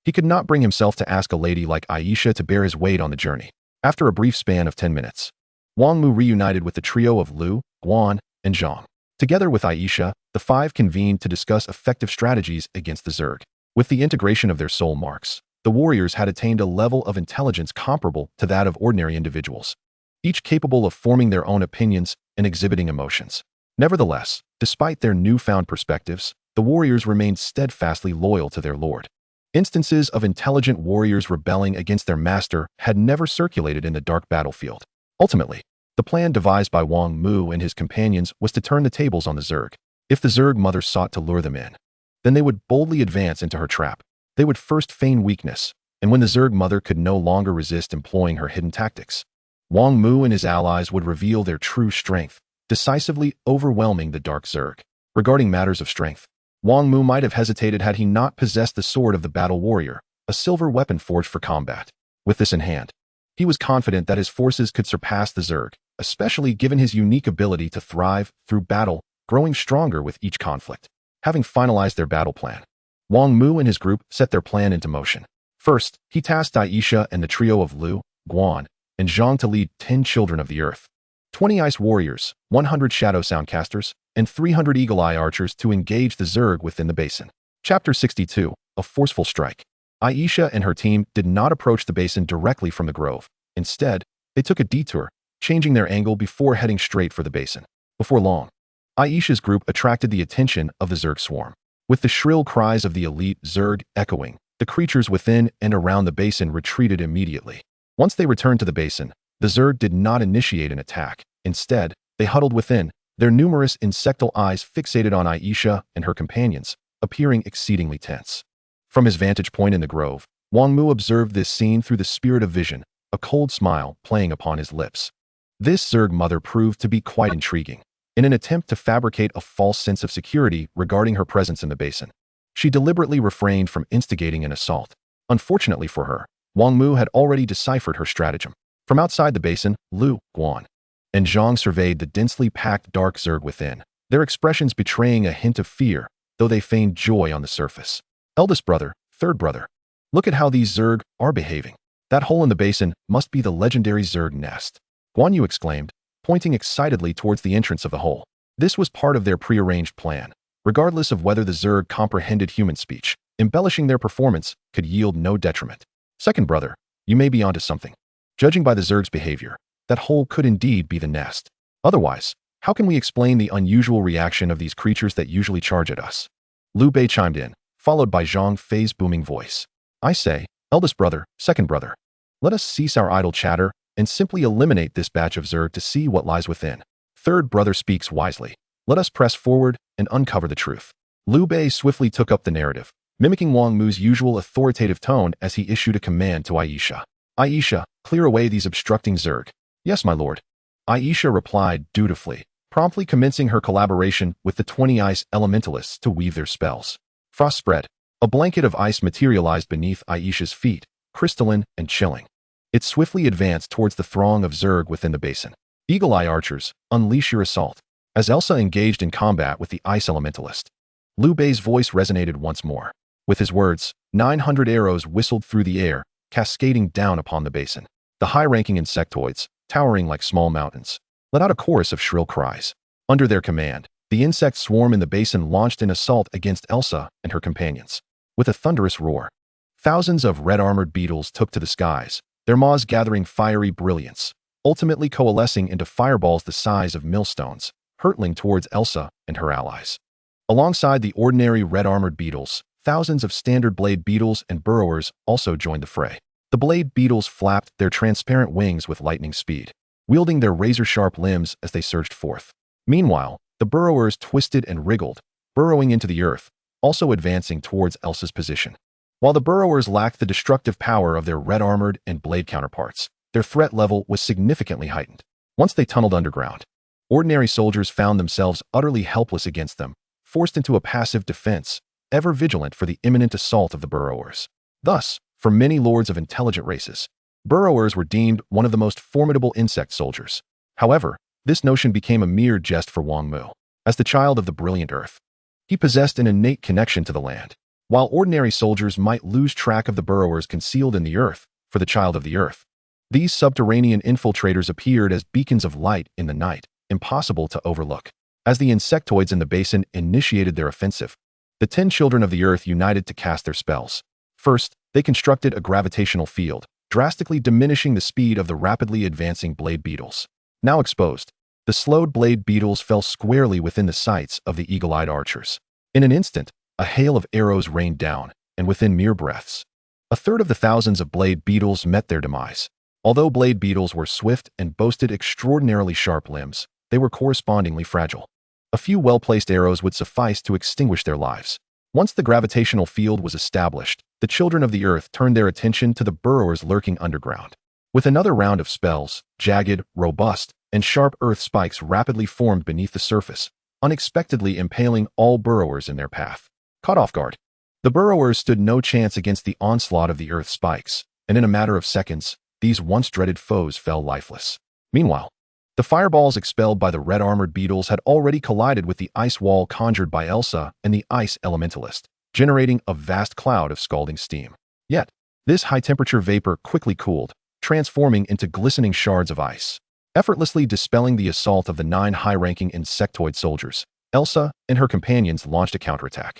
A: He could not bring himself to ask a lady like Aisha to bear his weight on the journey. After a brief span of 10 minutes, Wang Mu reunited with the trio of Lu, Guan, and Zhang. Together with Aisha, the five convened to discuss effective strategies against the Zerg. With the integration of their soul marks, the warriors had attained a level of intelligence comparable to that of ordinary individuals, each capable of forming their own opinions and exhibiting emotions. Nevertheless, despite their newfound perspectives, the warriors remained steadfastly loyal to their lord. Instances of intelligent warriors rebelling against their master had never circulated in the dark battlefield. Ultimately, the plan devised by Wang Mu and his companions was to turn the tables on the Zerg. If the Zerg Mother sought to lure them in, then they would boldly advance into her trap. They would first feign weakness, and when the Zerg Mother could no longer resist employing her hidden tactics, Wang Mu and his allies would reveal their true strength, decisively overwhelming the Dark Zerg. Regarding matters of strength, Wang Mu might have hesitated had he not possessed the sword of the battle warrior, a silver weapon forged for combat. With this in hand, he was confident that his forces could surpass the Zerg, especially given his unique ability to thrive through battle, growing stronger with each conflict. Having finalized their battle plan, Wang Mu and his group set their plan into motion. First, he tasked Aisha and the trio of Lu, Guan, and Zhang to lead 10 children of the earth, 20 ice warriors, 100 shadow soundcasters, and 300 eagle-eye archers to engage the Zerg within the basin. Chapter 62, A Forceful Strike. Aisha and her team did not approach the basin directly from the grove. Instead, they took a detour, changing their angle before heading straight for the basin. Before long, Aisha's group attracted the attention of the Zerg swarm. With the shrill cries of the elite Zerg echoing, the creatures within and around the basin retreated immediately. Once they returned to the basin, the Zerg did not initiate an attack. Instead, they huddled within, their numerous insectal eyes fixated on Aisha and her companions, appearing exceedingly tense. From his vantage point in the grove, Wang Mu observed this scene through the spirit of vision, a cold smile playing upon his lips. This Zerg Mother proved to be quite intriguing. In an attempt to fabricate a false sense of security regarding her presence in the basin, she deliberately refrained from instigating an assault. Unfortunately for her, Wang Mu had already deciphered her stratagem. From outside the basin, Lu, Guan, and Zhang surveyed the densely packed dark Zerg within, their expressions betraying a hint of fear, though they feigned joy on the surface. Eldest brother, third brother, look at how these Zerg are behaving. That hole in the basin must be the legendary Zerg nest, Guan Yu exclaimed, pointing excitedly towards the entrance of the hole. This was part of their prearranged plan. Regardless of whether the Zerg comprehended human speech, embellishing their performance could yield no detriment. Second brother, you may be onto something. Judging by the Zerg's behavior, that hole could indeed be the nest. Otherwise, how can we explain the unusual reaction of these creatures that usually charge at us? Liu Bei chimed in, followed by Zhang Fei's booming voice. I say, eldest brother, second brother, let us cease our idle chatter and simply eliminate this batch of Zerg to see what lies within. Third brother speaks wisely. Let us press forward and uncover the truth. Liu Bei swiftly took up the narrative, mimicking Wang Mu's usual authoritative tone as he issued a command to Aisha. Aisha, clear away these obstructing Zerg. Yes, my lord. Aisha replied dutifully, promptly commencing her collaboration with the 20 ice elementalists to weave their spells. Frost spread. A blanket of ice materialized beneath Aisha's feet, crystalline and chilling. It swiftly advanced towards the throng of Zerg within the basin. Eagle-eye archers, unleash your assault. As Elsa engaged in combat with the ice elementalist, Liu Bei's voice resonated once more. With his words, 900 arrows whistled through the air, cascading down upon the basin. The high-ranking insectoids, towering like small mountains, let out a chorus of shrill cries. Under their command, the insect swarm in the basin launched an assault against Elsa and her companions. With a thunderous roar, thousands of red-armored beetles took to the skies, their maws gathering fiery brilliance, ultimately coalescing into fireballs the size of millstones, hurtling towards Elsa and her allies. Alongside the ordinary red-armored beetles, thousands of standard blade beetles and burrowers also joined the fray. The blade beetles flapped their transparent wings with lightning speed, wielding their razor-sharp limbs as they surged forth. Meanwhile, the burrowers twisted and wriggled, burrowing into the earth, also advancing towards Elsa's position. While the burrowers lacked the destructive power of their red-armored and blade counterparts, their threat level was significantly heightened. Once they tunneled underground, ordinary soldiers found themselves utterly helpless against them, forced into a passive defense, ever vigilant for the imminent assault of the burrowers. Thus, for many lords of intelligent races, burrowers were deemed one of the most formidable insect soldiers. However, this notion became a mere jest for Wang Mu. As the child of the brilliant earth, he possessed an innate connection to the land. While ordinary soldiers might lose track of the burrowers concealed in the earth, for the child of the earth, these subterranean infiltrators appeared as beacons of light in the night, impossible to overlook. As the insectoids in the basin initiated their offensive, the 10 children of the earth united to cast their spells. First, they constructed a gravitational field, drastically diminishing the speed of the rapidly advancing blade beetles. Now exposed, the slowed blade beetles fell squarely within the sights of the eagle-eyed archers. In an instant, a hail of arrows rained down, and within mere breaths, a third of the thousands of blade beetles met their demise. Although blade beetles were swift and boasted extraordinarily sharp limbs, they were correspondingly fragile. A few well-placed arrows would suffice to extinguish their lives. Once the gravitational field was established, the children of the earth turned their attention to the burrowers lurking underground. With another round of spells, jagged, robust, and sharp earth spikes rapidly formed beneath the surface, unexpectedly impaling all burrowers in their path. Caught off guard, the burrowers stood no chance against the onslaught of the earth spikes, and in a matter of seconds, these once-dreaded foes fell lifeless. Meanwhile, the fireballs expelled by the red-armored beetles had already collided with the ice wall conjured by Elsa and the ice elementalist, generating a vast cloud of scalding steam. Yet, this high-temperature vapor quickly cooled, transforming into glistening shards of ice. Effortlessly dispelling the assault of the 9 high-ranking insectoid soldiers, Elsa and her companions launched a counterattack.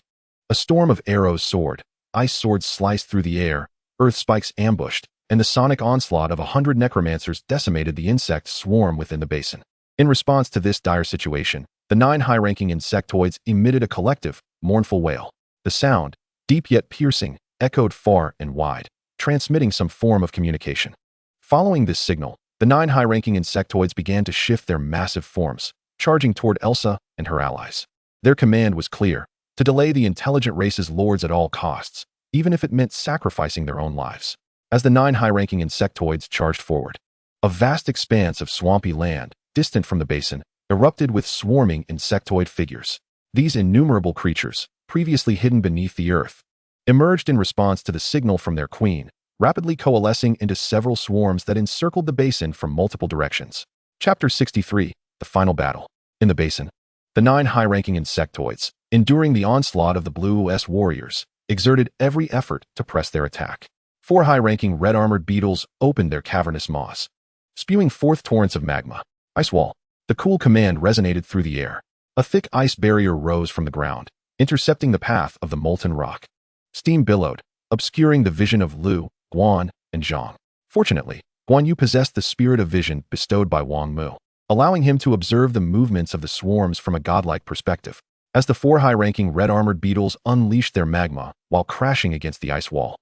A: A storm of arrows soared, ice swords sliced through the air, earth spikes ambushed, and the sonic onslaught of 100 necromancers decimated the insect swarm within the basin. In response to this dire situation, the 9 high-ranking insectoids emitted a collective, mournful wail. The sound, deep yet piercing, echoed far and wide, transmitting some form of communication. Following this signal, the 9 high-ranking insectoids began to shift their massive forms, charging toward Elsa and her allies. Their command was clear: to delay the intelligent race's lords at all costs, even if it meant sacrificing their own lives. As the 9 high-ranking insectoids charged forward, a vast expanse of swampy land, distant from the basin, erupted with swarming insectoid figures. These innumerable creatures, previously hidden beneath the earth, emerged in response to the signal from their queen, rapidly coalescing into several swarms that encircled the basin from multiple directions. Chapter 63, The Final Battle. In the basin, the 9 high-ranking insectoids, enduring the onslaught of the Blue S warriors, exerted every effort to press their attack. 4 high-ranking red-armored beetles opened their cavernous maws, spewing forth torrents of magma. Ice wall. The cool command resonated through the air. A thick ice barrier rose from the ground, intercepting the path of the molten rock. Steam billowed, obscuring the vision of Lu, Guan, and Zhang. Fortunately, Guan Yu possessed the spirit of vision bestowed by Wang Mu, allowing him to observe the movements of the swarms from a godlike perspective. As the 4 high-ranking red-armored beetles unleashed their magma while crashing against the ice wall,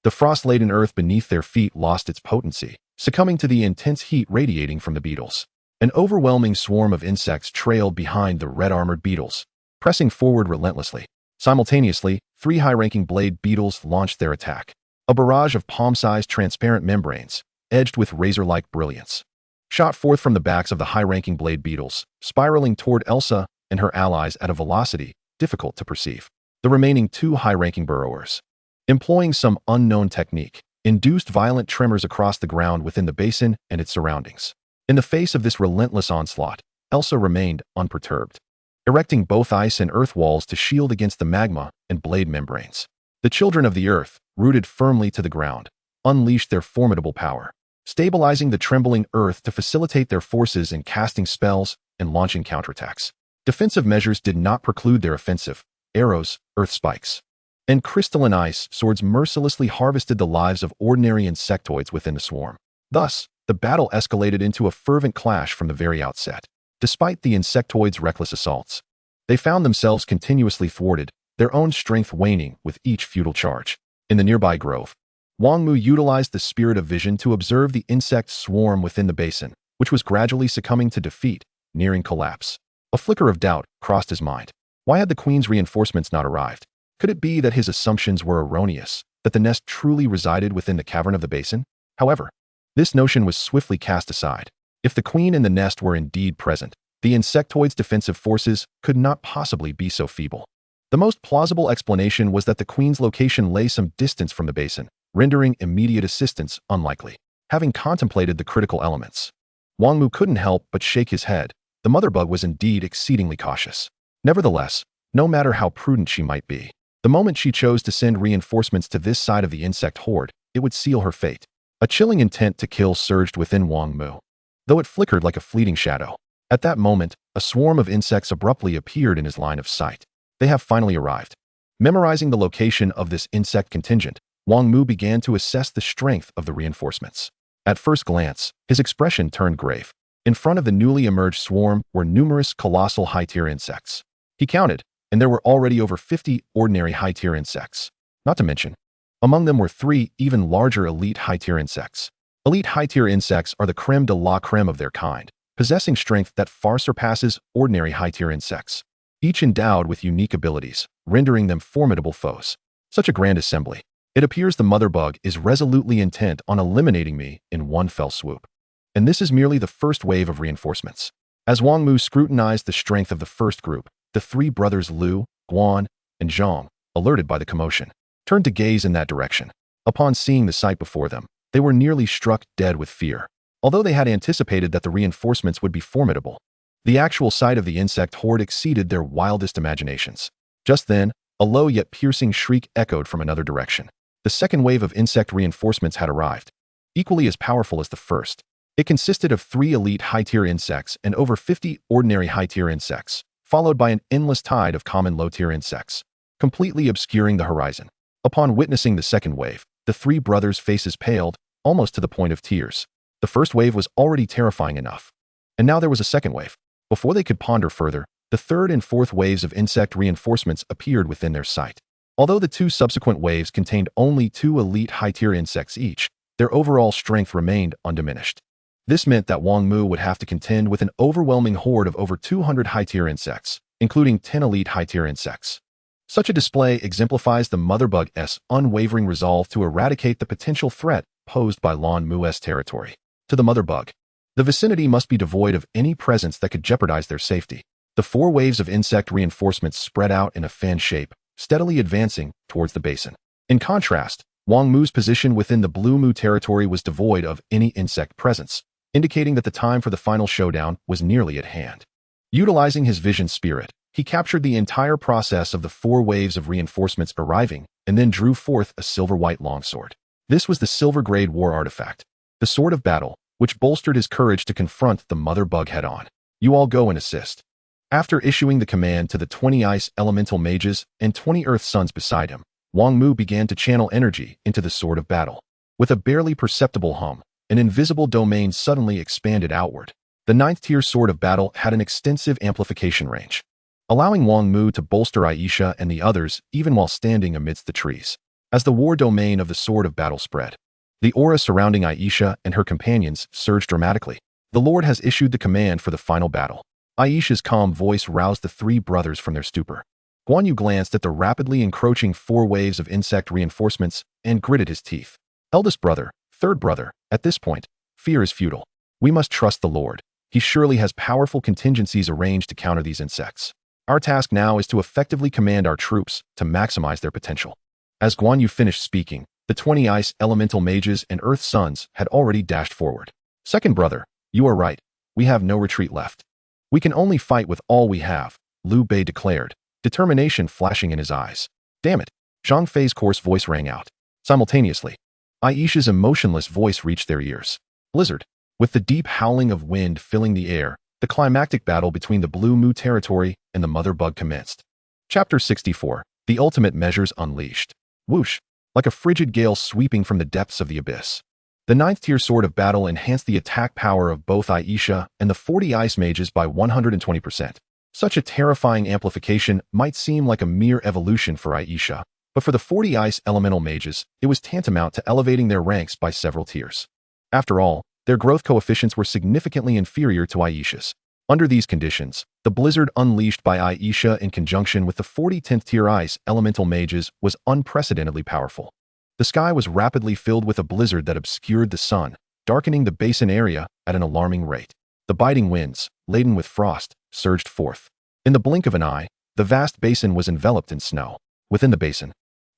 A: the frost-laden earth beneath their feet lost its potency, succumbing to the intense heat radiating from the beetles. An overwhelming swarm of insects trailed behind the red-armored beetles, pressing forward relentlessly. Simultaneously, 3 high-ranking blade beetles launched their attack. A barrage of palm-sized transparent membranes, edged with razor-like brilliance, shot forth from the backs of the high-ranking blade beetles, spiraling toward Elsa and her allies at a velocity difficult to perceive. The remaining 2 high-ranking burrowers, employing some unknown technique, induced violent tremors across the ground within the basin and its surroundings. In the face of this relentless onslaught, Elsa remained unperturbed, erecting both ice and earth walls to shield against the magma and blade membranes. The children of the earth, rooted firmly to the ground, unleashed their formidable power, stabilizing the trembling earth to facilitate their forces in casting spells and launching counterattacks. Defensive measures did not preclude their offensive. Arrows, earth spikes, and crystalline ice swords mercilessly harvested the lives of ordinary insectoids within the swarm. Thus, the battle escalated into a fervent clash from the very outset. Despite the insectoids' reckless assaults, they found themselves continuously thwarted, their own strength waning with each futile charge. In the nearby grove, Wang Mu utilized the spirit of vision to observe the insect swarm within the basin, which was gradually succumbing to defeat, nearing collapse. A flicker of doubt crossed his mind. Why had the queen's reinforcements not arrived? Could it be that his assumptions were erroneous, that the nest truly resided within the cavern of the basin? However, this notion was swiftly cast aside. If the queen and the nest were indeed present, the insectoid's defensive forces could not possibly be so feeble. The most plausible explanation was that the queen's location lay some distance from the basin, rendering immediate assistance unlikely. Having contemplated the critical elements, Wang Mu couldn't help but shake his head. The mother bug was indeed exceedingly cautious. Nevertheless, no matter how prudent she might be, the moment she chose to send reinforcements to this side of the insect horde, it would seal her fate. A chilling intent to kill surged within Wang Mu, though it flickered like a fleeting shadow. At that moment, a swarm of insects abruptly appeared in his line of sight. They have finally arrived. Memorizing the location of this insect contingent, Wang Mu began to assess the strength of the reinforcements. At first glance, his expression turned grave. In front of the newly emerged swarm were numerous colossal high-tier insects. He counted, and there were already over 50 ordinary high-tier insects. Not to mention, among them were 3 even larger elite high-tier insects. Elite high-tier insects are the creme de la creme of their kind, possessing strength that far surpasses ordinary high-tier insects, each endowed with unique abilities, rendering them formidable foes. Such a grand assembly. It appears the mother bug is resolutely intent on eliminating me in one fell swoop. And this is merely the first wave of reinforcements. As Wang Mu scrutinized the strength of the first group, the 3 brothers Liu, Guan, and Zhang, alerted by the commotion, turned to gaze in that direction. Upon seeing the sight before them, they were nearly struck dead with fear. Although they had anticipated that the reinforcements would be formidable, the actual sight of the insect horde exceeded their wildest imaginations. Just then, a low yet piercing shriek echoed from another direction. The second wave of insect reinforcements had arrived, equally as powerful as the first. It consisted of 3 elite high-tier insects and over 50 ordinary high-tier insects, followed by an endless tide of common low-tier insects, completely obscuring the horizon. Upon witnessing the second wave, the 3 brothers' faces paled, almost to the point of tears. The first wave was already terrifying enough, and now there was a second wave. Before they could ponder further, the third and fourth waves of insect reinforcements appeared within their sight. Although the 2 subsequent waves contained only 2 elite high-tier insects each, their overall strength remained undiminished. This meant that Wang Mu would have to contend with an overwhelming horde of over 200 high-tier insects, including 10 elite high-tier insects. Such a display exemplifies the mother bug's unwavering resolve to eradicate the potential threat posed by Wang Mu's territory. To the mother bug, the vicinity must be devoid of any presence that could jeopardize their safety. The 4 waves of insect reinforcements spread out in a fan shape, steadily advancing towards the basin. In contrast, Wang Mu's position within the Blue Mu territory was devoid of any insect presence, indicating that the time for the final showdown was nearly at hand. Utilizing his vision spirit, he captured the entire process of the 4 waves of reinforcements arriving and then drew forth a silver-white longsword. This was the silver-grade war artifact, the sword of battle, which bolstered his courage to confront the mother bug head-on. You all go and assist. After issuing the command to the 20 ice elemental mages and 20 earth sons beside him, Wang Mu began to channel energy into the sword of battle. With a barely perceptible hum, an invisible domain suddenly expanded outward. The 9th-tier sword of battle had an extensive amplification range, allowing Wang Mu to bolster Aisha and the others even while standing amidst the trees. As the war domain of the sword of battle spread, the aura surrounding Aisha and her companions surged dramatically. The Lord has issued the command for the final battle. Aisha's calm voice roused the 3 brothers from their stupor. Guan Yu glanced at the rapidly encroaching 4 waves of insect reinforcements and gritted his teeth. Eldest brother, third brother, at this point, fear is futile. We must trust the Lord. He surely has powerful contingencies arranged to counter these insects. Our task now is to effectively command our troops to maximize their potential. As Guan Yu finished speaking, the 20 ice elemental mages and earth sons had already dashed forward. Second brother, you are right. We have no retreat left. We can only fight with all we have, Liu Bei declared, determination flashing in his eyes. Damn it. Zhang Fei's coarse voice rang out. Simultaneously, Aisha's emotionless voice reached their ears. Blizzard. With the deep howling of wind filling the air, the climactic battle between the Blue Mu territory and the Mother Bug commenced. Chapter 64. The Ultimate Measures Unleashed. Whoosh. Like a frigid gale sweeping from the depths of the abyss. The 9th tier Sword of Battle enhanced the attack power of both Aisha and the 40 ice mages by 120%. Such a terrifying amplification might seem like a mere evolution for Aisha, but for the 40 ice elemental mages, it was tantamount to elevating their ranks by several tiers. After all, their growth coefficients were significantly inferior to Aisha's. Under these conditions, the blizzard unleashed by Aisha in conjunction with the 40 10th tier ice elemental mages was unprecedentedly powerful. The sky was rapidly filled with a blizzard that obscured the sun, darkening the basin area at an alarming rate. The biting winds, laden with frost, surged forth. In the blink of an eye, the vast basin was enveloped in snow. Within the basin,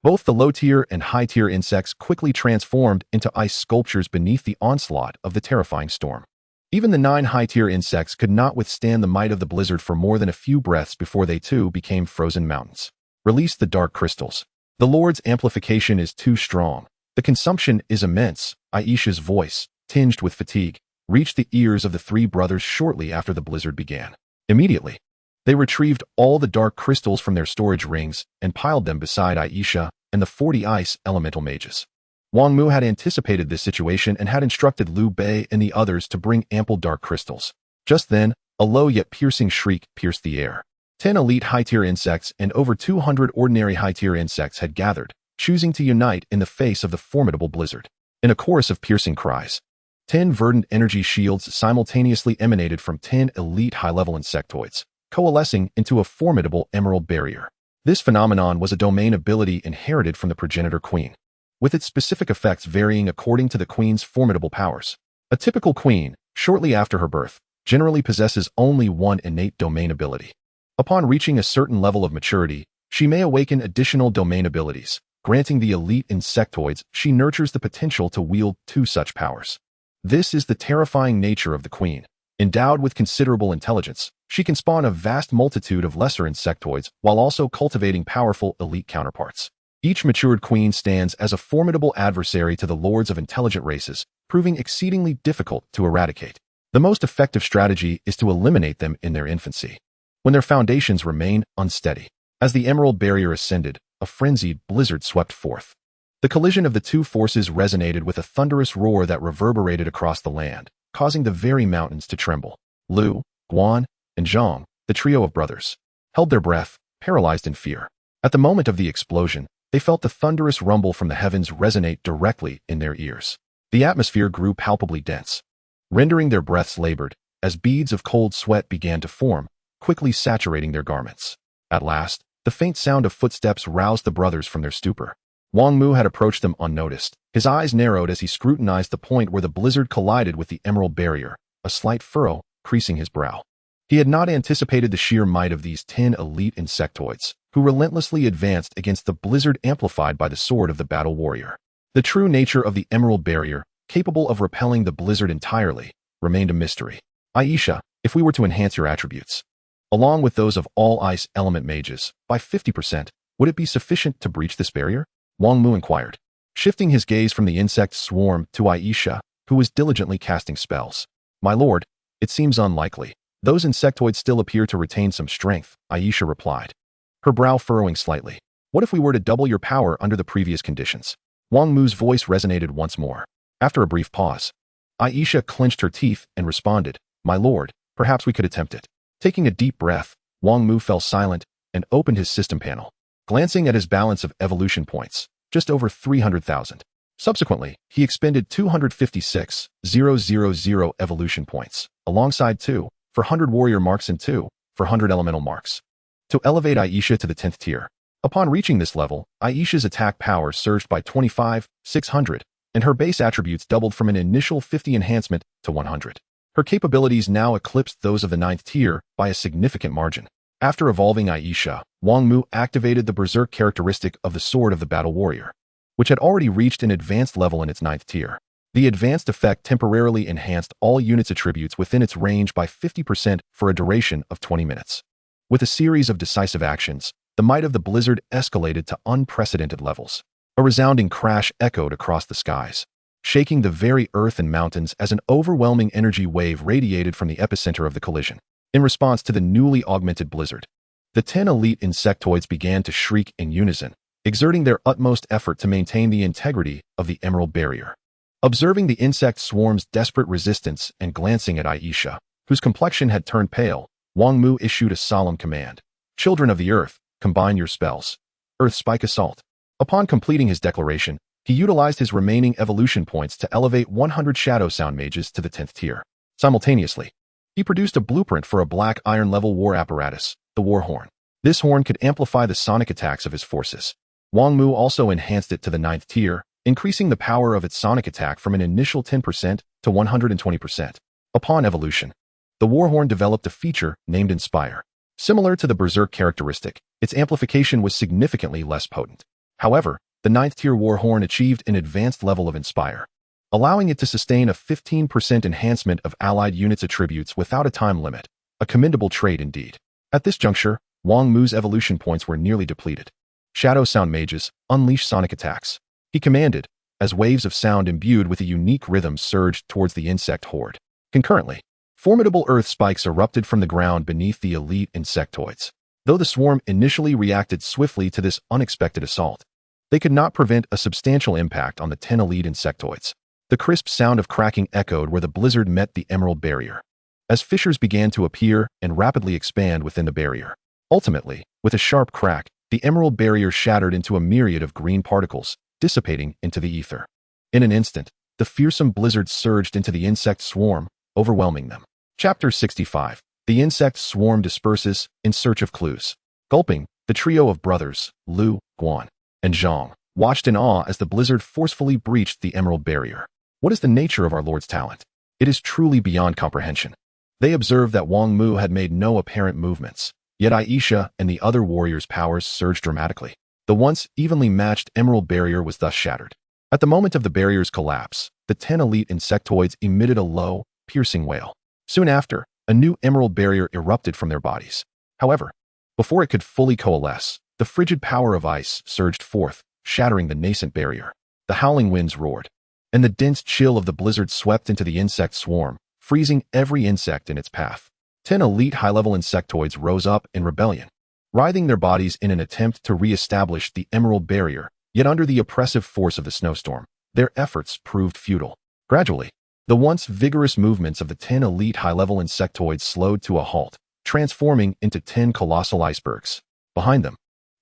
A: both the low-tier and high-tier insects quickly transformed into ice sculptures beneath the onslaught of the terrifying storm. Even the 9 high-tier insects could not withstand the might of the blizzard for more than a few breaths before they too became frozen mountains. Release the dark crystals. The Lord's amplification is too strong. The consumption is immense. Aisha's voice, tinged with fatigue, reached the ears of the 3 brothers shortly after the blizzard began. Immediately, they retrieved all the dark crystals from their storage rings and piled them beside Aisha and the 40 ice elemental mages. Wang Mu had anticipated this situation and had instructed Liu Bei and the others to bring ample dark crystals. Just then, a low yet piercing shriek pierced the air. 10 elite high-tier insects and over 200 ordinary high-tier insects had gathered, choosing to unite in the face of the formidable blizzard. In a chorus of piercing cries, 10 verdant energy shields simultaneously emanated from 10 elite high-level insectoids, coalescing into a formidable emerald barrier. This phenomenon was a domain ability inherited from the progenitor queen, with its specific effects varying according to the queen's formidable powers. A typical queen, shortly after her birth, generally possesses only one innate domain ability. Upon reaching a certain level of maturity, she may awaken additional domain abilities, granting the elite insectoids she nurtures the potential to wield 2 such powers. This is the terrifying nature of the queen. Endowed with considerable intelligence, she can spawn a vast multitude of lesser insectoids while also cultivating powerful elite counterparts. Each matured queen stands as a formidable adversary to the lords of intelligent races, proving exceedingly difficult to eradicate. The most effective strategy is to eliminate them in their infancy, when their foundations remain unsteady. As the emerald barrier ascended, a frenzied blizzard swept forth. The collision of the 2 forces resonated with a thunderous roar that reverberated across the land, causing the very mountains to tremble. Liu, Guan, and Zhang, the trio of brothers, held their breath, paralyzed in fear. At the moment of the explosion, they felt the thunderous rumble from the heavens resonate directly in their ears. The atmosphere grew palpably dense, rendering their breaths labored, as beads of cold sweat began to form, quickly saturating their garments. At last, the faint sound of footsteps roused the brothers from their stupor. Wang Mu had approached them unnoticed. His eyes narrowed as he scrutinized the point where the blizzard collided with the emerald barrier, a slight furrow creasing his brow. He had not anticipated the sheer might of these 10 elite insectoids, who relentlessly advanced against the blizzard amplified by the sword of the battle warrior. The true nature of the emerald barrier, capable of repelling the blizzard entirely, remained a mystery. Aisha, if we were to enhance your attributes, along with those of all ice element mages, by 50%, would it be sufficient to breach this barrier? Wang Mu inquired, shifting his gaze from the insect swarm to Aisha, who was diligently casting spells. My lord, it seems unlikely. Those insectoids still appear to retain some strength, Aisha replied, her brow furrowing slightly. What if we were to double your power under the previous conditions? Wang Mu's voice resonated once more. After a brief pause, Aisha clenched her teeth and responded, My lord, perhaps we could attempt it. Taking a deep breath, Wang Mu fell silent and opened his system panel, glancing at his balance of evolution points, just over 300,000. Subsequently, he expended 256,000 evolution points, alongside 2 for 100 warrior marks and 2 for 100 elemental marks, to elevate Aisha to the 10th tier. Upon reaching this level, Aisha's attack power surged by 25,600, and her base attributes doubled from an initial 50 enhancement to 100. Her capabilities now eclipsed those of the 9th tier by a significant margin. After evolving Aisha, Wang Mu activated the berserk characteristic of the Sword of the Battle Warrior, which had already reached an advanced level in its 9th tier. The advanced effect temporarily enhanced all units' attributes within its range by 50% for a duration of 20 minutes. With a series of decisive actions, the might of the blizzard escalated to unprecedented levels. A resounding crash echoed across the skies, shaking the very earth and mountains as an overwhelming energy wave radiated from the epicenter of the collision. In response to the newly augmented blizzard, the 10 elite insectoids began to shriek in unison, exerting their utmost effort to maintain the integrity of the Emerald Barrier. Observing the insect swarm's desperate resistance and glancing at Aisha, whose complexion had turned pale, Wang Mu issued a solemn command. Children of the Earth, combine your spells. Earth Spike Assault. Upon completing his declaration, he utilized his remaining evolution points to elevate 100 Shadow Sound Mages to the 10th tier. Simultaneously, he produced a blueprint for a black iron-level war apparatus, the War Horn. This horn could amplify the sonic attacks of his forces. Wang Mu also enhanced it to the 9th tier, increasing the power of its sonic attack from an initial 10% to 120%. Upon evolution, the War Horn developed a feature named Inspire. Similar to the Berserk characteristic, its amplification was significantly less potent. However, the 9th tier War Horn achieved an advanced level of Inspire, allowing it to sustain a 15% enhancement of allied units' attributes without a time limit, a commendable trait indeed. At this juncture, Wang Mu's evolution points were nearly depleted. Shadow Sound Mages, unleash sonic attacks. He commanded, as waves of sound imbued with a unique rhythm surged towards the insect horde. Concurrently, formidable earth spikes erupted from the ground beneath the elite insectoids. Though the swarm initially reacted swiftly to this unexpected assault, they could not prevent a substantial impact on the 10 elite insectoids. The crisp sound of cracking echoed where the blizzard met the Emerald Barrier, as fissures began to appear and rapidly expand within the barrier. Ultimately, with a sharp crack, the Emerald Barrier shattered into a myriad of green particles, dissipating into the ether. In an instant, the fearsome blizzard surged into the insect swarm, overwhelming them. Chapter 65. The insect swarm disperses in search of clues. Gulping, the trio of brothers, Lu, Guan, and Zhang, watched in awe as the blizzard forcefully breached the Emerald Barrier. What is the nature of our Lord's talent? It is truly beyond comprehension. They observed that Wang Mu had made no apparent movements, yet Aisha and the other warriors' powers surged dramatically. The once evenly matched Emerald Barrier was thus shattered. At the moment of the barrier's collapse, the 10 elite insectoids emitted a low, piercing wail. Soon after, a new Emerald Barrier erupted from their bodies. However, before it could fully coalesce, the frigid power of ice surged forth, shattering the nascent barrier. The howling winds roared, and the dense chill of the blizzard swept into the insect swarm, freezing every insect in its path. 10 elite high-level insectoids rose up in rebellion, writhing their bodies in an attempt to re-establish the Emerald Barrier, yet under the oppressive force of the snowstorm, their efforts proved futile. Gradually, the once vigorous movements of the 10 elite high-level insectoids slowed to a halt, transforming into 10 colossal icebergs. Behind them,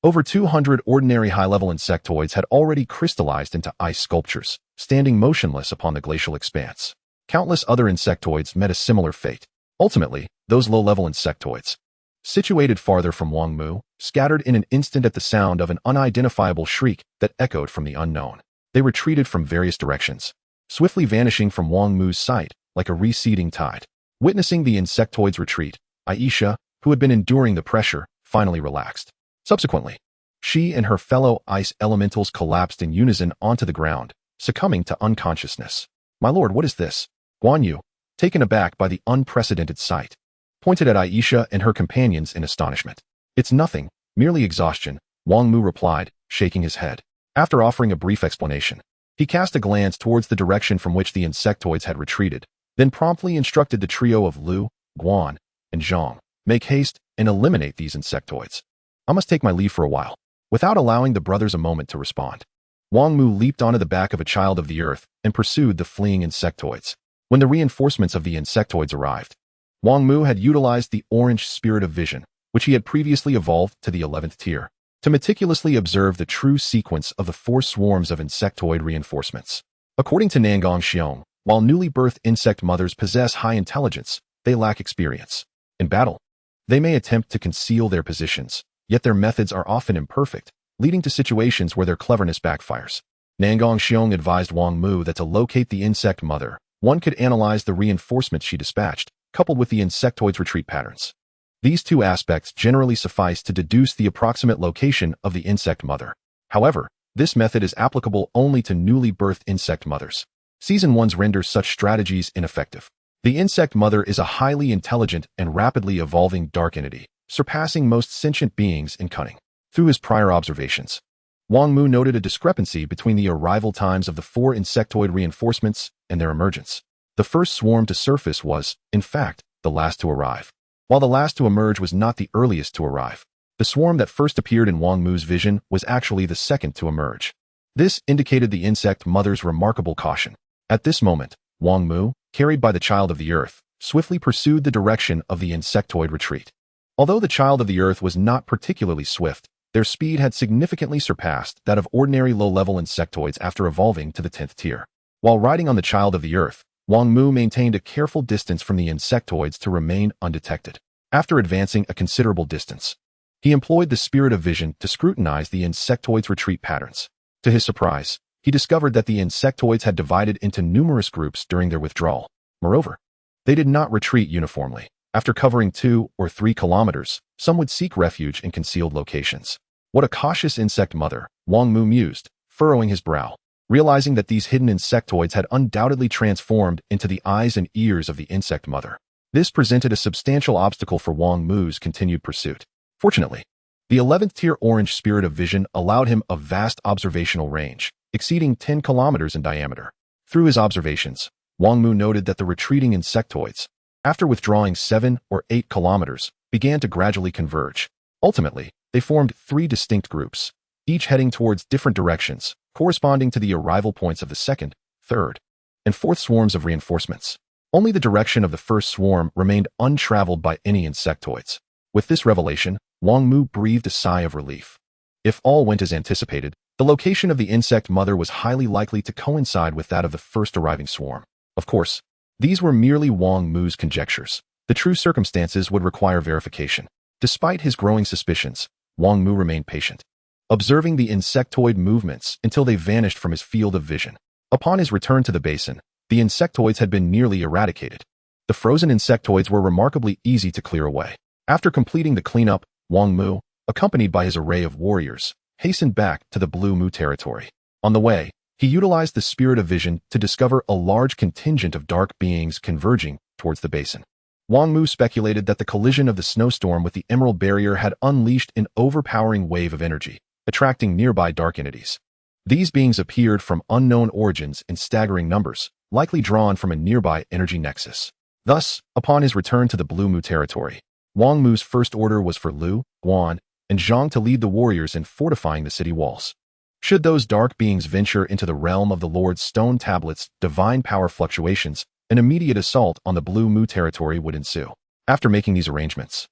A: over 200 ordinary high-level insectoids had already crystallized into ice sculptures, standing motionless upon the glacial expanse. Countless other insectoids met a similar fate. Ultimately, those low-level insectoids, situated farther from Wang Mu, scattered in an instant at the sound of an unidentifiable shriek that echoed from the unknown. They retreated from various directions, swiftly vanishing from Wang Mu's sight like a receding tide. Witnessing the insectoids' retreat, Aisha, who had been enduring the pressure, finally relaxed. Subsequently, she and her fellow ice elementals collapsed in unison onto the ground, succumbing to unconsciousness. "My lord, what is this?" Guan Yu, taken aback by the unprecedented sight, pointed at Aisha and her companions in astonishment. "It's nothing, merely exhaustion," Wang Mu replied, shaking his head. After offering a brief explanation, he cast a glance towards the direction from which the insectoids had retreated, then promptly instructed the trio of Lu, Guan, and Zhang, "Make haste and eliminate these insectoids. I must take my leave for a while." Without allowing the brothers a moment to respond, Wang Mu leaped onto the back of a child of the earth and pursued the fleeing insectoids. When the reinforcements of the insectoids arrived, Wang Mu had utilized the orange spirit of vision, which he had previously evolved to the 11th tier, to meticulously observe the true sequence of the 4 swarms of insectoid reinforcements. According to Nangong Xiong, while newly birthed insect mothers possess high intelligence, they lack experience. In battle, they may attempt to conceal their positions, yet their methods are often imperfect, leading to situations where their cleverness backfires. Nangong Xiong advised Wang Mu that to locate the insect mother, one could analyze the reinforcements she dispatched, coupled with the insectoid's retreat patterns. These two aspects generally suffice to deduce the approximate location of the insect mother. However, this method is applicable only to newly birthed insect mothers. Season 1's renders such strategies ineffective. The insect mother is a highly intelligent and rapidly evolving dark entity, surpassing most sentient beings in cunning. Through his prior observations, Wang Mu noted a discrepancy between the arrival times of the 4 insectoid reinforcements and their emergence. The first swarm to surface was, in fact, the last to arrive, while the last to emerge was not the earliest to arrive. The swarm that first appeared in Wang Mu's vision was actually the second to emerge. This indicated the insect mother's remarkable caution. At this moment, Wang Mu, carried by the Child of the Earth, swiftly pursued the direction of the insectoid retreat. Although the Child of the Earth was not particularly swift, their speed had significantly surpassed that of ordinary low-level insectoids after evolving to the 10th tier. While riding on the Child of the Earth, Wang Mu maintained a careful distance from the insectoids to remain undetected. After advancing a considerable distance, he employed the spirit of vision to scrutinize the insectoids' retreat patterns. To his surprise, he discovered that the insectoids had divided into numerous groups during their withdrawal. Moreover, they did not retreat uniformly. After covering 2 or 3 kilometers, some would seek refuge in concealed locations. What a cautious insect mother, Wang Mu mused, furrowing his brow, realizing that these hidden insectoids had undoubtedly transformed into the eyes and ears of the insect mother. This presented a substantial obstacle for Wang Mu's continued pursuit. Fortunately, the 11th tier orange spirit of vision allowed him a vast observational range, exceeding 10 kilometers in diameter. Through his observations, Wang Mu noted that the retreating insectoids, after withdrawing 7 or 8 kilometers, began to gradually converge. Ultimately, they formed 3 distinct groups, each heading towards different directions, corresponding to the arrival points of the 2nd, 3rd, and 4th swarms of reinforcements. Only the direction of the first swarm remained untraveled by any insectoids. With this revelation, Wang Mu breathed a sigh of relief. If all went as anticipated, the location of the insect mother was highly likely to coincide with that of the first arriving swarm. Of course, these were merely Wang Mu's conjectures. The true circumstances would require verification. Despite his growing suspicions, Wang Mu remained patient, observing the insectoid movements until they vanished from his field of vision. Upon his return to the basin, the insectoids had been nearly eradicated. The frozen insectoids were remarkably easy to clear away. After completing the cleanup, Wang Mu, accompanied by his array of warriors, hastened back to the Blue Mu territory. On the way, he utilized the spirit of vision to discover a large contingent of dark beings converging towards the basin. Wang Mu speculated that the collision of the snowstorm with the Emerald Barrier had unleashed an overpowering wave of energy, attracting nearby dark entities. These beings appeared from unknown origins in staggering numbers, likely drawn from a nearby energy nexus. Thus, upon his return to the Blue Mu territory, Wang Mu's first order was for Lu, Guan, and Zhang to lead the warriors in fortifying the city walls. Should those dark beings venture into the realm of the Lord's stone tablets, divine power fluctuations, an immediate assault on the Blue Mu territory would ensue. After making these arrangements,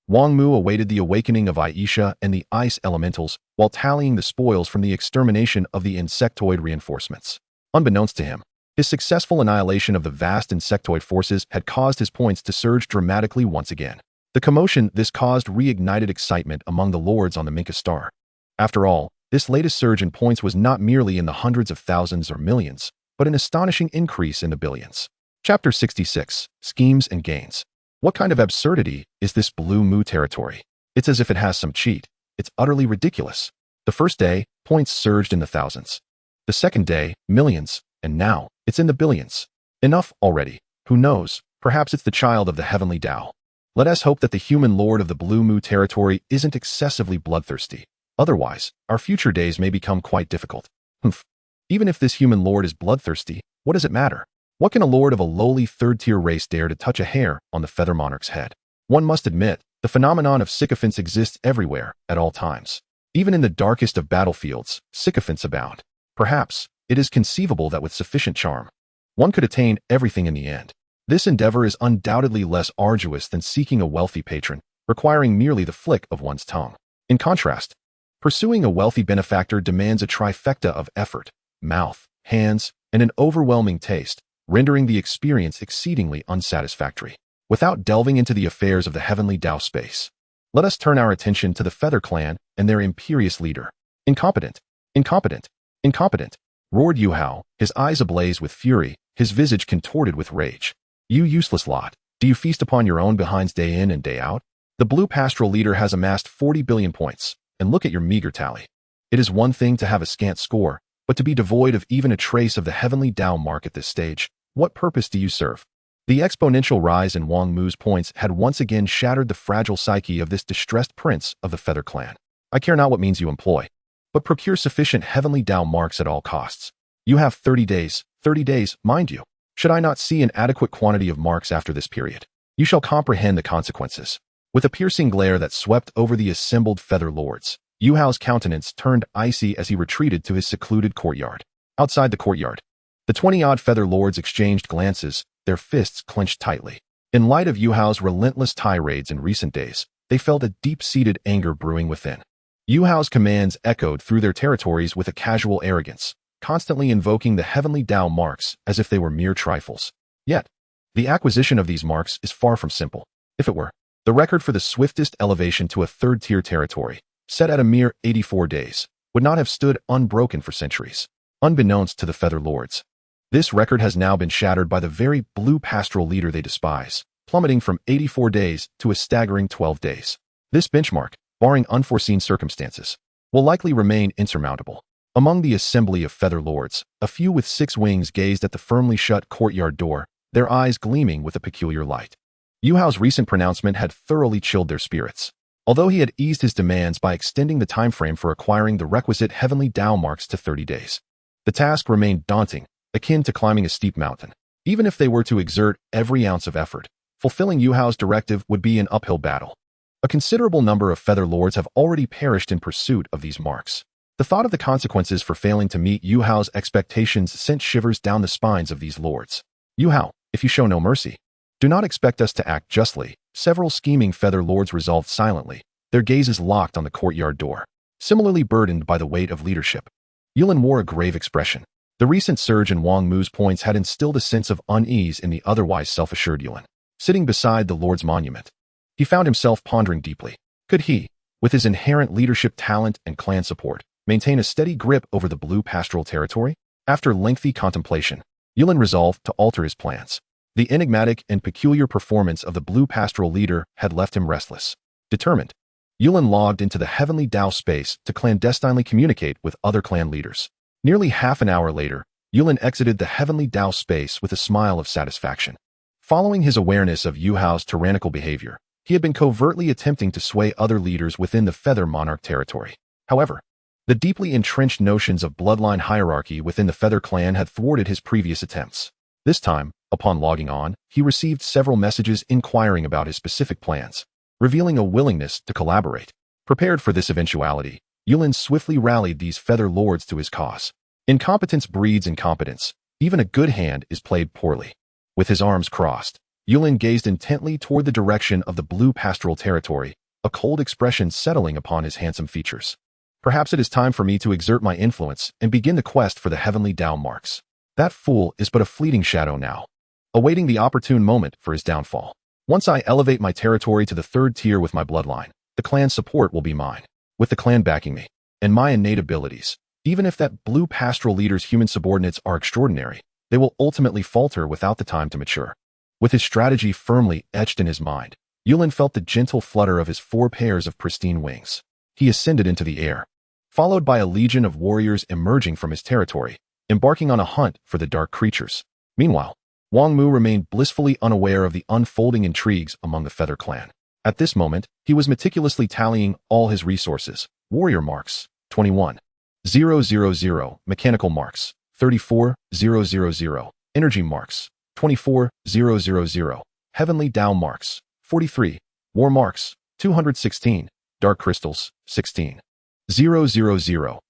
A: Wang Mu awaited the awakening of Aisha and the ice elementals while tallying the spoils from the extermination of the insectoid reinforcements. Unbeknownst to him, his successful annihilation of the vast insectoid forces had caused his points to surge dramatically once again. The commotion this caused reignited excitement among the lords on the Minka Star. After all, this latest surge in points was not merely in the hundreds of thousands or millions, but an astonishing increase in the billions. Chapter 66, Schemes and Gains. What kind of absurdity is this Blue Mu territory? It's as if it has some cheat. It's utterly ridiculous. The first day, points surged in the thousands. The second day, millions, and now, it's in the billions. Enough already. Who knows, perhaps it's the child of the Heavenly Dao. Let us hope that the human lord of the Blue Mu territory isn't excessively bloodthirsty. Otherwise, our future days may become quite difficult. Even if this human lord is bloodthirsty, what does it matter? What can a lord of a lowly third-tier race dare to touch a hair on the Feather Monarch's head? One must admit, the phenomenon of sycophants exists everywhere, at all times. Even in the darkest of battlefields, sycophants abound. Perhaps, it is conceivable that with sufficient charm, one could attain everything in the end. This endeavor is undoubtedly less arduous than seeking a wealthy patron, requiring merely the flick of one's tongue. In contrast, pursuing a wealthy benefactor demands a trifecta of effort, mouth, hands, and an overwhelming taste, rendering the experience exceedingly unsatisfactory. Without delving into the affairs of the Heavenly Dao space, let us turn our attention to the Feather Clan and their imperious leader. Incompetent, incompetent, incompetent, roared Yu Hao, his eyes ablaze with fury, his visage contorted with rage. You useless lot, do you feast upon your own behinds day in and day out? The blue pastoral leader has amassed 40 billion points, and look at your meager tally. It is one thing to have a scant score, but to be devoid of even a trace of the Heavenly Dao mark at this stage, what purpose do you serve? The exponential rise in Wang Mu's points had once again shattered the fragile psyche of this distressed prince of the Feather Clan. I care not what means you employ, but procure sufficient Heavenly Dao marks at all costs. You have 30 days, mind you. Should I not see an adequate quantity of marks after this period, you shall comprehend the consequences. With a piercing glare that swept over the assembled Feather Lords, Yu Hao's countenance turned icy as he retreated to his secluded courtyard. Outside the courtyard, the 20-odd Feather Lords exchanged glances, their fists clenched tightly. In light of Yu Hao's relentless tirades in recent days, they felt a deep-seated anger brewing within. Yu Hao's commands echoed through their territories with a casual arrogance, constantly invoking the Heavenly Dao marks as if they were mere trifles. Yet, the acquisition of these marks is far from simple. If it were, the record for the swiftest elevation to a third-tier territory, set at a mere 84 days, would not have stood unbroken for centuries. Unbeknownst to the Feather Lords, this record has now been shattered by the very blue pastoral leader they despise, plummeting from 84 days to a staggering 12 days. This benchmark, barring unforeseen circumstances, will likely remain insurmountable. Among the assembly of Feather Lords, a few with 6 wings gazed at the firmly shut courtyard door, their eyes gleaming with a peculiar light. Yu Hao's recent pronouncement had thoroughly chilled their spirits. Although he had eased his demands by extending the time frame for acquiring the requisite Heavenly Dao marks to 30 days, the task remained daunting, akin to climbing a steep mountain. Even if they were to exert every ounce of effort, fulfilling Yu Hao's directive would be an uphill battle. A considerable number of Feather Lords have already perished in pursuit of these marks. The thought of the consequences for failing to meet Yu Hao's expectations sent shivers down the spines of these lords. Yu Hao, if you show no mercy, do not expect us to act justly. Several scheming Feather Lords resolved silently, their gazes locked on the courtyard door, similarly burdened by the weight of leadership. Yulin wore a grave expression. The recent surge in Wang Mu's points had instilled a sense of unease in the otherwise self-assured Yulin. Sitting beside the Lord's monument, he found himself pondering deeply. Could he, with his inherent leadership talent and clan support, maintain a steady grip over the blue pastoral territory? After lengthy contemplation, Yulin resolved to alter his plans. The enigmatic and peculiar performance of the blue pastoral leader had left him restless. Determined, Yulin logged into the Heavenly Dao space to clandestinely communicate with other clan leaders. Nearly half an hour later, Yulin exited the Heavenly Dao space with a smile of satisfaction. Following his awareness of Yu Hao's tyrannical behavior, he had been covertly attempting to sway other leaders within the Feather Monarch territory. However, the deeply entrenched notions of bloodline hierarchy within the Feather Clan had thwarted his previous attempts. This time, upon logging on, he received several messages inquiring about his specific plans, revealing a willingness to collaborate. Prepared for this eventuality, Yulin swiftly rallied these Feather Lords to his cause. Incompetence breeds incompetence. Even a good hand is played poorly. With his arms crossed, Yulin gazed intently toward the direction of the blue pastoral territory, a cold expression settling upon his handsome features. Perhaps it is time for me to exert my influence and begin the quest for the Heavenly Dao marks. That fool is but a fleeting shadow now, awaiting the opportune moment for his downfall. Once I elevate my territory to the 3rd tier with my bloodline, the clan's support will be mine. With the clan backing me, and my innate abilities, even if that blue pastoral leader's human subordinates are extraordinary, they will ultimately falter without the time to mature. With his strategy firmly etched in his mind, Yulin felt the gentle flutter of his 4 pairs of pristine wings. He ascended into the air, followed by a legion of warriors emerging from his territory, embarking on a hunt for the dark creatures. Meanwhile, Wang Mu remained blissfully unaware of the unfolding intrigues among the Feather Clan. At this moment, he was meticulously tallying all his resources. Warrior marks, 21,000. Mechanical marks, 34,000. Energy marks, 24,000. Heavenly Dao marks, 43. War marks, 216. Dark crystals, 16,000.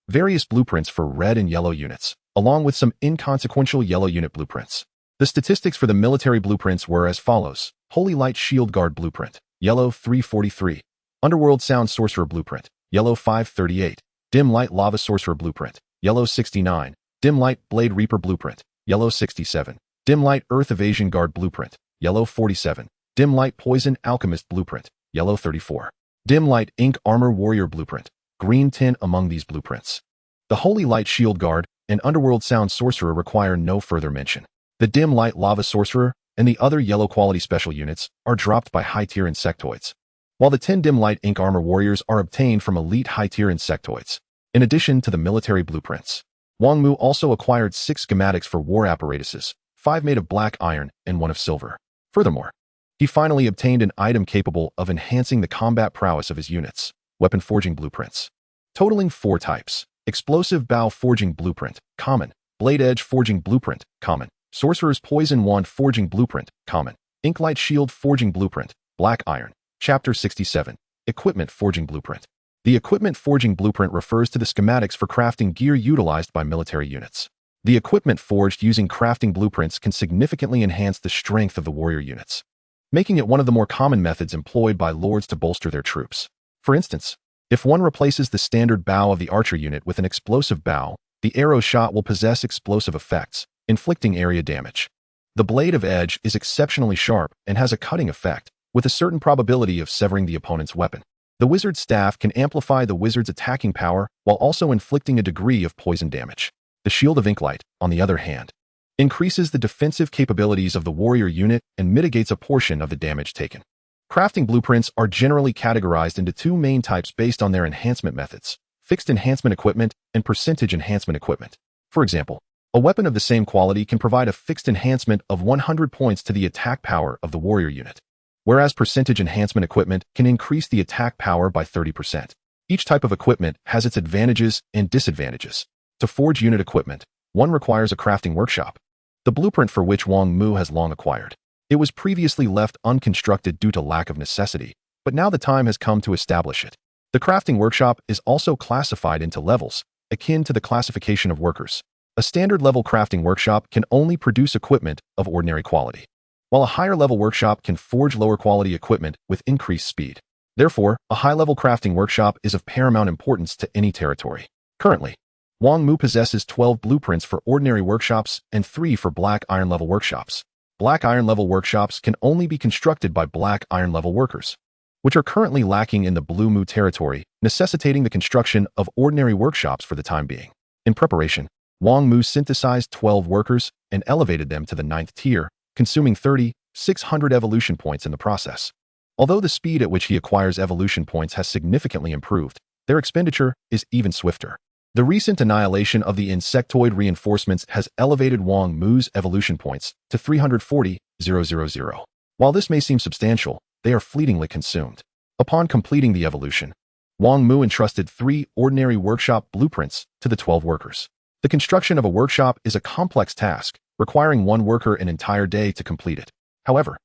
A: Various blueprints for red and yellow units, along with some inconsequential yellow unit blueprints. The statistics for the military blueprints were as follows. Holy Light Shield Guard blueprint, yellow 343. Underworld Sound Sorcerer blueprint, yellow 538. Dim Light Lava Sorcerer blueprint, yellow 69. Dim Light Blade Reaper blueprint, yellow 67. Dim Light Earth Evasion Guard blueprint, yellow 47. Dim Light Poison Alchemist blueprint, yellow 34. Dim Light Ink Armor Warrior blueprint, green 10 among these blueprints. The Holy Light Shield Guard and Underworld Sound Sorcerer require no further mention. The dim light lava sorcerer and the other yellow quality special units are dropped by high-tier insectoids, while the 10 dim light ink armor warriors are obtained from elite high-tier insectoids. In addition to the military blueprints, Wang Mu also acquired 6 schematics for war apparatuses, 5 made of black iron and 1 of silver. Furthermore, he finally obtained an item capable of enhancing the combat prowess of his units, weapon forging blueprints, totaling 4 types: explosive bow forging blueprint, common; blade edge forging blueprint, common; sorcerer's poison wand forging blueprint, common; inklight shield forging blueprint, black iron. Chapter 67. Equipment forging blueprint. The equipment forging blueprint refers to the schematics for crafting gear utilized by military units. The equipment forged using crafting blueprints can significantly enhance the strength of the warrior units, making it one of the more common methods employed by lords to bolster their troops. For instance, if one replaces the standard bow of the archer unit with an explosive bow, the arrow shot will possess explosive effects, inflicting area damage. The blade of edge is exceptionally sharp and has a cutting effect, with a certain probability of severing the opponent's weapon. The wizard's staff can amplify the wizard's attacking power while also inflicting a degree of poison damage. The shield of inklight, on the other hand, increases the defensive capabilities of the warrior unit and mitigates a portion of the damage taken. Crafting blueprints are generally categorized into 2 main types based on their enhancement methods: fixed enhancement equipment and percentage enhancement equipment. For example, a weapon of the same quality can provide a fixed enhancement of 100 points to the attack power of the warrior unit, whereas percentage enhancement equipment can increase the attack power by 30%. Each type of equipment has its advantages and disadvantages. To forge unit equipment, one requires a crafting workshop, the blueprint for which Wang Mu has long acquired. It was previously left unconstructed due to lack of necessity, but now the time has come to establish it. The crafting workshop is also classified into levels, akin to the classification of workers. A standard level crafting workshop can only produce equipment of ordinary quality, while a higher level workshop can forge lower quality equipment with increased speed. Therefore, a high-level crafting workshop is of paramount importance to any territory. Currently, Wang Mu possesses 12 blueprints for ordinary workshops and 3 for black iron level workshops. Black iron level workshops can only be constructed by black iron level workers, which are currently lacking in the Blue Mu territory, necessitating the construction of ordinary workshops for the time being. In preparation, Wang Mu synthesized 12 workers and elevated them to the 9th tier, consuming 3,600 evolution points in the process. Although the speed at which he acquires evolution points has significantly improved, their expenditure is even swifter. The recent annihilation of the insectoid reinforcements has elevated Wang Mu's evolution points to 340,000. While this may seem substantial, they are fleetingly consumed. Upon completing the evolution, Wang Mu entrusted 3 ordinary workshop blueprints to the 12 workers. The construction of a workshop is a complex task, requiring one worker an entire day to complete it. However,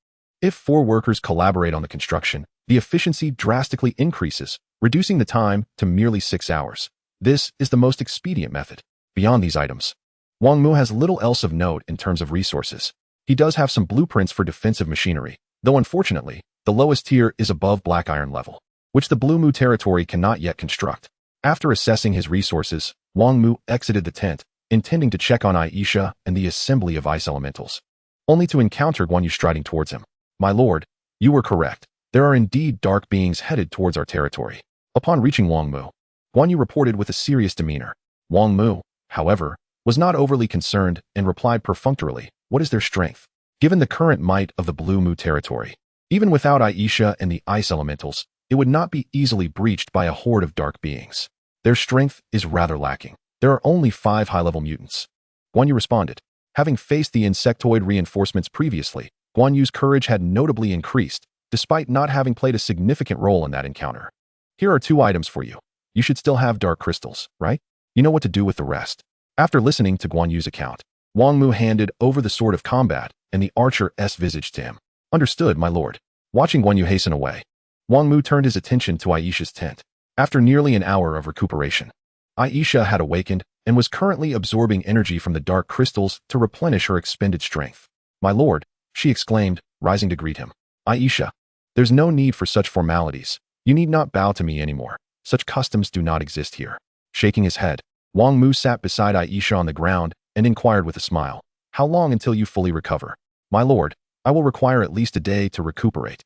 A: if 4 workers collaborate on the construction, the efficiency drastically increases, reducing the time to merely 6 hours. This is the most expedient method. Beyond these items, Wang Mu has little else of note in terms of resources. He does have some blueprints for defensive machinery, though unfortunately, the lowest tier is above black iron level, which the Blue Mu territory cannot yet construct. After assessing his resources, Wang Mu exited the tent, intending to check on Aisha and the assembly of ice elementals, only to encounter Guan Yu striding towards him. "My lord, you were correct. There are indeed dark beings headed towards our territory." Upon reaching Wang Mu, Guan Yu reported with a serious demeanor. Wang Mu, however, was not overly concerned and replied perfunctorily, "What is their strength?" Given the current might of the Blue Mu territory, even without Aisha and the ice elementals, it would not be easily breached by a horde of dark beings. Their strength is rather lacking. There are only 5 high-level mutants. Guan Yu responded. Having faced the insectoid reinforcements previously, Guan Yu's courage had notably increased, despite not having played a significant role in that encounter. "Here are 2 items for you. You should still have dark crystals, right? You know what to do with the rest." After listening to Guan Yu's account, Wang Mu handed over the sword of combat and the archer's visage to him. "Understood, my lord." Watching Guan Yu hasten away, Wang Mu turned his attention to Aisha's tent. After nearly an hour of recuperation, Aisha had awakened and was currently absorbing energy from the dark crystals to replenish her expended strength. "My lord," she exclaimed, rising to greet him. "Aisha, there's no need for such formalities. You need not bow to me anymore. Such customs do not exist here." Shaking his head, Wang Mu sat beside Aisha on the ground and inquired with a smile, "How long until you fully recover?" "My lord, I will require at least a day to recuperate,"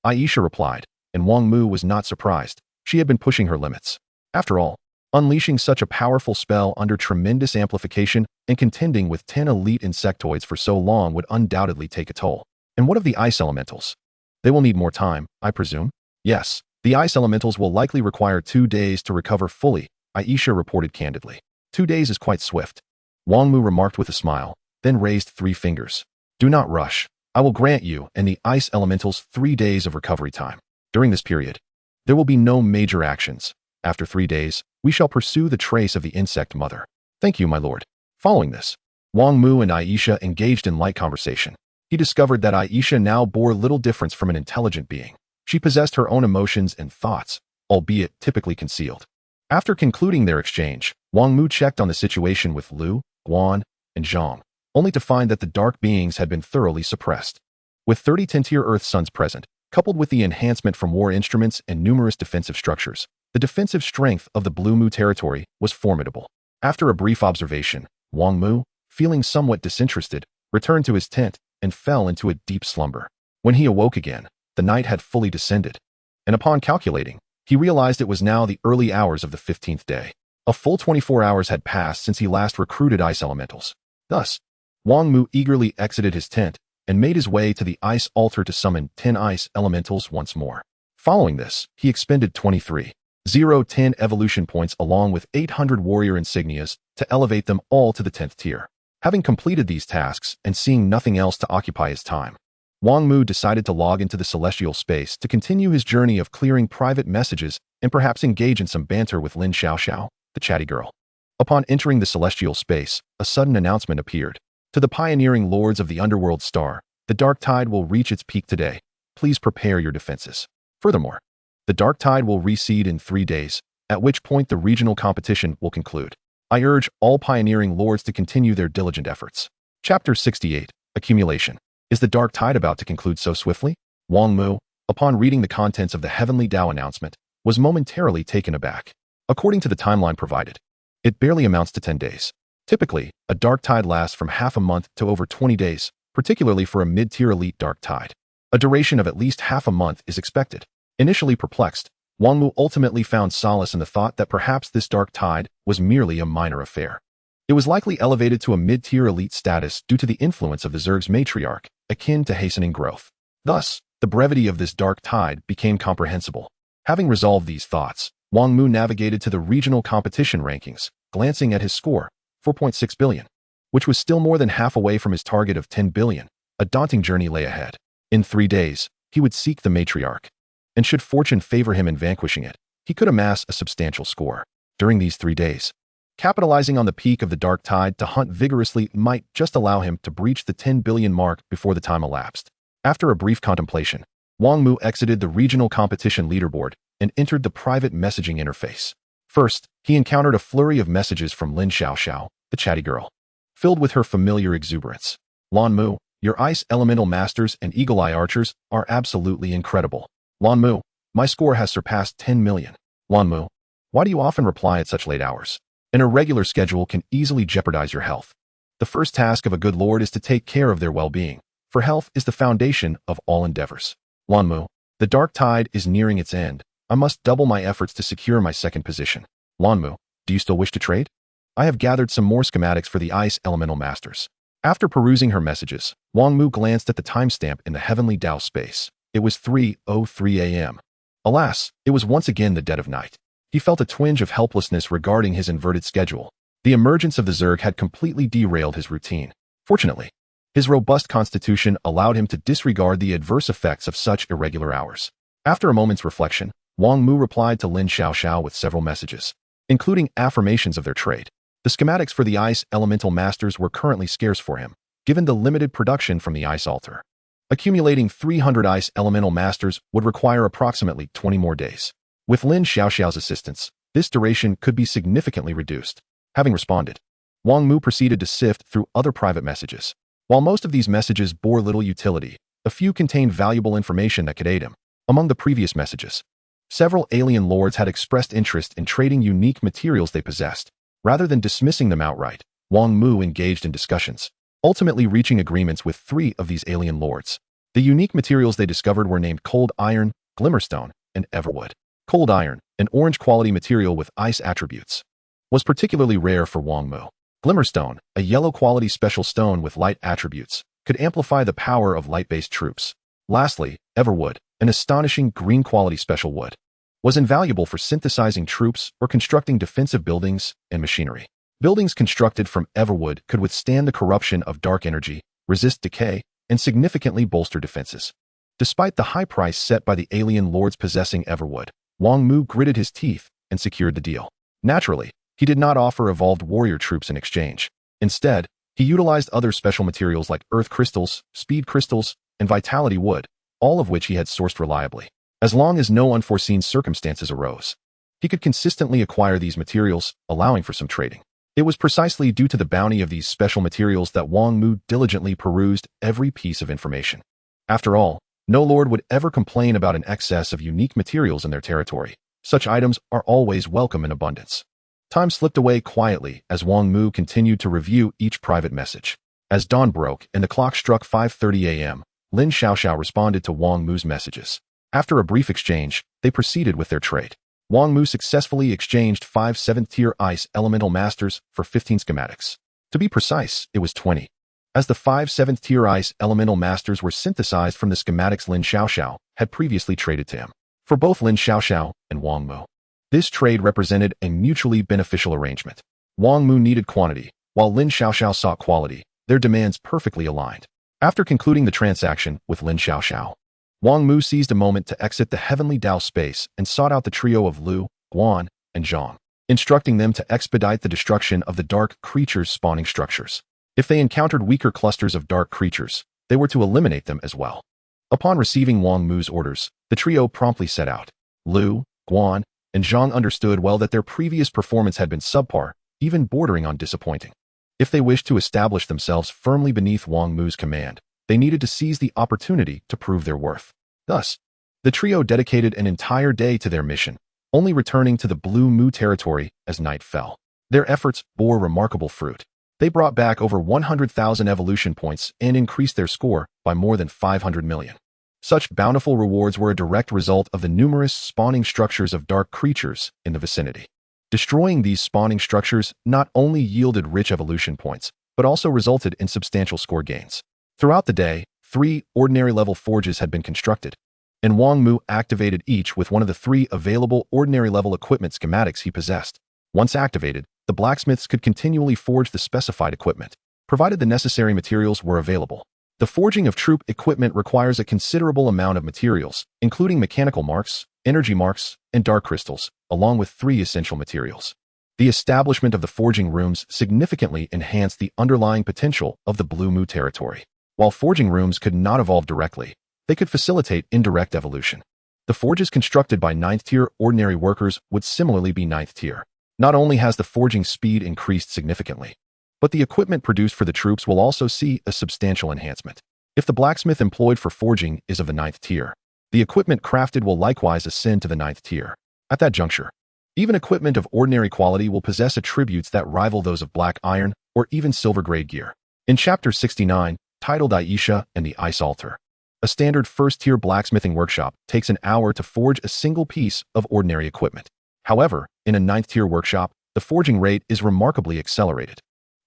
A: Aisha replied, and Wang Mu was not surprised. She had been pushing her limits. After all, Unleashing such a powerful spell under tremendous amplification and contending with 10 elite insectoids for so long would undoubtedly take a toll. And what of the ice elementals? They will need more time, I presume? Yes, the ice elementals will likely require 2 days to recover fully, Aisha reported candidly. 2 days is quite swift. Wang Mu remarked with a smile, then raised 3 fingers. Do not rush. I will grant you and the ice elementals 3 days of recovery time. During this period, there will be no major actions. After 3 days, we shall pursue the trace of the insect mother. Thank you, my lord. Following this, Wang Mu and Aisha engaged in light conversation. He discovered that Aisha now bore little difference from an intelligent being. She possessed her own emotions and thoughts, albeit typically concealed. After concluding their exchange, Wang Mu checked on the situation with Lu, Guan, and Zhang, only to find that the dark beings had been thoroughly suppressed. With 30 10-tier Earth suns present, coupled with the enhancement from war instruments and numerous defensive structures, the defensive strength of the Blue Mu territory was formidable. After a brief observation, Wang Mu, feeling somewhat disinterested, returned to his tent and fell into a deep slumber. When he awoke again, the night had fully descended, and upon calculating, he realized it was now the early hours of the 15th day. A full 24 hours had passed since he last recruited ice elementals. Thus, Wang Mu eagerly exited his tent and made his way to the ice altar to summon 10 ice elementals once more. Following this, he expended 23,010 evolution points along with 800 warrior insignias to elevate them all to the 10th tier. Having completed these tasks and seeing nothing else to occupy his time, Wang Mu decided to log into the celestial space to continue his journey of clearing private messages and perhaps engage in some banter with Lin Xiaoxiao, the chatty girl. Upon entering the celestial space, a sudden announcement appeared. To the pioneering lords of the underworld star, the dark tide will reach its peak today. Please prepare your defenses. Furthermore, the dark tide will recede in 3 days, at which point the regional competition will conclude. I urge all pioneering lords to continue their diligent efforts. Chapter 68, Accumulation. Is the dark tide about to conclude so swiftly? Wang Mu, upon reading the contents of the Heavenly Dao announcement, was momentarily taken aback. According to the timeline provided, it barely amounts to 10 days. Typically, a dark tide lasts from half a month to over 20 days, particularly for a mid-tier elite dark tide. A duration of at least half a month is expected. Initially perplexed, Wang Mu ultimately found solace in the thought that perhaps this dark tide was merely a minor affair. It was likely elevated to a mid-tier elite status due to the influence of the Zerg's matriarch, akin to hastening growth. Thus, the brevity of this dark tide became comprehensible. Having resolved these thoughts, Wang Mu navigated to the regional competition rankings, glancing at his score, 4.6 billion, which was still more than half away from his target of 10 billion. A daunting journey lay ahead. In 3 days, he would seek the matriarch, and should fortune favor him in vanquishing it, he could amass a substantial score. During these 3 days, capitalizing on the peak of the dark tide to hunt vigorously might just allow him to breach the 10 billion mark before the time elapsed. After a brief contemplation, Wang Mu exited the regional competition leaderboard and entered the private messaging interface. First, he encountered a flurry of messages from Lin Xiaoxiao, the chatty girl, filled with her familiar exuberance. Lan Mu, your ice elemental masters and eagle-eye archers are absolutely incredible. Lan Mu, my score has surpassed 10 million. Lan Mu, why do you often reply at such late hours? An irregular schedule can easily jeopardize your health. The first task of a good lord is to take care of their well-being, for health is the foundation of all endeavors. Lan Mu, the dark tide is nearing its end. I must double my efforts to secure my second position. Lan Mu, do you still wish to trade? I have gathered some more schematics for the ice elemental masters. After perusing her messages, Wang Mu glanced at the timestamp in the Heavenly Dao space. It was 3:03 a.m. Alas, it was once again the dead of night. He felt a twinge of helplessness regarding his inverted schedule. The emergence of the Zerg had completely derailed his routine. Fortunately, his robust constitution allowed him to disregard the adverse effects of such irregular hours. After a moment's reflection, Wang Mu replied to Lin Xiaoxiao with several messages, including affirmations of their trade. The schematics for the ice elemental masters were currently scarce for him, given the limited production from the ice altar. Accumulating 300 ice elemental masters would require approximately 20 more days. With Lin Xiaoxiao's assistance, this duration could be significantly reduced. Having responded, Wang Mu proceeded to sift through other private messages. While most of these messages bore little utility, a few contained valuable information that could aid him. Among the previous messages, several alien lords had expressed interest in trading unique materials they possessed. Rather than dismissing them outright, Wang Mu engaged in discussions, ultimately reaching agreements with 3 of these alien lords. The unique materials they discovered were named Cold Iron, Glimmerstone, and Everwood. Cold Iron, an orange-quality material with ice attributes, was particularly rare for Wang Mu. Glimmerstone, a yellow-quality special stone with light attributes, could amplify the power of light-based troops. Lastly, Everwood, an astonishing green-quality special wood, was invaluable for synthesizing troops or constructing defensive buildings and machinery. Buildings constructed from Everwood could withstand the corruption of dark energy, resist decay, and significantly bolster defenses. Despite the high price set by the alien lords possessing Everwood, Wang Mu gritted his teeth and secured the deal. Naturally, he did not offer evolved warrior troops in exchange. Instead, he utilized other special materials like earth crystals, speed crystals, and vitality wood, all of which he had sourced reliably. As long as no unforeseen circumstances arose, he could consistently acquire these materials, allowing for some trading. It was precisely due to the bounty of these special materials that Wang Mu diligently perused every piece of information. After all, no lord would ever complain about an excess of unique materials in their territory. Such items are always welcome in abundance. Time slipped away quietly as Wang Mu continued to review each private message. As dawn broke and the clock struck 5:30 a.m., Lin Xiaoxiao responded to Wang Mu's messages. After a brief exchange, they proceeded with their trade. Wang Mu successfully exchanged 5 7th-tier ice elemental masters for 15 schematics. To be precise, it was 20. As the 5 7th-tier ice elemental masters were synthesized from the schematics Lin Xiaoxiao had previously traded to him. For both Lin Xiaoxiao and Wang Mu, this trade represented a mutually beneficial arrangement. Wang Mu needed quantity, while Lin Xiaoxiao sought quality, their demands perfectly aligned. After concluding the transaction with Lin Xiaoxiao, Wang Mu seized a moment to exit the Heavenly Dao space and sought out the trio of Lu, Guan, and Zhang, instructing them to expedite the destruction of the dark creatures' spawning structures. If they encountered weaker clusters of dark creatures, they were to eliminate them as well. Upon receiving Wang Mu's orders, the trio promptly set out. Lu, Guan, and Zhang understood well that their previous performance had been subpar, even bordering on disappointing. If they wished to establish themselves firmly beneath Wang Mu's command, they needed to seize the opportunity to prove their worth. Thus, the trio dedicated an entire day to their mission, only returning to the Blue Mu territory as night fell. Their efforts bore remarkable fruit. They brought back over 100,000 evolution points and increased their score by more than 500 million. Such bountiful rewards were a direct result of the numerous spawning structures of dark creatures in the vicinity. Destroying these spawning structures not only yielded rich evolution points, but also resulted in substantial score gains. Throughout the day, 3 ordinary-level forges had been constructed, and Wang Mu activated each with one of the 3 available ordinary-level equipment schematics he possessed. Once activated, the blacksmiths could continually forge the specified equipment, provided the necessary materials were available. The forging of troop equipment requires a considerable amount of materials, including mechanical marks, energy marks, and dark crystals, along with 3 essential materials. The establishment of the forging rooms significantly enhanced the underlying potential of the Blue Mu territory. While forging rooms could not evolve directly, they could facilitate indirect evolution. The forges constructed by 9th-tier ordinary workers would similarly be 9th tier. Not only has the forging speed increased significantly, but the equipment produced for the troops will also see a substantial enhancement. If the blacksmith employed for forging is of the 9th tier, the equipment crafted will likewise ascend to the 9th tier. At that juncture, even equipment of ordinary quality will possess attributes that rival those of black iron or even silver-grade gear. In Chapter 69, titled Aisha and the Ice Altar, a standard 1st-tier blacksmithing workshop takes an hour to forge a single piece of ordinary equipment. However, in a 9th-tier workshop, the forging rate is remarkably accelerated,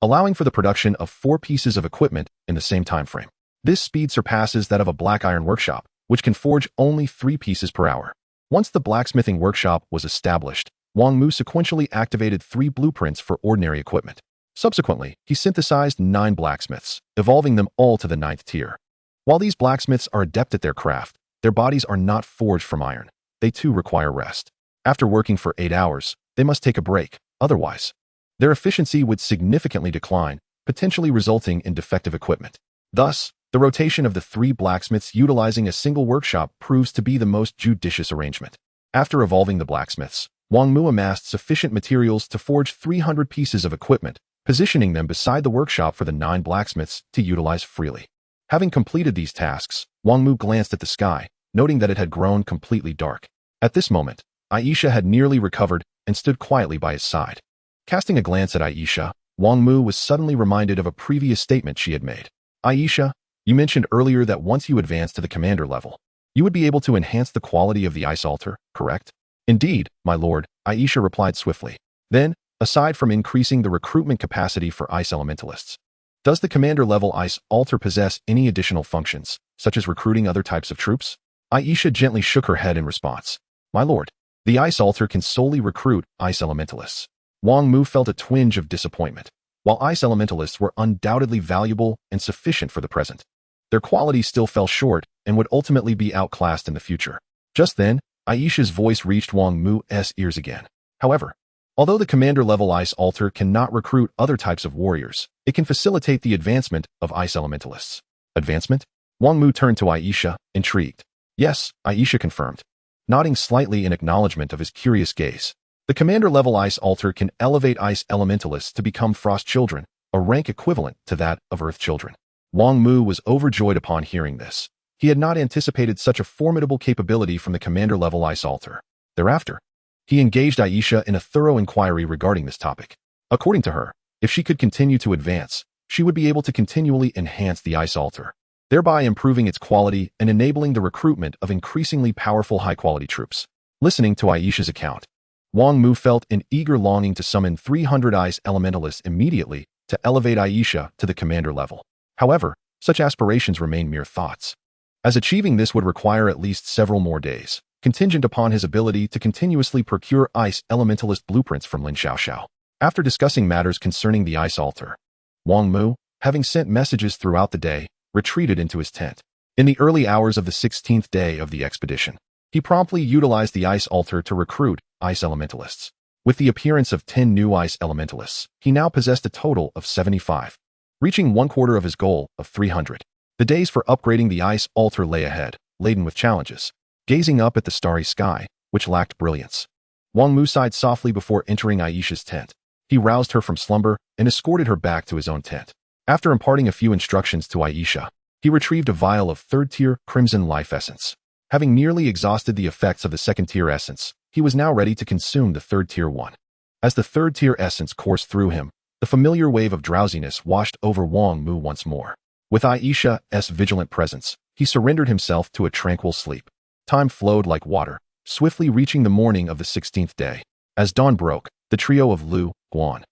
A: allowing for the production of 4 pieces of equipment in the same time frame. This speed surpasses that of a black iron workshop, which can forge only 3 pieces per hour. Once the blacksmithing workshop was established, Wang Mu sequentially activated 3 blueprints for ordinary equipment. Subsequently, he synthesized 9 blacksmiths, evolving them all to the 9th tier. While these blacksmiths are adept at their craft, their bodies are not forged from iron. They too require rest. After working for 8 hours, they must take a break, otherwise, their efficiency would significantly decline, potentially resulting in defective equipment. Thus, the rotation of the 3 blacksmiths utilizing a single workshop proves to be the most judicious arrangement. After evolving the blacksmiths, Wang Mu amassed sufficient materials to forge 300 pieces of equipment, positioning them beside the workshop for the 9 blacksmiths to utilize freely. Having completed these tasks, Wang Mu glanced at the sky, noting that it had grown completely dark. At this moment, Aisha had nearly recovered and stood quietly by his side. Casting a glance at Aisha, Wang Mu was suddenly reminded of a previous statement she had made. Aisha, you mentioned earlier that once you advance to the commander level, you would be able to enhance the quality of the ice altar, correct? Indeed, my lord, Aisha replied swiftly. Then, aside from increasing the recruitment capacity for ice elementalists, does the commander-level ice altar possess any additional functions, such as recruiting other types of troops? Aisha gently shook her head in response. My lord, the ice altar can solely recruit ice elementalists. Wang Mu felt a twinge of disappointment. While ice elementalists were undoubtedly valuable and sufficient for the present, their quality still fell short and would ultimately be outclassed in the future. Just then, Aisha's voice reached Wang Mu's ears again. However, although the commander-level ice altar cannot recruit other types of warriors, it can facilitate the advancement of ice elementalists. Advancement? Wang Mu turned to Aisha, intrigued. Yes, Aisha confirmed, nodding slightly in acknowledgement of his curious gaze. The commander-level ice altar can elevate ice elementalists to become frost children, a rank equivalent to that of earth children. Wang Mu was overjoyed upon hearing this. He had not anticipated such a formidable capability from the commander-level ice altar. Thereafter, he engaged Aisha in a thorough inquiry regarding this topic. According to her, if she could continue to advance, she would be able to continually enhance the ice altar, thereby improving its quality and enabling the recruitment of increasingly powerful high-quality troops. Listening to Aisha's account, Wang Mu felt an eager longing to summon 300 ice elementalists immediately to elevate Aisha to the commander level. However, such aspirations remain mere thoughts, as achieving this would require at least several more days, contingent upon his ability to continuously procure ice elementalist blueprints from Lin Xiaoxiao. After discussing matters concerning the ice altar, Wang Mu, having sent messages throughout the day, retreated into his tent. In the early hours of the 16th day of the expedition, he promptly utilized the ice altar to recruit ice elementalists. With the appearance of 10 new ice elementalists, he now possessed a total of 75, reaching 1/4 of his goal of 300. The days for upgrading the ice altar lay ahead, laden with challenges. Gazing up at the starry sky, which lacked brilliance, Wang Mu sighed softly before entering Aisha's tent. He roused her from slumber and escorted her back to his own tent. After imparting a few instructions to Aisha, he retrieved a vial of third-tier crimson life essence. Having nearly exhausted the effects of the second-tier essence, he was now ready to consume the third-tier one. As the third-tier essence coursed through him, the familiar wave of drowsiness washed over Wang Mu once more. With Aisha's vigilant presence, he surrendered himself to a tranquil sleep. Time flowed like water, swiftly reaching the morning of the 16th day. As dawn broke, the trio of Lu, Guan,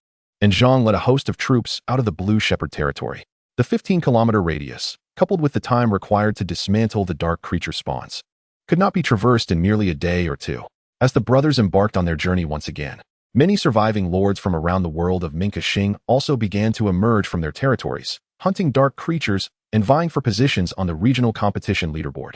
A: and Zhang led a host of troops out of the Blue Shepherd territory. The 15-kilometer radius, coupled with the time required to dismantle the dark creature spawns, could not be traversed in merely a day or two. As the brothers embarked on their journey once again, many surviving lords from around the world of Minka Xing also began to emerge from their territories, hunting dark creatures and vying for positions on the regional competition leaderboard.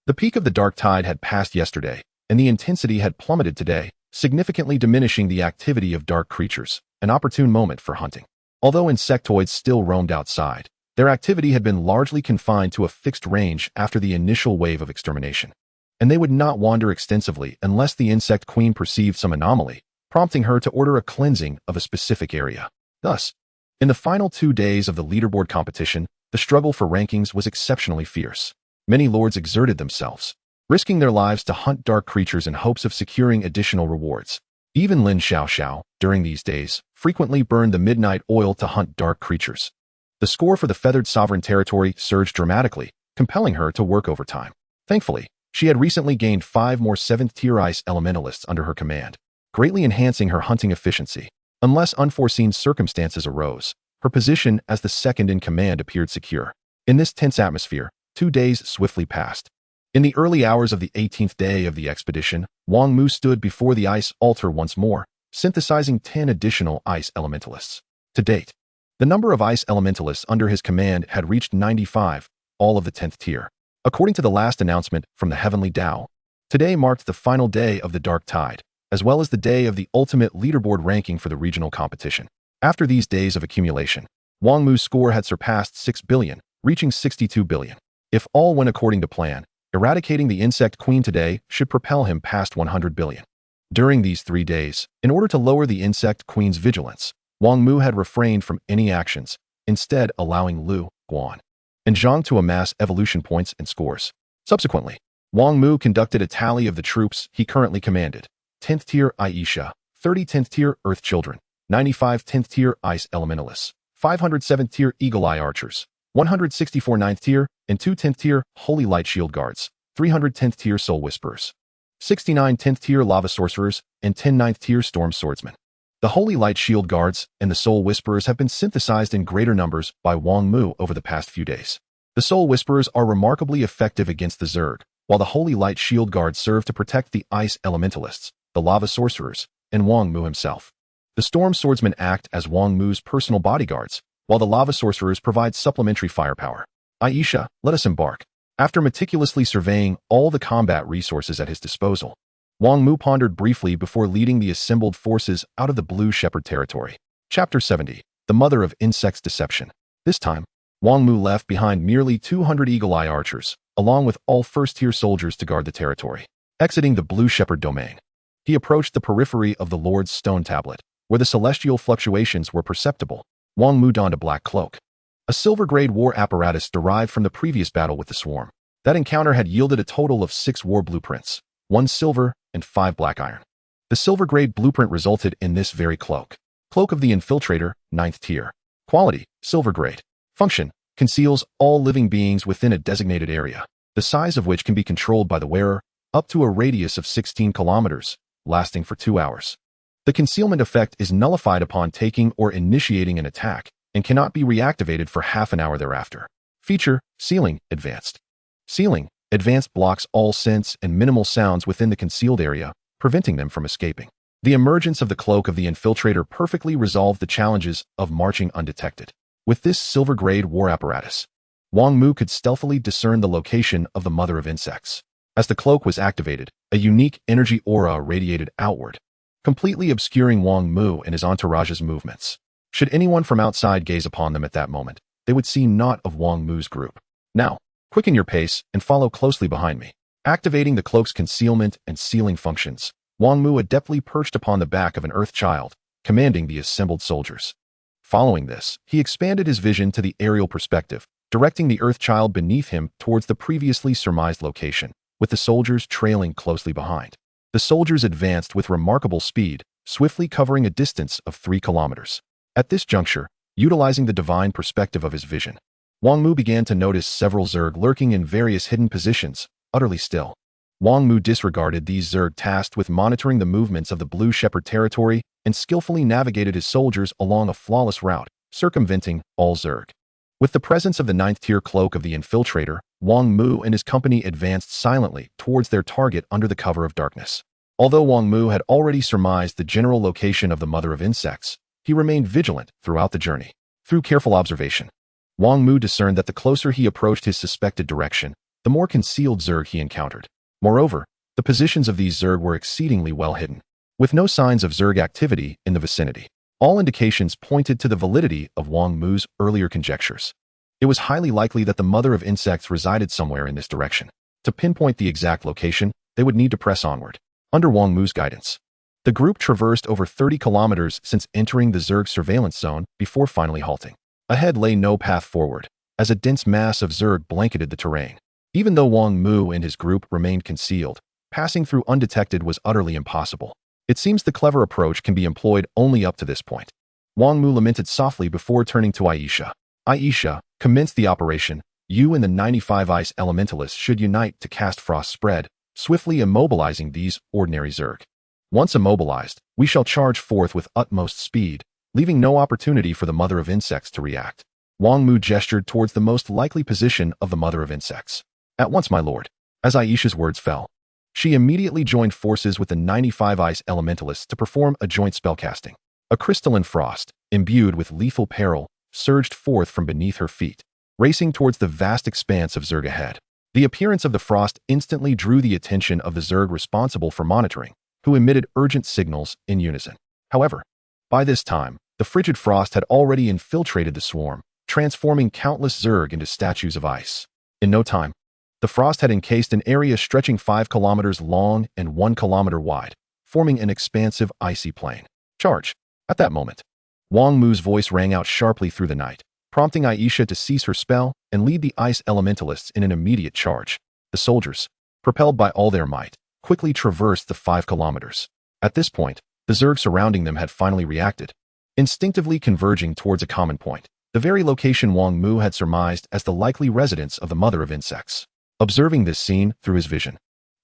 A: The peak of the dark tide had passed yesterday, and the intensity had plummeted today, significantly diminishing the activity of dark creatures, an opportune moment for hunting. Although insectoids still roamed outside, their activity had been largely confined to a fixed range after the initial wave of extermination, and they would not wander extensively unless the insect queen perceived some anomaly, prompting her to order a cleansing of a specific area. Thus, in the final 2 days of the leaderboard competition, the struggle for rankings was exceptionally fierce. Many lords exerted themselves, risking their lives to hunt dark creatures in hopes of securing additional rewards. Even Lin Xiaoxiao, during these days, frequently burned the midnight oil to hunt dark creatures. The score for the feathered sovereign territory surged dramatically, compelling her to work overtime. Thankfully, she had recently gained 5 more 7th-tier ice elementalists under her command, greatly enhancing her hunting efficiency. Unless unforeseen circumstances arose, her position as the second in command appeared secure. In this tense atmosphere, 2 days swiftly passed. In the early hours of the 18th day of the expedition, Wang Mu stood before the ice altar once more, synthesizing 10 additional ice elementalists. To date, the number of ice elementalists under his command had reached 95, all of the 10th tier. According to the last announcement from the Heavenly Dao, today marked the final day of the dark tide, as well as the day of the ultimate leaderboard ranking for the regional competition. After these days of accumulation, Wang Mu's score had surpassed 6 billion, reaching 62 billion. If all went according to plan, eradicating the insect queen today should propel him past 100 billion. During these 3 days, in order to lower the insect queen's vigilance, Wang Mu had refrained from any actions, instead allowing Lu, Guan, and Zhang to amass evolution points and scores. Subsequently, Wang Mu conducted a tally of the troops he currently commanded. 10th tier Aisha, 30 10th tier Earth Children, 95 10th tier Ice Elementalists, 500 7th tier Eagle Eye Archers, 164 9th tier, and 2 10th tier Holy Light Shield Guards, 300 10th tier Soul Whisperers. 69 10th-tier lava sorcerers, and 10 9th-tier storm swordsmen. The Holy Light Shield Guards and the Soul Whisperers have been synthesized in greater numbers by Wang Mu over the past few days. The Soul Whisperers are remarkably effective against the Zerg, while the Holy Light Shield Guards serve to protect the Ice Elementalists, the Lava Sorcerers, and Wang Mu himself. The Storm Swordsmen act as Wang Mu's personal bodyguards, while the Lava Sorcerers provide supplementary firepower. Aisha, let us embark. After meticulously surveying all the combat resources at his disposal, Wang Mu pondered briefly before leading the assembled forces out of the Blue Shepherd territory. Chapter 70. The Mother of Insects Deception. This time, Wang Mu left behind merely 200 Eagle-Eye archers, along with all first-tier soldiers to guard the territory. Exiting the Blue Shepherd domain, he approached the periphery of the Lord's Stone Tablet, where the celestial fluctuations were perceptible. Wang Mu donned a black cloak, a silver-grade war apparatus derived from the previous battle with the Swarm. That encounter had yielded a total of 6 war blueprints, 1 silver and 5 black iron. The silver-grade blueprint resulted in this very cloak. Cloak of the Infiltrator, 9th tier. Quality, silver-grade. Function, conceals all living beings within a designated area, the size of which can be controlled by the wearer, up to a radius of 16 kilometers, lasting for 2 hours. The concealment effect is nullified upon taking or initiating an attack, and cannot be reactivated for half an hour thereafter. Feature, Sealing, Advanced. Sealing, Advanced blocks all scents and minimal sounds within the concealed area, preventing them from escaping. The emergence of the Cloak of the Infiltrator perfectly resolved the challenges of marching undetected. With this silver-grade war apparatus, Wang Mu could stealthily discern the location of the Mother of Insects. As the cloak was activated, a unique energy aura radiated outward, completely obscuring Wang Mu and his entourage's movements. Should anyone from outside gaze upon them at that moment, they would see naught of Wang Mu's group. Now, quicken your pace and follow closely behind me. Activating the cloak's concealment and sealing functions, Wang Mu adeptly perched upon the back of an Earth Child, commanding the assembled soldiers. Following this, he expanded his vision to the aerial perspective, directing the Earth Child beneath him towards the previously surmised location, with the soldiers trailing closely behind. The soldiers advanced with remarkable speed, swiftly covering a distance of 3 kilometers. At this juncture, utilizing the divine perspective of his vision, Wang Mu began to notice several Zerg lurking in various hidden positions, utterly still. Wang Mu disregarded these Zerg tasked with monitoring the movements of the Blue Shepherd territory and skillfully navigated his soldiers along a flawless route, circumventing all Zerg. With the presence of the 9th-tier Cloak of the Infiltrator, Wang Mu and his company advanced silently towards their target under the cover of darkness. Although Wang Mu had already surmised the general location of the Mother of Insects, he remained vigilant throughout the journey. Through careful observation, Wang Mu discerned that the closer he approached his suspected direction, the more concealed Zerg he encountered. Moreover, the positions of these Zerg were exceedingly well hidden, with no signs of Zerg activity in the vicinity. All indications pointed to the validity of Wang Mu's earlier conjectures. It was highly likely that the Mother of Insects resided somewhere in this direction. To pinpoint the exact location, they would need to press onward. Under Wang Mu's guidance, the group traversed over 30 kilometers since entering the Zerg surveillance zone before finally halting. Ahead lay no path forward, as a dense mass of Zerg blanketed the terrain. Even though Wang Mu and his group remained concealed, passing through undetected was utterly impossible. It seems the clever approach can be employed only up to this point. Wang Mu lamented softly before turning to Aisha. Aisha, commence the operation. You and the 95 Ice Elementalists should unite to cast Frost Spread, swiftly immobilizing these ordinary Zerg. Once immobilized, we shall charge forth with utmost speed, leaving no opportunity for the Mother of Insects to react. Wang Mu gestured towards the most likely position of the Mother of Insects. At once, my lord. As Aisha's words fell, she immediately joined forces with the 95 Ice Elementalists to perform a joint spellcasting. A crystalline frost, imbued with lethal peril, surged forth from beneath her feet, racing towards the vast expanse of Zerg ahead. The appearance of the frost instantly drew the attention of the Zerg responsible for monitoring, who emitted urgent signals in unison. However, by this time, the frigid frost had already infiltrated the swarm, transforming countless Zerg into statues of ice. In no time, the frost had encased an area stretching 5 kilometers long and 1 kilometer wide, forming an expansive icy plain. Charge! At that moment, Wang Mu's voice rang out sharply through the night, prompting Aisha to cease her spell and lead the Ice Elementalists in an immediate charge. The soldiers, propelled by all their might, quickly traversed the 5 kilometers. At this point, the Zerg surrounding them had finally reacted, instinctively converging towards a common point, the very location Wang Mu had surmised as the likely residence of the Mother of Insects. Observing this scene through his vision,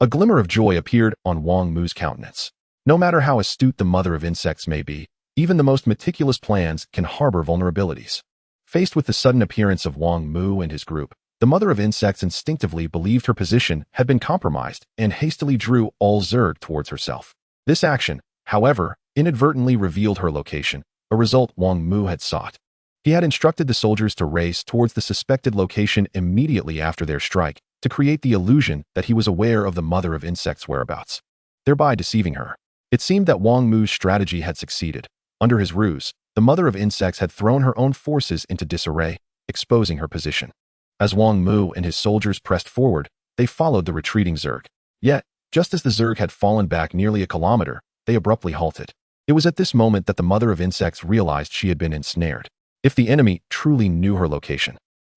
A: A glimmer of joy appeared on Wang Mu's countenance. No matter how astute the mother of insects may be, even the most meticulous plans can harbor vulnerabilities. Faced with the sudden appearance of Wang Mu and his group, the mother of insects instinctively believed her position had been compromised and hastily drew all Zerg towards herself. This action, however, inadvertently revealed her location, a result Wang Mu had sought. He had instructed the soldiers to race towards the suspected location immediately after their strike to create the illusion that he was aware of the mother of insects' whereabouts, thereby deceiving her. It seemed that Wang Mu's strategy had succeeded. Under his ruse, the mother of insects had thrown her own forces into disarray, exposing her position. As Wang Mu and his soldiers pressed forward, they followed the retreating Zerg. Yet, just as the Zerg had fallen back nearly a kilometer, they abruptly halted. It was at this moment that the mother of insects realized she had been ensnared. If the enemy truly knew her location,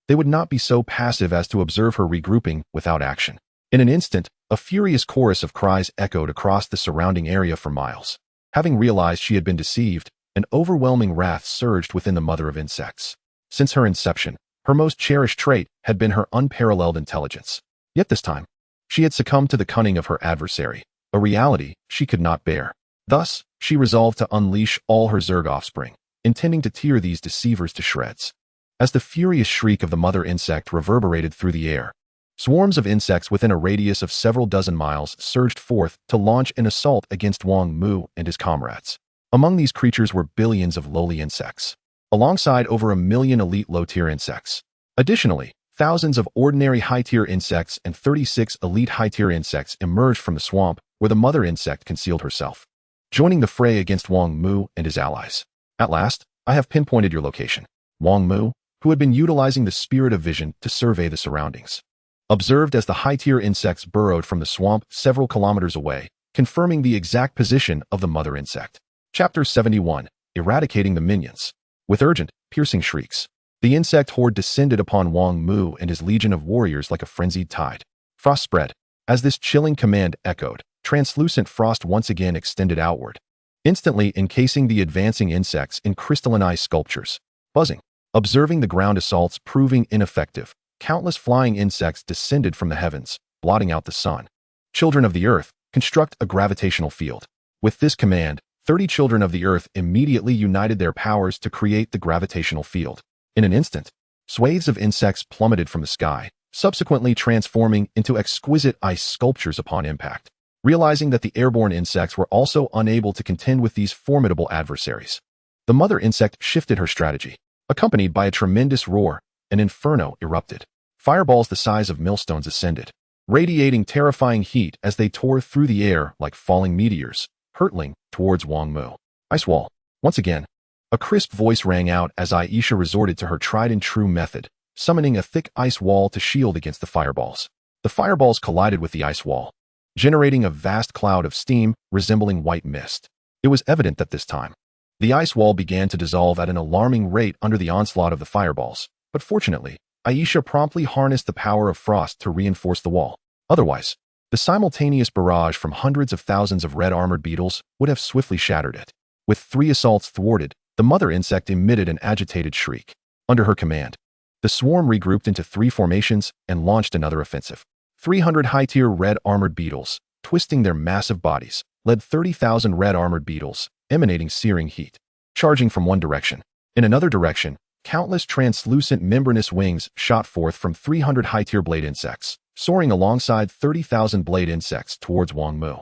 A: they would not be so passive as to observe her regrouping without action. In an instant, a furious chorus of cries echoed across the surrounding area for miles. Having realized she had been deceived, an overwhelming wrath surged within the mother of insects. Since her inception, her most cherished trait had been her unparalleled intelligence. Yet this time, she had succumbed to the cunning of her adversary, a reality she could not bear. Thus, she resolved to unleash all her Zerg offspring, intending to tear these deceivers to shreds. As the furious shriek of the mother insect reverberated through the air, swarms of insects within a radius of several dozen miles surged forth to launch an assault against Wang Mu and his comrades. Among these creatures were billions of lowly insects, alongside over 1 million elite low-tier insects. Additionally, thousands of ordinary high-tier insects and 36 elite high-tier insects emerged from the swamp where the mother insect concealed herself, joining the fray against Wang Mu and his allies. At last, I have pinpointed your location. Wang Mu, who had been utilizing the spirit of vision to survey the surroundings, observed as the high-tier insects burrowed from the swamp several kilometers away, confirming the exact position of the mother insect. Chapter 71. Eradicating the Minions. With urgent, piercing shrieks, the insect horde descended upon Wang Mu and his legion of warriors like a frenzied tide. Frost spread. As this chilling command echoed, translucent frost once again extended outward, instantly encasing the advancing insects in crystalline ice sculptures. Buzzing. Observing the ground assaults proving ineffective, countless flying insects descended from the heavens, blotting out the sun. Children of the Earth, construct a gravitational field. With this command, 30 children of the Earth immediately united their powers to create the gravitational field. In an instant, swathes of insects plummeted from the sky, subsequently transforming into exquisite ice sculptures upon impact. Realizing that the airborne insects were also unable to contend with these formidable adversaries, the mother insect shifted her strategy. Accompanied by a tremendous roar, an inferno erupted. Fireballs the size of millstones ascended, radiating terrifying heat as they tore through the air like falling meteors, hurtling towards Wang Mu. Ice wall. Once again, a crisp voice rang out as Aisha resorted to her tried-and-true method, summoning a thick ice wall to shield against the fireballs. The fireballs collided with the ice wall, generating a vast cloud of steam resembling white mist. It was evident that this time, the ice wall began to dissolve at an alarming rate under the onslaught of the fireballs, but fortunately, Aisha promptly harnessed the power of frost to reinforce the wall. Otherwise, the simultaneous barrage from hundreds of thousands of red-armored beetles would have swiftly shattered it. With 3 assaults thwarted, the mother insect emitted an agitated shriek. Under her command, the swarm regrouped into 3 formations and launched another offensive. 300 high-tier red-armored beetles, twisting their massive bodies, led 30,000 red-armored beetles, emanating searing heat, charging from one direction. In another direction, countless translucent membranous wings shot forth from 300 high-tier blade insects, soaring alongside 30,000 blade insects towards Wang Mu.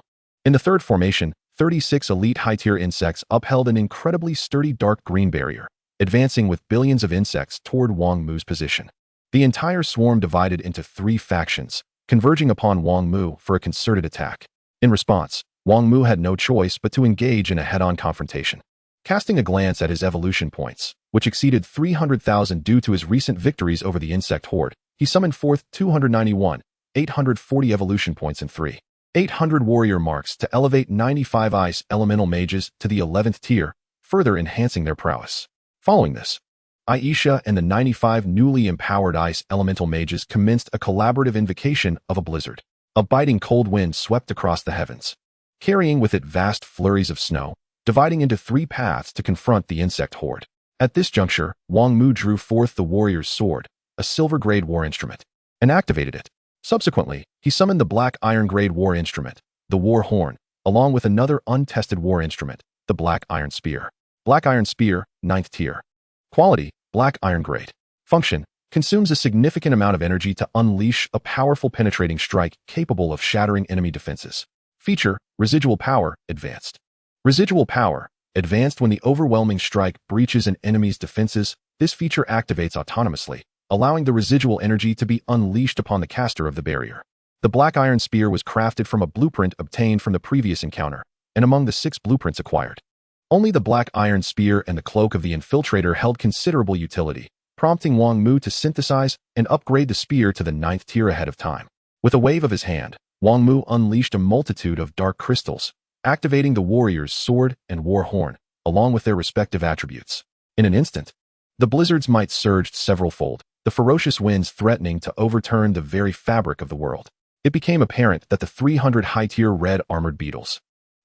A: In the third formation, 36 elite high-tier insects upheld an incredibly sturdy dark green barrier, advancing with billions of insects toward Wang Mu's position. The entire swarm divided into 3 factions, converging upon Wang Mu for a concerted attack. In response, Wang Mu had no choice but to engage in a head-on confrontation. Casting a glance at his evolution points, which exceeded 300,000 due to his recent victories over the insect horde, he summoned forth 291, 840 evolution points and 800 warrior marks to elevate 95 ice elemental mages to the 11th tier, further enhancing their prowess. Following this, Aisha and the 95 newly empowered ice elemental mages commenced a collaborative invocation of a blizzard. A biting cold wind swept across the heavens, carrying with it vast flurries of snow, dividing into 3 paths to confront the insect horde. At this juncture, Wang Mu drew forth the warrior's sword, a silver-grade war instrument, and activated it. Subsequently, he summoned the Black Iron Grade War Instrument, the War Horn, along with another untested war instrument, the Black Iron Spear. Black Iron Spear, 9th tier. Quality, Black Iron Grade. Function, consumes a significant amount of energy to unleash a powerful penetrating strike capable of shattering enemy defenses. Feature, Residual Power, Advanced. Residual Power, advanced when the overwhelming strike breaches an enemy's defenses. This feature activates autonomously, allowing the residual energy to be unleashed upon the caster of the barrier. The Black Iron Spear was crafted from a blueprint obtained from the previous encounter, and among the 6 blueprints acquired. Only the Black Iron Spear and the Cloak of the Infiltrator held considerable utility, prompting Wang Mu to synthesize and upgrade the spear to the 9th tier ahead of time. With a wave of his hand, Wang Mu unleashed a multitude of dark crystals, activating the warrior's sword and war horn, along with their respective attributes. In an instant, the blizzard's might surged several-fold, the ferocious winds threatening to overturn the very fabric of the world. It became apparent that the 300 high-tier red armored beetles,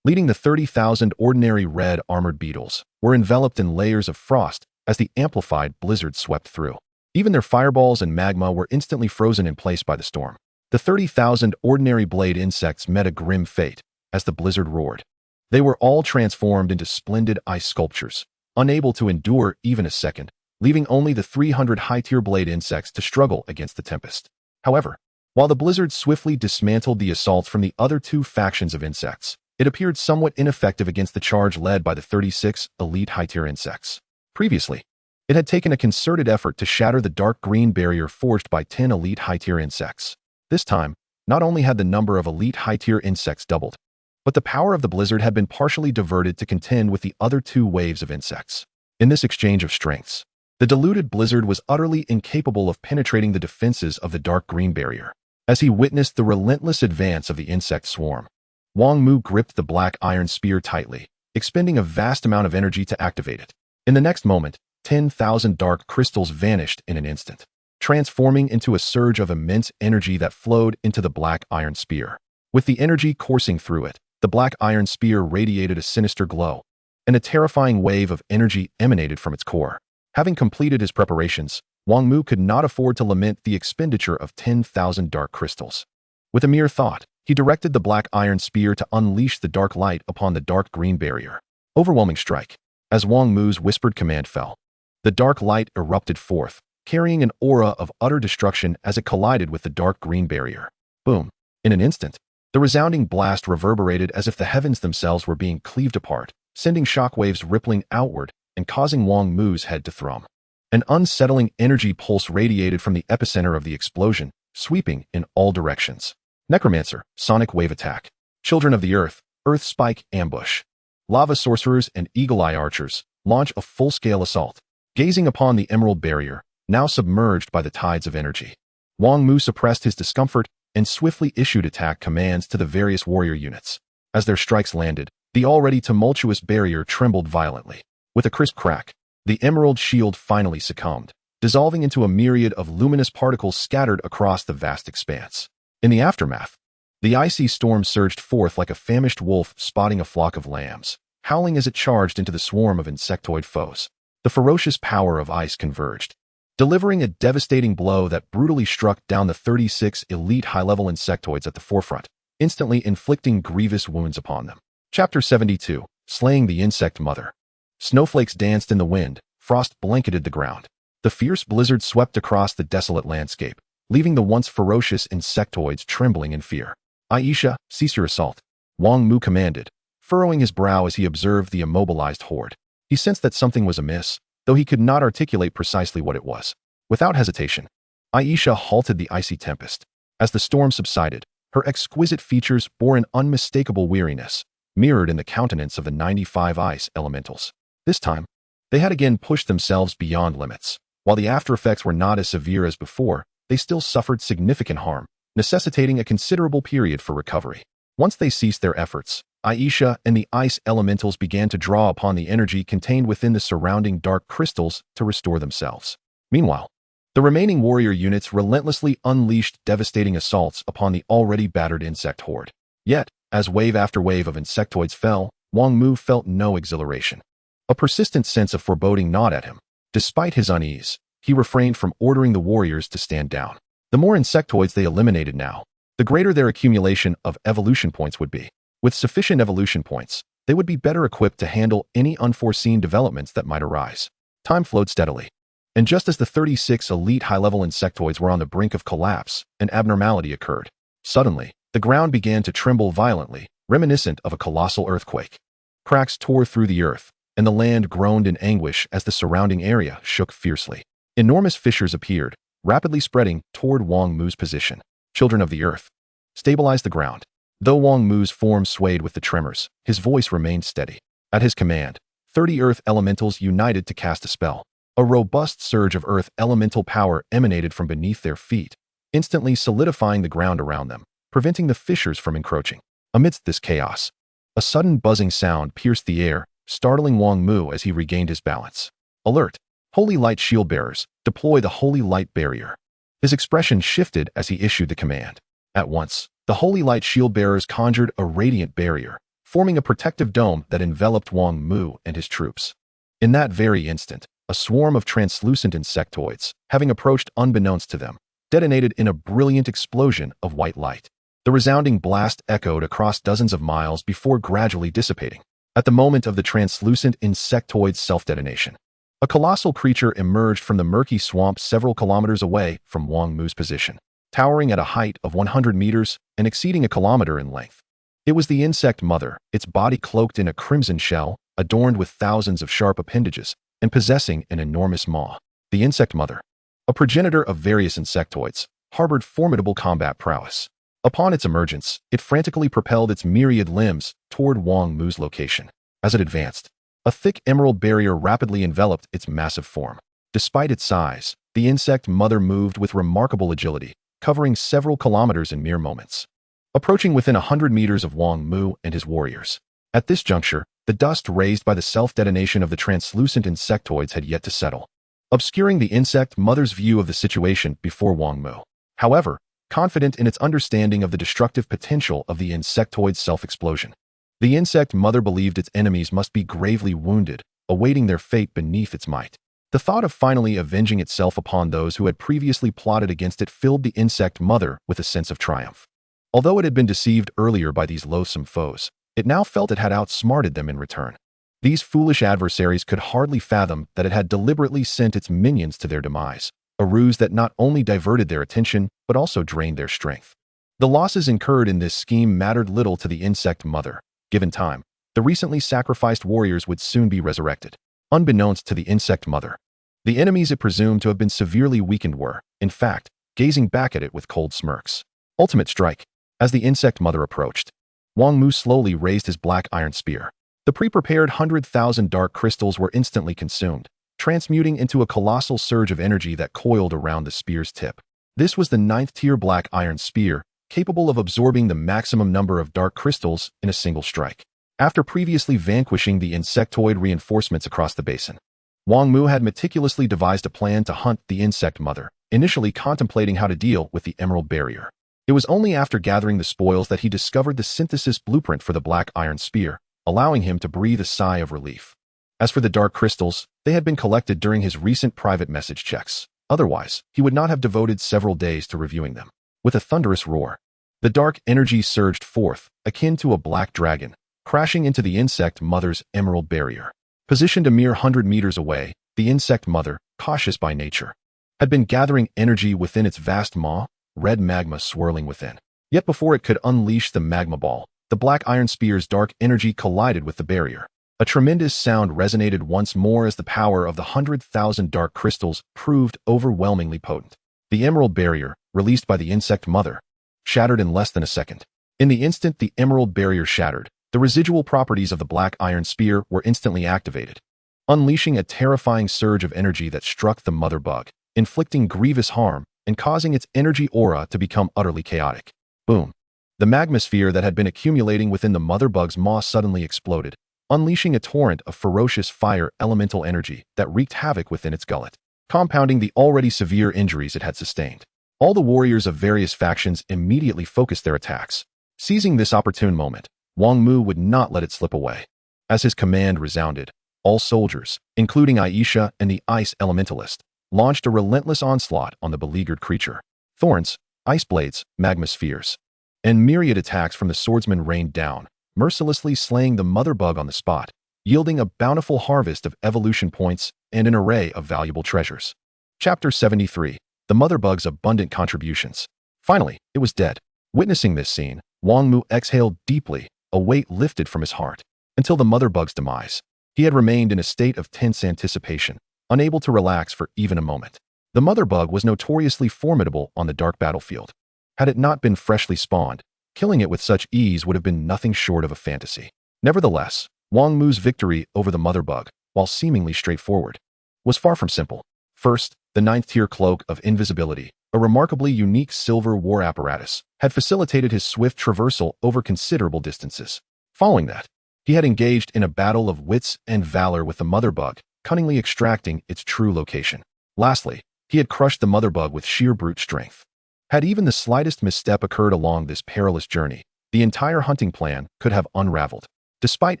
A: leading the 30,000 ordinary red armored beetles, were enveloped in layers of frost as the amplified blizzard swept through. Even their fireballs and magma were instantly frozen in place by the storm. The 30,000 ordinary blade insects met a grim fate as the blizzard roared. They were all transformed into splendid ice sculptures, unable to endure even a second, leaving only the 300 high-tier blade insects to struggle against the tempest. However, while the blizzard swiftly dismantled the assaults from the other 2 factions of insects, it appeared somewhat ineffective against the charge led by the 36 elite high-tier insects. Previously, it had taken a concerted effort to shatter the dark green barrier forged by 10 elite high-tier insects. This time, not only had the number of elite high-tier insects doubled, but the power of the blizzard had been partially diverted to contend with the other 2 waves of insects. In this exchange of strengths, the diluted blizzard was utterly incapable of penetrating the defenses of the dark green barrier. As he witnessed the relentless advance of the insect swarm, Wang Mu gripped the Black Iron Spear tightly, expending a vast amount of energy to activate it. In the next moment, 10,000 dark crystals vanished in an instant, transforming into a surge of immense energy that flowed into the Black Iron Spear. With the energy coursing through it, the Black Iron Spear radiated a sinister glow, and a terrifying wave of energy emanated from its core. Having completed his preparations, Wang Mu could not afford to lament the expenditure of 10,000 dark crystals. With a mere thought, he directed the Black Iron Spear to unleash the dark light upon the dark green barrier. Overwhelming strike. As Wang Mu's whispered command fell, the dark light erupted forth, carrying an aura of utter destruction as it collided with the dark green barrier. Boom. In an instant, the resounding blast reverberated as if the heavens themselves were being cleaved apart, sending shockwaves rippling outward and causing Wang Mu's head to thrum. An unsettling energy pulse radiated from the epicenter of the explosion, sweeping in all directions. Necromancer, Sonic Wave Attack. Children of the Earth, Earth Spike Ambush. Lava Sorcerers and Eagle-Eye Archers launch a full-scale assault. Gazing upon the Emerald Barrier, now submerged by the tides of energy, Wang Mu suppressed his discomfort and swiftly issued attack commands to the various warrior units. As their strikes landed, the already tumultuous barrier trembled violently. With a crisp crack, the Emerald Shield finally succumbed, dissolving into a myriad of luminous particles scattered across the vast expanse. In the aftermath, the icy storm surged forth like a famished wolf spotting a flock of lambs, howling as it charged into the swarm of insectoid foes. The ferocious power of ice converged, delivering a devastating blow that brutally struck down the 36 elite high-level insectoids at the forefront, instantly inflicting grievous wounds upon them. Chapter 72, Slaying the Insect Mother. Snowflakes danced in the wind, frost blanketed the ground. The fierce blizzard swept across the desolate landscape, leaving the once ferocious insectoids trembling in fear. Aisha, cease your assault, Wang Mu commanded, furrowing his brow as he observed the immobilized horde. He sensed that something was amiss, though he could not articulate precisely what it was. Without hesitation, Aisha halted the icy tempest. As the storm subsided, her exquisite features bore an unmistakable weariness, mirrored in the countenance of the 95 ice elementals. This time, they had again pushed themselves beyond limits. While the aftereffects were not as severe as before, they still suffered significant harm, necessitating a considerable period for recovery. Once they ceased their efforts, Aisha and the ice elementals began to draw upon the energy contained within the surrounding dark crystals to restore themselves. Meanwhile, the remaining warrior units relentlessly unleashed devastating assaults upon the already battered insect horde. Yet, as wave after wave of insectoids fell, Wang Mu felt no exhilaration. A persistent sense of foreboding gnawed at him. Despite his unease, he refrained from ordering the warriors to stand down. The more insectoids they eliminated now, the greater their accumulation of evolution points would be. With sufficient evolution points, they would be better equipped to handle any unforeseen developments that might arise. Time flowed steadily. And just as the 36 elite high-level insectoids were on the brink of collapse, an abnormality occurred. Suddenly, the ground began to tremble violently, reminiscent of a colossal earthquake. Cracks tore through the earth, and the land groaned in anguish as the surrounding area shook fiercely. Enormous fissures appeared, rapidly spreading toward Wang Mu's position. Children of the earth, stabilize the ground. Though Wang Mu's form swayed with the tremors, his voice remained steady. At his command, 30 earth elementals united to cast a spell. A robust surge of earth elemental power emanated from beneath their feet, instantly solidifying the ground around them, preventing the fissures from encroaching. Amidst this chaos, a sudden buzzing sound pierced the air, startling Wang Mu as he regained his balance. Alert! Holy Light Shield Bearers, deploy the Holy Light Barrier. His expression shifted as he issued the command. At once, the Holy Light Shield Bearers conjured a radiant barrier, forming a protective dome that enveloped Wang Mu and his troops. In that very instant, a swarm of translucent insectoids, having approached unbeknownst to them, detonated in a brilliant explosion of white light. The resounding blast echoed across dozens of miles before gradually dissipating. At the moment of the translucent insectoid's self-detonation, a colossal creature emerged from the murky swamp several kilometers away from Wang Mu's position, towering at a height of 100 meters and exceeding a kilometer in length. It was the insect mother, its body cloaked in a crimson shell, adorned with thousands of sharp appendages, and possessing an enormous maw. The insect mother, a progenitor of various insectoids, harbored formidable combat prowess. Upon its emergence, it frantically propelled its myriad limbs toward Wang Mu's location. As it advanced, a thick emerald barrier rapidly enveloped its massive form. Despite its size, the insect mother moved with remarkable agility, covering several kilometers in mere moments, approaching within 100 meters of Wang Mu and his warriors. At this juncture, the dust raised by the self-detonation of the translucent insectoids had yet to settle, obscuring the insect mother's view of the situation before Wang Mu. However, confident in its understanding of the destructive potential of the insectoid's self-explosion, the insect mother believed its enemies must be gravely wounded, awaiting their fate beneath its might. The thought of finally avenging itself upon those who had previously plotted against it filled the insect mother with a sense of triumph. Although it had been deceived earlier by these loathsome foes, it now felt it had outsmarted them in return. These foolish adversaries could hardly fathom that it had deliberately sent its minions to their demise, a ruse that not only diverted their attention but also drained their strength. The losses incurred in this scheme mattered little to the insect mother. Given time, the recently sacrificed warriors would soon be resurrected. Unbeknownst to the insect mother, the enemies it presumed to have been severely weakened were, in fact, gazing back at it with cold smirks. Ultimate strike. As the insect mother approached, Wang Mu slowly raised his black iron spear. The pre-prepared 100,000 dark crystals were instantly consumed, transmuting into a colossal surge of energy that coiled around the spear's tip. This was the 9th-tier black iron spear, capable of absorbing the maximum number of dark crystals in a single strike. After previously vanquishing the insectoid reinforcements across the basin, Wang Mu had meticulously devised a plan to hunt the insect mother, initially contemplating how to deal with the emerald barrier. It was only after gathering the spoils that he discovered the synthesis blueprint for the black iron spear, allowing him to breathe a sigh of relief. As for the dark crystals, they had been collected during his recent private message checks. Otherwise, he would not have devoted several days to reviewing them. With a thunderous roar, the dark energy surged forth, akin to a black dragon, crashing into the insect mother's emerald barrier. Positioned a mere 100 meters away, the insect mother, cautious by nature, had been gathering energy within its vast maw, red magma swirling within. Yet before it could unleash the magma ball, the black iron spear's dark energy collided with the barrier. A tremendous sound resonated once more as the power of the 100,000 dark crystals proved overwhelmingly potent. The emerald barrier, released by the insect mother, shattered in less than a second. In the instant the emerald barrier shattered, the residual properties of the black iron spear were instantly activated, unleashing a terrifying surge of energy that struck the mother bug, inflicting grievous harm and causing its energy aura to become utterly chaotic. Boom! The magmasphere that had been accumulating within the mother bug's maw suddenly exploded, unleashing a torrent of ferocious fire elemental energy that wreaked havoc within its gullet, compounding the already severe injuries it had sustained. All the warriors of various factions immediately focused their attacks. Seizing this opportune moment, Wang Mu would not let it slip away. As his command resounded, all soldiers, including Aisha and the Ice Elementalist, launched a relentless onslaught on the beleaguered creature. Thorns, ice blades, magma spheres, and myriad attacks from the swordsman rained down, mercilessly slaying the mother bug on the spot, yielding a bountiful harvest of evolution points and an array of valuable treasures. Chapter 73. The mother bug's abundant contributions. Finally, it was dead. Witnessing this scene, Wang Mu exhaled deeply, a weight lifted from his heart. Until the mother bug's demise, he had remained in a state of tense anticipation, unable to relax for even a moment. The mother bug was notoriously formidable on the dark battlefield. Had it not been freshly spawned, killing it with such ease would have been nothing short of a fantasy. Nevertheless, Wang Mu's victory over the mother bug, while seemingly straightforward, was far from simple. First, the 9th-tier cloak of invisibility, a remarkably unique silver war apparatus, had facilitated his swift traversal over considerable distances. Following that, he had engaged in a battle of wits and valor with the mother bug, cunningly extracting its true location. Lastly, he had crushed the mother bug with sheer brute strength. Had even the slightest misstep occurred along this perilous journey, the entire hunting plan could have unraveled. Despite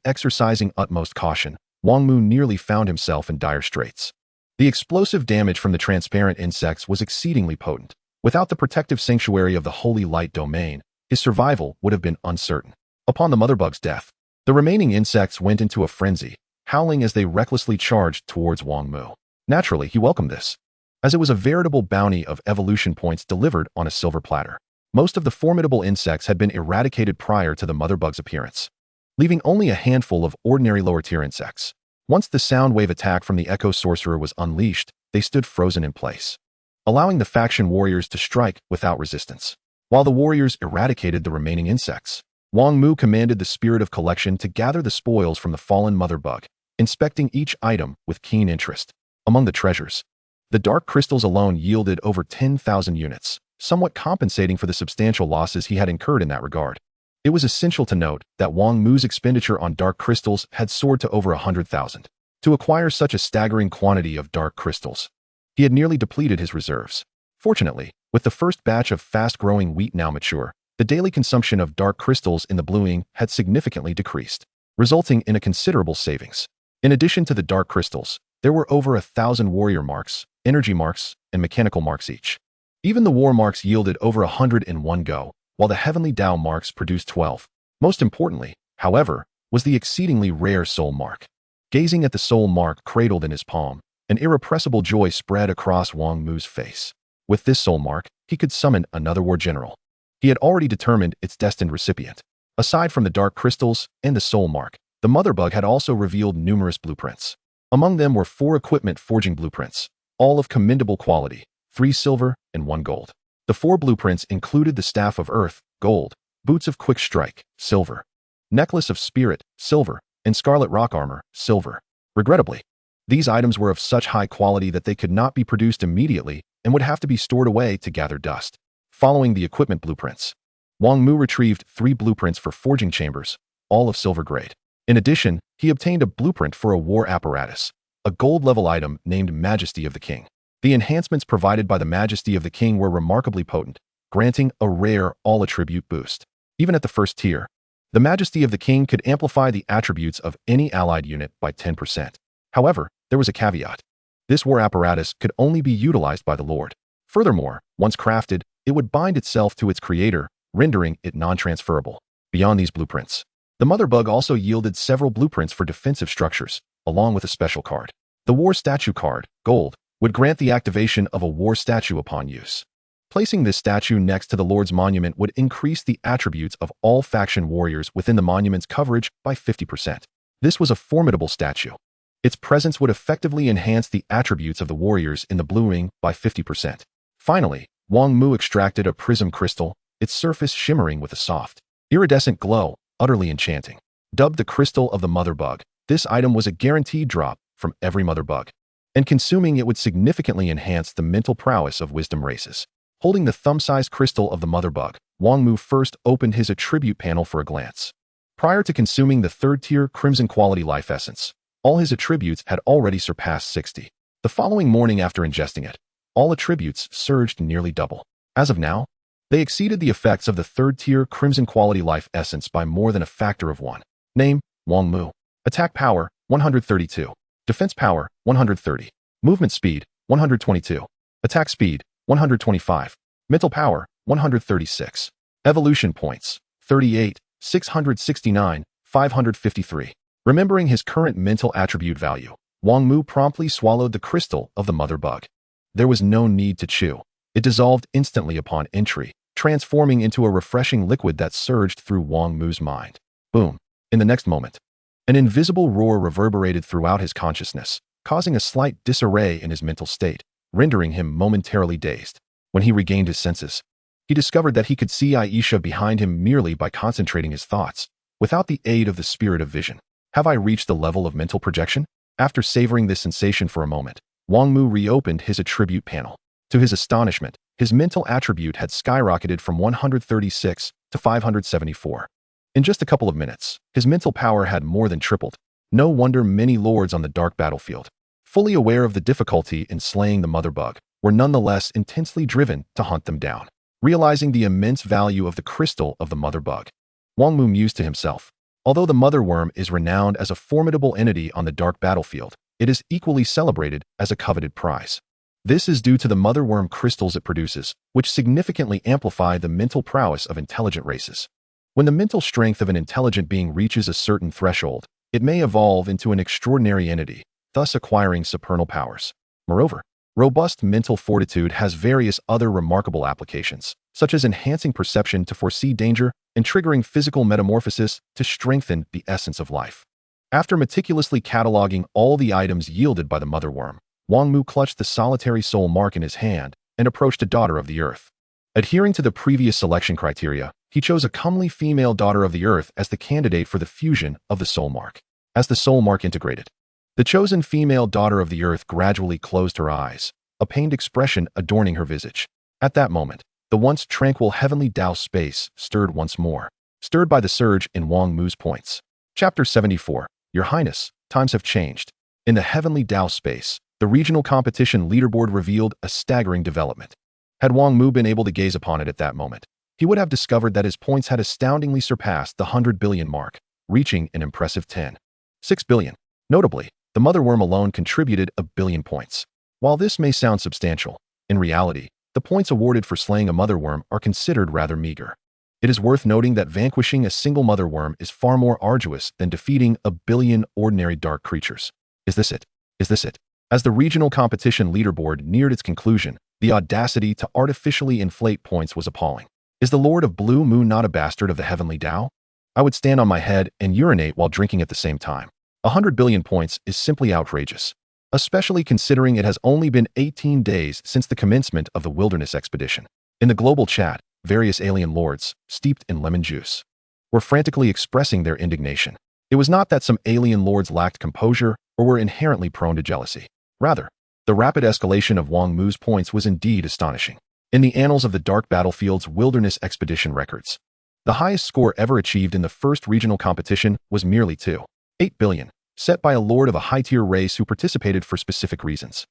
A: exercising utmost caution, Wang Mu nearly found himself in dire straits. The explosive damage from the transparent insects was exceedingly potent. Without the protective sanctuary of the Holy Light Domain, his survival would have been uncertain. Upon the mother bug's death, the remaining insects went into a frenzy, howling as they recklessly charged towards Wang Mu. Naturally, he welcomed this, as it was a veritable bounty of evolution points delivered on a silver platter. Most of the formidable insects had been eradicated prior to the mother bug's appearance, leaving only a handful of ordinary lower-tier insects. Once the sound wave attack from the Echo Sorcerer was unleashed, they stood frozen in place, allowing the faction warriors to strike without resistance. While the warriors eradicated the remaining insects, Wang Mu commanded the Spirit of Collection to gather the spoils from the fallen mother bug, inspecting each item with keen interest. Among the treasures, the dark crystals alone yielded over 10,000 units, somewhat compensating for the substantial losses he had incurred in that regard. It was essential to note that Wang Mu's expenditure on dark crystals had soared to over 100,000. To acquire such a staggering quantity of dark crystals, he had nearly depleted his reserves. Fortunately, with the first batch of fast-growing wheat now mature, the daily consumption of dark crystals in the blueing had significantly decreased, resulting in a considerable savings. In addition to the dark crystals, there were over 1,000 warrior marks, energy marks, and mechanical marks each. Even the war marks yielded over 100 in one go, while the Heavenly Dao marks produced 12. Most importantly, however, was the exceedingly rare soul mark. Gazing at the soul mark cradled in his palm, an irrepressible joy spread across Wang Mu's face. With this soul mark, he could summon another war general. He had already determined its destined recipient. Aside from the dark crystals and the soul mark, the mother bug had also revealed numerous blueprints. Among them were 4 equipment forging blueprints, all of commendable quality, 3 silver and 1 gold. The 4 blueprints included the Staff of Earth, gold, Boots of Quick Strike, silver, Necklace of Spirit, silver, and Scarlet Rock Armor, silver. Regrettably, these items were of such high quality that they could not be produced immediately and would have to be stored away to gather dust. Following the equipment blueprints, Wang Mu retrieved 3 blueprints for forging chambers, all of silver grade. In addition, he obtained a blueprint for a war apparatus, a gold-level item named Majesty of the King. The enhancements provided by the Majesty of the King were remarkably potent, granting a rare all-attribute boost. Even at the first tier, the Majesty of the King could amplify the attributes of any allied unit by 10%. However, there was a caveat. This war apparatus could only be utilized by the Lord. Furthermore, once crafted, it would bind itself to its creator, rendering it non-transferable. Beyond these blueprints, the mother bug also yielded several blueprints for defensive structures, along with a special card. The War Statue card, gold, would grant the activation of a war statue upon use. Placing this statue next to the Lord's monument would increase the attributes of all faction warriors within the monument's coverage by 50%. This was a formidable statue. Its presence would effectively enhance the attributes of the warriors in the Blue Ring by 50%. Finally, Wang Mu extracted a prism crystal, its surface shimmering with a soft, iridescent glow, utterly enchanting. Dubbed the Crystal of the Mother Bug, this item was a guaranteed drop from every mother bug, and consuming it would significantly enhance the mental prowess of wisdom races. Holding the thumb-sized crystal of the mother bug, Wang Mu first opened his attribute panel for a glance. Prior to consuming the 3rd-tier Crimson Quality Life Essence, all his attributes had already surpassed 60. The following morning after ingesting it, all attributes surged nearly double. As of now, they exceeded the effects of the 3rd-tier Crimson Quality Life Essence by more than a factor of 1. Name, Wang Mu. Attack power, 132. Defense power, 130. Movement speed, 122. Attack speed, 125. Mental power, 136. Evolution points, 38, 669, 553. Remembering his current mental attribute value, Wang Mu promptly swallowed the crystal of the mother bug. There was no need to chew. It dissolved instantly upon entry, transforming into a refreshing liquid that surged through Wang Mu's mind. Boom. In the next moment, an invisible roar reverberated throughout his consciousness, causing a slight disarray in his mental state, rendering him momentarily dazed. When he regained his senses, he discovered that he could see Aisha behind him merely by concentrating his thoughts, without the aid of the spirit of vision. Have I reached the level of mental projection? After savoring this sensation for a moment, Wang Mu reopened his attribute panel. To his astonishment, his mental attribute had skyrocketed from 136 to 574. In just a couple of minutes, his mental power had more than tripled. No wonder many lords on the dark battlefield, fully aware of the difficulty in slaying the mother bug, were nonetheless intensely driven to hunt them down. Realizing the immense value of the crystal of the mother bug, Wang Mu mused to himself, although the mother worm is renowned as a formidable entity on the dark battlefield, it is equally celebrated as a coveted prize. This is due to the mother worm crystals it produces, which significantly amplify the mental prowess of intelligent races. When the mental strength of an intelligent being reaches a certain threshold, it may evolve into an extraordinary entity, thus acquiring supernal powers. Moreover, robust mental fortitude has various other remarkable applications, such as enhancing perception to foresee danger and triggering physical metamorphosis to strengthen the essence of life. After meticulously cataloging all the items yielded by the mother worm, Wang Mu clutched the solitary soul mark in his hand and approached a daughter of the earth. Adhering to the previous selection criteria, he chose a comely female daughter of the earth as the candidate for the fusion of the soul mark. As the soul mark integrated, the chosen female daughter of the earth gradually closed her eyes, a pained expression adorning her visage. At that moment, the once tranquil Heavenly Dao space stirred once more, stirred by the surge in Wang Mu's points. Chapter 74. Your Highness, times have changed. In the Heavenly Dao space, the regional competition leaderboard revealed a staggering development. Had Wang Mu been able to gaze upon it at that moment, he would have discovered that his points had astoundingly surpassed the 100 billion mark, reaching an impressive 10.6 billion. Notably, the mother worm alone contributed 1 billion points. While this may sound substantial, in reality, the points awarded for slaying a mother worm are considered rather meager. It is worth noting that vanquishing a single mother worm is far more arduous than defeating 1 billion ordinary dark creatures. Is this it? Is this it? As the regional competition leaderboard neared its conclusion, the audacity to artificially inflate points was appalling. Is the Lord of Blue Moon not a bastard of the Heavenly Dao? I would stand on my head and urinate while drinking at the same time. 100 billion points is simply outrageous, especially considering it has only been 18 days since the commencement of the wilderness expedition. In the global chat, various alien lords, steeped in lemon juice, were frantically expressing their indignation. It was not that some alien lords lacked composure or were inherently prone to jealousy. Rather, the rapid escalation of Wang Mu's points was indeed astonishing. In the annals of the Dark Battlefield's wilderness expedition records, the highest score ever achieved in the first regional competition was merely 2.8 billion, set by a lord of a high-tier race who participated for specific reasons.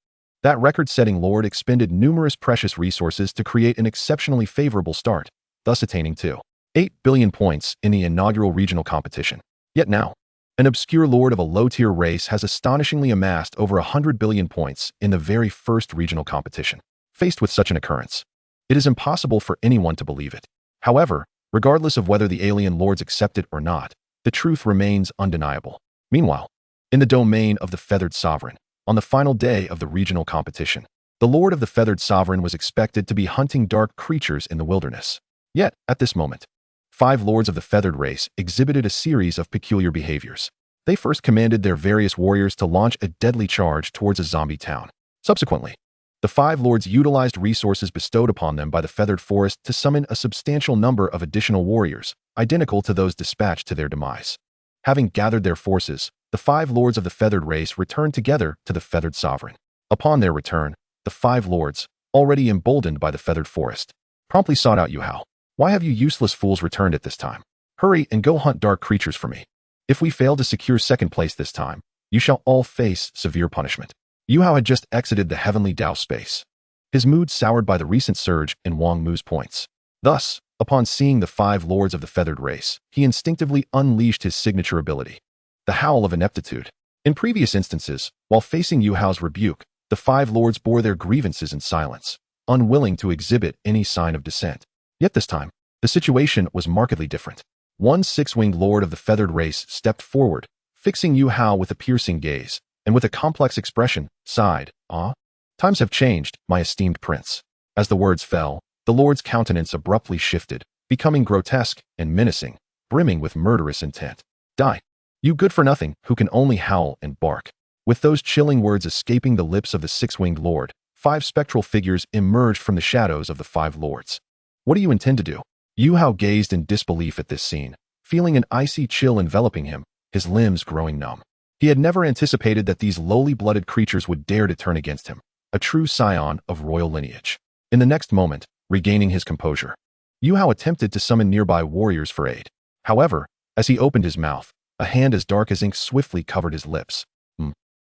A: That record-setting lord expended numerous precious resources to create an exceptionally favorable start, thus attaining 2.8 billion points in the inaugural regional competition. Yet now, an obscure lord of a low-tier race has astonishingly amassed over 100 billion points in the very first regional competition. Faced with such an occurrence, it is impossible for anyone to believe it. However, regardless of whether the alien lords accept it or not, the truth remains undeniable. Meanwhile, in the domain of the Feathered Sovereign, on the final day of the regional competition, the Lord of the Feathered Sovereign was expected to be hunting dark creatures in the wilderness. Yet, at this moment, 5 lords of the feathered race exhibited a series of peculiar behaviors. They first commanded their various warriors to launch a deadly charge towards a zombie town. Subsequently, the 5 lords utilized resources bestowed upon them by the Feathered Forest to summon a substantial number of additional warriors, identical to those dispatched to their demise. Having gathered their forces, the 5 lords of the feathered race returned together to the Feathered Sovereign. Upon their return, the 5 lords, already emboldened by the Feathered Forest, promptly sought out Yuhao. Why have you useless fools returned at this time? Hurry and go hunt dark creatures for me. If we fail to secure second place this time, you shall all face severe punishment. Yuhao had just exited the Heavenly Dao space, his mood soured by the recent surge in Wang Mu's points. Thus, upon seeing the 5 lords of the feathered race, he instinctively unleashed his signature ability, the Howl of Ineptitude. In previous instances, while facing Yuhao's rebuke, the 5 lords bore their grievances in silence. unwilling to exhibit any sign of dissent. Yet this time, the situation was markedly different. One six-winged lord of the feathered race stepped forward, fixing Yu Hao with a piercing gaze, and with a complex expression, sighed, "Ah? Times have changed, my esteemed prince." As the words fell, the lord's countenance abruptly shifted, becoming grotesque and menacing, brimming with murderous intent. "Die, you good-for-nothing who can only howl and bark." With those chilling words escaping the lips of the six-winged lord, 5 spectral figures emerged from the shadows of the 5 lords. "What do you intend to do?" Yu Hao gazed in disbelief at this scene, feeling an icy chill enveloping him, his limbs growing numb. He had never anticipated that these lowly-blooded creatures would dare to turn against him, a true scion of royal lineage. In the next moment, regaining his composure, Yu Hao attempted to summon nearby warriors for aid. However, as he opened his mouth, a hand as dark as ink swiftly covered his lips.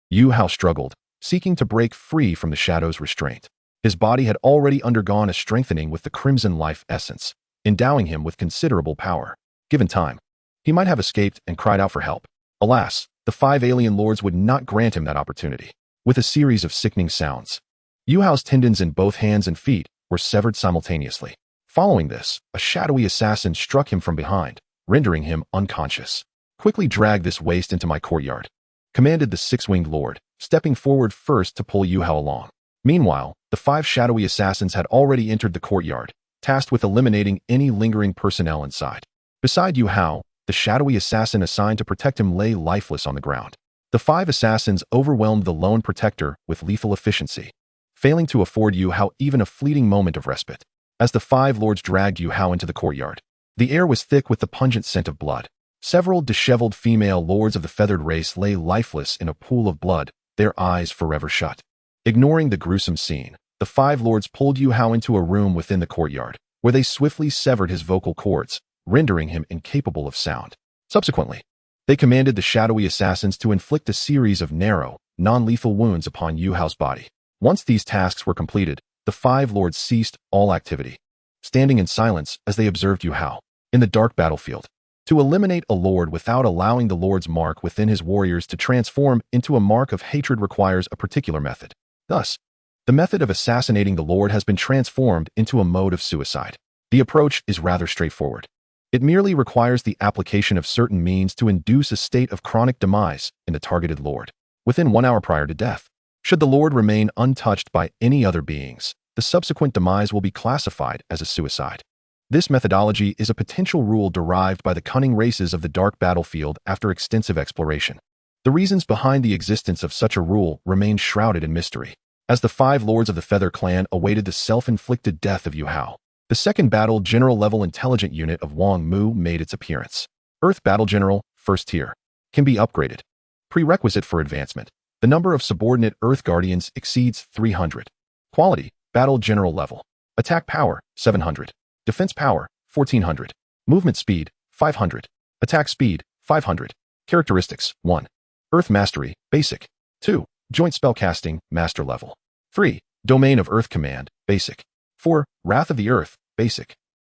A: Yu Hao struggled, seeking to break free from the shadow's restraint. His body had already undergone a strengthening with the crimson life essence, endowing him with considerable power. Given time, he might have escaped and cried out for help. Alas, the 5 alien lords would not grant him that opportunity. With a series of sickening sounds, Yu Hao's tendons in both hands and feet were severed simultaneously. Following this, a shadowy assassin struck him from behind, rendering him unconscious. "Quickly drag this waste into my courtyard," commanded the six-winged lord, stepping forward first to pull Yu Hao along. Meanwhile, the 5 shadowy assassins had already entered the courtyard, tasked with eliminating any lingering personnel inside. Beside Yu Hao, the shadowy assassin assigned to protect him lay lifeless on the ground. The 5 assassins overwhelmed the lone protector with lethal efficiency, failing to afford Yu Hao even a fleeting moment of respite. As the 5 lords dragged Yu Hao into the courtyard, the air was thick with the pungent scent of blood. Several disheveled female lords of the feathered race lay lifeless in a pool of blood, their eyes forever shut. Ignoring the gruesome scene, the 5 lords pulled Yu Hao into a room within the courtyard, where they swiftly severed his vocal cords, rendering him incapable of sound. Subsequently, they commanded the shadowy assassins to inflict a series of narrow, non-lethal wounds upon Yu Hao's body. Once these tasks were completed, the 5 lords ceased all activity, standing in silence as they observed Yu Hao. In the dark battlefield, to eliminate a lord without allowing the lord's mark within his warriors to transform into a mark of hatred requires a particular method. Thus, the method of assassinating the lord has been transformed into a mode of suicide. The approach is rather straightforward. It merely requires the application of certain means to induce a state of chronic demise in the targeted lord within 1 hour prior to death. Should the lord remain untouched by any other beings, the subsequent demise will be classified as a suicide. This methodology is a potential rule derived by the cunning races of the dark battlefield after extensive exploration. The reasons behind the existence of such a rule remain shrouded in mystery. As the 5 lords of the Feather Clan awaited the self-inflicted death of Yu Hao, the second battle general-level intelligent unit of Wang Mu made its appearance. Earth Battle General, first tier. Can be upgraded. Prerequisite for advancement. The number of subordinate Earth Guardians exceeds 300. Quality, Battle General level. Attack power, 700. Defense power, 1400. Movement speed, 500. Attack speed, 500. Characteristics, 1. Earth Mastery, Basic. 2. Joint Spellcasting, Master level. 3. Domain of Earth Command, Basic. 4. Wrath of the Earth, Basic.